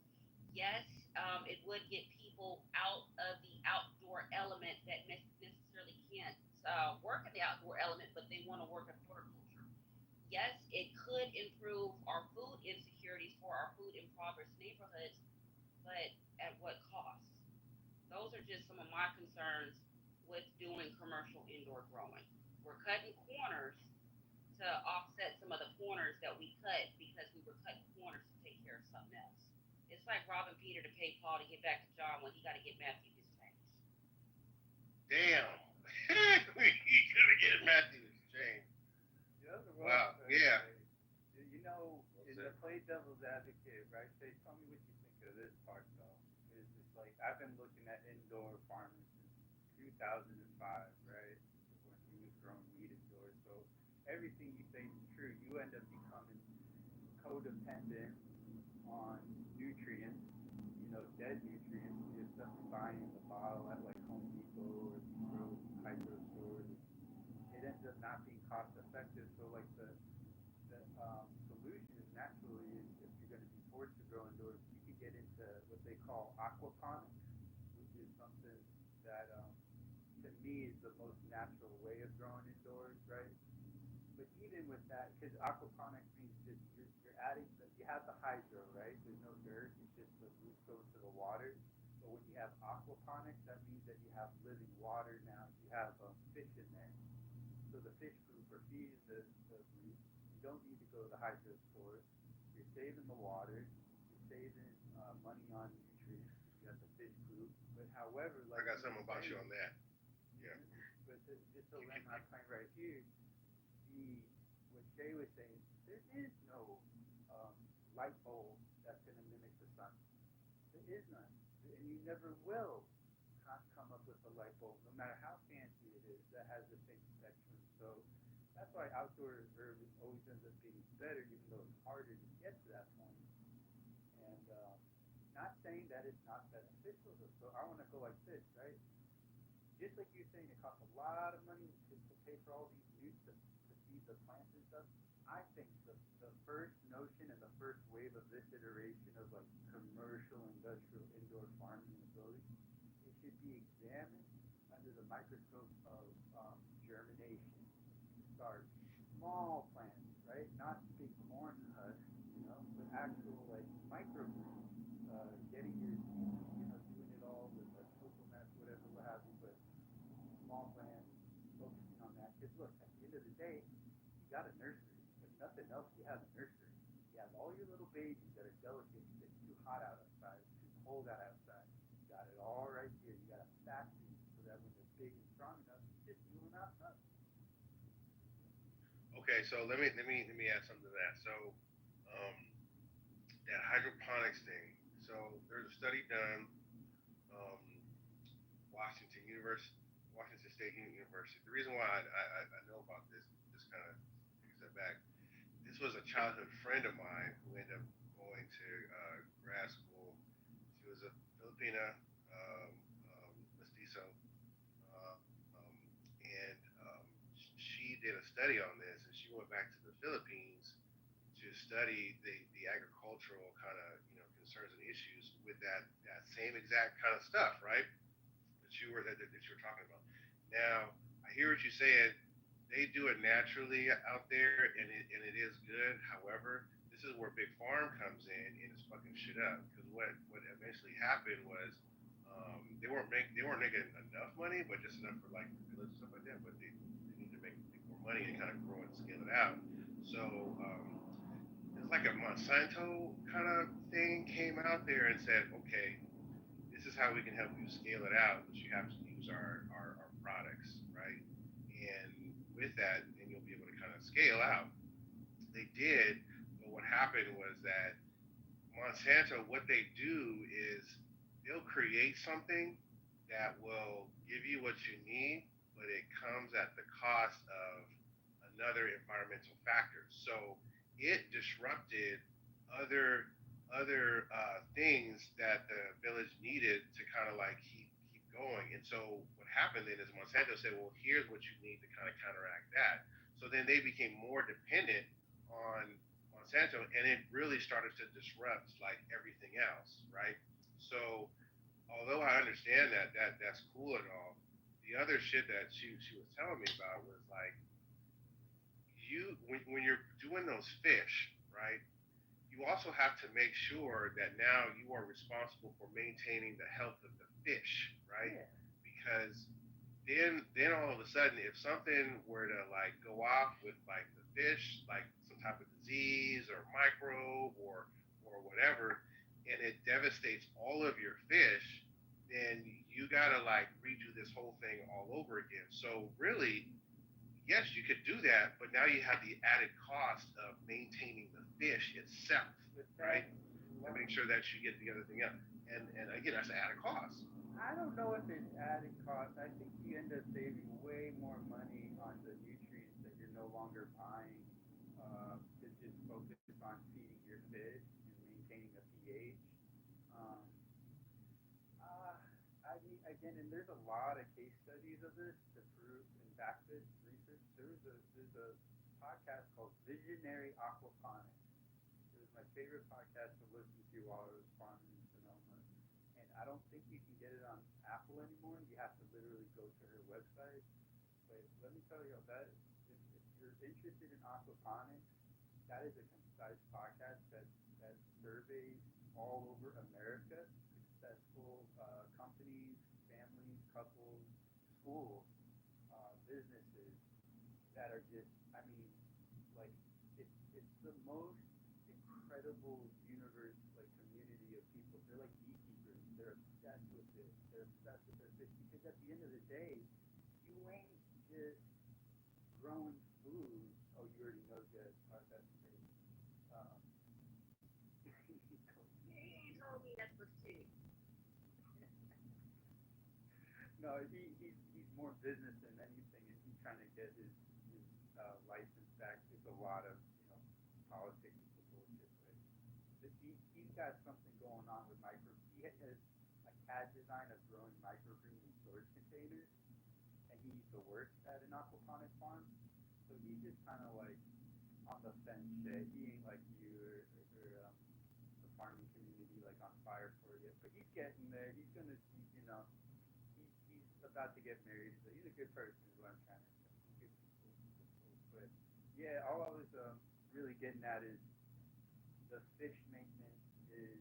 Yes, it would get people out of the outdoor element that necessarily can't work in the outdoor element, but they want to work in horticulture. Yes, it could improve our food insecurities for our food impoverished neighborhoods, but at what cost? Those are just some of my concerns with doing commercial indoor growing. We're cutting corners to offset some of the corners that we cut because we were cutting corners to take care of something else. It's like robbing Peter to pay Paul to get back to John when he got to get Matthew his change. Damn. You gotta get Matthew's change. Wow. Yeah. You know, to play devil's advocate, right? Say, tell me what you think of this part, though. Is it's like I've been looking at indoor farming since 2005, right? When we was growing weed indoors. So everything you say is true. You end up becoming codependent on nutrients, dead nutrients, just stuff you buy in the bottle at like Home Depot or hydro stores. It ends up not being cost effective. So like the solution is naturally is if you're going to be forced to grow indoors, you can get into what they call aquaponics, which is something that to me is the most natural way of growing indoors, right? But even with that, because aquaponics means just you're adding you have the hydro, right? There's no dirt, it's just the roots go into the water. But when you have aquaponics, that means that you have living water now. You have fish in there. So the fish group are feeding the roots. You don't need to go to the hydro store. You're saving the water. You're saving money on nutrients. You got the fish group. But however, like I got something about you on that. Yeah. But just to land my point right here, what Jay was saying, there is no light bulb that's going to mimic the sun. There is none. And you never will come up with a light bulb, no matter how fancy it is, that has the same spectrum. So that's why outdoor herb always ends up being better, even though it's harder to get to that point. And not saying that it's not beneficial. So I want to go like this, right? Just like you're saying, it costs a lot of money to pay for all these newts to feed the plants and stuff. I think the first notion and the first wave of this iteration of like commercial, industrial, indoor farming and building, it should be examined under the microscope of germination. Start small plants, right? Not big corn husks, but actual like microgreens. Getting your seeds, doing it all with like coconuts, whatever, what have you, but small plants, focusing on that. Because look, at the end of the day, you got a nursery. If nothing else, you have a nursery. You have all your little babies that are delicate. It's too hot outside. It's too cold outside. You got it all right here. You got a factory so that when they're big and strong enough, you just do them outside. Okay, so let me add something to that. So that hydroponics thing. So there's a study done, Washington State University. The reason why I know about this kind of takes that back. This was a childhood friend of mine who ended up going to grad school. She was a Filipina mestizo, and she did a study on this, and she went back to the Philippines to study the agricultural kind of concerns and issues with that same exact kind of stuff, right? That you were talking about. Now I hear what you're saying. They do it naturally out there, and it is good. However, this is where Big Farm comes in and is fucking shit up. Because what eventually happened was they weren't making enough money, but just enough for like the village and stuff like that. But they need to make more money and kind of grow and scale it out. So it's like a Monsanto kind of thing came out there and said, okay, this is how we can help you scale it out, but you have to use our products, right? And with that, then you'll be able to kind of scale out. They did, but what happened was that Monsanto, what they do is they'll create something that will give you what you need, but it comes at the cost of another environmental factor. So it disrupted other things that the village needed to kind of like keep going. And so what happened then is Monsanto said, well, here's what you need to kind of counteract that. So then they became more dependent on Monsanto, and it really started to disrupt like everything else, right? So although I understand that's cool and all, the other shit that she was telling me about was like when you're doing those fish, right? You also have to make sure that now you are responsible for maintaining the health of the fish, right? Yeah. Because then all of a sudden, if something were to like go off with like the fish, like some type of disease or microbe or whatever, and it devastates all of your fish, then you gotta like redo this whole thing all over again. So really, yes, you could do that, but now you have the added cost of maintaining the fish itself, right? To make sure that you get the other thing up. And again, that's an added cost. I don't know if it's added cost. I think you end up saving way more money on the nutrients that you're no longer buying to just focus on feeding your fish and maintaining a pH. Um, I mean, again, and there's a lot of case studies of this to prove and back this research. There's a podcast called Visionary Aquaponics. It was my favorite podcast to listen to while I was farming in Sonoma. And I don't think you can get it on Apple anymore. You have to literally go to her website. But let me tell you that if you're interested in aquaponics, that is a concise podcast that surveys all over America successful companies, families, couples, schools, businesses that are just, I mean, like it's the most incredible universe, like community of people. They're like beekeepers. They're obsessed with this. They're obsessed with their fish because at the end of the day, you ain't just growing food. Oh, you already know that. Oh, that's great. Um, He told me that's what too. No, he's more business than anything, and he's trying to get his license back. There's a lot of politics and bullshit, but he's got something going on with micro. He has a CAD design of growing microgreens in storage containers, and he used to work at an aquaponic farm, so he's just kind of like on the fence shit. He ain't like you or the farming community like on fire for it yet, but he's getting there. He's gonna, he's about to get married, so he's a good person. Is what I'm trying to say. Good people. But yeah, all I was really getting at is the fish maintenance and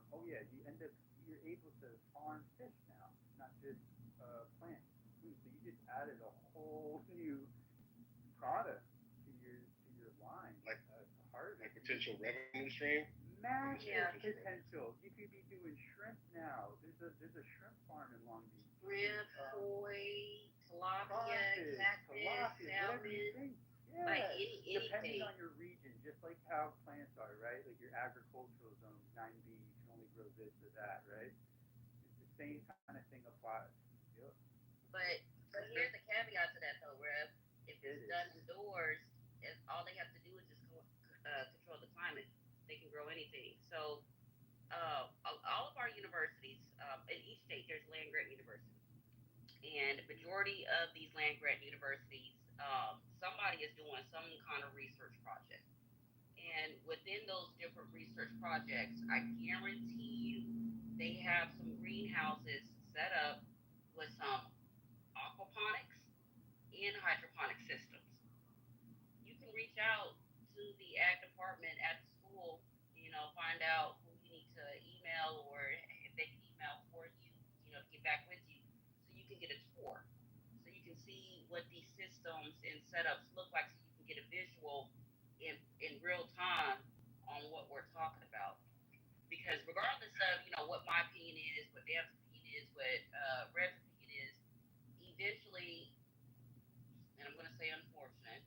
oh yeah, you're able to farm fish now, not just plants, food. So you just added a whole new product to your line, Like harvest. like potential revenue stream. Massive potential. You could be doing shrimp now. There's a shrimp farm in Long Beach. Shrimp, koi, tilapia, catfish, whatever you salmon, think. Yeah. like Depending anything. on your region, just like how plants are, right? Like your agricultural zone, 9B, you can only grow this or that, right? It's the same kind of thing applies. Yep. But here's the caveat to that though, Rev. If it's done indoors, all they have to do is just control the climate. They can grow anything. So all of our universities, in each state, there's land grant universities, and the majority of these land grant universities, somebody is doing some kind of research project. And within those different research projects, I guarantee you, they have some greenhouses set up with some aquaponics and hydroponic systems. You can reach out to the ag department at the school, find out who you need to email or if they can email for you, to get back with you so you can get a tour. So you can see what these systems and setups look like so you can get a visual in real time on what we're talking about. Because regardless of, what my opinion is, what Dan's opinion is, what Red's opinion is, eventually, and I'm going to say unfortunate,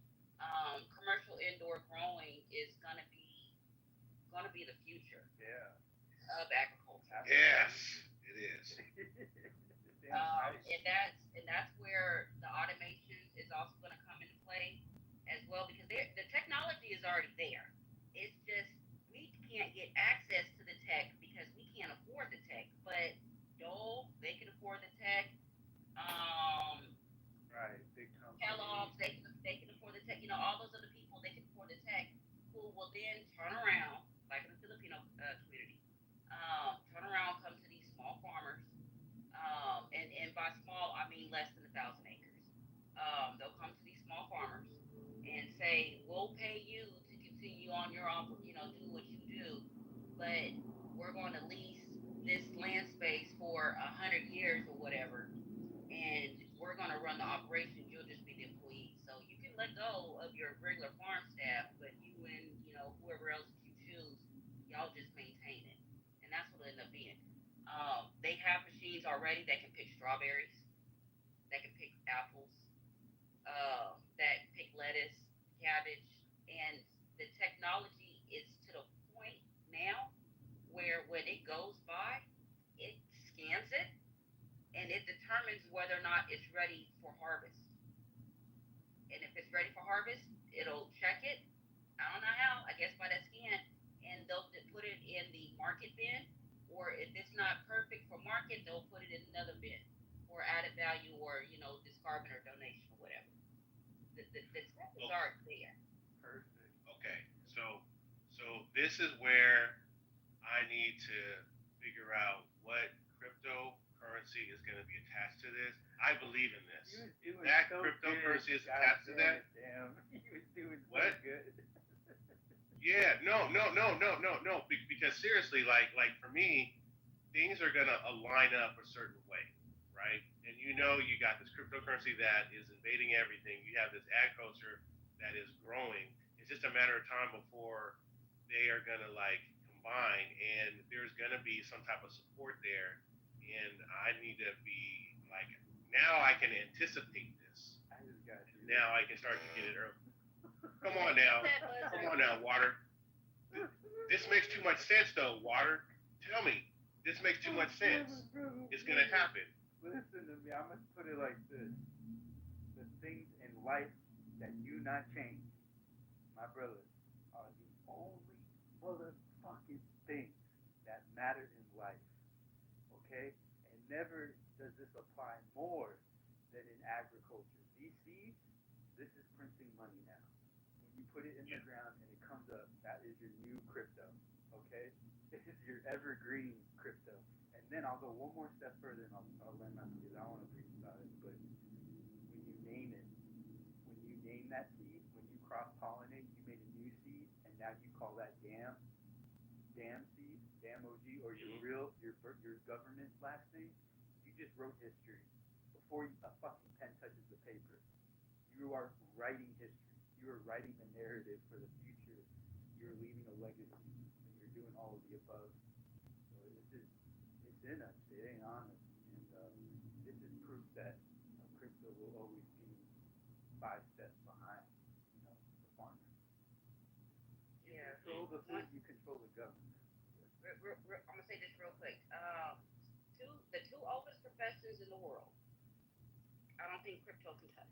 commercial indoor growing is going to be the future of agriculture. Yes, it is. And that's where the automation is also going to come into play as well, because the technology is already there. It's just we can't get access to the tech because we can't afford the tech. But will then turn around, like in the Filipino community, turn around, come to these small farmers, and by small I mean less than 1,000 acres. They'll come to these small farmers and say, "We'll pay you to continue on your do what you do, but we're going to lease this land space for 100 years or whatever, and we're going to run the operations. You'll just be the employee. So you can let go of your regular farm staff, but you and whoever else that you choose, y'all just maintain it." And that's what it ended up being. They have machines already that can pick strawberries, that can pick apples, that pick lettuce, cabbage, and the technology is to the point now where when it goes by, it scans it and it determines whether or not it's ready for harvest. And if it's ready for harvest, it'll check it. I don't know how. I guess by that scan, and they'll put it in the market bin. Or if it's not perfect for market, they'll put it in another bin for added value, or discardment or donation or whatever. The steps are there. Perfect. Okay. So this is where I need to figure out what cryptocurrency is going to be attached to this. I believe in this. That so cryptocurrency is attached to that. Damn, he was doing what? So good. Yeah, no. Because seriously, like for me, things are gonna align up a certain way, right? And you got this cryptocurrency that is invading everything. You have this ag culture that is growing. It's just a matter of time before they are gonna combine, and there's gonna be some type of support there. And I need to be now I can anticipate this. I just got you. Now I can start to get it early. Come on now, Water. This makes too much sense, though, Water. Tell me, this makes too much sense. It's gonna happen. Listen to me. I'm gonna put it like this: the things in life that do not change, my brothers, are the only motherfucking things that matter in life. Okay? And never does this apply more than in agriculture. These seeds, this is printing money now. When you put it in the ground and it comes up, that is your new crypto. Okay? This is your evergreen crypto. And then I'll go one more step further and I'll land my because I don't want to preach about it. But when you name it, when you name that seed, when you cross pollinate, you made a new seed, and now you call that damn seed, damn OG, or your government last name. You just wrote history before a fucking pen touches the paper. You are writing history. You are writing the narrative for the future. You're leaving a legacy, and you're doing all of the above. So it's in us. It ain't on us. And this is proof that crypto will always be 5 steps behind, the farmer. You control the food, you control the government. I'm gonna say this real quick. The two oldest professions in the world, I don't think crypto can touch: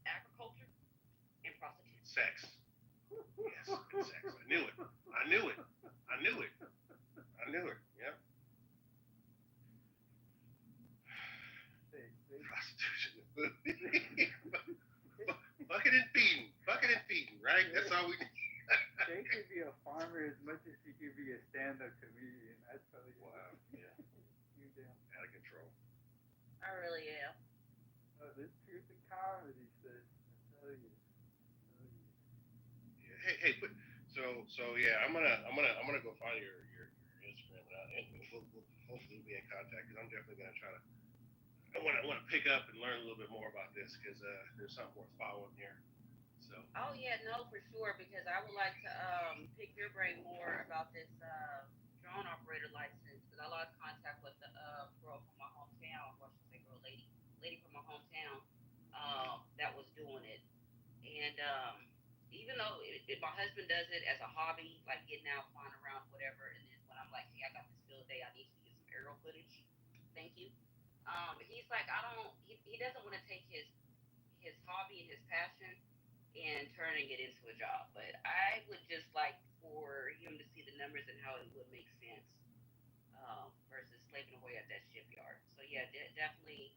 agriculture and prostitution. Sex. Yes, and sex. I knew it. Yep. Prostitution. Bucket and feeding, right? That's all we need. They could be a farmer as much as she could be a stand-up comedian. I tell you. Wow. Yeah. You damn. Out of control. I really am. Oh, there's truth in comedy, sis. I tell you. Yeah. Hey, but so yeah, I'm gonna go find your Instagram and we'll hopefully be in contact because I'm definitely gonna try to. I want to pick up and learn a little bit more about this because there's something worth following here. So. Oh yeah, no, for sure. Because I would like to pick your brain more about this drone operator license. Because I lost contact with the girl from my hometown. Well, I should say girl, lady from my hometown that was doing it. And even though my husband does it as a hobby, like getting out, flying around, whatever. And then when I'm like, hey, I got this field day, I need to get some aerial footage. Thank you. He's like, he doesn't want to take his hobby and his passion and turning it into a job. But I would just like for him to see the numbers and how it would make sense versus slaving away at that shipyard. So yeah, definitely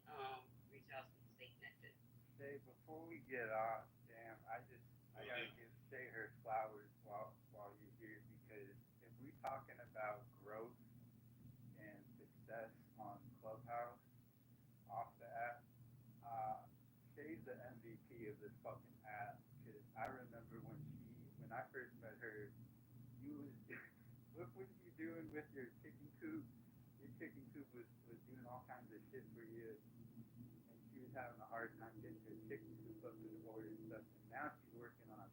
reach out to me to stay connected. Shay, before we get off, damn, I gotta give Shay her flowers. of this fucking app because I remember when I first met her, you was what was you doing with your chicken coop? Your chicken coop was doing all kinds of shit for you, and she was having a hard time getting her chicken coop up in order and stuff. And now she's working on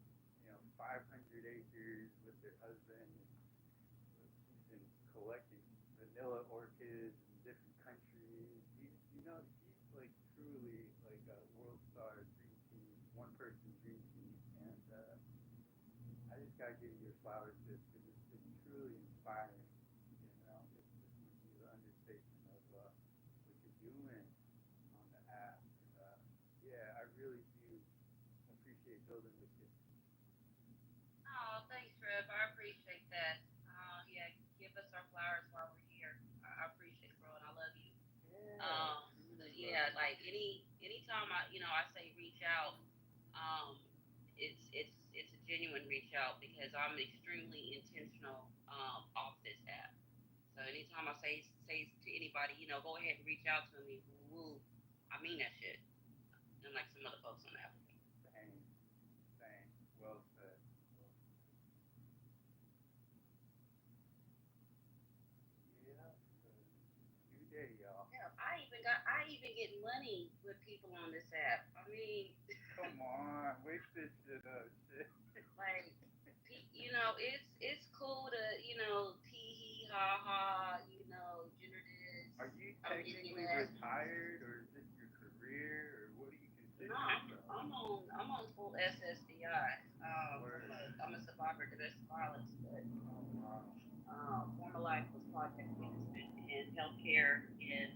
500 acres with her husband, and she's been collecting vanilla orchids in different countries. She's like truly like a world star dream team, one person dream team, and I just gotta give you your flowers, sis, because it's truly inspiring. It's would be the understatement of what you're doing on the app. And, yeah, I really do appreciate building with you. Oh, thanks, Trev. I appreciate that. Yeah, give us our flowers while we're here. I appreciate it, bro, and I love you. But yeah, like anytime I say reach out, it's a genuine reach out because I'm extremely intentional off this app. So anytime I say to anybody, go ahead and reach out to me, woo, I mean that shit. And like some other folks on the app. Same. Well said. Yeah. New day, y'all. Yeah, I even get money with people on this app. I mean, come on, wake this shit up, shit. Like, it's cool to tee hee ha ha, gender this. Are you technically retired, or is this your career, or what do you consider? No, I'm on full SSDI. I'm a survivor of domestic violence, but former life was project management in healthcare and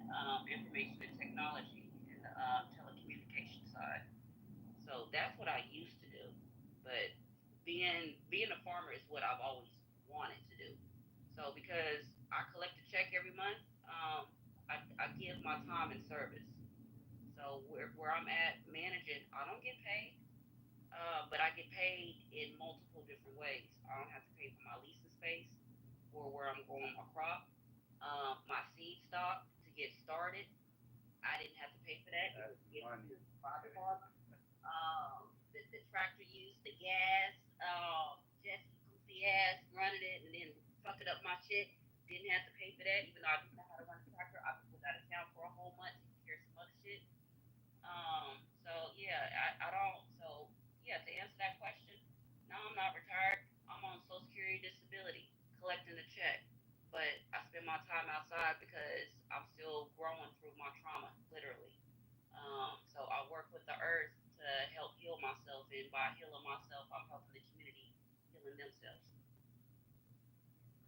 information and technology and telecommunication side. So that's what I used to do. But being a farmer is what I've always wanted to do. So because I collect a check every month, I give my time in service. So where I'm at managing, I don't get paid, but I get paid in multiple different ways. I don't have to pay for my leasing space for where I'm growing my crop, my seed stock to get started. I didn't have to pay for that. That's money. The tractor use, the gas, just goofy ass running it and then fucking up my shit. Didn't have to pay for that, even though I didn't know how to run a tractor. I was out of town for a whole month to care some other shit. So yeah, I don't. So yeah, to answer that question, no, I'm not retired. I'm on Social Security disability, collecting a check. But I spend my time outside because I'm still growing through my trauma, literally. So I work with the earth to help heal myself, and by healing myself, I'm helping the community healing themselves.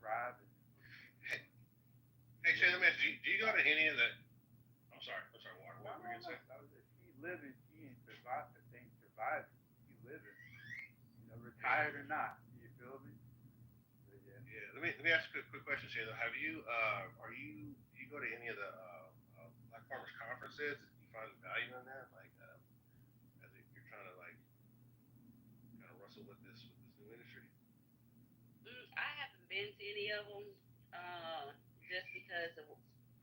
Thriving. Hey, Shannon, do you go to any of the? I'm sorry, Water. What were you gonna say? She living, she ain't surviving. She living. Retired or not. You feel me? But yeah. Let me ask you a quick question, Shannon. Have you do you go to any of the Black Farmers conferences? Do you find value in that? Like, as you're trying to like kind of wrestle with this new industry. I haven't been to any of them, just because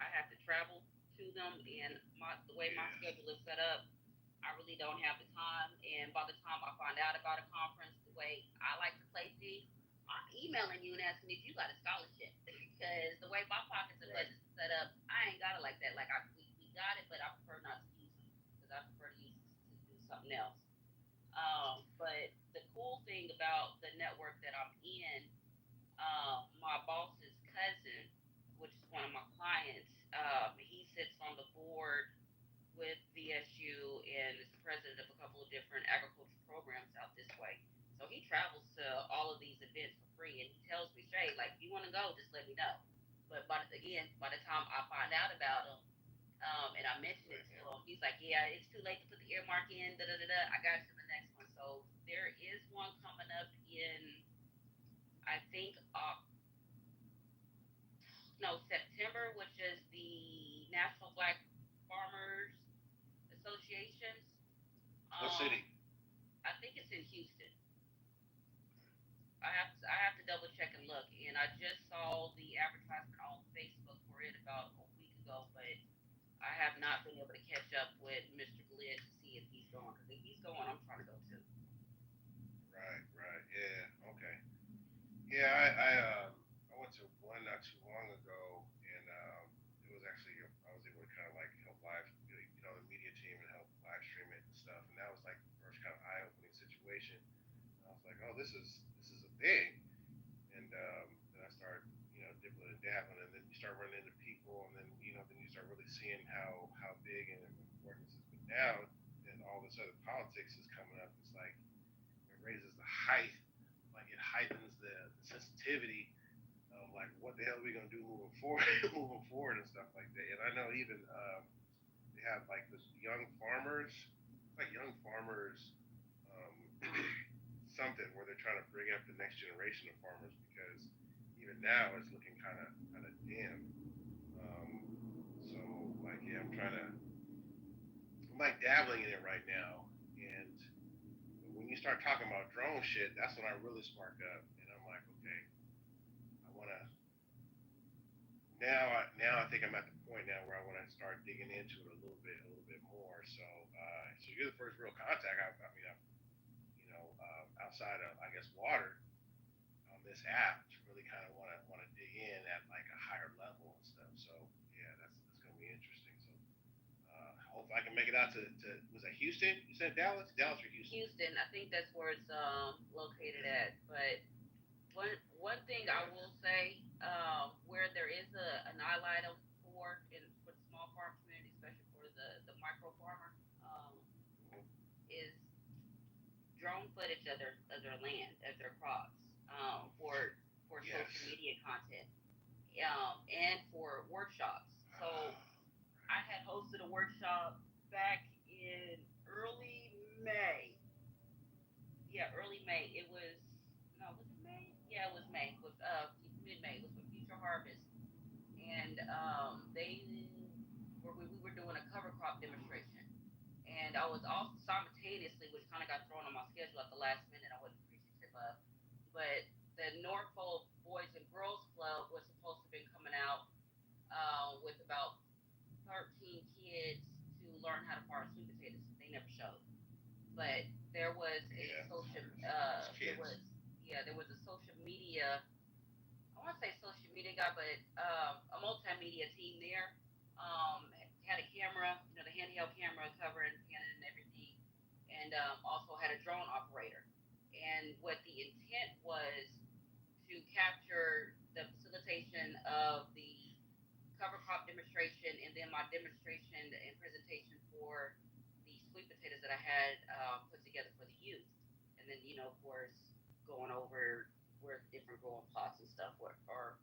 I have to travel to them, and the way my schedule is set up, I really don't have the time. And by the time I find out about a conference, the way I like to play things, I'm emailing you and asking if you got a scholarship. Because the way my pockets and budgets are set up, I ain't got it like that. Like we got it, but I prefer not to use them because I prefer to use it to do something else. But the cool thing about the network that I'm in, my boss's cousin, which is one of my clients, he sits on the board with VSU and is the president of a couple of different agriculture programs out this way. So he travels to all of these events for free, and he tells me straight, like, if you want to go, just let me know. But by the time I find out about him, and I mentioned it to him, he's like, yeah, it's too late to put the earmark in, I got you the next one. So there is one coming up in, I think, September, which is the National Black Farmers Associations. What city? I think it's in Houston. I have to double check and look, and I just saw the advertisement on Facebook for it about a week ago, but I have not been able to catch up with Mr. Glenn to see if he's going. Because if he's going, I'm trying to go too. Right, right. Yeah, okay. Yeah, I went to one not too long ago, and it was actually I was able to kind of like help live, the media team and help live stream it and stuff, and that was like the first kind of eye opening situation. And I was like, oh, this is a thing, and then I started dibbling and dabbling, and then you start running into people, and then then you start really seeing how big and important this is. But now, and all this other politics is coming up. It's like it raises the height, like it heightens the sensitivity of like what the hell are we gonna do moving forward, moving forward and stuff like that. And I know even they have like this young farmers, like young farmers, um, something where they're trying to bring up the next generation of farmers because even now it's looking kind of dim. So like yeah, I'm like dabbling in it right now, and when you start talking about drone shit, that's when I really spark up, and I'm like, okay, I want to now. I think I'm at the point now where I want to start digging into it a little bit more. So you're the first real contact. I mean, outside of I guess water on this app to really kind of want to dig in at like a higher level and stuff. So yeah, that's gonna be interesting. So hopefully I can make it out to was that Houston? You said Dallas or Houston? Houston, I think that's where it's located at. But one thing I will say, where there is an eye item for the small farm community, especially for the micro farmer, is drone footage of their land, of their crops, for Yes. social media content, and for workshops. So I had hosted a workshop back in early May. Yeah, early May. It was no, was it May? Yeah, it was May. It was mid-May. It was for Future Harvest, and we were doing a cover crop demonstration, and I was also simultaneously, which kind of got thrown on my schedule at the last minute. I wasn't appreciative of, but the Norfolk Boys and Girls Club was supposed to have been coming out with about 13 kids to learn how to farm sweet potatoes. They never showed, but there was a social there was a social media, I want to say social media guy, but a multimedia team there, had a camera, the handheld camera covering and everything, and also had a drone operator. And what the intent was to capture the facilitation of the cover crop demonstration and then my demonstration and presentation for the sweet potatoes that I had put together for the youth. And then, of course, going over where different growing plots and stuff or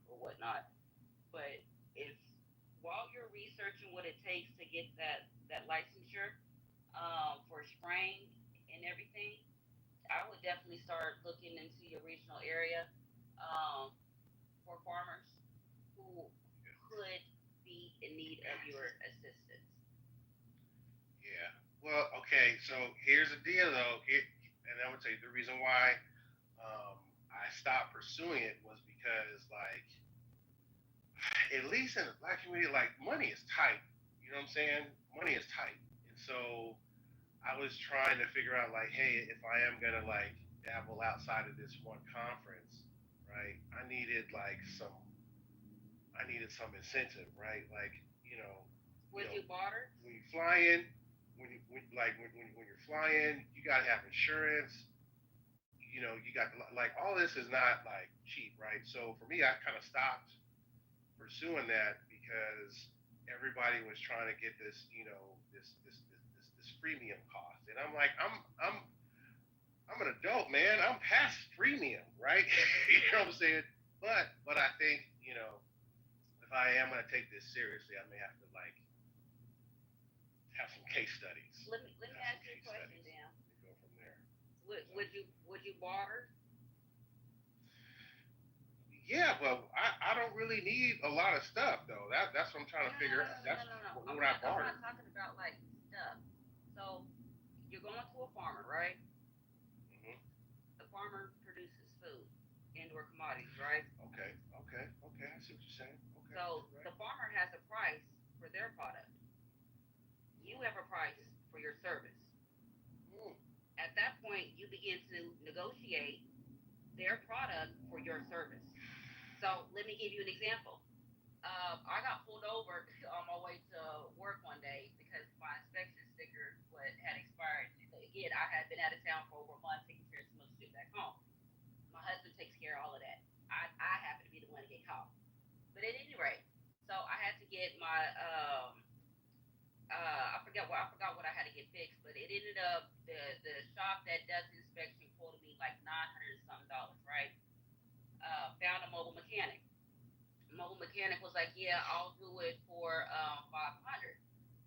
whatnot. But if while you're researching what it takes to get that licensure for spraying and everything, I would definitely start looking into your regional area for farmers who could be in need of your assistance. Yeah. Well, okay. So here's the deal, though. And I would say the reason why I stopped pursuing it was because, like, at least in the black community, like, money is tight. You know what I'm saying? Money is tight. And so I was trying to figure out, like, hey, if I am gonna like dabble outside of this one conference, right? I needed some incentive, right? Like, Would you barter? when you fly in, when you're flying, you gotta have insurance. You got like all this is not like cheap, right? So for me, I kind of stopped pursuing that because everybody was trying to get this, this freemium cost, and I'm like, I'm an adult, man. I'm past freemium, right? You know what I'm saying? But I think, if I am gonna take this seriously, I may have to like have some case studies. Let me ask you a question, Dan. Go from there. Would you barter? Yeah, but I don't really need a lot of stuff though. That's what I'm trying to figure out. That's No. what I barter. I'm not talking about like stuff. So you're going to a farmer, right? Mm-hmm. The farmer produces food and/or commodities, right? Okay. I see what you're saying. Okay. So right. the farmer has a price for their product. your service. At that point, you begin to negotiate their product for your service. So let me give you an example. I got pulled over on my way to work one day because my inspection sticker had expired. Again, I had been out of town for over a month taking care of some other shit back home. My husband takes care of all of that. I happen to be the one to get caught. But at any rate, so I had to get my I forgot what I had to get fixed, but it ended up the shop that does the inspection quoted me like $900 something, right? Found a mobile mechanic. The mobile mechanic was like, yeah, I'll do it for $500.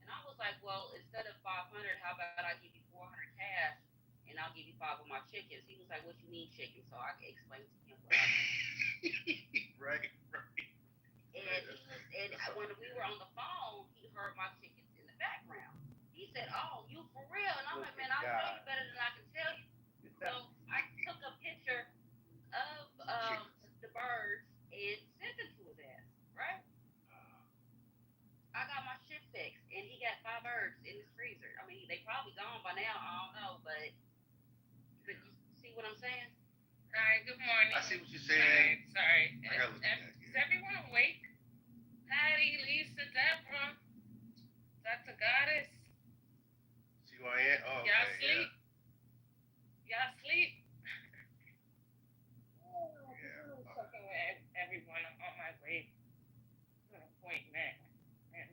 And I was like, well, instead of $500, how about I give you $400 cash and I'll give you 5 of my chickens? He was like, what you mean chickens? So I explained to him what I mean. Right. And when we were on the phone, he heard my chickens in the background. He said, oh, you for real? And I'm like, man, I'll tell you better than I can tell you. So I took a picture of the birds and sent it to his ass, right? I got my shit fixed, and he got 5 birds in his freezer. I mean, they probably gone by now. I don't know, but you see what I'm saying? Hi, good morning. I see what you're saying. Sorry. I gotta look at that. Is everyone awake? Patty, Lisa, Deborah, Dr. Goddess. See who I am? Oh, okay. Y'all sleep? Y'all sleep? Talking with everyone. I'm on my way to an appointment. And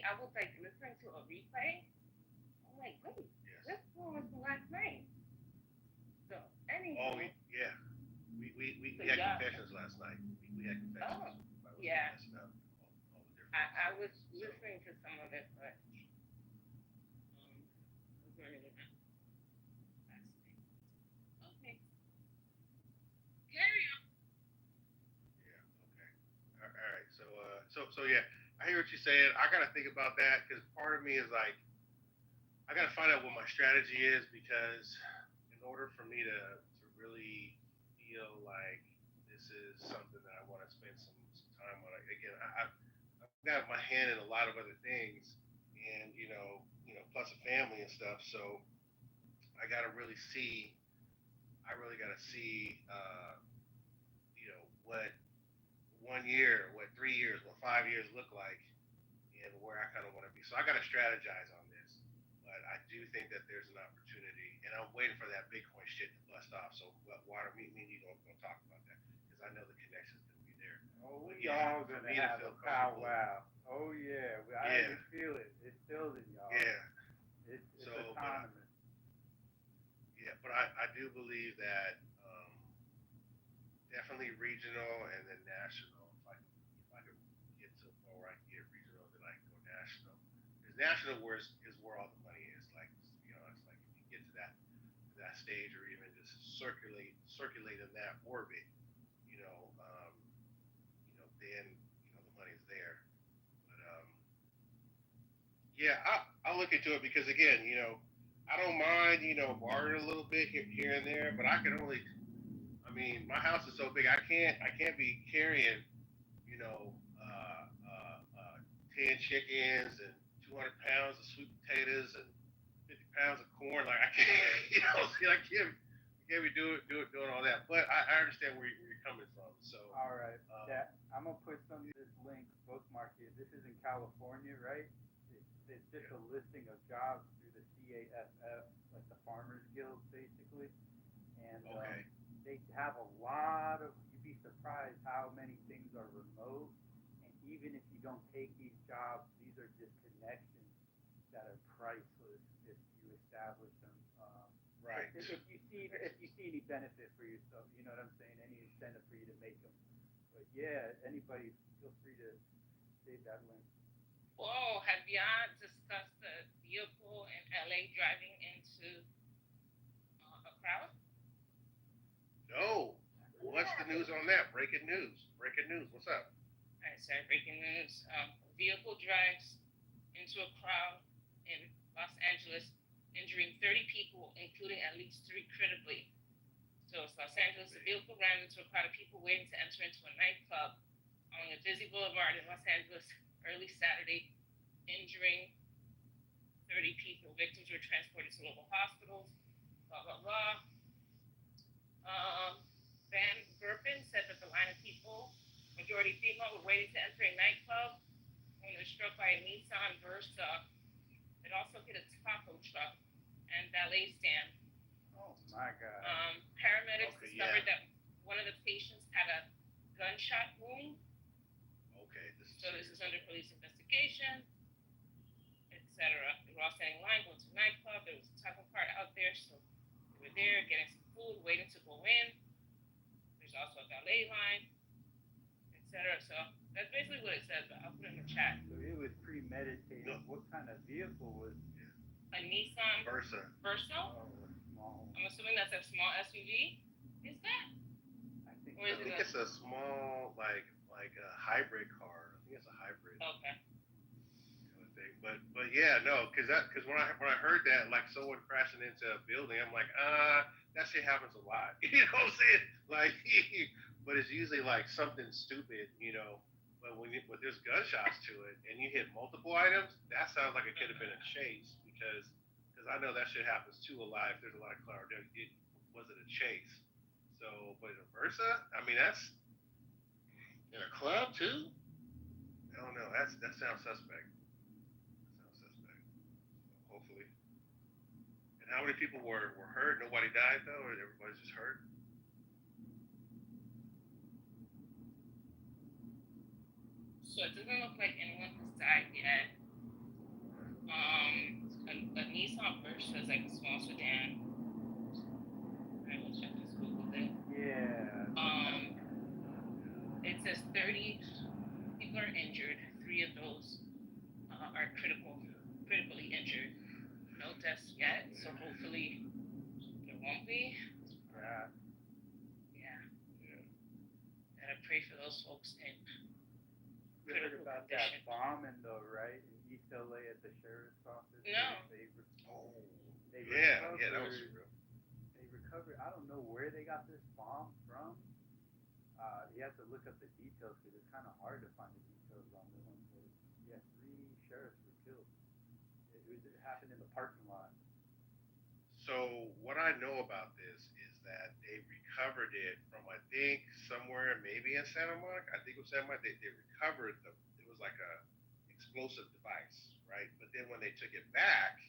I was like listening to a replay. I'm like, wait, this one was the last night. So, anyway. Oh, yeah. We had confessions last night. We had confessions. Oh, yeah. I was listening to some of it, but was running it last night. Okay. Carry on. Yeah. Okay. All right. So yeah. I hear what you're saying. I gotta think about that because part of me is like, I gotta find out what my strategy is because in order for me to really feel like this is something that I want to spend some time on. Again, I've got my hand in a lot of other things, and plus a family and stuff. So I gotta really see. I really gotta see, what 1 year, what 3 years, what 5 years look like, and where I kind of want to be. So I gotta strategize on this. But I do think that there's an opportunity, and I'm waiting for that Bitcoin shit to bust off. So, Water, me and you gonna talk about that because I know the connection's gonna be there. Oh, y'all gonna have a powwow. Oh yeah, I can feel it. It's building, y'all. Yeah, it's autonomous. But I do believe that definitely regional and then national. If I could get to a point where I can get regional, then I can go national. Because national is where all the money is. Like, just to be honest, like if you get to that stage, or even just circulate in that orbit, then the money's there. But I'll look into it because again, I don't mind bartering a little bit here and there, but I can only. I mean, my house is so big, I can't be carrying 10 chickens and 200 pounds of sweet potatoes and 50 pounds of corn. Like I can't, I can't be doing all that. But I understand where you're coming from. So all right, I'm gonna put this link bookmark here. This is in California, right? It's just a listing of jobs through the CAFF, like the Farmers Guild, basically. And they have a lot of. You'd be surprised how many things are remote. And even if you don't take these jobs, these are just connections that are priceless if you establish them. Right. If you see any benefit for yourself, you know what I'm saying? Any incentive for you to make them. But yeah, anybody feel free to save that link. Whoa, have y'all discussed the vehicle in LA driving into a crowd? No. What's the news on that? Breaking news. What's up? All right, sorry, breaking news. Vehicle drives into a crowd in Los Angeles, injuring 30 people, including at least 3 critically. So it's Los Angeles. The vehicle ran into a crowd of people waiting to enter into a nightclub on a busy boulevard in Los Angeles early Saturday, injuring 30 people. Victims were transported to local hospitals. Blah blah blah. Van Gerpen said that the line of people, majority female, were waiting to enter a nightclub when it was struck by a Nissan Versa. It also hit a taco truck and valet stand. Oh my God. Paramedics discovered that one of the patients had a gunshot wound. Okay. So this is under police investigation, etc. They were all standing in line going to the nightclub. There was a taco cart out there, so they were there getting some food, waiting to go in. There's also a valet line, etc. So that's basically what it says, but I'll put it in the chat. So it was premeditated. What kind of vehicle was it? A Nissan Versa. Oh, small. I'm assuming that's a small SUV. Is that? I think it's a small, like a hybrid car. I think it's a hybrid. Okay. Kind of thing. But yeah, no, because when I heard that, like someone crashing into a building, I'm like, that shit happens a lot. You know what I'm saying? Like, but it's usually like something stupid, you know. But when there's gunshots to it and you hit multiple items, that sounds like it could have been a chase because I know that shit happens too a lot. If there's a lot of clarity, was it a chase? So, but in a Versa, I mean, that's in a club too. I don't know. That sounds suspect. So hopefully. And how many people were hurt? Nobody died though, or everybody's just hurt? So it doesn't look like anyone has died yet. A Nissan Versa is like a small sedan. I will check this Google it. Yeah. It says 30 people are injured. 3 of those are critically injured. No deaths yet, so hopefully there won't be. Yeah. And I pray for those folks in You heard about that bombing though, right? In East LA at the sheriff's office. No. They that was real. They recovered. I don't know where they got this bomb from. You have to look up the details because it's kind of hard to find the details on this one. But yeah, 3 sheriffs were killed. It happened in the parking lot. So what I know about this is that they recovered it from I think somewhere maybe in Santa Monica. I think it was Santa Monica. They recovered it was like a explosive device, right? But then when they took it back,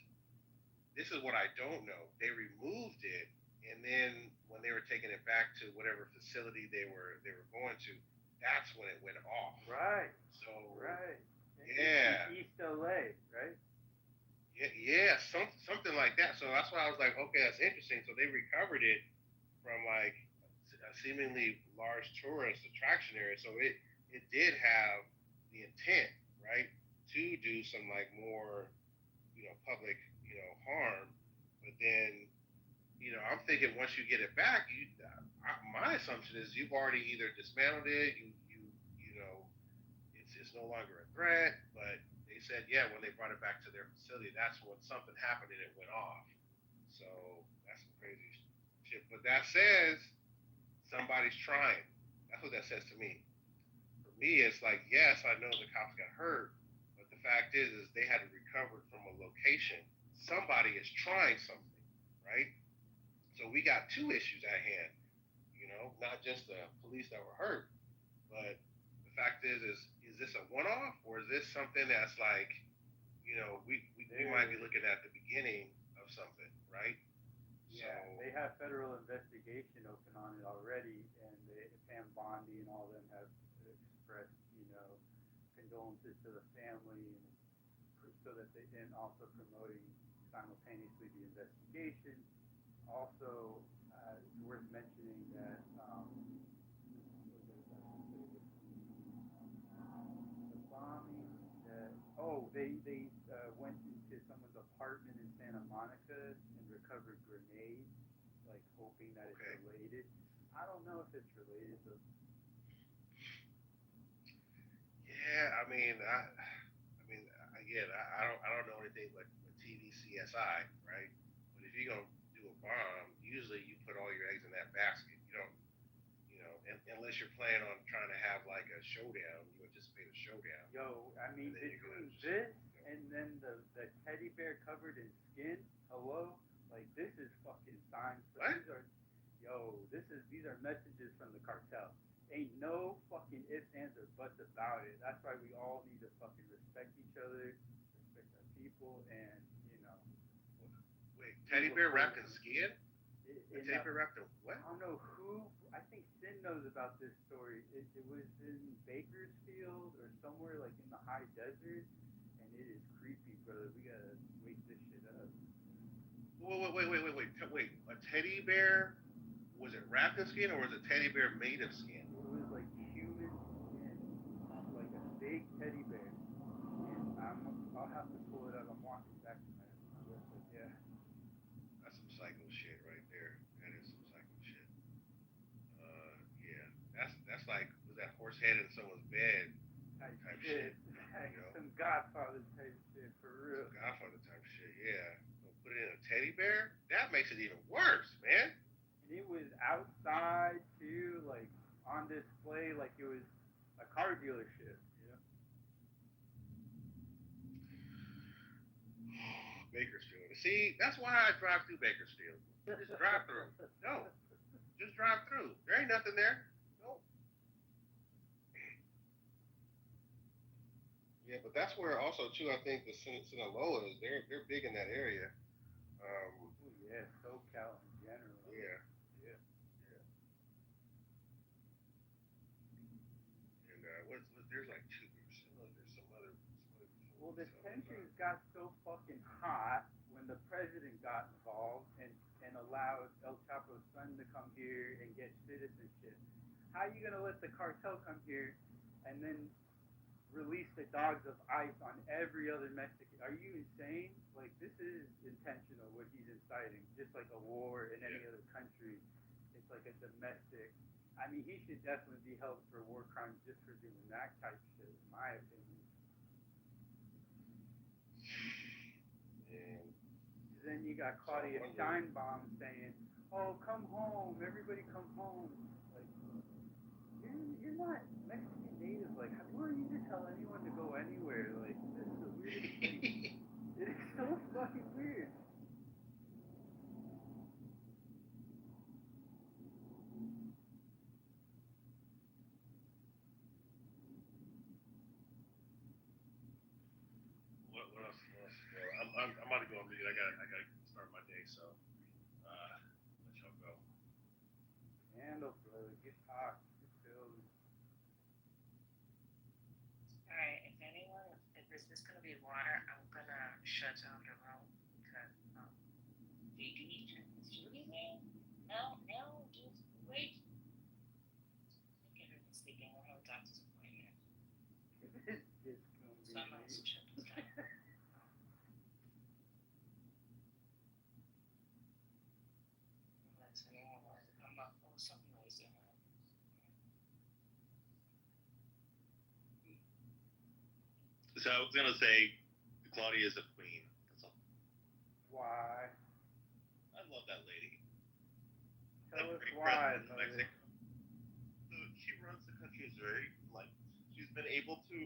this is what I don't know. They removed it, and then when they were taking it back to whatever facility they were going to, that's when it went off. Right. So right. Yeah. East LA, right? Yeah, something like that. So that's why I was like, okay, that's interesting. So they recovered it from like a seemingly large tourist attraction area. So it did have the intent, right, to do some like more, public, harm. But then, I'm thinking once you get it back, my assumption is you've already either dismantled it, it's no longer a threat, but they said, when they brought it back to their facility, that's when something happened and it went off. So that's some crazy shit. But that says somebody's trying. That's what that says to me. For me, it's like, yes, I know the cops got hurt, but the fact is they had to recover from a location. Somebody is trying something, right? So we got 2 issues at hand, not just the police that were hurt, but the fact is this a one-off or is this something that's like, we might be looking at the beginning of something, right? Yeah, so, they have federal investigation open on it already, and Pam Bondi and all of them have expressed, condolences to the family, and so that they can also promoting simultaneously the investigation. Also, it's worth mentioning that the bombing that they went into someone's apartment in Santa Monica and recovered grenades, like hoping that it's related. I don't know if it's related though. Yeah, I mean, again, I don't know anything but TV CSI, right? But if you're gonna do a bomb, usually you put all your eggs in that basket. You don't, unless you're planning on trying to have like a showdown, you anticipate a showdown. Yo, I mean, between this and then the teddy bear covered people, and Wait, teddy bear wrapped in skin? A teddy bear wrapped in what? I don't know who. I think Sin knows about this story. It was in Bakersfield or somewhere like in the high desert, and it is creepy, brother. We gotta wake this shit up. Wait. A teddy bear, was it wrapped in skin or was a teddy bear made of skin? It was like human skin, like a big teddy bear. And I'll have to pull it up. I'm walking back to my list, but yeah. That's some psycho shit right there. That is some psycho shit. Yeah. That's like, was that horse head in someone's bed type shit. Some Godfather type shit, for real. Some Godfather type shit, yeah. Put it in a teddy bear? That makes it even worse, man. And it was outside too, like on display, like it was a car dealership, Bakersfield. See, that's why I drive through Bakersfield. Just drive through. No. Just drive through. There ain't nothing there. Nope. Yeah, but that's where also too, I think the Sinaloa is. They're big in that area. Yeah, SoCal in general. Yeah. And there's like two groups. There's some other. Well, the tensions got so fucking hot when the president got involved and allowed El Chapo's son to come here and get citizenship. How are you gonna let the cartel come here and then release the dogs of ICE on every other Mexican? Are you insane? Like, this is intentional what he's inciting, just like a war in any other country. It's like a domestic. I mean, he should definitely be held for war crimes just for doing that type of shit, in my opinion. And then you got Claudia Steinbaum saying, "Oh, come home, everybody come home." Like, you're not Mexican native. Like, who are you to tell anyone to go anywhere? Like, this is the weirdest thing. It is so fucking weird. What else? I'm about to go on mute. I gotta start my day, so let y'all go. Handle, brother. Get hot. Get filled. Alright, if there's just gonna be water, I'm gonna shut down the room because do you need to excuse me? No, just wait. I think everyone's sleeping. We're on a doctor's appointment. So I'm gonna shut this down. I'm up for something nice in here. So I was gonna say, Claudia is a queen. That's all. Why? I love that lady. Tell us why. Mexico. So she runs the country. Is very she's been able to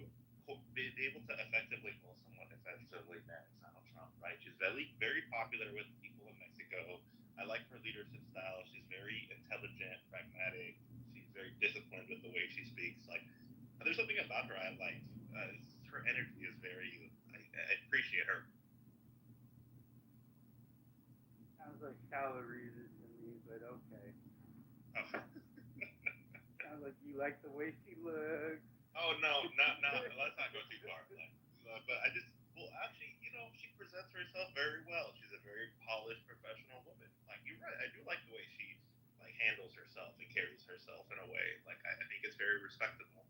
effectively, somewhat effectively manage Donald Trump. Right? She's very popular with people in Mexico. I like her leadership style. She's very intelligent, pragmatic. She's very disciplined with the way she speaks. Like, there's something about her I like. Her energy is very. I appreciate her. Sounds like calories to me, but okay. Oh. Sounds like you like the way she looks. Oh no, not. Let's not go too far. But actually, she presents herself very well. She's a very polished, professional woman. Like, you're right. I do like the way she handles herself and carries herself in a way. Like, I think it's very respectable.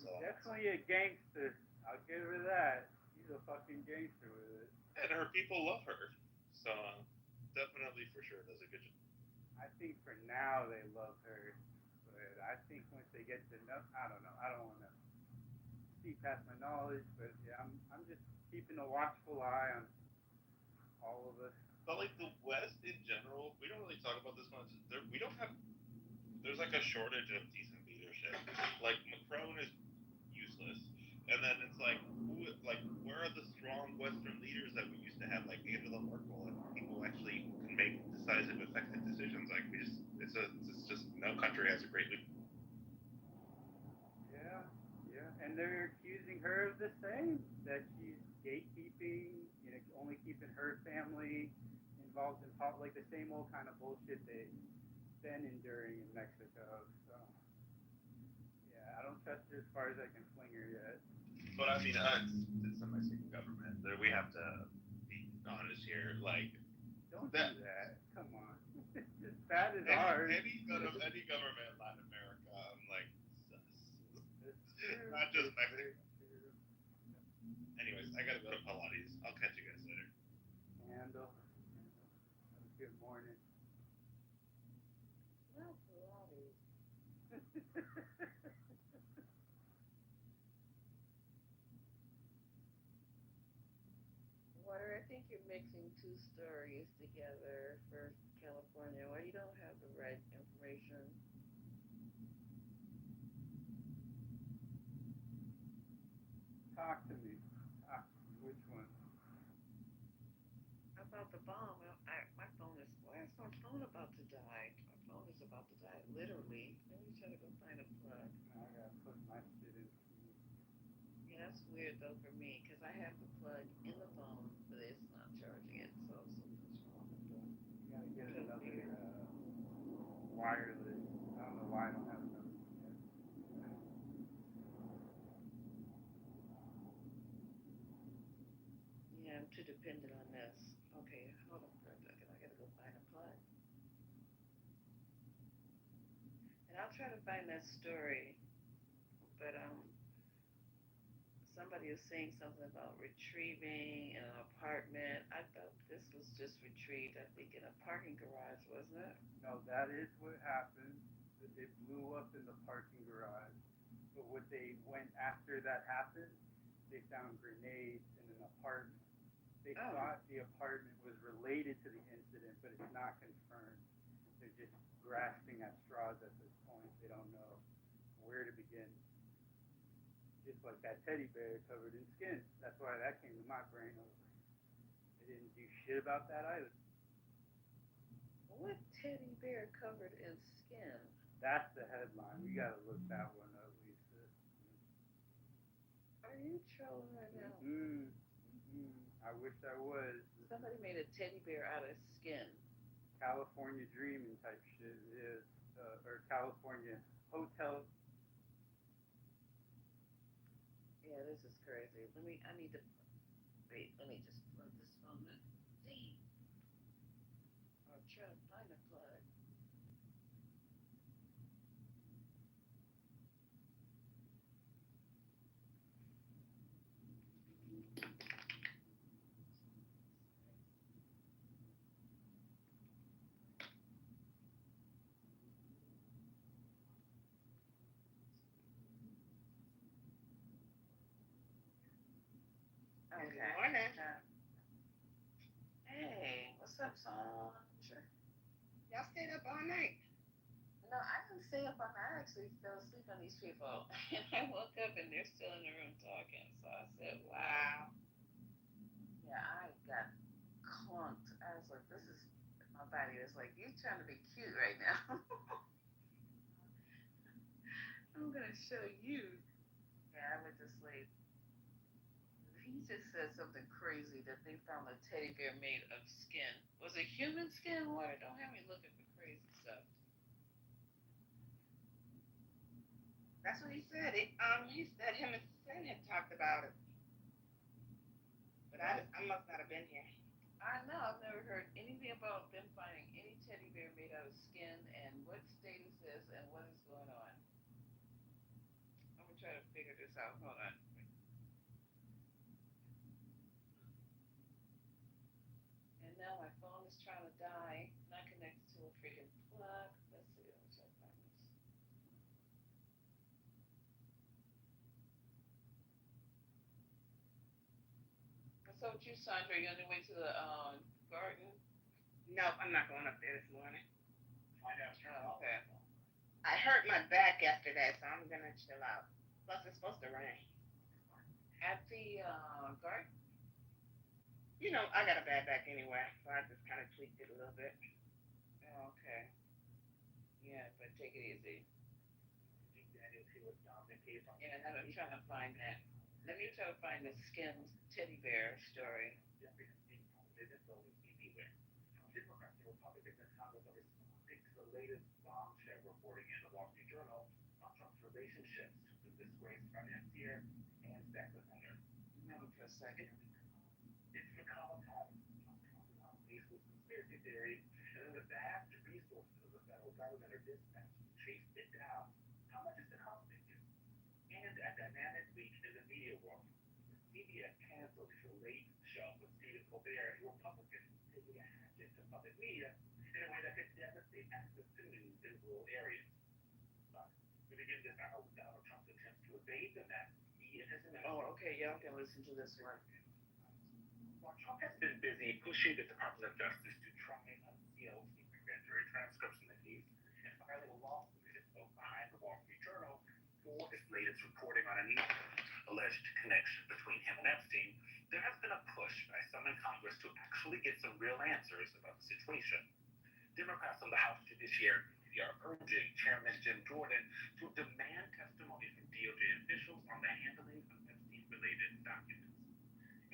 So, definitely a gangster. I'll give her that. She's a fucking gangster with it. And her people love her. So definitely, for sure, does a good job. I think for now they love her, but I think once they get to know, I don't know. I don't want to see past my knowledge, but yeah, I'm just keeping a watchful eye on all of us. But like the West in general, we don't really talk about this much. There's like a shortage of decent leadership. Like, Macron is useless, and then it's like, where are the strong Western leaders that we used to have, like Angela Merkel, and people actually can make decisive, effective decisions? Like, it's just no country has a great leader. Yeah, and they're accusing her of the same, that she's gatekeeping her family involved in like the same old kind of bullshit they've been enduring in Mexico. So yeah, I don't trust her as far as I can fling her yet. But I mean, it's the Mexican government. We have to be honest here. Like, don't do that. Come on, it's as bad as ours. Any government in Latin America, I'm like, not just Mexico. Anyways, I gotta go to Pilates. I'll catch you guys later. Handle. Good morning. Not Pilates. Water, I think you're mixing two stories together for California. Why you don't have the right information? Talk to me. Which one? About the bomb. My phone is. Why is my phone about to die? My phone is about to die, literally. Let me try to go find a plug. I gotta put my shit in. Yeah, that's weird though for me, because I have the plug in the phone, but it's not charging it. So something's wrong with it. You gotta get another wireless. I don't know why I don't have another one yet. Yeah, I'm too dependent on this. Okay, hold on for a second. I gotta go find a plug. And I'll try to find that story. But somebody was saying something about retrieving an apartment. I thought this was just retrieved, I think, in a parking garage, wasn't it? No, that is what happened. It blew up in the parking garage. But what they went after that happened, they found grenades in an apartment. They thought the apartment was related to the incident, but it's not confirmed. They're just grasping at straws at this point. They don't know where to begin. Just like that teddy bear covered in skin. That's why that came to my brain. They didn't do shit about that either. What teddy bear covered in skin? That's the headline. We gotta look that one up, Lisa. Are you trolling right now? I wish I was. Somebody made a teddy bear out of skin. California dreaming type shit is, or California hotel. Yeah, this is crazy. I need to, wait, let me just plug this phone in. Damn. I'll try to find a plug. Okay. Good morning. Hey, what's up, Sandra? Y'all stayed up all night. No, I didn't stay up all night. I actually fell asleep on these people. And I woke up and they're still in the room talking. So I said, wow. Yeah, I got clunked. I was like, this is, my body was like, you're trying to be cute right now. I'm going to show you. Yeah, I went to sleep. He just said something crazy that they found a teddy bear made of skin. Was it human skin? Water, don't have me looking for crazy stuff. That's what he said. He said him and Sin had talked about it. But I must not have been here. I know. I've never heard anything about them finding any teddy bear made out of skin and what state it is and what is going on. I'm going to try to figure this out. Hold on. And now my phone is trying to die. Not connected to a freaking plug. Let's see. Let me try to find this. What's up with you, Sandra? You on your way to the garden? No, I'm not going up there this morning. Oh, okay. I hurt my back after that, so I'm gonna chill out. Plus, it's supposed to rain. At the garden? You know, I got a bad back anyway, so I just kind of tweaked it a little bit. Oh, okay. Yeah, but take it easy. Yeah, I'm trying to find that. Let me try to find the skin teddy bear story. they didn't really see me there. Democrats and Republicans in Congress are responding to the latest bombshell reporting in the Wall Street Journal on Trump's relationships to the disgraced financier and secretary. Remember for a second, it's become a pattern. Trump now faced with conspiracy theories, and then the vast resources of the federal government are dispatched to chase it down. How much is it costing you? And a dynamic week in the media world. CBS canceled its late show with Stephen Colbert, and Republicans taking a hatchet to public media in a way that could devastate access to news in rural areas. But we begin this hour with Donald Trump's attempts to evade the mess he and his administration. Oh, okay, y'all can listen to this one. While Trump has been busy pushing the Department of Justice to try and unseal secret grand jury transcripts in the case and filing a lawsuit against folks behind the Wall Street Journal for its latest reporting on an alleged connection between him and Epstein, there has been a push by some in Congress to actually get some real answers about the situation. Democrats on the House Judiciary are urging Chairman Jim Jordan to demand testimony from DOJ officials on the handling of Epstein-related documents.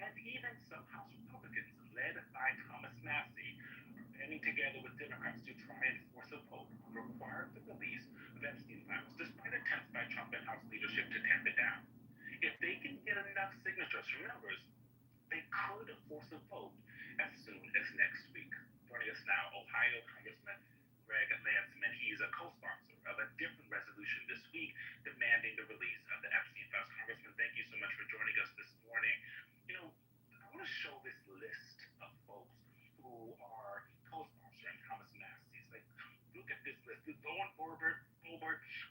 And even some House Republicans, led by Thomas Massey, are banding together with Democrats to try and force a vote on requiring the release of Epstein files, despite attempts by Trump and House leadership to tamp it down. If they can get enough signatures from members, they could force a vote as soon as next week. Joining us now, Ohio Congressman Greg Lansman. He is a co-sponsor of a different resolution this week demanding the release of the Epstein files. Congressman, thank you so much for joining us this morning. You know, I want to show this list of folks who are co-sponsoring Thomas Massey's. Like, look at this list. Lauren Boebert,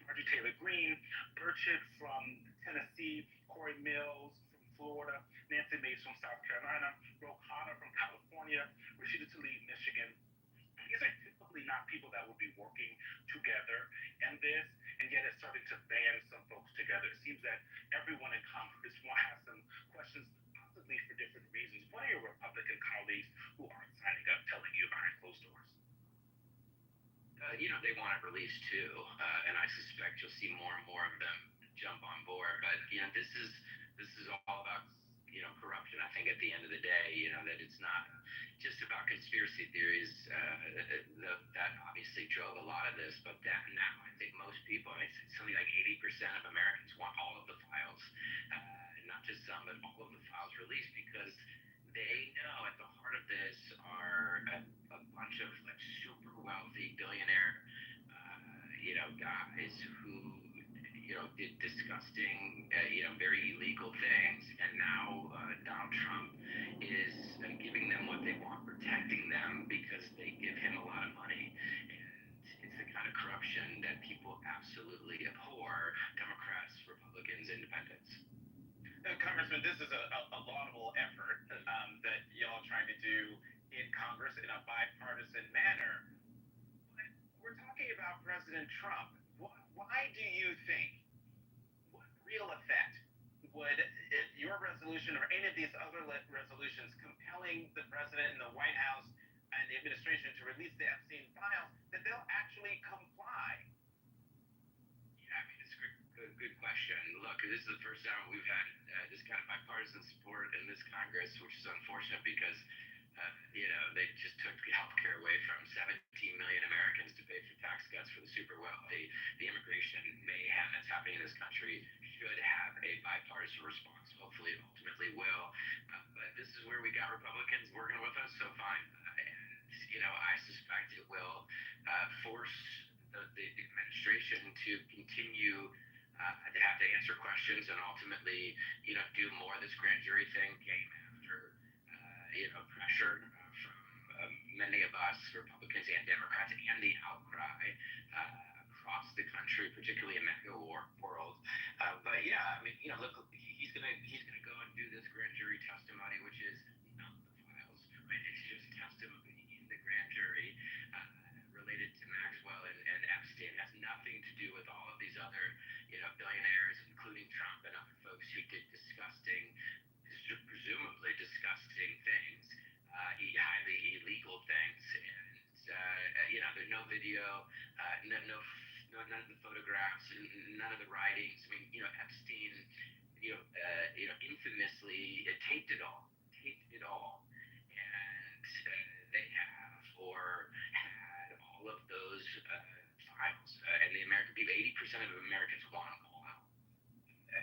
Marjorie Taylor Greene, Burchett from Tennessee, Corey Mills from Florida, Nancy Mace from South Carolina, Ro Khanna from California, Rashida Tlaib, Michigan. These are typically not people that would be working together in this, and yet it's starting to band some folks together. It seems that everyone in Congress has some questions, possibly for different reasons. What are your Republican colleagues who aren't signing up telling you behind closed doors? They want it released too, and I suspect you'll see more and more of them jump on board. But this is all about corruption. I think at the end of the day, that it's not just about conspiracy theories. That obviously drove a lot of this, but that now I think most people, something like 80% of Americans want all of the files, not just some, but all of the files released, because they know at the heart of this are a bunch of like super wealthy billionaire, guys who did disgusting, very illegal things, and now Donald Trump is giving them what they want, protecting them because they give him a lot of money, and it's the kind of corruption that people absolutely abhor: Democrats, Republicans, Independents. Congressman, this is a laudable effort that y'all are trying to do in Congress in a bipartisan manner. But we're talking about President Trump. Why do you think, what real effect would your resolution or any of these other resolutions compelling the president and the White House and the administration to release the Epstein files, that they'll actually comply? Yeah, it's a good question. Look, this is the first time we've had this kind of bipartisan support in this Congress, which is unfortunate because they just took healthcare away from 17 million Americans to pay for tax cuts for the super wealthy. The immigration mayhem that's happening in this country should have a bipartisan response. Hopefully it ultimately will. But this is where we got Republicans working with us, so fine. And, I suspect it will force the administration to continue to have to answer questions and ultimately, do more of this grand jury thing, game after pressure from many of us, Republicans and Democrats, and the outcry across the country, particularly in the world. But yeah, look, he's gonna go and do this grand jury testimony, which is not the files, right? It's just testimony in the grand jury related to Maxwell and Epstein. It has nothing to do with all of these other, billionaires, including Trump and other folks who did presumably disgusting things, highly illegal things, and there's no video, none of the photographs, none of the writings. Epstein, infamously taped it all, and of Americans want them all out.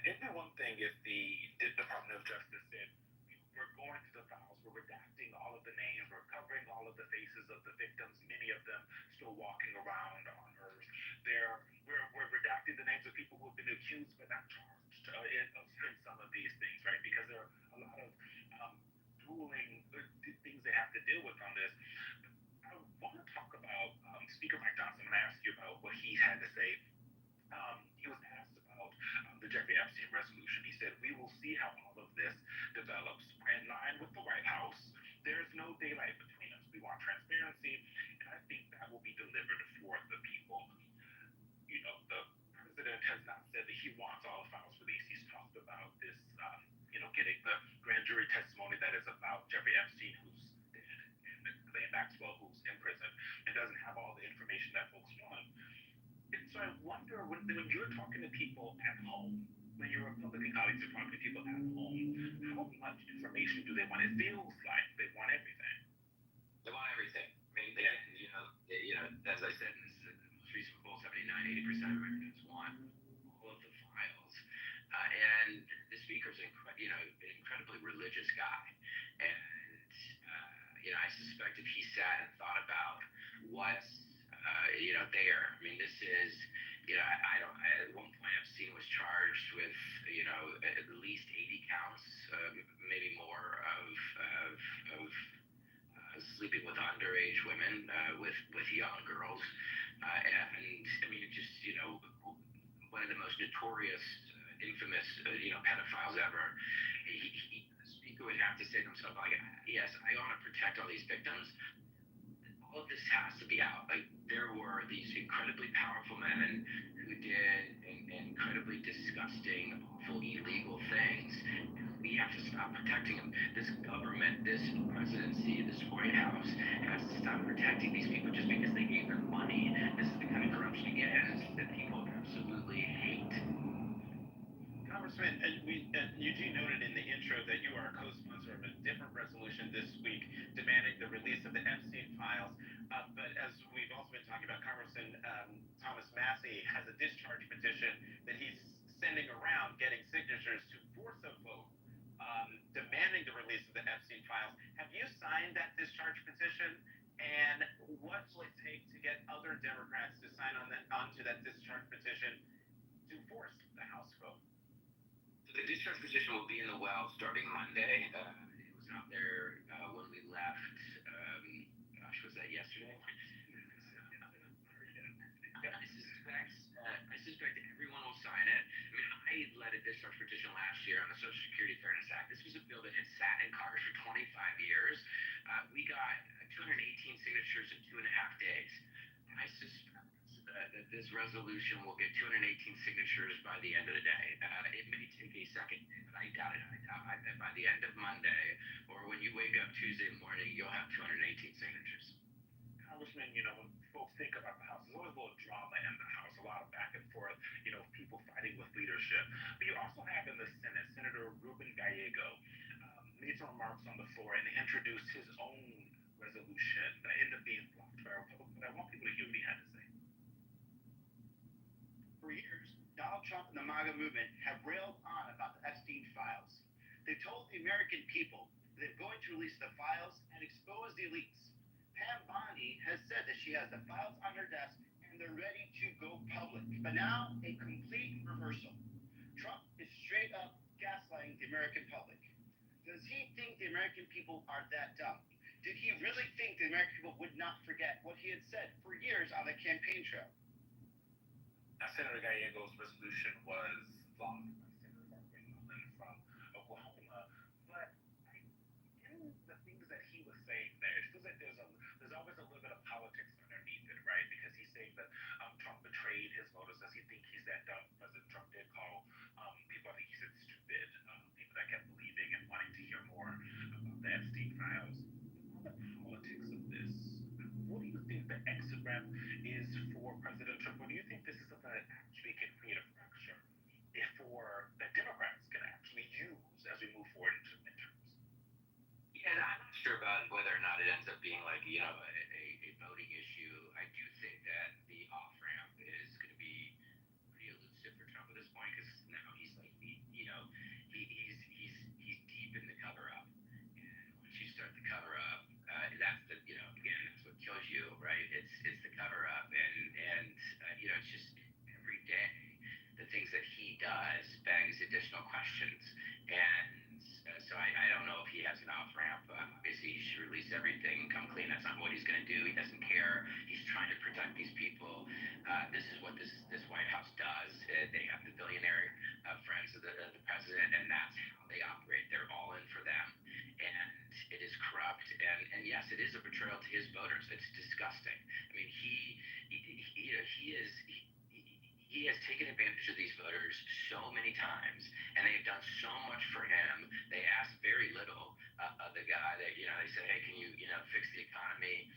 Isn't it one thing if the Department of Justice said, we're going to the files, we're redacting all of the names, we're covering all of the faces of the victims, many of them still walking around on Earth. We're redacting the names of people who have been accused but not charged in some of these things, right? Because there are a lot of dueling things they have to deal with on this. I want to talk about Speaker Mike Johnson when I asked you about what he had to say. He was asked about the Jeffrey Epstein resolution. He said, we will see how all of this develops. We're in line with the White House. There's no daylight between us. We want transparency, and I think that will be delivered for the people. You know, the president has not said that he wants all the files released. He's talked about this, getting the grand jury testimony that is about Jeffrey Epstein, who's dead, and Ghislaine Maxwell, who's in prison, and doesn't have all the information that folks want. And so I wonder, when you're talking to people at home, when your Republican colleagues are talking to people at home, how much information do they want? It feels like they want everything. They want everything. I mean, as I said in this most recent poll, 79, 80% of Americans want all of the files. And the speaker's an incredibly religious guy. And, I suspect if he sat and thought about what's, there, I mean, this is, at one point Epstein was charged with, at least 80 counts, maybe more of sleeping with underage women, with young girls. And I mean, just, one of the most notorious, infamous, pedophiles ever. The speaker would have to say to himself, like, yes, I want to protect all these victims. All of this has to be out. Like, there were these incredibly powerful men who did incredibly disgusting, awful, illegal things. We have to stop protecting them. This government, this presidency, this White House has to stop protecting these people just because they gave them money. This is the kind of corruption, again, that people absolutely hate. Congressman, Eugene noted in the intro that you are a co-sponsor of a different resolution this week demanding the release of the Epstein files. But as we've also been talking about, Congressman Thomas Massie has a discharge petition that he's sending around getting signatures to force a vote demanding the release of the Epstein files. Have you signed that discharge petition? And what will it take to get other Democrats to sign onto that discharge petition to force the House vote? The discharge petition will be in the well starting Monday. It was out there when we left. Was that yesterday? I suspect everyone will sign it. I mean, I led a discharge petition last year on the Social Security Fairness Act. This was a bill that had sat in Congress for 25 years. We got 218 signatures in 2.5 days. I suspect that this resolution will get 218 signatures by the end of the day. It may take a second, but I doubt it. I bet by the end of Monday, or when you wake up Tuesday morning, you'll have 218 signatures. Congressman, when folks think about the House, there's always a little drama in the House, a lot of back and forth, people fighting with leadership. But you also have in the Senate, Senator Ruben Gallego made some remarks on the floor and introduced his own resolution that ended up being blocked by Republicans. But I want people to hear what he had to say. For years, Donald Trump and the MAGA movement have railed on about the Epstein files. They told the American people that they're going to release the files and expose the elites. Pam Bondi has said that she has the files on her desk and they're ready to go public. But now, a complete reversal. Trump is straight up gaslighting the American public. Does he think the American people are that dumb? Did he really think the American people would not forget what he had said for years on the campaign trail? Senator Gallego's resolution was blocked by Senator Martin from Oklahoma, but in the things that he was saying there, it feels like there's always a little bit of politics underneath it, right? Because he's saying that Trump betrayed his voters. Does he think he's that dumb? President Trump did call people, I think he said, stupid, people that kept believing and wanting to hear more about the Epstein files. On the politics of this, what do you think the exit ramp is for President Trump? Or do you think this is something that actually can create a fracture that Democrats can actually use as we move forward into midterms? Yeah, I'm not sure about whether or not it ends up being like, a voting issue. I do think that the off-ramp is going to be pretty this point because now he's like, he's deep in the cover up. And once you start the cover up, that's the, again, that's what kills you, right? It's the cover up, and it's just every day the things that he does begs additional questions, and so I don't know if he has an off ramp. Obviously, he should release everything, come clean. That's not what he's going to do. He doesn't care. He's trying to protect these people. This is what this White House does. They have the billionaire friends of the president, and that's how they operate. They're all in for them, and it is corrupt. And yes, it is a betrayal to his voters. It's disgusting. I mean, he has taken advantage of these voters so many times, and they've done so much for him. They ask very little of the guy that, they say, hey, can you, fix the economy,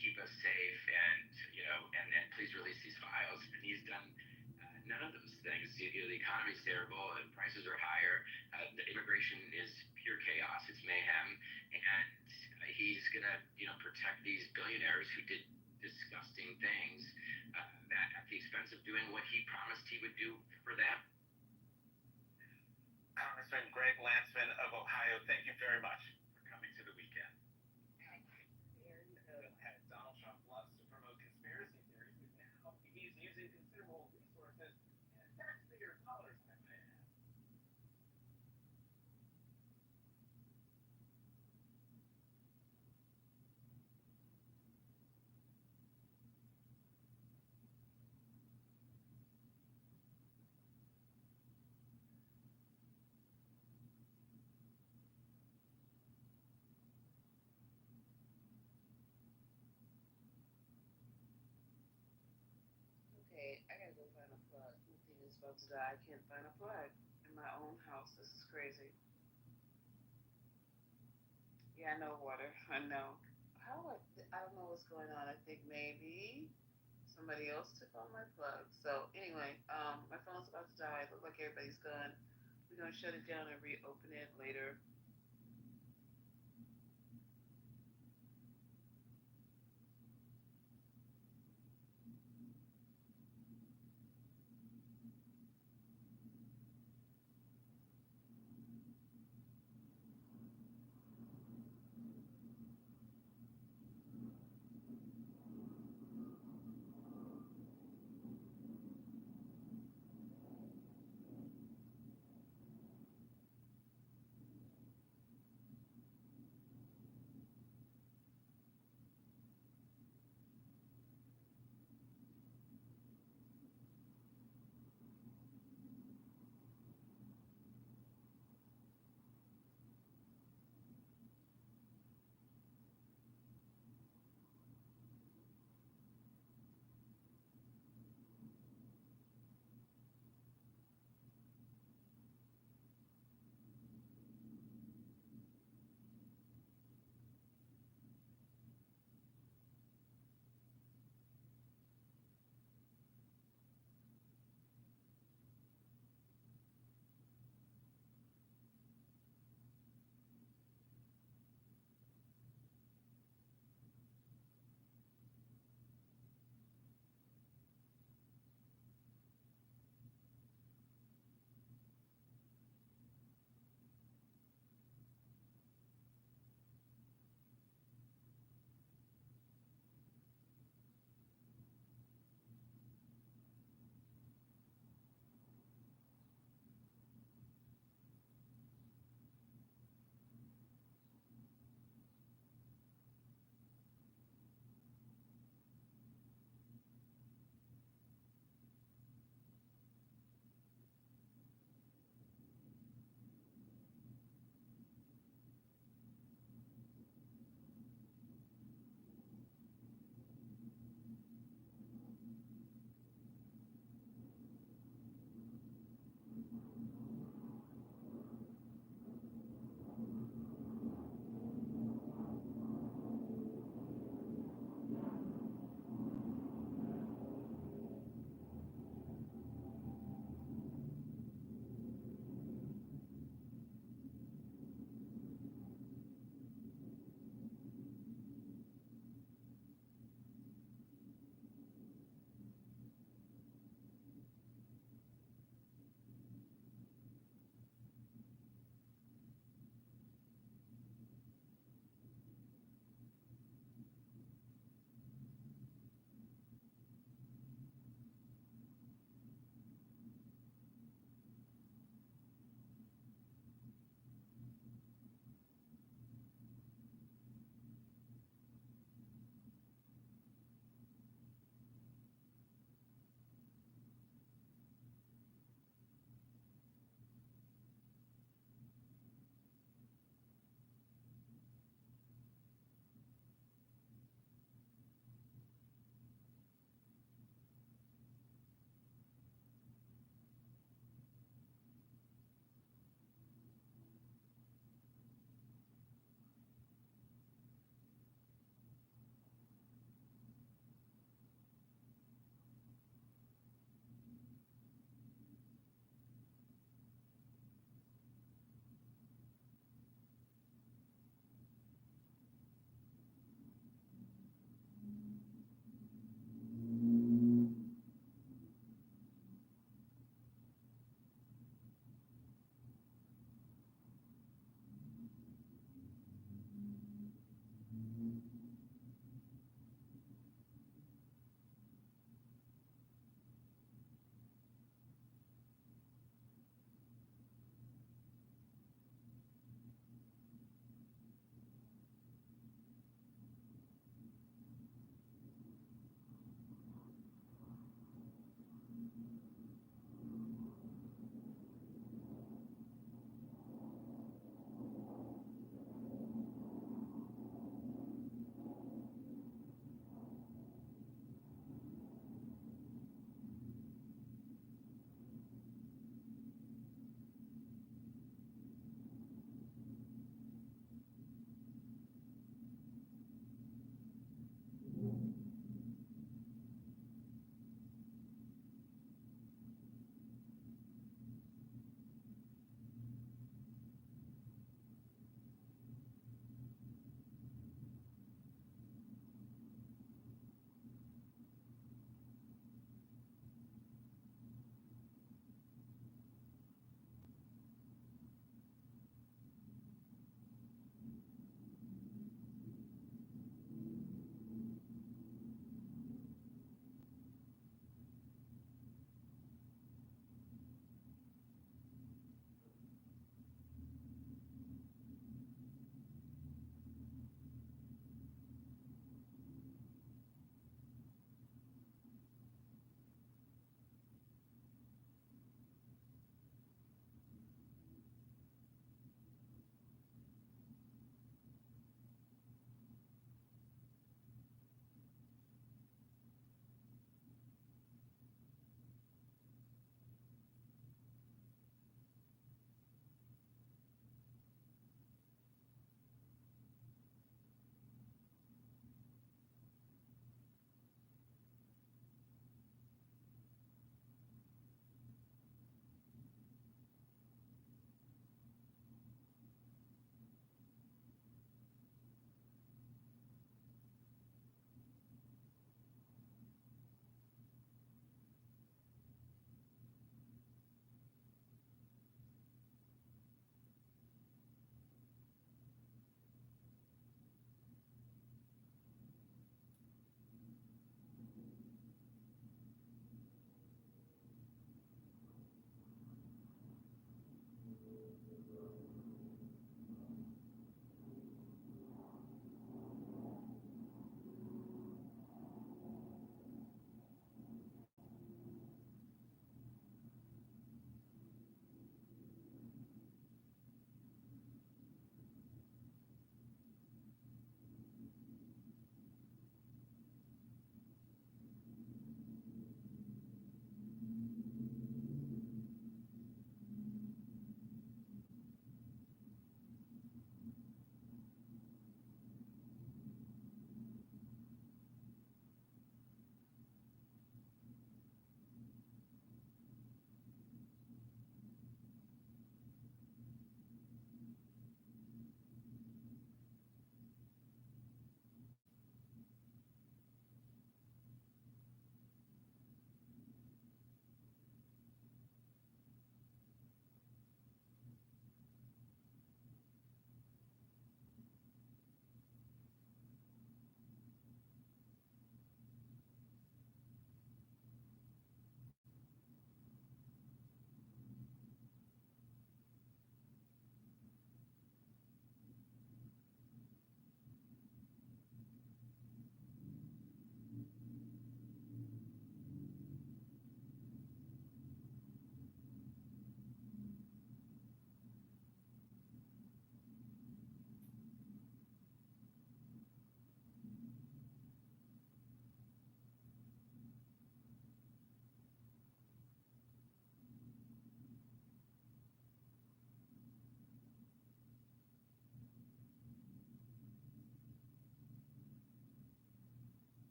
keep us safe, and please release these files. And he's done none of those things. The economy's terrible, and prices are higher. The immigration is pure chaos. It's mayhem, and he's gonna, protect these billionaires who did disgusting things at the expense of doing what he promised he would do for them. Congressman Greg Landsman of Ohio, thank you very much for coming to the weekend. Had Donald Trump loves to promote conspiracy theories, but now he's using considerable resources and taxpayer dollars, I might add. Okay, I gotta go find a plug. My thing is about to die. I can't find a plug in my own house. This is crazy. Yeah, I know water. I know. I don't know what's going on. I think maybe somebody else took all my plugs. So anyway, my phone's about to die. It looks like everybody's gone. We're gonna shut it down and reopen it later.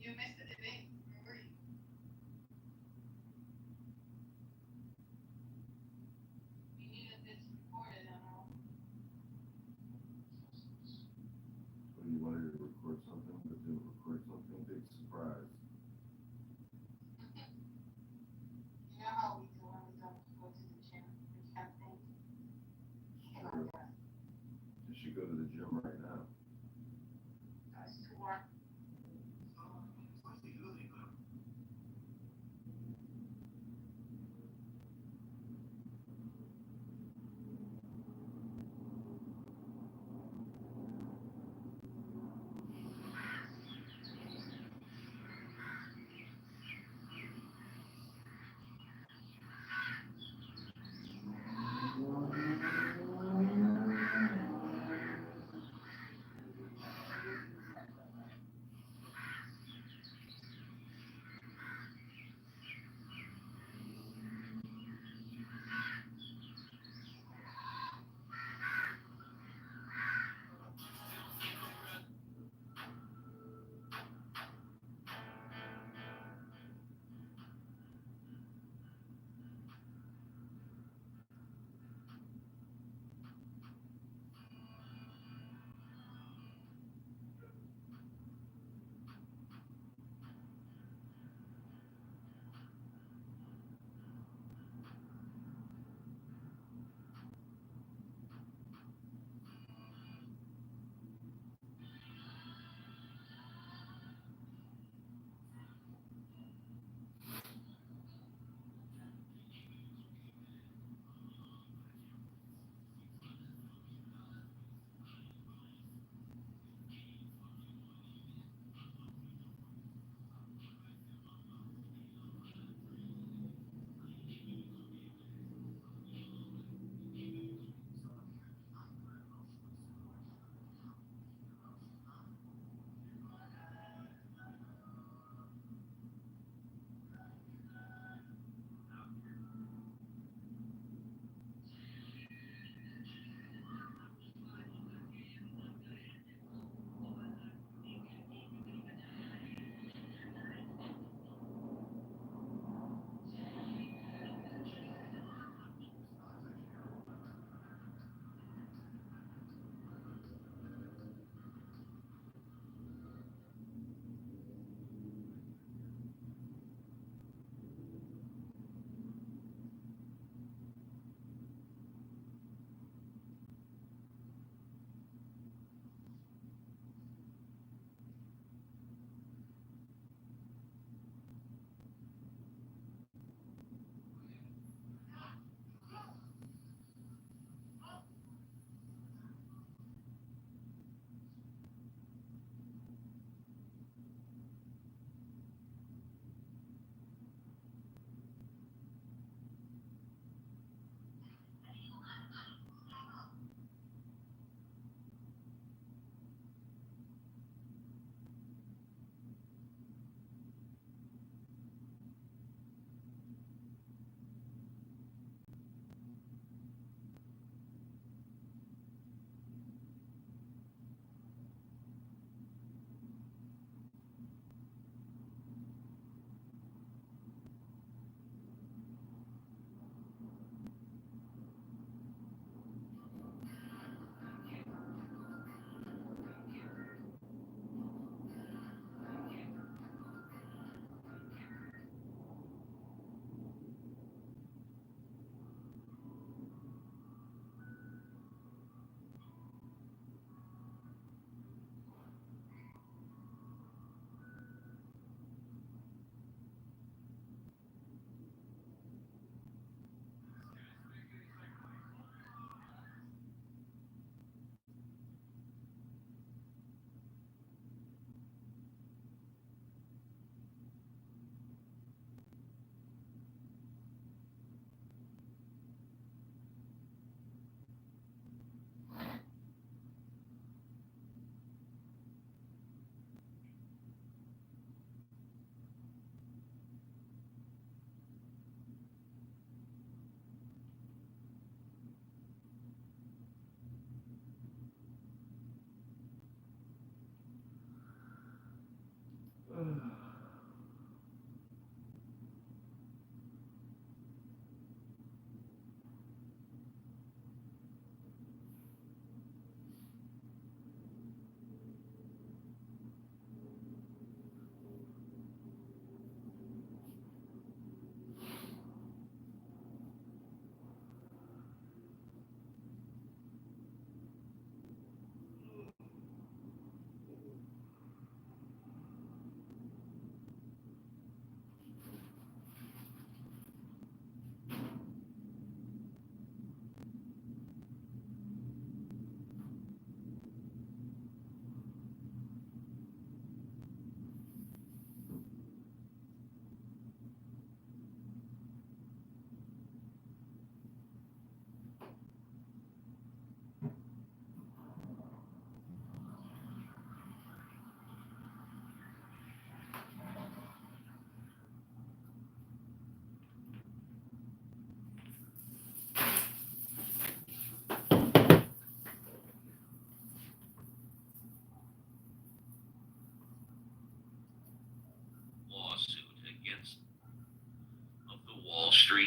You missed it, Nick. Where were you? You needed this recorded, I know. When you wanted to record something, but didn't record something, big surprise. You know how we do when we don't go to the gym? We can't think. Sure. You should go to the gym right now. That's to work.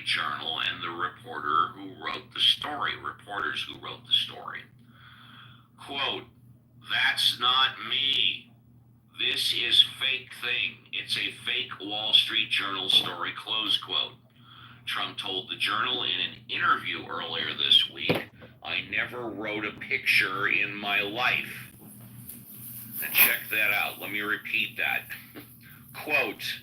Street Journal and the reporters who wrote the story. Quote, "That's not me. This is fake thing. It's a fake Wall Street Journal story," close quote. Trump told the Journal in an interview earlier this week, "I never wrote a picture in my life." Now check that out. Let me repeat that. Quote,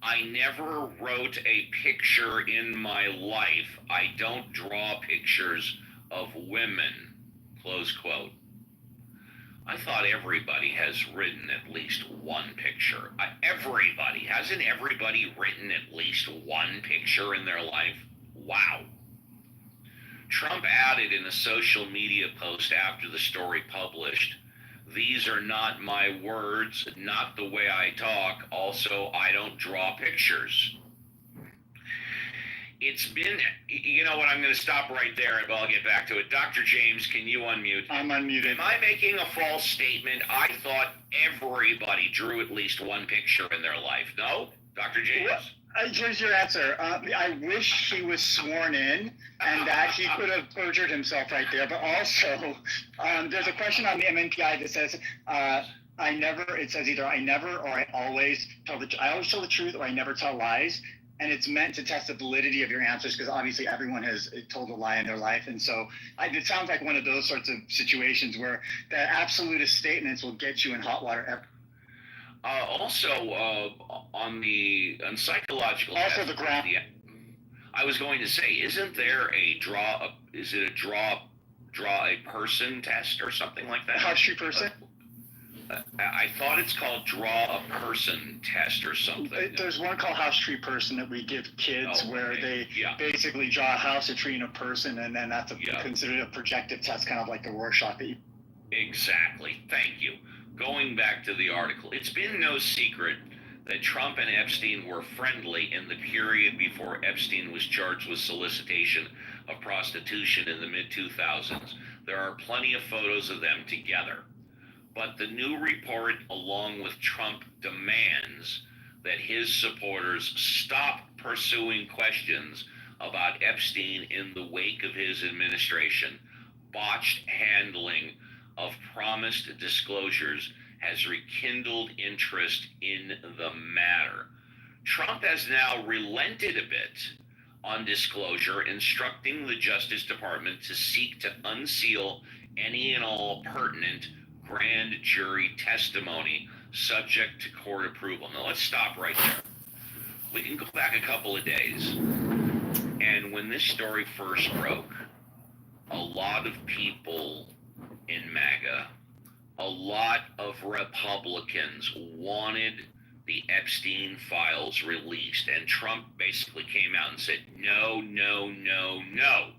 "I never wrote a picture in my life. I don't draw pictures of women," close quote. I thought everybody has written at least one picture. Everybody. Hasn't everybody written at least one picture in their life? Wow. Trump added in a social media post after the story published, "These are not my words, not the way I talk. Also, I don't draw pictures." It's been, you know what, I'm going to stop right there, but I'll get back to it. Dr. James, can you unmute? I'm unmuted. Am I making a false statement? I thought everybody drew at least one picture in their life. No? Dr. James? Well, here's your answer. I wish he was sworn in and that he could have perjured himself right there. But also, there's a question on the MNPI that says, it says either I never or I always tell the truth or I never tell lies. And it's meant to test the validity of your answers because obviously everyone has told a lie in their life. And so it sounds like one of those sorts of situations where the absolutist statements will get you in hot water. Also, on psychological. Also the graph. I was going to say, isn't there a draw a person test or something like that? How true person? I thought it's called draw a person test or something. There's one called House Tree Person that we give kids where they basically draw a house, a tree, and a person, and then that's considered a projective test, kind of like the Rorschach that you... Exactly. Thank you. Going back to the article, it's been no secret that Trump and Epstein were friendly in the period before Epstein was charged with solicitation of prostitution in the mid-2000s. There are plenty of photos of them together. But the new report, along with Trump, demands that his supporters stop pursuing questions about Epstein in the wake of his administration. Botched handling of promised disclosures has rekindled interest in the matter. Trump has now relented a bit on disclosure, instructing the Justice Department to seek to unseal any and all pertinent grand jury testimony subject to court approval. Now let's stop right there. We can go back a couple of days. And when this story first broke, a lot of people in MAGA, a lot of Republicans wanted the Epstein files released. And Trump basically came out and said, no, no, no, no.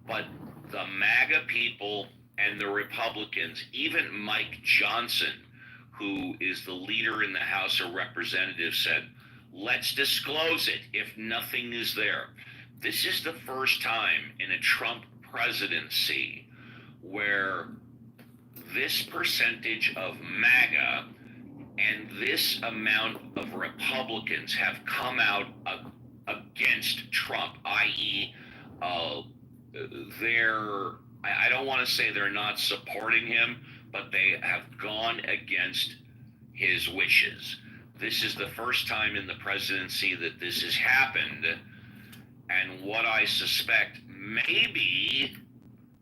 But the MAGA people and the Republicans, even Mike Johnson, who is the leader in the House of Representatives, said, let's disclose it if nothing is there. This is the first time in a Trump presidency where this percentage of MAGA and this amount of Republicans have come out against Trump, i.e., I don't want to say they're not supporting him, but they have gone against his wishes. This is the first time in the presidency that this has happened. And what I suspect maybe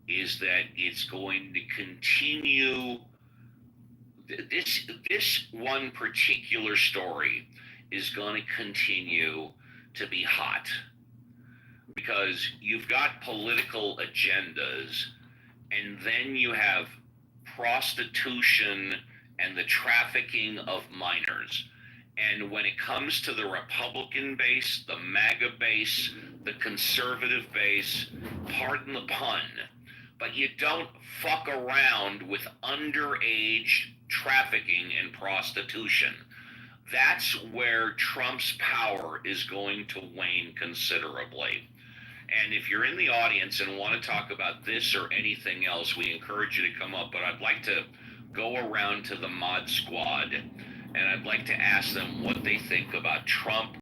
is that it's going to continue. This one particular story is going to continue to be hot because you've got political agendas, and then you have prostitution and the trafficking of minors. And when it comes to the Republican base, the MAGA base, the conservative base, pardon the pun, but you don't fuck around with underage trafficking and prostitution. That's where Trump's power is going to wane considerably. And if you're in the audience and want to talk about this or anything else, we encourage you to come up. But I'd like to go around to the mod squad, and I'd like to ask them what they think about Trump